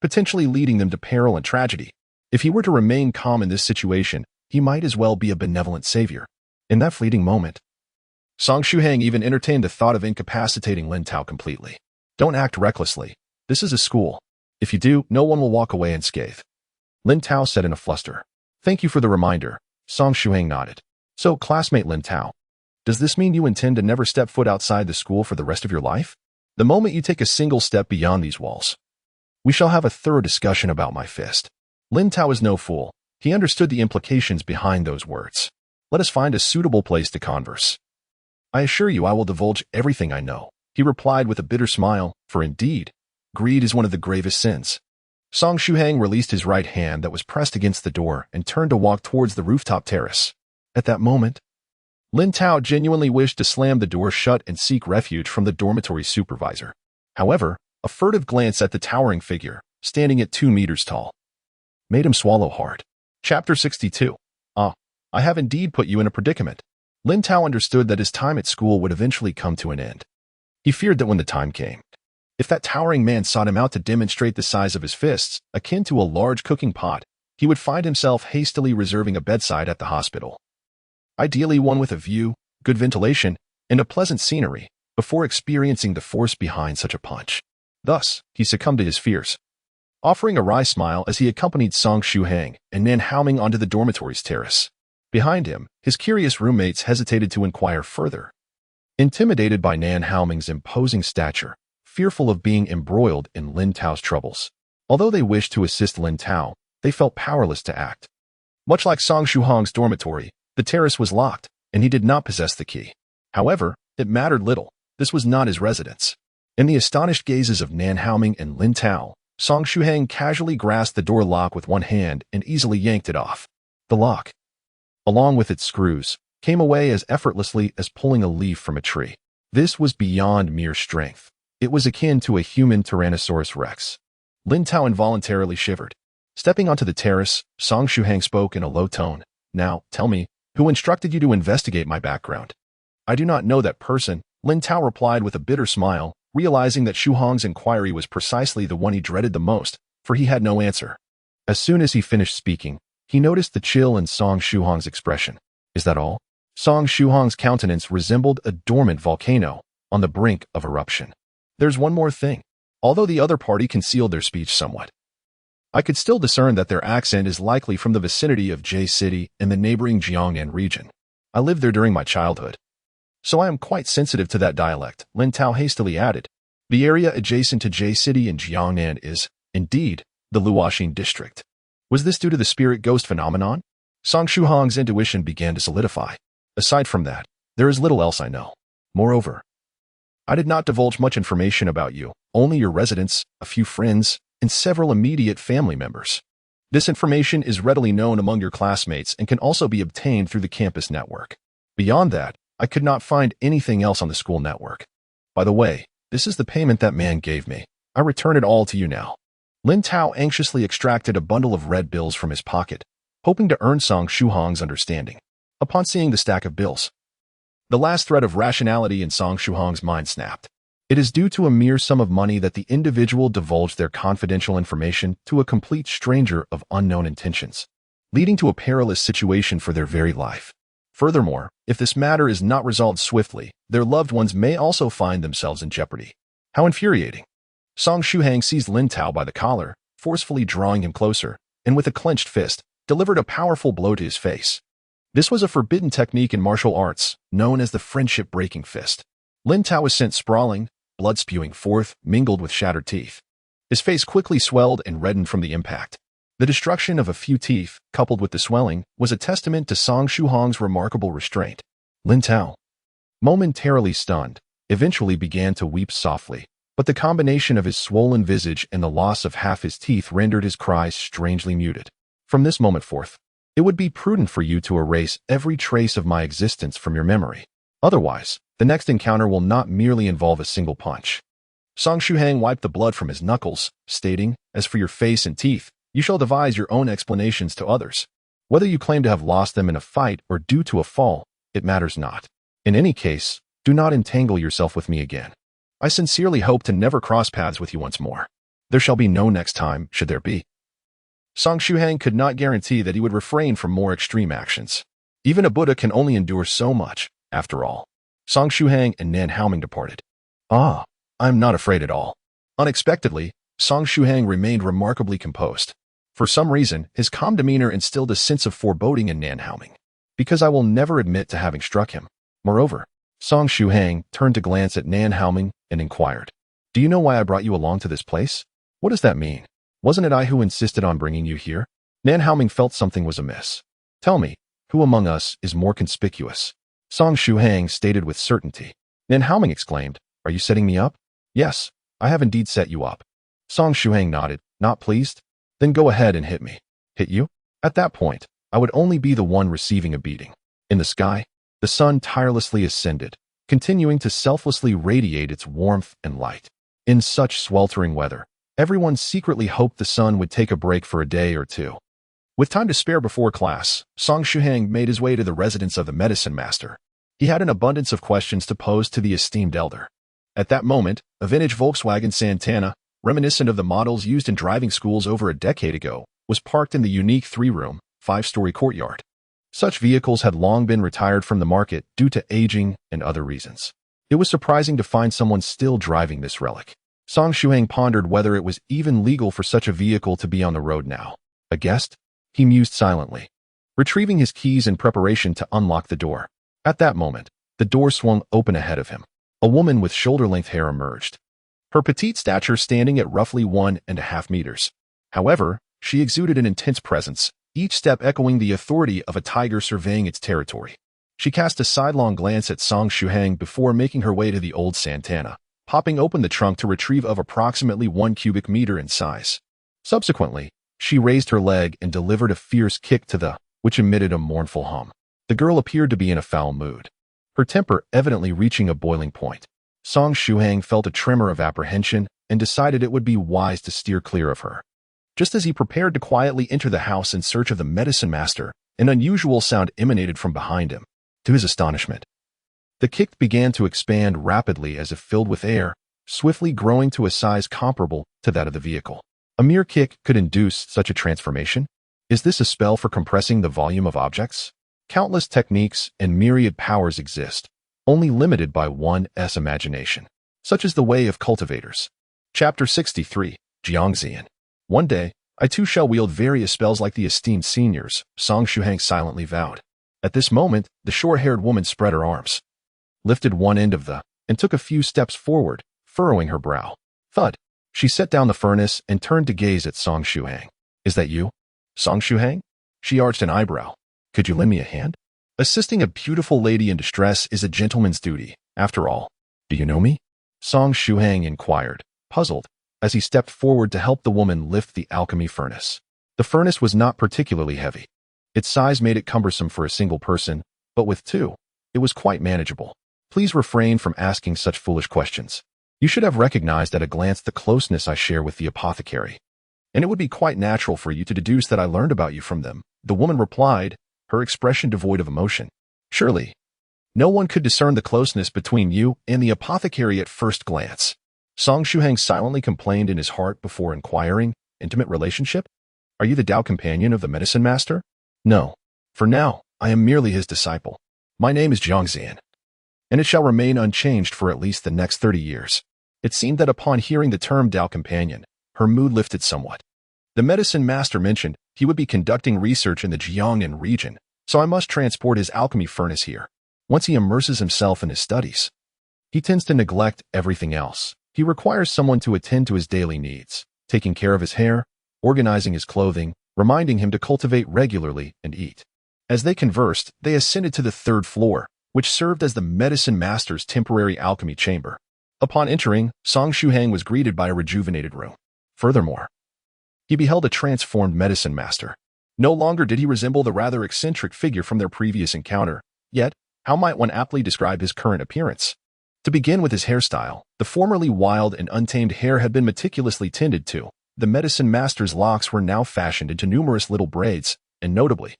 potentially leading them to peril and tragedy. If he were to remain calm in this situation, he might as well be a benevolent savior. In that fleeting moment, Song Shuhang even entertained the thought of incapacitating Lin Tao completely. Don't act recklessly. This is a school. If you do, no one will walk away unscathed, Lin Tao said in a fluster. Thank you for the reminder, Song Shuhang nodded. So, classmate Lin Tao, does this mean you intend to never step foot outside the school for the rest of your life? The moment you take a single step beyond these walls, we shall have a thorough discussion about my fist. Lin Tao is no fool. He understood the implications behind those words. Let us find a suitable place to converse. I assure you I will divulge everything I know, he replied with a bitter smile, for indeed, greed is one of the gravest sins. Song Shuhang released his right hand that was pressed against the door and turned to walk towards the rooftop terrace. At that moment, Lin Tao genuinely wished to slam the door shut and seek refuge from the dormitory supervisor. However, a furtive glance at the towering figure, standing at 2 meters tall, made him swallow hard. Chapter 62. I have indeed put you in a predicament. Lin Tao understood that his time at school would eventually come to an end. He feared that when the time came, if that towering man sought him out to demonstrate the size of his fists, akin to a large cooking pot, he would find himself hastily reserving a bedside at the hospital. Ideally one with a view, good ventilation, and a pleasant scenery, before experiencing the force behind such a punch. Thus, he succumbed to his fears, offering a wry smile as he accompanied Song Shuhang and Nan Haoming onto the dormitory's terrace. Behind him, his curious roommates hesitated to inquire further. Intimidated by Nan Haoming's imposing stature, fearful of being embroiled in Lin Tao's troubles. Although they wished to assist Lin Tao, they felt powerless to act. Much like Song Shuhang's dormitory, the terrace was locked, and he did not possess the key. However, it mattered little. This was not his residence. In the astonished gazes of Nan Haoming and Lin Tao, Song Shuhang casually grasped the door lock with one hand and easily yanked it off. The lock, along with its screws, came away as effortlessly as pulling a leaf from a tree. This was beyond mere strength. It was akin to a human Tyrannosaurus Rex. Lin Tao involuntarily shivered. Stepping onto the terrace, Song Shuhang spoke in a low tone. Now, tell me, who instructed you to investigate my background? I do not know that person, Lin Tao replied with a bitter smile, realizing that Shuhang's inquiry was precisely the one he dreaded the most, for he had no answer. As soon as he finished speaking, he noticed the chill in Song Shuhang's expression. Is that all? Song Shuhang's countenance resembled a dormant volcano on the brink of eruption. There's one more thing. Although the other party concealed their speech somewhat, I could still discern that their accent is likely from the vicinity of J City and the neighboring Jiangnan region. I lived there during my childhood, so I am quite sensitive to that dialect, Lin Tao hastily added. The area adjacent to J City and Jiangnan is, indeed, the Luoxin district. Was this due to the spirit ghost phenomenon? Song Shuhang's intuition began to solidify. Aside from that, there is little else I know. Moreover, I did not divulge much information about you, only your residence, a few friends, and several immediate family members. This information is readily known among your classmates and can also be obtained through the campus network. Beyond that, I could not find anything else on the school network. By the way, this is the payment that man gave me. I return it all to you now. Lin Tao anxiously extracted a bundle of red bills from his pocket, hoping to earn Song Shuhang's understanding. Upon seeing the stack of bills, the last thread of rationality in Song Shuhang's mind snapped. It is due to a mere sum of money that the individual divulged their confidential information to a complete stranger of unknown intentions, leading to a perilous situation for their very life. Furthermore, if this matter is not resolved swiftly, their loved ones may also find themselves in jeopardy. How infuriating. Song Shuhang seized Lin Tao by the collar, forcefully drawing him closer, and with a clenched fist, delivered a powerful blow to his face. This was a forbidden technique in martial arts, known as the friendship-breaking fist. Lin Tao was sent sprawling, blood spewing forth, mingled with shattered teeth. His face quickly swelled and reddened from the impact. The destruction of a few teeth, coupled with the swelling, was a testament to Song Shuhang's remarkable restraint. Lin Tao, momentarily stunned, eventually began to weep softly, but the combination of his swollen visage and the loss of half his teeth rendered his cries strangely muted. From this moment forth, it would be prudent for you to erase every trace of my existence from your memory. Otherwise, the next encounter will not merely involve a single punch. Song Shuhang wiped the blood from his knuckles, stating, as for your face and teeth, you shall devise your own explanations to others. Whether you claim to have lost them in a fight or due to a fall, it matters not. In any case, do not entangle yourself with me again. I sincerely hope to never cross paths with you once more. There shall be no next time, should there be. Song Shuhang could not guarantee that he would refrain from more extreme actions. Even a Buddha can only endure so much, after all. Song Shuhang and Nan Haoming departed. Ah, I am not afraid at all. Unexpectedly, Song Shuhang remained remarkably composed. For some reason, his calm demeanor instilled a sense of foreboding in Nan Haoming, because I will never admit to having struck him. Moreover, Song Shuhang turned to glance at Nan Haoming and inquired, "Do you know why I brought you along to this place? What does that mean? Wasn't it I who insisted on bringing you here?" Nan Haoming felt something was amiss. "Tell me, who among us is more conspicuous?" Song Shuhang stated with certainty. Nan Haoming exclaimed, "Are you setting me up?" "Yes, I have indeed set you up." Song Shuhang nodded, not pleased. "Then go ahead and hit me." "Hit you?" At that point, I would only be the one receiving a beating. In the sky, the sun tirelessly ascended, continuing to selflessly radiate its warmth and light. In such sweltering weather, everyone secretly hoped the sun would take a break for a day or two. With time to spare before class, Song Shuhang made his way to the residence of the medicine master. He had an abundance of questions to pose to the esteemed elder. At that moment, a vintage Volkswagen Santana, reminiscent of the models used in driving schools over a decade ago, was parked in the unique 3-room, 5-story courtyard. Such vehicles had long been retired from the market due to aging and other reasons. It was surprising to find someone still driving this relic. Song Shuhang pondered whether it was even legal for such a vehicle to be on the road now. A guest? He mused silently, retrieving his keys in preparation to unlock the door. At that moment, the door swung open ahead of him. A woman with shoulder-length hair emerged, her petite stature standing at roughly 1.5 meters. However, she exuded an intense presence, each step echoing the authority of a tiger surveying its territory. She cast a sidelong glance at Song Shuhang before making her way to the old Santana, popping open the trunk to retrieve of approximately 1 cubic meter in size. Subsequently, she raised her leg and delivered a fierce kick to the, which emitted a mournful hum. The girl appeared to be in a foul mood, her temper evidently reaching a boiling point. Song Shuhang felt a tremor of apprehension and decided it would be wise to steer clear of her. Just as he prepared to quietly enter the house in search of the medicine master, an unusual sound emanated from behind him. To his astonishment, the kick began to expand rapidly as if filled with air, swiftly growing to a size comparable to that of the vehicle. A mere kick could induce such a transformation? Is this a spell for compressing the volume of objects? Countless techniques and myriad powers exist, only limited by one's imagination, such as the way of cultivators. Chapter 63, Jiangxian. One day, I too shall wield various spells like the esteemed seniors, Song Shuhang silently vowed. At this moment, the short-haired woman spread her arms, lifted one end of and took a few steps forward, furrowing her brow. Thud. She set down the furnace and turned to gaze at Song Shuhang. "Is that you, Song Shuhang?" She arched an eyebrow. "Could you lend me a hand? Assisting a beautiful lady in distress is a gentleman's duty, after all. Do you know me?" Song Shuhang inquired, puzzled, as he stepped forward to help the woman lift the alchemy furnace. The furnace was not particularly heavy. Its size made it cumbersome for a single person, but with two, it was quite manageable. "Please refrain from asking such foolish questions. You should have recognized at a glance the closeness I share with the apothecary, and it would be quite natural for you to deduce that I learned about you from them," the woman replied, her expression devoid of emotion. "Surely, no one could discern the closeness between you and the apothecary at first glance." Song Shuhang silently complained in his heart before inquiring, "Intimate relationship? Are you the Tao companion of the medicine master?" "No. For now, I am merely his disciple. My name is Jiangxian, and it shall remain unchanged for at least the next 30 years. It seemed that upon hearing the term Tao companion, her mood lifted somewhat. The medicine master mentioned he would be conducting research in the Jiangnan region, so I must transport his alchemy furnace here. Once he immerses himself in his studies, he tends to neglect everything else. He requires someone to attend to his daily needs, taking care of his hair, organizing his clothing, reminding him to cultivate regularly and eat." As they conversed, they ascended to the 3rd floor, which served as the medicine master's temporary alchemy chamber. Upon entering, Song Shuhang was greeted by a rejuvenated room. Furthermore, he beheld a transformed medicine master. No longer did he resemble the rather eccentric figure from their previous encounter, yet, how might one aptly describe his current appearance? To begin with his hairstyle, the formerly wild and untamed hair had been meticulously tended to. The medicine master's locks were now fashioned into numerous little braids, and notably,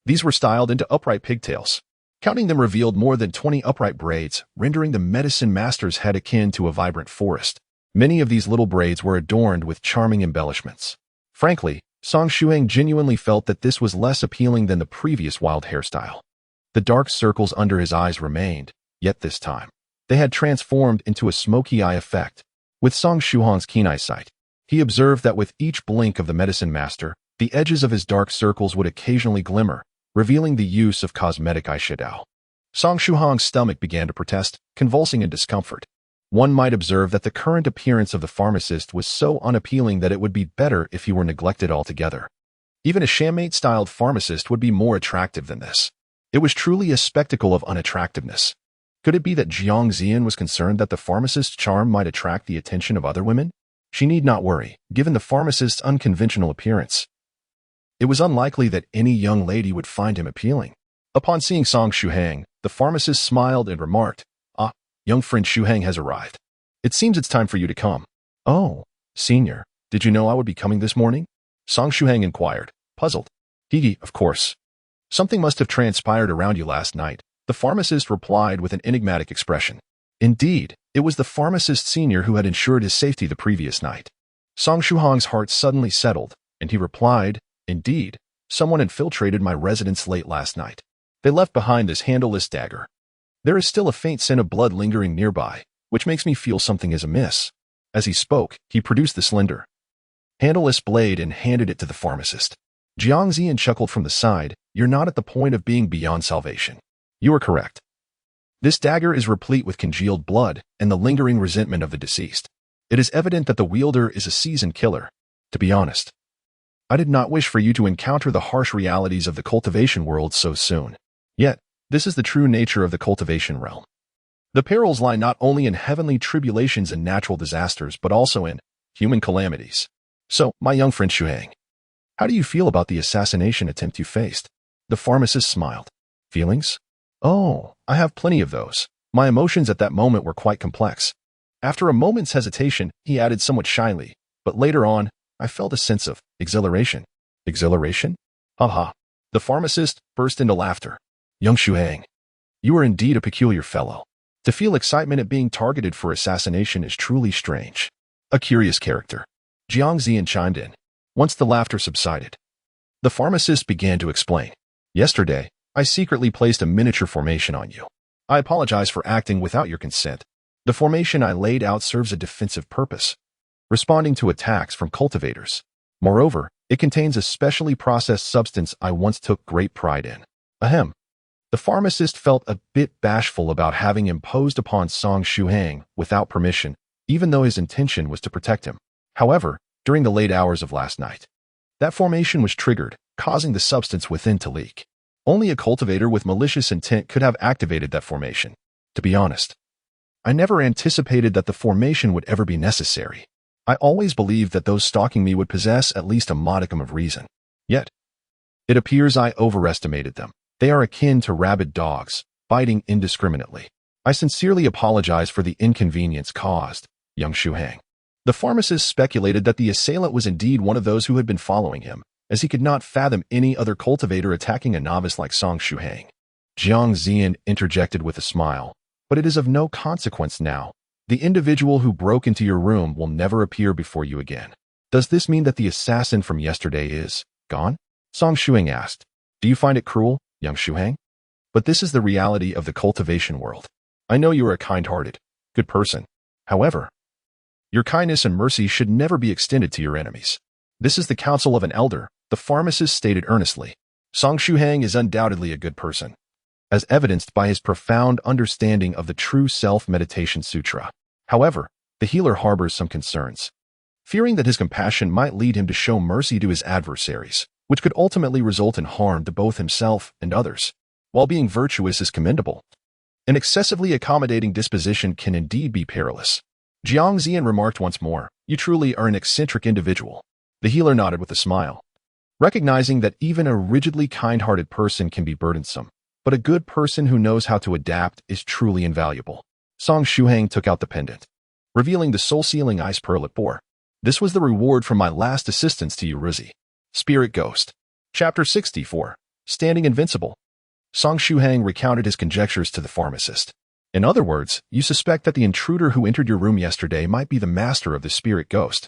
these were styled into upright pigtails. Counting them revealed more than 20 upright braids, rendering the medicine master's head akin to a vibrant forest. Many of these little braids were adorned with charming embellishments. Frankly, Song Shuhang genuinely felt that this was less appealing than the previous wild hairstyle. The dark circles under his eyes remained, yet this time, they had transformed into a smoky eye effect. With Song Shuhang's keen eyesight, he observed that with each blink of the medicine master, the edges of his dark circles would occasionally glimmer, revealing the use of cosmetic eyeshadow. Song Shuhang's stomach began to protest, convulsing in discomfort. One might observe that the current appearance of the pharmacist was so unappealing that it would be better if he were neglected altogether. Even a shammate-styled pharmacist would be more attractive than this. It was truly a spectacle of unattractiveness. Could it be that Jiang Zian was concerned that the pharmacist's charm might attract the attention of other women? She need not worry, given the pharmacist's unconventional appearance. It was unlikely that any young lady would find him appealing. Upon seeing Song Shuhang, the pharmacist smiled and remarked, "Ah, young friend Shuhang has arrived. It seems it's time for you to come." "Oh, senior, did you know I would be coming this morning?" Song Shuhang inquired, puzzled. "Hee, of course. Something must have transpired around you last night," the pharmacist replied with an enigmatic expression. Indeed, it was the pharmacist senior who had ensured his safety the previous night. Song Shuhang's heart suddenly settled, and he replied, "Indeed, someone infiltrated my residence late last night. They left behind this handleless dagger. There is still a faint scent of blood lingering nearby, which makes me feel something is amiss." As he spoke, he produced the slender, handleless blade and handed it to the pharmacist. Jiang Zian chuckled from the side, "You're not at the point of being beyond salvation. You are correct. This dagger is replete with congealed blood and the lingering resentment of the deceased. It is evident that the wielder is a seasoned killer. To be honest, I did not wish for you to encounter the harsh realities of the cultivation world so soon. Yet, this is the true nature of the cultivation realm. The perils lie not only in heavenly tribulations and natural disasters, but also in human calamities. So, my young friend Shuhang, how do you feel about the assassination attempt you faced?" The pharmacist smiled. "Feelings? Oh, I have plenty of those. My emotions at that moment were quite complex." After a moment's hesitation, he added somewhat shyly, "But later on, I felt a sense of exhilaration." "Exhilaration? Ha ha." The pharmacist burst into laughter. "Young Shuhang, you are indeed a peculiar fellow. To feel excitement at being targeted for assassination is truly strange. A curious character." Jiang Zian chimed in. Once the laughter subsided, the pharmacist began to explain. "Yesterday, I secretly placed a miniature formation on you. I apologize for acting without your consent. The formation I laid out serves a defensive purpose, responding to attacks from cultivators. Moreover, it contains a specially processed substance I once took great pride in." Ahem. The pharmacist felt a bit bashful about having imposed upon Song Shuhang without permission, even though his intention was to protect him. However, during the late hours of last night, that formation was triggered, causing the substance within to leak. Only a cultivator with malicious intent could have activated that formation. To be honest, I never anticipated that the formation would ever be necessary. I always believed that those stalking me would possess at least a modicum of reason. Yet, it appears I overestimated them. They are akin to rabid dogs, biting indiscriminately. I sincerely apologize for the inconvenience caused, young Shuhang." The pharmacist speculated that the assailant was indeed one of those who had been following him, as he could not fathom any other cultivator attacking a novice like Song Shuhang. Jiang Zian interjected with a smile, "But it is of no consequence now. The individual who broke into your room will never appear before you again." "Does this mean that the assassin from yesterday is gone?" Song Shuhang asked. "Do you find it cruel, young Shuhang? But this is the reality of the cultivation world. I know you are a kind-hearted, good person. However, your kindness and mercy should never be extended to your enemies. This is the counsel of an elder," the pharmacist stated earnestly. Song Shuhang is undoubtedly a good person, as evidenced by his profound understanding of the True Self Meditation Sutra. However, the healer harbors some concerns, fearing that his compassion might lead him to show mercy to his adversaries, which could ultimately result in harm to both himself and others. While being virtuous is commendable, an excessively accommodating disposition can indeed be perilous. Jiang Zian remarked once more, "You truly are an eccentric individual." The healer nodded with a smile, recognizing that even a rigidly kind-hearted person can be burdensome, but a good person who knows how to adapt is truly invaluable. Song Shuhang took out the pendant, revealing the soul-sealing ice pearl it bore. "This was the reward for my last assistance to you, Ruzi." Spirit Ghost. Chapter 64. Standing Invincible. Song Shuhang recounted his conjectures to the pharmacist. In other words, you suspect that the intruder who entered your room yesterday might be the master of the spirit ghost,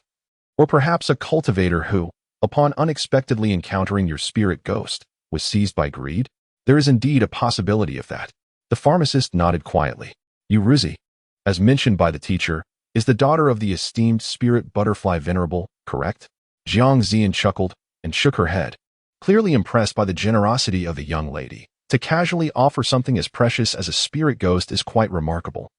or perhaps a cultivator who, upon unexpectedly encountering your spirit ghost, was seized by greed? There is indeed a possibility of that. The pharmacist nodded quietly. Yuruzi, as mentioned by the teacher, is the daughter of the esteemed spirit butterfly venerable, correct? Jiang Zian chuckled and shook her head, clearly impressed by the generosity of the young lady. To casually offer something as precious as a spirit ghost is quite remarkable.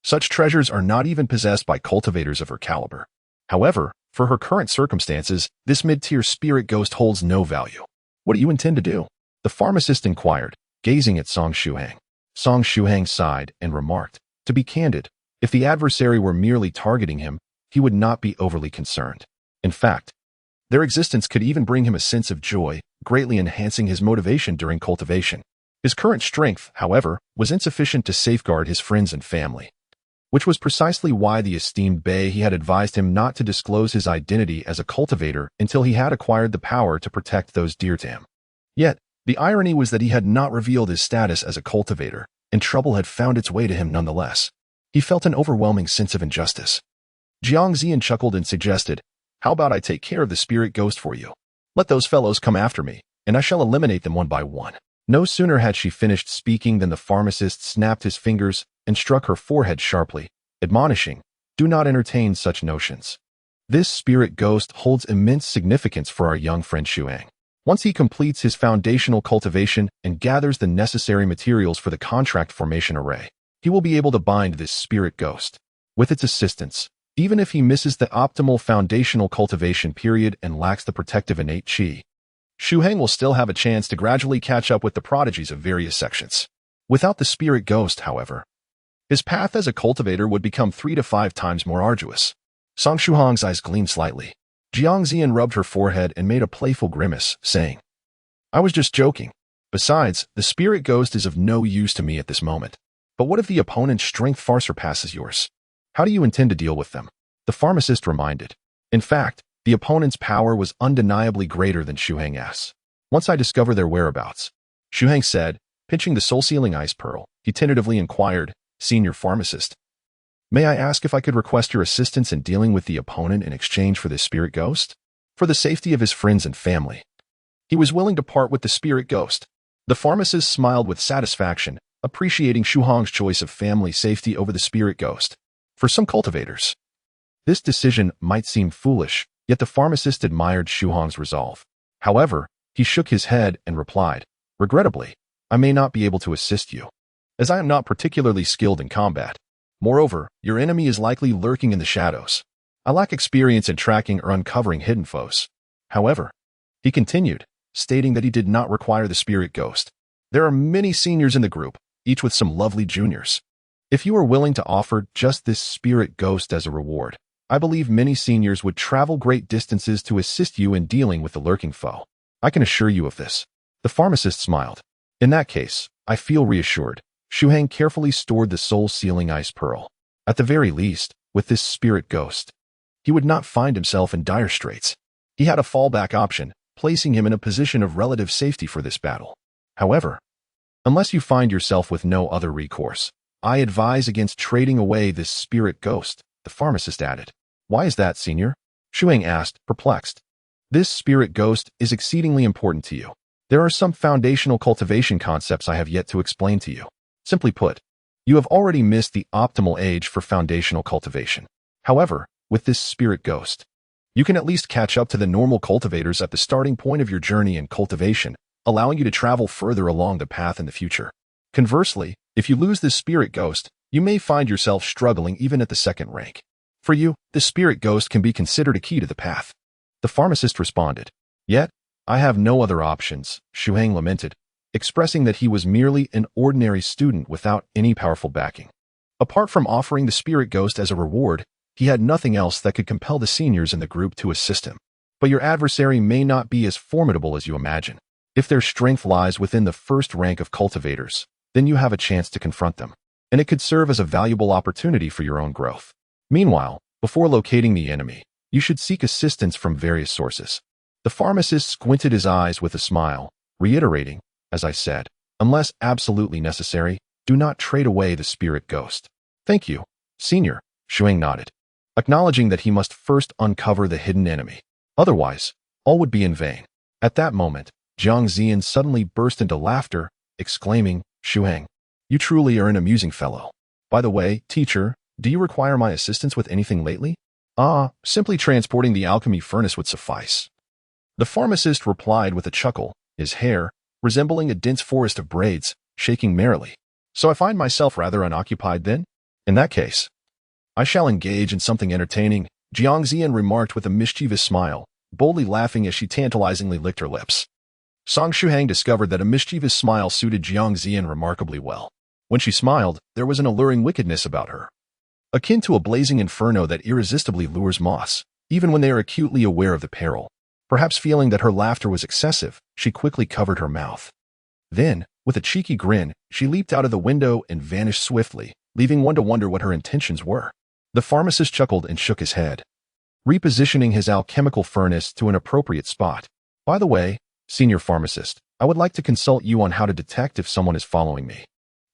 Such treasures are not even possessed by cultivators of her caliber. However, for her current circumstances, this mid-tier spirit ghost holds no value. What do you intend to do? The pharmacist inquired, gazing at Song Shuhang. Song Shuhang sighed and remarked, to be candid, if the adversary were merely targeting him, he would not be overly concerned. In fact, their existence could even bring him a sense of joy, greatly enhancing his motivation during cultivation. His current strength, however, was insufficient to safeguard his friends and family, which was precisely why the esteemed Bey had advised him not to disclose his identity as a cultivator until he had acquired the power to protect those dear to him. Yet, the irony was that he had not revealed his status as a cultivator, and trouble had found its way to him nonetheless. He felt an overwhelming sense of injustice. Jiang Zian chuckled and suggested, how about I take care of the spirit ghost for you? Let those fellows come after me, and I shall eliminate them one by one. No sooner had she finished speaking than the pharmacist snapped his fingers and struck her forehead sharply, admonishing, do not entertain such notions. This spirit ghost holds immense significance for our young friend Shuang. Once he completes his foundational cultivation and gathers the necessary materials for the contract formation array, he will be able to bind this spirit ghost. With its assistance, even if he misses the optimal foundational cultivation period and lacks the protective innate qi, Shuhang will still have a chance to gradually catch up with the prodigies of various sections. Without the spirit ghost, however, his path as a cultivator would become 3 to 5 times more arduous. Song Shuhang's eyes gleamed slightly. Jiang Zian rubbed her forehead and made a playful grimace, saying, I was just joking. Besides, the spirit ghost is of no use to me at this moment. But what if the opponent's strength far surpasses yours? How do you intend to deal with them? The pharmacist reminded. In fact, the opponent's power was undeniably greater than Shuhang's. Once I discover their whereabouts, Shuhang said, pinching the soul-sealing ice pearl, he tentatively inquired, Senior Pharmacist, may I ask if I could request your assistance in dealing with the opponent in exchange for this spirit ghost? For the safety of his friends and family. He was willing to part with the spirit ghost. The pharmacist smiled with satisfaction, appreciating Shuhang's choice of family safety over the spirit ghost. For some cultivators, this decision might seem foolish, yet the pharmacist admired Shuhang's resolve. However, he shook his head and replied, regrettably, I may not be able to assist you, as I am not particularly skilled in combat. Moreover, your enemy is likely lurking in the shadows. I lack experience in tracking or uncovering hidden foes. However, he continued, stating that he did not require the spirit ghost. There are many seniors in the group, each with some lovely juniors. If you are willing to offer just this spirit ghost as a reward, I believe many seniors would travel great distances to assist you in dealing with the lurking foe. I can assure you of this. The pharmacist smiled. In that case, I feel reassured. Shuhang carefully stored the soul-sealing ice pearl. At the very least, with this spirit ghost, he would not find himself in dire straits. He had a fallback option, placing him in a position of relative safety for this battle. However, unless you find yourself with no other recourse, I advise against trading away this spirit ghost, the pharmacist added. Why is that, Senior? Shuhang asked, perplexed. This spirit ghost is exceedingly important to you. There are some foundational cultivation concepts I have yet to explain to you. Simply put, you have already missed the optimal age for foundational cultivation. However, with this spirit ghost, you can at least catch up to the normal cultivators at the starting point of your journey in cultivation, allowing you to travel further along the path in the future. Conversely, if you lose this spirit ghost, you may find yourself struggling even at the second rank. For you, the spirit ghost can be considered a key to the path. The pharmacist responded. Yet, I have no other options, Shuhang lamented, expressing that he was merely an ordinary student without any powerful backing. Apart from offering the spirit ghost as a reward, he had nothing else that could compel the seniors in the group to assist him. But your adversary may not be as formidable as you imagine. If their strength lies within the first rank of cultivators, then you have a chance to confront them, and it could serve as a valuable opportunity for your own growth. Meanwhile, before locating the enemy, you should seek assistance from various sources. The pharmacist squinted his eyes with a smile, reiterating, as I said, Unless absolutely necessary, do not trade away the spirit ghost. Thank you, Senior, Shuhang nodded, acknowledging that he must first uncover the hidden enemy. Otherwise, all would be in vain. At that moment, Jiang Ziyan suddenly burst into laughter, exclaiming, Shuhang, you truly are an amusing fellow. By the way, teacher, do you require my assistance with anything lately? Simply transporting the alchemy furnace would suffice. The pharmacist replied with a chuckle, his hair, resembling a dense forest of braids, shaking merrily. So I find myself rather unoccupied then? In that case, I shall engage in something entertaining, Jiang Ziyan remarked with a mischievous smile, boldly laughing as she tantalizingly licked her lips. Song Shuhang discovered that a mischievous smile suited Jiang Ziyan remarkably well. When she smiled, there was an alluring wickedness about her, akin to a blazing inferno that irresistibly lures moths, even when they are acutely aware of the peril. Perhaps feeling that her laughter was excessive, she quickly covered her mouth. Then, with a cheeky grin, she leaped out of the window and vanished swiftly, leaving one to wonder what her intentions were. The pharmacist chuckled and shook his head, repositioning his alchemical furnace to an appropriate spot. By the way, Senior Pharmacist, I would like to consult you on how to detect if someone is following me,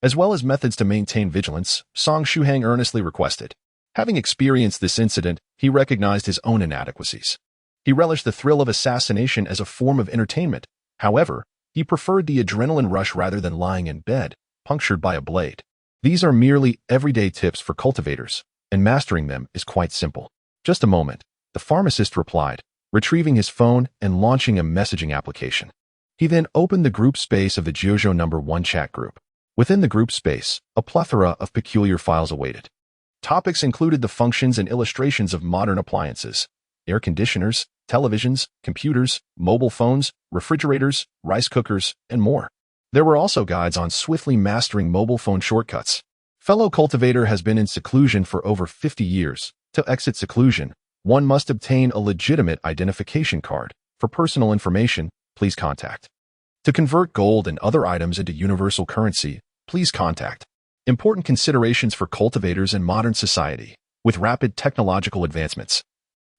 as well as methods to maintain vigilance, Song Shuhang earnestly requested. Having experienced this incident, he recognized his own inadequacies. He relished the thrill of assassination as a form of entertainment. However, he preferred the adrenaline rush rather than lying in bed, punctured by a blade. These are merely everyday tips for cultivators, and mastering them is quite simple. Just a moment, the pharmacist replied, retrieving his phone and launching a messaging application. He then opened the group space of the Jiuzhou No.1 chat group. Within the group space, a plethora of peculiar files awaited. Topics included the functions and illustrations of modern appliances, air conditioners, televisions, computers, mobile phones, refrigerators, rice cookers, and more. There were also guides on swiftly mastering mobile phone shortcuts. Fellow cultivator has been in seclusion for over 50 years. To exit seclusion, one must obtain a legitimate identification card. For personal information, please contact. To convert gold and other items into universal currency, please contact. Important considerations for cultivators in modern society, with rapid technological advancements.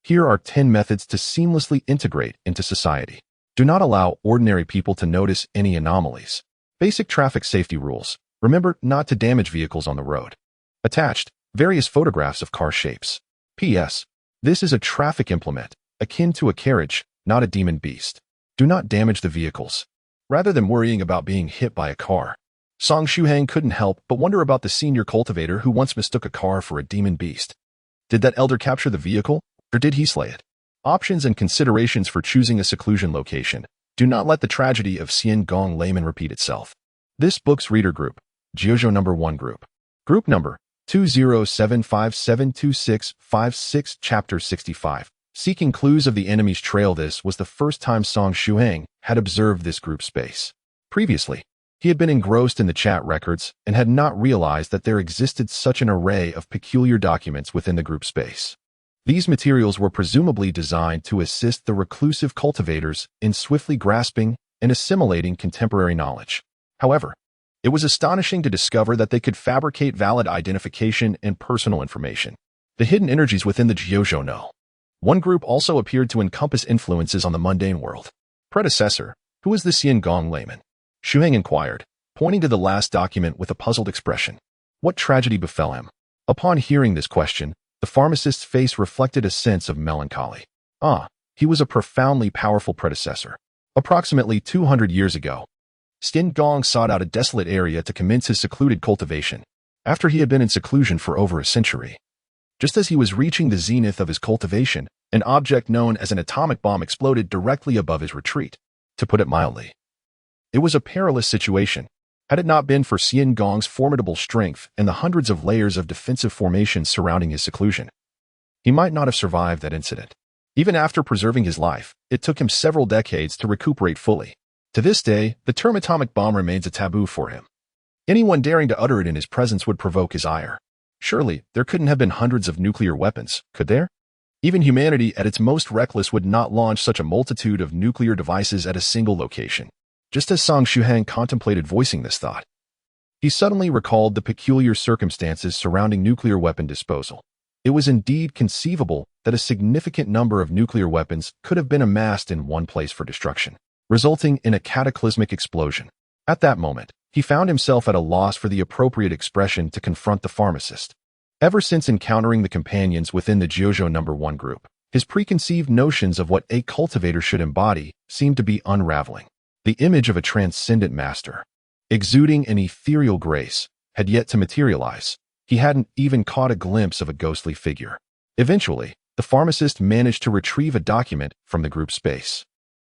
Here are 10 methods to seamlessly integrate into society. Do not allow ordinary people to notice any anomalies. Basic traffic safety rules. Remember not to damage vehicles on the road. Attached, various photographs of car shapes. P.S. This is a traffic implement, akin to a carriage, not a demon beast. Do not damage the vehicles. Rather than worrying about being hit by a car, Song Shuhang couldn't help but wonder about the senior cultivator who once mistook a car for a demon beast. Did that elder capture the vehicle, or did he slay it? Options and considerations for choosing a seclusion location. Do not let the tragedy of Xian Gong layman repeat itself. This book's reader group, Jiuzhou No.1 Group. Group number 207572656, Chapter 65. Seeking clues of the enemy's trail. This was the first time Song Shuhang had observed this group space. Previously, he had been engrossed in the chat records and had not realized that there existed such an array of peculiar documents within the group space. These materials were presumably designed to assist the reclusive cultivators in swiftly grasping and assimilating contemporary knowledge. However, it was astonishing to discover that they could fabricate valid identification and personal information. The hidden energies within the Jiuzhou No.1 Group also appeared to encompass influences on the mundane world. Predecessor, who is the Xian Gong layman? Shuhang inquired, pointing to the last document with a puzzled expression. What tragedy befell him? Upon hearing this question, the pharmacist's face reflected a sense of melancholy. He was a profoundly powerful predecessor. Approximately 200 years ago, Xian Gong sought out a desolate area to commence his secluded cultivation, after he had been in seclusion for over a century. Just as he was reaching the zenith of his cultivation, an object known as an atomic bomb exploded directly above his retreat. To put it mildly, it was a perilous situation. Had it not been for Xian Gong's formidable strength and the hundreds of layers of defensive formations surrounding his seclusion, he might not have survived that incident. Even after preserving his life, it took him several decades to recuperate fully. To this day, the term atomic bomb remains a taboo for him. Anyone daring to utter it in his presence would provoke his ire. Surely, there couldn't have been hundreds of nuclear weapons, could there? Even humanity at its most reckless would not launch such a multitude of nuclear devices at a single location. Just as Song Shuhang contemplated voicing this thought, he suddenly recalled the peculiar circumstances surrounding nuclear weapon disposal. It was indeed conceivable that a significant number of nuclear weapons could have been amassed in one place for destruction, resulting in a cataclysmic explosion. At that moment, He found himself at a loss for the appropriate expression to confront the pharmacist. Ever since encountering the companions within the Jiuzhou No.1 Group, his preconceived notions of what a cultivator should embody seemed to be unraveling. The image of a transcendent master, exuding an ethereal grace, had yet to materialize. He hadn't even caught a glimpse of a ghostly figure. Eventually, the pharmacist managed to retrieve a document from the group space.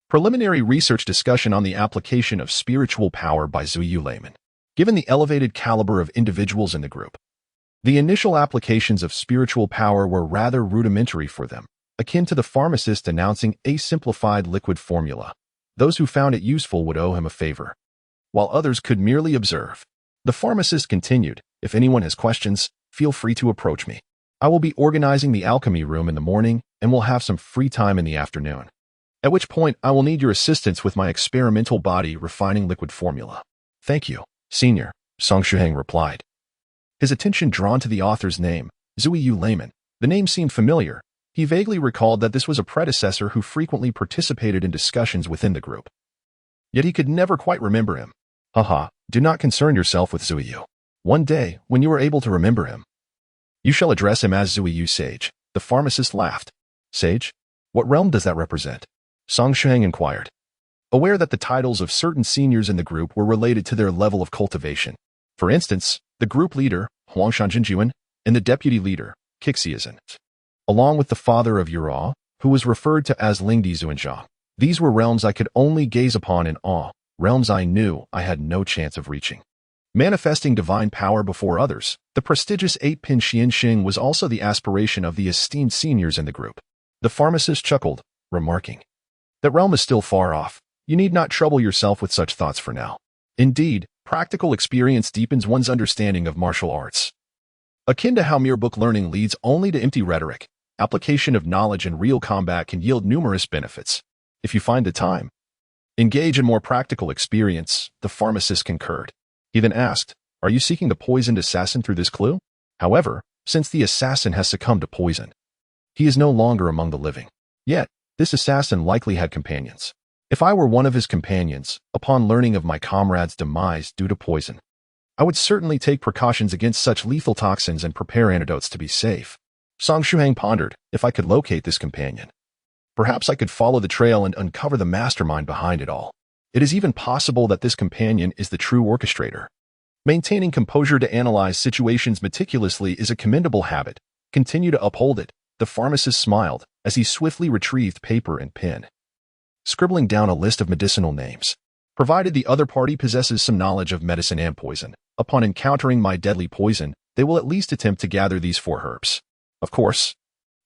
Preliminary research discussion on the application of spiritual power by Jiuzhou No.1. Given the elevated caliber of individuals in the group, the initial applications of spiritual power were rather rudimentary for them, akin to the pharmacist announcing a simplified liquid formula. Those who found it useful would owe him a favor, while others could merely observe. The pharmacist continued, "If anyone has questions, feel free to approach me. I will be organizing the alchemy room in the morning and will have some free time in the afternoon, at which point I will need your assistance with my experimental body refining liquid formula." "Thank you, Senior," Song Shuhang replied. His attention drawn to the author's name, Jiuzhou No.1. The name seemed familiar. He vaguely recalled that this was a predecessor who frequently participated in discussions within the group. Yet he could never quite remember him. "Haha, do not concern yourself with Jiuzhou. One day, when you are able to remember him, you shall address him as Jiuzhou Sage." The pharmacist laughed. "Sage? What realm does that represent?" Song Shuhang inquired, aware that the titles of certain seniors in the group were related to their level of cultivation. For instance, the group leader, Huangshanjinjuan, and the deputy leader, Xixiazan, along with the father of Yura, who was referred to as Lingdi Zuanzhang. These were realms I could only gaze upon in awe, realms I knew I had no chance of reaching. Manifesting divine power before others, the prestigious 8-pin Xianxing was also the aspiration of the esteemed seniors in the group. The pharmacist chuckled, remarking, "That realm is still far off. You need not trouble yourself with such thoughts for now. Indeed, practical experience deepens one's understanding of martial arts. Akin to how mere book learning leads only to empty rhetoric, application of knowledge in real combat can yield numerous benefits. If you find the time, engage in more practical experience," the pharmacist concurred. He then asked, "Are you seeking the poisoned assassin through this clue?" However, since the assassin has succumbed to poison, he is no longer among the living. Yet, this assassin likely had companions. If I were one of his companions, upon learning of my comrade's demise due to poison, I would certainly take precautions against such lethal toxins and prepare antidotes to be safe. Song Shuhang pondered, if I could locate this companion, perhaps I could follow the trail and uncover the mastermind behind it all. It is even possible that this companion is the true orchestrator. Maintaining composure to analyze situations meticulously is a commendable habit. Continue to uphold it. The pharmacist smiled as he swiftly retrieved paper and pen, scribbling down a list of medicinal names. Provided the other party possesses some knowledge of medicine and poison, upon encountering my deadly poison, they will at least attempt to gather these 4 herbs. Of course,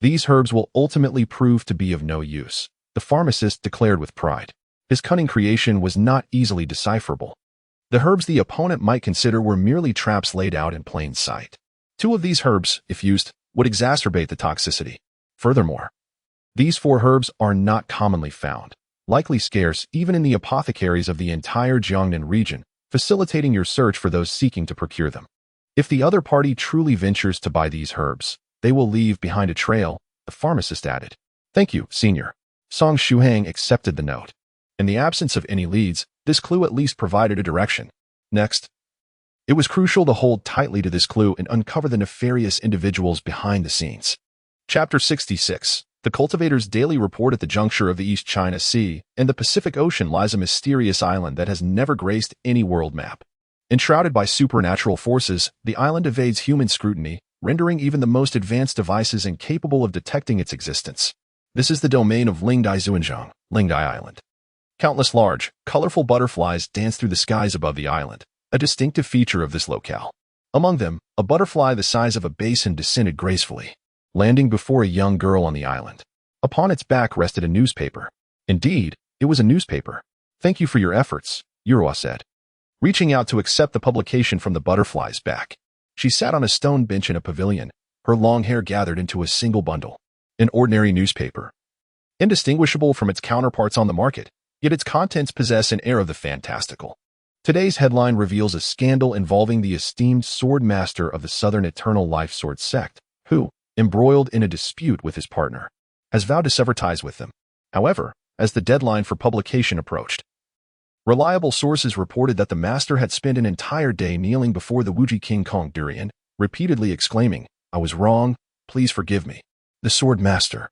these herbs will ultimately prove to be of no use, the pharmacist declared with pride. His cunning creation was not easily decipherable. The herbs the opponent might consider were merely traps laid out in plain sight. 2 of these herbs, if used, would exacerbate the toxicity. Furthermore, these 4 herbs are not commonly found, likely scarce even in the apothecaries of the entire Jiangnan region, facilitating your search for those seeking to procure them. If the other party truly ventures to buy these herbs, they will leave behind a trail, the pharmacist added. "Thank you, Senior." Song Shuhang accepted the note. In the absence of any leads, this clue at least provided a direction. Next, it was crucial to hold tightly to this clue and uncover the nefarious individuals behind the scenes. Chapter 66. The cultivator's daily report. At the juncture of the East China Sea and the Pacific Ocean lies a mysterious island that has never graced any world map. Enshrouded by supernatural forces, the island evades human scrutiny, rendering even the most advanced devices incapable of detecting its existence. This is the domain of Lingdi Zuanzhang, Lingdi Island. Countless large, colorful butterflies dance through the skies above the island, a distinctive feature of this locale. Among them, a butterfly the size of a basin descended gracefully, landing before a young girl on the island. Upon its back rested a newspaper. Indeed, it was a newspaper. "Thank you for your efforts," Yura said, reaching out to accept the publication from the butterfly's back. She sat on a stone bench in a pavilion, her long hair gathered into a single bundle. An ordinary newspaper, indistinguishable from its counterparts on the market, yet its contents possess an air of the fantastical. Today's headline reveals a scandal involving the esteemed sword master of the Southern Eternal Life Sword sect, who, embroiled in a dispute with his partner, has vowed to sever ties with them. However, as the deadline for publication approached, Reliable sources reported that the master had spent an entire day kneeling before the Wuji King Kong durian, repeatedly exclaiming, "I was wrong, please forgive me." The sword master,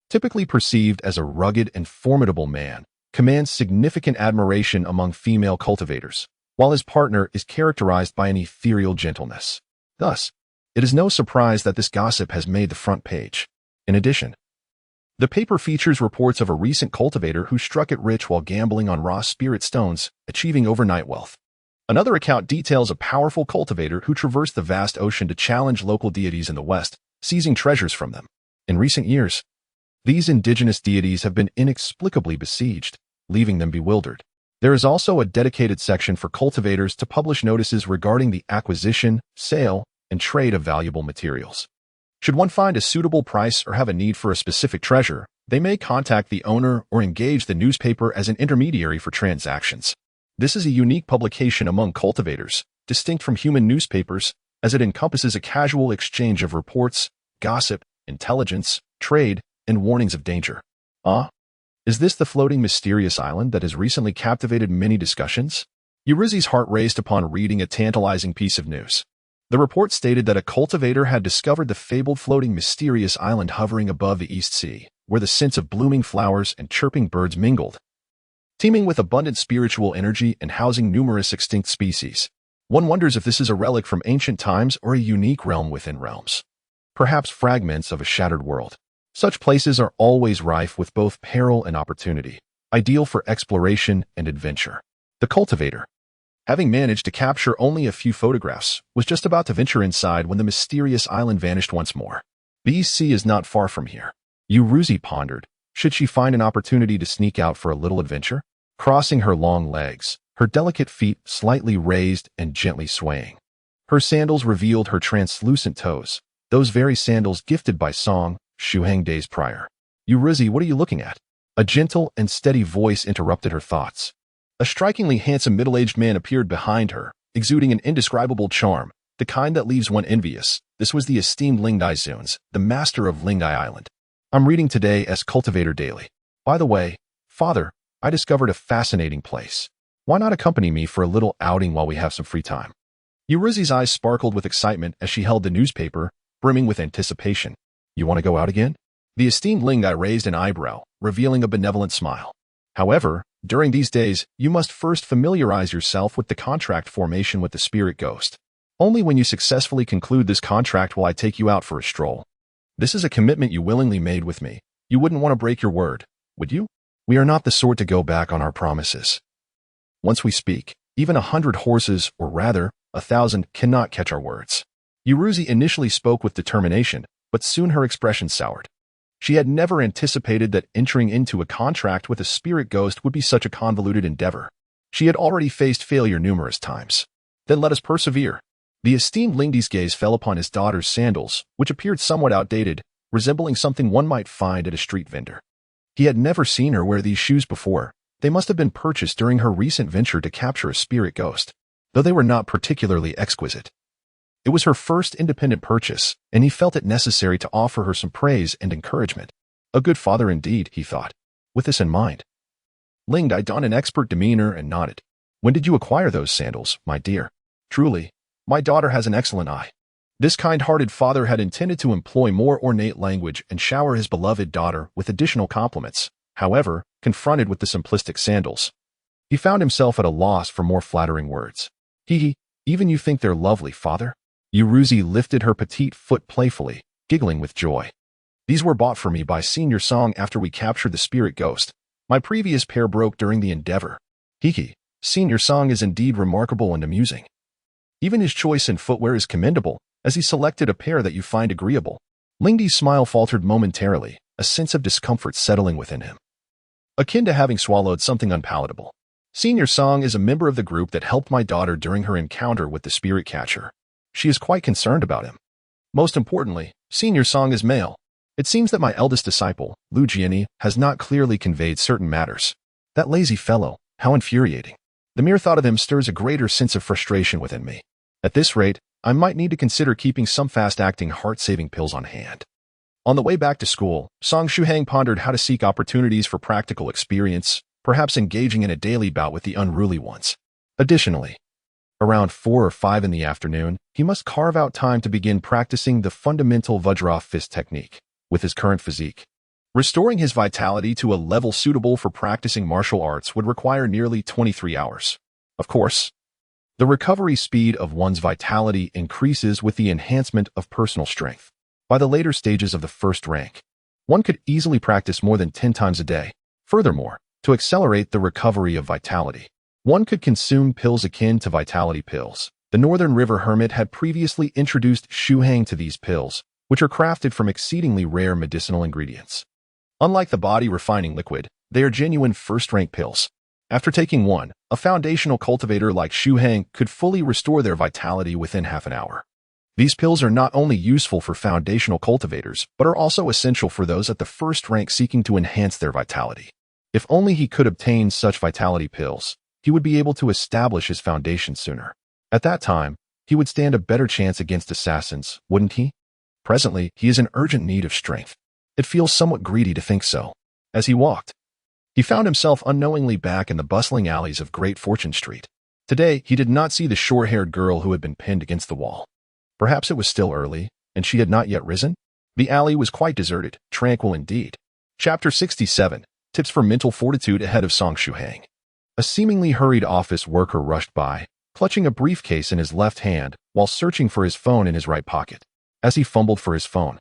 typically perceived as a rugged and formidable man, commands significant admiration among female cultivators, while his partner is characterized by an ethereal gentleness. Thus, it is no surprise that this gossip has made the front page. In addition, the paper features reports of a recent cultivator who struck it rich while gambling on raw spirit stones, achieving overnight wealth. Another account details a powerful cultivator who traversed the vast ocean to challenge local deities in the West, seizing treasures from them. In recent years, these indigenous deities have been inexplicably besieged, leaving them bewildered. There is also a dedicated section for cultivators to publish notices regarding the acquisition, sale, and trade of valuable materials. Should one find a suitable price or have a need for a specific treasure, they may contact the owner or engage the newspaper as an intermediary for transactions. This is a unique publication among cultivators, distinct from human newspapers, as it encompasses a casual exchange of reports, gossip, intelligence, trade, and warnings of danger. Is this the floating mysterious island that has recently captivated many discussions? Euryzi's heart raced upon reading a tantalizing piece of news. The report stated that a cultivator had discovered the fabled floating mysterious island hovering above the East Sea, where the scents of blooming flowers and chirping birds mingled. Teeming with abundant spiritual energy and housing numerous extinct species, one wonders if this is a relic from ancient times or a unique realm within realms. Perhaps fragments of a shattered world. Such places are always rife with both peril and opportunity, ideal for exploration and adventure. The cultivator, having managed to capture only a few photographs, was just about to venture inside when the mysterious island vanished once more. The East Sea is not far from here. Euryzi pondered, should she find an opportunity to sneak out for a little adventure? Crossing her long legs, her delicate feet slightly raised and gently swaying. Her sandals revealed her translucent toes, those very sandals gifted by Song Shuhang days prior. "Euryzi, what are you looking at?" A gentle and steady voice interrupted her thoughts. A strikingly handsome middle-aged man appeared behind her, exuding an indescribable charm, the kind that leaves one envious. This was the esteemed Lingdai Zuns, the master of Lingdai Island. "I'm reading today as Cultivator Daily. By the way, Father, I discovered a fascinating place. Why not accompany me for a little outing while we have some free time?" Euryzi's eyes sparkled with excitement as she held the newspaper, brimming with anticipation. "You want to go out again?" The esteemed Lingdai raised an eyebrow, revealing a benevolent smile. "However, during these days, you must first familiarize yourself with the contract formation with the spirit ghost. Only when you successfully conclude this contract will I take you out for a stroll. This is a commitment you willingly made with me. You wouldn't want to break your word, would you? We are not the sort to go back on our promises. Once we speak, even 100 horses, or rather, 1,000, cannot catch our words." Euryzi initially spoke with determination, but soon her expression soured. She had never anticipated that entering into a contract with a spirit ghost would be such a convoluted endeavor. She had already faced failure numerous times. Then let us persevere. The esteemed Lingdi's gaze fell upon his daughter's sandals, which appeared somewhat outdated, resembling something one might find at a street vendor. He had never seen her wear these shoes before. They must have been purchased during her recent venture to capture a spirit ghost, though they were not particularly exquisite. It was her first independent purchase, and he felt it necessary to offer her some praise and encouragement. A good father indeed, he thought. With this in mind, Lingdai donned an expert demeanor and nodded. "When did you acquire those sandals, my dear? Truly, my daughter has an excellent eye." This kind-hearted father had intended to employ more ornate language and shower his beloved daughter with additional compliments. However, confronted with the simplistic sandals, he found himself at a loss for more flattering words. Even you think they're lovely, father?" Euryzi lifted her petite foot playfully, giggling with joy. "These were bought for me by Senior Song after we captured the spirit ghost. My previous pair broke during the endeavor. Senior Song is indeed remarkable and amusing. Even his choice in footwear is commendable, as he selected a pair that you find agreeable." Lingdi's smile faltered momentarily, a sense of discomfort settling within him, akin to having swallowed something unpalatable. "Senior Song is a member of the group that helped my daughter during her encounter with the spirit catcher. She is quite concerned about him. Most importantly, Senior Song is male. It seems that my eldest disciple, Lu Jiani, has not clearly conveyed certain matters. That lazy fellow, how infuriating. The mere thought of him stirs a greater sense of frustration within me. At this rate, I might need to consider keeping some fast-acting heart-saving pills on hand." On the way back to school, Song Shuhang pondered how to seek opportunities for practical experience, perhaps engaging in a daily bout with the unruly ones. Additionally, around 4 or 5 in the afternoon, he must carve out time to begin practicing the fundamental Vajra fist technique. With his current physique, restoring his vitality to a level suitable for practicing martial arts would require nearly 23 hours. Of course, the recovery speed of one's vitality increases with the enhancement of personal strength. By the later stages of the first rank, one could easily practice more than 10 times a day. Furthermore, to accelerate the recovery of vitality, one could consume pills akin to vitality pills. The Northern River Hermit had previously introduced Shuhang to these pills, which are crafted from exceedingly rare medicinal ingredients. Unlike the body-refining liquid, they are genuine first-rank pills. After taking one, a foundational cultivator like Shuhang could fully restore their vitality within half an hour. These pills are not only useful for foundational cultivators, but are also essential for those at the first rank seeking to enhance their vitality. If only he could obtain such vitality pills, he would be able to establish his foundation sooner. At that time, he would stand a better chance against assassins, wouldn't he? Presently, he is in urgent need of strength. It feels somewhat greedy to think so. As he walked, he found himself unknowingly back in the bustling alleys of Great Fortune Street. Today, he did not see the short-haired girl who had been pinned against the wall. Perhaps it was still early, and she had not yet risen? The alley was quite deserted, tranquil indeed. Chapter 67, Tips for Mental Fortitude Ahead of Song Shuhang. A seemingly hurried office worker rushed by, clutching a briefcase in his left hand while searching for his phone in his right pocket. As he fumbled for his phone,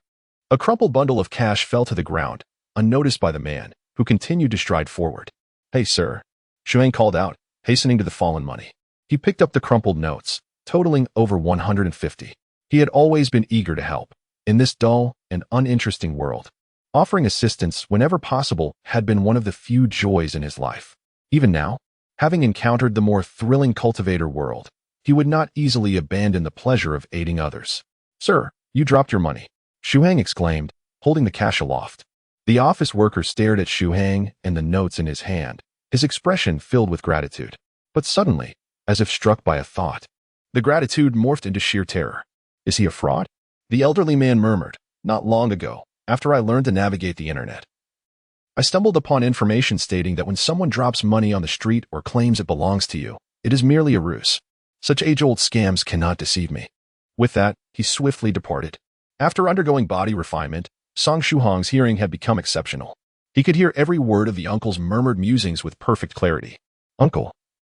a crumpled bundle of cash fell to the ground, unnoticed by the man, who continued to stride forward. "Hey, sir," Shuhang called out, hastening to the fallen money. He picked up the crumpled notes, totaling over 150. He had always been eager to help. In this dull and uninteresting world, offering assistance whenever possible had been one of the few joys in his life. Even now, having encountered the more thrilling cultivator world, he would not easily abandon the pleasure of aiding others. "Sir, you dropped your money," Shuhang exclaimed, holding the cash aloft. The office worker stared at Shuhang and the notes in his hand, his expression filled with gratitude. But suddenly, as if struck by a thought, the gratitude morphed into sheer terror. "Is he a fraud?" The elderly man murmured. "Not long ago, after I learned to navigate the internet, I stumbled upon information stating that when someone drops money on the street or claims it belongs to you, it is merely a ruse. Such age-old scams cannot deceive me." With that, he swiftly departed. After undergoing body refinement, Song Shuhang's hearing had become exceptional. He could hear every word of the uncle's murmured musings with perfect clarity. "Uncle,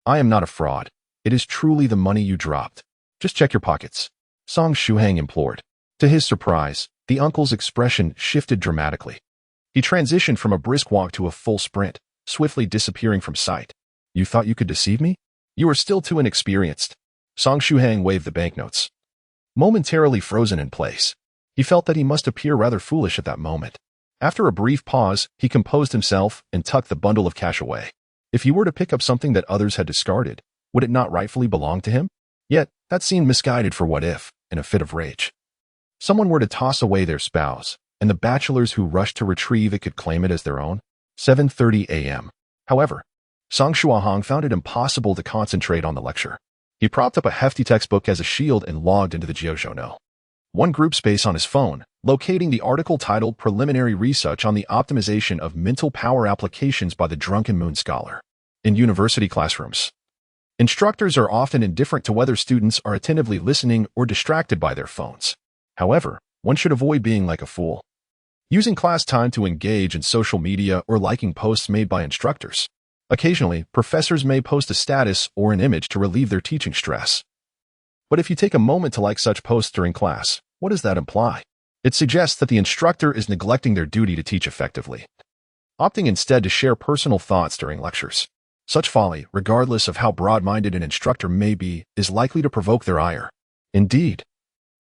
I am not a fraud. It is truly the money you dropped. Just check your pockets," Song Shuhang implored. To his surprise, the uncle's expression shifted dramatically. He transitioned from a brisk walk to a full sprint, swiftly disappearing from sight. "You thought you could deceive me? You are still too inexperienced." Song Shuhang waved the banknotes. Momentarily frozen in place, he felt that he must appear rather foolish at that moment. After a brief pause, he composed himself and tucked the bundle of cash away. If he were to pick up something that others had discarded, would it not rightfully belong to him? Yet, that seemed misguided for what if, in a fit of rage, someone were to toss away their spouse, and the bachelors who rushed to retrieve it could claim it as their own? 7:30 a.m. However, Song Shuhang found it impossible to concentrate on the lecture. He propped up a hefty textbook as a shield and logged into the Jiuzhou No.1 Group space on his phone, locating the article titled Preliminary Research on the Optimization of Mental Power Applications by the Drunken Moon Scholar. In university classrooms, instructors are often indifferent to whether students are attentively listening or distracted by their phones. However, one should avoid being like a fool, using class time to engage in social media or liking posts made by instructors. Occasionally, professors may post a status or an image to relieve their teaching stress. But if you take a moment to like such posts during class, what does that imply? It suggests that the instructor is neglecting their duty to teach effectively, opting instead to share personal thoughts during lectures. Such folly, regardless of how broad-minded an instructor may be, is likely to provoke their ire. Indeed,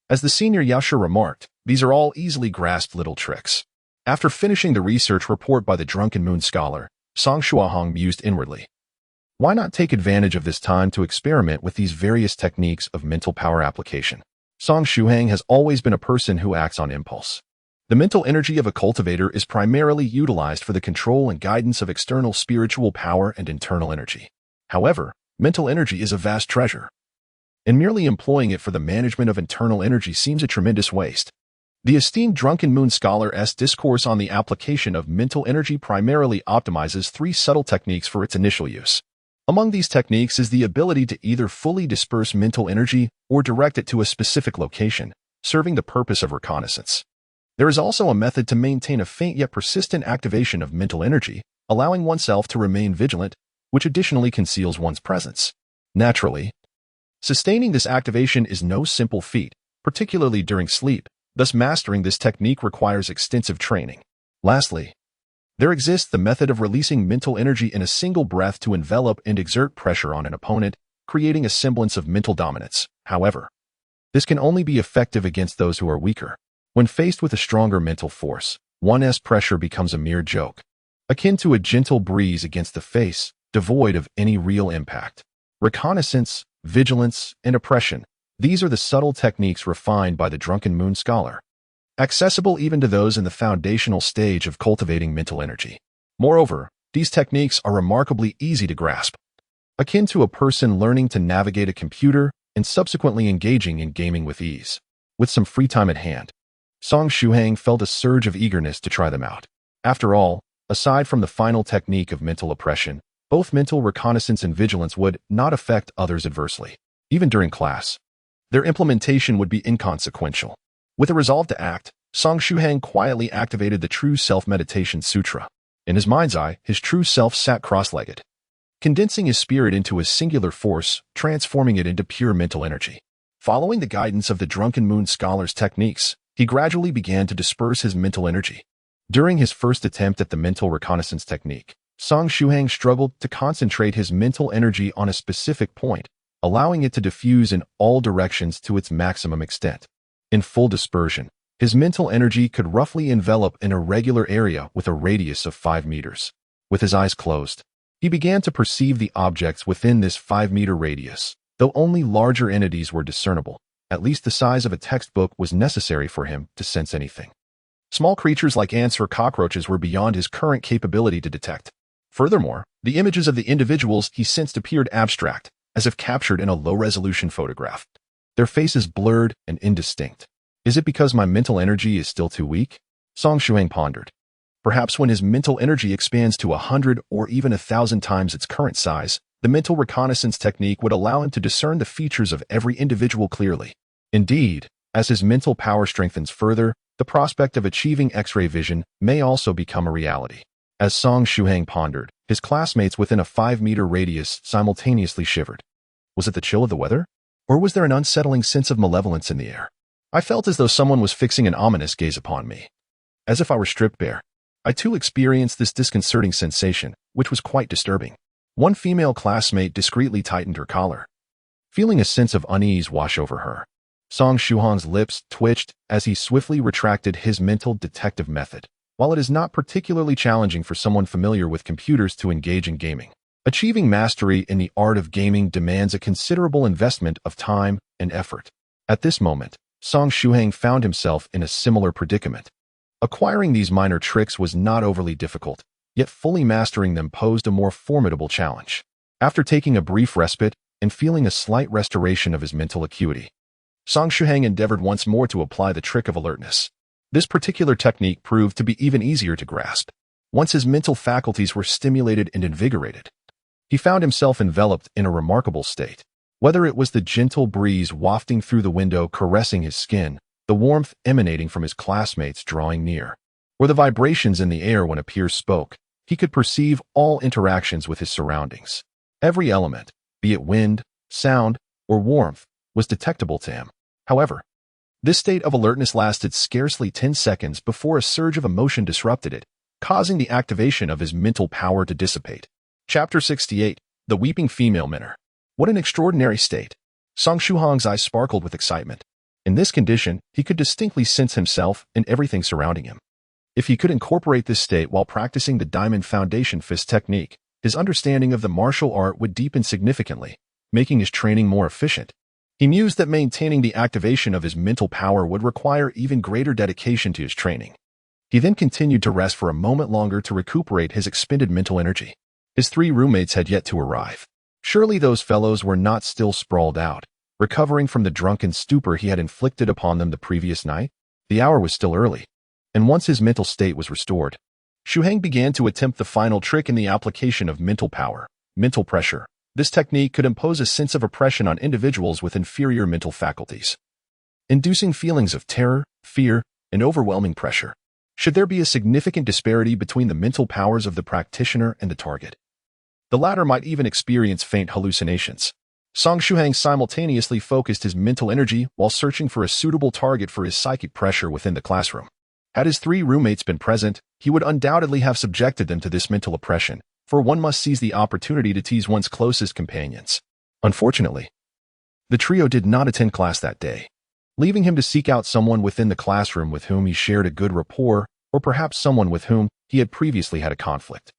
as the senior Yasha remarked, these are all easily grasped little tricks. After finishing the research report by the Drunken Moon Scholar, Song Shuhang mused inwardly. Why not take advantage of this time to experiment with these various techniques of mental power application? Song Shuhang has always been a person who acts on impulse. The mental energy of a cultivator is primarily utilized for the control and guidance of external spiritual power and internal energy. However, mental energy is a vast treasure, and merely employing it for the management of internal energy seems a tremendous waste. The esteemed Drunken Moon Scholar's discourse on the application of mental energy primarily optimizes three subtle techniques for its initial use. Among these techniques is the ability to either fully disperse mental energy or direct it to a specific location, serving the purpose of reconnaissance. There is also a method to maintain a faint yet persistent activation of mental energy, allowing oneself to remain vigilant, which additionally conceals one's presence. Naturally, sustaining this activation is no simple feat, particularly during sleep, thus mastering this technique requires extensive training. Lastly, there exists the method of releasing mental energy in a single breath to envelop and exert pressure on an opponent, creating a semblance of mental dominance. However, this can only be effective against those who are weaker. When faced with a stronger mental force, one's pressure becomes a mere joke, akin to a gentle breeze against the face, devoid of any real impact. Reconnaissance, vigilance, and oppression. These are the subtle techniques refined by the Drunken Moon Scholar, accessible even to those in the foundational stage of cultivating mental energy. Moreover, these techniques are remarkably easy to grasp, akin to a person learning to navigate a computer and subsequently engaging in gaming with ease. With some free time at hand, Song Shuhang felt a surge of eagerness to try them out. After all, aside from the final technique of mental oppression, both mental reconnaissance and vigilance would not affect others adversely. Even during class, their implementation would be inconsequential. With a resolve to act, Song Shuhang quietly activated the True Self Meditation Sutra. In his mind's eye, his true self sat cross-legged, condensing his spirit into a singular force, transforming it into pure mental energy. Following the guidance of the Drunken Moon Scholar's techniques, he gradually began to disperse his mental energy. During his first attempt at the mental reconnaissance technique, Song Shuhang struggled to concentrate his mental energy on a specific point, allowing it to diffuse in all directions to its maximum extent. In full dispersion, his mental energy could roughly envelop an irregular area with a radius of 5 meters. With his eyes closed, he began to perceive the objects within this 5-meter radius. Though only larger entities were discernible, at least the size of a textbook was necessary for him to sense anything. Small creatures like ants or cockroaches were beyond his current capability to detect. Furthermore, the images of the individuals he sensed appeared abstract, as if captured in a low-resolution photograph. Their faces blurred and indistinct. Is it because my mental energy is still too weak? Song Shuhang pondered. Perhaps when his mental energy expands to 100 or even 1,000 times its current size, the mental reconnaissance technique would allow him to discern the features of every individual clearly. Indeed, as his mental power strengthens further, the prospect of achieving X-ray vision may also become a reality. As Song Shuhang pondered, his classmates within a 5-meter radius simultaneously shivered. Was it the chill of the weather? Or was there an unsettling sense of malevolence in the air? I felt as though someone was fixing an ominous gaze upon me, as if I were stripped bare. I too experienced this disconcerting sensation, which was quite disturbing. One female classmate discreetly tightened her collar, feeling a sense of unease wash over her. Song Shuhang's lips twitched as he swiftly retracted his mental detective method. While it is not particularly challenging for someone familiar with computers to engage in gaming, achieving mastery in the art of gaming demands a considerable investment of time and effort. At this moment, Song Shuhang found himself in a similar predicament. Acquiring these minor tricks was not overly difficult, yet fully mastering them posed a more formidable challenge. After taking a brief respite and feeling a slight restoration of his mental acuity, Song Shuhang endeavored once more to apply the trick of alertness. This particular technique proved to be even easier to grasp. Once his mental faculties were stimulated and invigorated, he found himself enveloped in a remarkable state. Whether it was the gentle breeze wafting through the window caressing his skin, the warmth emanating from his classmates drawing near, or the vibrations in the air when a peer spoke, he could perceive all interactions with his surroundings. Every element, be it wind, sound, or warmth, was detectable to him. However, this state of alertness lasted scarcely 10 seconds before a surge of emotion disrupted it, causing the activation of his mental power to dissipate. Chapter 68. The Weeping Female Minor. What an extraordinary state! Song Shuhang's eyes sparkled with excitement. In this condition, he could distinctly sense himself and everything surrounding him. If he could incorporate this state while practicing the Diamond Foundation Fist technique, his understanding of the martial art would deepen significantly, making his training more efficient. He mused that maintaining the activation of his mental power would require even greater dedication to his training. He then continued to rest for a moment longer to recuperate his expended mental energy. His 3 roommates had yet to arrive. Surely those fellows were not still sprawled out, recovering from the drunken stupor he had inflicted upon them the previous night? The hour was still early, and once his mental state was restored, Shuhang began to attempt the final trick in the application of mental power, mental pressure. This technique could impose a sense of oppression on individuals with inferior mental faculties, inducing feelings of terror, fear, and overwhelming pressure. Should there be a significant disparity between the mental powers of the practitioner and the target, the latter might even experience faint hallucinations. Song Shuhang simultaneously focused his mental energy while searching for a suitable target for his psychic pressure within the classroom. Had his 3 roommates been present, he would undoubtedly have subjected them to this mental oppression, for one must seize the opportunity to tease one's closest companions. Unfortunately, the trio did not attend class that day, leaving him to seek out someone within the classroom with whom he shared a good rapport, or perhaps someone with whom he had previously had a conflict.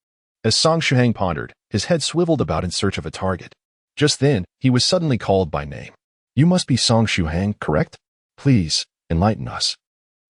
As Song Shuhang pondered, his head swiveled about in search of a target. Just then, he was suddenly called by name. "You must be Song Shuhang, correct? Please, enlighten us."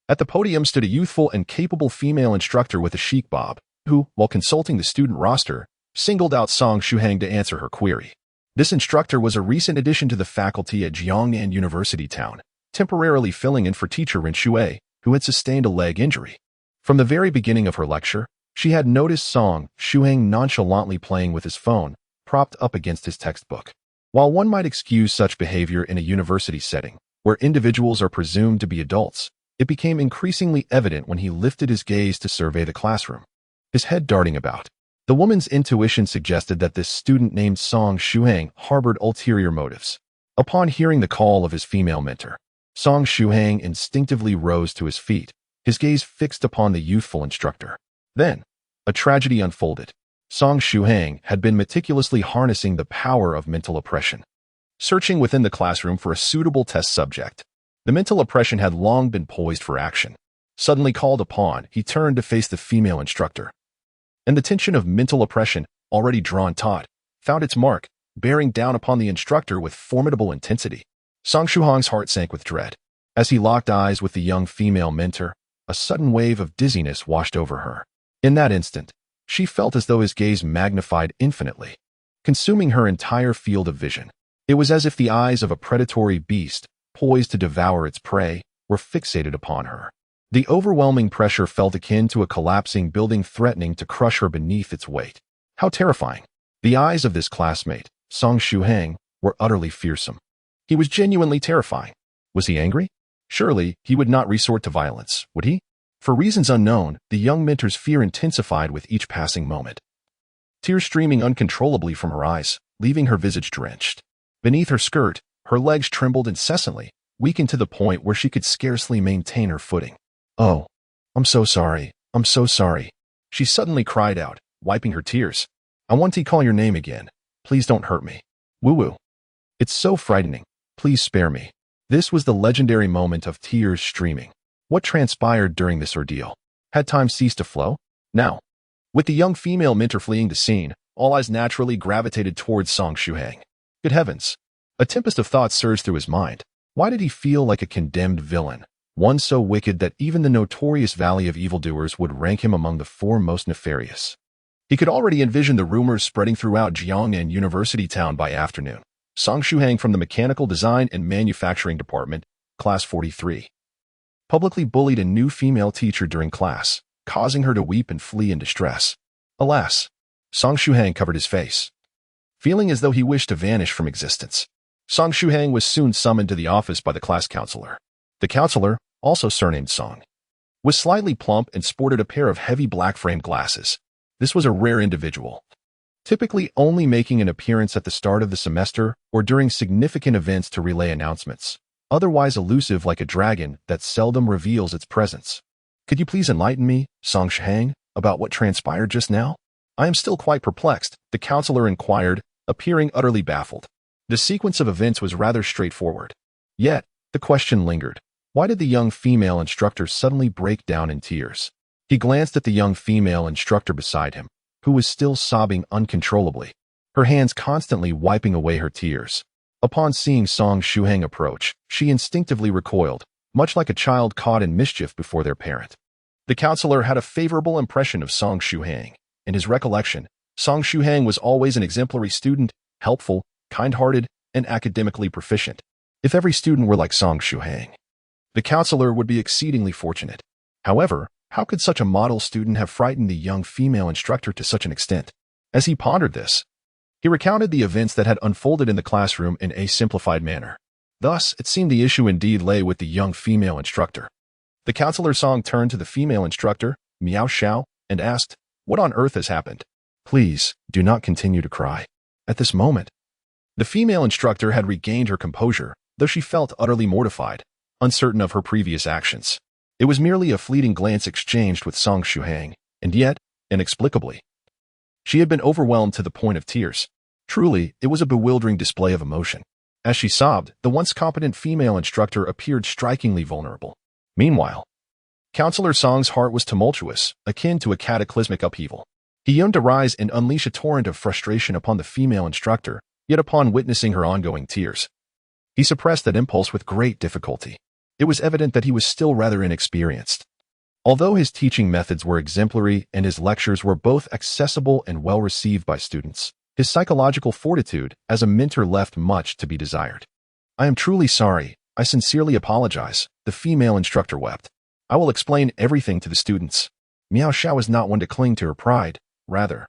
At the podium stood a youthful and capable female instructor with a chic bob, who, while consulting the student roster, singled out Song Shuhang to answer her query. This instructor was a recent addition to the faculty at Jiuzhou University Town, temporarily filling in for teacher Ren Shuai, who had sustained a leg injury. From the very beginning of her lecture, she had noticed Song Shuhang nonchalantly playing with his phone, propped up against his textbook. While one might excuse such behavior in a university setting, where individuals are presumed to be adults, it became increasingly evident when he lifted his gaze to survey the classroom, his head darting about. The woman's intuition suggested that this student named Song Shuhang harbored ulterior motives. Upon hearing the call of his female mentor, Song Shuhang instinctively rose to his feet, his gaze fixed upon the youthful instructor. Then, a tragedy unfolded. Song Shuhang had been meticulously harnessing the power of mental oppression, searching within the classroom for a suitable test subject. The mental oppression had long been poised for action. Suddenly called upon, he turned to face the female instructor, and the tension of mental oppression, already drawn taut, found its mark, bearing down upon the instructor with formidable intensity. Song Shuhang's heart sank with dread. As he locked eyes with the young female mentor, a sudden wave of dizziness washed over her. In that instant, she felt as though his gaze magnified infinitely, consuming her entire field of vision. It was as if the eyes of a predatory beast, poised to devour its prey, were fixated upon her. The overwhelming pressure felt akin to a collapsing building threatening to crush her beneath its weight. How terrifying! The eyes of this classmate, Song Shuhang, were utterly fearsome. He was genuinely terrifying. Was he angry? Surely, he would not resort to violence, would he? For reasons unknown, the young mentor's fear intensified with each passing moment. Tears streaming uncontrollably from her eyes, leaving her visage drenched. Beneath her skirt, her legs trembled incessantly, weakened to the point where she could scarcely maintain her footing. "Oh, I'm so sorry. I'm so sorry," she suddenly cried out, wiping her tears. "I want to call your name again. Please don't hurt me. Woo-woo. It's so frightening. Please spare me." This was the legendary moment of tears streaming. What transpired during this ordeal? Had time ceased to flow? Now, with the young female mentor fleeing the scene, all eyes naturally gravitated towards Song Shuhang. Good heavens! A tempest of thoughts surged through his mind. Why did he feel like a condemned villain? One so wicked that even the notorious Valley of Evildoers would rank him among the 4 most nefarious. He could already envision the rumors spreading throughout Jiuzhou University Town by afternoon. Song Shuhang from the Mechanical Design and Manufacturing Department, Class 43, publicly bullied a new female teacher during class, causing her to weep and flee in distress. Alas, Song Shuhang covered his face, feeling as though he wished to vanish from existence. Song Shuhang was soon summoned to the office by the class counselor. The counselor, also surnamed Song, was slightly plump and sported a pair of heavy black-framed glasses. This was a rare individual, typically only making an appearance at the start of the semester or during significant events to relay announcements, otherwise elusive like a dragon that seldom reveals its presence. "Could you please enlighten me, Song Shuhang, about what transpired just now? I am still quite perplexed," the counselor inquired, appearing utterly baffled. The sequence of events was rather straightforward. Yet, the question lingered. Why did the young female instructor suddenly break down in tears? He glanced at the young female instructor beside him, who was still sobbing uncontrollably, her hands constantly wiping away her tears. Upon seeing Song Shuhang approach, she instinctively recoiled, much like a child caught in mischief before their parent. The counselor had a favorable impression of Song Shuhang. In his recollection, Song Shuhang was always an exemplary student, helpful, kind-hearted, and academically proficient. If every student were like Song Shuhang, The counselor would be exceedingly fortunate. However, how could such a model student have frightened the young female instructor to such an extent? As he pondered this, he recounted the events that had unfolded in the classroom in a simplified manner. Thus, it seemed the issue indeed lay with the young female instructor. The counselor Song turned to the female instructor, Miao Xiao, and asked, "What on earth has happened? Please, do not continue to cry." At this moment, the female instructor had regained her composure, though she felt utterly mortified, uncertain of her previous actions. It was merely a fleeting glance exchanged with Song Shuhang, and yet, inexplicably, she had been overwhelmed to the point of tears. Truly, it was a bewildering display of emotion. As she sobbed, the once competent female instructor appeared strikingly vulnerable. Meanwhile, Counselor Song's heart was tumultuous, akin to a cataclysmic upheaval. He yearned to rise and unleash a torrent of frustration upon the female instructor, yet upon witnessing her ongoing tears, he suppressed that impulse with great difficulty. It was evident that he was still rather inexperienced. Although his teaching methods were exemplary and his lectures were both accessible and well received by students, his psychological fortitude as a mentor left much to be desired. "I am truly sorry. I sincerely apologize," the female instructor wept. "I will explain everything to the students." Miao Xiao was not one to cling to her pride. Rather,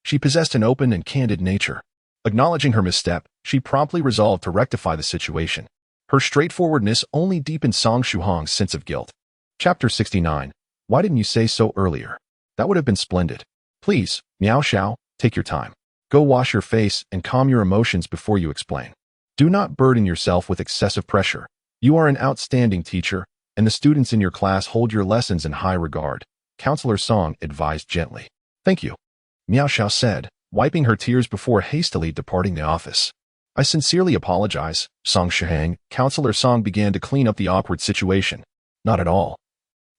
she possessed an open and candid nature. Acknowledging her misstep, she promptly resolved to rectify the situation. Her straightforwardness only deepened Song Shuhang's sense of guilt. Chapter 69. Why didn't you say so earlier? That would have been splendid. Please, Miao Xiao, take your time. Go wash your face and calm your emotions before you explain. Do not burden yourself with excessive pressure. You are an outstanding teacher, and the students in your class hold your lessons in high regard, Counselor Song advised gently. Thank you, Miao Xiao said, wiping her tears before hastily departing the office. I sincerely apologize, Song Shuhang. Counselor Song began to clean up the awkward situation. Not at all.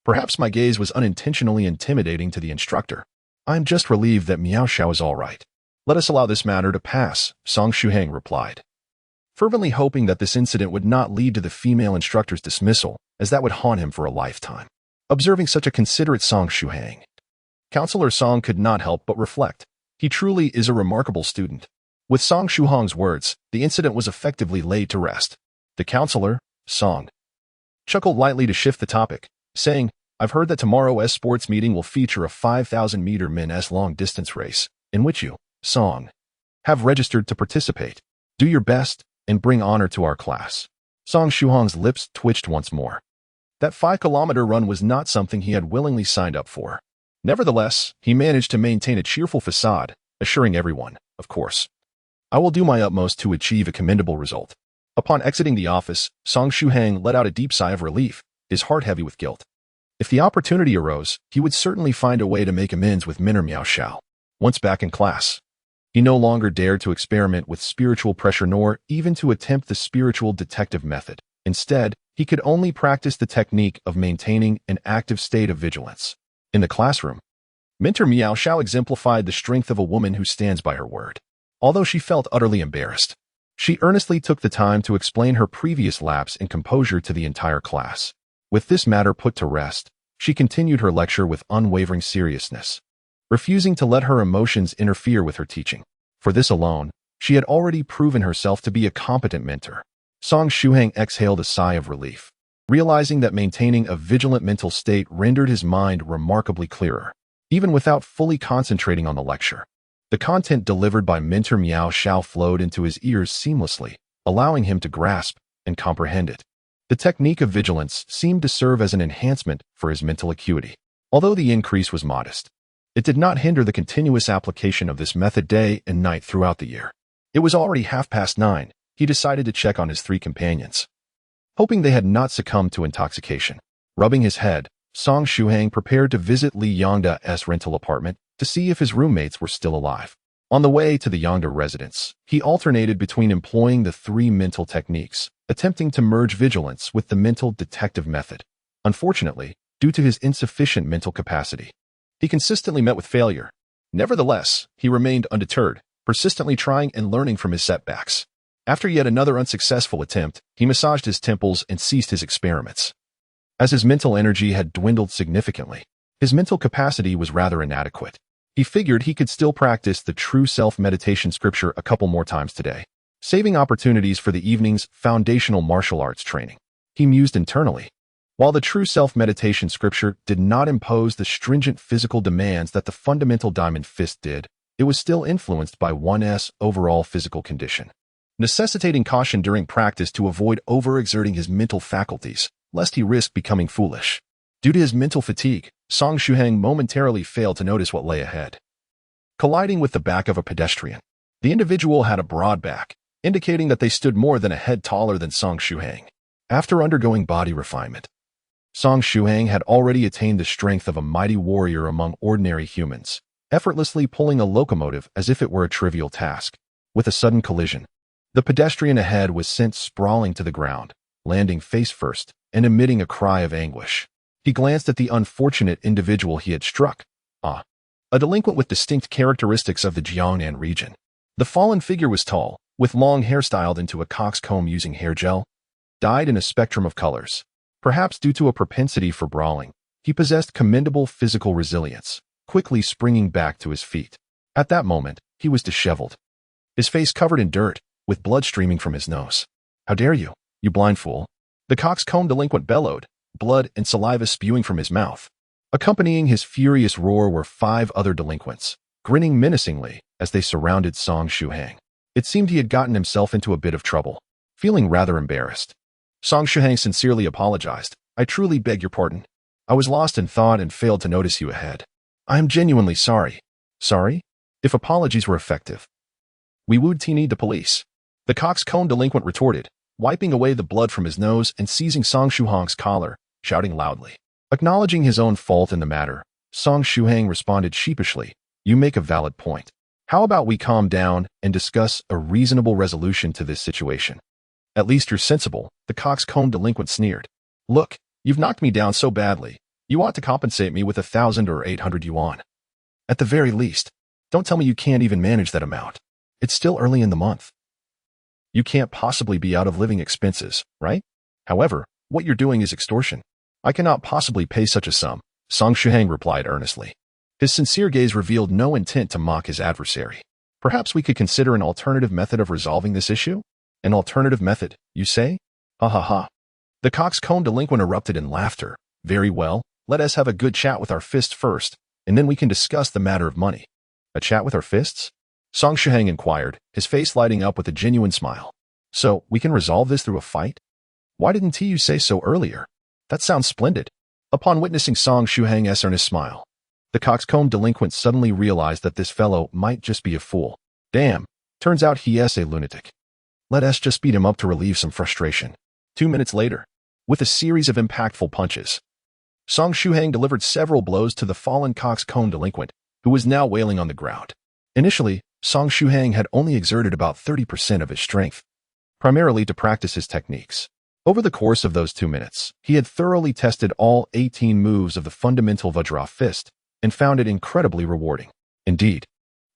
Perhaps my gaze was unintentionally intimidating to the instructor. I am just relieved that Miao Xiao is all right. Let us allow this matter to pass, Song Shuhang replied, fervently hoping that this incident would not lead to the female instructor's dismissal, as that would haunt him for a lifetime. Observing such a considerate Song Shuhang, Counselor Song could not help but reflect. He truly is a remarkable student. With Song Shuhang's words, the incident was effectively laid to rest. The counselor, Song, chuckled lightly to shift the topic, saying, I've heard that tomorrow's sports meeting will feature a 5,000-meter men's long-distance race, in which you, Song, have registered to participate. Do your best and bring honor to our class. Song Shuhang's lips twitched once more. That 5-kilometer run was not something he had willingly signed up for. Nevertheless, he managed to maintain a cheerful facade, assuring everyone, of course, I will do my utmost to achieve a commendable result. Upon exiting the office, Song Shuhang let out a deep sigh of relief, his heart heavy with guilt. If the opportunity arose, he would certainly find a way to make amends with Minor Miao Xiao. Once back in class, he no longer dared to experiment with spiritual pressure nor even to attempt the spiritual detective method. Instead, he could only practice the technique of maintaining an active state of vigilance. In the classroom, Mentor Miao Xiao exemplified the strength of a woman who stands by her word. Although she felt utterly embarrassed, she earnestly took the time to explain her previous lapse in composure to the entire class. With this matter put to rest, she continued her lecture with unwavering seriousness, refusing to let her emotions interfere with her teaching. For this alone, she had already proven herself to be a competent mentor. Song Shuhang exhaled a sigh of relief, realizing that maintaining a vigilant mental state rendered his mind remarkably clearer. Even without fully concentrating on the lecture, the content delivered by Mentor Miao Xiao flowed into his ears seamlessly, allowing him to grasp and comprehend it. The technique of vigilance seemed to serve as an enhancement for his mental acuity. Although the increase was modest, it did not hinder the continuous application of this method day and night throughout the year. It was already 9:30. He decided to check on his 3 companions, hoping they had not succumbed to intoxication. Rubbing his head, Song Shuhang prepared to visit Li Yongda's rental apartment to see if his roommates were still alive. On the way to the Yongda residence, he alternated between employing the 3 mental techniques, attempting to merge vigilance with the mental detective method. Unfortunately, due to his insufficient mental capacity, he consistently met with failure. Nevertheless, he remained undeterred, persistently trying and learning from his setbacks. After yet another unsuccessful attempt, he massaged his temples and ceased his experiments. As his mental energy had dwindled significantly, his mental capacity was rather inadequate. He figured he could still practice the true self-meditation scripture a couple more times today, saving opportunities for the evening's foundational martial arts training. he mused internally. While the true self-meditation scripture did not impose the stringent physical demands that the fundamental diamond fist did, it was still influenced by one's overall physical condition, necessitating caution during practice to avoid overexerting his mental faculties, lest he risk becoming foolish. Due to his mental fatigue, Song Shuhang momentarily failed to notice what lay ahead. Colliding with the back of a pedestrian, the individual had a broad back, indicating that they stood more than a head taller than Song Shuhang. After undergoing body refinement, Song Shuhang had already attained the strength of a mighty warrior among ordinary humans, effortlessly pulling a locomotive as if it were a trivial task. With a sudden collision, the pedestrian ahead was sent sprawling to the ground, landing face first and emitting a cry of anguish. He glanced at the unfortunate individual he had struck. A delinquent with distinct characteristics of the Jiangnan region. The fallen figure was tall, with long hair styled into a coxcomb using hair gel, dyed in a spectrum of colors. Perhaps due to a propensity for brawling, he possessed commendable physical resilience, quickly springing back to his feet. At that moment, he was disheveled, his face covered in dirt, with blood streaming from his nose. "How dare you, you blind fool!" The coxcomb delinquent bellowed, blood and saliva spewing from his mouth. Accompanying his furious roar were 5 other delinquents, grinning menacingly as they surrounded Song Shuhang. It seemed he had gotten himself into a bit of trouble. Feeling rather embarrassed, Song Shuhang sincerely apologized. "I truly beg your pardon. I was lost in thought and failed to notice you ahead. I am genuinely sorry." "Sorry?" If apologies were effective, we would need the police. The coxcomb delinquent retorted, wiping away the blood from his nose and seizing Song Shuhang's collar, shouting loudly. Acknowledging his own fault in the matter, Song Shuhang responded sheepishly, "You make a valid point. How about we calm down and discuss a reasonable resolution to this situation?" "At least you're sensible," the coxcomb delinquent sneered. "Look, you've knocked me down so badly. You ought to compensate me with 1,000 or 800 yuan. At the very least. Don't tell me you can't even manage that amount. It's still early in the month. You can't possibly be out of living expenses, right? However, what you're doing is extortion. I cannot possibly pay such a sum," Song Shuhang replied earnestly. His sincere gaze revealed no intent to mock his adversary. "Perhaps we could consider an alternative method of resolving this issue?" "An alternative method, you say? Ha ha ha." The coxcomb delinquent erupted in laughter. "Very well, let us have a good chat with our fists first, and then we can discuss the matter of money." "A chat with our fists?" Song Shuhang inquired, his face lighting up with a genuine smile. "So, we can resolve this through a fight? Why didn't you say so earlier? That sounds splendid." Upon witnessing Song Shuhang's earnest smile, the coxcomb delinquent suddenly realized that this fellow might just be a fool. Damn, turns out he is a lunatic. Let us just beat him up to relieve some frustration. 2 minutes later, with a series of impactful punches, Song Shuhang delivered several blows to the fallen coxcomb delinquent, who was now wailing on the ground. Initially, Song Shuhang had only exerted about 30% of his strength, primarily to practice his techniques. Over the course of those 2 minutes, he had thoroughly tested all 18 moves of the fundamental Vajra fist and found it incredibly rewarding. Indeed,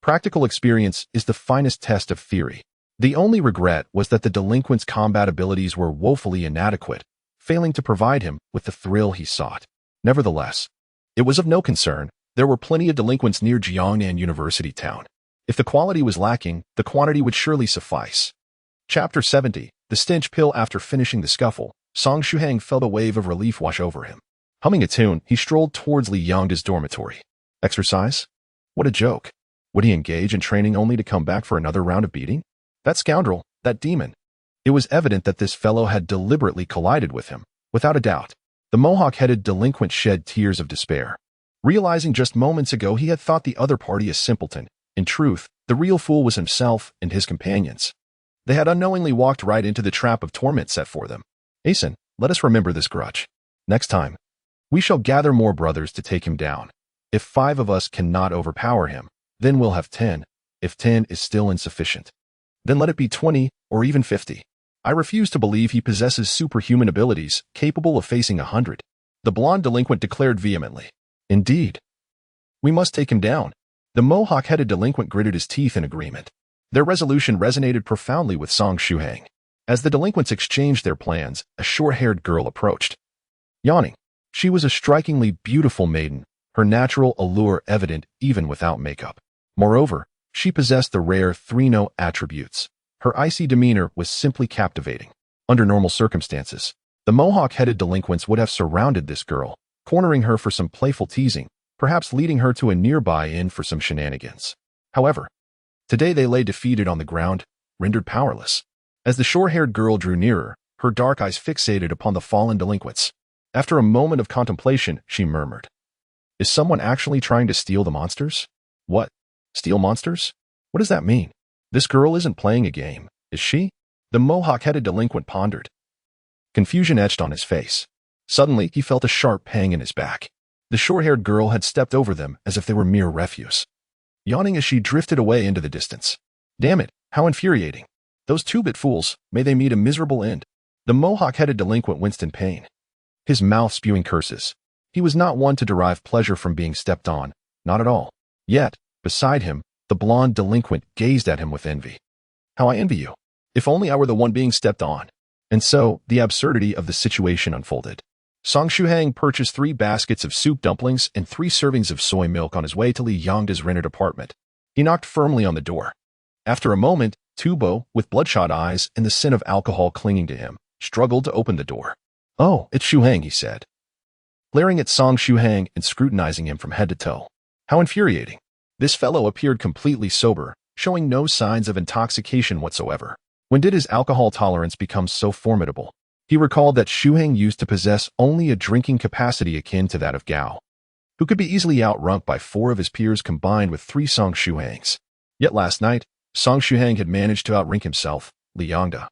practical experience is the finest test of theory. The only regret was that the delinquent's combat abilities were woefully inadequate, failing to provide him with the thrill he sought. Nevertheless, it was of no concern. There were plenty of delinquents near Jiangnan University town. If the quality was lacking, the quantity would surely suffice. Chapter 70, The Stench Pill. After finishing the scuffle, Song Shuhang felt a wave of relief wash over him. Humming a tune, he strolled towards Li Yangda's dormitory. Exercise? What a joke. Would he engage in training only to come back for another round of beating? That scoundrel, that demon. It was evident that this fellow had deliberately collided with him. Without a doubt, the mohawk-headed delinquent shed tears of despair. Realizing just moments ago he had thought the other party a simpleton, in truth, the real fool was himself and his companions. They had unknowingly walked right into the trap of torment set for them. Hasten, let us remember this grudge. Next time, we shall gather more brothers to take him down. If 5 of us cannot overpower him, then we'll have 10. If 10 is still insufficient, then let it be 20 or even 50. I refuse to believe he possesses superhuman abilities capable of facing 100. The blonde delinquent declared vehemently. Indeed. We must take him down. The mohawk-headed delinquent gritted his teeth in agreement. Their resolution resonated profoundly with Song Shuhang. As the delinquents exchanged their plans, a short-haired girl approached. Yawning, she was a strikingly beautiful maiden, her natural allure evident even without makeup. Moreover, she possessed the rare 3-no attributes. Her icy demeanor was simply captivating. Under normal circumstances, The mohawk-headed delinquents would have surrounded this girl, cornering her for some playful teasing, perhaps leading her to a nearby inn for some shenanigans. However, today they lay defeated on the ground, rendered powerless. As the short-haired girl drew nearer, her dark eyes fixated upon the fallen delinquents. After a moment of contemplation, she murmured, "Is someone actually trying to steal the monsters?" "What? Steal monsters? What does that mean? This girl isn't playing a game, is she?" The mohawk-headed delinquent pondered. Confusion etched on his face. Suddenly, he felt a sharp pang in his back. The short-haired girl had stepped over them as if they were mere refuse, yawning as she drifted away into the distance. Damn it, how infuriating. Those two-bit fools, may they meet a miserable end. The mohawk-headed delinquent winced in pain, his mouth spewing curses. He was not one to derive pleasure from being stepped on, not at all. Yet, beside him, the blonde delinquent gazed at him with envy. "How I envy you. If only I were the one being stepped on." And so, the absurdity of the situation unfolded. Song Shuhang purchased 3 baskets of soup dumplings and 3 servings of soy milk on his way to Li Yongda's rented apartment. He knocked firmly on the door. After a moment, Tubo, with bloodshot eyes and the scent of alcohol clinging to him, struggled to open the door. "Oh, it's Shuhang," he said, glaring at Song Shuhang and scrutinizing him from head to toe. How infuriating. This fellow appeared completely sober, showing no signs of intoxication whatsoever. When did his alcohol tolerance become so formidable? He recalled that Shuhang used to possess only a drinking capacity akin to that of Gao, who could be easily outrunk by 4 of his peers combined with 3 Song Shuhangs. Yet last night, Song Shuhang had managed to outrink himself, Li Yongda,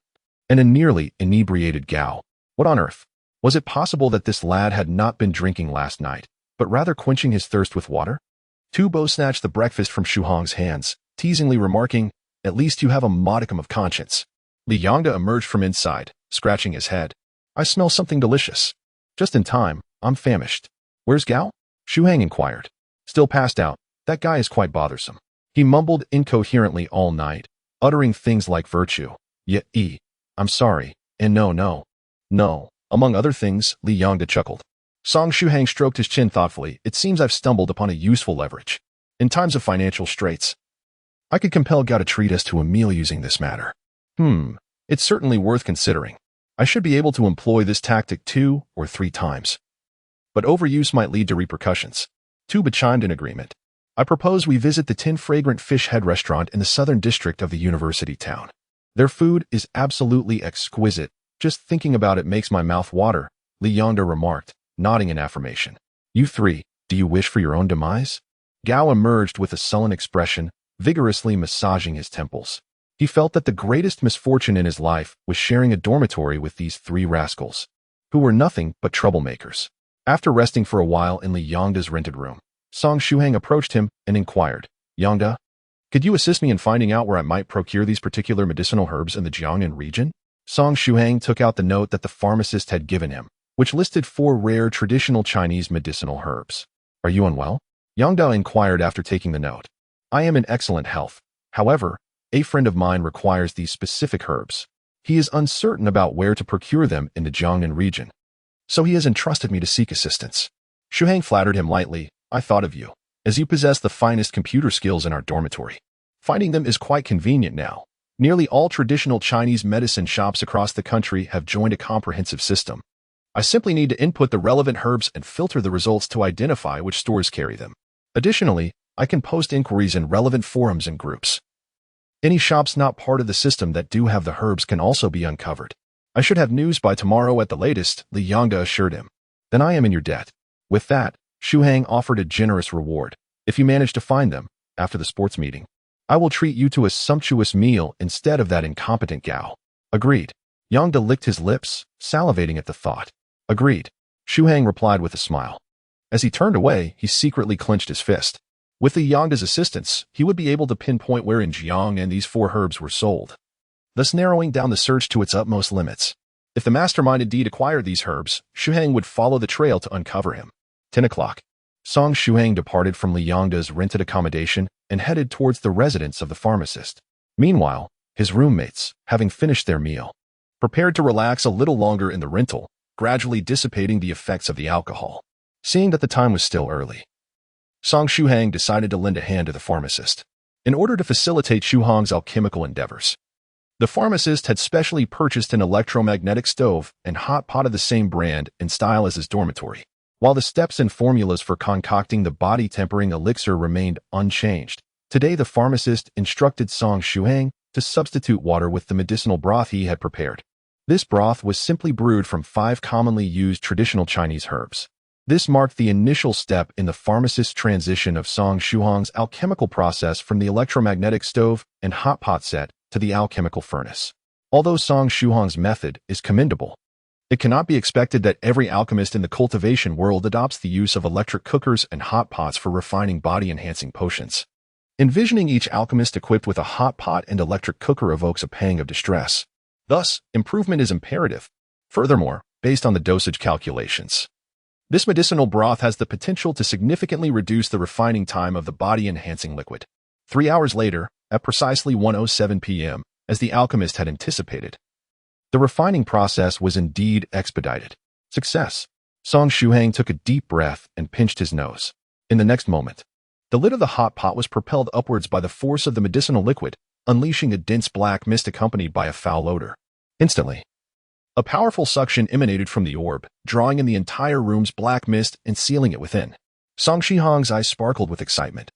and a nearly inebriated Gao. What on earth? Was it possible that this lad had not been drinking last night, but rather quenching his thirst with water? Tubo snatched the breakfast from Shuhang's hands, teasingly remarking, "At least you have a modicum of conscience." Li Yongda emerged from inside, scratching his head. "I smell something delicious. Just in time, I'm famished." "Where's Gao?" Shuhang inquired. "Still passed out. That guy is quite bothersome. He mumbled incoherently all night, uttering things like virtue, yet I'm sorry, and no. Among other things, Li Yongda chuckled. Song Shuhang stroked his chin thoughtfully. "It seems I've stumbled upon a useful leverage. In times of financial straits, I could compel Gao to treat us to a meal using this matter. It's certainly worth considering. I should be able to employ this tactic 2 or 3 times. But overuse might lead to repercussions." Tuba chimed in agreement. "I propose we visit the 10 Fragrant Fish Head restaurant in the southern district of the university town. Their food is absolutely exquisite. Just thinking about it makes my mouth water," Li Yongda remarked, nodding in affirmation. "You 3, do you wish for your own demise?" Gao emerged with a sullen expression, vigorously massaging his temples. He felt that the greatest misfortune in his life was sharing a dormitory with these 3 rascals, who were nothing but troublemakers. After resting for a while in Li Yongda's rented room, Song Shuhang approached him and inquired, "Yongda, could you assist me in finding out where I might procure these particular medicinal herbs in the Jiangnan region?" Song Shuhang took out the note that the pharmacist had given him, which listed 4 rare traditional Chinese medicinal herbs. "Are you unwell?" Yongda inquired after taking the note. "I am in excellent health. However, a friend of mine requires these specific herbs. He is uncertain about where to procure them in the Jiangnan region, so he has entrusted me to seek assistance." Shuhang flattered him lightly. "I thought of you, as you possess the finest computer skills in our dormitory. Finding them is quite convenient now. Nearly all traditional Chinese medicine shops across the country have joined a comprehensive system. I simply need to input the relevant herbs and filter the results to identify which stores carry them. Additionally, I can post inquiries in relevant forums and groups. Any shops not part of the system that do have the herbs can also be uncovered. I should have news by tomorrow at the latest," Li Yongda assured him. "Then I am in your debt." With that, Shuhang offered a generous reward. "If you manage to find them, after the sports meeting, I will treat you to a sumptuous meal instead of that incompetent Gao." "Agreed." Yongda licked his lips, salivating at the thought. "Agreed," Shuhang replied with a smile. As he turned away, he secretly clenched his fist. With Li Yongda's assistance, he would be able to pinpoint where in Jiangnan these 4 herbs were sold, thus narrowing down the search to its utmost limits. If the mastermind indeed acquired these herbs, Shuhang would follow the trail to uncover him. 10 o'clock. Song Shuhang departed from Li Yongda's rented accommodation and headed towards the residence of the pharmacist. Meanwhile, his roommates, having finished their meal, prepared to relax a little longer in the rental, gradually dissipating the effects of the alcohol. Seeing that the time was still early, Song Shuhang decided to lend a hand to the pharmacist in order to facilitate Shuhang's alchemical endeavors. The pharmacist had specially purchased an electromagnetic stove and hot pot of the same brand and style as his dormitory, while the steps and formulas for concocting the body-tempering elixir remained unchanged. Today, the pharmacist instructed Song Shuhang to substitute water with the medicinal broth he had prepared. This broth was simply brewed from 5 commonly used traditional Chinese herbs. This marked the initial step in the pharmacist's transition of Song Shuhang's alchemical process from the electromagnetic stove and hot pot set to the alchemical furnace. Although Song Shuhang's method is commendable, it cannot be expected that every alchemist in the cultivation world adopts the use of electric cookers and hot pots for refining body-enhancing potions. Envisioning each alchemist equipped with a hot pot and electric cooker evokes a pang of distress. Thus, improvement is imperative. Furthermore, based on the dosage calculations, this medicinal broth has the potential to significantly reduce the refining time of the body-enhancing liquid. 3 hours later, at precisely 1:07 p.m., as the alchemist had anticipated, the refining process was indeed expedited. Success! Song Shuhang took a deep breath and pinched his nose. In the next moment, the lid of the hot pot was propelled upwards by the force of the medicinal liquid, unleashing a dense black mist accompanied by a foul odor. Instantly, a powerful suction emanated from the orb, drawing in the entire room's black mist and sealing it within. Song Shuhang's eyes sparkled with excitement,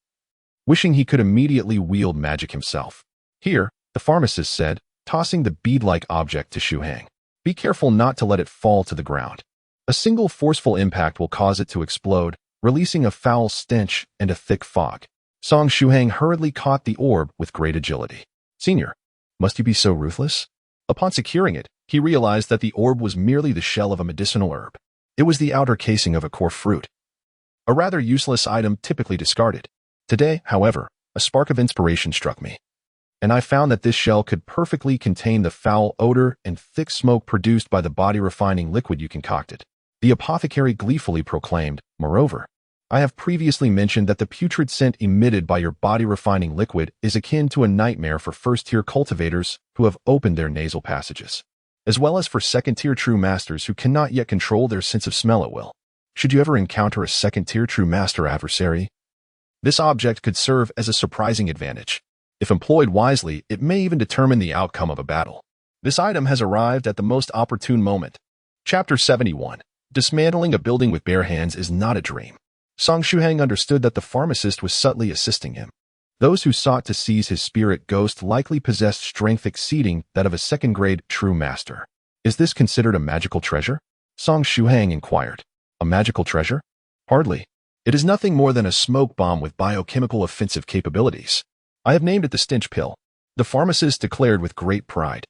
wishing he could immediately wield magic himself. Here, the pharmacist said, tossing the bead-like object to Shuhang. Be careful not to let it fall to the ground. A single forceful impact will cause it to explode, releasing a foul stench and a thick fog. Song Shuhang hurriedly caught the orb with great agility. Senior, must you be so ruthless? Upon securing it, he realized that the orb was merely the shell of a medicinal herb. It was the outer casing of a core fruit, a rather useless item typically discarded. Today, however, a spark of inspiration struck me, and I found that this shell could perfectly contain the foul odor and thick smoke produced by the body-refining liquid you concocted. The apothecary gleefully proclaimed. Moreover, I have previously mentioned that the putrid scent emitted by your body-refining liquid is akin to a nightmare for first-tier cultivators who have opened their nasal passages, as well as for second-tier true masters who cannot yet control their sense of smell at will. Should you ever encounter a second-tier true master adversary, this object could serve as a surprising advantage. If employed wisely, it may even determine the outcome of a battle. This item has arrived at the most opportune moment. Chapter 71. Dismantling a building with bare hands is not a dream. Song Shuhang understood that the pharmacist was subtly assisting him. Those who sought to seize his spirit ghost likely possessed strength exceeding that of a second-grade true master. Is this considered a magical treasure? Song Shuhang inquired. A magical treasure? Hardly. It is nothing more than a smoke bomb with biochemical offensive capabilities. I have named it the stench pill, the pharmacist declared with great pride.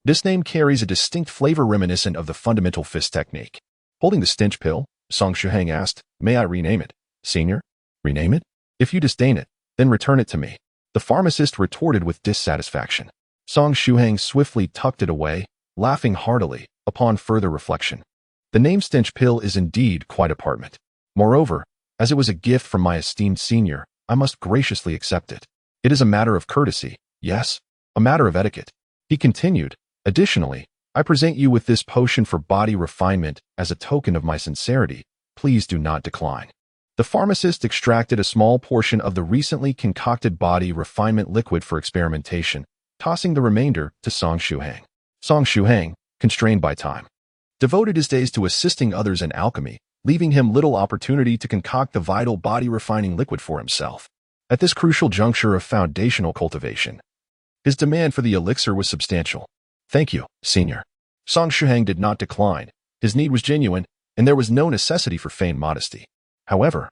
This name carries a distinct flavor reminiscent of the fundamental fist technique. Holding the stench pill, Song Shuhang asked, may I rename it? Senior? Rename it? If you disdain it, then return it to me. The pharmacist retorted with dissatisfaction. Song Shuhang swiftly tucked it away, laughing heartily, upon further reflection. The name stench pill is indeed quite apartment. Moreover, as it was a gift from my esteemed senior, I must graciously accept it. It is a matter of courtesy, yes, a matter of etiquette. He continued, additionally, I present you with this potion for body refinement as a token of my sincerity. Please do not decline. The pharmacist extracted a small portion of the recently concocted body refinement liquid for experimentation, tossing the remainder to Song Shuhang. Song Shuhang, constrained by time, devoted his days to assisting others in alchemy, leaving him little opportunity to concoct the vital body-refining liquid for himself. At this crucial juncture of foundational cultivation, his demand for the elixir was substantial. Thank you, senior. Song Shuhang did not decline. His need was genuine, and there was no necessity for feigned modesty. However,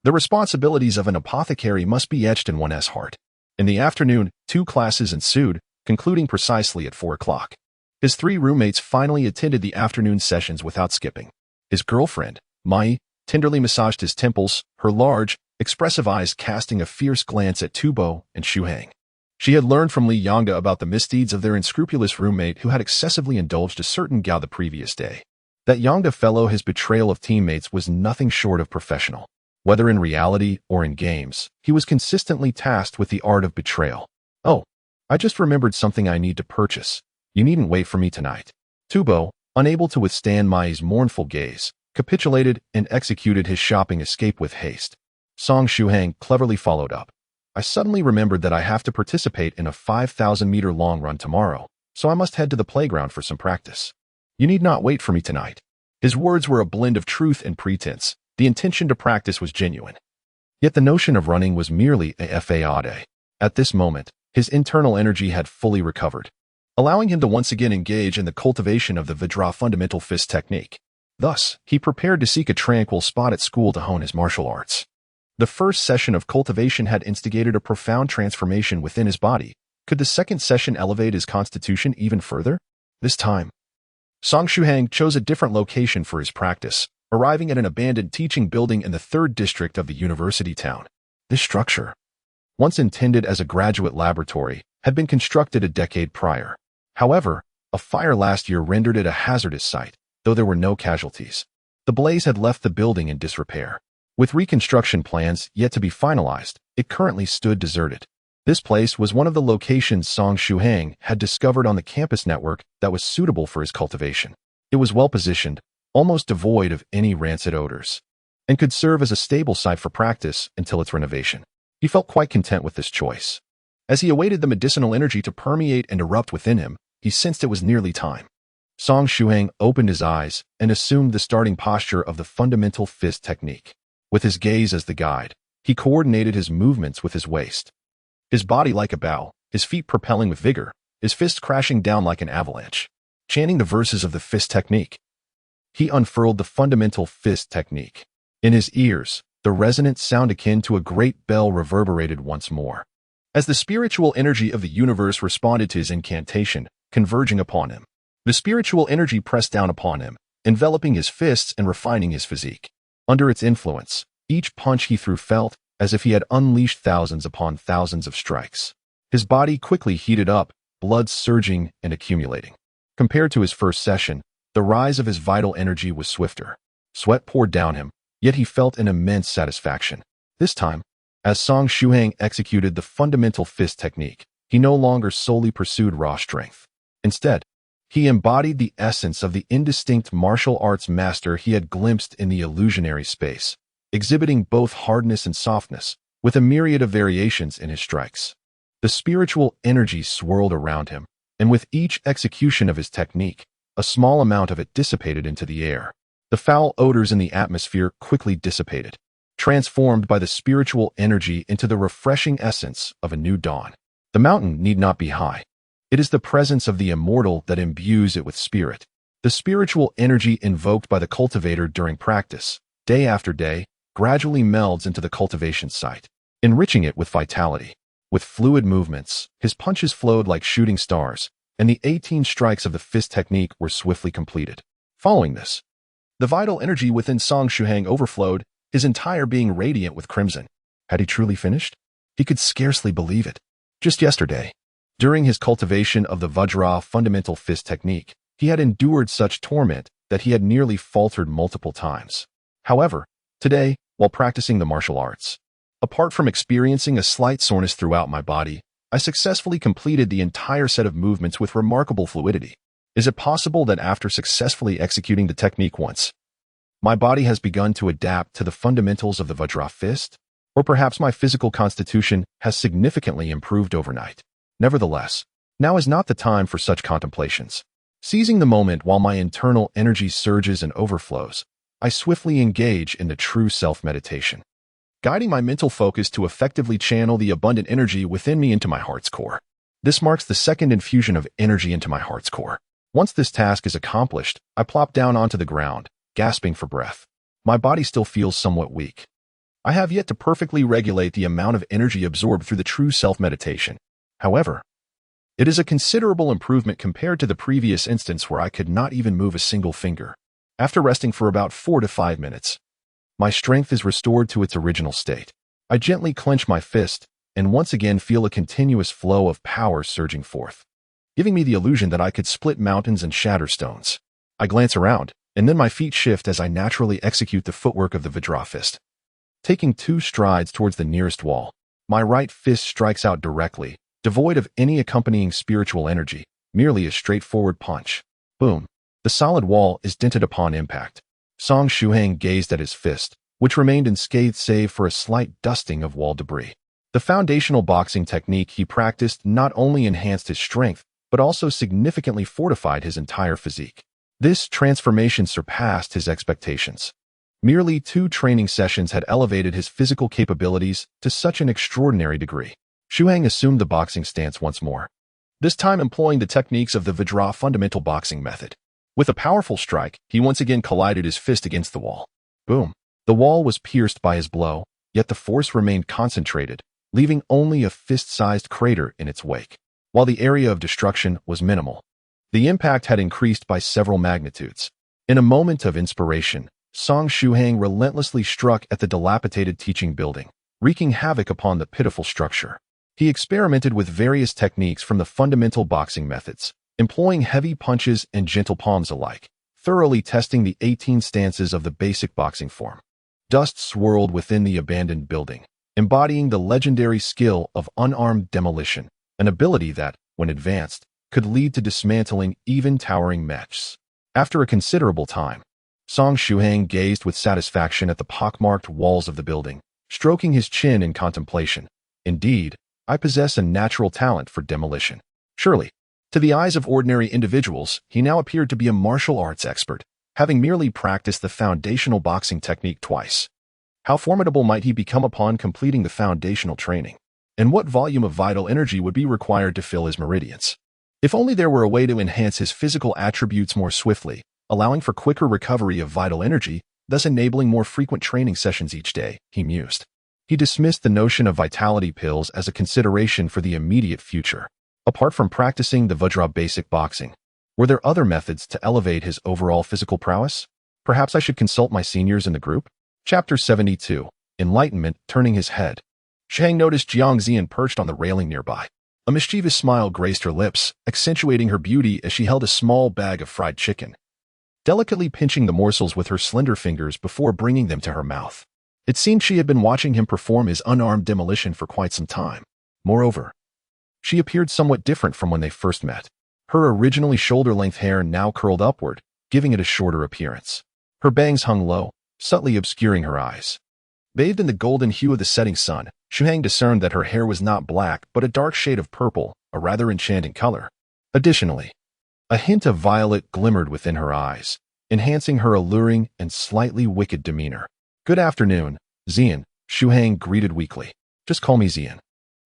the responsibilities of an apothecary must be etched in one's heart. In the afternoon, 2 classes ensued, concluding precisely at 4 o'clock. His 3 roommates finally attended the afternoon sessions without skipping. His girlfriend, Mai, tenderly massaged his temples, her large, expressive eyes casting a fierce glance at Tubo and Shuhang. She had learned from Li Yangda about the misdeeds of their unscrupulous roommate who had excessively indulged a certain Gao the previous day. That Yangda fellow, his betrayal of teammates, was nothing short of professional. Whether in reality or in games, he was consistently tasked with the art of betrayal. Oh, I just remembered something I need to purchase. You needn't wait for me tonight. Tubo, unable to withstand Mai's mournful gaze, capitulated and executed his shopping escape with haste. Song Shuhang cleverly followed up. I suddenly remembered that I have to participate in a 5,000-meter long run tomorrow, so I must head to the playground for some practice. You need not wait for me tonight. His words were a blend of truth and pretense. The intention to practice was genuine. Yet the notion of running was merely a fade. At this moment, his internal energy had fully recovered, allowing him to once again engage in the cultivation of the Vajra fundamental fist technique. Thus, he prepared to seek a tranquil spot at school to hone his martial arts. The first session of cultivation had instigated a profound transformation within his body. Could the second session elevate his constitution even further? This time, Song Shuhang chose a different location for his practice, arriving at an abandoned teaching building in the 3rd district of the university town. This structure, once intended as a graduate laboratory, had been constructed a decade prior. However, a fire last year rendered it a hazardous site, though there were no casualties. The blaze had left the building in disrepair. With reconstruction plans yet to be finalized, it currently stood deserted. This place was one of the locations Song Shuhang had discovered on the campus network that was suitable for his cultivation. It was well-positioned, almost devoid of any rancid odors, and could serve as a stable site for practice until its renovation. He felt quite content with this choice. As he awaited the medicinal energy to permeate and erupt within him, he sensed it was nearly time. Song Shuhang opened his eyes and assumed the starting posture of the fundamental fist technique. With his gaze as the guide, he coordinated his movements with his waist. His body like a bow, his feet propelling with vigor, his fists crashing down like an avalanche. Chanting the verses of the fist technique, he unfurled the fundamental fist technique. In his ears, the resonant sound akin to a great bell reverberated once more. As the spiritual energy of the universe responded to his incantation, converging upon him, the spiritual energy pressed down upon him, enveloping his fists and refining his physique. Under its influence, each punch he threw felt as if he had unleashed thousands upon thousands of strikes. His body quickly heated up, blood surging and accumulating. Compared to his first session, the rise of his vital energy was swifter. Sweat poured down him, yet he felt an immense satisfaction. This time, as Song Shuhang executed the fundamental fist technique, he no longer solely pursued raw strength. Instead, he embodied the essence of the indistinct martial arts master he had glimpsed in the illusionary space, exhibiting both hardness and softness, with a myriad of variations in his strikes. The spiritual energy swirled around him, and with each execution of his technique, a small amount of it dissipated into the air. The foul odors in the atmosphere quickly dissipated, transformed by the spiritual energy into the refreshing essence of a new dawn. The mountain need not be high. It is the presence of the immortal that imbues it with spirit. The spiritual energy invoked by the cultivator during practice, day after day, gradually melds into the cultivation site, enriching it with vitality. With fluid movements, his punches flowed like shooting stars, and the 18 strikes of the fist technique were swiftly completed. Following this, the vital energy within Song Shuhang overflowed, his entire being radiant with crimson. Had he truly finished? He could scarcely believe it. Just yesterday, during his cultivation of the Vajra fundamental fist technique, he had endured such torment that he had nearly faltered multiple times. However, today, while practicing the martial arts, apart from experiencing a slight soreness throughout my body, I successfully completed the entire set of movements with remarkable fluidity. Is it possible that after successfully executing the technique once, my body has begun to adapt to the fundamentals of the Vajra fist? Or perhaps my physical constitution has significantly improved overnight? Nevertheless, now is not the time for such contemplations. Seizing the moment while my internal energy surges and overflows, I swiftly engage in the true self-meditation, guiding my mental focus to effectively channel the abundant energy within me into my heart's core. This marks the second infusion of energy into my heart's core. Once this task is accomplished, I plop down onto the ground, gasping for breath. My body still feels somewhat weak. I have yet to perfectly regulate the amount of energy absorbed through the true self-meditation. However, it is a considerable improvement compared to the previous instance where I could not even move a single finger. After resting for about 4 to 5 minutes, my strength is restored to its original state. I gently clench my fist and once again feel a continuous flow of power surging forth, giving me the illusion that I could split mountains and shatter stones. I glance around, and then my feet shift as I naturally execute the footwork of the Vajra fist. Taking 2 strides towards the nearest wall, my right fist strikes out directly, devoid of any accompanying spiritual energy, merely a straightforward punch. Boom. The solid wall is dented upon impact. Song Shuhang gazed at his fist, which remained unscathed save for a slight dusting of wall debris. The foundational boxing technique he practiced not only enhanced his strength, but also significantly fortified his entire physique. This transformation surpassed his expectations. Merely 2 training sessions had elevated his physical capabilities to such an extraordinary degree. Shuhang assumed the boxing stance once more, this time employing the techniques of the Vajra fundamental boxing method. With a powerful strike, he once again collided his fist against the wall. Boom! The wall was pierced by his blow, yet the force remained concentrated, leaving only a fist-sized crater in its wake. While the area of destruction was minimal, the impact had increased by several magnitudes. In a moment of inspiration, Song Shuhang relentlessly struck at the dilapidated teaching building, wreaking havoc upon the pitiful structure. He experimented with various techniques from the fundamental boxing methods, employing heavy punches and gentle palms alike, thoroughly testing the 18 stances of the basic boxing form. Dust swirled within the abandoned building, embodying the legendary skill of unarmed demolition, an ability that, when advanced, could lead to dismantling even towering mechs. After a considerable time, Song Shuhang gazed with satisfaction at the pockmarked walls of the building, stroking his chin in contemplation. Indeed, I possess a natural talent for demolition. Surely, to the eyes of ordinary individuals, he now appeared to be a martial arts expert, having merely practiced the foundational boxing technique twice. How formidable might he become upon completing the foundational training? And what volume of vital energy would be required to fill his meridians? If only there were a way to enhance his physical attributes more swiftly, allowing for quicker recovery of vital energy, thus enabling more frequent training sessions each day, he mused. He dismissed the notion of vitality pills as a consideration for the immediate future. Apart from practicing the Vajra basic boxing, were there other methods to elevate his overall physical prowess? Perhaps I should consult my seniors in the group? Chapter 72. Enlightenment. Turning his head, Shuhang noticed Jiang Zian perched on the railing nearby. A mischievous smile graced her lips, accentuating her beauty as she held a small bag of fried chicken, delicately pinching the morsels with her slender fingers before bringing them to her mouth. It seemed she had been watching him perform his unarmed demolition for quite some time. Moreover, she appeared somewhat different from when they first met. Her originally shoulder-length hair now curled upward, giving it a shorter appearance. Her bangs hung low, subtly obscuring her eyes. Bathed in the golden hue of the setting sun, Shuhang discerned that her hair was not black but a dark shade of purple, a rather enchanting color. Additionally, a hint of violet glimmered within her eyes, enhancing her alluring and slightly wicked demeanor. "Good afternoon, Zian," Shuhang greeted weakly. "Just call me Zian."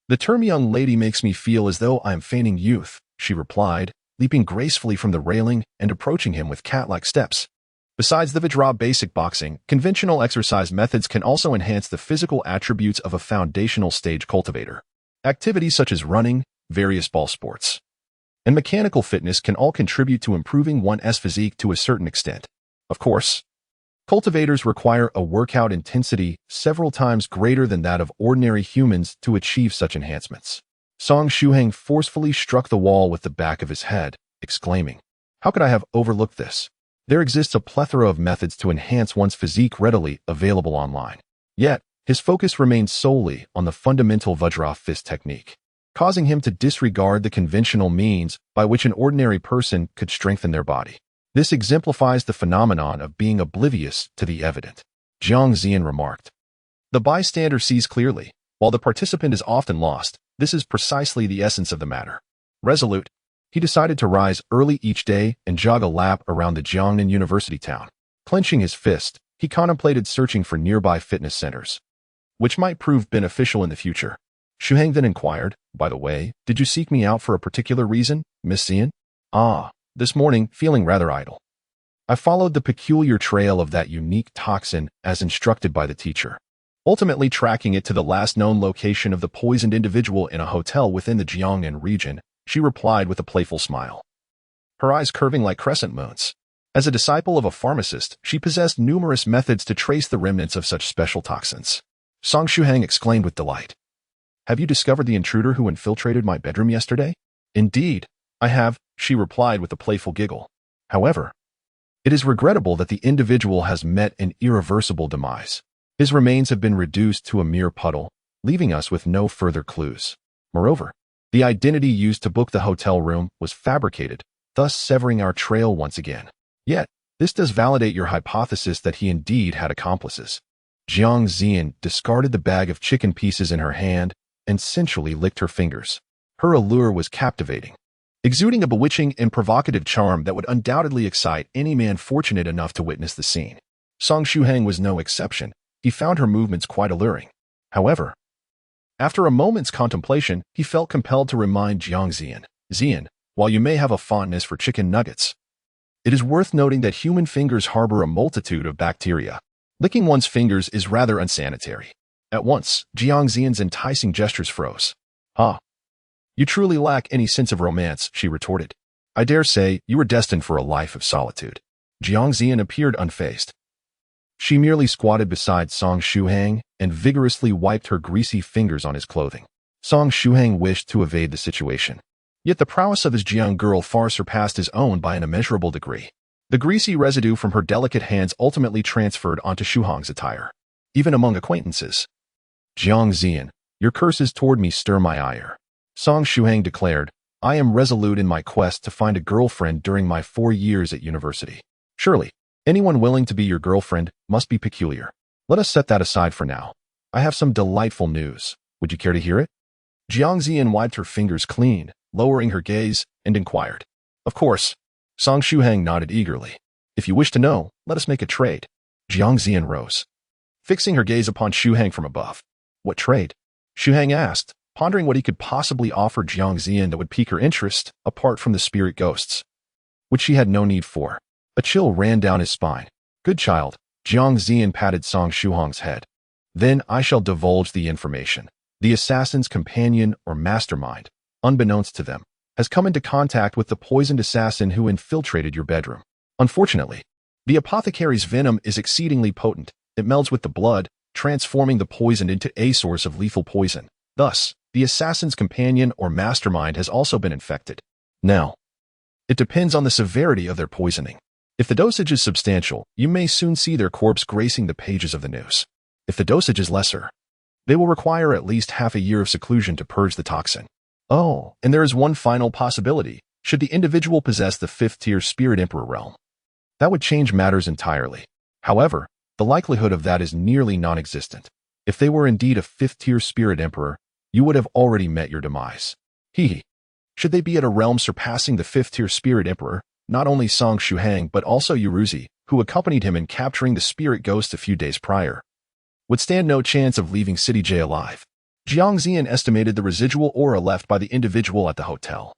"The term young lady makes me feel as though I am feigning youth," she replied, leaping gracefully from the railing and approaching him with cat-like steps. Besides the Vajra basic boxing, conventional exercise methods can also enhance the physical attributes of a foundational stage cultivator. Activities such as running, various ball sports, and mechanical fitness can all contribute to improving one's physique to a certain extent. Of course, cultivators require a workout intensity several times greater than that of ordinary humans to achieve such enhancements. Song Shuhang forcefully struck the wall with the back of his head, exclaiming, "How could I have overlooked this? There exists a plethora of methods to enhance one's physique readily available online." Yet, his focus remained solely on the fundamental Vajra fist technique, causing him to disregard the conventional means by which an ordinary person could strengthen their body. This exemplifies the phenomenon of being oblivious to the evident. Jiang Zian remarked. "The bystander sees clearly, while the participant is often lost. This is precisely the essence of the matter." Resolute, he decided to rise early each day and jog a lap around the Jiangnan University town. Clenching his fist, he contemplated searching for nearby fitness centers, which might prove beneficial in the future. Shuhang then inquired, "By the way, did you seek me out for a particular reason, Miss Zian?" "Ah, this morning, feeling rather idle. I followed the peculiar trail of that unique toxin as instructed by the teacher, ultimately tracking it to the last known location of the poisoned individual in a hotel within the Jiangnan region," she replied with a playful smile, her eyes curving like crescent moons. As a disciple of a pharmacist, she possessed numerous methods to trace the remnants of such special toxins. Song Shuhang exclaimed with delight. "Have you discovered the intruder who infiltrated my bedroom yesterday?" "Indeed, I have," she replied with a playful giggle. "However, it is regrettable that the individual has met an irreversible demise. His remains have been reduced to a mere puddle, leaving us with no further clues. Moreover, the identity used to book the hotel room was fabricated, thus severing our trail once again. Yet, this does validate your hypothesis that he indeed had accomplices." Jiang Zian discarded the bag of chicken pieces in her hand and sensually licked her fingers. Her allure was captivating, exuding a bewitching and provocative charm that would undoubtedly excite any man fortunate enough to witness the scene. Song Shuhang was no exception. He found her movements quite alluring. However, after a moment's contemplation, he felt compelled to remind Jiang Zian, while you may have a fondness for chicken nuggets, it is worth noting that human fingers harbor a multitude of bacteria. Licking one's fingers is rather unsanitary. At once, Jiang Zian's enticing gestures froze. "Ah, you truly lack any sense of romance," she retorted. "I dare say you were destined for a life of solitude." Jiang Zian appeared unfazed. She merely squatted beside Song Shuhang and vigorously wiped her greasy fingers on his clothing. Song Shuhang wished to evade the situation. Yet the prowess of his Jiang girl far surpassed his own by an immeasurable degree. The greasy residue from her delicate hands ultimately transferred onto Shuhang's attire, even among acquaintances. "Jiang Zian, your curses toward me stir my ire," Song Shuhang declared. "I am resolute in my quest to find a girlfriend during my 4 years at university. Surely, anyone willing to be your girlfriend must be peculiar. Let us set that aside for now. I have some delightful news. Would you care to hear it?" Jiang Zian wiped her fingers clean, lowering her gaze, and inquired. "Of course." Song Shuhang nodded eagerly. "If you wish to know, let us make a trade." Jiang Zian rose, fixing her gaze upon Shuhang from above. "What trade?" Shuhang asked, pondering what he could possibly offer Jiang Zian that would pique her interest, apart from the spirit ghosts, which she had no need for. A chill ran down his spine. "Good child." Jiang Zian patted Song Shuhang's head. "Then I shall divulge the information. The assassin's companion or mastermind, unbeknownst to them, has come into contact with the poisoned assassin who infiltrated your bedroom. Unfortunately, the apothecary's venom is exceedingly potent. It melds with the blood, transforming the poison into a source of lethal poison. Thus, the assassin's companion or mastermind has also been infected. Now, it depends on the severity of their poisoning. If the dosage is substantial, you may soon see their corpse gracing the pages of the news. If the dosage is lesser, they will require at least half a year of seclusion to purge the toxin. Oh, and there is one final possibility, should the individual possess the 5th-tier Spirit Emperor realm. That would change matters entirely. However, the likelihood of that is nearly non-existent. If they were indeed a 5th-tier Spirit Emperor, you would have already met your demise. Hehe. Should they be at a realm surpassing the 5th-tier Spirit Emperor, not only Song Shuhang but also Yuruzi, who accompanied him in capturing the Spirit Ghost a few days prior, would stand no chance of leaving City J alive. Jiang Zian estimated the residual aura left by the individual at the hotel,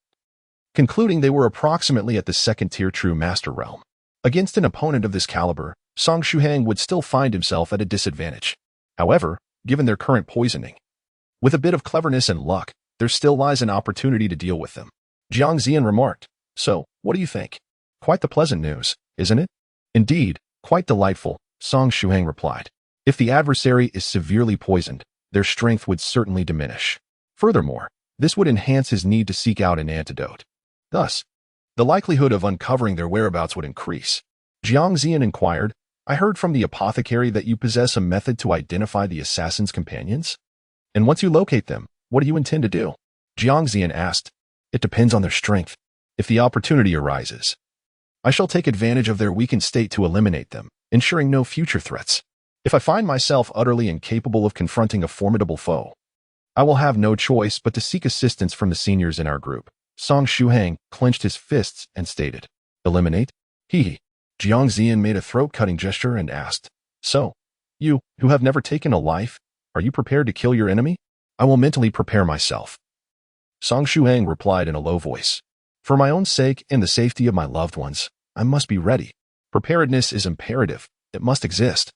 concluding they were approximately at the 2nd-tier True Master realm. Against an opponent of this caliber, Song Shuhang would still find himself at a disadvantage. However, given their current poisoning, with a bit of cleverness and luck, there still lies an opportunity to deal with them. Jiang Zian remarked. "So, what do you think? Quite the pleasant news, isn't it?" "Indeed, quite delightful," Song Shuhang replied. "If the adversary is severely poisoned, their strength would certainly diminish. Furthermore, this would enhance his need to seek out an antidote. Thus, the likelihood of uncovering their whereabouts would increase." Jiang Zian inquired, "I heard from the apothecary that you possess a method to identify the assassin's companions? And once you locate them, what do you intend to do?" Jiang Zian asked. "It depends on their strength. If the opportunity arises, I shall take advantage of their weakened state to eliminate them, ensuring no future threats. If I find myself utterly incapable of confronting a formidable foe, I will have no choice but to seek assistance from the seniors in our group." Song Shuhang clenched his fists and stated, "Eliminate?" Hehe. Jiang Zian made a throat-cutting gesture and asked, "So, you, who have never taken a life, are you prepared to kill your enemy?" "I will mentally prepare myself," Song Shuhang replied in a low voice. "For my own sake and the safety of my loved ones, I must be ready. Preparedness is imperative. It must exist.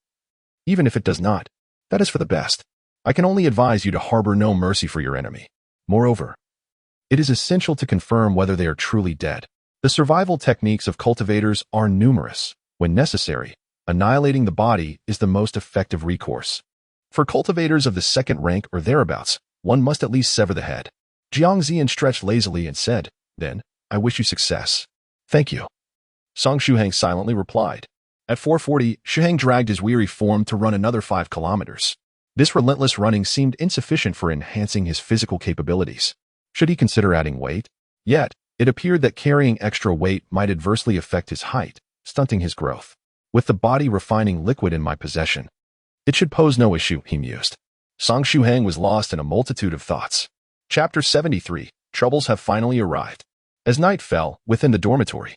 Even if it does not, that is for the best. I can only advise you to harbor no mercy for your enemy. Moreover, it is essential to confirm whether they are truly dead. The survival techniques of cultivators are numerous. When necessary, annihilating the body is the most effective recourse. For cultivators of the 2nd rank or thereabouts, one must at least sever the head." Jiang Zian stretched lazily and said, "Then, I wish you success." "Thank you," Song Shuhang silently replied. At 4:40, Shuhang dragged his weary form to run another 5 kilometers. This relentless running seemed insufficient for enhancing his physical capabilities. Should he consider adding weight? Yet, it appeared that carrying extra weight might adversely affect his height, stunting his growth. With the body refining liquid in my possession, it should pose no issue, he mused. Song Shuhang was lost in a multitude of thoughts. Chapter 73. Troubles have finally arrived. As night fell within the dormitory,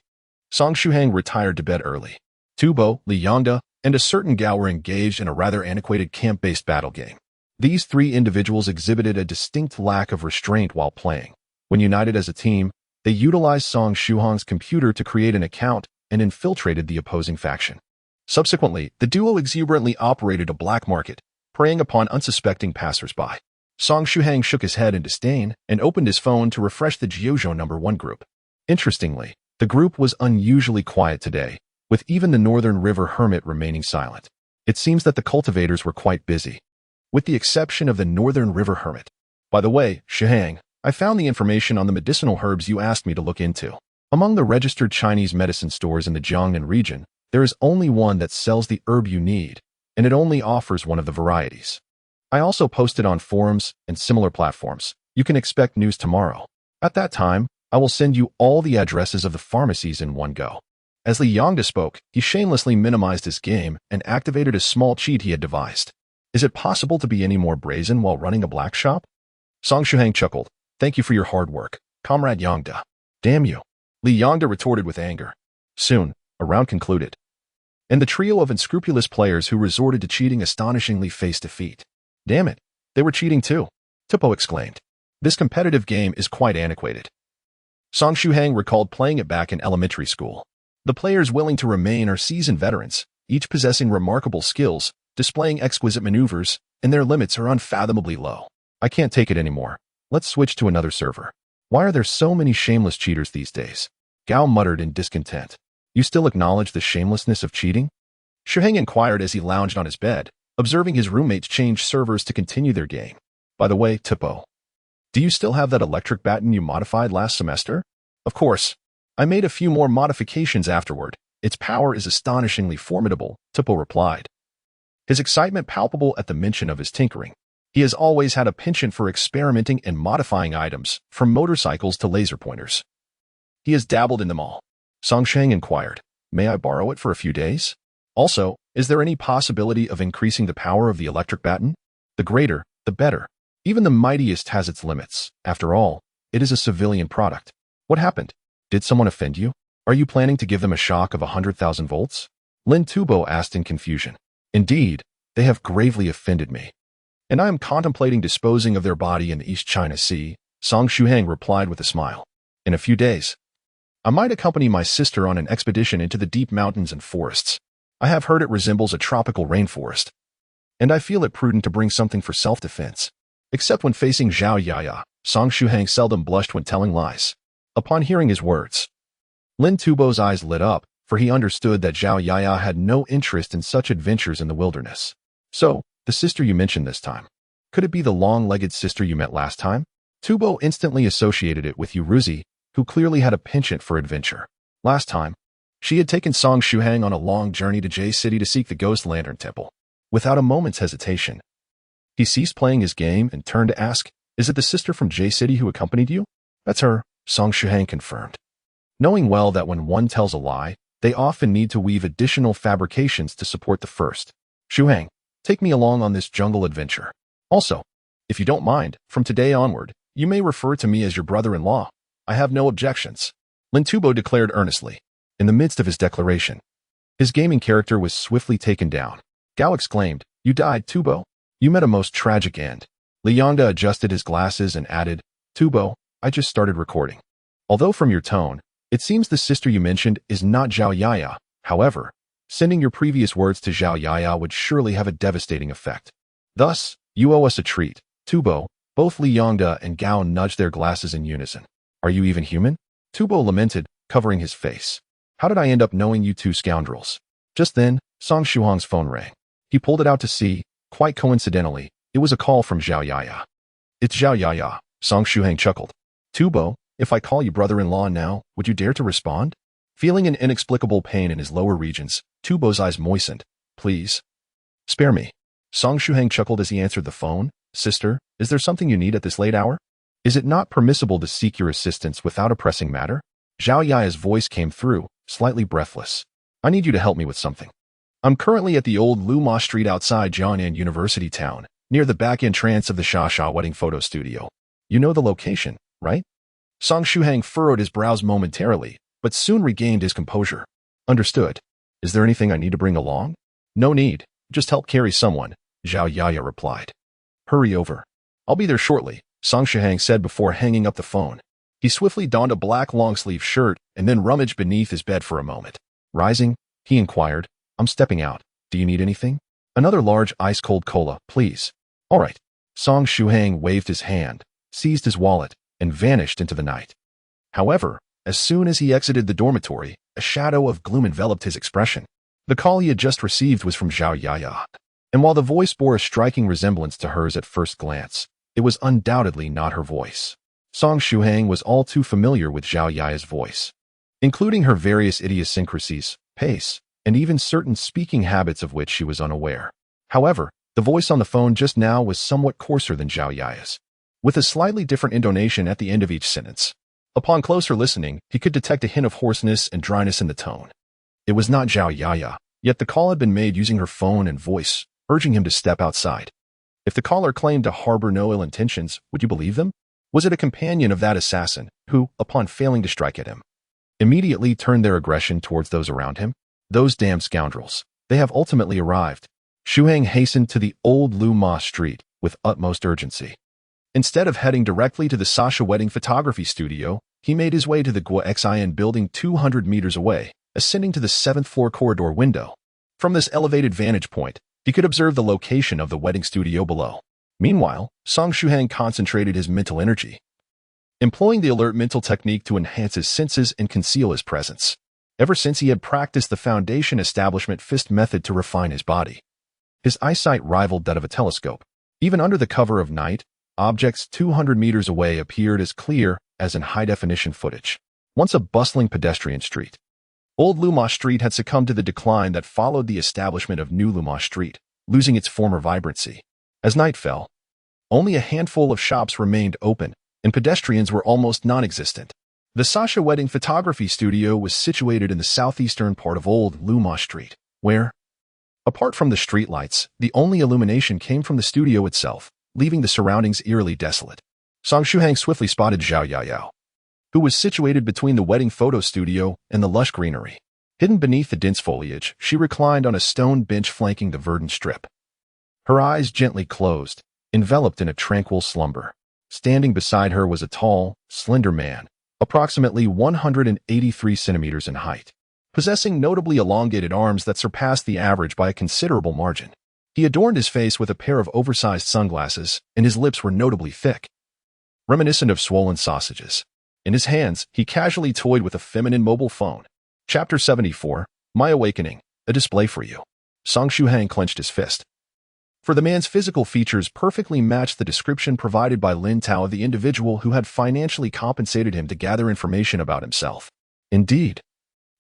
Song Shuhang retired to bed early. Tubo, Li Yongda, and a certain Gao were engaged in a rather antiquated camp-based battle game. These three individuals exhibited a distinct lack of restraint while playing. When united as a team, they utilized Song Shuhang's computer to create an account and infiltrated the opposing faction. Subsequently, the duo exuberantly operated a black market, preying upon unsuspecting passers-by. Song Shuhang shook his head in disdain and opened his phone to refresh the Jiuzhou No.1 Group. Interestingly, the group was unusually quiet today, with even the Northern River Hermit remaining silent. It seems that the cultivators were quite busy, with the exception of the Northern River Hermit. By the way, Shuhang, I found the information on the medicinal herbs you asked me to look into. Among the registered Chinese medicine stores in the Jiangnan region, there is only one that sells the herb you need, and it only offers one of the varieties. I also posted on forums and similar platforms. You can expect news tomorrow. At that time, I will send you all the addresses of the pharmacies in one go. As Li Yongda spoke, he shamelessly minimized his game and activated a small cheat he had devised. Is it possible to be any more brazen while running a black shop? Song Shuhang chuckled. Thank you for your hard work, Comrade Yongda. Damn you. Li Yongda retorted with anger. Soon, a round concluded, and the trio of unscrupulous players who resorted to cheating astonishingly faced defeat. Damn it, they were cheating too, Tipo exclaimed. This competitive game is quite antiquated. Song Shuhang recalled playing it back in elementary school. The players willing to remain are seasoned veterans, each possessing remarkable skills, displaying exquisite maneuvers, and their limits are unfathomably low. I can't take it anymore. Let's switch to another server. Why are there so many shameless cheaters these days? Gao muttered in discontent. You still acknowledge the shamelessness of cheating? Shuhang inquired as he lounged on his bed, observing his roommates change servers to continue their game. By the way, Tipo, do you still have that electric baton you modified last semester? Of course. I made a few more modifications afterward. Its power is astonishingly formidable, Tipo replied, his excitement palpable at the mention of his tinkering. He has always had a penchant for experimenting and modifying items, from motorcycles to laser pointers. He has dabbled in them all. Song Shuhang inquired, may I borrow it for a few days? Also, is there any possibility of increasing the power of the electric baton? The greater, the better. Even the mightiest has its limits. After all, it is a civilian product. What happened? Did someone offend you? Are you planning to give them a shock of 100,000 volts? Lin Tubo asked in confusion. Indeed, they have gravely offended me, and I am contemplating disposing of their body in the East China Sea, Song Shuhang replied with a smile. In a few days, I might accompany my sister on an expedition into the deep mountains and forests. I have heard it resembles a tropical rainforest, and I feel it prudent to bring something for self-defense. Except when facing Zhao Yaya, Song Shuhang seldom blushed when telling lies. Upon hearing his words, Lin Tubo's eyes lit up, for he understood that Zhao Yaya had no interest in such adventures in the wilderness. So, the sister you mentioned this time. Could it be the long-legged sister you met last time? Tubo instantly associated it with Yuruzi, who clearly had a penchant for adventure. Last time, she had taken Song Shuhang on a long journey to J City to seek the Ghost Lantern Temple. Without a moment's hesitation, he ceased playing his game and turned to ask, is it the sister from J City who accompanied you? That's her, Song Shuhang confirmed, knowing well that when one tells a lie, they often need to weave additional fabrications to support the first. Shuhang, take me along on this jungle adventure. Also, if you don't mind, from today onward, you may refer to me as your brother-in-law. I have no objections, Lin Tubo declared earnestly. In the midst of his declaration, his gaming character was swiftly taken down. Gao exclaimed, you died, Tubo. You met a most tragic end. Li Yongda adjusted his glasses and added, Tubo, I just started recording. Although from your tone, it seems the sister you mentioned is not Zhao Yaya. However, sending your previous words to Zhao Yaya would surely have a devastating effect. Thus, you owe us a treat. Tubo, both Li Yongda and Gao nudged their glasses in unison. Are you even human? Tubo lamented, covering his face. How did I end up knowing you two scoundrels? Just then, Song Shuhang's phone rang. He pulled it out to see, quite coincidentally, it was a call from Zhao Yaya. It's Zhao Yaya, Song Shuhang chuckled. Tubo, if I call you brother-in-law now, would you dare to respond? Feeling an inexplicable pain in his lower regions, Tubo's eyes moistened. Please. Spare me. Song Shuhang chuckled as he answered the phone. Sister, is there something you need at this late hour? Is it not permissible to seek your assistance without a pressing matter? Zhao Yaya's voice came through, slightly breathless. I need you to help me with something. I'm currently at the old Luma Street outside Jiangnan University town, near the back entrance of the Sha wedding photo studio. You know the location, right? Song Shuhang furrowed his brows momentarily, but soon regained his composure. Understood. Is there anything I need to bring along? No need. Just help carry someone, Zhao Yaya replied. Hurry over. I'll be there shortly, Song Shuhang said before hanging up the phone. He swiftly donned a black long-sleeve shirt and then rummaged beneath his bed for a moment. Rising, he inquired, I'm stepping out. Do you need anything? Another large ice-cold cola, please. All right. Song Shuhang waved his hand, seized his wallet, and vanished into the night. However, as soon as he exited the dormitory, a shadow of gloom enveloped his expression. The call he had just received was from Zhao Yaya, and while the voice bore a striking resemblance to hers at first glance, it was undoubtedly not her voice. Song Shuhang was all too familiar with Zhao Yaya's voice, including her various idiosyncrasies, pace, and even certain speaking habits of which she was unaware. However, the voice on the phone just now was somewhat coarser than Zhao Yaya's, with a slightly different intonation at the end of each sentence. Upon closer listening, he could detect a hint of hoarseness and dryness in the tone. It was not Zhao Yaya, yet the call had been made using her phone and voice, urging him to step outside. If the caller claimed to harbor no ill intentions, would you believe them? Was it a companion of that assassin who, upon failing to strike at him, immediately turned their aggression towards those around him? Those damned scoundrels. They have ultimately arrived. Shuhang hastened to the old Lu Ma Street with utmost urgency. Instead of heading directly to the Sasha wedding photography studio, he made his way to the Guoxian building 200 meters away, ascending to the 7th floor corridor window. From this elevated vantage point, he could observe the location of the wedding studio below. Meanwhile, Song Shuhang concentrated his mental energy, employing the alert mental technique to enhance his senses and conceal his presence. Ever since he had practiced the foundation establishment fist method to refine his body, his eyesight rivaled that of a telescope. Even under the cover of night, objects 200 meters away appeared as clear as in high-definition footage. Once a bustling pedestrian street, Old Luma Street had succumbed to the decline that followed the establishment of New Luma Street, losing its former vibrancy. As night fell, only a handful of shops remained open, and pedestrians were almost non-existent. The Sasha Wedding Photography Studio was situated in the southeastern part of Old Luma Street, where, apart from the streetlights, the only illumination came from the studio itself, leaving the surroundings eerily desolate. Song Shuhang swiftly spotted Zhao Yaya, who was situated between the wedding photo studio and the lush greenery. Hidden beneath the dense foliage, she reclined on a stone bench flanking the verdant strip. Her eyes gently closed, enveloped in a tranquil slumber. Standing beside her was a tall, slender man, approximately 183 centimeters in height, possessing notably elongated arms that surpassed the average by a considerable margin. He adorned his face with a pair of oversized sunglasses, and his lips were notably thick, reminiscent of swollen sausages. In his hands, he casually toyed with a feminine mobile phone. Chapter 74, My Awakening, a display for you. Song Shuhang clenched his fist. For the man's physical features perfectly matched the description provided by Lin Tao of the individual who had financially compensated him to gather information about himself. Indeed,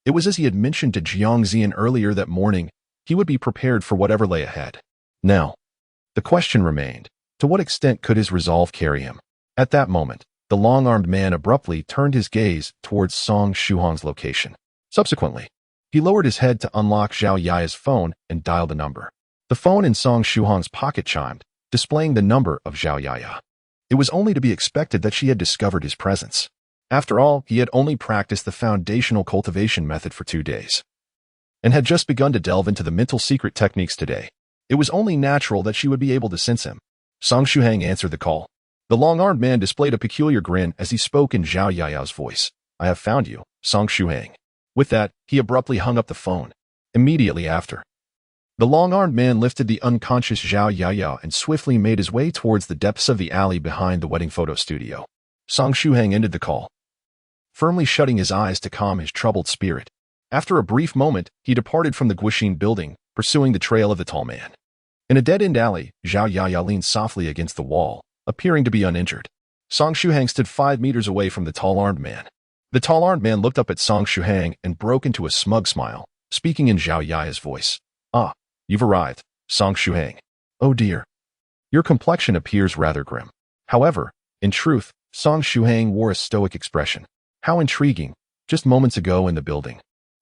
it was as he had mentioned to Jiang Zian earlier that morning, he would be prepared for whatever lay ahead. Now, the question remained, to what extent could his resolve carry him? At that moment, the long-armed man abruptly turned his gaze towards Song Shuhang's location. Subsequently, he lowered his head to unlock Zhao Yaya's phone and dialed a number. The phone in Song Shuhang's pocket chimed, displaying the number of Zhao Yaya. It was only to be expected that she had discovered his presence. After all, he had only practiced the foundational cultivation method for 2 days, and had just begun to delve into the mental secret techniques today. It was only natural that she would be able to sense him. Song Shuhang answered the call. The long-armed man displayed a peculiar grin as he spoke in Zhao Yaya's voice. I have found you, Song Shuhang. With that, he abruptly hung up the phone. Immediately after, the long-armed man lifted the unconscious Zhao Yaya and swiftly made his way towards the depths of the alley behind the wedding photo studio. Song Shuhang ended the call, firmly shutting his eyes to calm his troubled spirit. After a brief moment, he departed from the Guoxin building, pursuing the trail of the tall man. In a dead-end alley, Zhao Yaya leaned softly against the wall, appearing to be uninjured. Song Shuhang stood 5 meters away from the tall-armed man. The tall-armed man looked up at Song Shuhang and broke into a smug smile, speaking in Zhao Yaya's voice. Ah, you've arrived, Song Shuhang. Oh dear. Your complexion appears rather grim. However, in truth, Song Shuhang wore a stoic expression. How intriguing. Just moments ago in the building,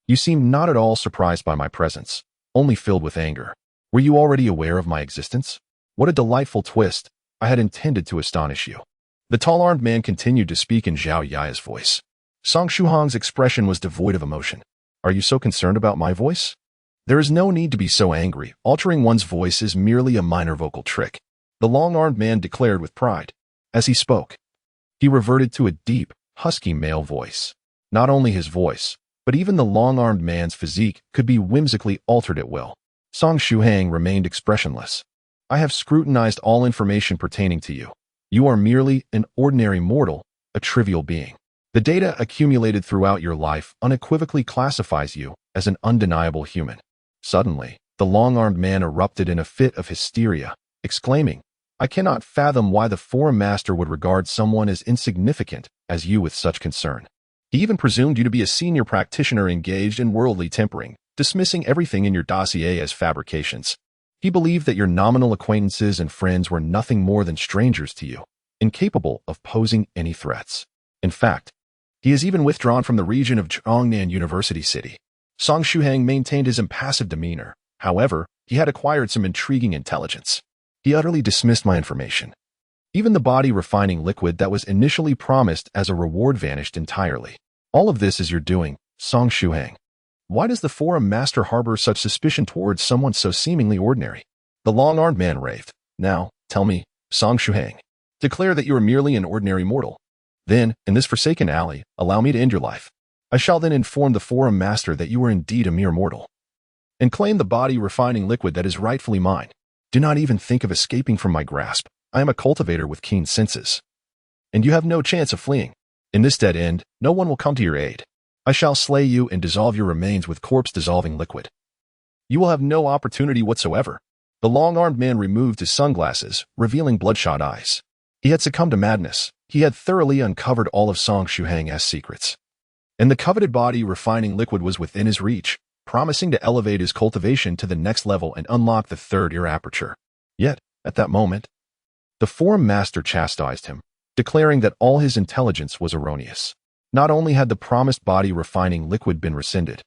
you seemed not at all surprised by my presence, only filled with anger. Were you already aware of my existence? What a delightful twist. I had intended to astonish you. The tall-armed man continued to speak in Zhao Yaya's voice. Song Shuhang's expression was devoid of emotion. Are you so concerned about my voice? There is no need to be so angry. Altering one's voice is merely a minor vocal trick, the long-armed man declared with pride. As he spoke, he reverted to a deep, husky male voice. Not only his voice, but even the long-armed man's physique could be whimsically altered at will. Song Shuhang remained expressionless. I have scrutinized all information pertaining to you. You are merely an ordinary mortal, a trivial being. The data accumulated throughout your life unequivocally classifies you as an undeniable human. Suddenly, the long-armed man erupted in a fit of hysteria, exclaiming, I cannot fathom why the forum master would regard someone as insignificant as you with such concern. He even presumed you to be a senior practitioner engaged in worldly tempering, dismissing everything in your dossier as fabrications. He believed that your nominal acquaintances and friends were nothing more than strangers to you, incapable of posing any threats. In fact, he has even withdrawn from the region of Zhongnan University City. Song Shuhang maintained his impassive demeanor. However, he had acquired some intriguing intelligence. He utterly dismissed my information. Even the body-refining liquid that was initially promised as a reward vanished entirely. All of this is your doing, Song Shuhang. Why does the forum master harbor such suspicion towards someone so seemingly ordinary? The long-armed man raved. Now, tell me, Song Shuhang, declare that you are merely an ordinary mortal. Then, in this forsaken alley, allow me to end your life. I shall then inform the forum master that you are indeed a mere mortal, and claim the body-refining liquid that is rightfully mine. Do not even think of escaping from my grasp. I am a cultivator with keen senses, and you have no chance of fleeing. In this dead end, no one will come to your aid. I shall slay you and dissolve your remains with corpse-dissolving liquid. You will have no opportunity whatsoever. The long-armed man removed his sunglasses, revealing bloodshot eyes. He had succumbed to madness. He had thoroughly uncovered all of Song Shuhang's secrets, and the coveted body-refining liquid was within his reach, promising to elevate his cultivation to the next level and unlock the third ear aperture. Yet, at that moment, the forum master chastised him, declaring that all his intelligence was erroneous. Not only had the promised body-refining liquid been rescinded,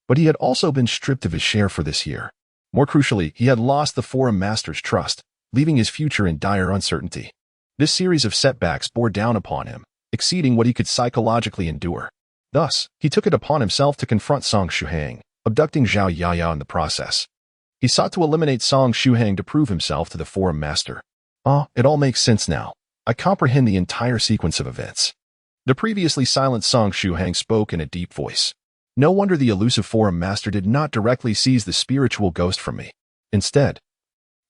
but he had also been stripped of his share for this year. More crucially, he had lost the forum master's trust, leaving his future in dire uncertainty. This series of setbacks bore down upon him, exceeding what he could psychologically endure. Thus, he took it upon himself to confront Song Shuhang, abducting Zhao Yaya in the process. He sought to eliminate Song Shuhang to prove himself to the forum master. It all makes sense now. I comprehend the entire sequence of events. The previously silent Song Shuhang spoke in a deep voice. No wonder the elusive forum master did not directly seize the spiritual ghost from me. Instead,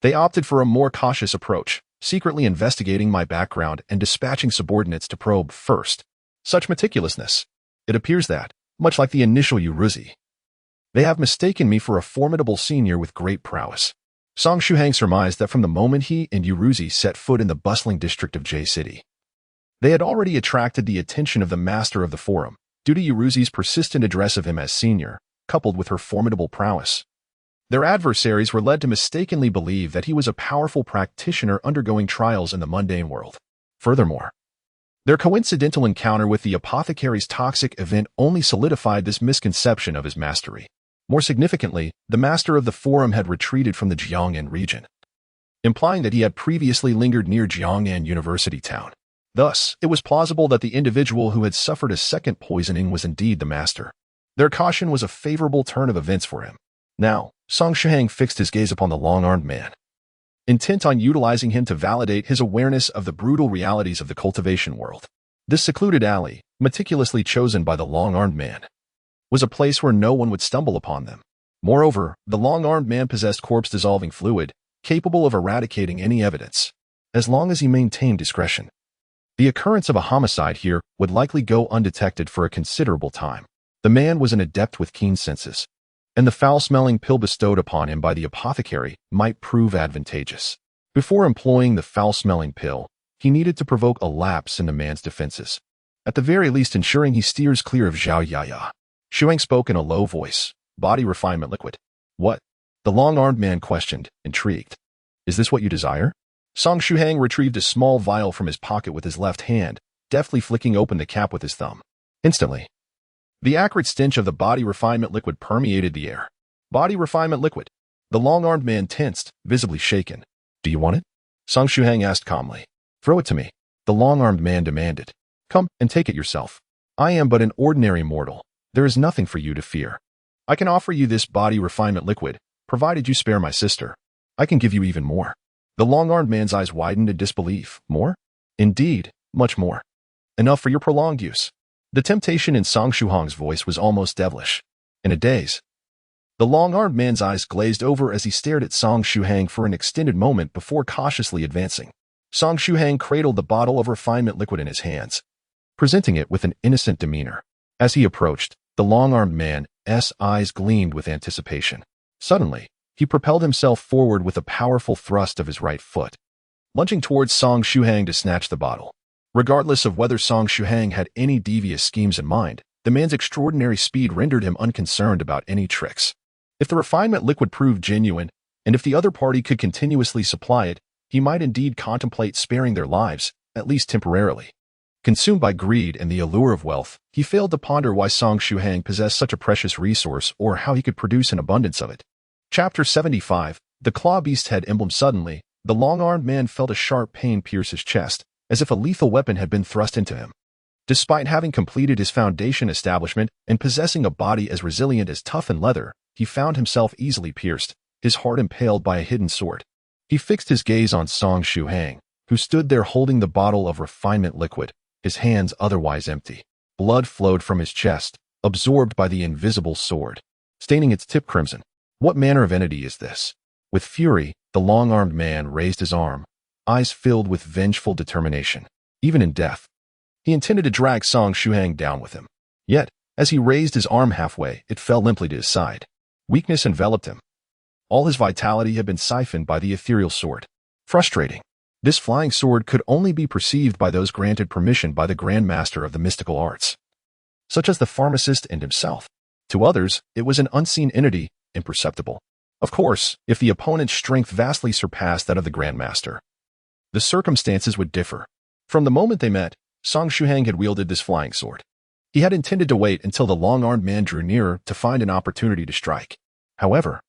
they opted for a more cautious approach, secretly investigating my background and dispatching subordinates to probe first. Such meticulousness. It appears that, much like the initial Yuruzi, they have mistaken me for a formidable senior with great prowess. Song Shuhang surmised that from the moment he and Yuruzi set foot in the bustling district of J City, they had already attracted the attention of the master of the forum, due to Yuruzi's persistent address of him as senior, coupled with her formidable prowess. Their adversaries were led to mistakenly believe that he was a powerful practitioner undergoing trials in the mundane world. Furthermore, their coincidental encounter with the apothecary's toxic event only solidified this misconception of his mastery. More significantly, the master of the forum had retreated from the Jiangnan region, implying that he had previously lingered near Jiangnan University town. Thus, it was plausible that the individual who had suffered a second poisoning was indeed the master. Their caution was a favorable turn of events for him. Now, Song Shuhang fixed his gaze upon the long-armed man, intent on utilizing him to validate his awareness of the brutal realities of the cultivation world. This secluded alley, meticulously chosen by the long-armed man, was a place where no one would stumble upon them. Moreover, the long-armed man possessed corpse-dissolving fluid, capable of eradicating any evidence, as long as he maintained discretion. The occurrence of a homicide here would likely go undetected for a considerable time. The man was an adept with keen senses, and the foul-smelling pill bestowed upon him by the apothecary might prove advantageous. Before employing the foul-smelling pill, he needed to provoke a lapse in the man's defenses, at the very least ensuring he steers clear of Zhao Yaya. Shuang spoke in a low voice. Body refinement liquid. What? The long-armed man questioned, intrigued. Is this what you desire? Song Shuhang retrieved a small vial from his pocket with his left hand, deftly flicking open the cap with his thumb. Instantly, the acrid stench of the body refinement liquid permeated the air. Body refinement liquid. The long-armed man tensed, visibly shaken. Do you want it? Song Shuhang asked calmly. Throw it to me, the long-armed man demanded. Come and take it yourself. I am but an ordinary mortal. There is nothing for you to fear. I can offer you this body refinement liquid, provided you spare my sister. I can give you even more. The long-armed man's eyes widened in disbelief. More? Indeed, much more. Enough for your prolonged use. The temptation in Song Shuhang's voice was almost devilish. In a daze, the long-armed man's eyes glazed over as he stared at Song Shuhang for an extended moment before cautiously advancing. Song Shuhang cradled the bottle of refinement liquid in his hands, presenting it with an innocent demeanor. As he approached, the long-armed man's eyes gleamed with anticipation. Suddenly, he propelled himself forward with a powerful thrust of his right foot, lunging towards Song Shuhang to snatch the bottle. Regardless of whether Song Shuhang had any devious schemes in mind, the man's extraordinary speed rendered him unconcerned about any tricks. If the refinement liquid proved genuine, and if the other party could continuously supply it, he might indeed contemplate sparing their lives, at least temporarily. Consumed by greed and the allure of wealth, he failed to ponder why Song Shuhang possessed such a precious resource or how he could produce an abundance of it. Chapter 75. The Claw Beast Head Emblem. Suddenly, the long-armed man felt a sharp pain pierce his chest, as if a lethal weapon had been thrust into him. Despite having completed his foundation establishment and possessing a body as resilient as toughened leather, he found himself easily pierced, his heart impaled by a hidden sword. He fixed his gaze on Song Shuhang, who stood there holding the bottle of refinement liquid, his hands otherwise empty. Blood flowed from his chest, absorbed by the invisible sword, staining its tip crimson. What manner of entity is this? With fury, the long-armed man raised his arm, eyes filled with vengeful determination. Even in death, he intended to drag Song Shuhang down with him. Yet, as he raised his arm halfway, it fell limply to his side. Weakness enveloped him. All his vitality had been siphoned by the ethereal sword. Frustrating. This flying sword could only be perceived by those granted permission by the Grand Master of the mystical arts, such as the pharmacist and himself. To others, it was an unseen entity, imperceptible. Of course, if the opponent's strength vastly surpassed that of the Grand Master, the circumstances would differ. From the moment they met, Song Shuhang had wielded this flying sword. He had intended to wait until the long-armed man drew nearer to find an opportunity to strike. However,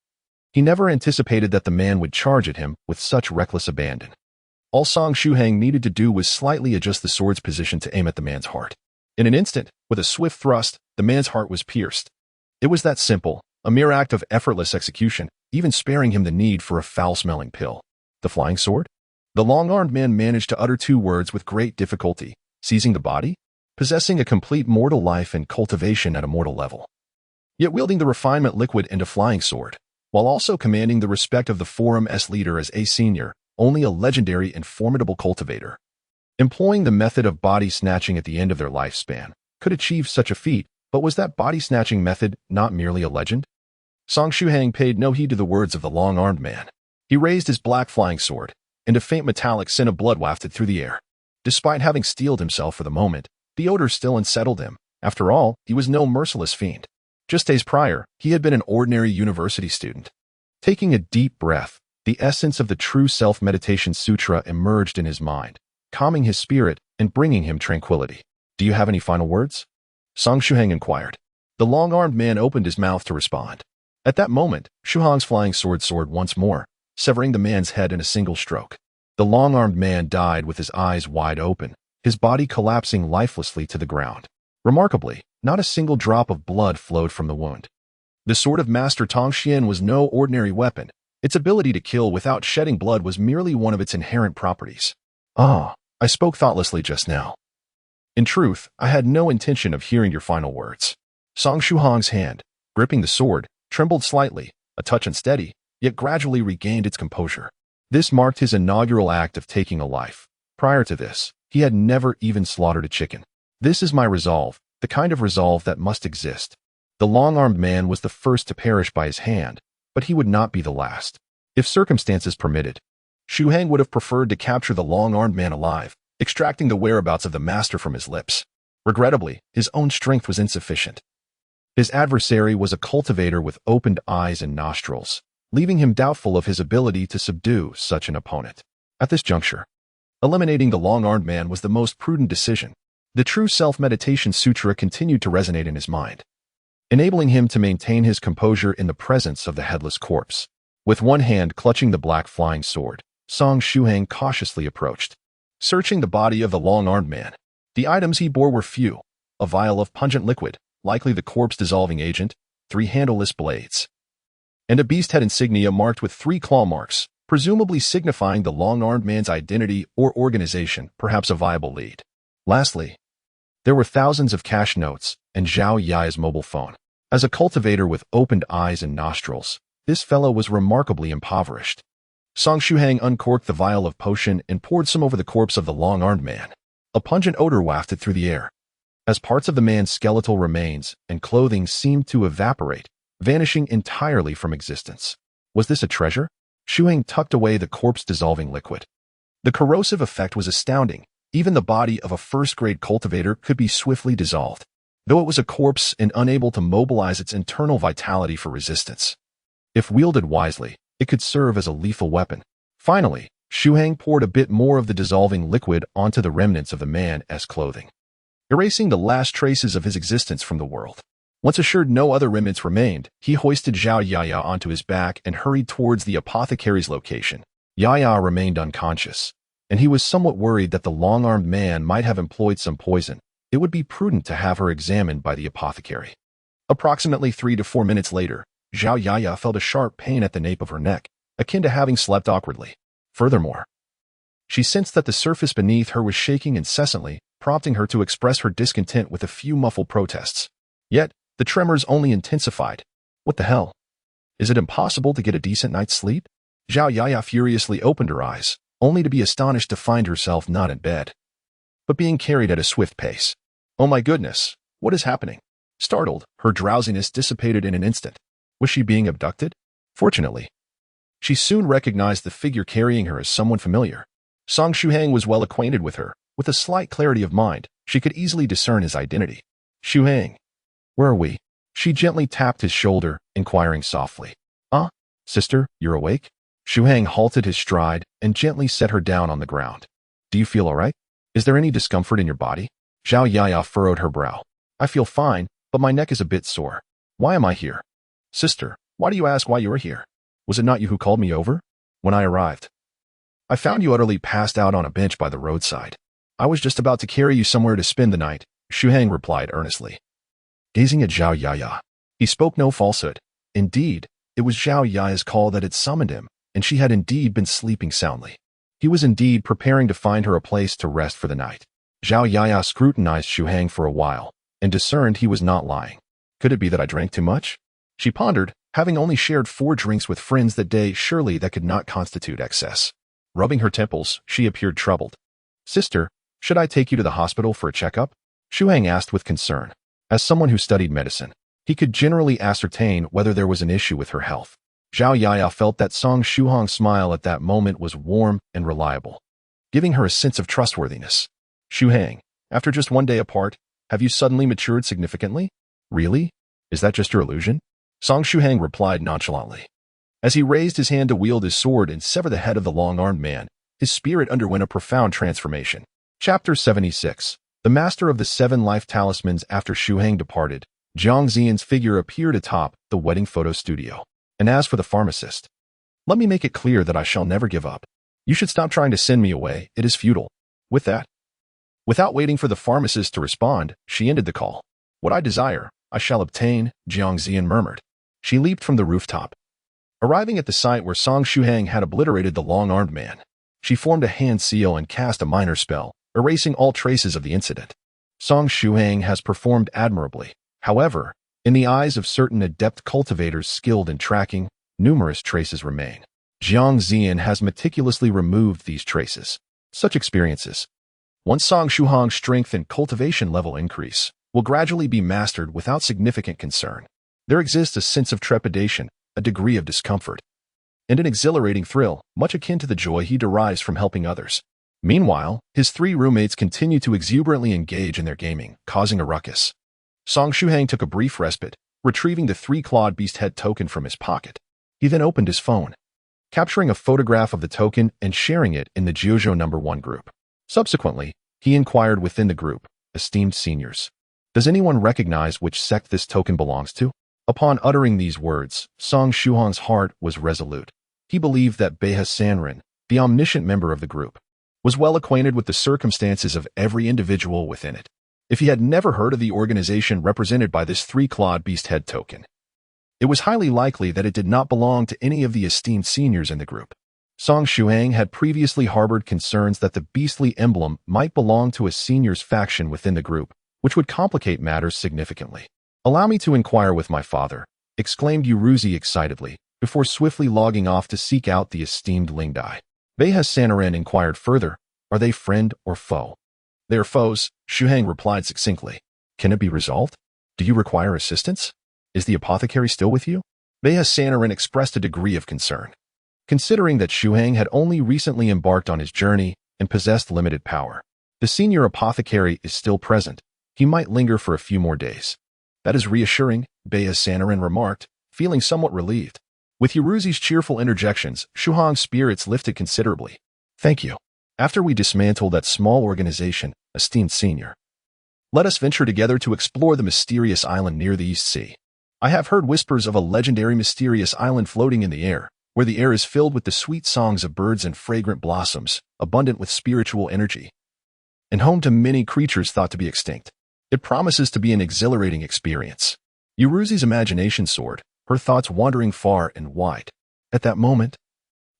he never anticipated that the man would charge at him with such reckless abandon. All Song Shuhang needed to do was slightly adjust the sword's position to aim at the man's heart. In an instant, with a swift thrust, the man's heart was pierced. It was that simple, a mere act of effortless execution, even sparing him the need for a foul-smelling pill. The flying sword? The long-armed man managed to utter two words with great difficulty: seizing the body, possessing a complete mortal life and cultivation at a mortal level, yet wielding the refinement liquid and a flying sword, while also commanding the respect of the Forum's leader as a senior, only a legendary and formidable cultivator, employing the method of body snatching at the end of their lifespan, could achieve such a feat. But was that body snatching method not merely a legend? Song Shuhang paid no heed to the words of the long-armed man. He raised his black flying sword, and a faint metallic scent of blood wafted through the air. Despite having steeled himself for the moment, the odor still unsettled him. After all, he was no merciless fiend. Just days prior, he had been an ordinary university student. Taking a deep breath, the essence of the True Self-Meditation Sutra emerged in his mind, calming his spirit and bringing him tranquility. Do you have any final words? Song Shuhang inquired. The long-armed man opened his mouth to respond. At that moment, Shuhang's flying sword soared once more, severing the man's head in a single stroke. The long-armed man died with his eyes wide open, his body collapsing lifelessly to the ground. Remarkably, not a single drop of blood flowed from the wound. The sword of Master Tongxian was no ordinary weapon. Its ability to kill without shedding blood was merely one of its inherent properties. I spoke thoughtlessly just now. In truth, I had no intention of hearing your final words. Song Shuhang's hand, gripping the sword, trembled slightly, a touch unsteady, yet gradually regained its composure. This marked his inaugural act of taking a life. Prior to this, he had never even slaughtered a chicken. This is my resolve, the kind of resolve that must exist. The long-armed man was the first to perish by his hand, but he would not be the last. If circumstances permitted, Shuhang would have preferred to capture the long-armed man alive, extracting the whereabouts of the master from his lips. Regrettably, his own strength was insufficient. His adversary was a cultivator with opened eyes and nostrils, leaving him doubtful of his ability to subdue such an opponent. At this juncture, eliminating the long-armed man was the most prudent decision. The True Self-Meditation Sutra continued to resonate in his mind, enabling him to maintain his composure in the presence of the headless corpse. With one hand clutching the black flying sword, Song Shuhang cautiously approached, searching the body of the long-armed man. The items he bore were few: a vial of pungent liquid, likely the corpse-dissolving agent, 3 handleless blades, and a beast head insignia marked with 3 claw marks, presumably signifying the long-armed man's identity or organization, perhaps a viable lead. Lastly, there were thousands of cash notes and Zhao Yaya's mobile phone. As a cultivator with opened eyes and nostrils, this fellow was remarkably impoverished. Song Shuhang uncorked the vial of potion and poured some over the corpse of the long-armed man. A pungent odor wafted through the air, as parts of the man's skeletal remains and clothing seemed to evaporate, vanishing entirely from existence. Was this a treasure? Shuhang tucked away the corpse-dissolving liquid. The corrosive effect was astounding. Even the body of a first-grade cultivator could be swiftly dissolved, though it was a corpse and unable to mobilize its internal vitality for resistance. If wielded wisely, it could serve as a lethal weapon. Finally, Shuhang poured a bit more of the dissolving liquid onto the remnants of the man's clothing, erasing the last traces of his existence from the world. Once assured no other remnants remained, he hoisted Zhao Yaya onto his back and hurried towards the apothecary's location. Yaya remained unconscious, and he was somewhat worried that the long-armed man might have employed some poison. It would be prudent to have her examined by the apothecary. Approximately 3 to 4 minutes later, Zhao Yaya felt a sharp pain at the nape of her neck, akin to having slept awkwardly. Furthermore, she sensed that the surface beneath her was shaking incessantly, prompting her to express her discontent with a few muffled protests. Yet, the tremors only intensified. What the hell? Is it impossible to get a decent night's sleep? Zhao Yaya furiously opened her eyes, only to be astonished to find herself not in bed, but being carried at a swift pace. Oh my goodness, what is happening? Startled, her drowsiness dissipated in an instant. Was she being abducted? Fortunately, she soon recognized the figure carrying her as someone familiar. Song Shuhang was well acquainted with her. With a slight clarity of mind, she could easily discern his identity. Shuhang, where are we? She gently tapped his shoulder, inquiring softly. Sister, you're awake? Shuhang halted his stride and gently set her down on the ground. Do you feel all right? Is there any discomfort in your body? Zhao Yaya furrowed her brow. I feel fine, but my neck is a bit sore. Why am I here? Sister, why do you ask why you are here? Was it not you who called me over? When I arrived, I found you utterly passed out on a bench by the roadside. I was just about to carry you somewhere to spend the night, Shuhang replied earnestly. Gazing at Zhao Yaya, he spoke no falsehood. Indeed, it was Zhao Yaya's call that had summoned him, and she had indeed been sleeping soundly. He was indeed preparing to find her a place to rest for the night. Zhao Yaya scrutinized Shuhang for a while, and discerned he was not lying. Could it be that I drank too much? She pondered, having only shared 4 drinks with friends that day, surely that could not constitute excess. Rubbing her temples, she appeared troubled. Sister, should I take you to the hospital for a checkup? Shuhang asked with concern. As someone who studied medicine, he could generally ascertain whether there was an issue with her health. Zhao Yaya felt that Song Shuhang's smile at that moment was warm and reliable, giving her a sense of trustworthiness. Shuhang, after just 1 day apart, have you suddenly matured significantly? Really? Is that just your illusion? Song Shuhang replied nonchalantly. As he raised his hand to wield his sword and sever the head of the long-armed man, his spirit underwent a profound transformation. Chapter 76. The master of the 7 life talismans. After Shuhang departed, Jiang Zian's figure appeared atop the wedding photo studio. And as for the pharmacist, let me make it clear that I shall never give up. You should stop trying to send me away. It is futile. With that, without waiting for the pharmacist to respond, she ended the call. What I desire, I shall obtain, Jiang Zian murmured. She leaped from the rooftop, arriving at the site where Song Shuhang had obliterated the long-armed man. She formed a hand seal and cast a minor spell, erasing all traces of the incident. Song Shuhang has performed admirably. However, in the eyes of certain adept cultivators skilled in tracking, numerous traces remain. Jiang Zian has meticulously removed these traces. Such experiences, once Song Shuhang's strength and cultivation level increase, will gradually be mastered without significant concern. There exists a sense of trepidation, a degree of discomfort, and an exhilarating thrill, much akin to the joy he derives from helping others. Meanwhile, his 3 roommates continue to exuberantly engage in their gaming, causing a ruckus. Song Shuhang took a brief respite, retrieving the 3-clawed beast head token from his pocket. He then opened his phone, capturing a photograph of the token and sharing it in the Jiuzhou No.1 Group. Subsequently, he inquired within the group, esteemed seniors, does anyone recognize which sect this token belongs to? Upon uttering these words, Song Shuhang's heart was resolute. He believed that Beha Sanren, the omniscient member of the group, was well acquainted with the circumstances of every individual within it. If he had never heard of the organization represented by this three-clawed beast head token, it was highly likely that it did not belong to any of the esteemed seniors in the group. Song Shuhang had previously harbored concerns that the beastly emblem might belong to a senior's faction within the group, which would complicate matters significantly. "Allow me to inquire with my father," exclaimed Yuruzi excitedly, before swiftly logging off to seek out the esteemed Lingdai. Beha Sanarin inquired further, "Are they friend or foe?" "They are foes," Shuhang replied succinctly. "Can it be resolved? Do you require assistance? Is the apothecary still with you?" Beha Sanarin expressed a degree of concern. Considering that Shuhang had only recently embarked on his journey and possessed limited power, the senior apothecary is still present. He might linger for a few more days. "That is reassuring," Beha Sanarin remarked, feeling somewhat relieved. With Yuruzi's cheerful interjections, Shuhang's spirits lifted considerably. "Thank you. After we dismantle that small organization, esteemed senior, let us venture together to explore the mysterious island near the East Sea. I have heard whispers of a legendary mysterious island floating in the air, where the air is filled with the sweet songs of birds and fragrant blossoms, abundant with spiritual energy, and home to many creatures thought to be extinct. It promises to be an exhilarating experience." Yuruzi's imagination soared, her thoughts wandering far and wide. At that moment,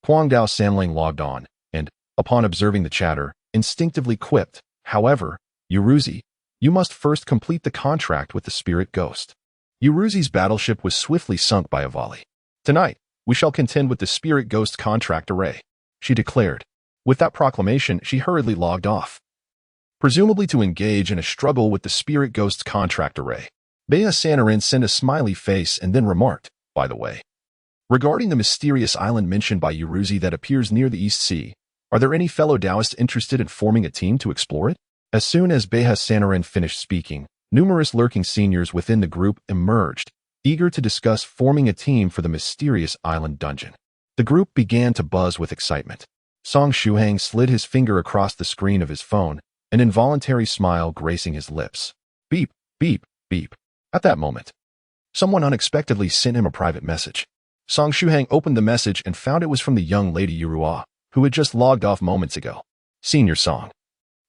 Guangdao Sanling logged on, and, upon observing the chatter, instinctively quipped, "However, Yuruzi, you must first complete the contract with the spirit ghost." Yuruzi's battleship was swiftly sunk by a volley. "Tonight, we shall contend with the spirit ghost contract array," she declared. With that proclamation, she hurriedly logged off, presumably to engage in a struggle with the spirit ghost's contract array. Beha Sanarin sent a smiley face and then remarked, "By the way, regarding the mysterious island mentioned by Yuruzi that appears near the East Sea, are there any fellow Taoists interested in forming a team to explore it?" As soon as Beha Sanarin finished speaking, numerous lurking seniors within the group emerged, eager to discuss forming a team for the mysterious island dungeon. The group began to buzz with excitement. Song Shuhang slid his finger across the screen of his phone, an involuntary smile gracing his lips. Beep, beep, beep. At that moment, someone unexpectedly sent him a private message. Song Shuhang opened the message and found it was from the young lady Yurua, who had just logged off moments ago. "Senior Song,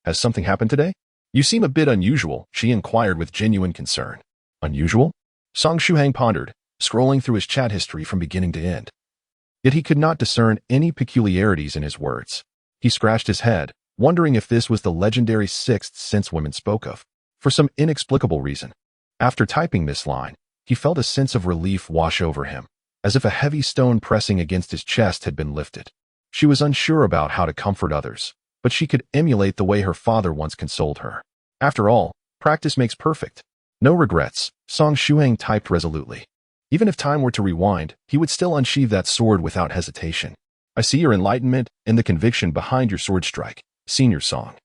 has something happened today? You seem a bit unusual," she inquired with genuine concern. "Unusual?" Song Shuhang pondered, scrolling through his chat history from beginning to end. Yet he could not discern any peculiarities in his words. He scratched his head, wondering if this was the legendary sixth sense women spoke of. For some inexplicable reason, after typing this line, he felt a sense of relief wash over him, as if a heavy stone pressing against his chest had been lifted. She was unsure about how to comfort others, but she could emulate the way her father once consoled her. After all, practice makes perfect. "No regrets," Song Shuhang typed resolutely. Even if time were to rewind, he would still unsheathe that sword without hesitation. "I see your enlightenment and the conviction behind your sword strike, Senior Song.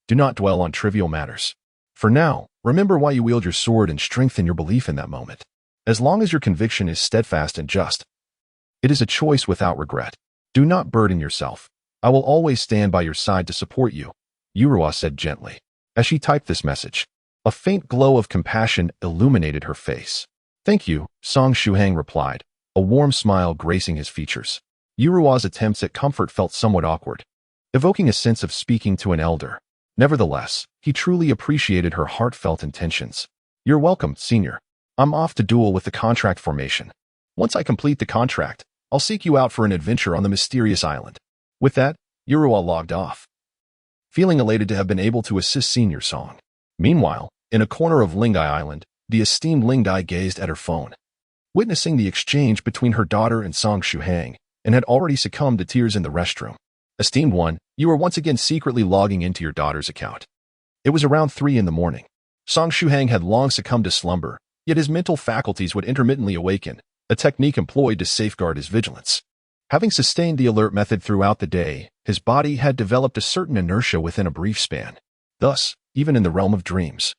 Do not dwell on trivial matters. For now, remember why you wield your sword and strengthen your belief in that moment. As long as your conviction is steadfast and just, it is a choice without regret. Do not burden yourself. I will always stand by your side to support you," Yurua said gently. As she typed this message, a faint glow of compassion illuminated her face. "Thank you," Song Shuhang replied, a warm smile gracing his features. Yurua's attempts at comfort felt somewhat awkward, evoking a sense of speaking to an elder. Nevertheless, he truly appreciated her heartfelt intentions. "You're welcome, Senior. I'm off to duel with the contract formation. Once I complete the contract, I'll seek you out for an adventure on the mysterious island." With that, Yurua logged off, feeling elated to have been able to assist Senior Song. Meanwhile, in a corner of Lingai Island, the esteemed Lingdai gazed at her phone, witnessing the exchange between her daughter and Song Shuhang, and had already succumbed to tears in the restroom. "Esteemed one, you are once again secretly logging into your daughter's account." It was around 3 in the morning. Song Shuhang had long succumbed to slumber, yet his mental faculties would intermittently awaken, a technique employed to safeguard his vigilance. Having sustained the alert method throughout the day, his body had developed a certain inertia within a brief span. Thus, even in the realm of dreams,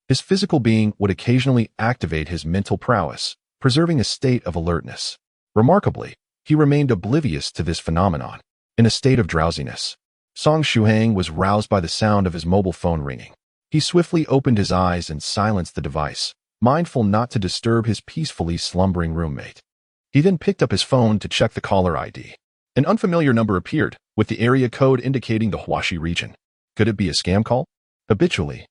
his physical being would occasionally activate his mental prowess, preserving a state of alertness. Remarkably, he remained oblivious to this phenomenon, in a state of drowsiness. Song Shuhang was roused by the sound of his mobile phone ringing. He swiftly opened his eyes and silenced the device, mindful not to disturb his peacefully slumbering roommate. He then picked up his phone to check the caller ID. An unfamiliar number appeared, with the area code indicating the Huaxi region. Could it be a scam call? Habitually,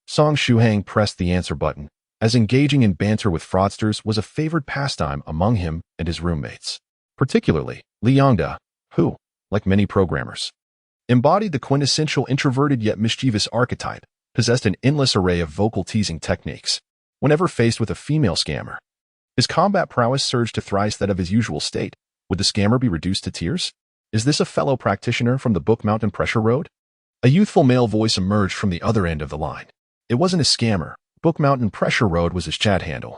Song Shuhang pressed the answer button, as engaging in banter with fraudsters was a favored pastime among him and his roommates. Particularly, Li Yongda, who, like many programmers, embodied the quintessential introverted yet mischievous archetype, possessed an endless array of vocal teasing techniques. Whenever faced with a female scammer, his combat prowess surged to thrice that of his usual state. Would the scammer be reduced to tears? Is this a fellow practitioner from the Book Mountain Pressure Road? A youthful male voice emerged from the other end of the line. It wasn't a scammer. Book Mountain Pressure Road was his chat handle.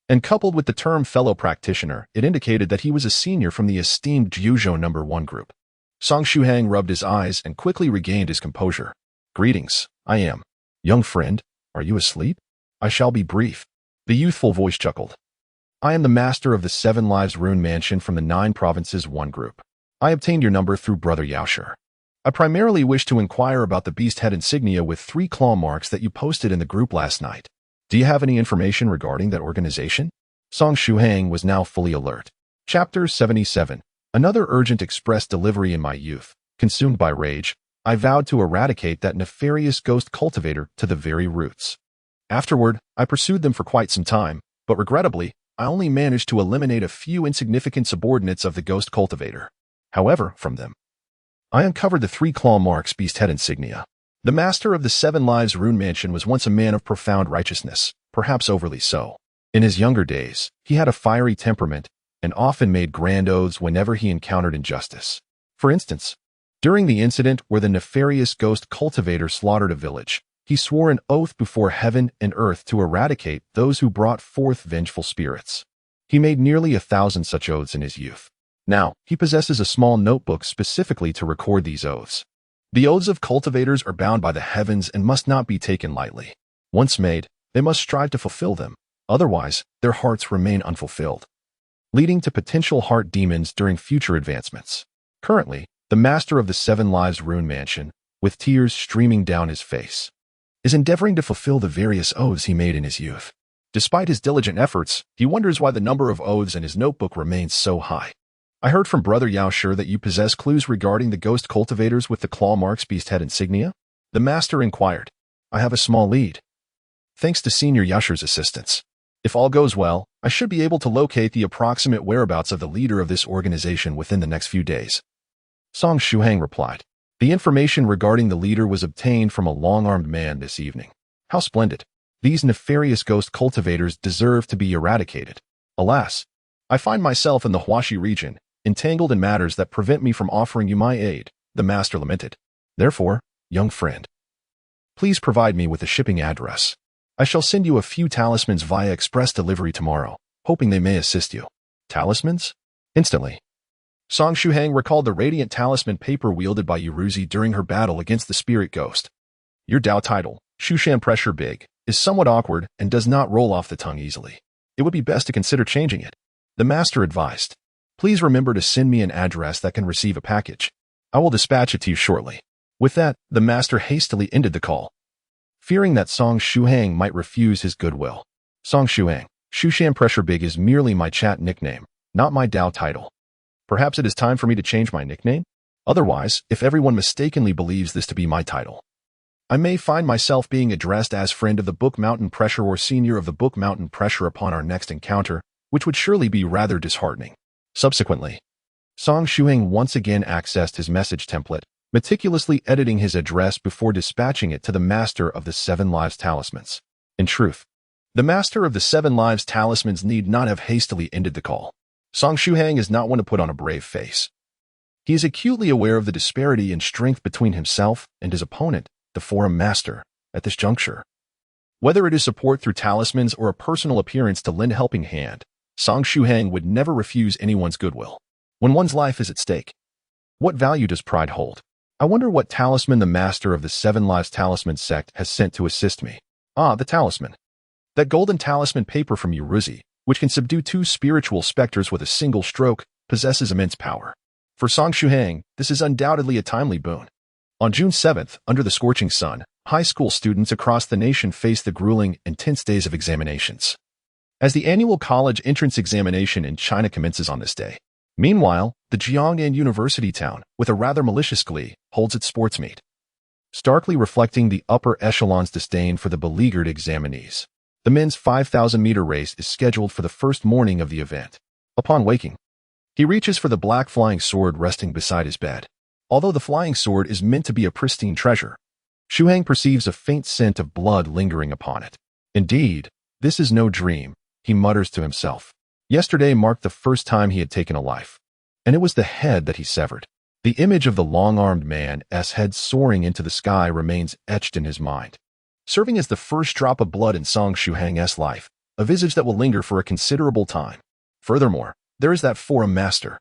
And coupled with the term fellow practitioner, it indicated that he was a senior from the esteemed Jiuzhou No.1 Group. Song Shuhang rubbed his eyes and quickly regained his composure. Greetings, I am. Young friend, are you asleep? I shall be brief. The youthful voice chuckled. I am the master of the 7 Lives Rune Mansion from the 9 Provinces 1 Group. I obtained your number through Brother Yaoshi. I primarily wish to inquire about the beast head insignia with 3 claw marks that you posted in the group last night. Do you have any information regarding that organization? Song Shuhang was now fully alert. Chapter 77. Another urgent express delivery in my youth. Consumed by rage, I vowed to eradicate that nefarious ghost cultivator to the very roots. Afterward, I pursued them for quite some time, but regrettably, I only managed to eliminate a few insignificant subordinates of the ghost cultivator. However, from them, I uncovered the 3 claw marks beast head insignia. The master of the 7 Lives Rune Mansion was once a man of profound righteousness, perhaps overly so. In his younger days, he had a fiery temperament and often made grand oaths whenever he encountered injustice. For instance, during the incident where the nefarious ghost cultivator slaughtered a village, he swore an oath before heaven and earth to eradicate those who brought forth vengeful spirits. He made nearly 1,000 such oaths in his youth. Now, he possesses a small notebook specifically to record these oaths. The oaths of cultivators are bound by the heavens and must not be taken lightly. Once made, they must strive to fulfill them. Otherwise, their hearts remain unfulfilled, leading to potential heart demons during future advancements. Currently, the master of the 7 Lives Rune Mansion, with tears streaming down his face, is endeavoring to fulfill the various oaths he made in his youth. Despite his diligent efforts, he wonders why the number of oaths in his notebook remains so high. I heard from Brother Yaoshi that you possess clues regarding the ghost cultivators with the claw marks beast head insignia? The master inquired. I have a small lead, thanks to Senior Yasher's assistance. If all goes well, I should be able to locate the approximate whereabouts of the leader of this organization within the next few days. Song Shuhang replied. The information regarding the leader was obtained from a long-armed man this evening. How splendid. These nefarious ghost cultivators deserve to be eradicated. Alas, I find myself in the Huaxi region, entangled in matters that prevent me from offering you my aid, the master lamented. Therefore, young friend, please provide me with a shipping address. I shall send you a few talismans via express delivery tomorrow, hoping they may assist you. Talismans? Instantly, Song Shuhang recalled the radiant talisman paper wielded by Yuruzi during her battle against the spirit ghost. Your Dao title, Shushan Pressure Big, is somewhat awkward and does not roll off the tongue easily. It would be best to consider changing it. The master advised. Please remember to send me an address that can receive a package. I will dispatch it to you shortly. With that, the master hastily ended the call, fearing that Song Shuhang might refuse his goodwill. Song Shuhang, Shushan Pressure Big is merely my chat nickname, not my Dao title. Perhaps it is time for me to change my nickname? Otherwise, if everyone mistakenly believes this to be my title, I may find myself being addressed as friend of the Book Mountain Pressure or senior of the Book Mountain Pressure upon our next encounter, which would surely be rather disheartening. Subsequently, Song Shuhang once again accessed his message template, meticulously editing his address before dispatching it to the master of the 7 Lives Talismans. In truth, the master of the 7 Lives Talismans need not have hastily ended the call. Song Shuhang is not one to put on a brave face. He is acutely aware of the disparity in strength between himself and his opponent, the Forum Master, at this juncture. Whether it is support through talismans or a personal appearance to lend a helping hand, Song Shuhang would never refuse anyone's goodwill. When one's life is at stake, what value does pride hold? I wonder what talisman the master of the 7 Lives Talisman sect has sent to assist me. Ah, the talisman. That golden talisman paper from Yuruzi, which can subdue 2 spiritual specters with a single stroke, possesses immense power. For Song Shuhang, this is undoubtedly a timely boon. On June 7th, under the scorching sun, high school students across the nation face the grueling, intense days of examinations. As the annual college entrance examination in China commences on this day, Meanwhile, the Jiangnan University town, with a rather malicious glee, holds its sports meet, starkly reflecting the upper echelon's disdain for the beleaguered examinees. The men's 5,000-meter race is scheduled for the first morning of the event. Upon waking, he reaches for the black flying sword resting beside his bed. Although the flying sword is meant to be a pristine treasure, Shuhang perceives a faint scent of blood lingering upon it. Indeed, this is no dream, he mutters to himself. Yesterday marked the first time he had taken a life, and it was the head that he severed. The image of the long-armed man's head soaring into the sky remains etched in his mind, serving as the first drop of blood in Song Shuhang's life, a visage that will linger for a considerable time. Furthermore, there is that forum master.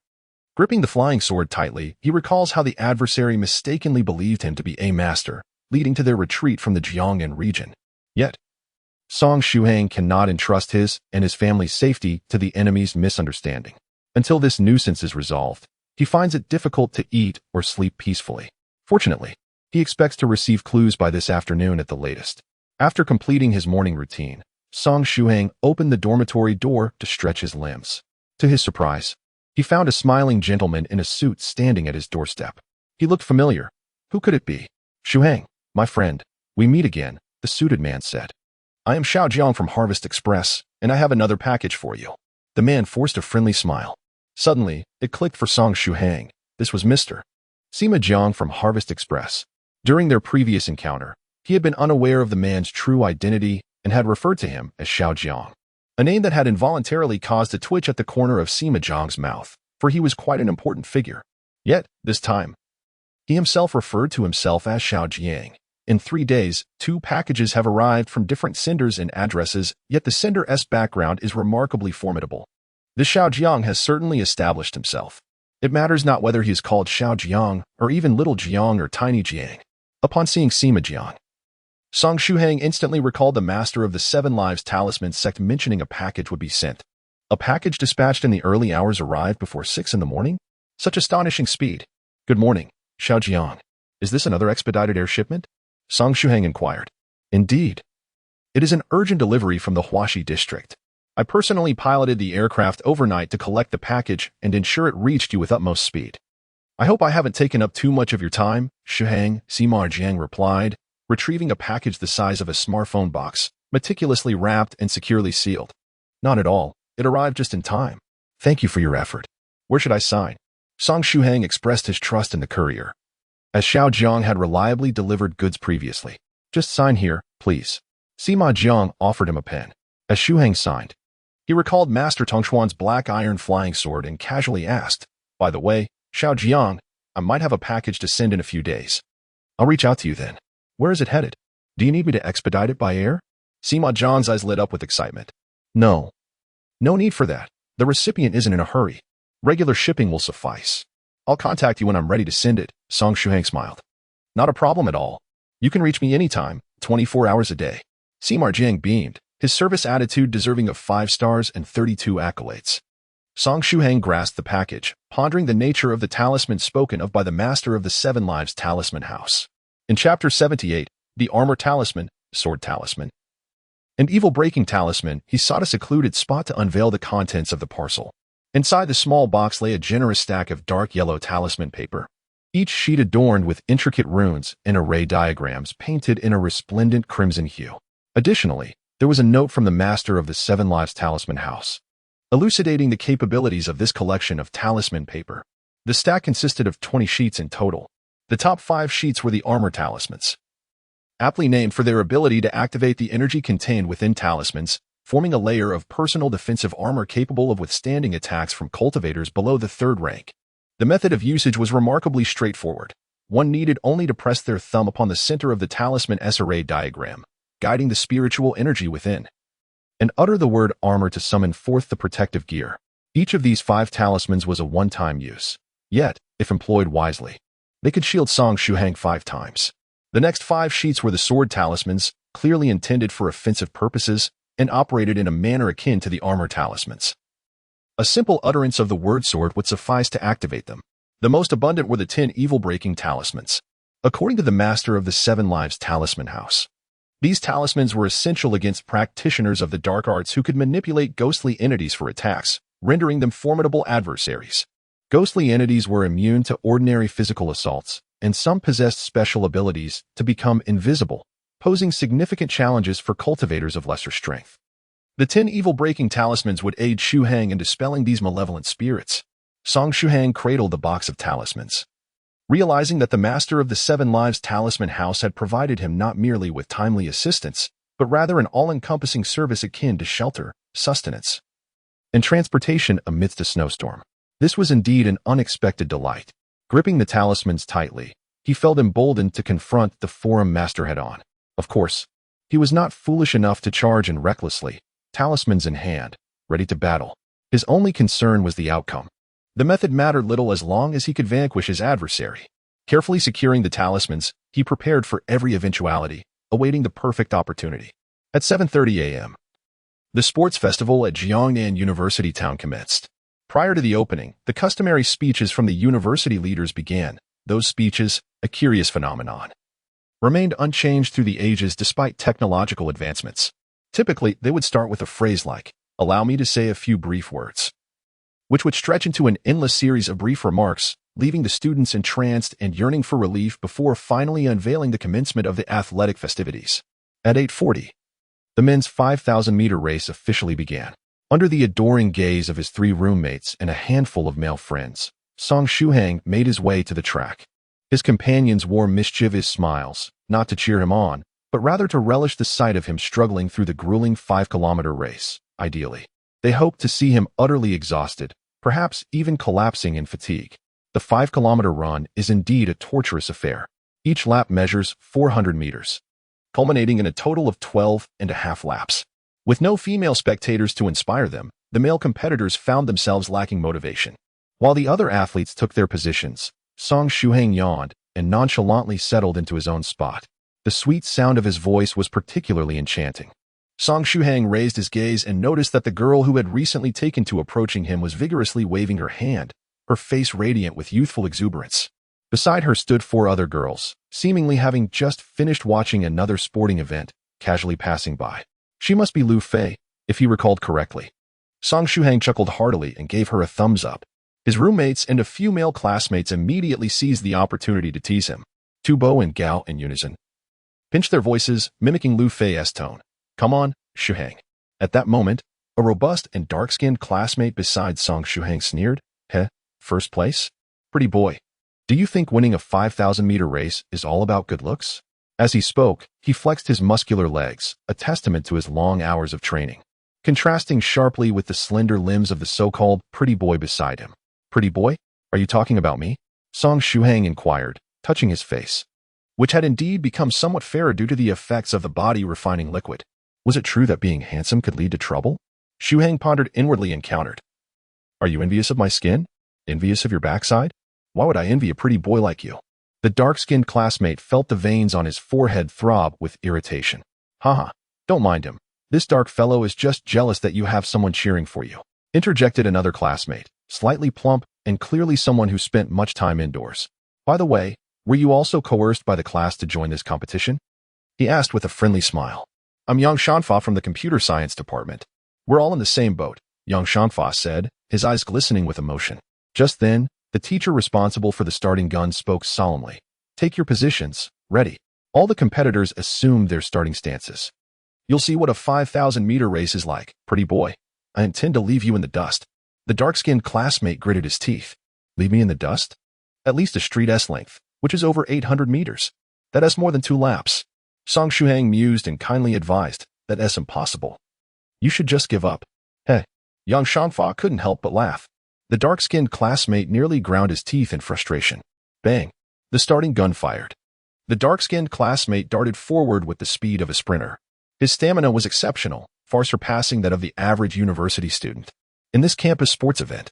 Gripping the flying sword tightly, he recalls how the adversary mistakenly believed him to be a master, leading to their retreat from the Jiangnan region. Yet, Song Shuhang cannot entrust his and his family's safety to the enemy's misunderstanding. Until this nuisance is resolved, he finds it difficult to eat or sleep peacefully. Fortunately, he expects to receive clues by this afternoon at the latest. After completing his morning routine, Song Shuhang opened the dormitory door to stretch his limbs. To his surprise, he found a smiling gentleman in a suit standing at his doorstep. He looked familiar. Who could it be? Shuhang, my friend, we meet again, the suited man said. I am Xiao Jiang from Harvest Express, and I have another package for you. The man forced a friendly smile. Suddenly, it clicked for Song Shuhang. This was Mr. Sima Jiang from Harvest Express. During their previous encounter, he had been unaware of the man's true identity and had referred to him as Xiao Jiang, a name that had involuntarily caused a twitch at the corner of Sima Jiang's mouth, for he was quite an important figure. Yet, this time, he himself referred to himself as Xiao Jiang. In 3 days, 2 packages have arrived from different senders and addresses, yet the sender's background is remarkably formidable. This Xiao Jiang has certainly established himself. It matters not whether he is called Xiao Jiang or even Little Jiang or Tiny Jiang. Upon seeing Sima Jiang, Song Shuhang instantly recalled the master of the 7 Lives Talisman sect mentioning a package would be sent. A package dispatched in the early hours arrived before 6 in the morning? Such astonishing speed. Good morning, Xiao Jiang. Is this another expedited air shipment? Song Shuhang inquired. Indeed. It is an urgent delivery from the Huaxi district. I personally piloted the aircraft overnight to collect the package and ensure it reached you with utmost speed. I hope I haven't taken up too much of your time, Shuhang, Sima Jiang replied, retrieving a package the size of a smartphone box, meticulously wrapped and securely sealed. Not at all. It arrived just in time. Thank you for your effort. Where should I sign? Song Shuhang expressed his trust in the courier, as Xiao Jiang had reliably delivered goods previously. Just sign here, please. Sima Jiang offered him a pen. As Shuhang signed, he recalled Master Tongxuan's black iron flying sword and casually asked, by the way, Xiao Jiang, I might have a package to send in a few days. I'll reach out to you then. Where is it headed? Do you need me to expedite it by air? Sima Jiang's eyes lit up with excitement. No. No need for that. The recipient isn't in a hurry. Regular shipping will suffice. I'll contact you when I'm ready to send it, Song Shuhang smiled. Not a problem at all. You can reach me anytime, 24 hours a day. Sima Jiang beamed, his service attitude deserving of 5 stars and 32 accolades. Song Shuhang grasped the package, pondering the nature of the talisman spoken of by the master of the 7 Lives Talisman House. In Chapter 78, the Armor Talisman, Sword Talisman, and Evil Breaking Talisman, he sought a secluded spot to unveil the contents of the parcel. Inside the small box lay a generous stack of dark yellow talisman paper, each sheet adorned with intricate runes and array diagrams painted in a resplendent crimson hue. Additionally, there was a note from the master of the 7 Lives Talisman House, elucidating the capabilities of this collection of talisman paper. The stack consisted of 20 sheets in total. The top 5 sheets were the armor talismans, aptly named for their ability to activate the energy contained within talismans, forming a layer of personal defensive armor capable of withstanding attacks from cultivators below the 3rd rank. The method of usage was remarkably straightforward. One needed only to press their thumb upon the center of the talisman's array diagram, guiding the spiritual energy within, and utter the word armor to summon forth the protective gear. Each of these 5 talismans was a one-time use. Yet, if employed wisely, they could shield Song Shuhang 5 times. The next 5 sheets were the sword talismans, clearly intended for offensive purposes, and operated in a manner akin to the armor talismans. A simple utterance of the word sword would suffice to activate them. The most abundant were the 10 evil-breaking talismans. According to the master of the 7 Lives Talisman House, these talismans were essential against practitioners of the dark arts who could manipulate ghostly entities for attacks, rendering them formidable adversaries. Ghostly entities were immune to ordinary physical assaults, and some possessed special abilities to become invisible, posing significant challenges for cultivators of lesser strength. The 10 evil-breaking talismans would aid Shuhang in dispelling these malevolent spirits. Song Shuhang cradled the box of talismans, realizing that the master of the 7 Lives Talisman House had provided him not merely with timely assistance, but rather an all-encompassing service akin to shelter, sustenance, and transportation amidst a snowstorm. This was indeed an unexpected delight. Gripping the talismans tightly, he felt emboldened to confront the Forum Master head-on. Of course, he was not foolish enough to charge in recklessly, talismans in hand, ready to battle. His only concern was the outcome. The method mattered little as long as he could vanquish his adversary. Carefully securing the talismans, he prepared for every eventuality, awaiting the perfect opportunity. At 7:30 a.m., the sports festival at Jiangnan University Town commenced. Prior to the opening, the customary speeches from the university leaders began. Those speeches, a curious phenomenon, remained unchanged through the ages despite technological advancements. Typically, they would start with a phrase like, "Allow me to say a few brief words," which would stretch into an endless series of brief remarks, leaving the students entranced and yearning for relief before finally unveiling the commencement of the athletic festivities. At 8:40, the men's 5,000-meter race officially began. Under the adoring gaze of his 3 roommates and a handful of male friends, Song Shuhang made his way to the track. His companions wore mischievous smiles, not to cheer him on, but rather to relish the sight of him struggling through the grueling 5-kilometer race. Ideally, they hoped to see him utterly exhausted, perhaps even collapsing in fatigue. The 5-kilometer run is indeed a torturous affair. Each lap measures 400 meters, culminating in a total of 12.5 laps. With no female spectators to inspire them, the male competitors found themselves lacking motivation. While the other athletes took their positions, Song Shuhang yawned and nonchalantly settled into his own spot. The sweet sound of his voice was particularly enchanting. Song Shuhang raised his gaze and noticed that the girl who had recently taken to approaching him was vigorously waving her hand, her face radiant with youthful exuberance. Beside her stood 4 other girls, seemingly having just finished watching another sporting event, casually passing by. She must be Lu Fei, if he recalled correctly. Song Shuhang chuckled heartily and gave her a thumbs up. His roommates and a few male classmates immediately seized the opportunity to tease him. Tu Bo and Gao in unison pinched their voices, mimicking Lu Fei's tone. "Come on, Shuhang." At that moment, a robust and dark-skinned classmate beside Song Shuhang sneered, "Heh, first place? Pretty boy. Do you think winning a 5,000-meter race is all about good looks?" As he spoke, he flexed his muscular legs, a testament to his long hours of training, contrasting sharply with the slender limbs of the so-called pretty boy beside him. "Pretty boy? Are you talking about me?" Song Shuhang inquired, touching his face, which had indeed become somewhat fairer due to the effects of the body-refining liquid. Was it true that being handsome could lead to trouble? Shuhang pondered inwardly and countered. "Are you envious of my skin? Envious of your backside? Why would I envy a pretty boy like you?" The dark-skinned classmate felt the veins on his forehead throb with irritation. "Haha, don't mind him. This dark fellow is just jealous that you have someone cheering for you," interjected another classmate, slightly plump and clearly someone who spent much time indoors. "By the way, were you also coerced by the class to join this competition?" he asked with a friendly smile. "I'm Yang Shanfa from the computer science department. We're all in the same boat," Yang Shanfa said, his eyes glistening with emotion. Just then, the teacher responsible for the starting gun spoke solemnly. "Take your positions. Ready." All the competitors assumed their starting stances. "You'll see what a 5,000-meter race is like, pretty boy. I intend to leave you in the dust." The dark-skinned classmate gritted his teeth. "Leave me in the dust? At least a street S-length, which is over 800 meters. That is more than 2 laps." Song Shuhang mused and kindly advised, "That is impossible. You should just give up." "Heh." Yang Shanfa couldn't help but laugh. The dark-skinned classmate nearly ground his teeth in frustration. Bang! The starting gun fired. The dark-skinned classmate darted forward with the speed of a sprinter. His stamina was exceptional, far surpassing that of the average university student. In this campus sports event,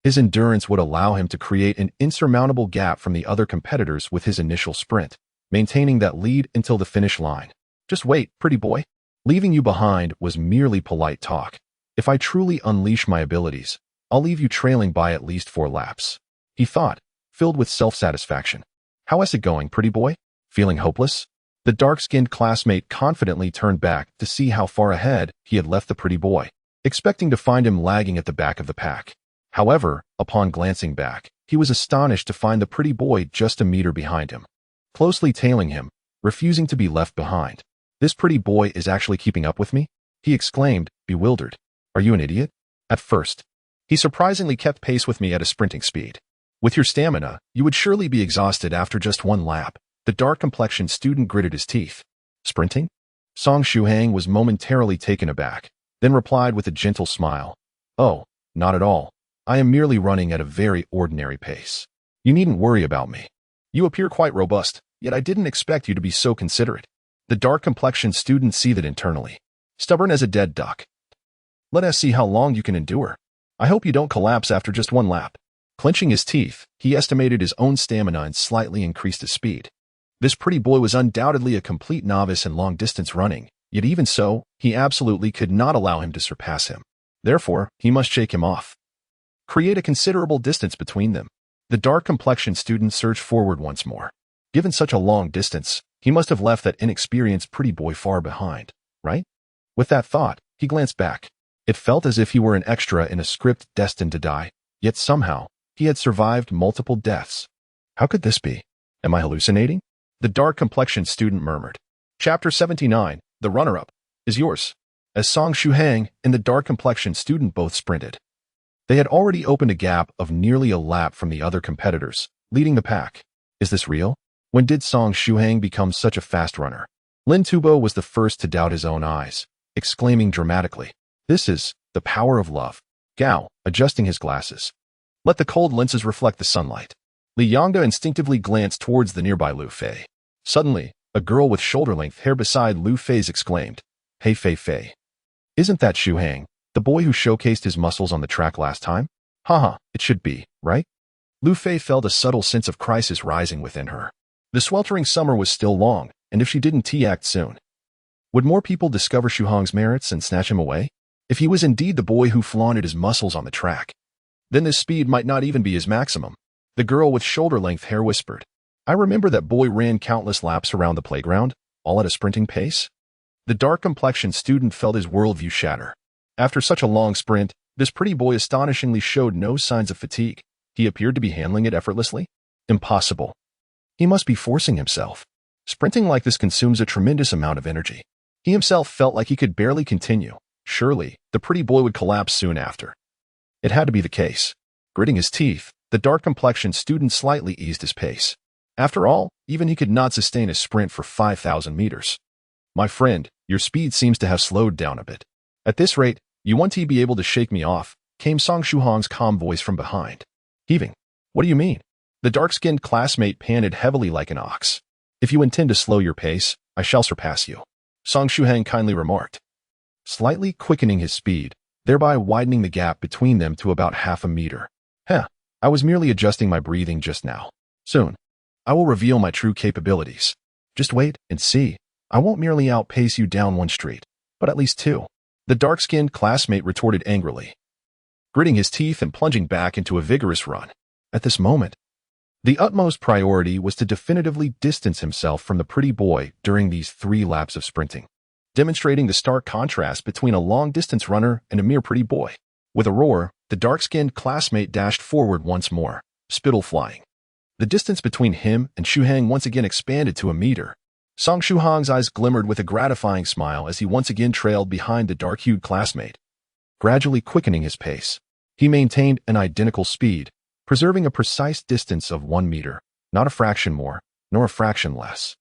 his endurance would allow him to create an insurmountable gap from the other competitors with his initial sprint, maintaining that lead until the finish line. "Just wait, pretty boy. Leaving you behind was merely polite talk. If I truly unleash my abilities, I'll leave you trailing by at least 4 laps," he thought, filled with self-satisfaction. "How is it going, pretty boy? Feeling hopeless?" The dark-skinned classmate confidently turned back to see how far ahead he had left the pretty boy, expecting to find him lagging at the back of the pack. However, upon glancing back, he was astonished to find the pretty boy just a meter behind him, closely tailing him, refusing to be left behind. "This pretty boy is actually keeping up with me?" he exclaimed, bewildered. "Are you an idiot?" At first, he surprisingly kept pace with me at a sprinting speed. "With your stamina, you would surely be exhausted after just one lap." The dark-complexioned student gritted his teeth. "Sprinting?" Song Shuhang was momentarily taken aback, then replied with a gentle smile. "Oh, not at all. I am merely running at a very ordinary pace. You needn't worry about me. You appear quite robust, yet I didn't expect you to be so considerate." The dark-complexioned student seethed internally. "Stubborn as a dead duck. Let us see how long you can endure. I hope you don't collapse after just one lap." Clenching his teeth, he estimated his own stamina and slightly increased his speed. This pretty boy was undoubtedly a complete novice in long-distance running, yet even so, he absolutely could not allow him to surpass him. Therefore, he must shake him off. Create a considerable distance between them. The dark-complexioned student surged forward once more. Given such a long distance, he must have left that inexperienced pretty boy far behind, right? With that thought, he glanced back. It felt as if he were an extra in a script destined to die, yet somehow, he had survived multiple deaths. How could this be? Am I hallucinating? The dark-complexioned student murmured. Chapter 79, The Runner-Up, is yours. As Song Shuhang and the dark-complexioned student both sprinted. They had already opened a gap of nearly a lap from the other competitors, leading the pack. Is this real? When did Song Shuhang become such a fast runner? Lin Tubo was the first to doubt his own eyes, exclaiming dramatically, "This is the power of love." Gao, adjusting his glasses. "Let the cold lenses reflect the sunlight." Li Yangda instinctively glanced towards the nearby Lu Fei. Suddenly, a girl with shoulder-length hair beside Lu Fei's exclaimed, "Hey Fei Fei. Isn't that Shuhang, the boy who showcased his muscles on the track last time?" "Haha, it should be, right?" Lu Fei felt a subtle sense of crisis rising within her. The sweltering summer was still long, and if she didn't act soon, would more people discover Shuhang's merits and snatch him away? If he was indeed the boy who flaunted his muscles on the track, then this speed might not even be his maximum. The girl with shoulder-length hair whispered, "I remember that boy ran countless laps around the playground, all at a sprinting pace." The dark-complexioned student felt his worldview shatter. After such a long sprint, this pretty boy astonishingly showed no signs of fatigue. He appeared to be handling it effortlessly. Impossible. He must be forcing himself. Sprinting like this consumes a tremendous amount of energy. He himself felt like he could barely continue. Surely, the pretty boy would collapse soon after. It had to be the case. Gritting his teeth, the dark-complexioned student slightly eased his pace. After all, even he could not sustain a sprint for 5,000 meters. "My friend, your speed seems to have slowed down a bit. At this rate, you won't be able to shake me off," came Song Shuhang's calm voice from behind. Heaving. "What do you mean?" The dark-skinned classmate panted heavily like an ox. "If you intend to slow your pace, I shall surpass you," Song Shuhang kindly remarked, slightly quickening his speed, thereby widening the gap between them to about half a meter. I was merely adjusting my breathing just now. Soon, I will reveal my true capabilities. Just wait and see. I won't merely outpace you down one street, but at least two," the dark-skinned classmate retorted angrily, gritting his teeth and plunging back into a vigorous run. At this moment, the utmost priority was to definitively distance himself from the pretty boy during these 3 laps of sprinting, demonstrating the stark contrast between a long-distance runner and a mere pretty boy. With a roar, the dark-skinned classmate dashed forward once more, spittle flying. The distance between him and Shuhang once again expanded to a meter. Song Shuhang's eyes glimmered with a gratifying smile as he once again trailed behind the dark-hued classmate. Gradually quickening his pace, he maintained an identical speed, preserving a precise distance of 1 meter, not a fraction more, nor a fraction less.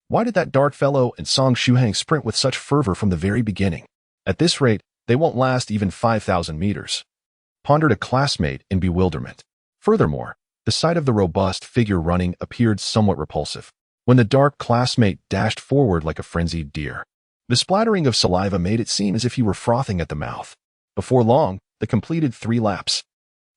Why did that dark fellow and Song Shuhang sprint with such fervor from the very beginning? At this rate, they won't last even 5,000 meters, pondered a classmate in bewilderment. Furthermore, the sight of the robust figure running appeared somewhat repulsive. When the dark classmate dashed forward like a frenzied deer, the splattering of saliva made it seem as if he were frothing at the mouth. Before long, they completed 3 laps.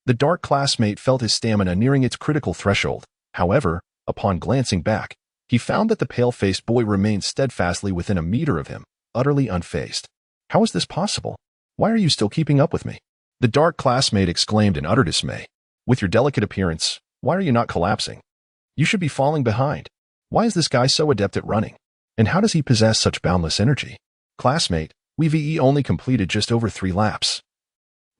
The dark classmate felt his stamina nearing its critical threshold. However, upon glancing back, he found that the pale-faced boy remained steadfastly within a meter of him, utterly unfazed. "How is this possible? Why are you still keeping up with me?" the dark classmate exclaimed in utter dismay. "With your delicate appearance, why are you not collapsing? You should be falling behind. Why is this guy so adept at running? And how does he possess such boundless energy?" "Classmate, we've only completed just over 3 laps.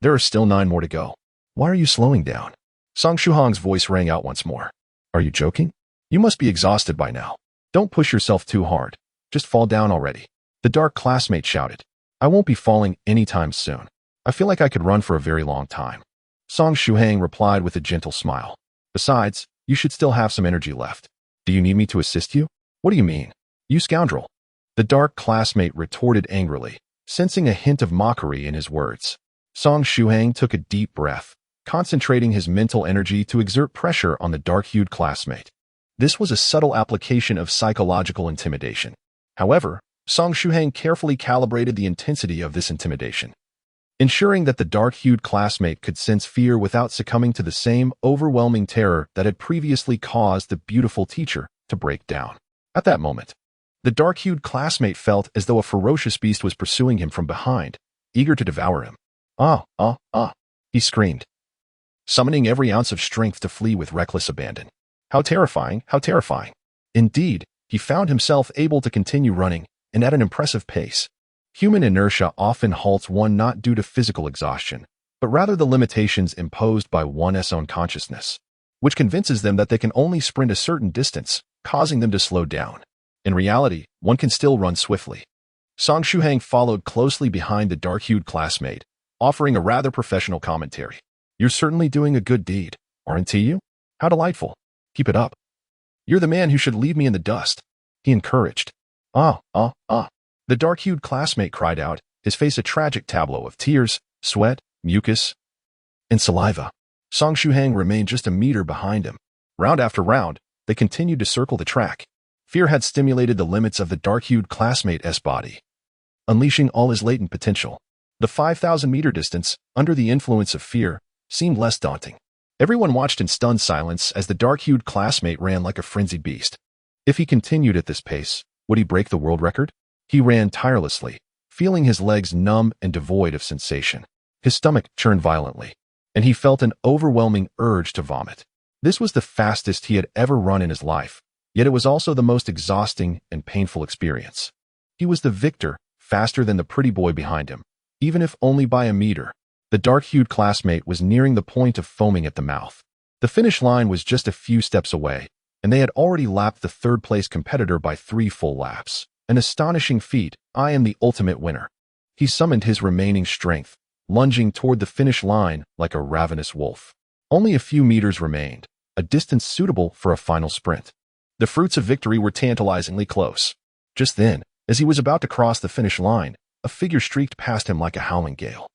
There are still 9 more to go." Why are you slowing down? Song Shuhang's voice rang out once more. Are you joking? You must be exhausted by now. Don't push yourself too hard. Just fall down already. The dark classmate shouted. I won't be falling anytime soon. I feel like I could run for a very long time. Song Shuhang replied with a gentle smile. Besides, you should still have some energy left. Do you need me to assist you? What do you mean? You scoundrel. The dark classmate retorted angrily, sensing a hint of mockery in his words. Song Shuhang took a deep breath, concentrating his mental energy to exert pressure on the dark-hued classmate. This was a subtle application of psychological intimidation. However, Song Shuhang carefully calibrated the intensity of this intimidation, ensuring that the dark-hued classmate could sense fear without succumbing to the same overwhelming terror that had previously caused the beautiful teacher to break down. At that moment, the dark-hued classmate felt as though a ferocious beast was pursuing him from behind, eager to devour him. He screamed, summoning every ounce of strength to flee with reckless abandon. How terrifying, how terrifying. Indeed, he found himself able to continue running, and at an impressive pace. Human inertia often halts one not due to physical exhaustion, but rather the limitations imposed by one's own consciousness, which convinces them that they can only sprint a certain distance, causing them to slow down. In reality, one can still run swiftly. Song Shuhang followed closely behind the dark-hued classmate, offering a rather professional commentary. You're certainly doing a good deed, aren't you? How delightful. Keep it up. You're the man who should leave me in the dust, he encouraged. The dark-hued classmate cried out, his face a tragic tableau of tears, sweat, mucus, and saliva. Song Shuhang remained just a meter behind him. Round after round, they continued to circle the track. Fear had stimulated the limits of the dark-hued classmate's body, unleashing all his latent potential. The 5,000-meter distance, under the influence of fear, seemed less daunting. Everyone watched in stunned silence as the dark-hued classmate ran like a frenzied beast. If he continued at this pace, would he break the world record? He ran tirelessly, feeling his legs numb and devoid of sensation. His stomach churned violently, and he felt an overwhelming urge to vomit. This was the fastest he had ever run in his life, yet it was also the most exhausting and painful experience. He was the victor, faster than the pretty boy behind him, even if only by a meter. The dark-hued classmate was nearing the point of foaming at the mouth. The finish line was just a few steps away, and they had already lapped the third-place competitor by 3 full laps. An astonishing feat. I am the ultimate winner. He summoned his remaining strength, lunging toward the finish line like a ravenous wolf. Only a few meters remained, a distance suitable for a final sprint. The fruits of victory were tantalizingly close. Just then, as he was about to cross the finish line, a figure streaked past him like a howling gale.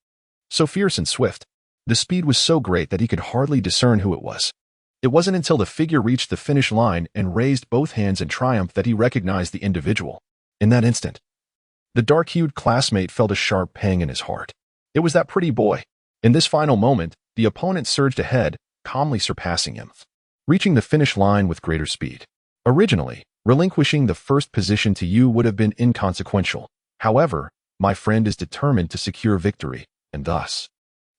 So fierce and swift, the speed was so great that he could hardly discern who it was. It wasn't until the figure reached the finish line and raised both hands in triumph that he recognized the individual. In that instant, the dark-hued classmate felt a sharp pang in his heart. It was that pretty boy. In this final moment, the opponent surged ahead, calmly surpassing him, reaching the finish line with greater speed. Originally, relinquishing the first position to you would have been inconsequential. However, my friend is determined to secure victory, and thus,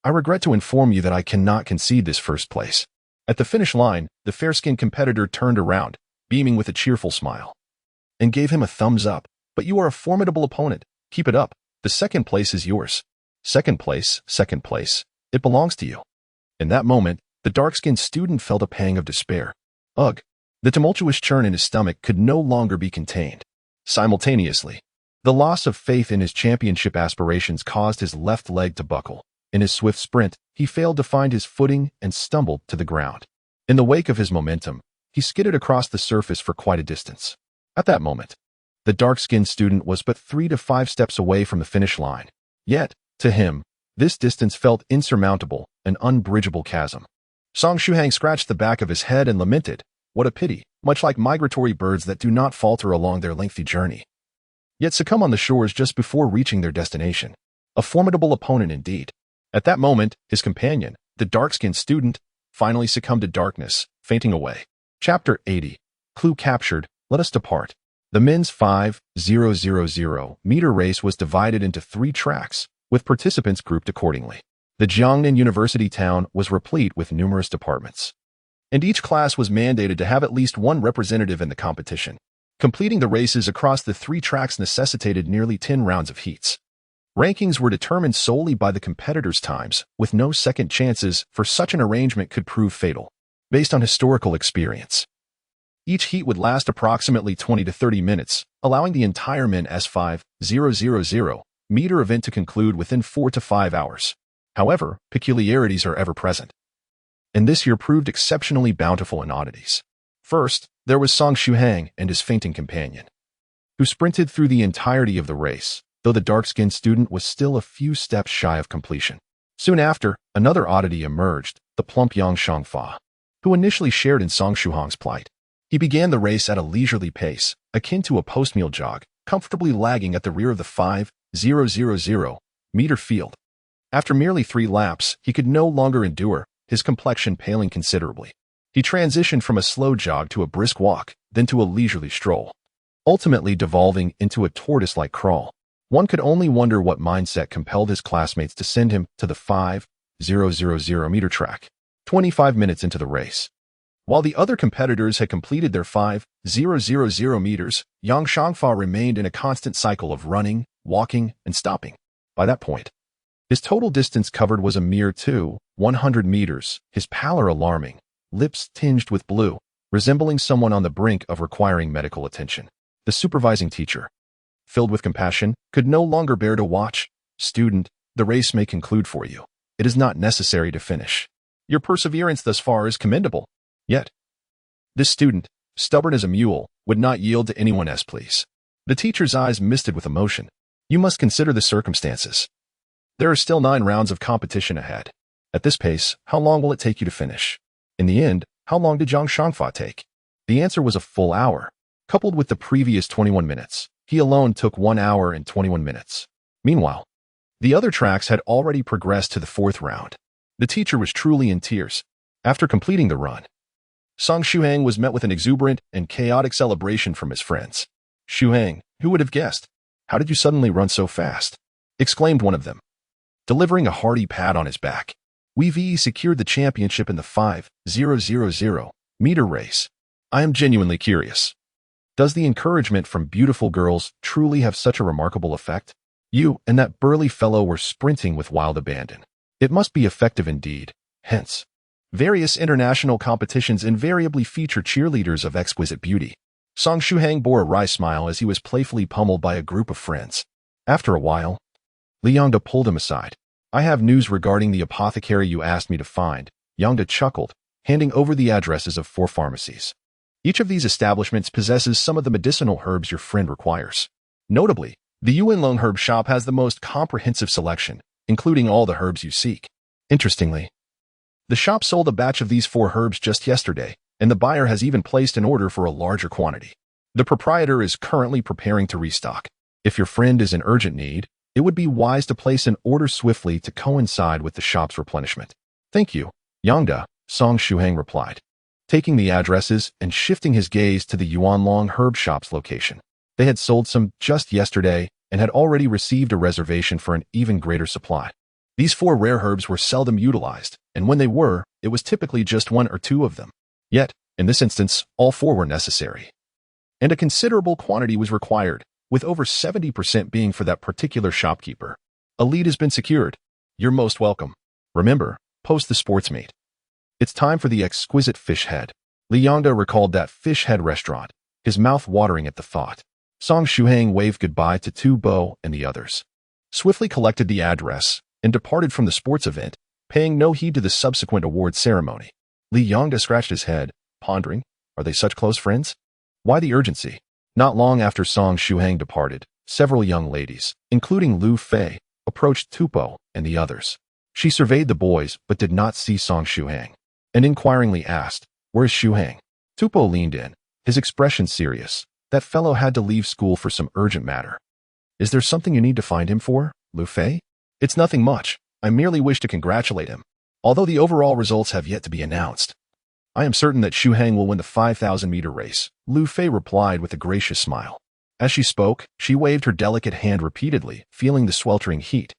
I regret to inform you that I cannot concede this first place. At the finish line, the fair-skinned competitor turned around, beaming with a cheerful smile, and gave him a thumbs up. But you are a formidable opponent. Keep it up. The second place is yours. Second place. It belongs to you. In that moment, the dark-skinned student felt a pang of despair. Ugh. The tumultuous churn in his stomach could no longer be contained. Simultaneously, the loss of faith in his championship aspirations caused his left leg to buckle. In his swift sprint, he failed to find his footing and stumbled to the ground. In the wake of his momentum, he skidded across the surface for quite a distance. At that moment, the dark-skinned student was but 3 to 5 steps away from the finish line. Yet, to him, this distance felt insurmountable, an unbridgeable chasm. Song Shuhang scratched the back of his head and lamented, what a pity, much like migratory birds that do not falter along their lengthy journey, yet succumb on the shores just before reaching their destination. A formidable opponent indeed. At that moment, his companion, the dark-skinned student, finally succumbed to darkness, fainting away. Chapter 80. Clue captured. Let us depart. The men's 5,000 meter race was divided into 3 tracks, with participants grouped accordingly. The Jiangnan University town was replete with numerous departments, and each class was mandated to have at least one representative in the competition. Completing the races across the 3 tracks necessitated nearly 10 rounds of heats. Rankings were determined solely by the competitors' times, with no second chances, for such an arrangement could prove fatal, based on historical experience. Each heat would last approximately 20 to 30 minutes, allowing the entire men's 5,000 meter event to conclude within 4 to 5 hours. However, peculiarities are ever present, and this year proved exceptionally bountiful in oddities. First, there was Song Shuhang and his fainting companion, who sprinted through the entirety of the race, though the dark-skinned student was still a few steps shy of completion. Soon after, another oddity emerged, the plump young Shangfa, who initially shared in Song Shuhang's plight. He began the race at a leisurely pace, akin to a post-meal jog, comfortably lagging at the rear of the 5,000 meter field. After merely 3 laps, he could no longer endure, his complexion paling considerably. He transitioned from a slow jog to a brisk walk, then to a leisurely stroll, ultimately devolving into a tortoise-like crawl. One could only wonder what mindset compelled his classmates to send him to the 5,000 meter track, 25 minutes into the race. While the other competitors had completed their 5,000 meters, Yang Shangfa remained in a constant cycle of running, walking, and stopping. By that point, his total distance covered was a mere 100 meters, his pallor alarming, lips tinged with blue, resembling someone on the brink of requiring medical attention. The supervising teacher, filled with compassion, could no longer bear to watch. "Student, the race may conclude for you. It is not necessary to finish. Your perseverance thus far is commendable." Yet, this student, stubborn as a mule, would not yield to anyone's pleas. The teacher's eyes misted with emotion. "You must consider the circumstances. There are still 9 rounds of competition ahead. At this pace, how long will it take you to finish?" In the end, how long did Yang Shangfa take? The answer was a full hour. Coupled with the previous 21 minutes, he alone took 1 hour and 21 minutes. Meanwhile, the other tracks had already progressed to the 4th round. The teacher was truly in tears. After completing the run, Song Shuhang was met with an exuberant and chaotic celebration from his friends. "Shuhang, who would have guessed? How did you suddenly run so fast?" exclaimed one of them, delivering a hearty pat on his back. "We've secured the championship in the 5,000 meter race. I am genuinely curious. Does the encouragement from beautiful girls truly have such a remarkable effect? You and that burly fellow were sprinting with wild abandon. It must be effective indeed. Hence, various international competitions invariably feature cheerleaders of exquisite beauty." Song Shuhang bore a wry smile as he was playfully pummeled by a group of friends. After a while, Liangda pulled him aside. "I have news regarding the apothecary you asked me to find." Yangda chuckled, handing over the addresses of 4 pharmacies. "Each of these establishments possesses some of the medicinal herbs your friend requires. Notably, the Yuanlong herb shop has the most comprehensive selection, including all the herbs you seek. Interestingly, the shop sold a batch of these 4 herbs just yesterday, and the buyer has even placed an order for a larger quantity. The proprietor is currently preparing to restock. If your friend is in urgent need, it would be wise to place an order swiftly to coincide with the shop's replenishment." "Thank you, Yangda," Song Shuhang replied, taking the addresses and shifting his gaze to the Yuanlong herb shop's location. They had sold some just yesterday and had already received a reservation for an even greater supply. These 4 rare herbs were seldom utilized, and when they were, it was typically just 1 or 2 of them. Yet, in this instance, all 4 were necessary, and a considerable quantity was required, with over 70% being for that particular shopkeeper. "A lead has been secured. You're most welcome. Remember, post the sports meet. It's time for the exquisite fish head." Liangda recalled that fish head restaurant, his mouth watering at the thought. Song Shuhang waved goodbye to Tu Bo and the others, swiftly collected the address, and departed from the sports event, paying no heed to the subsequent award ceremony. Liangda scratched his head, pondering, are they such close friends? Why the urgency? Not long after Song Shuhang departed, several young ladies, including Lu Fei, approached Tupo and the others. She surveyed the boys but did not see Song Shuhang, and inquiringly asked, "Where's Shuhang?" Tupo leaned in, his expression serious. "That fellow had to leave school for some urgent matter." "Is there something you need to find him for, Lu Fei?" "It's nothing much. I merely wish to congratulate him, although the overall results have yet to be announced." "I am certain that Shuhang will win the 5,000-meter race," Lu Fei replied with a gracious smile. As she spoke, she waved her delicate hand repeatedly, feeling the sweltering heat.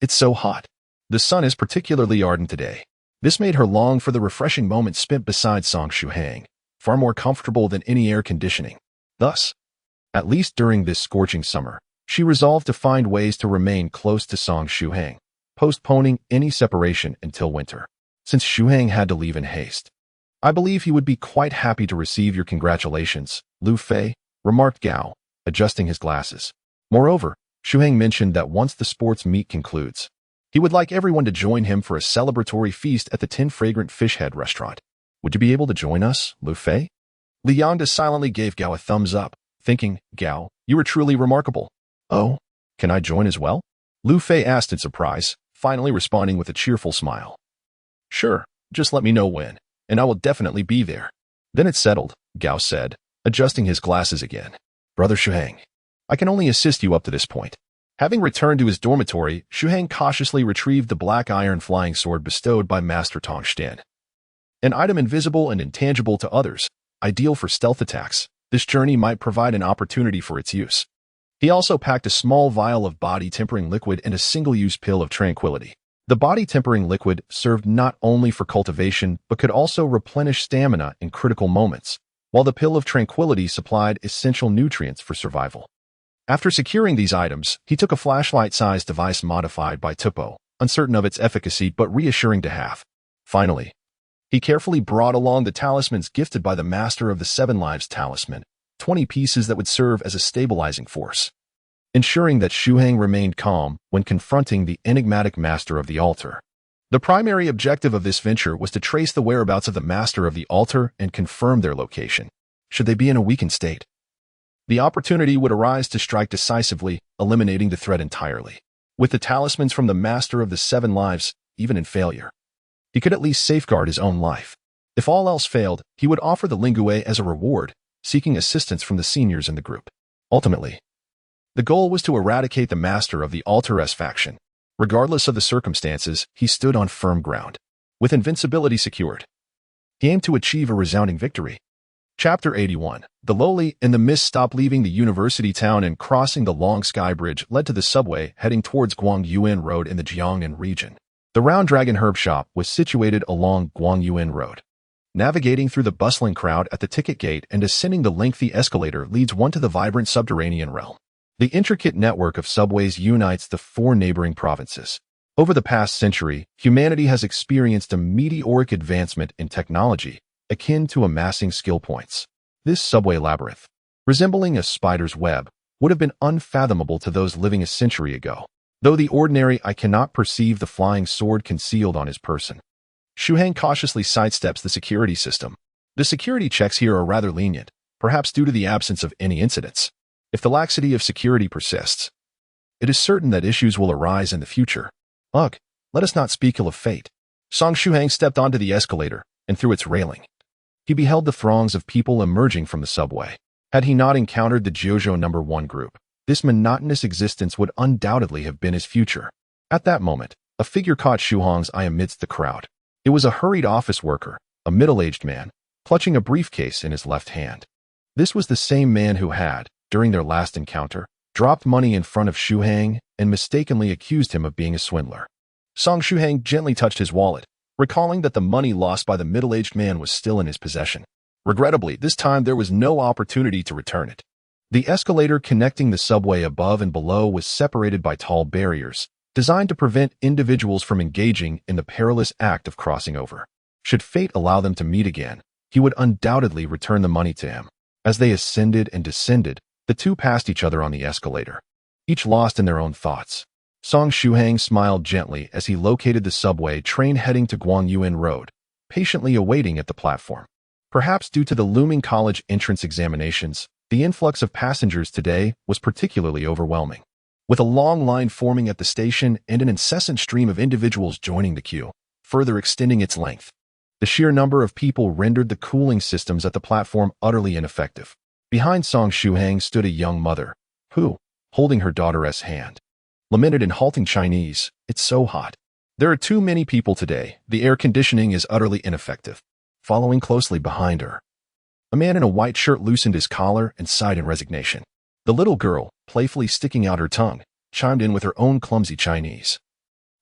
"It's so hot. The sun is particularly ardent today." This made her long for the refreshing moments spent beside Song Shuhang, far more comfortable than any air conditioning. Thus, at least during this scorching summer, She resolved to find ways to remain close to Song Shuhang, postponing any separation until winter. Since Shuhang had to leave in haste, "I believe he would be quite happy to receive your congratulations," Lu Fei remarked Gao, adjusting his glasses. Moreover, Shuhang mentioned that once the sports meet concludes, he would like everyone to join him for a celebratory feast at the 10 Fragrant Fish Head restaurant. "Would you be able to join us, Lu Fei?" Li Yangda silently gave Gao a thumbs up, thinking, "Gao, you are truly remarkable." "Oh, can I join as well?" Lu Fei asked in surprise, finally responding with a cheerful smile. "Sure, just let me know when, and I will definitely be there." "Then it's settled," Gao said, adjusting his glasses again. "Brother Shuhang, I can only assist you up to this point." Having returned to his dormitory, Shuhang cautiously retrieved the black iron flying sword bestowed by Master Tong Shen. An item invisible and intangible to others, ideal for stealth attacks, this journey might provide an opportunity for its use. He also packed a small vial of body-tempering liquid and a single-use pill of tranquility. The body-tempering liquid served not only for cultivation, but could also replenish stamina in critical moments, while the pill of tranquility supplied essential nutrients for survival. After securing these items, he took a flashlight-sized device modified by Tipo, uncertain of its efficacy but reassuring to have. Finally, he carefully brought along the talismans gifted by the Master of the Seven Lives talisman, 20 pieces that would serve as a stabilizing force, ensuring that Shuhang remained calm when confronting the enigmatic Master of the Altar. The primary objective of this venture was to trace the whereabouts of the Master of the Altar and confirm their location, should they be in a weakened state. The opportunity would arise to strike decisively, eliminating the threat entirely. With the talismans from the Master of the Seven Lives, even in failure, he could at least safeguard his own life. If all else failed, he would offer the Lingue as a reward, seeking assistance from the seniors in the group. Ultimately, the goal was to eradicate the Master of the Altar's faction. Regardless of the circumstances, he stood on firm ground. With invincibility secured, he aimed to achieve a resounding victory. Chapter 81. The lowly and the mist stopped leaving the university town and crossing the long sky bridge led to the subway heading towards Guangyuan Road in the Jiangnan region. The Round Dragon Herb Shop was situated along Guangyuan Road. Navigating through the bustling crowd at the ticket gate and ascending the lengthy escalator leads one to the vibrant subterranean realm. The intricate network of subways unites the 4 neighboring provinces. Over the past century, humanity has experienced a meteoric advancement in technology, akin to amassing skill points. This subway labyrinth, resembling a spider's web, would have been unfathomable to those living a century ago. Though the ordinary eye cannot perceive the flying sword concealed on his person, Shuhang cautiously sidesteps the security system. The security checks here are rather lenient, perhaps due to the absence of any incidents. If the laxity of security persists, it is certain that issues will arise in the future. Ugh, let us not speak ill of fate. Song Shuhang stepped onto the escalator and through its railing. He beheld the throngs of people emerging from the subway. Had he not encountered the Jiuzhou No.1 Group, this monotonous existence would undoubtedly have been his future. At that moment, a figure caught Shuhang's eye amidst the crowd. It was a hurried office worker, a middle-aged man, clutching a briefcase in his left hand. This was the same man who had, during their last encounter, dropped money in front of Shuhang and mistakenly accused him of being a swindler. Song Shuhang gently touched his wallet, recalling that the money lost by the middle-aged man was still in his possession. Regrettably, this time there was no opportunity to return it. The escalator connecting the subway above and below was separated by tall barriers, designed to prevent individuals from engaging in the perilous act of crossing over. Should fate allow them to meet again, he would undoubtedly return the money to him. As they ascended and descended, the two passed each other on the escalator, each lost in their own thoughts. Song Shuhang smiled gently as he located the subway train heading to Guangyuan Road, patiently awaiting at the platform. Perhaps due to the looming college entrance examinations, the influx of passengers today was particularly overwhelming. With a long line forming at the station and an incessant stream of individuals joining the queue, further extending its length, the sheer number of people rendered the cooling systems at the platform utterly ineffective. Behind Song Shuhang stood a young mother, who, holding her daughter's hand, lamented in halting Chinese, "It's so hot. There are too many people today. The air conditioning is utterly ineffective." Following closely behind her, a man in a white shirt loosened his collar and sighed in resignation. The little girl, playfully sticking out her tongue, chimed in with her own clumsy Chinese.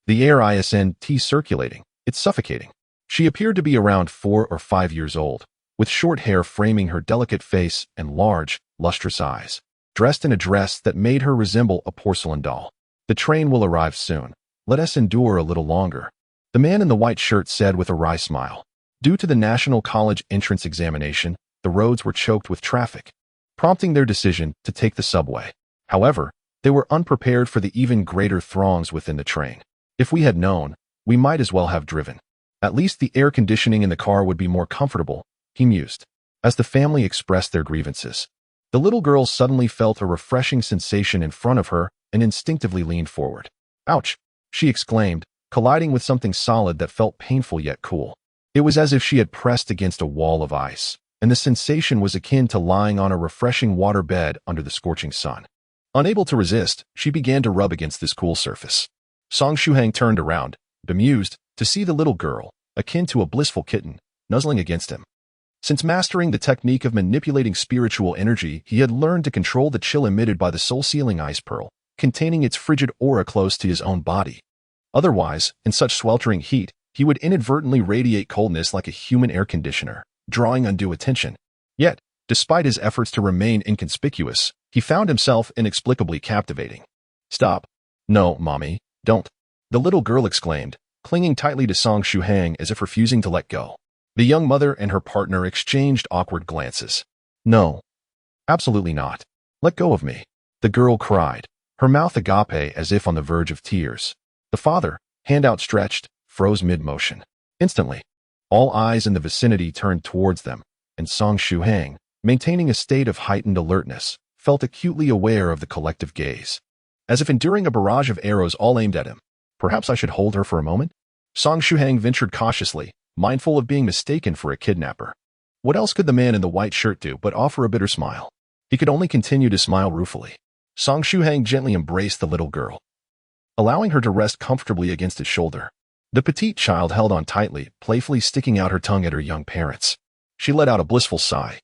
The air isn't circulating. It's suffocating. She appeared to be around 4 or 5 years old, with short hair framing her delicate face and large, lustrous eyes. dressed in a dress that made her resemble a porcelain doll. The train will arrive soon. Let us endure a little longer, the man in the white shirt said with a wry smile. Due to the National College entrance examination, the roads were choked with traffic, prompting their decision to take the subway. However, they were unprepared for the even greater throngs within the train. If we had known, we might as well have driven. At least the air conditioning in the car would be more comfortable, he mused. As the family expressed their grievances, the little girl suddenly felt a refreshing sensation in front of her and instinctively leaned forward. Ouch! She exclaimed, colliding with something solid that felt painful yet cool. It was as if she had pressed against a wall of ice, and the sensation was akin to lying on a refreshing water bed under the scorching sun. Unable to resist, she began to rub against this cool surface. Song Shuhang turned around, bemused, to see the little girl, akin to a blissful kitten, nuzzling against him. Since mastering the technique of manipulating spiritual energy, he had learned to control the chill emitted by the soul-sealing ice pearl, containing its frigid aura close to his own body. Otherwise, in such sweltering heat, he would inadvertently radiate coldness like a human air conditioner, drawing undue attention. Yet, despite his efforts to remain inconspicuous, he found himself inexplicably captivating. Stop. No, Mommy, don't. The little girl exclaimed, clinging tightly to Song Shuhang as if refusing to let go. The young mother and her partner exchanged awkward glances. No. Absolutely not. Let go of me. The girl cried, her mouth agape as if on the verge of tears. The father, hand outstretched, froze mid-motion. Instantly, all eyes in the vicinity turned towards them, and Song Shuhang, maintaining a state of heightened alertness, felt acutely aware of the collective gaze. As if enduring a barrage of arrows all aimed at him. Perhaps I should hold her for a moment? Song Shuhang ventured cautiously, mindful of being mistaken for a kidnapper. What else could the man in the white shirt do but offer a bitter smile? He could only continue to smile ruefully. Song Shuhang gently embraced the little girl, allowing her to rest comfortably against his shoulder. The petite child held on tightly, playfully sticking out her tongue at her young parents. She let out a blissful sigh,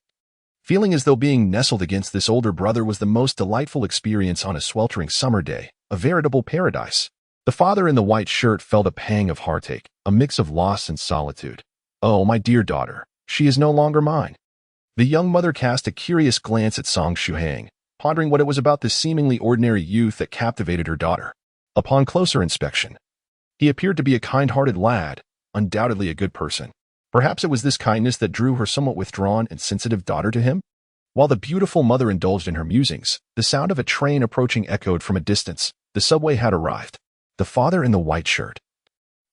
feeling as though being nestled against this older brother was the most delightful experience on a sweltering summer day, a veritable paradise. The father in the white shirt felt a pang of heartache, a mix of loss and solitude. Oh, my dear daughter, she is no longer mine. The young mother cast a curious glance at Song Shuhang, pondering what it was about this seemingly ordinary youth that captivated her daughter. Upon closer inspection, he appeared to be a kind-hearted lad, undoubtedly a good person. Perhaps it was this kindness that drew her somewhat withdrawn and sensitive daughter to him? While the beautiful mother indulged in her musings, the sound of a train approaching echoed from a distance. The subway had arrived. The father in the white shirt,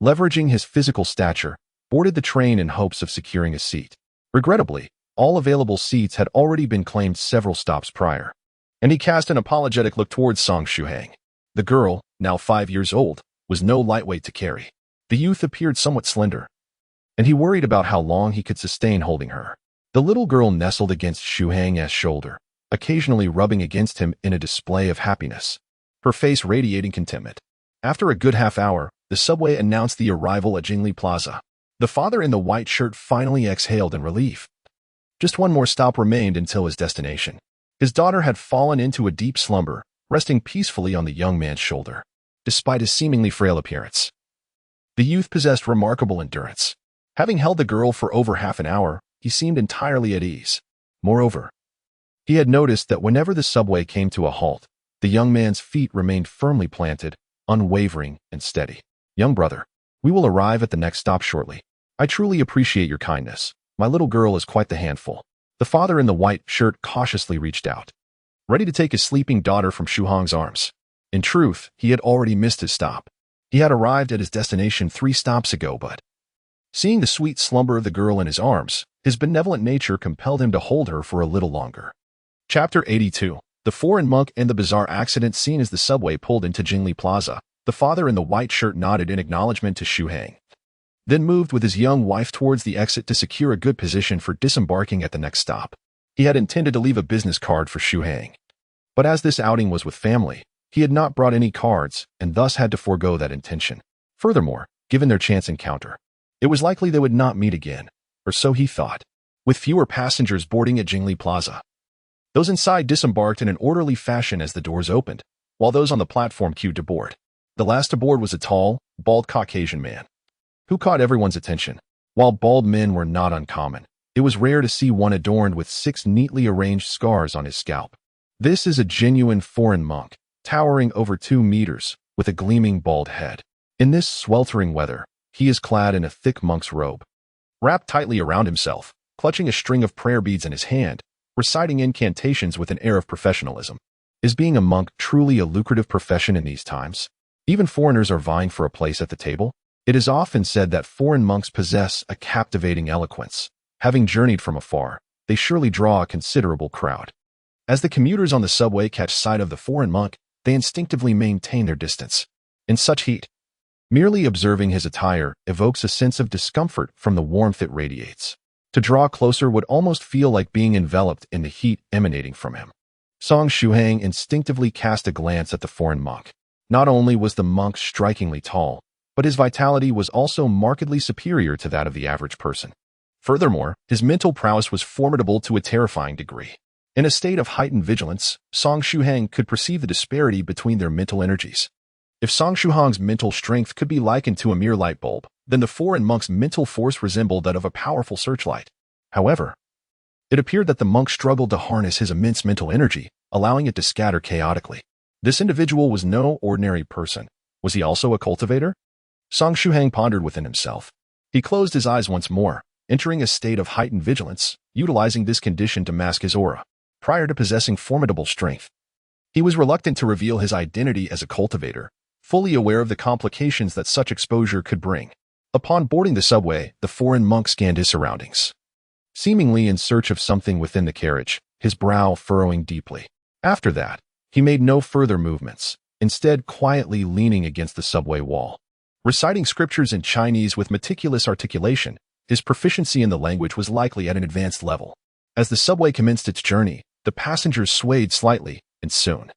leveraging his physical stature, boarded the train in hopes of securing a seat. Regrettably, all available seats had already been claimed several stops prior, and he cast an apologetic look towards Song Shuhang. The girl, now 5 years old, was no lightweight to carry. The youth appeared somewhat slender, and he worried about how long he could sustain holding her. The little girl nestled against Shuhang's shoulder, occasionally rubbing against him in a display of happiness, her face radiating contentment. After a good half hour, the subway announced the arrival at Jingli Plaza. The father in the white shirt finally exhaled in relief. Just one more stop remained until his destination. His daughter had fallen into a deep slumber, resting peacefully on the young man's shoulder. Despite his seemingly frail appearance, the youth possessed remarkable endurance. Having held the girl for over half an hour, he seemed entirely at ease. Moreover, he had noticed that whenever the subway came to a halt, the young man's feet remained firmly planted, unwavering and steady. Young brother, we will arrive at the next stop shortly. I truly appreciate your kindness. My little girl is quite the handful. The father in the white shirt cautiously reached out, ready to take his sleeping daughter from Shuhang's arms. In truth, he had already missed his stop. He had arrived at his destination 3 stops ago, but seeing the sweet slumber of the girl in his arms, his benevolent nature compelled him to hold her for a little longer. Chapter 82. The foreign monk and the bizarre accident seen as the subway pulled into Jingli Plaza. The father in the white shirt nodded in acknowledgement to Shuhang, then moved with his young wife towards the exit to secure a good position for disembarking at the next stop. He had intended to leave a business card for Shuhang, but as this outing was with family, he had not brought any cards and thus had to forego that intention. Furthermore, given their chance encounter, it was likely they would not meet again, or so he thought. With fewer passengers boarding at Jingli Plaza, those inside disembarked in an orderly fashion as the doors opened, while those on the platform queued to board. The last to board was a tall, bald Caucasian man, who caught everyone's attention. While bald men were not uncommon, it was rare to see one adorned with 6 neatly arranged scars on his scalp. This is a genuine foreign monk, towering over 2 meters, with a gleaming bald head. In this sweltering weather, he is clad in a thick monk's robe, wrapped tightly around himself, clutching a string of prayer beads in his hand, reciting incantations with an air of professionalism. Is being a monk truly a lucrative profession in these times? Even foreigners are vying for a place at the table. It is often said that foreign monks possess a captivating eloquence. Having journeyed from afar, they surely draw a considerable crowd. As the commuters on the subway catch sight of the foreign monk, they instinctively maintain their distance. In such heat, merely observing his attire evokes a sense of discomfort from the warmth it radiates. To draw closer would almost feel like being enveloped in the heat emanating from him. Song Shuhang instinctively cast a glance at the foreign monk. Not only was the monk strikingly tall, but his vitality was also markedly superior to that of the average person. Furthermore, his mental prowess was formidable to a terrifying degree. In a state of heightened vigilance, Song Shuhang could perceive the disparity between their mental energies. If Song Shuhang's mental strength could be likened to a mere light bulb, then the foreign monk's mental force resembled that of a powerful searchlight. However, it appeared that the monk struggled to harness his immense mental energy, allowing it to scatter chaotically. This individual was no ordinary person. Was he also a cultivator? Song Shuhang pondered within himself. He closed his eyes once more, entering a state of heightened vigilance, utilizing this condition to mask his aura. Prior to possessing formidable strength, he was reluctant to reveal his identity as a cultivator, fully aware of the complications that such exposure could bring. Upon boarding the subway, the foreign monk scanned his surroundings, seemingly in search of something within the carriage, his brow furrowing deeply. After that, he made no further movements, instead quietly leaning against the subway wall. Reciting scriptures in Chinese with meticulous articulation, his proficiency in the language was likely at an advanced level. As the subway commenced its journey, the passengers swayed slightly, and soon,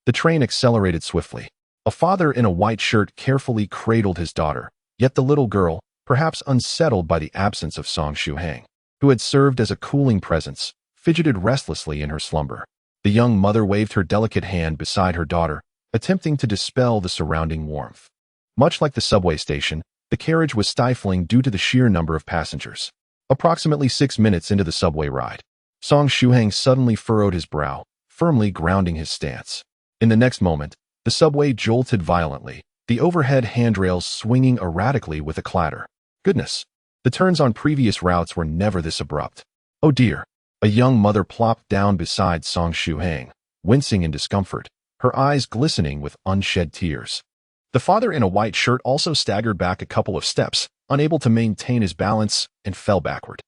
the train accelerated swiftly. A father in a white shirt carefully cradled his daughter, yet the little girl, perhaps unsettled by the absence of Song Shuhang, who had served as a cooling presence, fidgeted restlessly in her slumber. The young mother waved her delicate hand beside her daughter, attempting to dispel the surrounding warmth. Much like the subway station, the carriage was stifling due to the sheer number of passengers. Approximately 6 minutes into the subway ride, Song Shuhang suddenly furrowed his brow, firmly grounding his stance. In the next moment, the subway jolted violently, the overhead handrails swinging erratically with a clatter. Goodness, the turns on previous routes were never this abrupt. Oh dear. A young mother plopped down beside Song Shuhang, wincing in discomfort, her eyes glistening with unshed tears. The father in a white shirt also staggered back a couple of steps, unable to maintain his balance, and fell backward.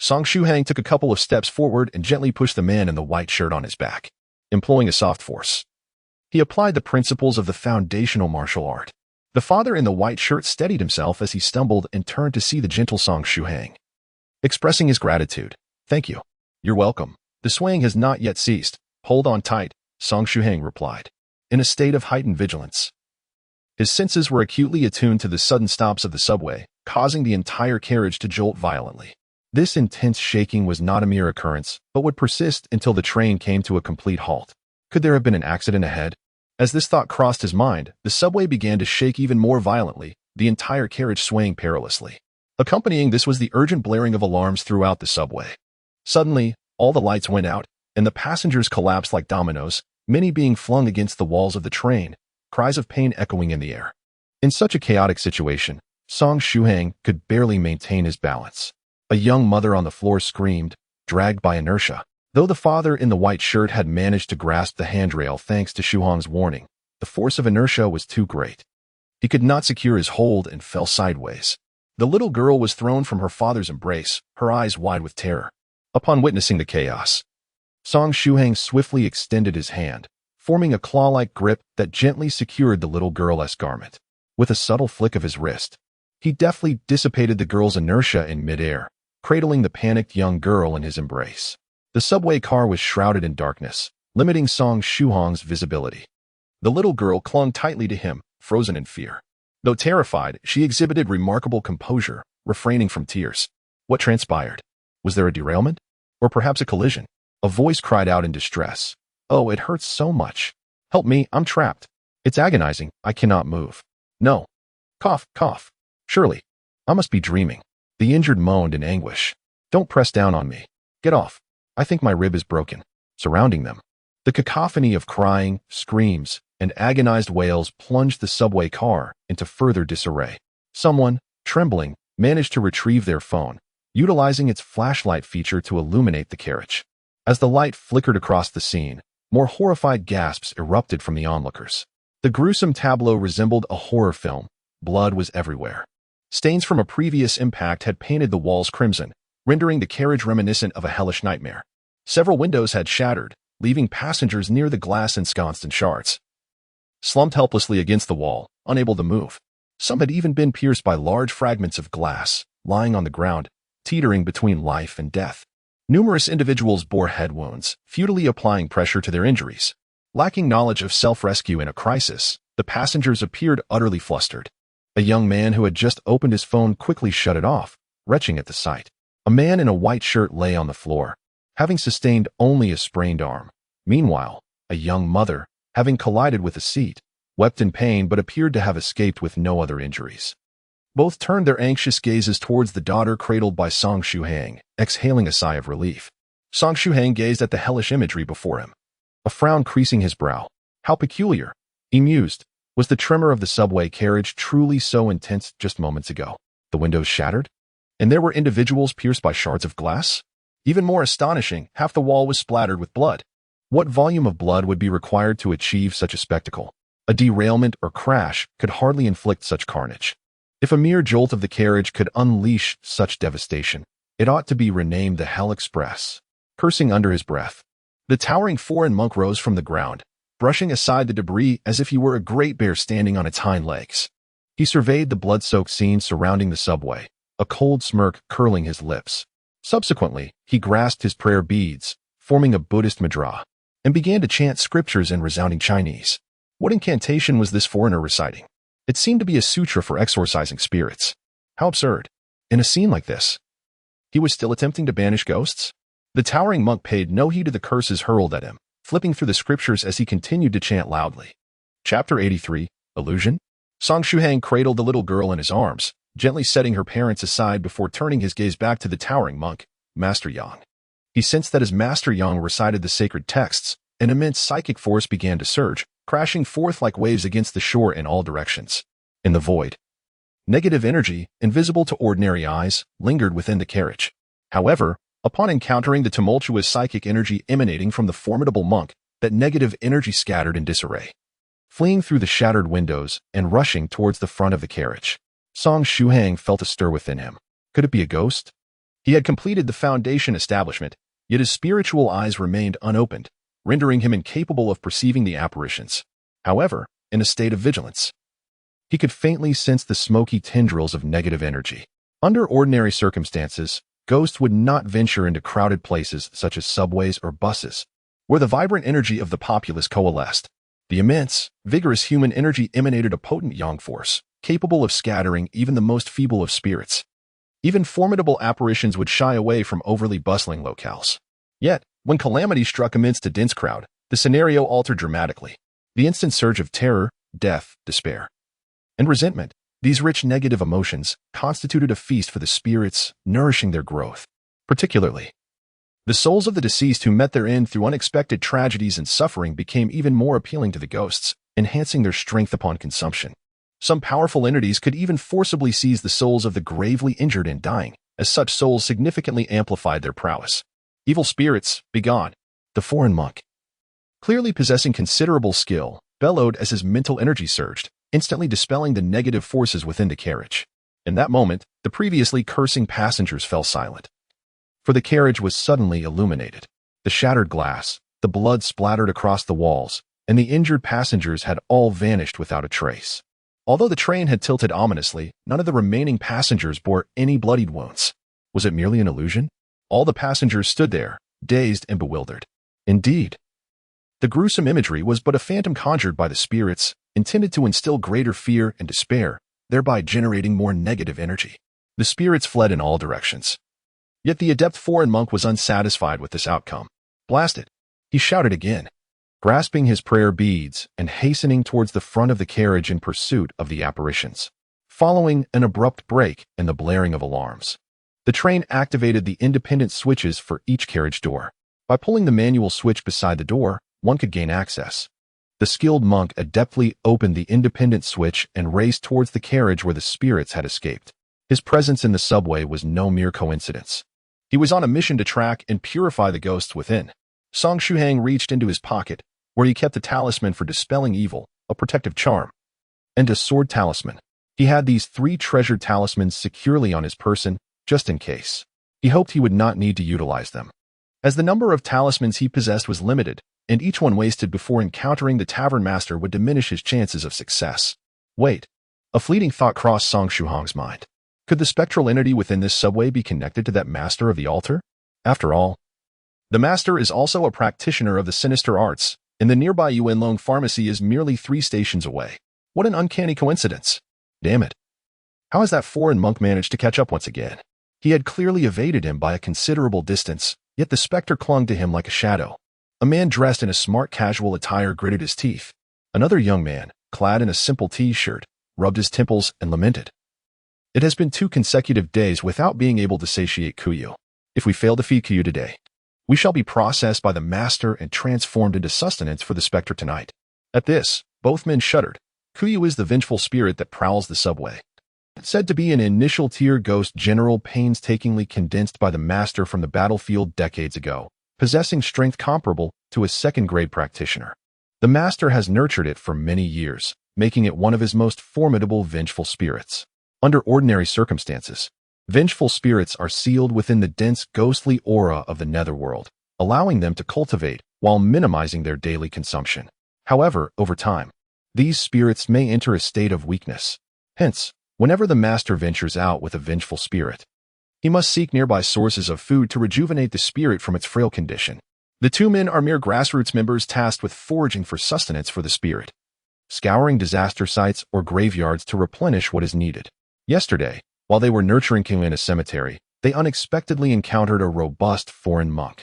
Song Shuhang took a couple of steps forward and gently pushed the man in the white shirt on his back, employing a soft force. He applied the principles of the foundational martial art. The father in the white shirt steadied himself as he stumbled and turned to see the gentle Song Shuhang, expressing his gratitude. "Thank you. You're welcome. The swaying has not yet ceased. Hold on tight," Song Shuhang replied, in a state of heightened vigilance. His senses were acutely attuned to the sudden stops of the subway, causing the entire carriage to jolt violently. This intense shaking was not a mere occurrence, but would persist until the train came to a complete halt. Could there have been an accident ahead? As this thought crossed his mind, the subway began to shake even more violently, the entire carriage swaying perilously. Accompanying this was the urgent blaring of alarms throughout the subway. Suddenly, all the lights went out, and the passengers collapsed like dominoes, many being flung against the walls of the train, cries of pain echoing in the air. In such a chaotic situation, Song Shuhang could barely maintain his balance. A young mother on the floor screamed, dragged by inertia. Though the father in the white shirt had managed to grasp the handrail thanks to Shuhang's warning, the force of inertia was too great. He could not secure his hold and fell sideways. The little girl was thrown from her father's embrace, her eyes wide with terror. Upon witnessing the chaos, Song Shuhang swiftly extended his hand, forming a claw-like grip that gently secured the little girl's garment. With a subtle flick of his wrist, he deftly dissipated the girl's inertia in midair, cradling the panicked young girl in his embrace. The subway car was shrouded in darkness, limiting Song Shuhang's visibility. The little girl clung tightly to him, frozen in fear. Though terrified, she exhibited remarkable composure, refraining from tears. What transpired? Was there a derailment? Or perhaps a collision? A voice cried out in distress. "Oh, it hurts so much. Help me, I'm trapped. It's agonizing, I cannot move. No. Cough, cough. Surely. I must be dreaming." The injured moaned in anguish. "Don't press down on me. Get off. I think my rib is broken." Surrounding them, The cacophony of crying, screams, and agonized wails plunged the subway car into further disarray. Someone, trembling, managed to retrieve their phone, utilizing its flashlight feature to illuminate the carriage. As the light flickered across the scene, more horrified gasps erupted from the onlookers. The gruesome tableau resembled a horror film. Blood was everywhere. Stains from a previous impact had painted the walls crimson, rendering the carriage reminiscent of a hellish nightmare. Several windows had shattered, leaving passengers near the glass ensconced in shards, slumped helplessly against the wall, unable to move. Some had even been pierced by large fragments of glass, lying on the ground, teetering between life and death. Numerous individuals bore head wounds, futilely applying pressure to their injuries. Lacking knowledge of self-rescue in a crisis, the passengers appeared utterly flustered. A young man who had just opened his phone quickly shut it off, retching at the sight. A man in a white shirt lay on the floor, having sustained only a sprained arm. Meanwhile, a young mother, having collided with a seat, wept in pain but appeared to have escaped with no other injuries. Both turned their anxious gazes towards the daughter cradled by Song Shuhang, exhaling a sigh of relief. Song Shuhang gazed at the hellish imagery before him, a frown creasing his brow. How peculiar, he mused. Was the tremor of the subway carriage truly so intense just moments ago? The windows shattered, and there were individuals pierced by shards of glass? Even more astonishing, half the wall was splattered with blood. What volume of blood would be required to achieve such a spectacle? A derailment or crash could hardly inflict such carnage. If a mere jolt of the carriage could unleash such devastation, it ought to be renamed the Hell Express. Cursing under his breath, the towering foreign monk rose from the ground, brushing aside the debris as if he were a great bear standing on its hind legs. He surveyed the blood-soaked scene surrounding the subway, a cold smirk curling his lips. Subsequently, he grasped his prayer beads, forming a Buddhist mudra, and began to chant scriptures in resounding Chinese. What incantation was this foreigner reciting? It seemed to be a sutra for exorcising spirits. How absurd. In a scene like this, he was still attempting to banish ghosts? The towering monk paid no heed to the curses hurled at him, flipping through the scriptures as he continued to chant loudly. Chapter 83, Illusion? Song Shuhang cradled the little girl in his arms, gently setting her parents aside before turning his gaze back to the towering monk, Master Yang. He sensed that as Master Yang recited the sacred texts, an immense psychic force began to surge, crashing forth like waves against the shore in all directions. In the void, negative energy, invisible to ordinary eyes, lingered within the carriage. However, upon encountering the tumultuous psychic energy emanating from the formidable monk, that negative energy scattered in disarray, fleeing through the shattered windows and rushing towards the front of the carriage. Song Shuhang felt a stir within him. Could it be a ghost? He had completed the foundation establishment, yet his spiritual eyes remained unopened, rendering him incapable of perceiving the apparitions. However, in a state of vigilance, he could faintly sense the smoky tendrils of negative energy. Under ordinary circumstances, ghosts would not venture into crowded places such as subways or buses, where the vibrant energy of the populace coalesced. The immense, vigorous human energy emanated a potent yang force, capable of scattering even the most feeble of spirits. Even formidable apparitions would shy away from overly bustling locales. Yet, when calamity struck amidst a dense crowd, the scenario altered dramatically. The instant surge of terror, death, despair, and resentment, these rich negative emotions, constituted a feast for the spirits, nourishing their growth. Particularly, the souls of the deceased who met their end through unexpected tragedies and suffering became even more appealing to the ghosts, enhancing their strength upon consumption. Some powerful entities could even forcibly seize the souls of the gravely injured and dying, as such souls significantly amplified their prowess. Evil spirits, begone! The foreign monk, clearly possessing considerable skill, bellowed as his mental energy surged, instantly dispelling the negative forces within the carriage. In that moment, the previously cursing passengers fell silent, for the carriage was suddenly illuminated. The shattered glass, the blood splattered across the walls, and the injured passengers had all vanished without a trace. Although the train had tilted ominously, none of the remaining passengers bore any bloodied wounds. Was it merely an illusion? All the passengers stood there, dazed and bewildered. Indeed, the gruesome imagery was but a phantom conjured by the spirits, intended to instill greater fear and despair, thereby generating more negative energy. The spirits fled in all directions. Yet the adept foreign monk was unsatisfied with this outcome. Blast it! He shouted again, grasping his prayer beads and hastening towards the front of the carriage in pursuit of the apparitions. Following an abrupt break and the blaring of alarms, the train activated the independent switches for each carriage door. By pulling the manual switch beside the door, one could gain access. The skilled monk adeptly opened the independent switch and raced towards the carriage where the spirits had escaped. His presence in the subway was no mere coincidence. He was on a mission to track and purify the ghosts within. Song Shuhang reached into his pocket, where he kept a talisman for dispelling evil, a protective charm, and a sword talisman. He had these 3 treasured talismans securely on his person, just in case. He hoped he would not need to utilize them, as the number of talismans he possessed was limited, and each one wasted before encountering the tavern master would diminish his chances of success. Wait. A fleeting thought crossed Song Shuhang's mind. Could the spectral entity within this subway be connected to that master of the altar? After all, the master is also a practitioner of the sinister arts, and the nearby Yuanlong pharmacy is merely 3 stations away. What an uncanny coincidence. Damn it. How has that foreign monk managed to catch up once again? He had clearly evaded him by a considerable distance, yet the specter clung to him like a shadow. A man dressed in a smart casual attire gritted his teeth. Another young man, clad in a simple t-shirt, rubbed his temples and lamented. It has been 2 consecutive days without being able to satiate Kuyu. If we fail to feed Kuyu today, we shall be processed by the master and transformed into sustenance for the specter tonight. At this, both men shuddered. Kuyu is the vengeful spirit that prowls the subway. Said to be an initial-tier ghost general painstakingly condensed by the master from the battlefield decades ago, possessing strength comparable to a second-grade practitioner. The master has nurtured it for many years, making it one of his most formidable vengeful spirits. Under ordinary circumstances, vengeful spirits are sealed within the dense ghostly aura of the netherworld, allowing them to cultivate while minimizing their daily consumption. However, over time, these spirits may enter a state of weakness. Hence, whenever the master ventures out with a vengeful spirit, he must seek nearby sources of food to rejuvenate the spirit from its frail condition. The 2 men are mere grassroots members tasked with foraging for sustenance for the spirit, scouring disaster sites or graveyards to replenish what is needed. Yesterday, while they were nurturing Kuyu in a cemetery, they unexpectedly encountered a robust foreign monk.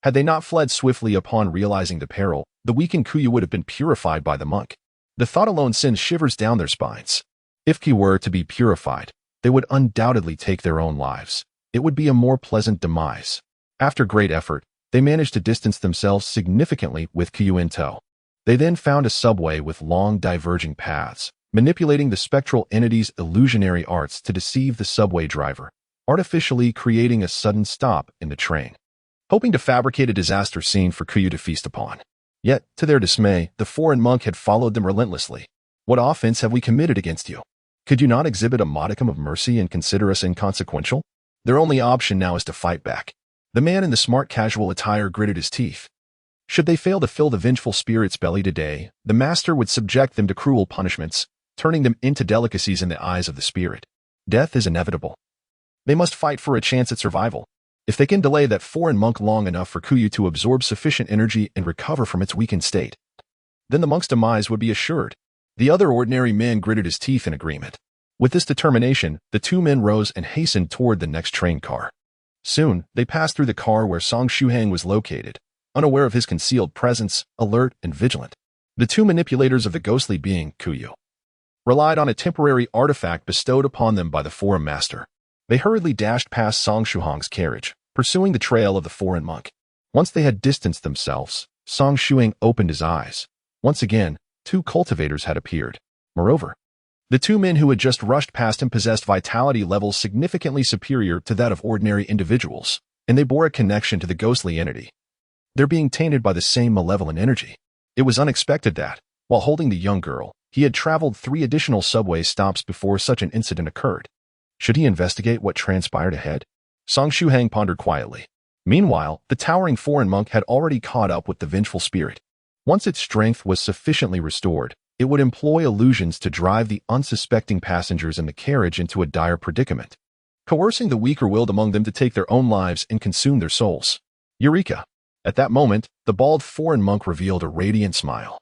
Had they not fled swiftly upon realizing the peril, the weakened Kuyu would have been purified by the monk. The thought alone sends shivers down their spines. If Kuyu were to be purified, they would undoubtedly take their own lives. It would be a more pleasant demise. After great effort, they managed to distance themselves significantly with Kuyu in tow. They then found a subway with long diverging paths, manipulating the spectral entity's illusionary arts to deceive the subway driver, artificially creating a sudden stop in the train, hoping to fabricate a disaster scene for Kuyu to feast upon. Yet, to their dismay, the foreign monk had followed them relentlessly. What offense have we committed against you? Could you not exhibit a modicum of mercy and consider us inconsequential? Their only option now is to fight back. The man in the smart casual attire gritted his teeth. Should they fail to fill the vengeful spirit's belly today, the master would subject them to cruel punishments, turning them into delicacies in the eyes of the spirit. Death is inevitable. They must fight for a chance at survival. If they can delay that foreign monk long enough for Kuyu to absorb sufficient energy and recover from its weakened state, then the monk's demise would be assured. The other ordinary man gritted his teeth in agreement. With this determination, the 2 men rose and hastened toward the next train car. Soon, they passed through the car where Song Shuhang was located, unaware of his concealed presence, alert and vigilant. The 2 manipulators of the ghostly being, Kuyu, relied on a temporary artifact bestowed upon them by the foreign master. They hurriedly dashed past Song Shuhang's carriage, pursuing the trail of the foreign monk. Once they had distanced themselves, Song Shuhang opened his eyes. Once again, 2 cultivators had appeared. Moreover, the 2 men who had just rushed past him possessed vitality levels significantly superior to that of ordinary individuals, and they bore a connection to the ghostly entity. They're being tainted by the same malevolent energy. It was unexpected that, while holding the young girl, he had traveled 3 additional subway stops before such an incident occurred. Should he investigate what transpired ahead? Song Shuhang pondered quietly. Meanwhile, the towering foreign monk had already caught up with the vengeful spirit. Once its strength was sufficiently restored, it would employ illusions to drive the unsuspecting passengers in the carriage into a dire predicament, coercing the weaker-willed among them to take their own lives and consume their souls. Eureka! At that moment, the bald foreign monk revealed a radiant smile,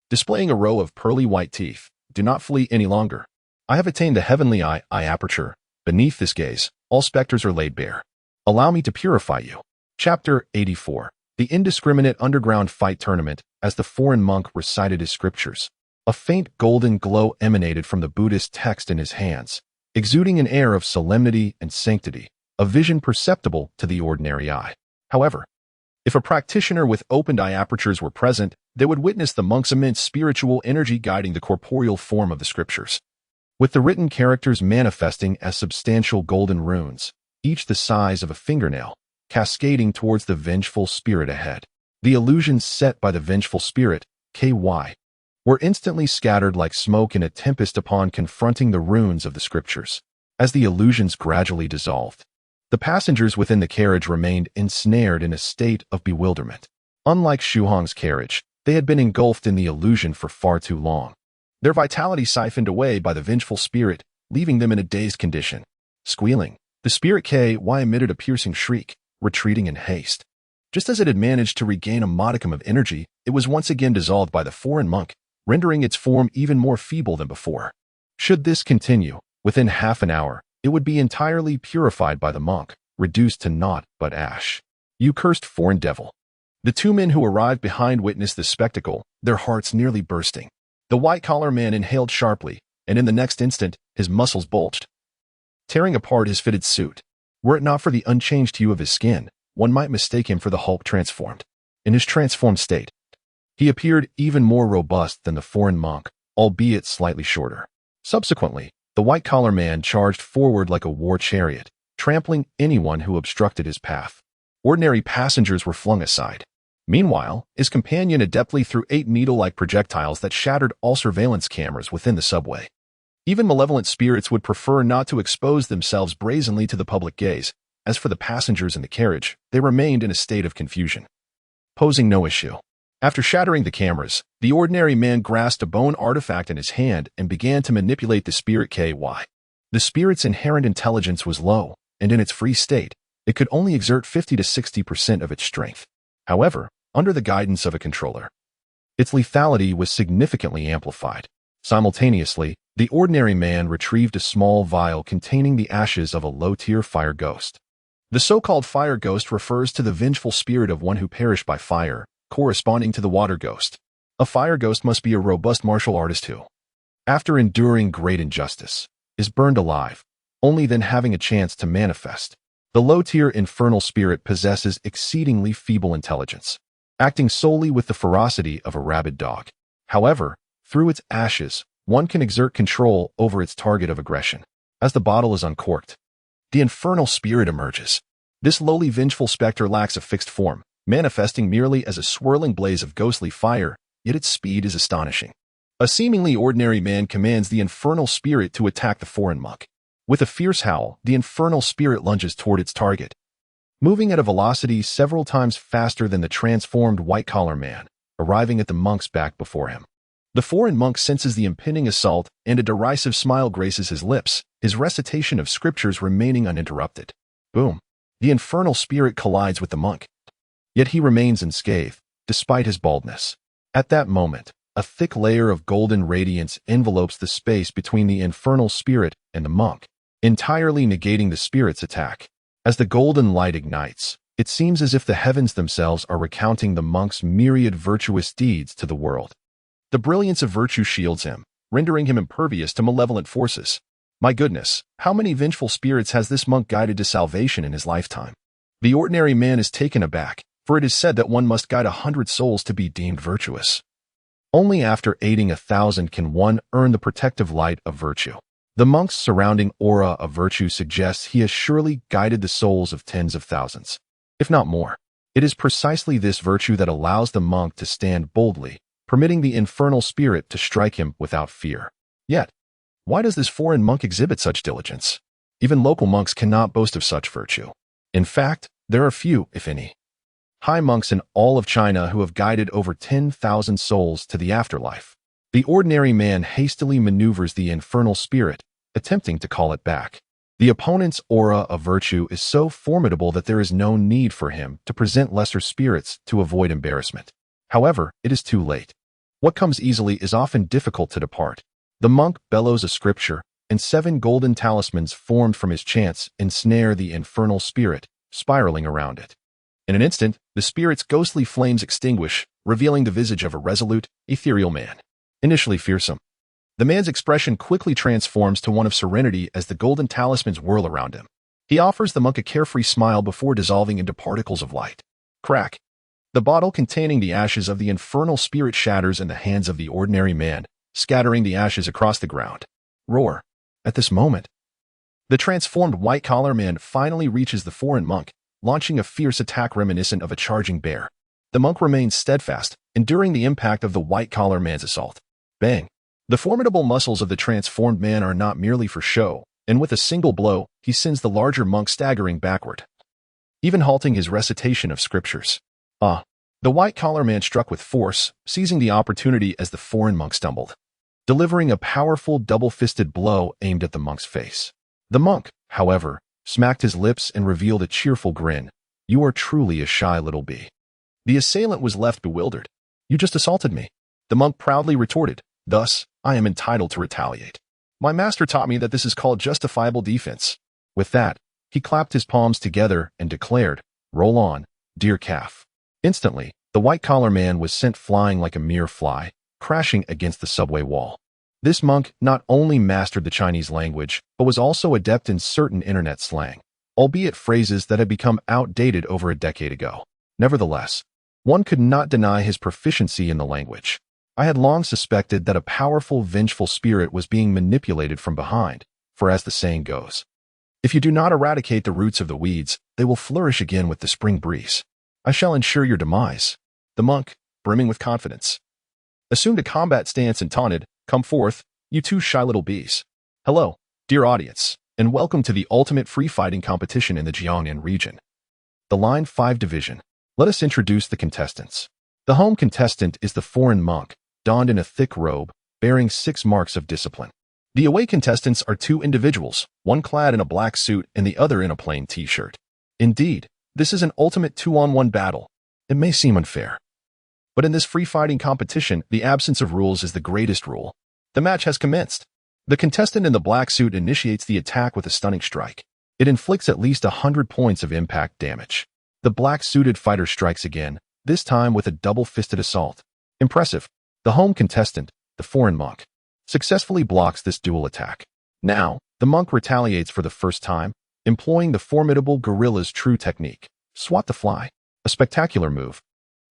displaying a row of pearly white teeth. Do not flee any longer. I have attained the heavenly eye aperture. Beneath this gaze, all specters are laid bare. Allow me to purify you. Chapter 84. The indiscriminate underground fight tournament. As the foreign monk recited his scriptures, a faint golden glow emanated from the Buddhist text in his hands, exuding an air of solemnity and sanctity, a vision perceptible to the ordinary eye. However, If a practitioner with opened eye apertures were present, they would witness the monk's immense spiritual energy guiding the corporeal form of the scriptures, with the written characters manifesting as substantial golden runes, each the size of a fingernail, cascading towards the vengeful spirit ahead. The illusions set by the vengeful spirit, KY, were instantly scattered like smoke in a tempest upon confronting the runes of the scriptures. As the illusions gradually dissolved, the passengers within the carriage remained ensnared in a state of bewilderment. Unlike Shuhang's carriage, they had been engulfed in the illusion for far too long, their vitality siphoned away by the vengeful spirit, leaving them in a dazed condition. Squealing, the spirit KY emitted a piercing shriek, retreating in haste. Just as it had managed to regain a modicum of energy, it was once again dissolved by the foreign monk, rendering its form even more feeble than before. Should this continue, within half an hour, it would be entirely purified by the monk, reduced to naught but ash. You cursed foreign devil. The two men who arrived behind witnessed the spectacle, their hearts nearly bursting. The white-collar man inhaled sharply, and in the next instant, his muscles bulged, tearing apart his fitted suit. Were it not for the unchanged hue of his skin, one might mistake him for the Hulk transformed. In his transformed state, he appeared even more robust than the foreign monk, albeit slightly shorter. Subsequently, the white-collar man charged forward like a war chariot, trampling anyone who obstructed his path. Ordinary passengers were flung aside. Meanwhile, his companion adeptly threw 8 needle-like projectiles that shattered all surveillance cameras within the subway. Even malevolent spirits would prefer not to expose themselves brazenly to the public gaze. As for the passengers in the carriage, they remained in a state of confusion, posing no issue. After shattering the cameras, the ordinary man grasped a bone artifact in his hand and began to manipulate the spirit KY. The spirit's inherent intelligence was low, and in its free state, it could only exert 50 to 60% of its strength. However, under the guidance of a controller, its lethality was significantly amplified. Simultaneously, the ordinary man retrieved a small vial containing the ashes of a low-tier fire ghost. The so-called fire ghost refers to the vengeful spirit of one who perished by fire, corresponding to the water ghost. A fire ghost must be a robust martial artist who, after enduring great injustice, is burned alive, only then having a chance to manifest. The low-tier infernal spirit possesses exceedingly feeble intelligence, acting solely with the ferocity of a rabid dog. However, through its ashes, one can exert control over its target of aggression. As the bottle is uncorked, the infernal spirit emerges. This lowly vengeful specter lacks a fixed form, manifesting merely as a swirling blaze of ghostly fire, yet its speed is astonishing. A seemingly ordinary man commands the infernal spirit to attack the foreign monk. With a fierce howl, the infernal spirit lunges toward its target, moving at a velocity several times faster than the transformed white-collar man, arriving at the monk's back before him. The foreign monk senses the impending assault, and a derisive smile graces his lips, his recitation of scriptures remaining uninterrupted. Boom! The infernal spirit collides with the monk. Yet he remains unscathed, despite his baldness. At that moment, a thick layer of golden radiance envelopes the space between the infernal spirit and the monk, entirely negating the spirit's attack. As the golden light ignites, it seems as if the heavens themselves are recounting the monk's myriad virtuous deeds to the world. The brilliance of virtue shields him, rendering him impervious to malevolent forces. My goodness, how many vengeful spirits has this monk guided to salvation in his lifetime? The ordinary man is taken aback, for it is said that one must guide 100 souls to be deemed virtuous. Only after aiding 1,000 can one earn the protective light of virtue. The monk's surrounding aura of virtue suggests he has surely guided the souls of tens of thousands, if not more. It is precisely this virtue that allows the monk to stand boldly, permitting the infernal spirit to strike him without fear. Yet, why does this foreign monk exhibit such diligence? Even local monks cannot boast of such virtue. In fact, there are few, if any, high monks in all of China who have guided over 10,000 souls to the afterlife. The ordinary man hastily maneuvers the infernal spirit, attempting to call it back. The opponent's aura of virtue is so formidable that there is no need for him to present lesser spirits to avoid embarrassment. However, it is too late. What comes easily is often difficult to depart. The monk bellows a scripture, and 7 golden talismans formed from his chants ensnare the infernal spirit, spiraling around it. In an instant, the spirit's ghostly flames extinguish, revealing the visage of a resolute, ethereal man. Initially fearsome, the man's expression quickly transforms to one of serenity as the golden talismans whirl around him. He offers the monk a carefree smile before dissolving into particles of light. Crack! The bottle containing the ashes of the infernal spirit shatters in the hands of the ordinary man, scattering the ashes across the ground. Roar. At this moment, the transformed white-collar man finally reaches the foreign monk, launching a fierce attack reminiscent of a charging bear. The monk remains steadfast, enduring the impact of the white-collar man's assault. Bang! The formidable muscles of the transformed man are not merely for show, and with a single blow, he sends the larger monk staggering backward, even halting his recitation of scriptures. The white-collar man struck with force, seizing the opportunity as the foreign monk stumbled, delivering a powerful double-fisted blow aimed at the monk's face. The monk, however, smacked his lips and revealed a cheerful grin. You are truly a shy little bee. The assailant was left bewildered. You just assaulted me. The monk proudly retorted. Thus, I am entitled to retaliate. My master taught me that this is called justifiable defense. With that, he clapped his palms together and declared, Roll on, dear calf. Instantly, the white-collar man was sent flying like a mere fly, crashing against the subway wall. This monk not only mastered the Chinese language, but was also adept in certain internet slang, albeit phrases that had become outdated over a decade ago. Nevertheless, one could not deny his proficiency in the language. I had long suspected that a powerful, vengeful spirit was being manipulated from behind, for as the saying goes, if you do not eradicate the roots of the weeds, they will flourish again with the spring breeze. I shall ensure your demise. The monk, brimming with confidence, assumed a combat stance and taunted, Come forth, you two shy little bees. Hello, dear audience, and welcome to the ultimate free fighting competition in the Jiangnan region. The Line 5 Division. Let us introduce the contestants. The home contestant is the foreign monk, donned in a thick robe, bearing 6 marks of discipline. The away contestants are 2 individuals, one clad in a black suit and the other in a plain t-shirt. Indeed, this is an ultimate 2-on-1 battle. It may seem unfair, but in this free fighting competition, the absence of rules is the greatest rule. The match has commenced. The contestant in the black suit initiates the attack with a stunning strike. It inflicts at least 100 points of impact damage. The black-suited fighter strikes again, this time with a double-fisted assault. Impressive. The home contestant, the foreign monk, successfully blocks this dual attack. Now, the monk retaliates for the first time, employing the formidable gorilla's true technique, swat the fly, a spectacular move,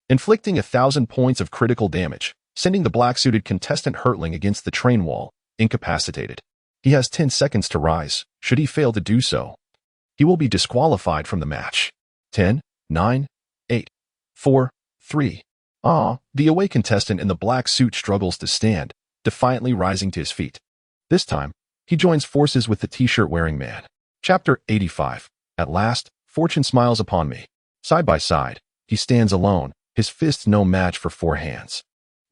inflicting 1,000 points of critical damage, sending the black-suited contestant hurtling against the train wall, incapacitated. He has 10 seconds to rise. Should he fail to do so, he will be disqualified from the match. 10, 9, 8, 4, 3. The away contestant in the black suit struggles to stand, defiantly rising to his feet. This time, he joins forces with the t-shirt-wearing man. Chapter 85. At last, fortune smiles upon me. Side by side, he stands alone, his fists no match for 4 hands.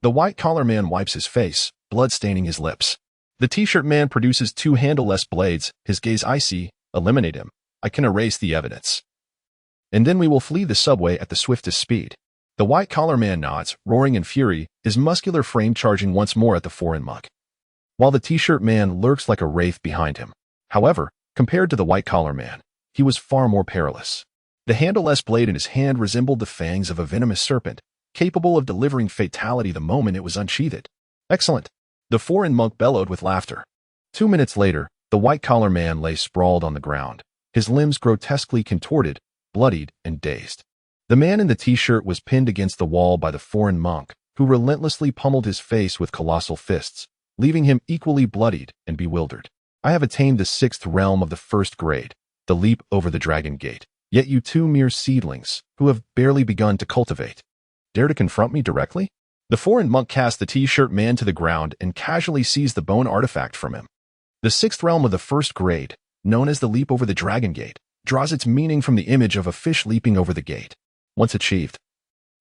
The white-collar man wipes his face, blood staining his lips. The t-shirt man produces 2 handleless blades, his gaze icy. Eliminate him. I can erase the evidence. And then we will flee the subway at the swiftest speed. The white-collar man nods, roaring in fury, his muscular frame charging once more at the foreign monk, while the t-shirt man lurks like a wraith behind him. However, compared to the white-collar man, he was far more perilous. The handleless blade in his hand resembled the fangs of a venomous serpent, capable of delivering fatality the moment it was unsheathed. Excellent! The foreign monk bellowed with laughter. 2 minutes later, the white-collar man lay sprawled on the ground, his limbs grotesquely contorted, bloodied, and dazed. The man in the t-shirt was pinned against the wall by the foreign monk, who relentlessly pummeled his face with colossal fists, leaving him equally bloodied and bewildered. I have attained the 6th realm of the 1st grade, the leap over the dragon gate. Yet you 2 mere seedlings, who have barely begun to cultivate, dare to confront me directly? The foreign monk cast the t-shirt man to the ground and casually seized the bone artifact from him. The 6th realm of the 1st grade, known as the leap over the dragon gate, draws its meaning from the image of a fish leaping over the gate. Once achieved,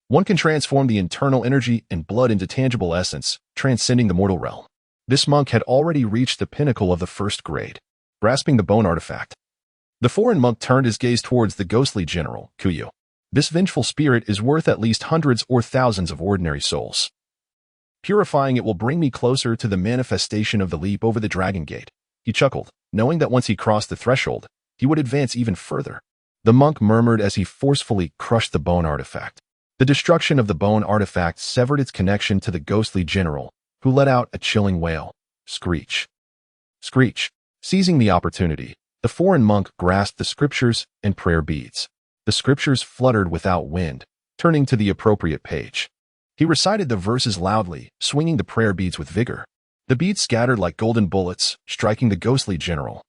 one can transform the internal energy and blood into tangible essence, transcending the mortal realm. This monk had already reached the pinnacle of the 1st grade, grasping the bone artifact. The foreign monk turned his gaze towards the ghostly general, Kuyu. This vengeful spirit is worth at least hundreds or thousands of ordinary souls. Purifying it will bring me closer to the manifestation of the leap over the dragon gate. He chuckled, knowing that once he crossed the threshold, he would advance even further. The monk murmured as he forcefully crushed the bone artifact. The destruction of the bone artifact severed its connection to the ghostly general, who let out a chilling wail. Screech. Screech. Seizing the opportunity, the foreign monk grasped the scriptures and prayer beads. The scriptures fluttered without wind, turning to the appropriate page. He recited the verses loudly, swinging the prayer beads with vigor. The beads scattered like golden bullets, striking the ghostly general,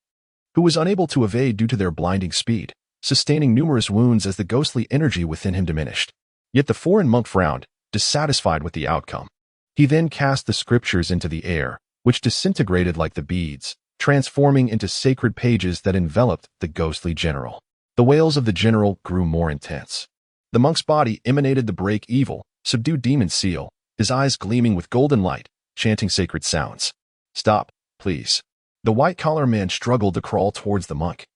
who was unable to evade due to their blinding speed, sustaining numerous wounds as the ghostly energy within him diminished. Yet the foreign monk frowned, dissatisfied with the outcome. He then cast the scriptures into the air, which disintegrated like the beads, transforming into sacred pages that enveloped the ghostly general. The wails of the general grew more intense. The monk's body emanated the break evil, subdued demon seal, his eyes gleaming with golden light, chanting sacred sounds. "Stop, please." The white-collar man struggled to crawl towards the monk,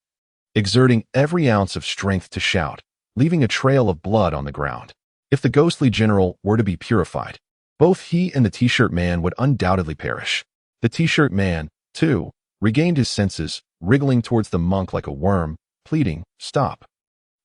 exerting every ounce of strength to shout, leaving a trail of blood on the ground. If the ghostly general were to be purified, both he and the t-shirt man would undoubtedly perish. The t-shirt man, too, regained his senses, wriggling towards the monk like a worm, pleading, "Stop.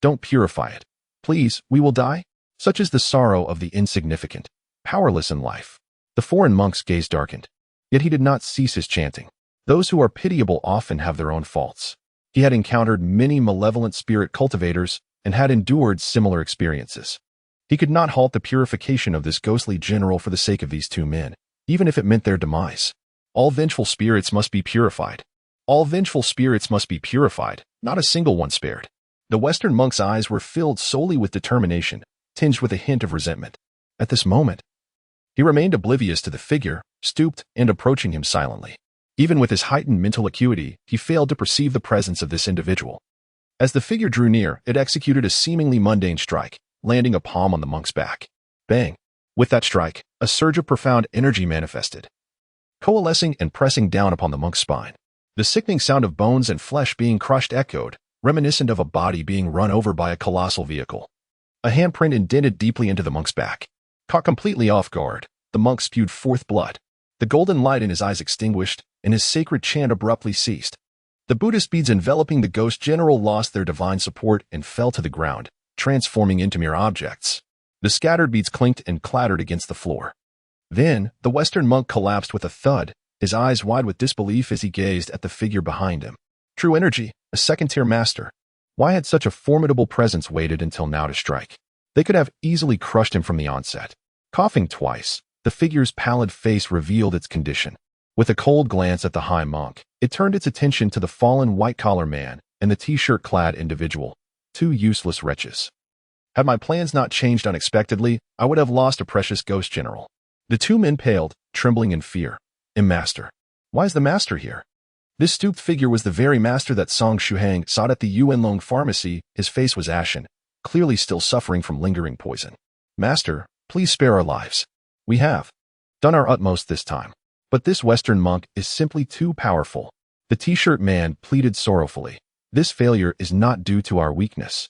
Don't purify it. Please, we will die." Such is the sorrow of the insignificant, powerless in life. The foreign monk's gaze darkened, yet he did not cease his chanting. Those who are pitiable often have their own faults. He had encountered many malevolent spirit cultivators and had endured similar experiences. He could not halt the purification of this ghostly general for the sake of these two men, even if it meant their demise. All vengeful spirits must be purified. All vengeful spirits must be purified, not a single one spared. The Western monk's eyes were filled solely with determination, tinged with a hint of resentment. At this moment, he remained oblivious to the figure, stooped and approaching him silently. Even with his heightened mental acuity, he failed to perceive the presence of this individual. As the figure drew near, it executed a seemingly mundane strike, landing a palm on the monk's back. Bang! With that strike, a surge of profound energy manifested, coalescing and pressing down upon the monk's spine. The sickening sound of bones and flesh being crushed echoed, reminiscent of a body being run over by a colossal vehicle. A handprint indented deeply into the monk's back. Caught completely off guard, the monk spewed forth blood. The golden light in his eyes extinguished, and his sacred chant abruptly ceased. The Buddhist beads enveloping the ghost general lost their divine support and fell to the ground, transforming into mere objects. The scattered beads clinked and clattered against the floor. Then, the Western monk collapsed with a thud, his eyes wide with disbelief as he gazed at the figure behind him. True energy, a second-tier master. Why had such a formidable presence waited until now to strike? They could have easily crushed him from the onset. Coughing twice, the figure's pallid face revealed its condition. With a cold glance at the high monk, it turned its attention to the fallen white-collar man and the t-shirt-clad individual, two useless wretches. Had my plans not changed unexpectedly, I would have lost a precious ghost general. The two men paled, trembling in fear. Master. Why is the master here? This stooped figure was the very master that Song Shuhang sought at the Yuanlong pharmacy. His face was ashen, clearly still suffering from lingering poison. Master, please spare our lives. We have done our utmost this time. But this Western monk is simply too powerful. The t-shirt man pleaded sorrowfully. This failure is not due to our weakness,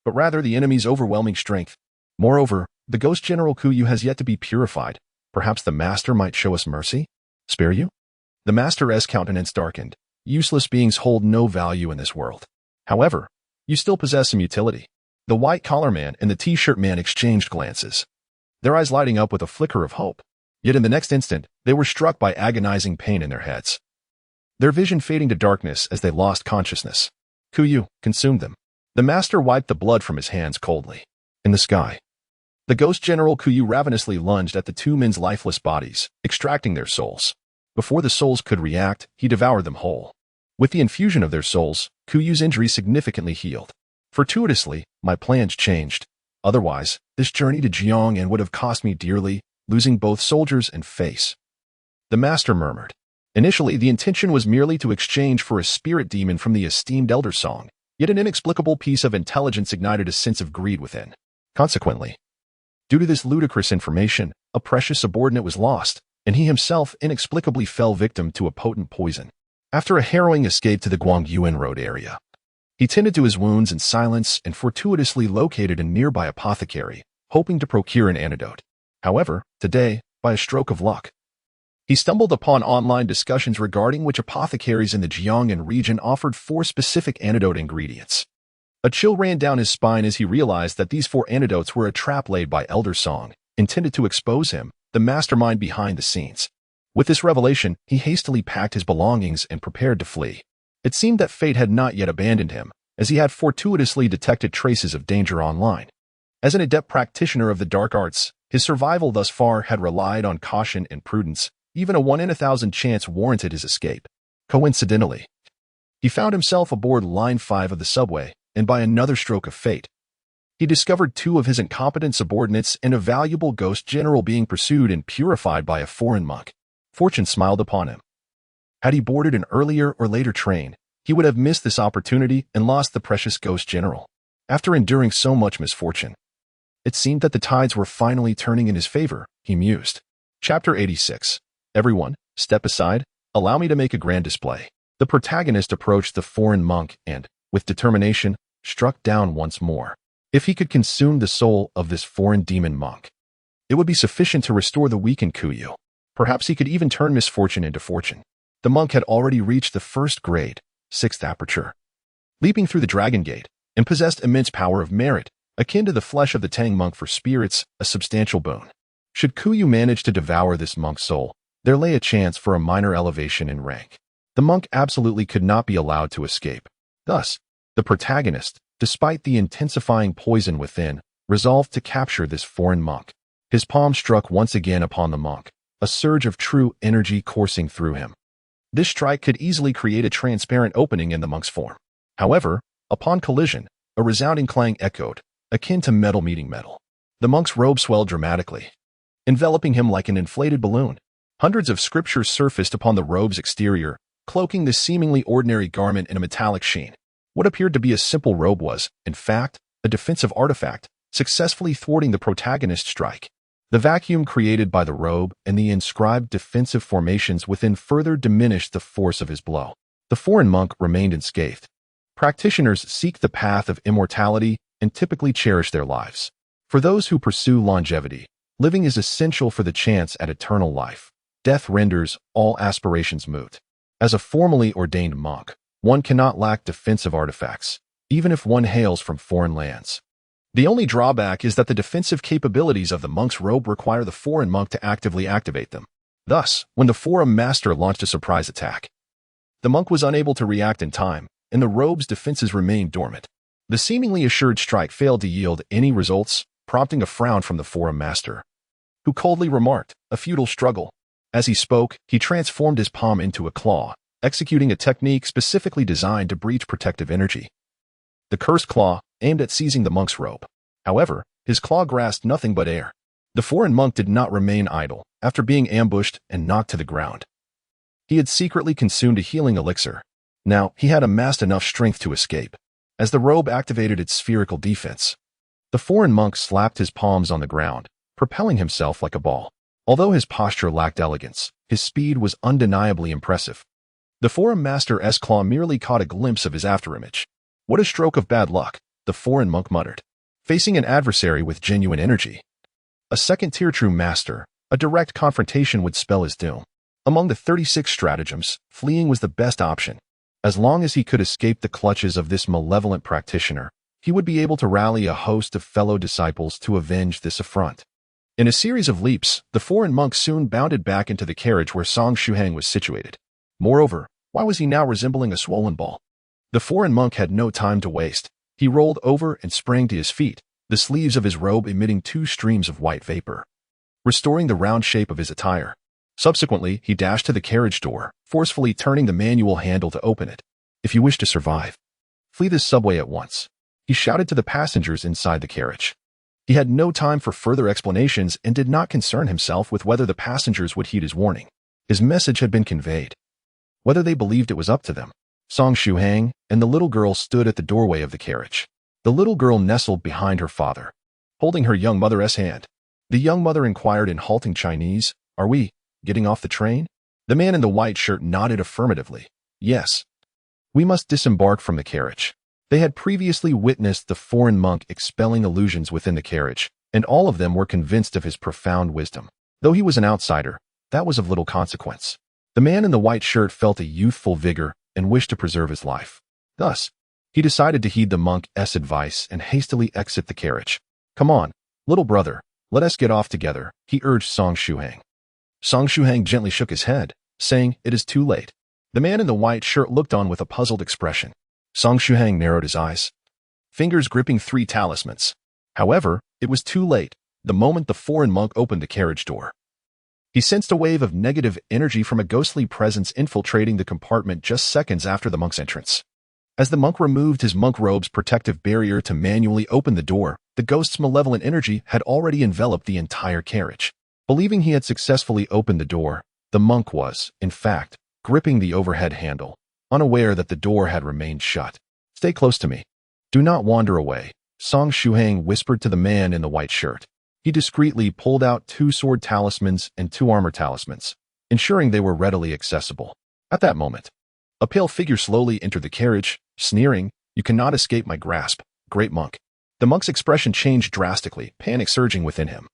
but rather the enemy's overwhelming strength. Moreover, the ghost general Kuyu has yet to be purified. Perhaps the master might show us mercy? Spare you? The master's countenance darkened. Useless beings hold no value in this world. However, you still possess some utility. The white-collar man and the t-shirt man exchanged glances, their eyes lighting up with a flicker of hope. Yet in the next instant, they were struck by agonizing pain in their heads, their vision fading to darkness as they lost consciousness. Kuyu consumed them. The master wiped the blood from his hands coldly. In the sky, the ghost general Kuyu ravenously lunged at the two men's lifeless bodies, extracting their souls. Before the souls could react, he devoured them whole. With the infusion of their souls, Kuyu's injury significantly healed. Fortuitously, my plans changed. Otherwise, this journey to Jiangnan would have cost me dearly, losing both soldiers and face. The master murmured. Initially, the intention was merely to exchange for a spirit demon from the esteemed Elder Song, yet an inexplicable piece of intelligence ignited a sense of greed within. Consequently, due to this ludicrous information, a precious subordinate was lost, and he himself inexplicably fell victim to a potent poison. After a harrowing escape to the Guangyuan Road area, he tended to his wounds in silence and fortuitously located a nearby apothecary, hoping to procure an antidote. However, today, by a stroke of luck, he stumbled upon online discussions regarding which apothecaries in the Jiangnan region offered 4 specific antidote ingredients. A chill ran down his spine as he realized that these 4 antidotes were a trap laid by Elder Song, intended to expose him, the mastermind behind the scenes. With this revelation, he hastily packed his belongings and prepared to flee. It seemed that fate had not yet abandoned him, as he had fortuitously detected traces of danger online. As an adept practitioner of the dark arts, his survival thus far had relied on caution and prudence. Even a 1 in 1,000 chance warranted his escape. Coincidentally, he found himself aboard Line 5 of the subway, and by another stroke of fate, he discovered 2 of his incompetent subordinates and a valuable ghost general being pursued and purified by a foreign monk. Fortune smiled upon him. Had he boarded an earlier or later train, he would have missed this opportunity and lost the precious ghost general. After enduring so much misfortune, it seemed that the tides were finally turning in his favor, he mused. Chapter 86. Everyone, step aside. Allow me to make a grand display. The protagonist approached the foreign monk and, with determination, struck down once more. If he could consume the soul of this foreign demon monk, it would be sufficient to restore the weakened Kuyu. Perhaps he could even turn misfortune into fortune. The monk had already reached the first grade, 6th aperture, leaping through the dragon gate, and possessed immense power of merit, akin to the flesh of the Tang monk for spirits, a substantial boon. Should Kuyu manage to devour this monk's soul, there lay a chance for a minor elevation in rank. The monk absolutely could not be allowed to escape. Thus, the protagonist, despite the intensifying poison within, resolved to capture this foreign monk. His palm struck once again upon the monk, a surge of true energy coursing through him. This strike could easily create a transparent opening in the monk's form. However, upon collision, a resounding clang echoed, akin to metal meeting metal. The monk's robe swelled dramatically, enveloping him like an inflated balloon. Hundreds of scriptures surfaced upon the robe's exterior, cloaking the seemingly ordinary garment in a metallic sheen. What appeared to be a simple robe was, in fact, a defensive artifact, successfully thwarting the protagonist's strike. The vacuum created by the robe and the inscribed defensive formations within further diminished the force of his blow. The foreign monk remained unscathed. Practitioners seek the path of immortality and typically cherish their lives. For those who pursue longevity, living is essential for the chance at eternal life. Death renders all aspirations moot. As a formally ordained monk, one cannot lack defensive artifacts, even if one hails from foreign lands. The only drawback is that the defensive capabilities of the monk's robe require the foreign monk to actively activate them. Thus, when the foreign master launched a surprise attack, the monk was unable to react in time, and the robe's defenses remained dormant. The seemingly assured strike failed to yield any results, prompting a frown from the foreign master, who coldly remarked, "A futile struggle." As he spoke, he transformed his palm into a claw, executing a technique specifically designed to breach protective energy. The cursed claw aimed at seizing the monk's robe. However, his claw grasped nothing but air. The foreign monk did not remain idle after being ambushed and knocked to the ground. He had secretly consumed a healing elixir. Now, he had amassed enough strength to escape. As the robe activated its spherical defense, the foreign monk slapped his palms on the ground, propelling himself like a ball. Although his posture lacked elegance, his speed was undeniably impressive. The foreign master's claw merely caught a glimpse of his afterimage. "What a stroke of bad luck," the foreign monk muttered. Facing an adversary with genuine energy, a second-tier true master, a direct confrontation would spell his doom. Among the 36 stratagems, fleeing was the best option. As long as he could escape the clutches of this malevolent practitioner, he would be able to rally a host of fellow disciples to avenge this affront. In a series of leaps, the foreign monk soon bounded back into the carriage where Song Shuhang was situated. Moreover, why was he now resembling a swollen ball? The foreign monk had no time to waste. He rolled over and sprang to his feet, the sleeves of his robe emitting 2 streams of white vapor, restoring the round shape of his attire. Subsequently, he dashed to the carriage door, forcefully turning the manual handle to open it. "If you wish to survive, flee this subway at once," he shouted to the passengers inside the carriage. He had no time for further explanations and did not concern himself with whether the passengers would heed his warning. His message had been conveyed. Whether they believed it was up to them. Song Shuhang and the little girl stood at the doorway of the carriage. The little girl nestled behind her father, holding her young mother's hand. The young mother inquired in halting Chinese, "Are we getting off the train?" The man in the white shirt nodded affirmatively. "Yes. We must disembark from the carriage." They had previously witnessed the foreign monk expelling illusions within the carriage, and all of them were convinced of his profound wisdom. Though he was an outsider, that was of little consequence. The man in the white shirt felt a youthful vigor and wished to preserve his life. Thus, he decided to heed the monk's advice and hastily exit the carriage. "Come on, little brother, let us get off together," he urged Song Shuhang. Song Shuhang gently shook his head, saying, "It is too late." The man in the white shirt looked on with a puzzled expression. Song Shuhang narrowed his eyes, fingers gripping 3 talismans. However, it was too late the moment the foreign monk opened the carriage door. He sensed a wave of negative energy from a ghostly presence infiltrating the compartment just seconds after the monk's entrance. As the monk removed his monk robe's protective barrier to manually open the door, the ghost's malevolent energy had already enveloped the entire carriage. Believing he had successfully opened the door, the monk was, in fact, gripping the overhead handle, unaware that the door had remained shut. "Stay close to me. Do not wander away," Song Shuhang whispered to the man in the white shirt. He discreetly pulled out 2 sword talismans and 2 armor talismans, ensuring they were readily accessible. At that moment, a pale figure slowly entered the carriage, sneering, "You cannot escape my grasp, great monk." The monk's expression changed drastically, panic surging within him.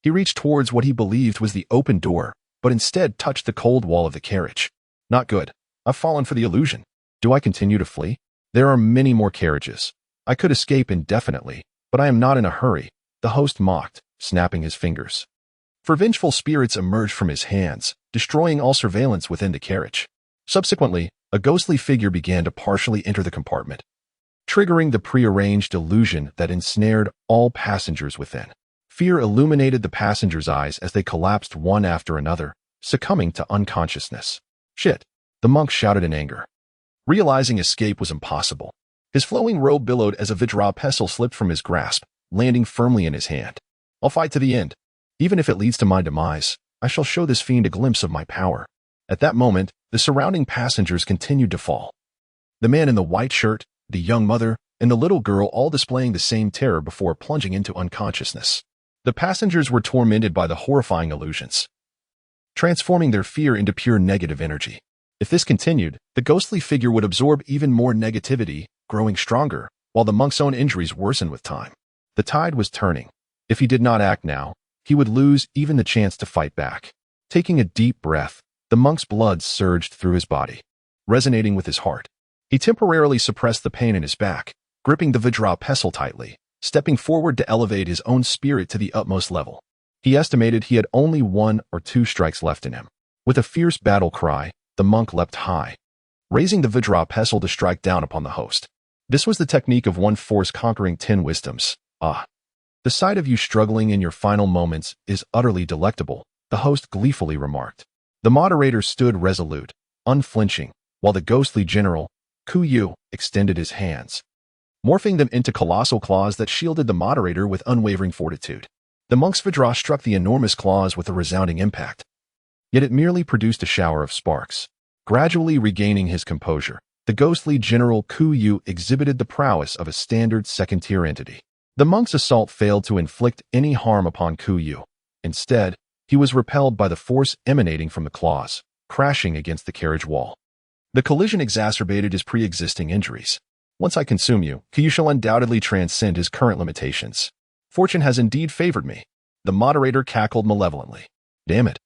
He reached towards what he believed was the open door, but instead touched the cold wall of the carriage. "Not good. I've fallen for the illusion. Do I continue to flee? There are many more carriages. I could escape indefinitely, but I am not in a hurry," the host mocked, snapping his fingers. For vengeful spirits emerged from his hands, destroying all surveillance within the carriage. Subsequently, a ghostly figure began to partially enter the compartment, triggering the prearranged illusion that ensnared all passengers within. Fear illuminated the passengers' eyes as they collapsed one after another, succumbing to unconsciousness. "Shit," the monk shouted in anger. Realizing escape was impossible, his flowing robe billowed as a Vajra pestle slipped from his grasp, landing firmly in his hand. "I'll fight to the end. Even if it leads to my demise, I shall show this fiend a glimpse of my power." At that moment, the surrounding passengers continued to fall. The man in the white shirt, the young mother, and the little girl all displaying the same terror before plunging into unconsciousness. The passengers were tormented by the horrifying illusions, transforming their fear into pure negative energy. If this continued, the ghostly figure would absorb even more negativity, growing stronger, while the monk's own injuries worsened with time. The tide was turning. If he did not act now, he would lose even the chance to fight back. Taking a deep breath, the monk's blood surged through his body, resonating with his heart. He temporarily suppressed the pain in his back, gripping the Vajra pestle tightly, stepping forward to elevate his own spirit to the utmost level. He estimated he had only 1 or 2 strikes left in him. With a fierce battle cry, the monk leapt high, raising the Vajra pestle to strike down upon the host. This was the technique of one force conquering 10 wisdoms. "Ah, the sight of you struggling in your final moments is utterly delectable," the host gleefully remarked. The moderator stood resolute, unflinching, while the ghostly general, Ku Yu, extended his hands, morphing them into colossal claws that shielded the moderator with unwavering fortitude. The monk's Vajra struck the enormous claws with a resounding impact, yet it merely produced a shower of sparks. Gradually regaining his composure, the ghostly general Ku Yu exhibited the prowess of a standard second-tier entity. The monk's assault failed to inflict any harm upon Ku Yu. Instead, he was repelled by the force emanating from the claws, crashing against the carriage wall. The collision exacerbated his pre-existing injuries. "Once I consume you, Ku Yu shall undoubtedly transcend his current limitations. Fortune has indeed favored me," the moderator cackled malevolently. "Damn it."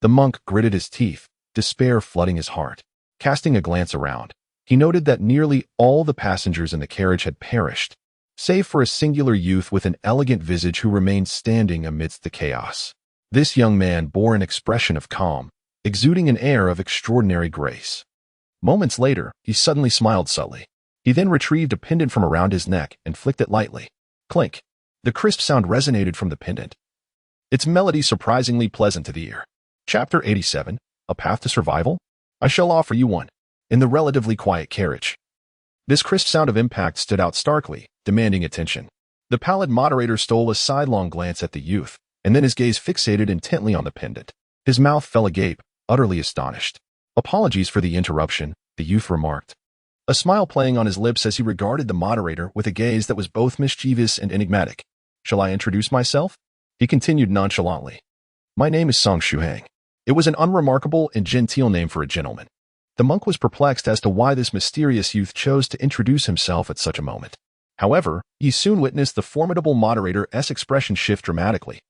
The monk gritted his teeth, despair flooding his heart. Casting a glance around, he noted that nearly all the passengers in the carriage had perished, save for a singular youth with an elegant visage who remained standing amidst the chaos. This young man bore an expression of calm, exuding an air of extraordinary grace. Moments later, he suddenly smiled subtly. He then retrieved a pendant from around his neck and flicked it lightly. Clink. The crisp sound resonated from the pendant, its melody surprisingly pleasant to the ear. Chapter 87, A Path to Survival? I shall offer you one. In the relatively quiet carriage, this crisp sound of impact stood out starkly, demanding attention. The pallid moderator stole a sidelong glance at the youth, and then his gaze fixated intently on the pendant. His mouth fell agape, utterly astonished. "Apologies for the interruption," the youth remarked, a smile playing on his lips as he regarded the moderator with a gaze that was both mischievous and enigmatic. "Shall I introduce myself?" he continued nonchalantly. "My name is Song Shuhang." It was an unremarkable and genteel name for a gentleman. The monk was perplexed as to why this mysterious youth chose to introduce himself at such a moment. However, he soon witnessed the formidable moderator's expression shift dramatically.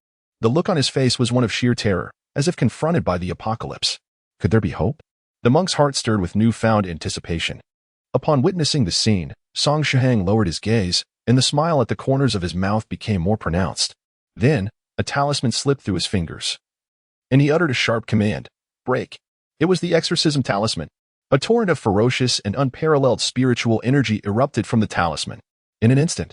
The look on his face was one of sheer terror, as if confronted by the apocalypse. Could there be hope? The monk's heart stirred with newfound anticipation. Upon witnessing the scene, Song Shuhang lowered his gaze, and the smile at the corners of his mouth became more pronounced. Then, a talisman slipped through his fingers, and he uttered a sharp command. "Break." It was the exorcism talisman. A torrent of ferocious and unparalleled spiritual energy erupted from the talisman. In an instant,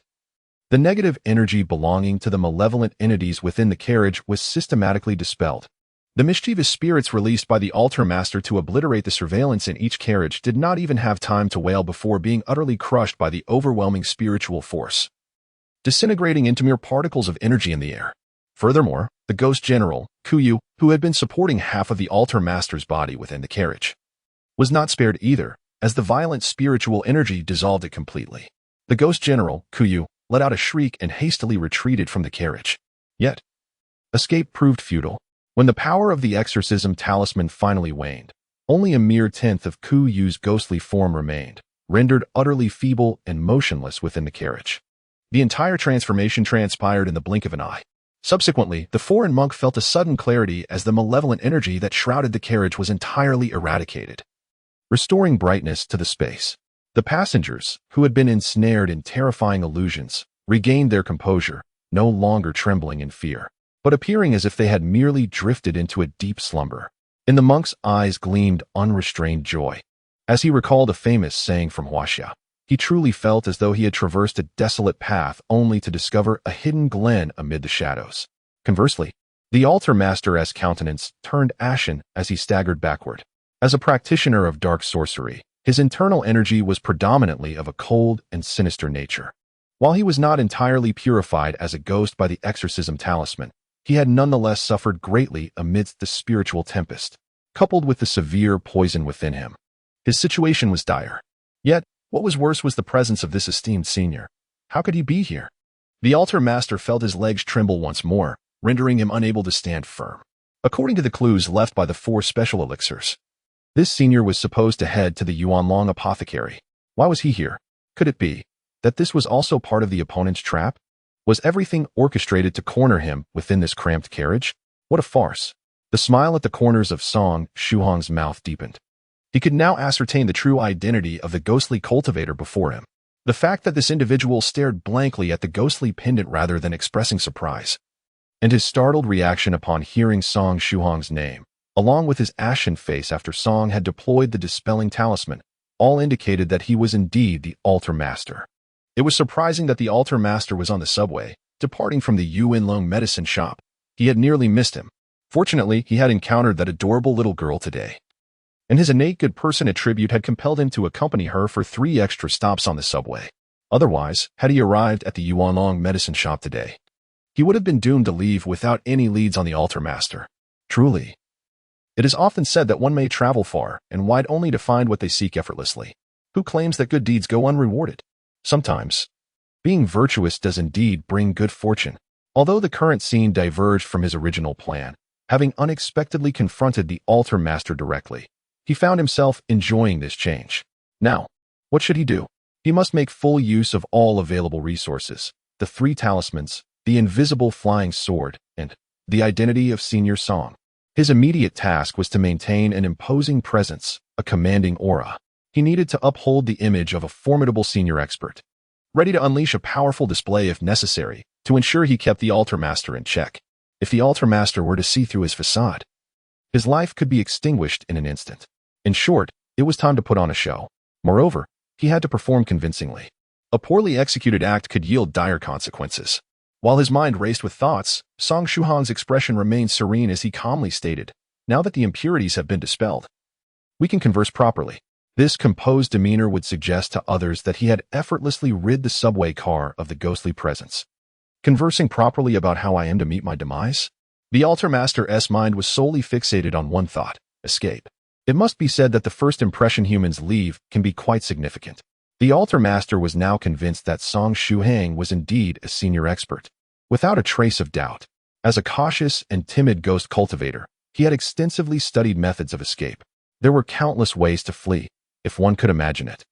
The negative energy belonging to the malevolent entities within the carriage was systematically dispelled. The mischievous spirits released by the altar master to obliterate the surveillance in each carriage did not even have time to wail before being utterly crushed by the overwhelming spiritual force, disintegrating into mere particles of energy in the air. Furthermore, the ghost general, Kuyu, who had been supporting half of the altar master's body within the carriage, was not spared either, as the violent spiritual energy dissolved it completely. The ghost general, Kuyu, let out a shriek and hastily retreated from the carriage. Yet, escape proved futile. When the power of the exorcism talisman finally waned, only a mere tenth of Kuyu's ghostly form remained, rendered utterly feeble and motionless within the carriage. The entire transformation transpired in the blink of an eye. Subsequently, the foreign monk felt a sudden clarity as the malevolent energy that shrouded the carriage was entirely eradicated, restoring brightness to the space. The passengers, who had been ensnared in terrifying illusions, regained their composure, no longer trembling in fear, but appearing as if they had merely drifted into a deep slumber. In the monk's eyes gleamed unrestrained joy. As he recalled a famous saying from Huaxia, he truly felt as though he had traversed a desolate path only to discover a hidden glen amid the shadows. Conversely, the altar master's countenance turned ashen as he staggered backward. As a practitioner of dark sorcery, his internal energy was predominantly of a cold and sinister nature. While he was not entirely purified as a ghost by the exorcism talisman, he had nonetheless suffered greatly amidst the spiritual tempest, coupled with the severe poison within him. His situation was dire. Yet, what was worse was the presence of this esteemed senior. How could he be here? The altar master felt his legs tremble once more, rendering him unable to stand firm. According to the clues left by the 4 special elixirs, this senior was supposed to head to the Yuanlong apothecary. Why was he here? Could it be that this was also part of the opponent's trap? Was everything orchestrated to corner him within this cramped carriage? What a farce. The smile at the corners of Song Shuhang's mouth deepened. He could now ascertain the true identity of the ghostly cultivator before him. The fact that this individual stared blankly at the ghostly pendant rather than expressing surprise, and his startled reaction upon hearing Song Shuhang's name, along with his ashen face after Song had deployed the dispelling talisman, all indicated that he was indeed the altar master. It was surprising that the altar master was on the subway, departing from the Yuanlong medicine shop. He had nearly missed him. Fortunately, he had encountered that adorable little girl today, and his innate good person attribute had compelled him to accompany her for 3 extra stops on the subway. Otherwise, had he arrived at the Yuanlong medicine shop today, he would have been doomed to leave without any leads on the altar master. Truly, it is often said that one may travel far and wide only to find what they seek effortlessly. Who claims that good deeds go unrewarded? Sometimes, being virtuous does indeed bring good fortune. Although the current scene diverged from his original plan, having unexpectedly confronted the altar master directly, he found himself enjoying this change. Now, what should he do? He must make full use of all available resources: the 3 talismans, the invisible flying sword, and the identity of Senior Song. His immediate task was to maintain an imposing presence, a commanding aura. He needed to uphold the image of a formidable senior expert, ready to unleash a powerful display if necessary, to ensure he kept the altar master in check. If the altar master were to see through his facade, his life could be extinguished in an instant. In short, it was time to put on a show. Moreover, he had to perform convincingly. A poorly executed act could yield dire consequences. While his mind raced with thoughts, Song Shuhang's expression remained serene as he calmly stated, "Now that the impurities have been dispelled, we can converse properly." This composed demeanor would suggest to others that he had effortlessly rid the subway car of the ghostly presence. Conversing properly about how I am to meet my demise? The altar master's mind was solely fixated on one thought: escape. It must be said that the first impression humans leave can be quite significant. The altar master was now convinced that Song Shuhang was indeed a senior expert, without a trace of doubt. As a cautious and timid ghost cultivator, he had extensively studied methods of escape. There were countless ways to flee, if one could imagine it.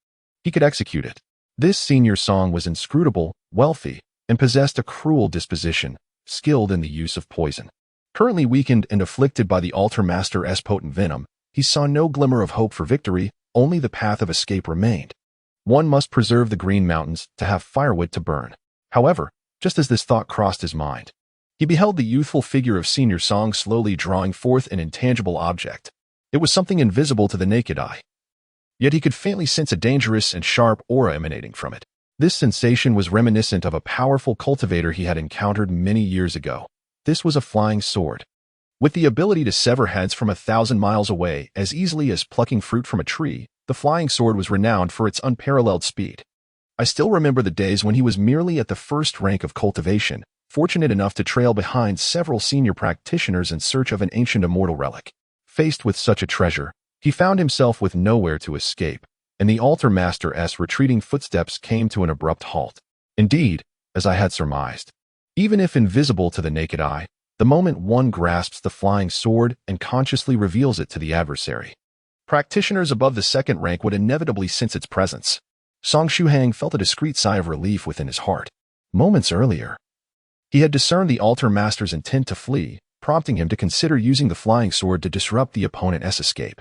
He could execute it. This senior Song was inscrutable, wealthy, and possessed a cruel disposition, skilled in the use of poison. Currently weakened and afflicted by the altar master's potent venom, he saw no glimmer of hope for victory, only the path of escape remained. One must preserve the Green Mountains to have firewood to burn. However, just as this thought crossed his mind, he beheld the youthful figure of Senior Song slowly drawing forth an intangible object. It was something invisible to the naked eye, yet he could faintly sense a dangerous and sharp aura emanating from it. This sensation was reminiscent of a powerful cultivator he had encountered many years ago. This was a flying sword. With the ability to sever heads from 1,000 miles away as easily as plucking fruit from a tree, the flying sword was renowned for its unparalleled speed. I still remember the days when he was merely at the first rank of cultivation, fortunate enough to trail behind several senior practitioners in search of an ancient immortal relic. Faced with such a treasure, he found himself with nowhere to escape, and the altar master's retreating footsteps came to an abrupt halt. Indeed, as I had surmised, even if invisible to the naked eye, the moment one grasps the flying sword and consciously reveals it to the adversary, practitioners above the second rank would inevitably sense its presence. Song Shuhang felt a discreet sigh of relief within his heart. Moments earlier, he had discerned the altar master's intent to flee, prompting him to consider using the flying sword to disrupt the opponent's escape.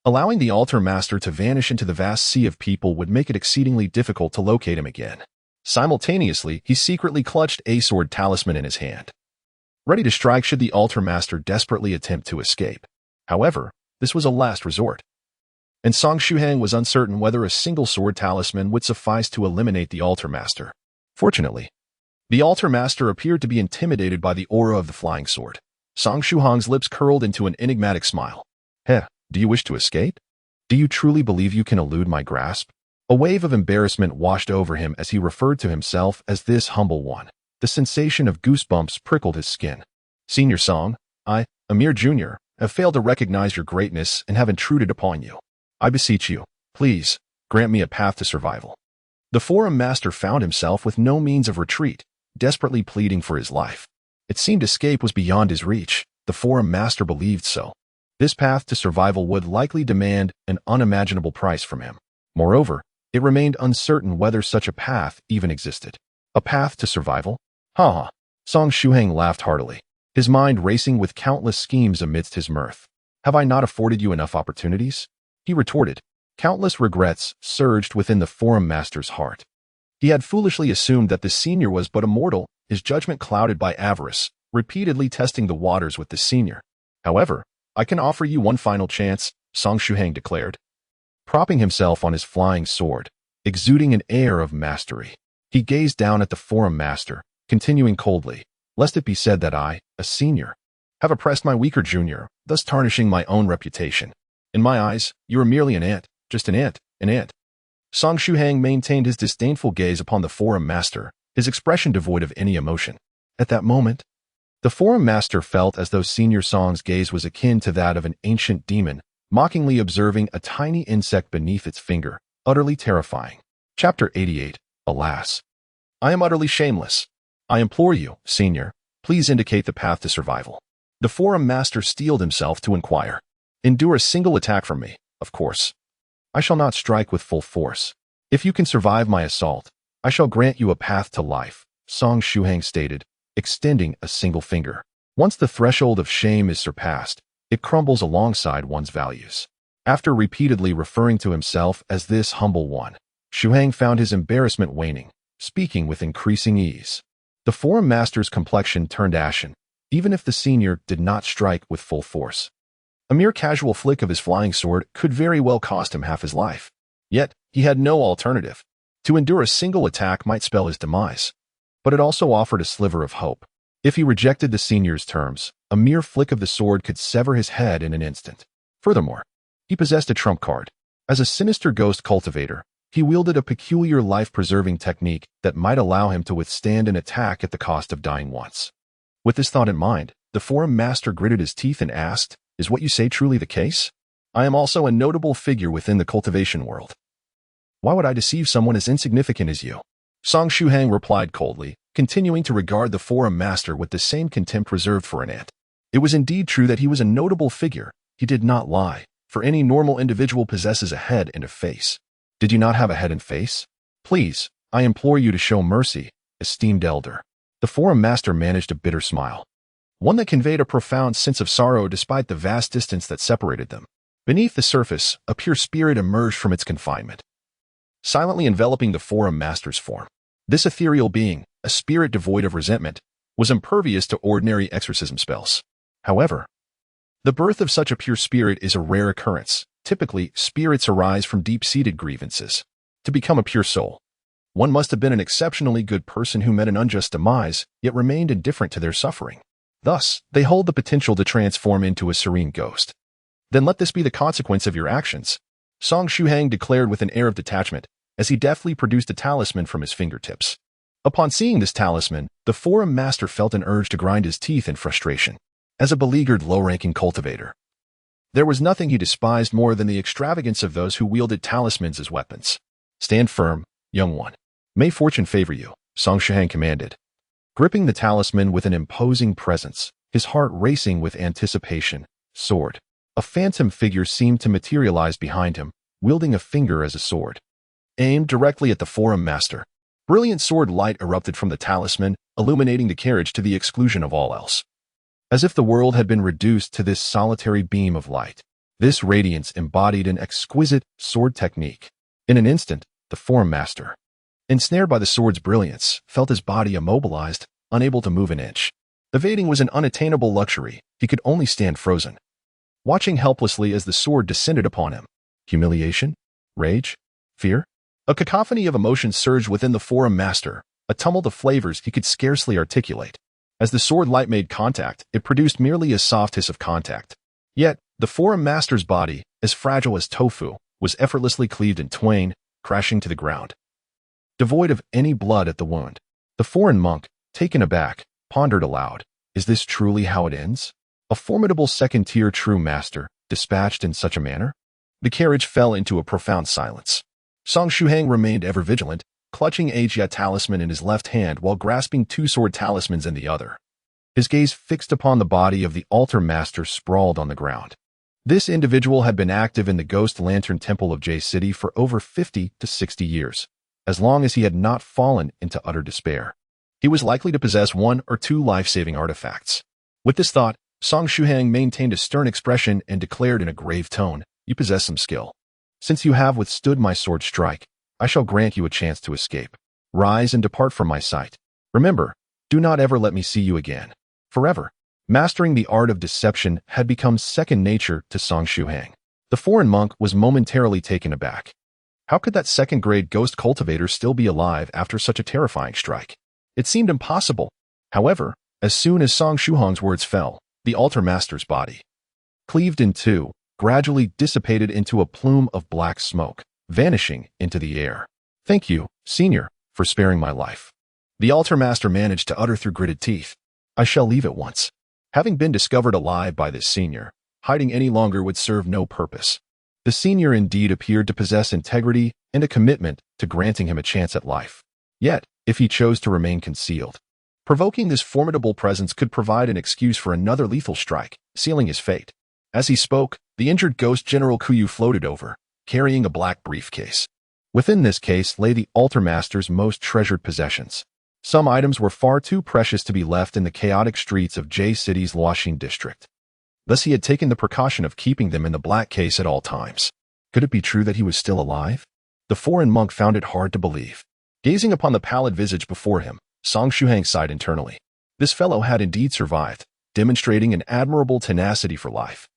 Allowing the altar master to vanish into the vast sea of people would make it exceedingly difficult to locate him again. Simultaneously, he secretly clutched a sword talisman in his hand, ready to strike should the altar master desperately attempt to escape. However, this was a last resort, and Song Shuhang was uncertain whether a single sword talisman would suffice to eliminate the altar master. Fortunately, the altar master appeared to be intimidated by the aura of the flying sword. Song Shuhang's lips curled into an enigmatic smile. Heh, do you wish to escape? Do you truly believe you can elude my grasp? A wave of embarrassment washed over him as he referred to himself as this humble one. The sensation of goosebumps prickled his skin. Senior Song, I, a mere junior, have failed to recognize your greatness and have intruded upon you. I beseech you, please, grant me a path to survival. The forum master found himself with no means of retreat, desperately pleading for his life. It seemed escape was beyond his reach. The forum master believed so. This path to survival would likely demand an unimaginable price from him. Moreover, it remained uncertain whether such a path even existed. A path to survival? Ha ha. Song Shuhang laughed heartily, his mind racing with countless schemes amidst his mirth. Have I not afforded you enough opportunities? He retorted. Countless regrets surged within the forum master's heart. He had foolishly assumed that the senior was but a mortal, his judgment clouded by avarice, repeatedly testing the waters with the senior. However, I can offer you one final chance, Song Shuhang declared. Propping himself on his flying sword, exuding an air of mastery, he gazed down at the forum master, continuing coldly, lest it be said that I, a senior, have oppressed my weaker junior, thus tarnishing my own reputation. In my eyes, you are merely an ant, just an ant, an ant. Song Shuhang maintained his disdainful gaze upon the forum master, his expression devoid of any emotion. At that moment, the forum master felt as though Senior Song's gaze was akin to that of an ancient demon, mockingly observing a tiny insect beneath its finger, utterly terrifying. Chapter 88. Alas. I am utterly shameless. I implore you, Senior, please indicate the path to survival. The forum master steeled himself to inquire. Endure a single attack from me, of course. I shall not strike with full force. If you can survive my assault, I shall grant you a path to life, Song Shuhang stated, extending a single finger. Once the threshold of shame is surpassed, it crumbles alongside one's values. After repeatedly referring to himself as this humble one, Shuhang found his embarrassment waning, speaking with increasing ease. The forum master's complexion turned ashen, even if the senior did not strike with full force. A mere casual flick of his flying sword could very well cost him half his life. Yet, he had no alternative. To endure a single attack might spell his demise. But it also offered a sliver of hope. If he rejected the senior's terms, a mere flick of the sword could sever his head in an instant. Furthermore, he possessed a trump card. As a sinister ghost cultivator, he wielded a peculiar life-preserving technique that might allow him to withstand an attack at the cost of dying once. With this thought in mind, the forum master gritted his teeth and asked, "Is what you say truly the case? I am also a notable figure within the cultivation world. Why would I deceive someone as insignificant as you?" Song Shuhang replied coldly, continuing to regard the forum master with the same contempt reserved for an ant. It was indeed true that he was a notable figure. He did not lie, for any normal individual possesses a head and a face. Did you not have a head and face? Please, I implore you to show mercy, esteemed elder. The forum master managed a bitter smile, one that conveyed a profound sense of sorrow despite the vast distance that separated them. Beneath the surface, a pure spirit emerged from its confinement, silently enveloping the forum master's form. This ethereal being, a spirit devoid of resentment, was impervious to ordinary exorcism spells. However, the birth of such a pure spirit is a rare occurrence. Typically, spirits arise from deep-seated grievances. To become a pure soul, One must have been an exceptionally good person who met an unjust demise, yet remained indifferent to their suffering. Thus, they hold the potential to transform into a serene ghost. Then let this be the consequence of your actions, Song Shuhang declared with an air of detachment, as he deftly produced a talisman from his fingertips. Upon seeing this talisman, the forum master felt an urge to grind his teeth in frustration. As a beleaguered low-ranking cultivator, there was nothing he despised more than the extravagance of those who wielded talismans as weapons. Stand firm, young one. May fortune favor you, Song Shuhang commanded. Gripping the talisman with an imposing presence, his heart racing with anticipation, sword. A phantom figure seemed to materialize behind him, wielding a finger as a sword. Aimed directly at the forum master. Brilliant sword light erupted from the talisman, illuminating the carriage to the exclusion of all else. As if the world had been reduced to this solitary beam of light. This radiance embodied an exquisite sword technique. In an instant, the forum master, ensnared by the sword's brilliance, felt his body immobilized, unable to move an inch. Evading was an unattainable luxury. He could only stand frozen, watching helplessly as the sword descended upon him. Humiliation? Rage? Fear? A cacophony of emotions surged within the forum master, a tumult of flavors he could scarcely articulate. As the sword light made contact, it produced merely a soft hiss of contact. Yet, the forum master's body, as fragile as tofu, was effortlessly cleaved in twain, crashing to the ground. Devoid of any blood at the wound, the foreign monk, taken aback, pondered aloud, is this truly how it ends? A formidable second-tier true master, dispatched in such a manner? The carriage fell into a profound silence. Song Shuhang remained ever vigilant, clutching a Jia talisman in his left hand while grasping two sword talismans in the other. His gaze fixed upon the body of the altar master sprawled on the ground. This individual had been active in the Ghost Lantern Temple of J City for over 50 to 60 years, as long as he had not fallen into utter despair. He was likely to possess one or two life-saving artifacts. With this thought, Song Shuhang maintained a stern expression and declared in a grave tone, "You possess some skill. Since you have withstood my sword strike, I shall grant you a chance to escape. Rise and depart from my sight. Remember, do not ever let me see you again. Forever." Mastering the art of deception had become second nature to Song Shuhang. The foreign monk was momentarily taken aback. How could that second-grade ghost cultivator still be alive after such a terrifying strike? It seemed impossible. However, as soon as Song Shuhang's words fell, the altar master's body, cleaved in two, gradually dissipated into a plume of black smoke, vanishing into the air. "Thank you, senior, for sparing my life," the altar master managed to utter through gritted teeth. "I shall leave at once." Having been discovered alive by this senior, hiding any longer would serve no purpose. The senior indeed appeared to possess integrity and a commitment to granting him a chance at life. Yet, if he chose to remain concealed, provoking this formidable presence could provide an excuse for another lethal strike, sealing his fate. As he spoke, the injured ghost General Kuyu floated over, carrying a black briefcase. Within this case lay the altar master's most treasured possessions. Some items were far too precious to be left in the chaotic streets of J City's Luoxin district. Thus he had taken the precaution of keeping them in the black case at all times. Could it be true that he was still alive? The foreign monk found it hard to believe. Gazing upon the pallid visage before him, Song Shuhang sighed internally. This fellow had indeed survived, demonstrating an admirable tenacity for life.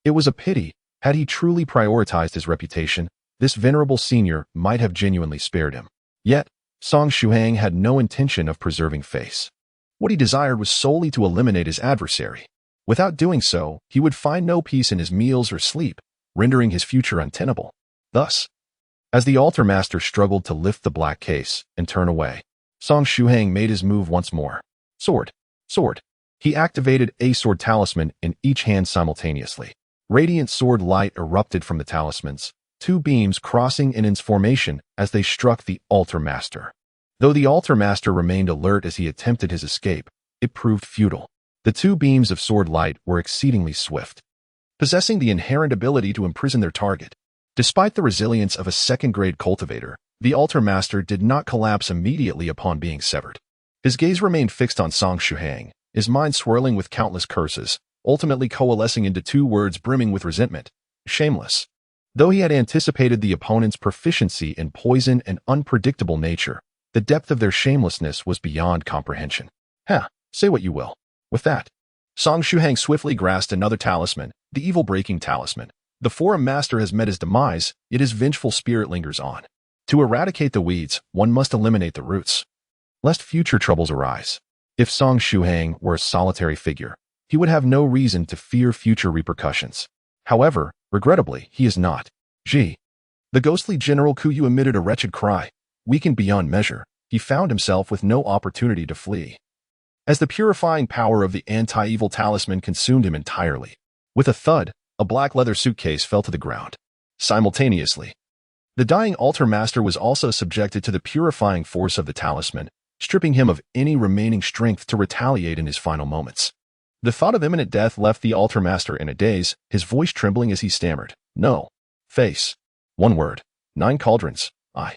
It was a pity, had he truly prioritized his reputation, this venerable senior might have genuinely spared him. Yet, Song Shuhang had no intention of preserving face. What he desired was solely to eliminate his adversary. Without doing so, he would find no peace in his meals or sleep, rendering his future untenable. Thus, as the altar master struggled to lift the black case and turn away, Song Shuhang made his move once more. Sword. Sword. He activated a sword talisman in each hand simultaneously. Radiant sword light erupted from the talismans, two beams crossing in its formation as they struck the altar master. Though the altar master remained alert as he attempted his escape, it proved futile. The two beams of sword light were exceedingly swift, possessing the inherent ability to imprison their target. Despite the resilience of a second-grade cultivator, the altar master did not collapse immediately upon being severed. His gaze remained fixed on Song Shuhang, his mind swirling with countless curses, ultimately coalescing into two words brimming with resentment: shameless. Though he had anticipated the opponent's proficiency in poison and unpredictable nature, the depth of their shamelessness was beyond comprehension. Say what you will. With that, Song Shuhang swiftly grasped another talisman, the evil-breaking talisman. The forum master has met his demise, yet his vengeful spirit lingers on. To eradicate the weeds, one must eliminate the roots, lest future troubles arise. If Song Shuhang were a solitary figure, he would have no reason to fear future repercussions. However, regrettably, he is not. The ghostly General Kuyu emitted a wretched cry. Weakened beyond measure, he found himself with no opportunity to flee, as the purifying power of the anti-evil talisman consumed him entirely. With a thud, a black leather suitcase fell to the ground. Simultaneously, the dying altar master was also subjected to the purifying force of the talisman, stripping him of any remaining strength to retaliate in his final moments. The thought of imminent death left the altar master in a daze, his voice trembling as he stammered, "No. Face. One word. 9 cauldrons. I."